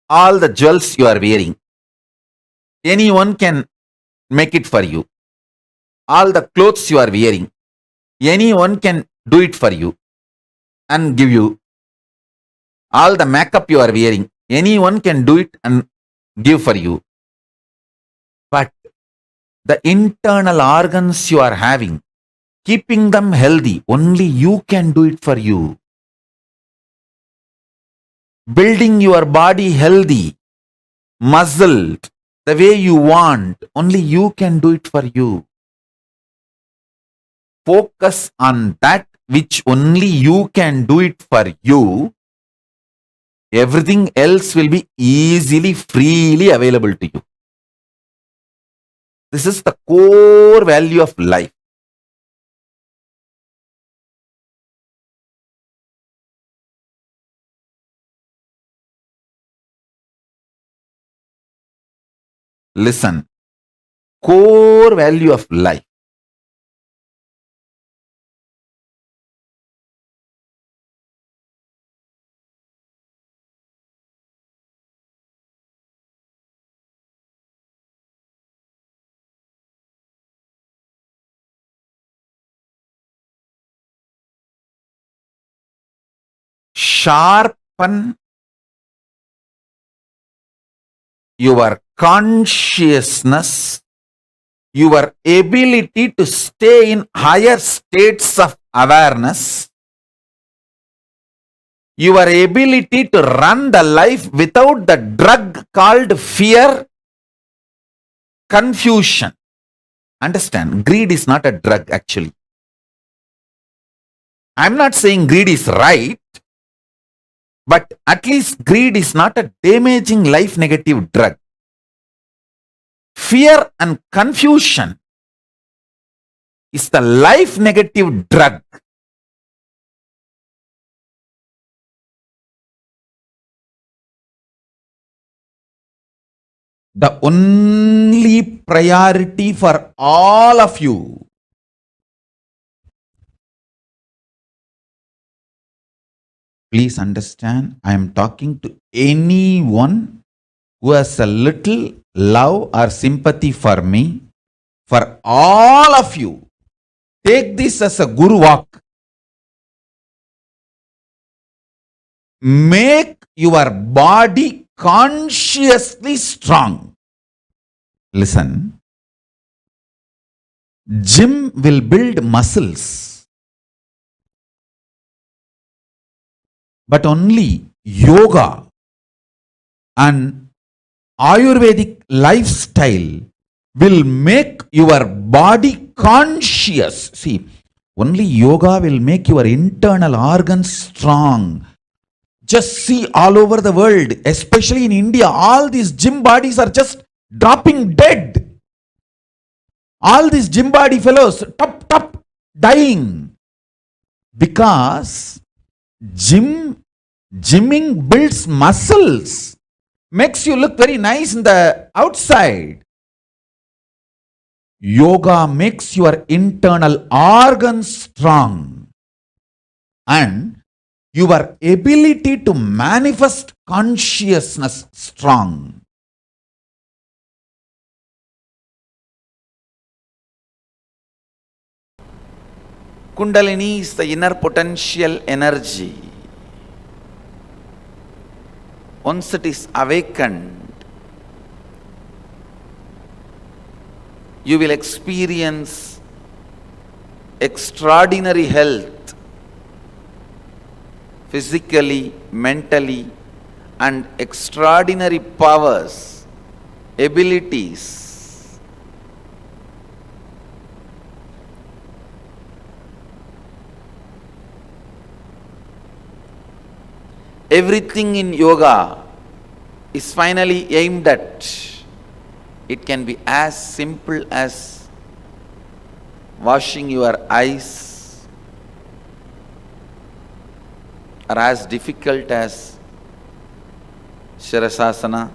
All the jewels you are wearing, anyone can make it for you. All the clothes you are wearing, anyone can do it for you and give you. All the makeup you are wearing, anyone can do it and give for you. But the internal organs you are having, keeping them healthy, only you can do it for you. building your body healthy, muscled, the way you want. Only you can do it for you. Focus on that which only you can do it for you. Everything else will be easily, freely available to you. This is the core value of life. Listen, core value of life. Sharpen your consciousness, your ability to stay in higher states of awareness, your ability to run the life without the drug called fear, confusion. Understand, greed is not a drug actually. I'm not saying greed is right, but at least greed is not a damaging life negative drug. Fear and confusion is the life negative drug. The only priority for all of you please understand, I am talking to anyone who has a little love or sympathy for me. For all of you, take this as a guru walk. Make your body consciously strong. Listen, gym will build muscles, but only yoga and Ayurvedic lifestyle will make your body conscious. See, only yoga will make your internal organs strong. Just see all over the world, especially in India, all these gym bodies are just dropping dead. All these gym body fellows, top, dying. Because gymming builds muscles, makes you look very nice in the outside. Yoga makes your internal organs strong. And your ability to manifest consciousness strong. Kundalini is the inner potential energy. Once it is awakened, you will experience extraordinary health, physically, mentally, and extraordinary powers, abilities. Everything in yoga is finally aimed at. It can be as simple as washing your eyes, or as difficult as Shirasasana,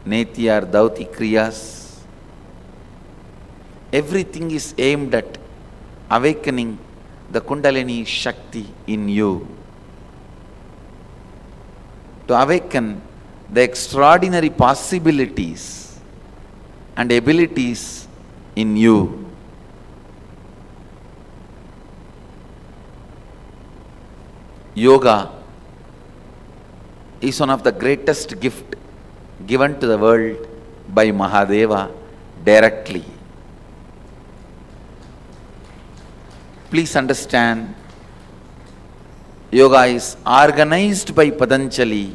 Neti or Dauti Kriyas. Everything is aimed at awakening the Kundalini Shakti in you. To awaken the extraordinary possibilities and abilities in you. Yoga is one of the greatest gifts given to the world by Mahadeva directly. Please understand, yoga is organized by Patanjali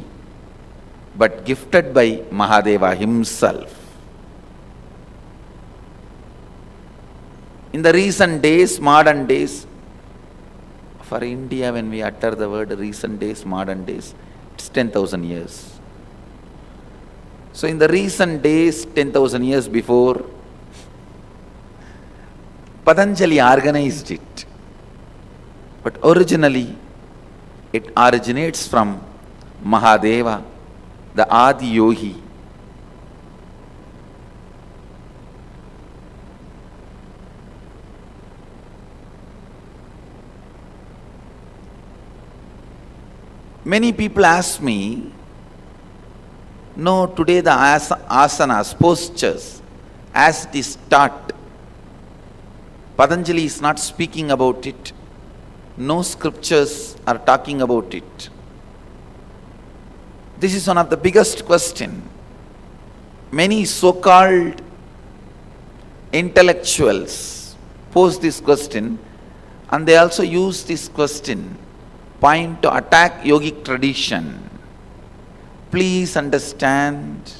but gifted by Mahadeva himself. In the recent days, modern days, for India, when we utter the word recent days, modern days, it's 10,000 years. So in the recent days, 10,000 years before, Patanjali organized it. But originally, it originates from Mahadeva, the Adi Yogi. Many people ask me, no, today the asanas, postures, as it is taught, Patanjali is not speaking about it. No scriptures are talking about it. This is one of the biggest questions. Many so-called intellectuals pose this question, and they also use this question point to attack yogic tradition. Please understand,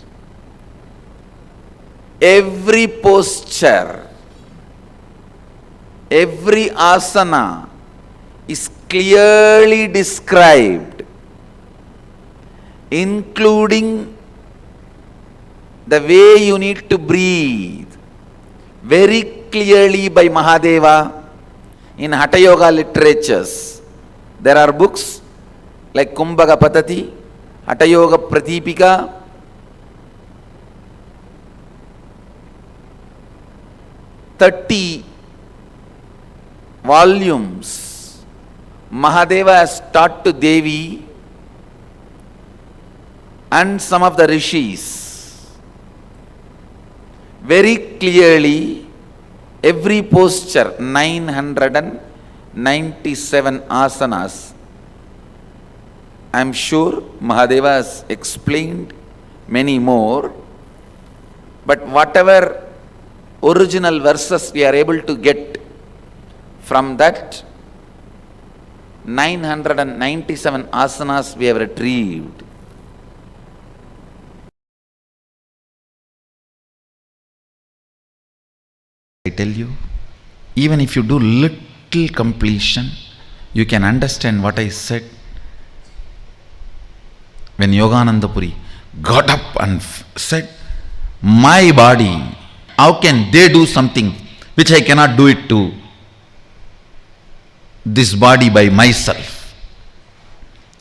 every posture, every asana is clearly described, including the way you need to breathe, very clearly by Mahadeva in Hatha Yoga literatures. There are books like Kumbhaga Patati, Hatha Yoga Pratipika, "30 volumes Mahadeva has taught to Devi and some of the rishis. Very clearly, every posture, 997 asanas. I am sure Mahadeva has explained many more, but whatever original verses we are able to get from that 997 asanas we have retrieved. I tell you, even if you do little completion, you can understand what I said. When Yogananda Puri got up and said, my body, how can they do something which I cannot do it to this body by myself?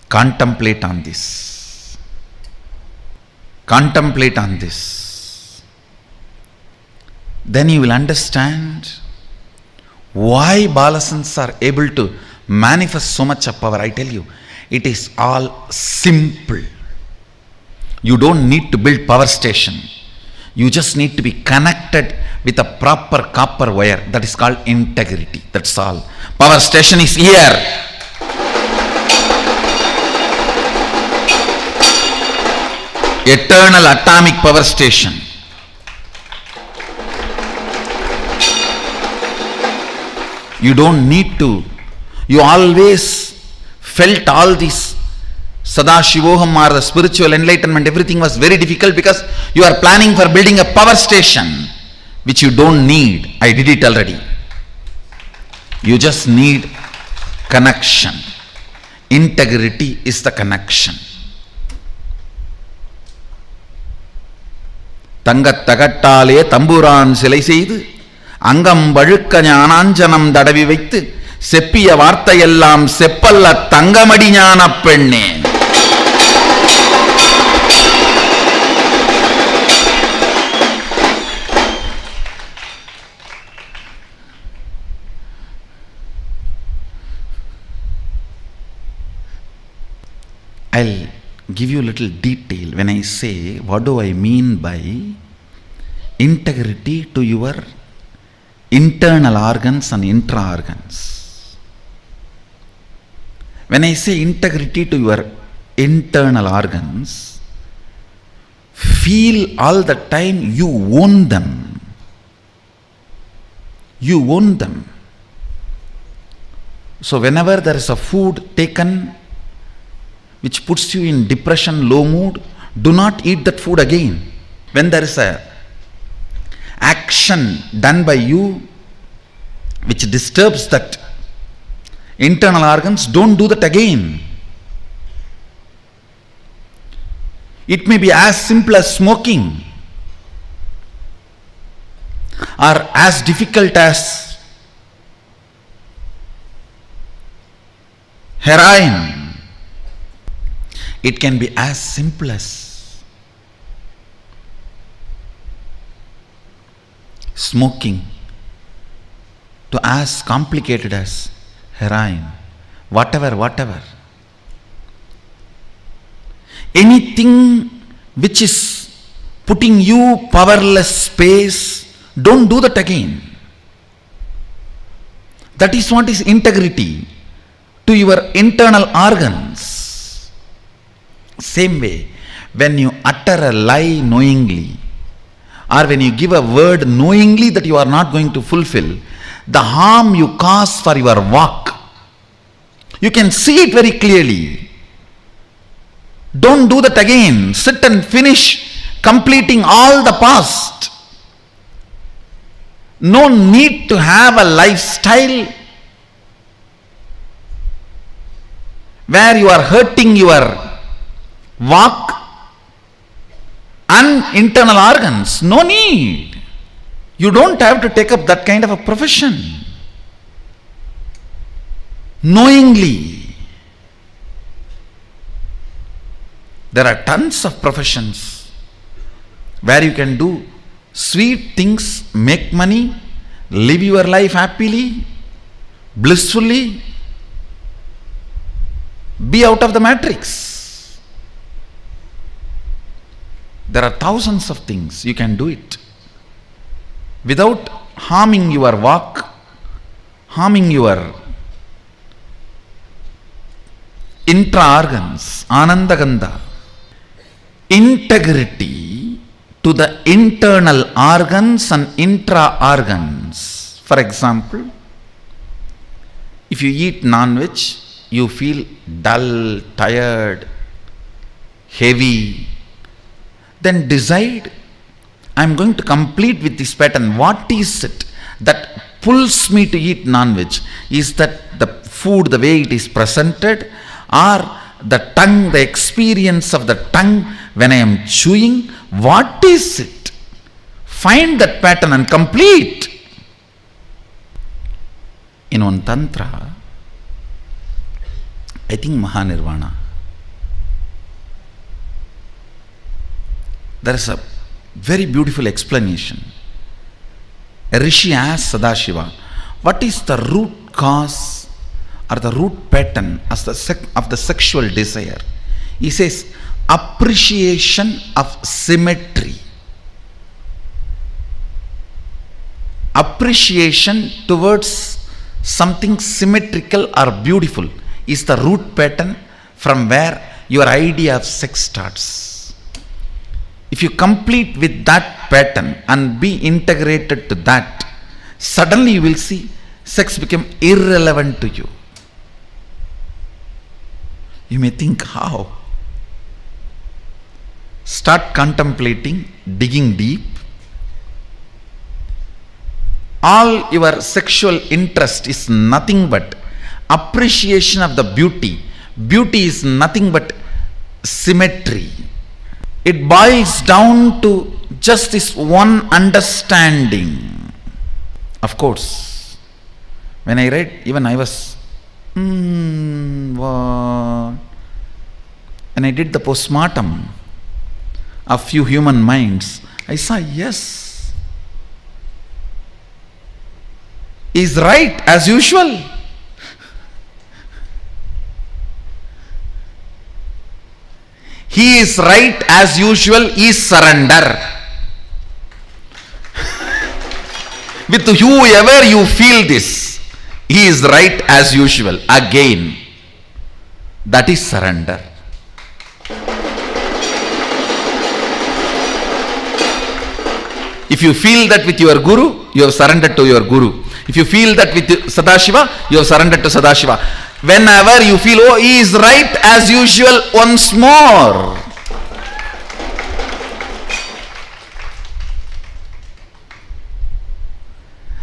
Contemplate on this. Contemplate on this. Then you will understand why Balasans are able to manifest so much of power. I tell you, it is all simple. You don't need to build power station. You just need to be connected with a proper copper wire. That is called integrity. That's all. Power station is here. Eternal atomic power station. You don't need to. You always felt all this Sadashivoham or the spiritual enlightenment, everything was very difficult because you are planning for building a power station which you don't need. I did it already. You just need connection. Integrity is the connection. Tangat tagattale tamburan silai seidu Angam vazhukka ஞானாஞ்சனம் தடவி வைத்து செப்பிய வார்த்தையெல்லாம் செப்பல்ல தங்கமடி ஞானப் பெண்ணே. I'll give you a little detail when I say what do I mean by integrity to your internal organs and intra organs. When I say integrity to your internal organs, feel all the time you own them. You own them. So whenever there is a food taken which puts you in depression, low mood, do not eat that food again. When there is a action done by you which disturbs that internal organs, don't do that again. It may be as simple as smoking, or as difficult as heroin. It can be as simple as smoking to as complicated as heroin. Whatever. Anything which is putting you powerless space, don't do that again. That is what is integrity to your internal organs. Same way, when you utter a lie knowingly, or when you give a word knowingly that you are not going to fulfill, the harm you cause for your walk, you can see it very clearly. Don't do that again. Sit and finish completing all the past. No need to have a lifestyle where you are hurting your walk and internal organs. No need. You don't have to take up that kind of a profession. Knowingly. There are tons of professions where you can do sweet things, make money, live your life happily, blissfully, be out of the matrix. There are thousands of things you can do it without harming your walk, harming your intra-organs, anandagandha. Integrity to the internal organs and intra-organs. For example, if you eat non-veg, you feel dull, tired, heavy. Then decide, I am going to complete with this pattern. What is it that pulls me to eat non-veg? Is that the food, the way it is presented, or the tongue, the experience of the tongue when I am chewing? What is it? Find that pattern and complete. In one tantra, I think Mahanirvana, there is a very beautiful explanation. A rishi asks Sadashiva, what is the root cause or the root pattern of the sexual desire? He says, appreciation of symmetry. Appreciation towards something symmetrical or beautiful is the root pattern from where your idea of sex starts. If you complete with that pattern and be integrated to that, suddenly you will see sex become irrelevant to you. You may think, how? Start contemplating, digging deep. All your sexual interest is nothing but appreciation of the beauty. Beauty is nothing but symmetry. It boils down to just this one understanding. Of course, when I read, even I was, what? When I did the postmortem of few human minds, I saw, yes, is right as usual. He is right as usual is surrender. With whoever you feel this, he is right as usual. Again, that is surrender. If you feel that with your guru, you have surrendered to your guru. If you feel that with Sadashiva, you have surrendered to Sadashiva. Whenever you feel, oh, he is right as usual, once more.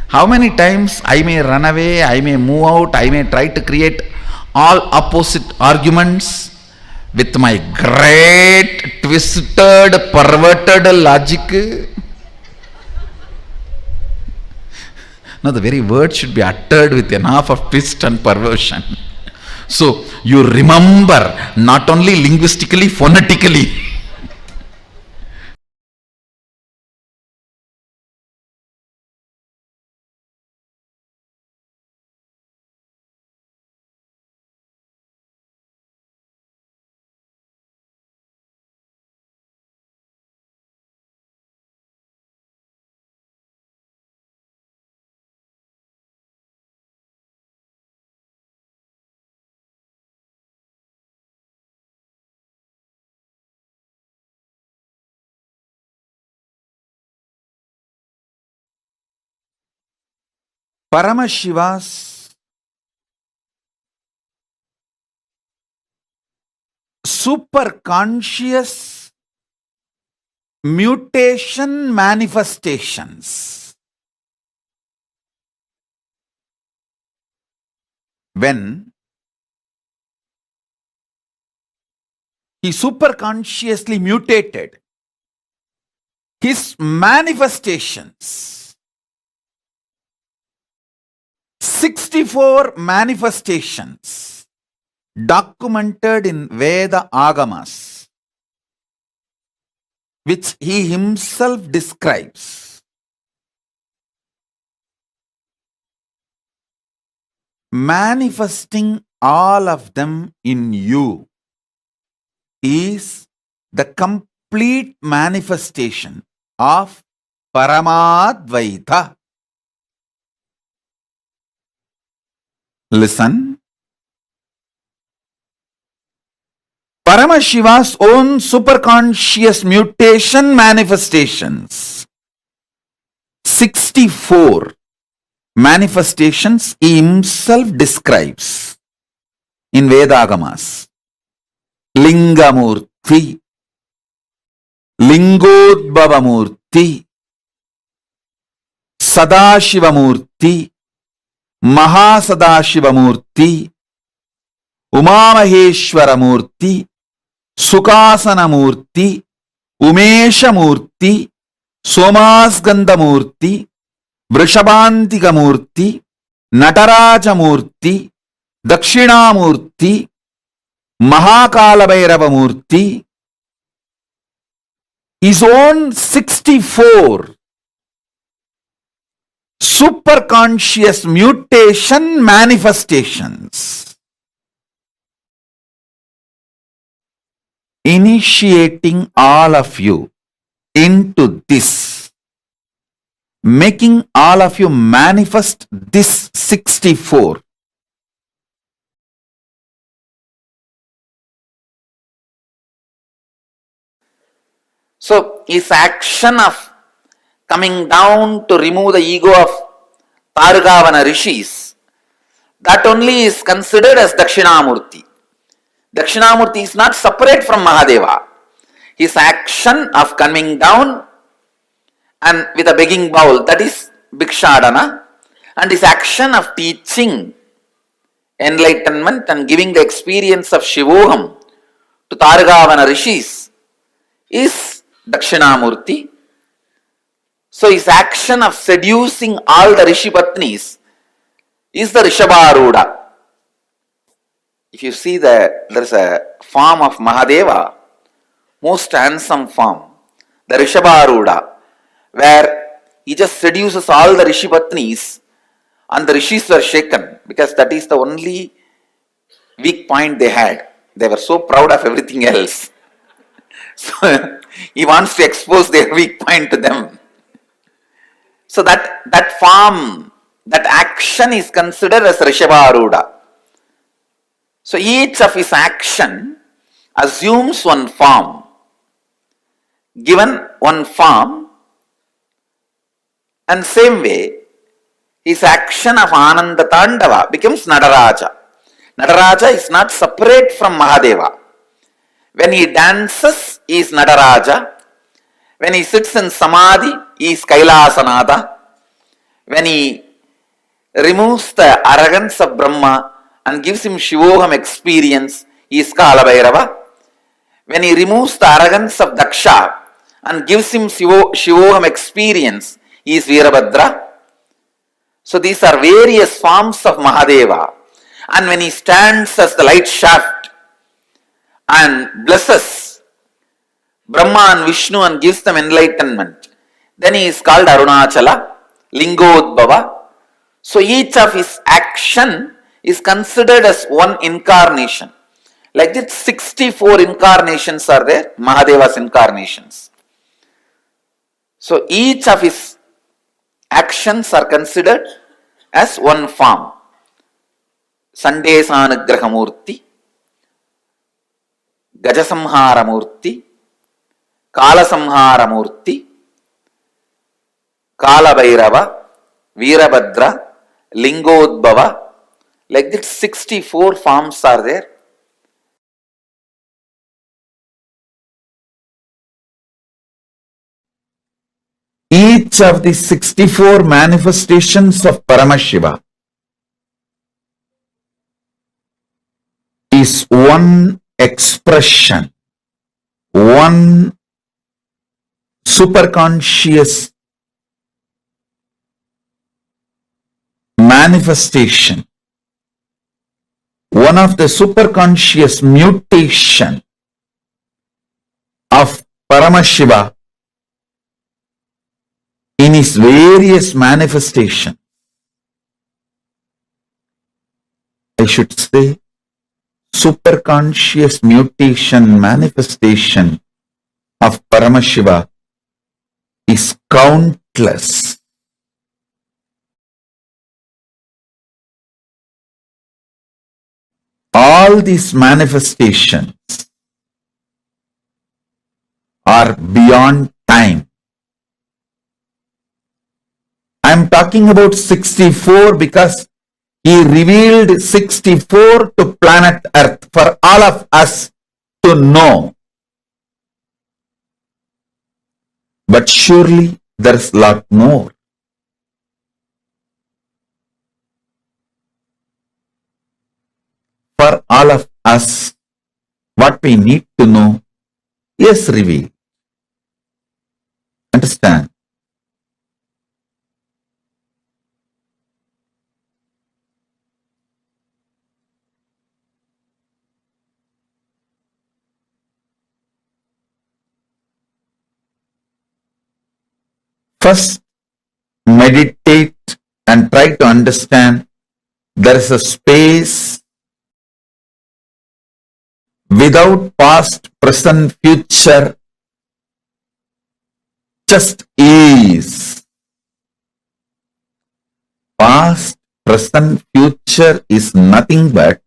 How many times I may run away, I may move out, I may try to create all opposite arguments with my great twisted, perverted logic. No, the very word should be uttered with enough of twist and perversion. So you remember, not only linguistically, phonetically. Paramashiva's super conscious mutation manifestations. When he super consciously mutated, his manifestations, 64 manifestations documented in Veda Agamas, which he himself describes. Manifesting all of them in you is the complete manifestation of Paramadvaita. Listen. Paramashiva's own superconscious mutation manifestations, 64 manifestations he himself describes in Vedagamas. Lingamurthy, Lingodbhavamurthy, Sadashivamurthy, Mahasadashivamurthy, Umamaheshwaramurthy, Sukasanamurthy, Umeshamurthy, Somasgandhamurthy, Vrishabhantikamurthy, Natarajamurthy, Dakshinamurthy, Mahakalabhairavamurthy. His own 64 superconscious mutation manifestations, initiating all of you into this, making all of you manifest this 64. So, his action of coming down to remove the ego of Targavana rishis, that only is considered as Dakshinamurti. Dakshinamurti is not separate from Mahadeva. His action of coming down and with a begging bowl, that is Bhikshadana, and his action of teaching enlightenment and giving the experience of Shivoham to Targavana rishis is Dakshinamurti. So his action of seducing all the Rishi Patnis is the Rishabharuda. If you see there is a form of Mahadeva, most handsome form, the Rishabharuda, where he just seduces all the Rishi Patnis and the Rishis were shaken because that is the only weak point they had. They were so proud of everything else. So he wants to expose their weak point to them. So that form, that action is considered as Rishabharuda. So each of his action assumes one form. Given one form, and same way, his action of Ananda Tandava becomes Nataraja. Nataraja is not separate from Mahadeva. When he dances, he is Nataraja. When he sits in Samadhi, he is Kailasanada. When he removes the arrogance of Brahma and gives him Shivoham experience, he is Kalabhairava. When he removes the arrogance of Daksha and gives him Shivoham experience, he is Virabhadra. So these are various forms of Mahadeva. And when he stands as the light shaft and blesses Brahma and Vishnu and gives them enlightenment, then he is called Arunachala, Lingodbhava. So each of his action is considered as one incarnation. Like that, 64 incarnations are there, Mahadeva's incarnations. So each of his actions are considered as one form. Sandesanugraha Murthy, Gajasamhara Murthy, Kalasamhara Murthy, Kalabhairava, Virabhadra, Lingodbhava. Like that, 64 forms are there. Each of the 64 manifestations of Paramashiva is one expression, one superconscious manifestation, one of the superconscious mutation of Paramashiva in his various manifestations. I should say superconscious mutation manifestation of Paramashiva is countless. All these manifestations are beyond time. I am talking about 64 because he revealed 64 to planet Earth for all of us to know. But surely there is a lot more. For all of us, what we need to know is revealed. Understand? First, meditate and try to understand there is a space without past, present, future, just is. Past, present, future is nothing but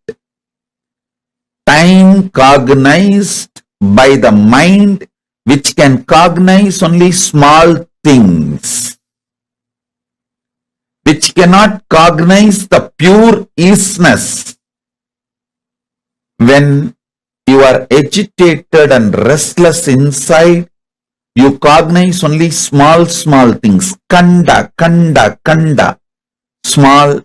time cognized by the mind, which can cognize only small things, which cannot cognize the pure isness. When you are agitated and restless inside, you cognize only small things. Kanda, kanda, kanda. Small.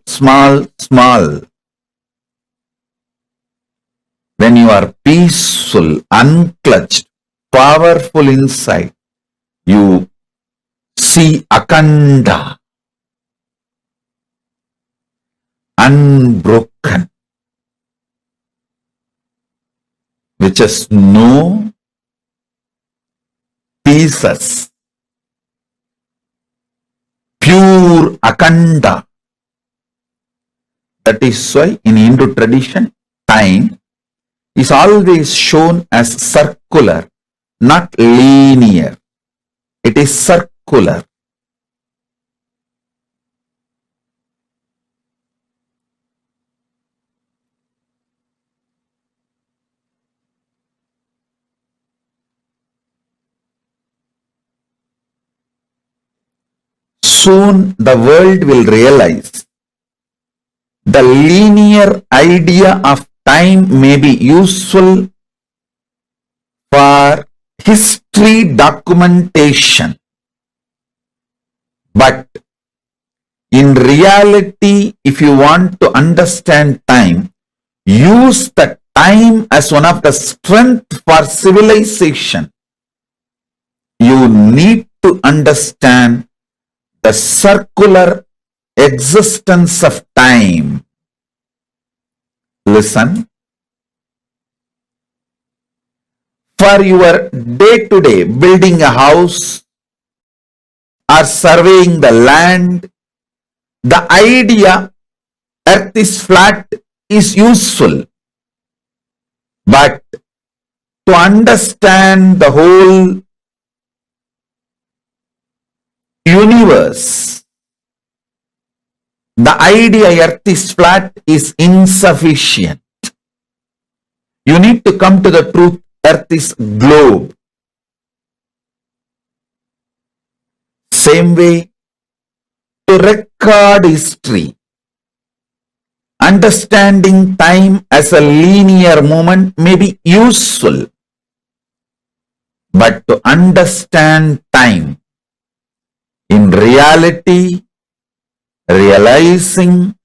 When you are peaceful, unclutched, powerful inside, you see akanda, unbroken, which has no pieces, pure akanda. That is why in Hindu tradition, time is always shown as circular, not linear. It is circular. soon the world will realize the linear idea of time may be useful for history documentation, but in reality, if you want to understand time, use the time as one of the strength for civilization. You need to understand the circular existence of time. Listen. For your day-to-day building a house or surveying the land, the idea earth is flat is useful. But to understand the whole universe, the idea earth is flat is insufficient. You need to come to the truth earth is globe. Same way, to record history, understanding time as a linear movement may be useful, but to understand time in reality, realizing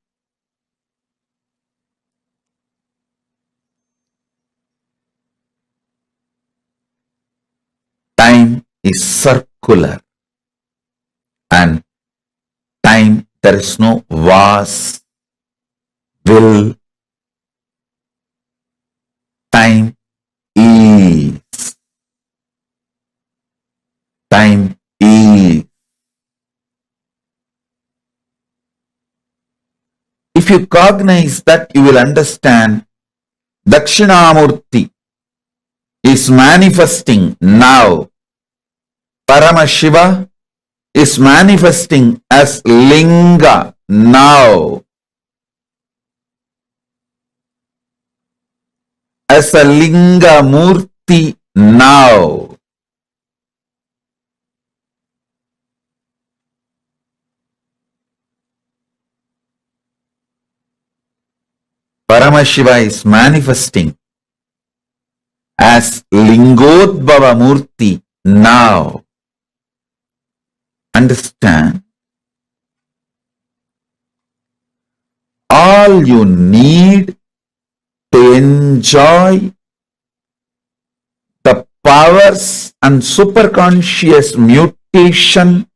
time is circular, and time, there is no was, will, time is. Time is. If you cognize that, you will understand Dakshinamurti is manifesting now. Paramashiva is manifesting as Linga now. As a Linga Murti now. Paramashiva is manifesting as Lingodbhava Murti now. Understand? All you need to enjoy the powers and superconscious mutation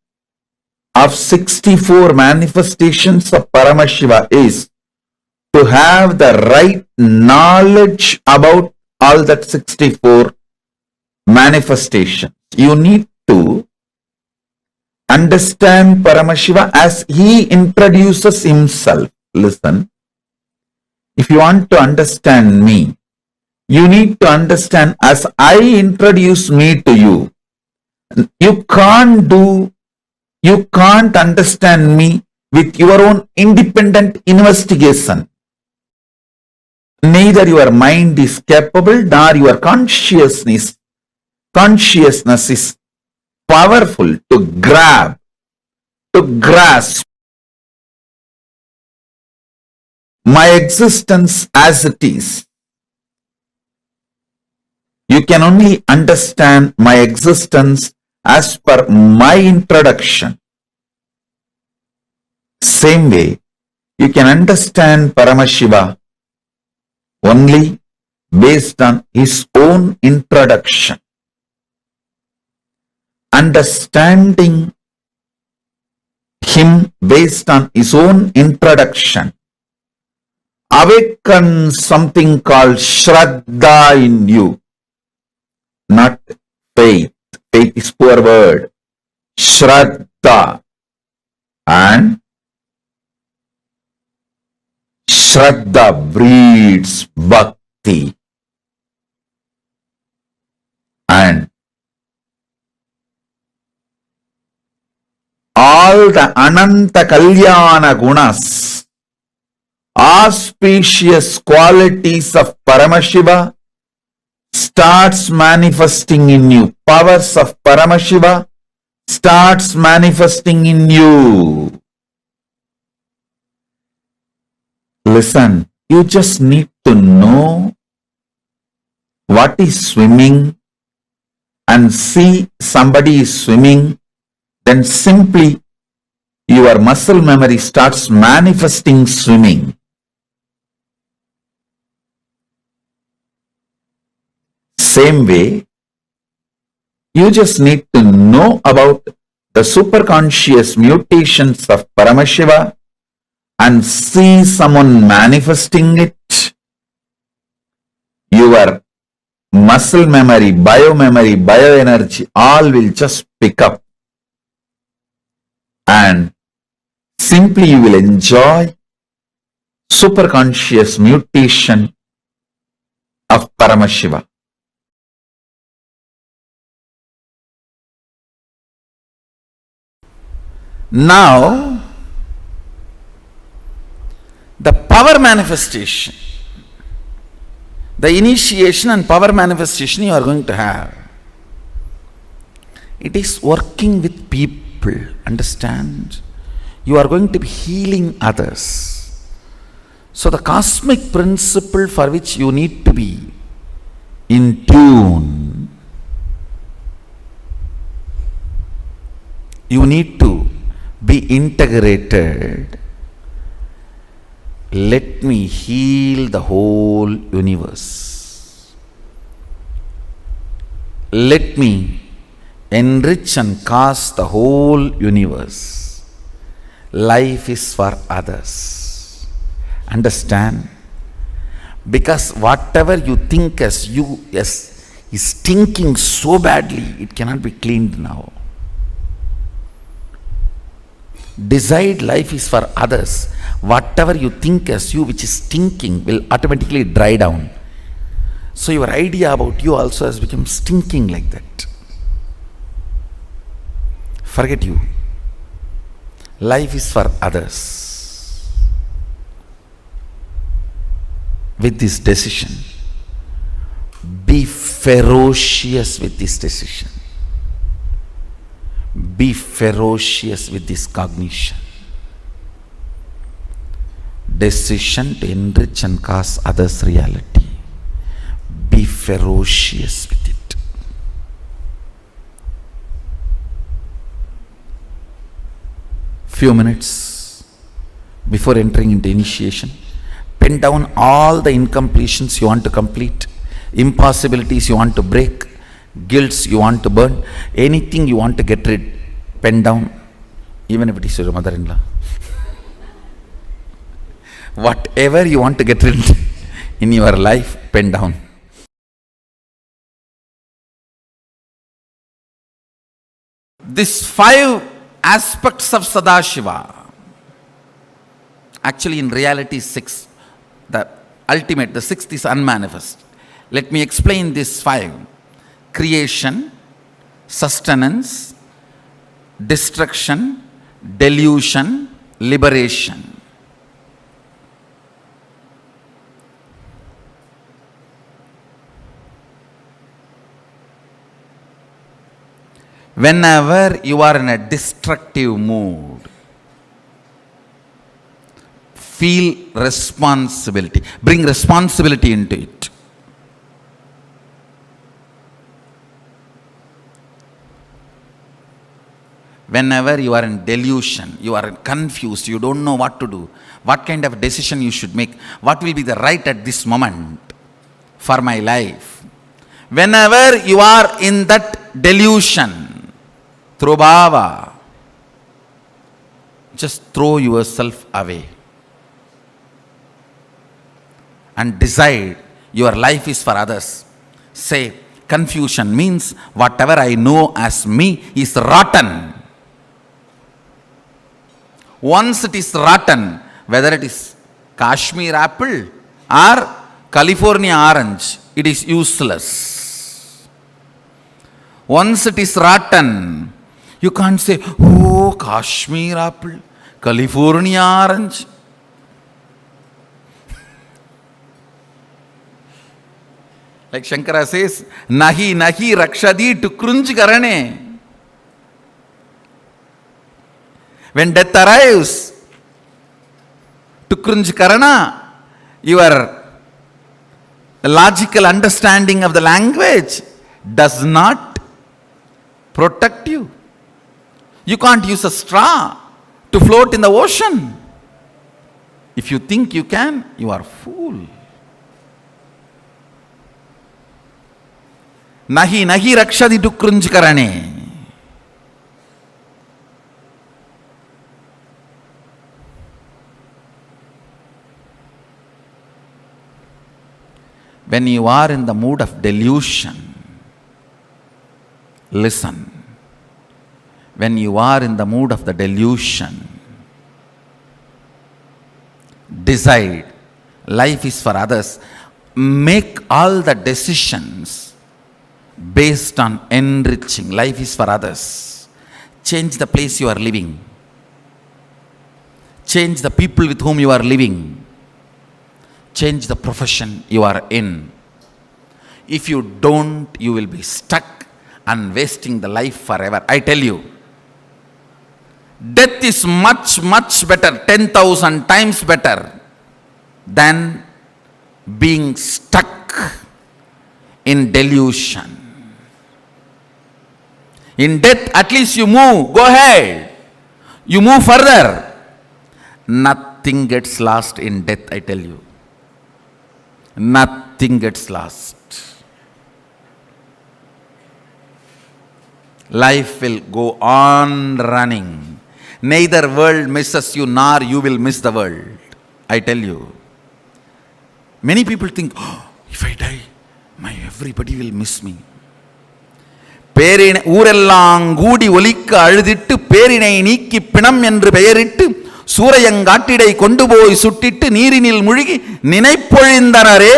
of 64 manifestations of Paramashiva is to have the right knowledge about all that 64 manifestations. You need to understand Paramashiva as he introduces himself. Listen, if you want to understand me, you need to understand as I introduce me to you. You can't understand me with your own independent investigation. Neither your mind is capable nor your consciousness is powerful to grasp my existence as it is. You can only understand my existence as per my introduction. Same way, you can understand Paramashiva only based on his own introduction. Understanding him based on his own introduction awakens something called Shraddha in you, not faith. Faith is poor word. Shraddha. And Shraddha breeds bhakti. And all the Ananta Kalyana Gunas, auspicious qualities of Paramashiva starts manifesting in you. Powers of Paramashiva starts manifesting in you. Listen, you just need to know what is swimming and see somebody is swimming, then simply your muscle memory starts manifesting swimming. Same way, you just need to know about the superconscious mutations of Paramashiva and see someone manifesting it. Your muscle memory, bioenergy, all will just pick up. And simply you will enjoy superconscious mutation of Paramashiva. Now, the power manifestation, the initiation and power manifestation you are going to have, it is working with people, understand? You are going to be healing others. So the cosmic principle for which you need to be in tune, you need to be integrated. Let me heal the whole universe. Let me enrich and cause the whole universe. Life is for others. Understand? Because whatever you think as you is stinking so badly, it cannot be cleaned now. Decide life is for others. Whatever you think as you which is stinking will automatically dry down. So your idea about you also has become stinking like that. Forget you. Life is for others. With this decision, be ferocious with this decision. Be ferocious with this cognition. Decision to enrich and cause others' reality. Be ferocious with it. Few minutes before entering into initiation, pen down all the incompletions you want to complete, impossibilities you want to break, guilts you want to burn, anything you want to get rid, pen down, even if it is your mother-in-law. Whatever you want to get rid in your life, pen down. These 5 aspects of Sadashiva, actually in reality 6, the ultimate, the 6th is unmanifest. Let me explain these 5. Creation, sustenance, destruction, delusion, liberation. Whenever you are in a destructive mood, feel responsibility. Bring responsibility into it. Whenever you are in delusion, you are confused, you don't know what to do, what kind of decision you should make, what will be the right at this moment for my life. Whenever you are in that delusion, throw bhava, just throw yourself away and decide your life is for others. Say, confusion means whatever I know as me is rotten. Once it is rotten, whether it is Kashmir apple or California orange, it is useless. Once it is rotten, you can't say, oh, Kashmir apple, California orange. Like Shankara says, nahi nahi rakshadi to krunj karane. When death arrives, Tukrunjkarana, your logical understanding of the language does not protect you. You can't use a straw to float in the ocean. If you think you can, you are fool. Nahi nahi rakshadi Tukrunjkarane. When you are in the mood of delusion, listen. When you are in the mood of the delusion, decide life is for others. Make all the decisions based on enriching. Life is for others. Change the place you are living. Change the people with whom you are living. Change the profession you are in. If you don't, you will be stuck and wasting the life forever. I tell you, death is much, much better, 10,000 times better than being stuck in delusion. In death, at least you move, go ahead. You move further. Nothing gets lost in death, I tell you. Nothing gets lost. Life will go on running. Neither world misses you nor you will miss the world. I tell you. Many people think, oh, if I die, everybody will miss me. ஊரெல்லாம் கூடி ஒலிக்க அழுதிட்டு பேரினை நீக்கி பிணம் என்று பெயரிட்டு சூரையங்காட்டிடை கொண்டு போய் சுட்டிட்டு நீரினில் முழுகி நினைப்பொழிந்தனரே.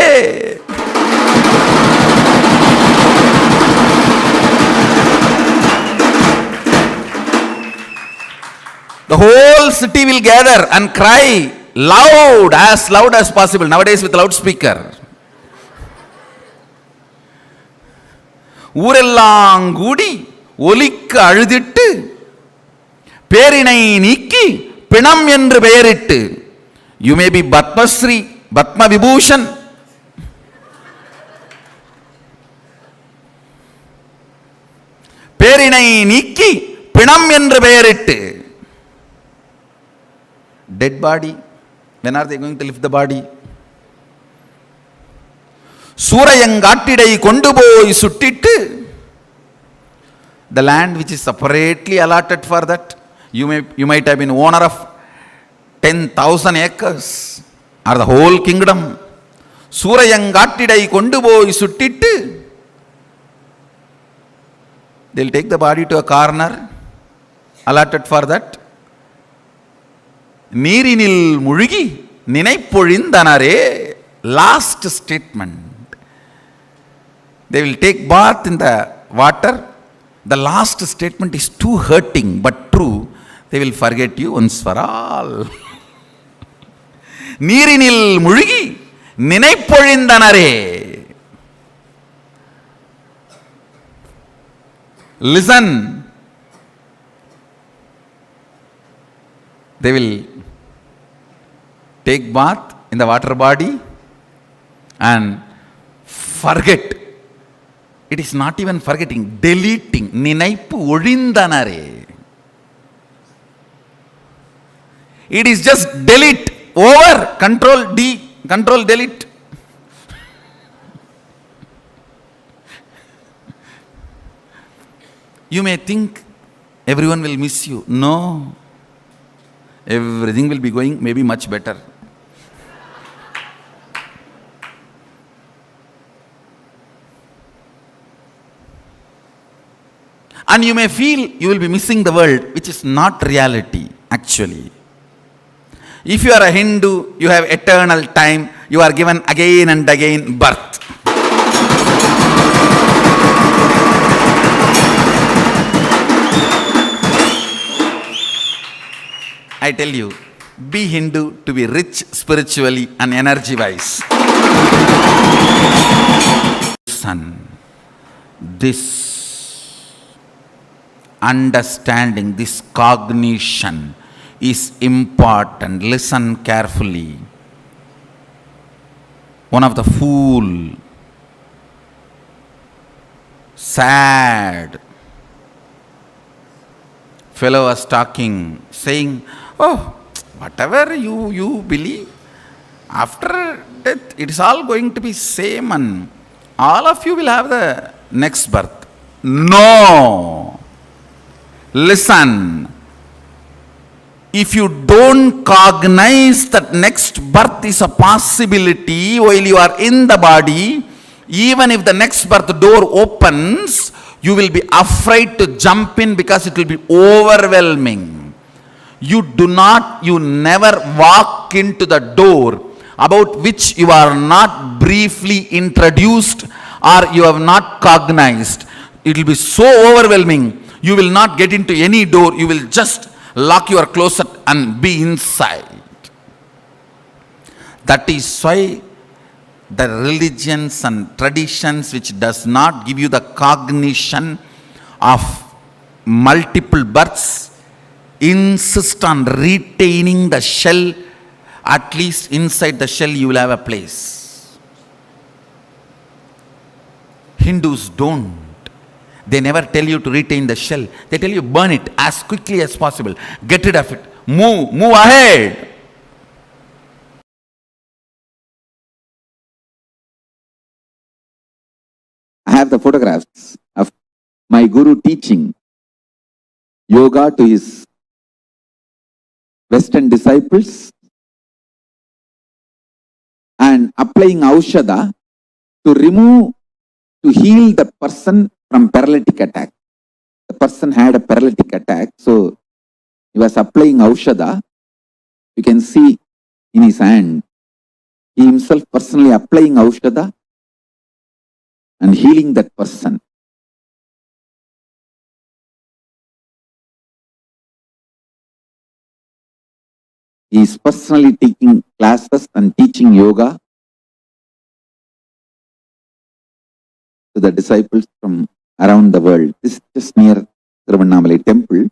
The whole city will gather and cry loud as possible. Nowadays with loudspeaker. ஊரெல்லாம் கூடி ஒலிக்க அழுதிட்டு பேரினை நீக்கி பிணம் என்று பெயரிட்டு. You may be Padmasri, Padma Vibhushan. பேரினை நீக்கி பிணம் என்று பெயரிட்டு. Dead body. When are they going to lift the body? சூரையங்காட்டிடை கொண்டு போய் சுட்டிட்டு. The land which is separately allotted for that, you might have been owner of 10,000 acres or the whole kingdom. சூரையங்காட்டிடை கொண்டு போய் சுட்டிட்டு. They'll take the body to a corner allotted for that. நீரினில் முழுகி நினைப்பொழிந்தனரே. Last statement. They will take bath in the water. The last statement is too hurting but true. They will forget you once for all. நீரினில் முழுகி நினைப்பொழிந்தனரே. Listen. They will take bath in the water body and forget. It is not even forgetting, deleting. நினைப்பு ஒழிந்தனரே. It is just delete, over, control D, control delete. You may think everyone will miss you. No. Everything will be going maybe much better. And you may feel you will be missing the world, which is not reality, actually. If you are a Hindu, you have eternal time, you are given again and again birth. I tell you, be Hindu to be rich spiritually and energy-wise. Son, this understanding, this cognition is important. Listen carefully. One of the fool, sad fellow was talking, saying, oh, whatever you believe, after death, it is all going to be same and all of you will have the next birth. No! Listen. If you don't cognize that next birth is a possibility while you are in the body, even if the next birth door opens, you will be afraid to jump in because it will be overwhelming. You never walk into the door about which you are not briefly introduced or you have not cognized. It will be so overwhelming. You will not get into any door. You will just lock your closet and be inside. That is why the religions and traditions which does not give you the cognition of multiple births insist on retaining the shell. At least inside the shell you will have a place. Hindus don't. They never tell you to retain the shell. They tell you burn it as quickly as possible. Get rid of it. Move ahead. I have the photographs of my guru teaching yoga to his Western disciples and applying Aushadha to heal the person from paralytic attack. The person had a paralytic attack, so he was applying Aushadha. You can see in his hand, he himself personally applying Aushadha and healing that person. He is personally taking classes and teaching yoga to the disciples from around the world. This is just near Tiruvannamalai temple.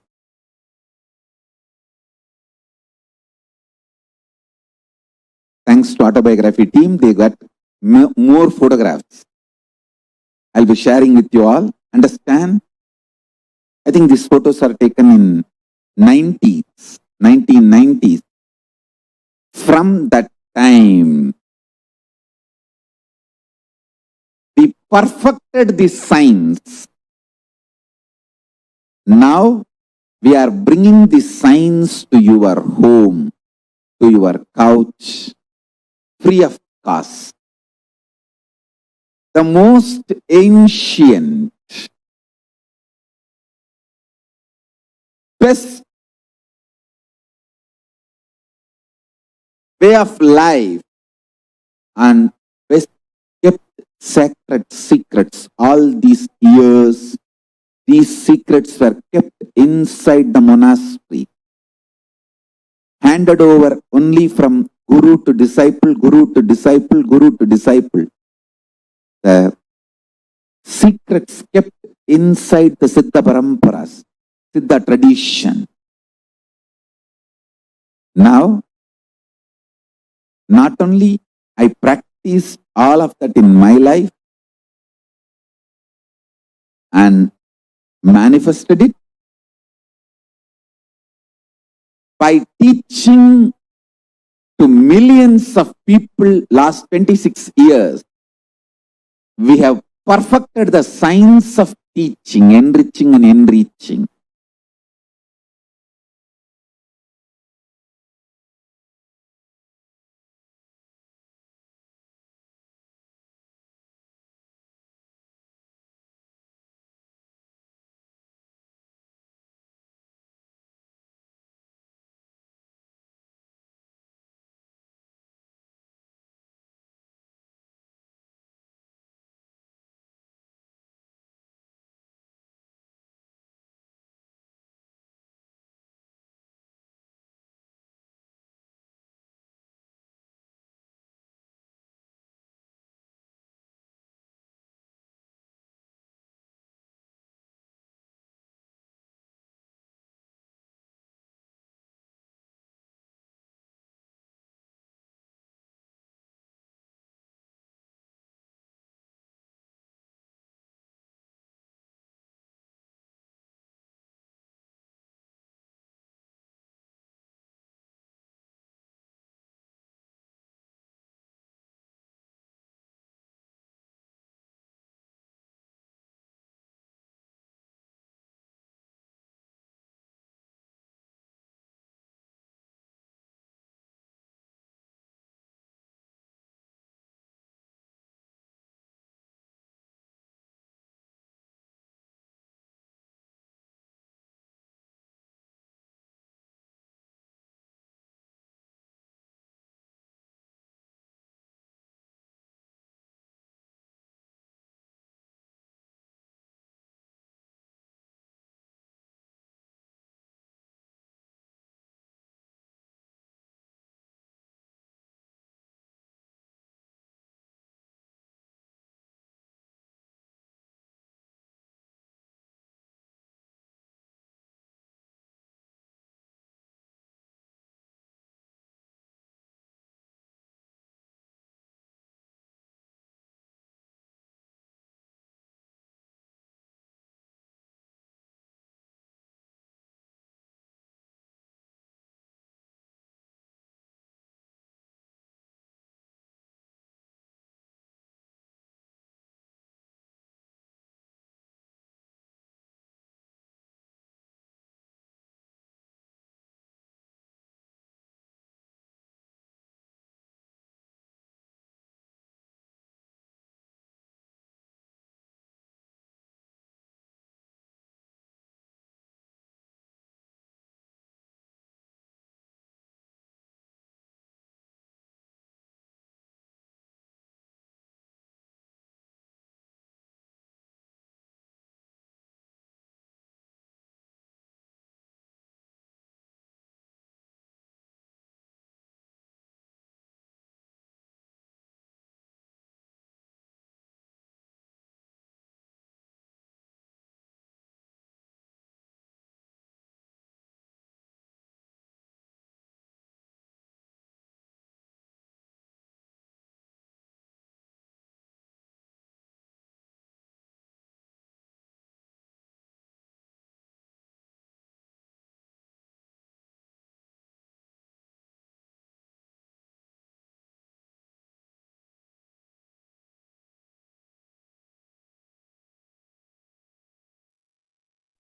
Thanks to autobiography team, they got more photographs. I'll be sharing with you all. Understand? I think these photos are taken in 1990s. From that time, we perfected the science. Now, we are bringing the science to your home, to your couch, free of cost. The most ancient, best way of life and best kept sacred secrets. All these years, these secrets were kept inside the monastery, handed over only from guru to disciple, guru to disciple, guru to disciple. The secrets kept inside the Siddha Paramparas, Siddha tradition. Now, not only I practice all of that in my life and manifested it by teaching to millions of people last 26 years. We have perfected the science of teaching, enriching and enriching.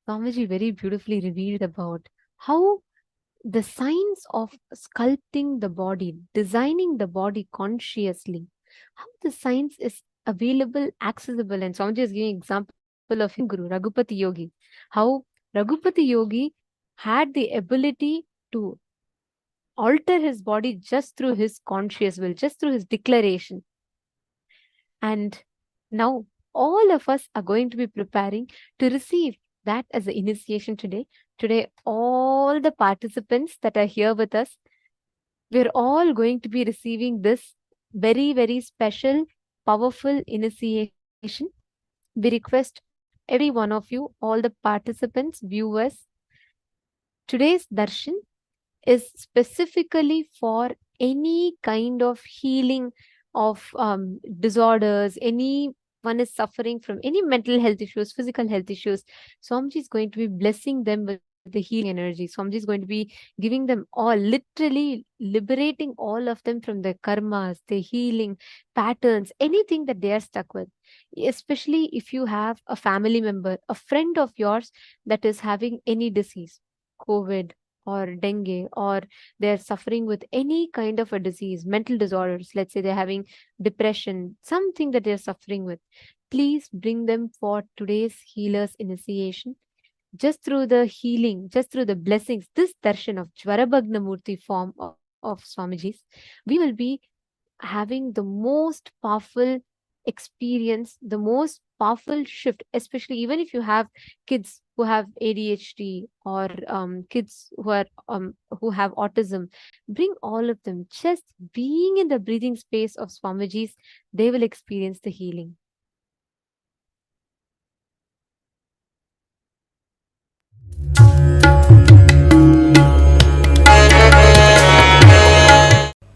Swamiji very beautifully revealed about how the science of sculpting the body, designing the body consciously, how the science is available, accessible. And Swamiji is giving example of his own guru, Raghupati Yogi, how Raghupati Yogi had the ability to alter his body just through his conscious will, just through his declaration. And now all of us are going to be preparing to receive that as an initiation today. Today, all the participants that are here with us, we're all going to be receiving this very, very special, powerful initiation. We request every one of you, all the participants, viewers, today's darshan is specifically for any kind of healing of disorders, anyone is suffering from any mental health issues, physical health issues. Swamiji is going to be blessing them with the healing energy. Swamiji is going to be giving them all, literally liberating all of them from their karmas, their healing patterns, anything that they are stuck with. Especially if you have a family member, a friend of yours that is having any disease, COVID, or dengue, or they're suffering with any kind of a disease, mental disorders, let's say they're having depression, something that they're suffering with, please bring them for today's healers initiation. Just through the healing, just through the blessings, this darshan of Jvarabhagana Murthy form of Swamiji's, we will be having the most powerful experience, the most powerful shift, especially even if you have kids who have ADHD or kids who have autism, bring all of them. Just being in the breathing space of Swamiji's, they will experience the healing.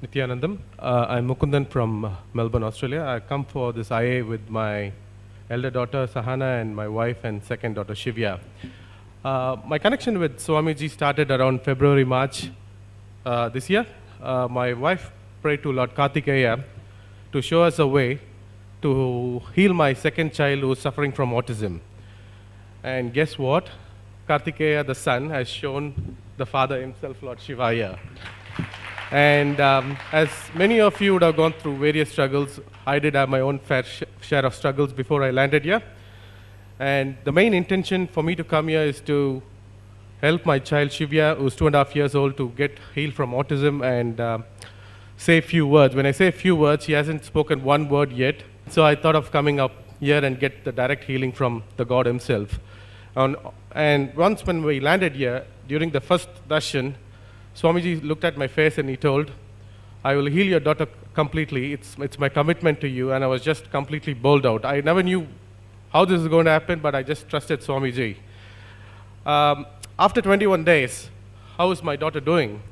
Nithyanandam. I'm Mukundan from Melbourne, Australia. I come for this IA with my elder daughter Sahana and my wife and second daughter Shivya. My connection with Swamiji started around February, March this year. My wife prayed to Lord Kartikeya to show us a way to heal my second child who is suffering from autism. And guess what? Kartikeya, the son, has shown the father himself, Lord Shivaya. And as many of you would have gone through various struggles, I did have my own fair share of struggles before I landed here. And the main intention for me to come here is to help my child Shivya, who's 2.5 years old, to get healed from autism and say a few words. When I say a few words, he hasn't spoken one word yet. So I thought of coming up here and get the direct healing from the God himself. And once when we landed here, during the first darshan, Swamiji looked at my face and he told, I will heal your daughter completely. It's my commitment to you. And I was just completely bowled out. I never knew how this is going to happen, but I just trusted Swamiji. After 21 days, how is my daughter doing?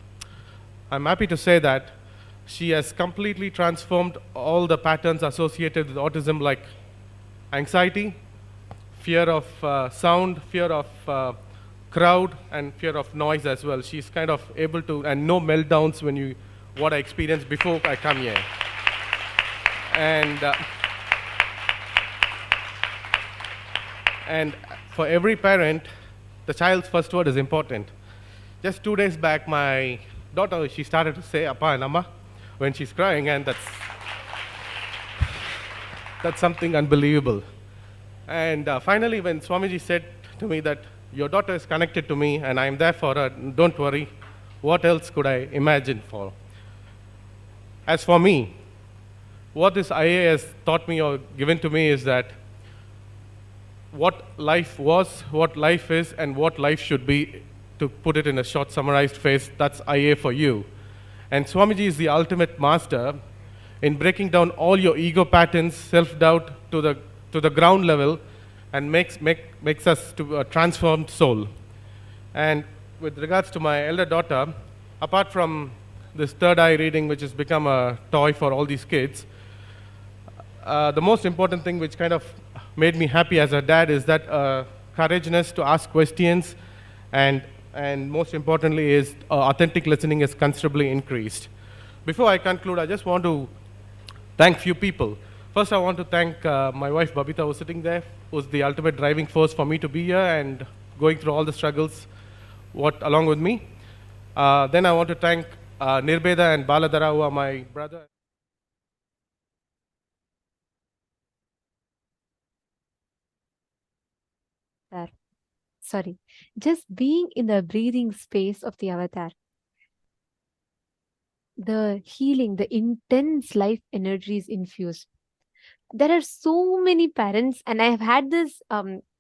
I'm happy to say that she has completely transformed all the patterns associated with autism, like anxiety, fear of sound, fear of crowd, and fear of noise as well. She's kind of able to, and no meltdowns when what I experienced before I come here. And for every parent, the child's first word is important. Just 2 days back, my daughter, she started to say Appa and Amma when she's crying, and that's something unbelievable. And finally, when Swamiji said to me that your daughter is connected to me and I'm there for her, don't worry, what else could I imagine for? As for me, what this IA has taught me or given to me is that what life was, what life is, and what life should be, to put it in a short summarized phrase, that's IA for you. And Swamiji is the ultimate master in breaking down all your ego patterns, self-doubt to the ground level, and makes us to a transformed soul. And with regards to my elder daughter, apart from this third eye reading, which has become a toy for all these kids, the most important thing which kind of made me happy as a dad is that courageousness to ask questions, and most importantly is authentic listening is considerably increased. Before I conclude, I just want to thank few people. First, I want to thank my wife Babita, who's sitting there, who's the ultimate driving force for me to be here, and going through all the struggles along with me. Then I want to thank Nirbeda and Baladara, who are my brother. Sorry, just being in the breathing space of the avatar, the healing, the intense life energies infused. There are so many parents, and I have had this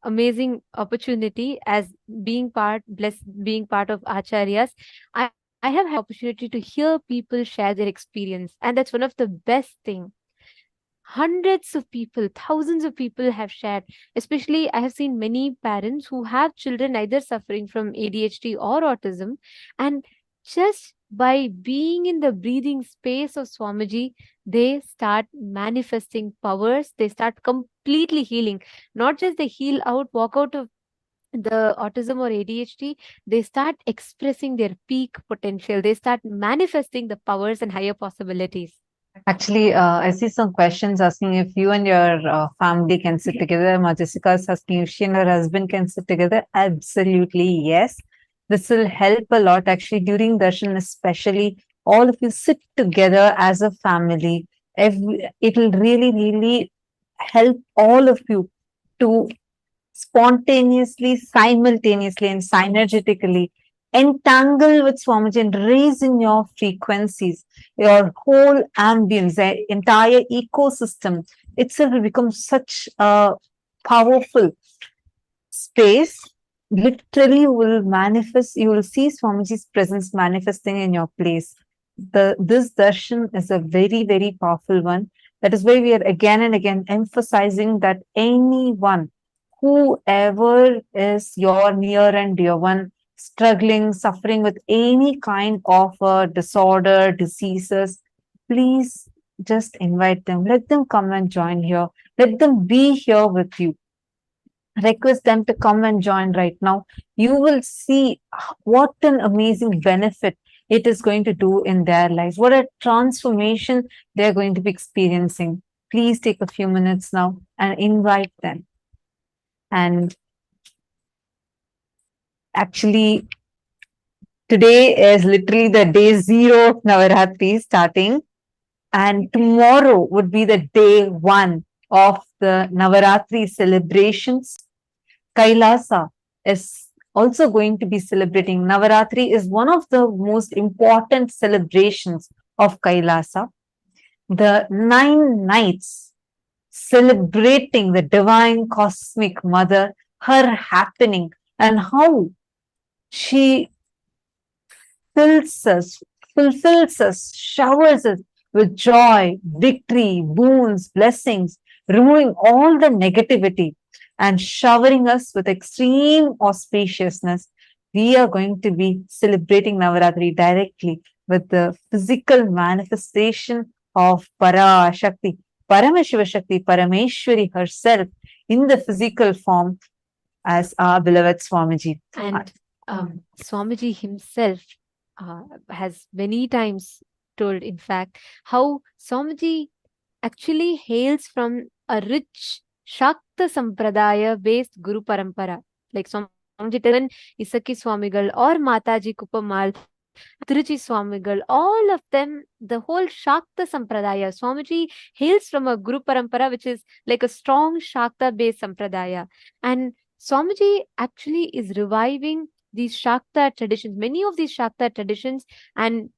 amazing opportunity as being being part of acharyas. I have had opportunity to hear people share their experience, and that's one of the best thing. Hundreds of people, thousands of people have shared. Especially, I have seen many parents who have children either suffering from ADHD or autism, and just by being in the breathing space of Swamiji, they start manifesting powers. They start completely healing. Not just they heal out, walk out of the autism or ADHD, they start expressing their peak potential. They start manifesting the powers and higher possibilities. Actually, I see some questions asking if you and your family can sit together. Majessica is asking if she and her husband can sit together. Absolutely, yes. This will help a lot actually during darshan, especially all of you sit together as a family. It will really, really help all of you to spontaneously, simultaneously, and synergetically entangle with Swamiji and raise in your frequencies, your whole ambience, the entire ecosystem itself will become such a powerful space. Literally will manifest, you will see Swamiji's presence manifesting in your place. This darshan is a very, very powerful one. That is why we are again and again emphasizing that anyone, whoever is your near and dear one, struggling, suffering with any kind of disorder, diseases, please just invite them. Let them come and join here. Let them be here with you. Request them to come and join right now. You will see what an amazing benefit it is going to do in their lives. What a transformation they're going to be experiencing. Please take a few minutes now and invite them. And actually, today is literally the day 0 of Navaratri starting. And tomorrow would be the day 1 of the Navaratri celebrations. Kailasa is also going to be celebrating. Navaratri is one of the most important celebrations of Kailasa. The 9 nights celebrating the divine cosmic mother, her happening, and how she fills us, fulfills us, showers us with joy, victory, boons, blessings, removing all the negativity and showering us with extreme auspiciousness. We are going to be celebrating Navaratri directly with the physical manifestation of Para Shakti, Paramashiva Shakti, Parameshwari herself in the physical form as our beloved Swamiji. And Swamiji himself has many times told, in fact, how Swamiji actually hails from a rich Shakta Sampradaya based Guru Parampara. Like Swamiji Tiran, Isaki Swamigal, or Mataji Kupamal, Tiruchi Swamigal, all of them, the whole Shakta Sampradaya. Swamiji hails from a Guru Parampara, which is like a strong Shakta based Sampradaya. And Swamiji actually is reviving these Shakta traditions, many of these Shakta traditions. And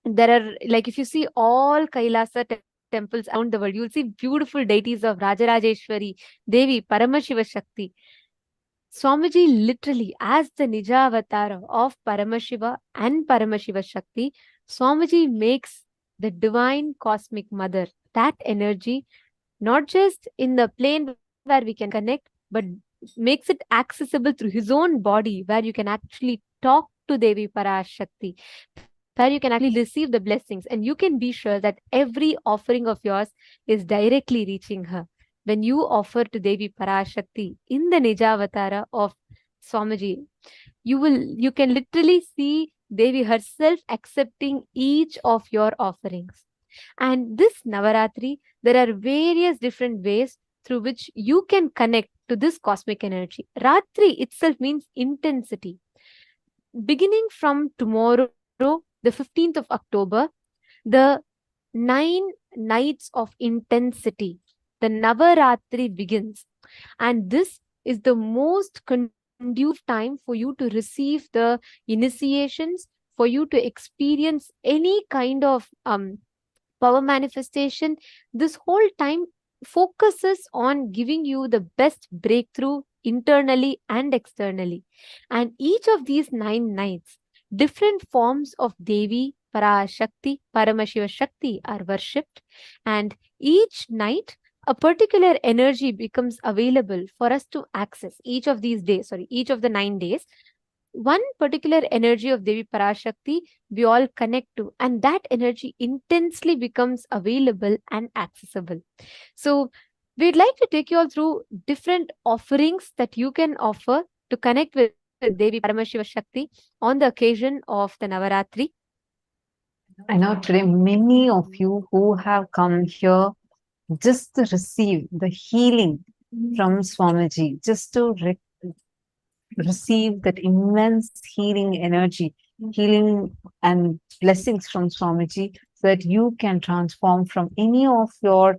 there are, like, if you see all Kailasa temples around the world, you'll see beautiful deities of Rajarajeshwari, Devi, Paramashiva Shakti. Swamiji literally, as the Nija avatar of Paramashiva and Paramashiva Shakti, Swamiji makes the divine cosmic mother, that energy, not just in the plane where we can connect, but makes it accessible through his own body, where you can actually talk to Devi Parashakti, where you can actually receive the blessings, and you can be sure that every offering of yours is directly reaching her. When you offer to Devi Parashakti in the Nijavatara of Swamiji, you can literally see Devi herself accepting each of your offerings. And this Navaratri, there are various different ways through which you can connect to this cosmic energy. Ratri itself means intensity. Beginning from tomorrow, the 15th of October, the 9 nights of intensity, the Navaratri begins. And this is the most conducive time for you to receive the initiations, for you to experience any kind of power manifestation. This whole time focuses on giving you the best breakthrough internally and externally. And each of these 9 nights, different forms of Devi, Parashakti, Paramashiva Shakti are worshipped, and each night a particular energy becomes available for us to access. Each of these days, each of the 9 days, one particular energy of Devi Parashakti we all connect to, and that energy intensely becomes available and accessible. So we'd like to take you all through different offerings that you can offer to connect with Devi Paramashiva Shakti on the occasion of the Navaratri. I know today many of you who have come here just to receive the healing from Swamiji, just to receive that immense healing energy, healing and blessings from Swamiji, so that you can transform from any of your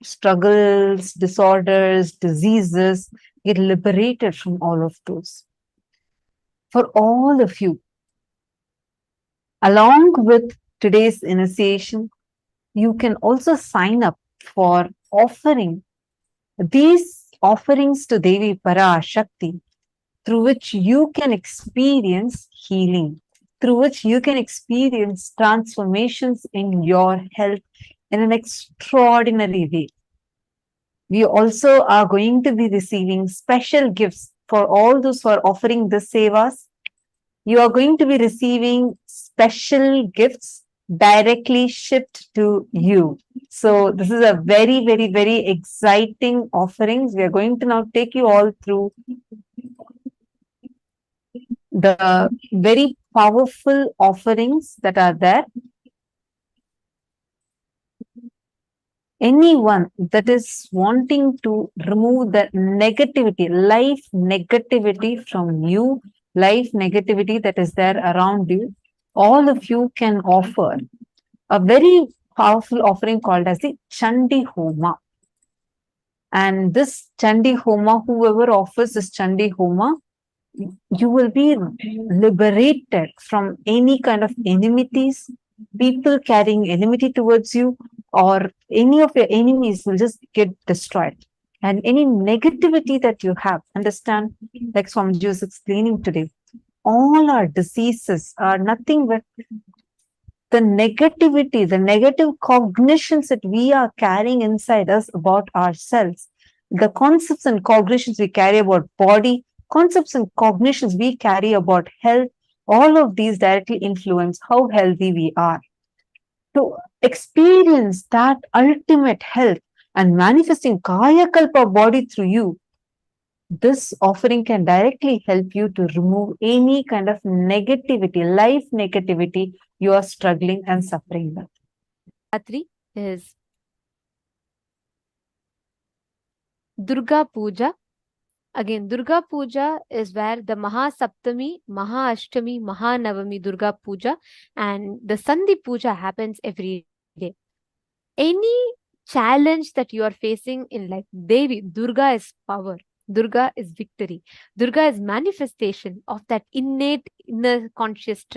struggles, disorders, diseases, get liberated from all of those. For all of you, along with today's initiation, you can also sign up for offering these offerings to Devi Parashakti, through which you can experience healing, through which you can experience transformations in your health in an extraordinary way. We also are going to be receiving special gifts for all those who are offering the sevas. You are going to be receiving special gifts directly shipped to you. So this is a very, very, very exciting offerings. We are going to now take you all through the very powerful offerings that are there. Anyone that is wanting to remove the negativity, life negativity from you, life negativity that is there around you, all of you can offer a very powerful offering called as the Chandi Homa. And this Chandi Homa, whoever offers this Chandi Homa, you will be liberated from any kind of enmities, people carrying enmity towards you, or any of your enemies will just get destroyed. And any negativity that you have, understand, like Swamiji was explaining today, all our diseases are nothing but the negativity, the negative cognitions that we are carrying inside us about ourselves, the concepts and cognitions we carry about body, concepts and cognitions we carry about health, all of these directly influence how healthy we are. To experience that ultimate health and manifesting Kayakalpa body through you, this offering can directly help you to remove any kind of negativity, life negativity you are struggling and suffering with. Ratri is Durga Puja. Again, Durga Puja is where the Maha Saptami, Maha Ashtami, Maha Navami Durga Puja and the Sandhi Puja happens every day. Any challenge that you are facing in life, Devi, Durga is power. Durga is victory. Durga is manifestation of that innate inner conscious